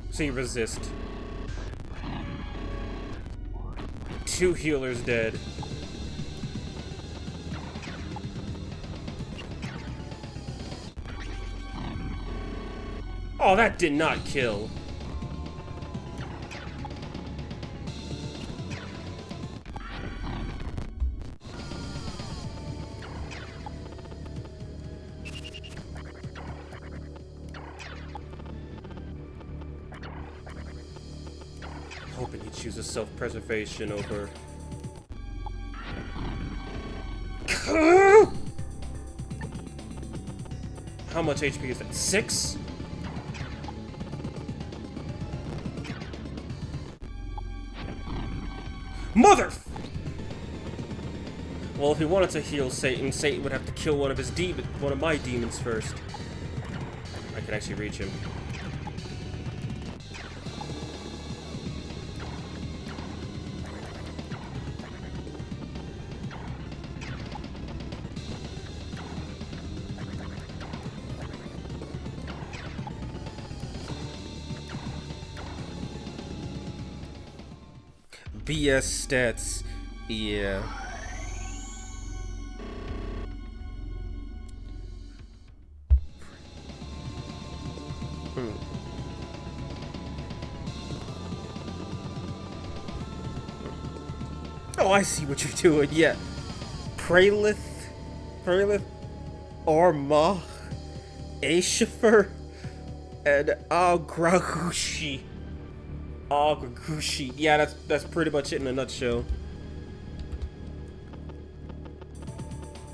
See, resist. 2 healers dead. Oh, that did not kill. Hoping he chooses self-preservation over... How much HP is that? 6? Mother! Well, if he wanted to heal Satan, Satan would have to kill one of my demons first. I can actually reach him. BS stats. Yeah. Oh, I see what you're doing. Yeah. Prelith, Ormah, Aeshifer, and Agragushi. Agragushi. Yeah, that's pretty much it in a nutshell.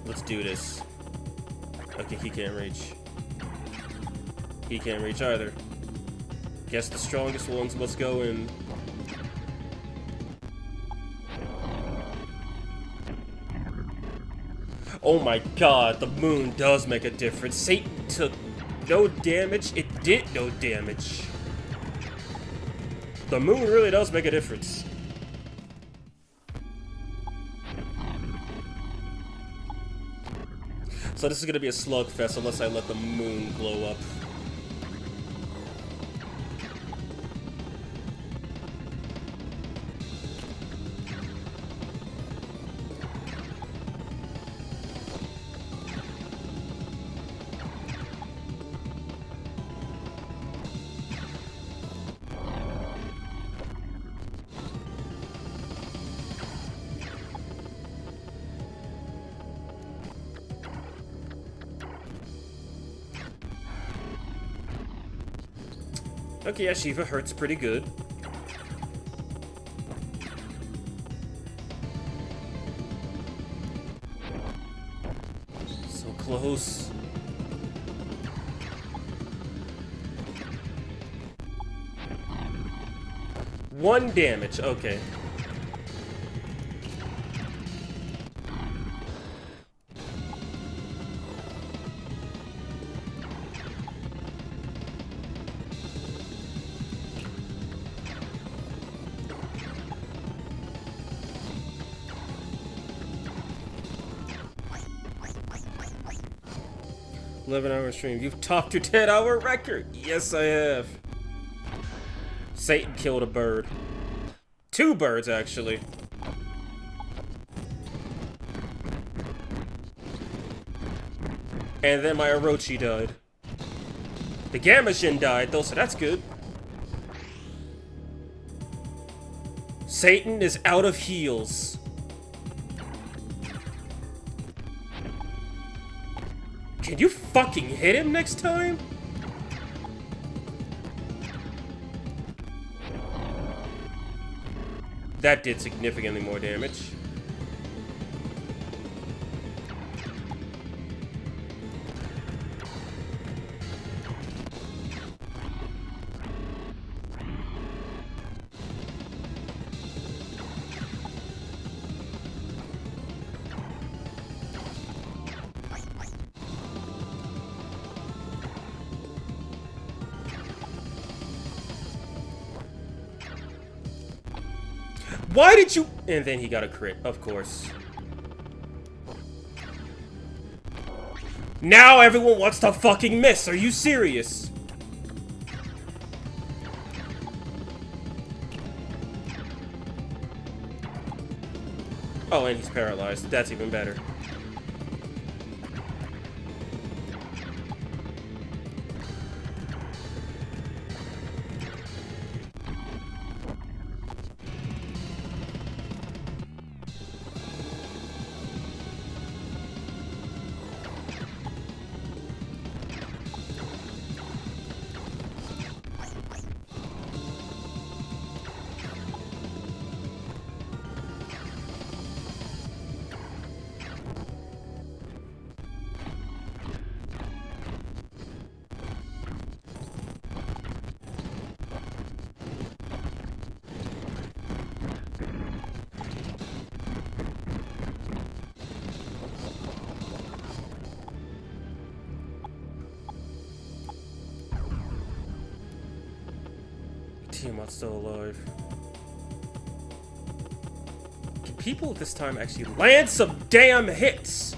Let's do this. Okay, he can't reach. He can't reach either. Guess the strongest ones must go in. Oh my god, the moon does make a difference. Satan took no damage. It did no damage. The moon really does make a difference. So this is gonna be a slugfest unless I let the moon glow up. Okay, yeah, Shiva hurts pretty good. So close. One damage, okay. $11-hour stream. You've topped your 10-hour record. Yes, I have. Satan killed a bird. 2 birds, actually. And then my Orochi died. The Gamma-Shin died, though, so that's good. Satan is out of heals. Can you fucking hit him next time? That did significantly more damage. Why did you... And then he got a crit, of course. Now everyone wants to fucking miss. Are you serious? Oh, and he's paralyzed. That's even better. Tiamat's still alive. Can people this time actually land some damn hits?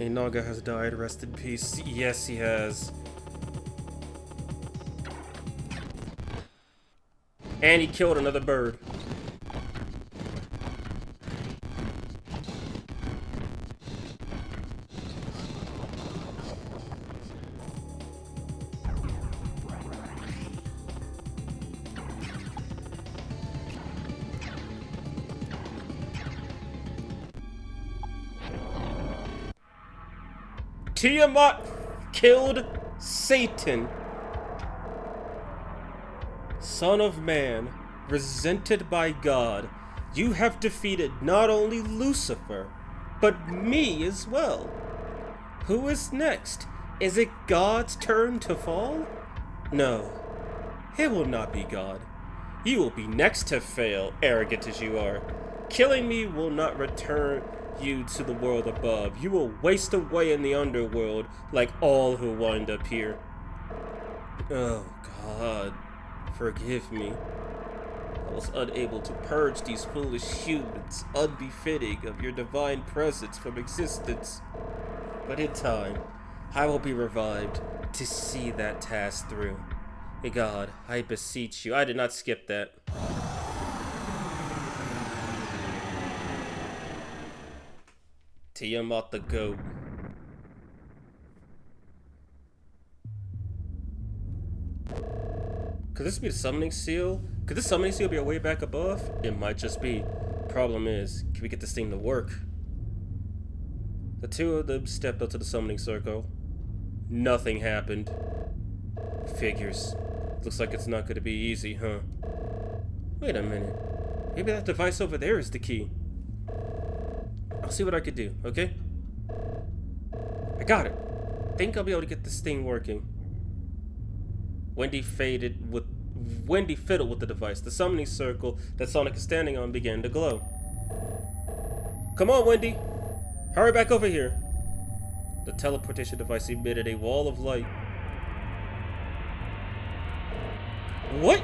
A Naga has died, rest in peace. Yes, he has. And he killed another bird. Tiamat killed Satan. Son of man, resented by God, you have defeated not only Lucifer, but me as well. Who is next? Is it God's turn to fall? No, it will not be God. You will be next to fail, arrogant as you are. Killing me will not return you to the world above. You will waste away in the underworld like all who wind up here. Oh God, forgive me. I was unable to purge these foolish humans, unbefitting of your divine presence from existence. But in time, I will be revived to see that task through. God, I beseech you. I did not skip that. Tiamat the goat. Could this be the summoning seal? Could this summoning seal be a way back above? It might just be. Problem is, can we get this thing to work? The two of them stepped up to the summoning circle. Nothing happened. Figures. Looks like it's not going to be easy, huh? Wait a minute. Maybe that device over there is the key. I'll see what I could do, okay? I got it. Think I'll be able to get this thing working. Wendy fiddled with the device. The summoning circle that Sonic is standing on began to glow. Come on, Wendy. Hurry back over here. The teleportation device emitted a wall of light. What?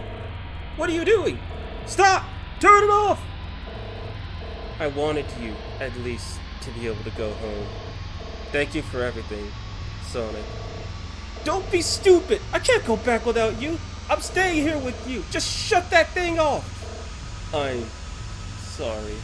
What are you doing? Stop! Turn it off! I wanted you, at least, to be able to go home. Thank you for everything, Sonic. Don't be stupid! I can't go back without you! I'm staying here with you! Just shut that thing off! I'm sorry.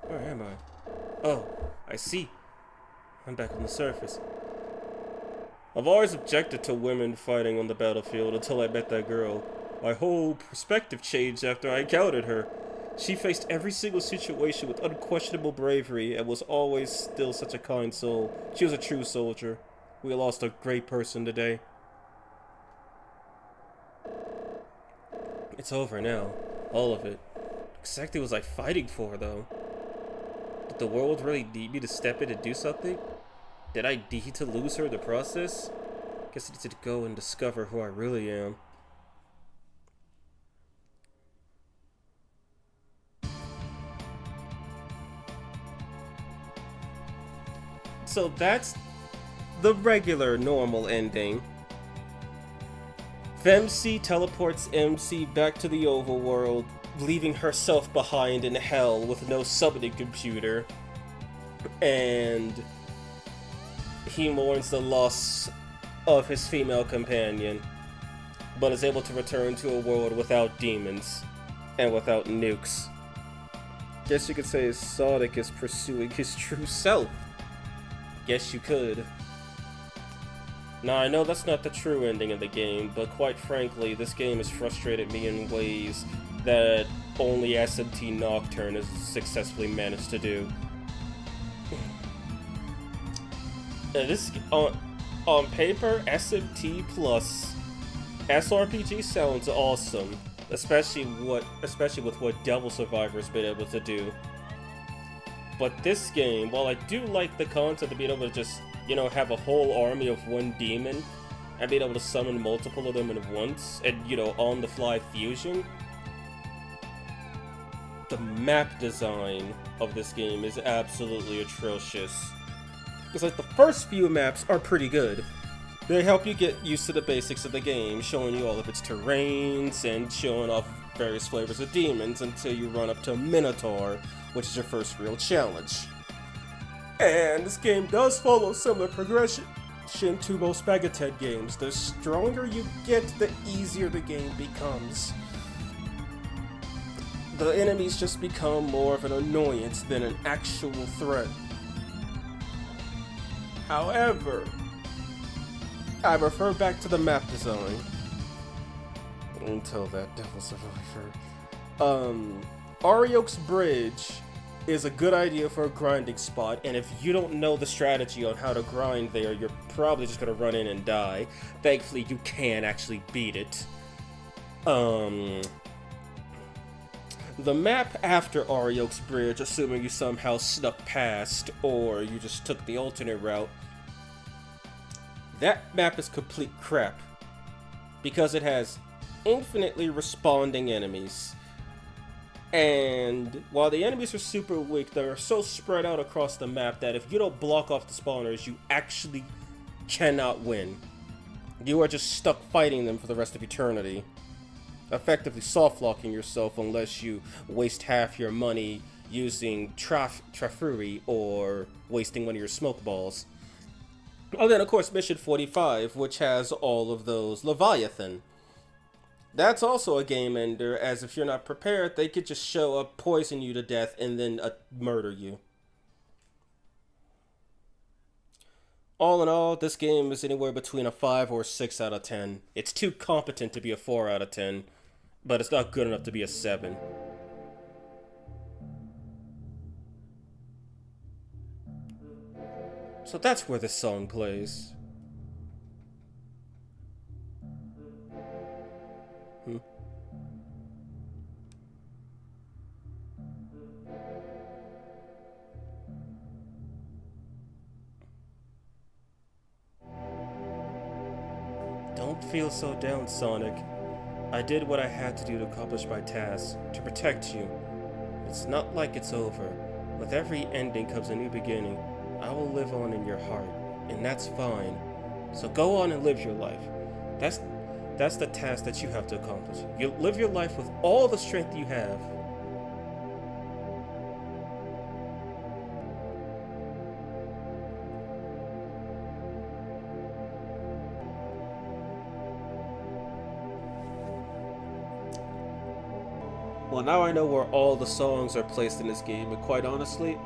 Where am I? Oh, I see. I'm back on the surface. I've always objected to women fighting on the battlefield until I met that girl. My whole perspective changed after I encountered her. She faced every single situation with unquestionable bravery and was always still such a kind soul. She was a true soldier. We lost a great person today. It's over now. All of it. Exactly what was I fighting for, though? Did the world really need me to step in and do something? Did I need to lose her in the process? Guess I need to go and discover who I really am. So that's the regular, normal ending. Femc teleports MC back to the overworld, leaving herself behind in hell with no summoning computer. And he mourns the loss of his female companion, but is able to return to a world without demons and without nukes. Guess you could say Sonic is pursuing his true self. Guess you could. Now, I know that's not the true ending of the game, but quite frankly, this game has frustrated me in ways that only SMT Nocturne has successfully managed to do. This on paper, SMT plus SRPG sounds awesome, especially with what Devil Survivor's been able to do. But this game, while I do like the concept of being able to just, you know, have a whole army of one demon and being able to summon multiple of them at once and, you know, on the fly fusion, the map design of this game is absolutely atrocious. Because like the first few maps are pretty good. They help you get used to the basics of the game, showing you all of its terrains and showing off various flavors of demons until you run up to Minotaur, which is your first real challenge. And this game does follow similar progression to most Bagatelle games. The stronger you get, the easier the game becomes. The enemies just become more of an annoyance than an actual threat. However, I refer back to the map design. Until that devil's survivor. Arioch's Bridge is a good idea for a grinding spot, and if you don't know the strategy on how to grind there, you're probably just gonna run in and die. Thankfully, you can actually beat it. The map after Arioch's Bridge, assuming you somehow snuck past, or you just took the alternate route, that map is complete crap. Because it has infinitely responding enemies. And while the enemies are super weak, they're so spread out across the map that if you don't block off the spawners, you actually cannot win. You are just stuck fighting them for the rest of eternity. Effectively soft-locking yourself unless you waste half your money using Trafuri or wasting one of your smoke balls. Oh, then of course Mission 45, which has all of those Leviathan. That's also a game ender, as if you're not prepared, they could just show up, poison you to death, and then murder you. All in all, this game is anywhere between a 5 or 6 out of 10. It's too competent to be a 4 out of 10, but it's not good enough to be a 7. So that's where this song plays. Don't feel so down, Sonic. I did what I had to do to accomplish my task, to protect you. It's not like it's over. With every ending comes a new beginning. I will live on in your heart, and that's fine. So go on and live your life. That's the task that you have to accomplish. You live your life with all the strength you have. Well, now I know where all the songs are placed in this game, and quite honestly,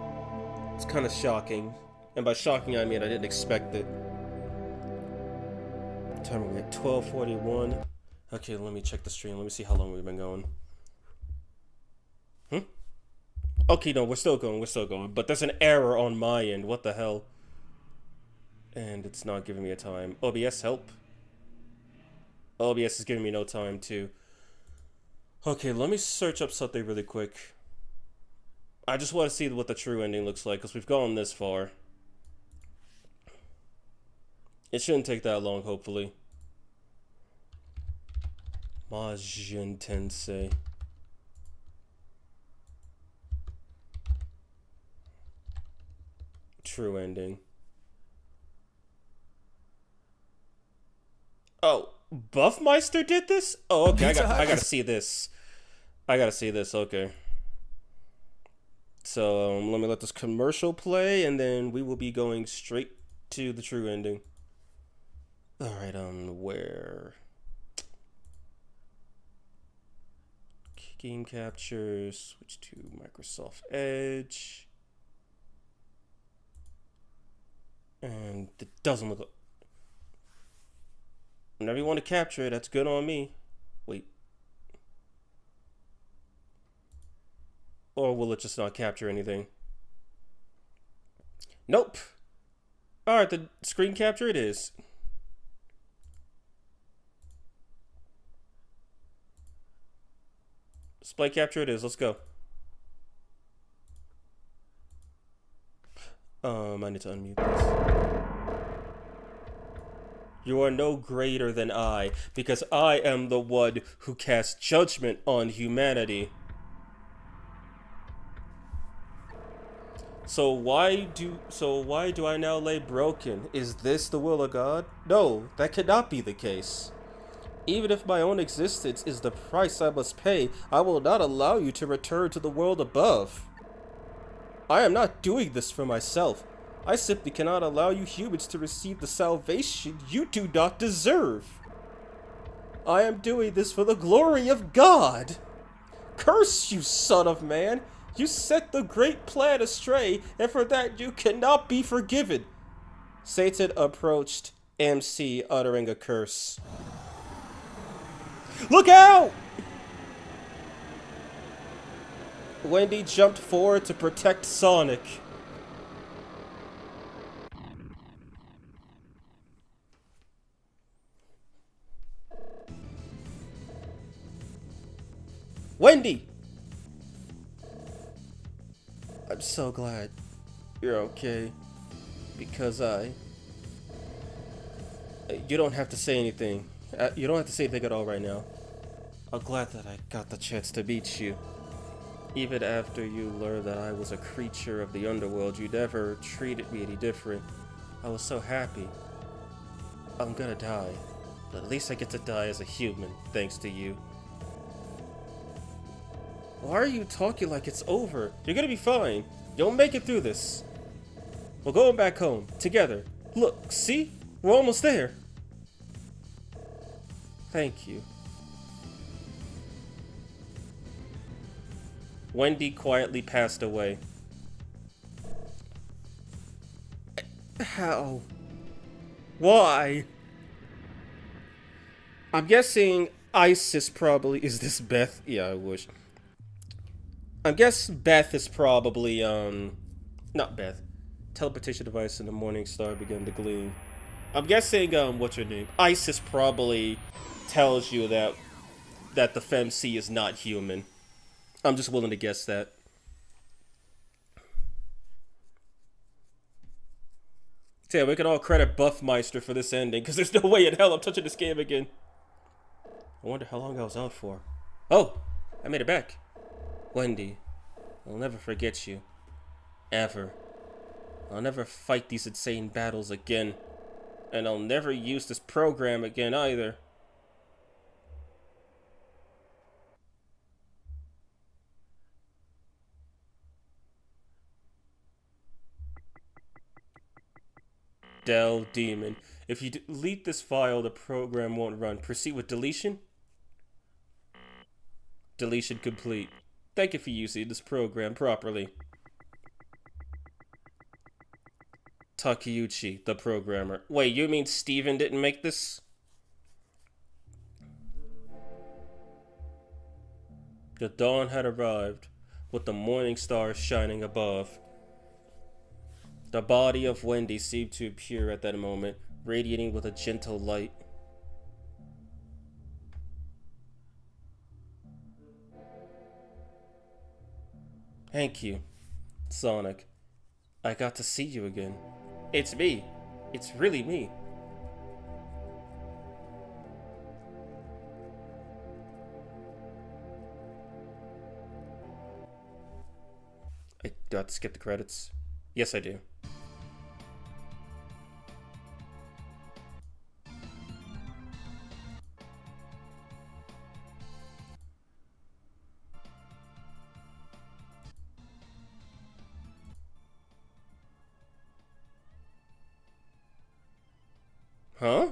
it's kind of shocking. And by shocking, I mean I didn't expect it. Time we're at 12:41. Okay, let me check the stream. Let me see how long we've been going. Okay, no, we're still going. But there's an error on my end. What the hell? And it's not giving me a time. OBS, help. OBS is giving me no time, too. Okay, let me search up something really quick. I just want to see what the true ending looks like, because we've gone this far. It shouldn't take that long, hopefully. Majin Tensei. True ending. Oh, Buffmeister did this? Oh, okay, I gotta see this. Okay. So, let me let this commercial play, and then we will be going straight to the true ending. Alright, where? Game capture, switch to Microsoft Edge. And it doesn't look... Whenever you want to capture it, that's good on me. Wait. Or will it just not capture anything? Nope. Alright, the screen capture it is. Display capture it is. Let's go. I need to unmute this. You are no greater than I, because I am the one who casts judgment on humanity. So why do I now lay broken? Is this the will of God? No, that cannot be the case. Even if my own existence is the price I must pay, I will not allow you to return to the world above. I am not doing this for myself. I simply cannot allow you humans to receive the salvation you do not deserve. I am doing this for the glory of God. Curse you, son of man! You set the great plan astray, and for that you cannot be forgiven. Satan approached MC, uttering a curse. Look out! Wendy jumped forward to protect Sonic. Wendy! I'm so glad you're okay. Because you don't have to say anything. You don't have to say anything at all right now. I'm glad that I got the chance to meet you. Even after you learned that I was a creature of the underworld, you never treated me any different. I was so happy. I'm gonna die, but at least I get to die as a human, thanks to you. Why are you talking like it's over? You're gonna be fine. You'll make it through this. We're going back home, together. Look, see? We're almost there. Thank you. Wendy quietly passed away. How? Why? I'm guessing Isis probably... Is this Beth? Yeah, I wish. I guess Beth is probably, not Beth. Teleportation device in the morning star began to gleam. I'm guessing, what's her name? Isis probably tells you that the FemC is not human. I'm just willing to guess that. So yeah, we can all credit Buffmeister for this ending, because there's no way in hell I'm touching this game again. I wonder how long I was out for. Oh, I made it back. Wendy, I'll never forget you. Ever. I'll never fight these insane battles again. And I'll never use this program again either. Del Demon. If you delete this file, the program won't run. Proceed with deletion? Deletion complete. Thank you for using this program properly. Takeuchi, the programmer. Wait, you mean Steven didn't make this? The dawn had arrived, with the morning stars shining above. The body of Wendy seemed to appear at that moment, radiating with a gentle light. Thank you, Sonic. I got to see you again. It's me. It's really me. Do I have to skip the credits? Yes, I do. Huh?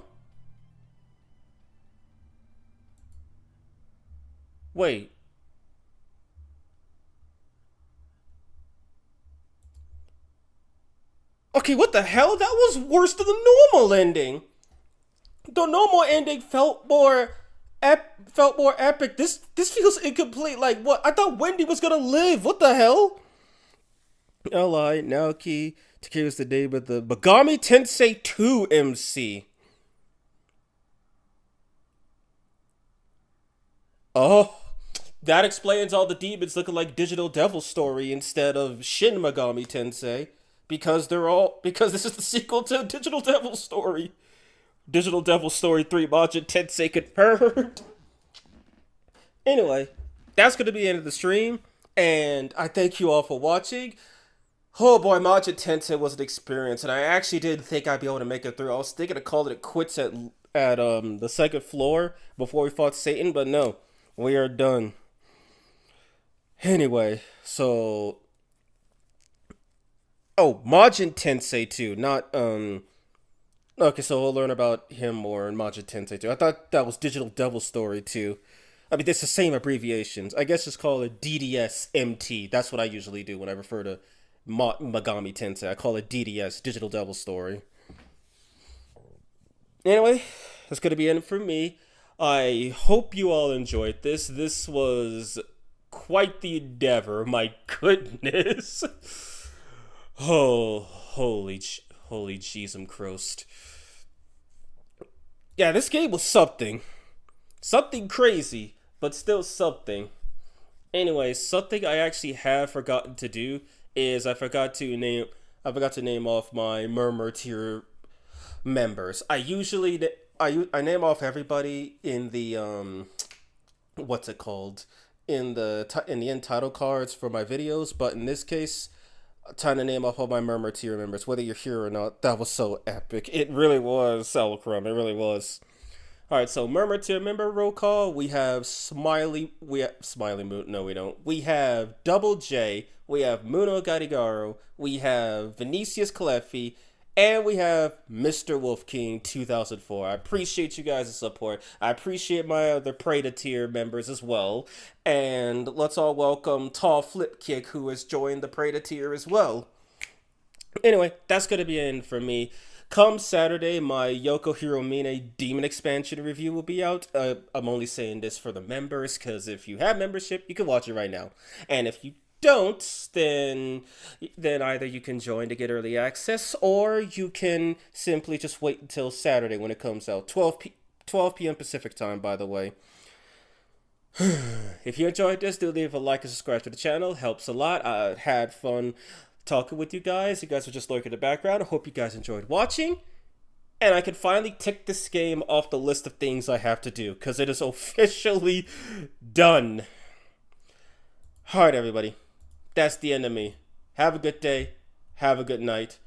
Wait. Okay, what the hell? That was worse than the normal ending. The normal ending felt more epic. This feels incomplete. Like what? I thought Wendy was gonna live. What the hell? Ally, Naoki, Takeru's the name of the Megami Tensei 2 MC. Oh, that explains all the demons looking like Digital Devil Story instead of Shin Megami Tensei. Because this is the sequel to Digital Devil Story. Digital Devil Story 3 Majin Tensei confirmed. Anyway, that's going to be the end of the stream. And I thank you all for watching. Oh boy, Majin Tensei was an experience, and I actually didn't think I'd be able to make it through. I was thinking of calling it quits at the second floor before we fought Satan, but no, we are done. Anyway, so Majin Tensei too, not Okay, so we'll learn about him more in Majin Tensei too. I thought that was Digital Devil Story too. I mean, it's the same abbreviations. I guess just call it DDS-MT. That's what I usually do when I refer to Megami Tensei. I call it DDS, Digital Devil Story. Anyway, that's going to be it for me. I hope you all enjoyed this. This was quite the endeavor. My goodness. Oh, holy Jesus Christ. Yeah, this game was something. Something crazy, but still something. Anyway, something I actually have forgotten to do is I forgot to name off my Murmur tier members. I name off everybody in the what's it called, in the end title cards for my videos, but in this case, time to name off all my Murmur tier members, whether you're here or not. That was so epic. It really was, Salacrum. It really was. All right, so Murmur tier member roll call. We have Smiley Moon. No, we don't. We have Double J. We have Muno Gadigaro. We have Vinicius Cleffi. And we have Mr. Wolf King 2004. I appreciate you guys' support. I appreciate my other Preda tier members as well. And let's all welcome Tall Flipkick, who has joined the Preda tier as well. Anyway, that's going to be it for me. Come Saturday, my Yoko Hiromine Demon Expansion review will be out. I'm only saying this for the members, because if you have membership, you can watch it right now. And if you don't, then either you can join to get early access, or you can simply just wait until Saturday when it comes out. 12 p.m. Pacific time, by the way. If you enjoyed this, do leave a like and subscribe to the channel. Helps a lot. I had fun talking with you guys. You guys were just lurking in the background. I hope you guys enjoyed watching. And I can finally tick this game off the list of things I have to do, because it is officially done. Alright, everybody. That's the end of me. Have a good day. Have a good night.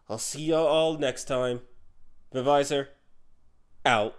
I'll see y'all all next time. Revisor, out.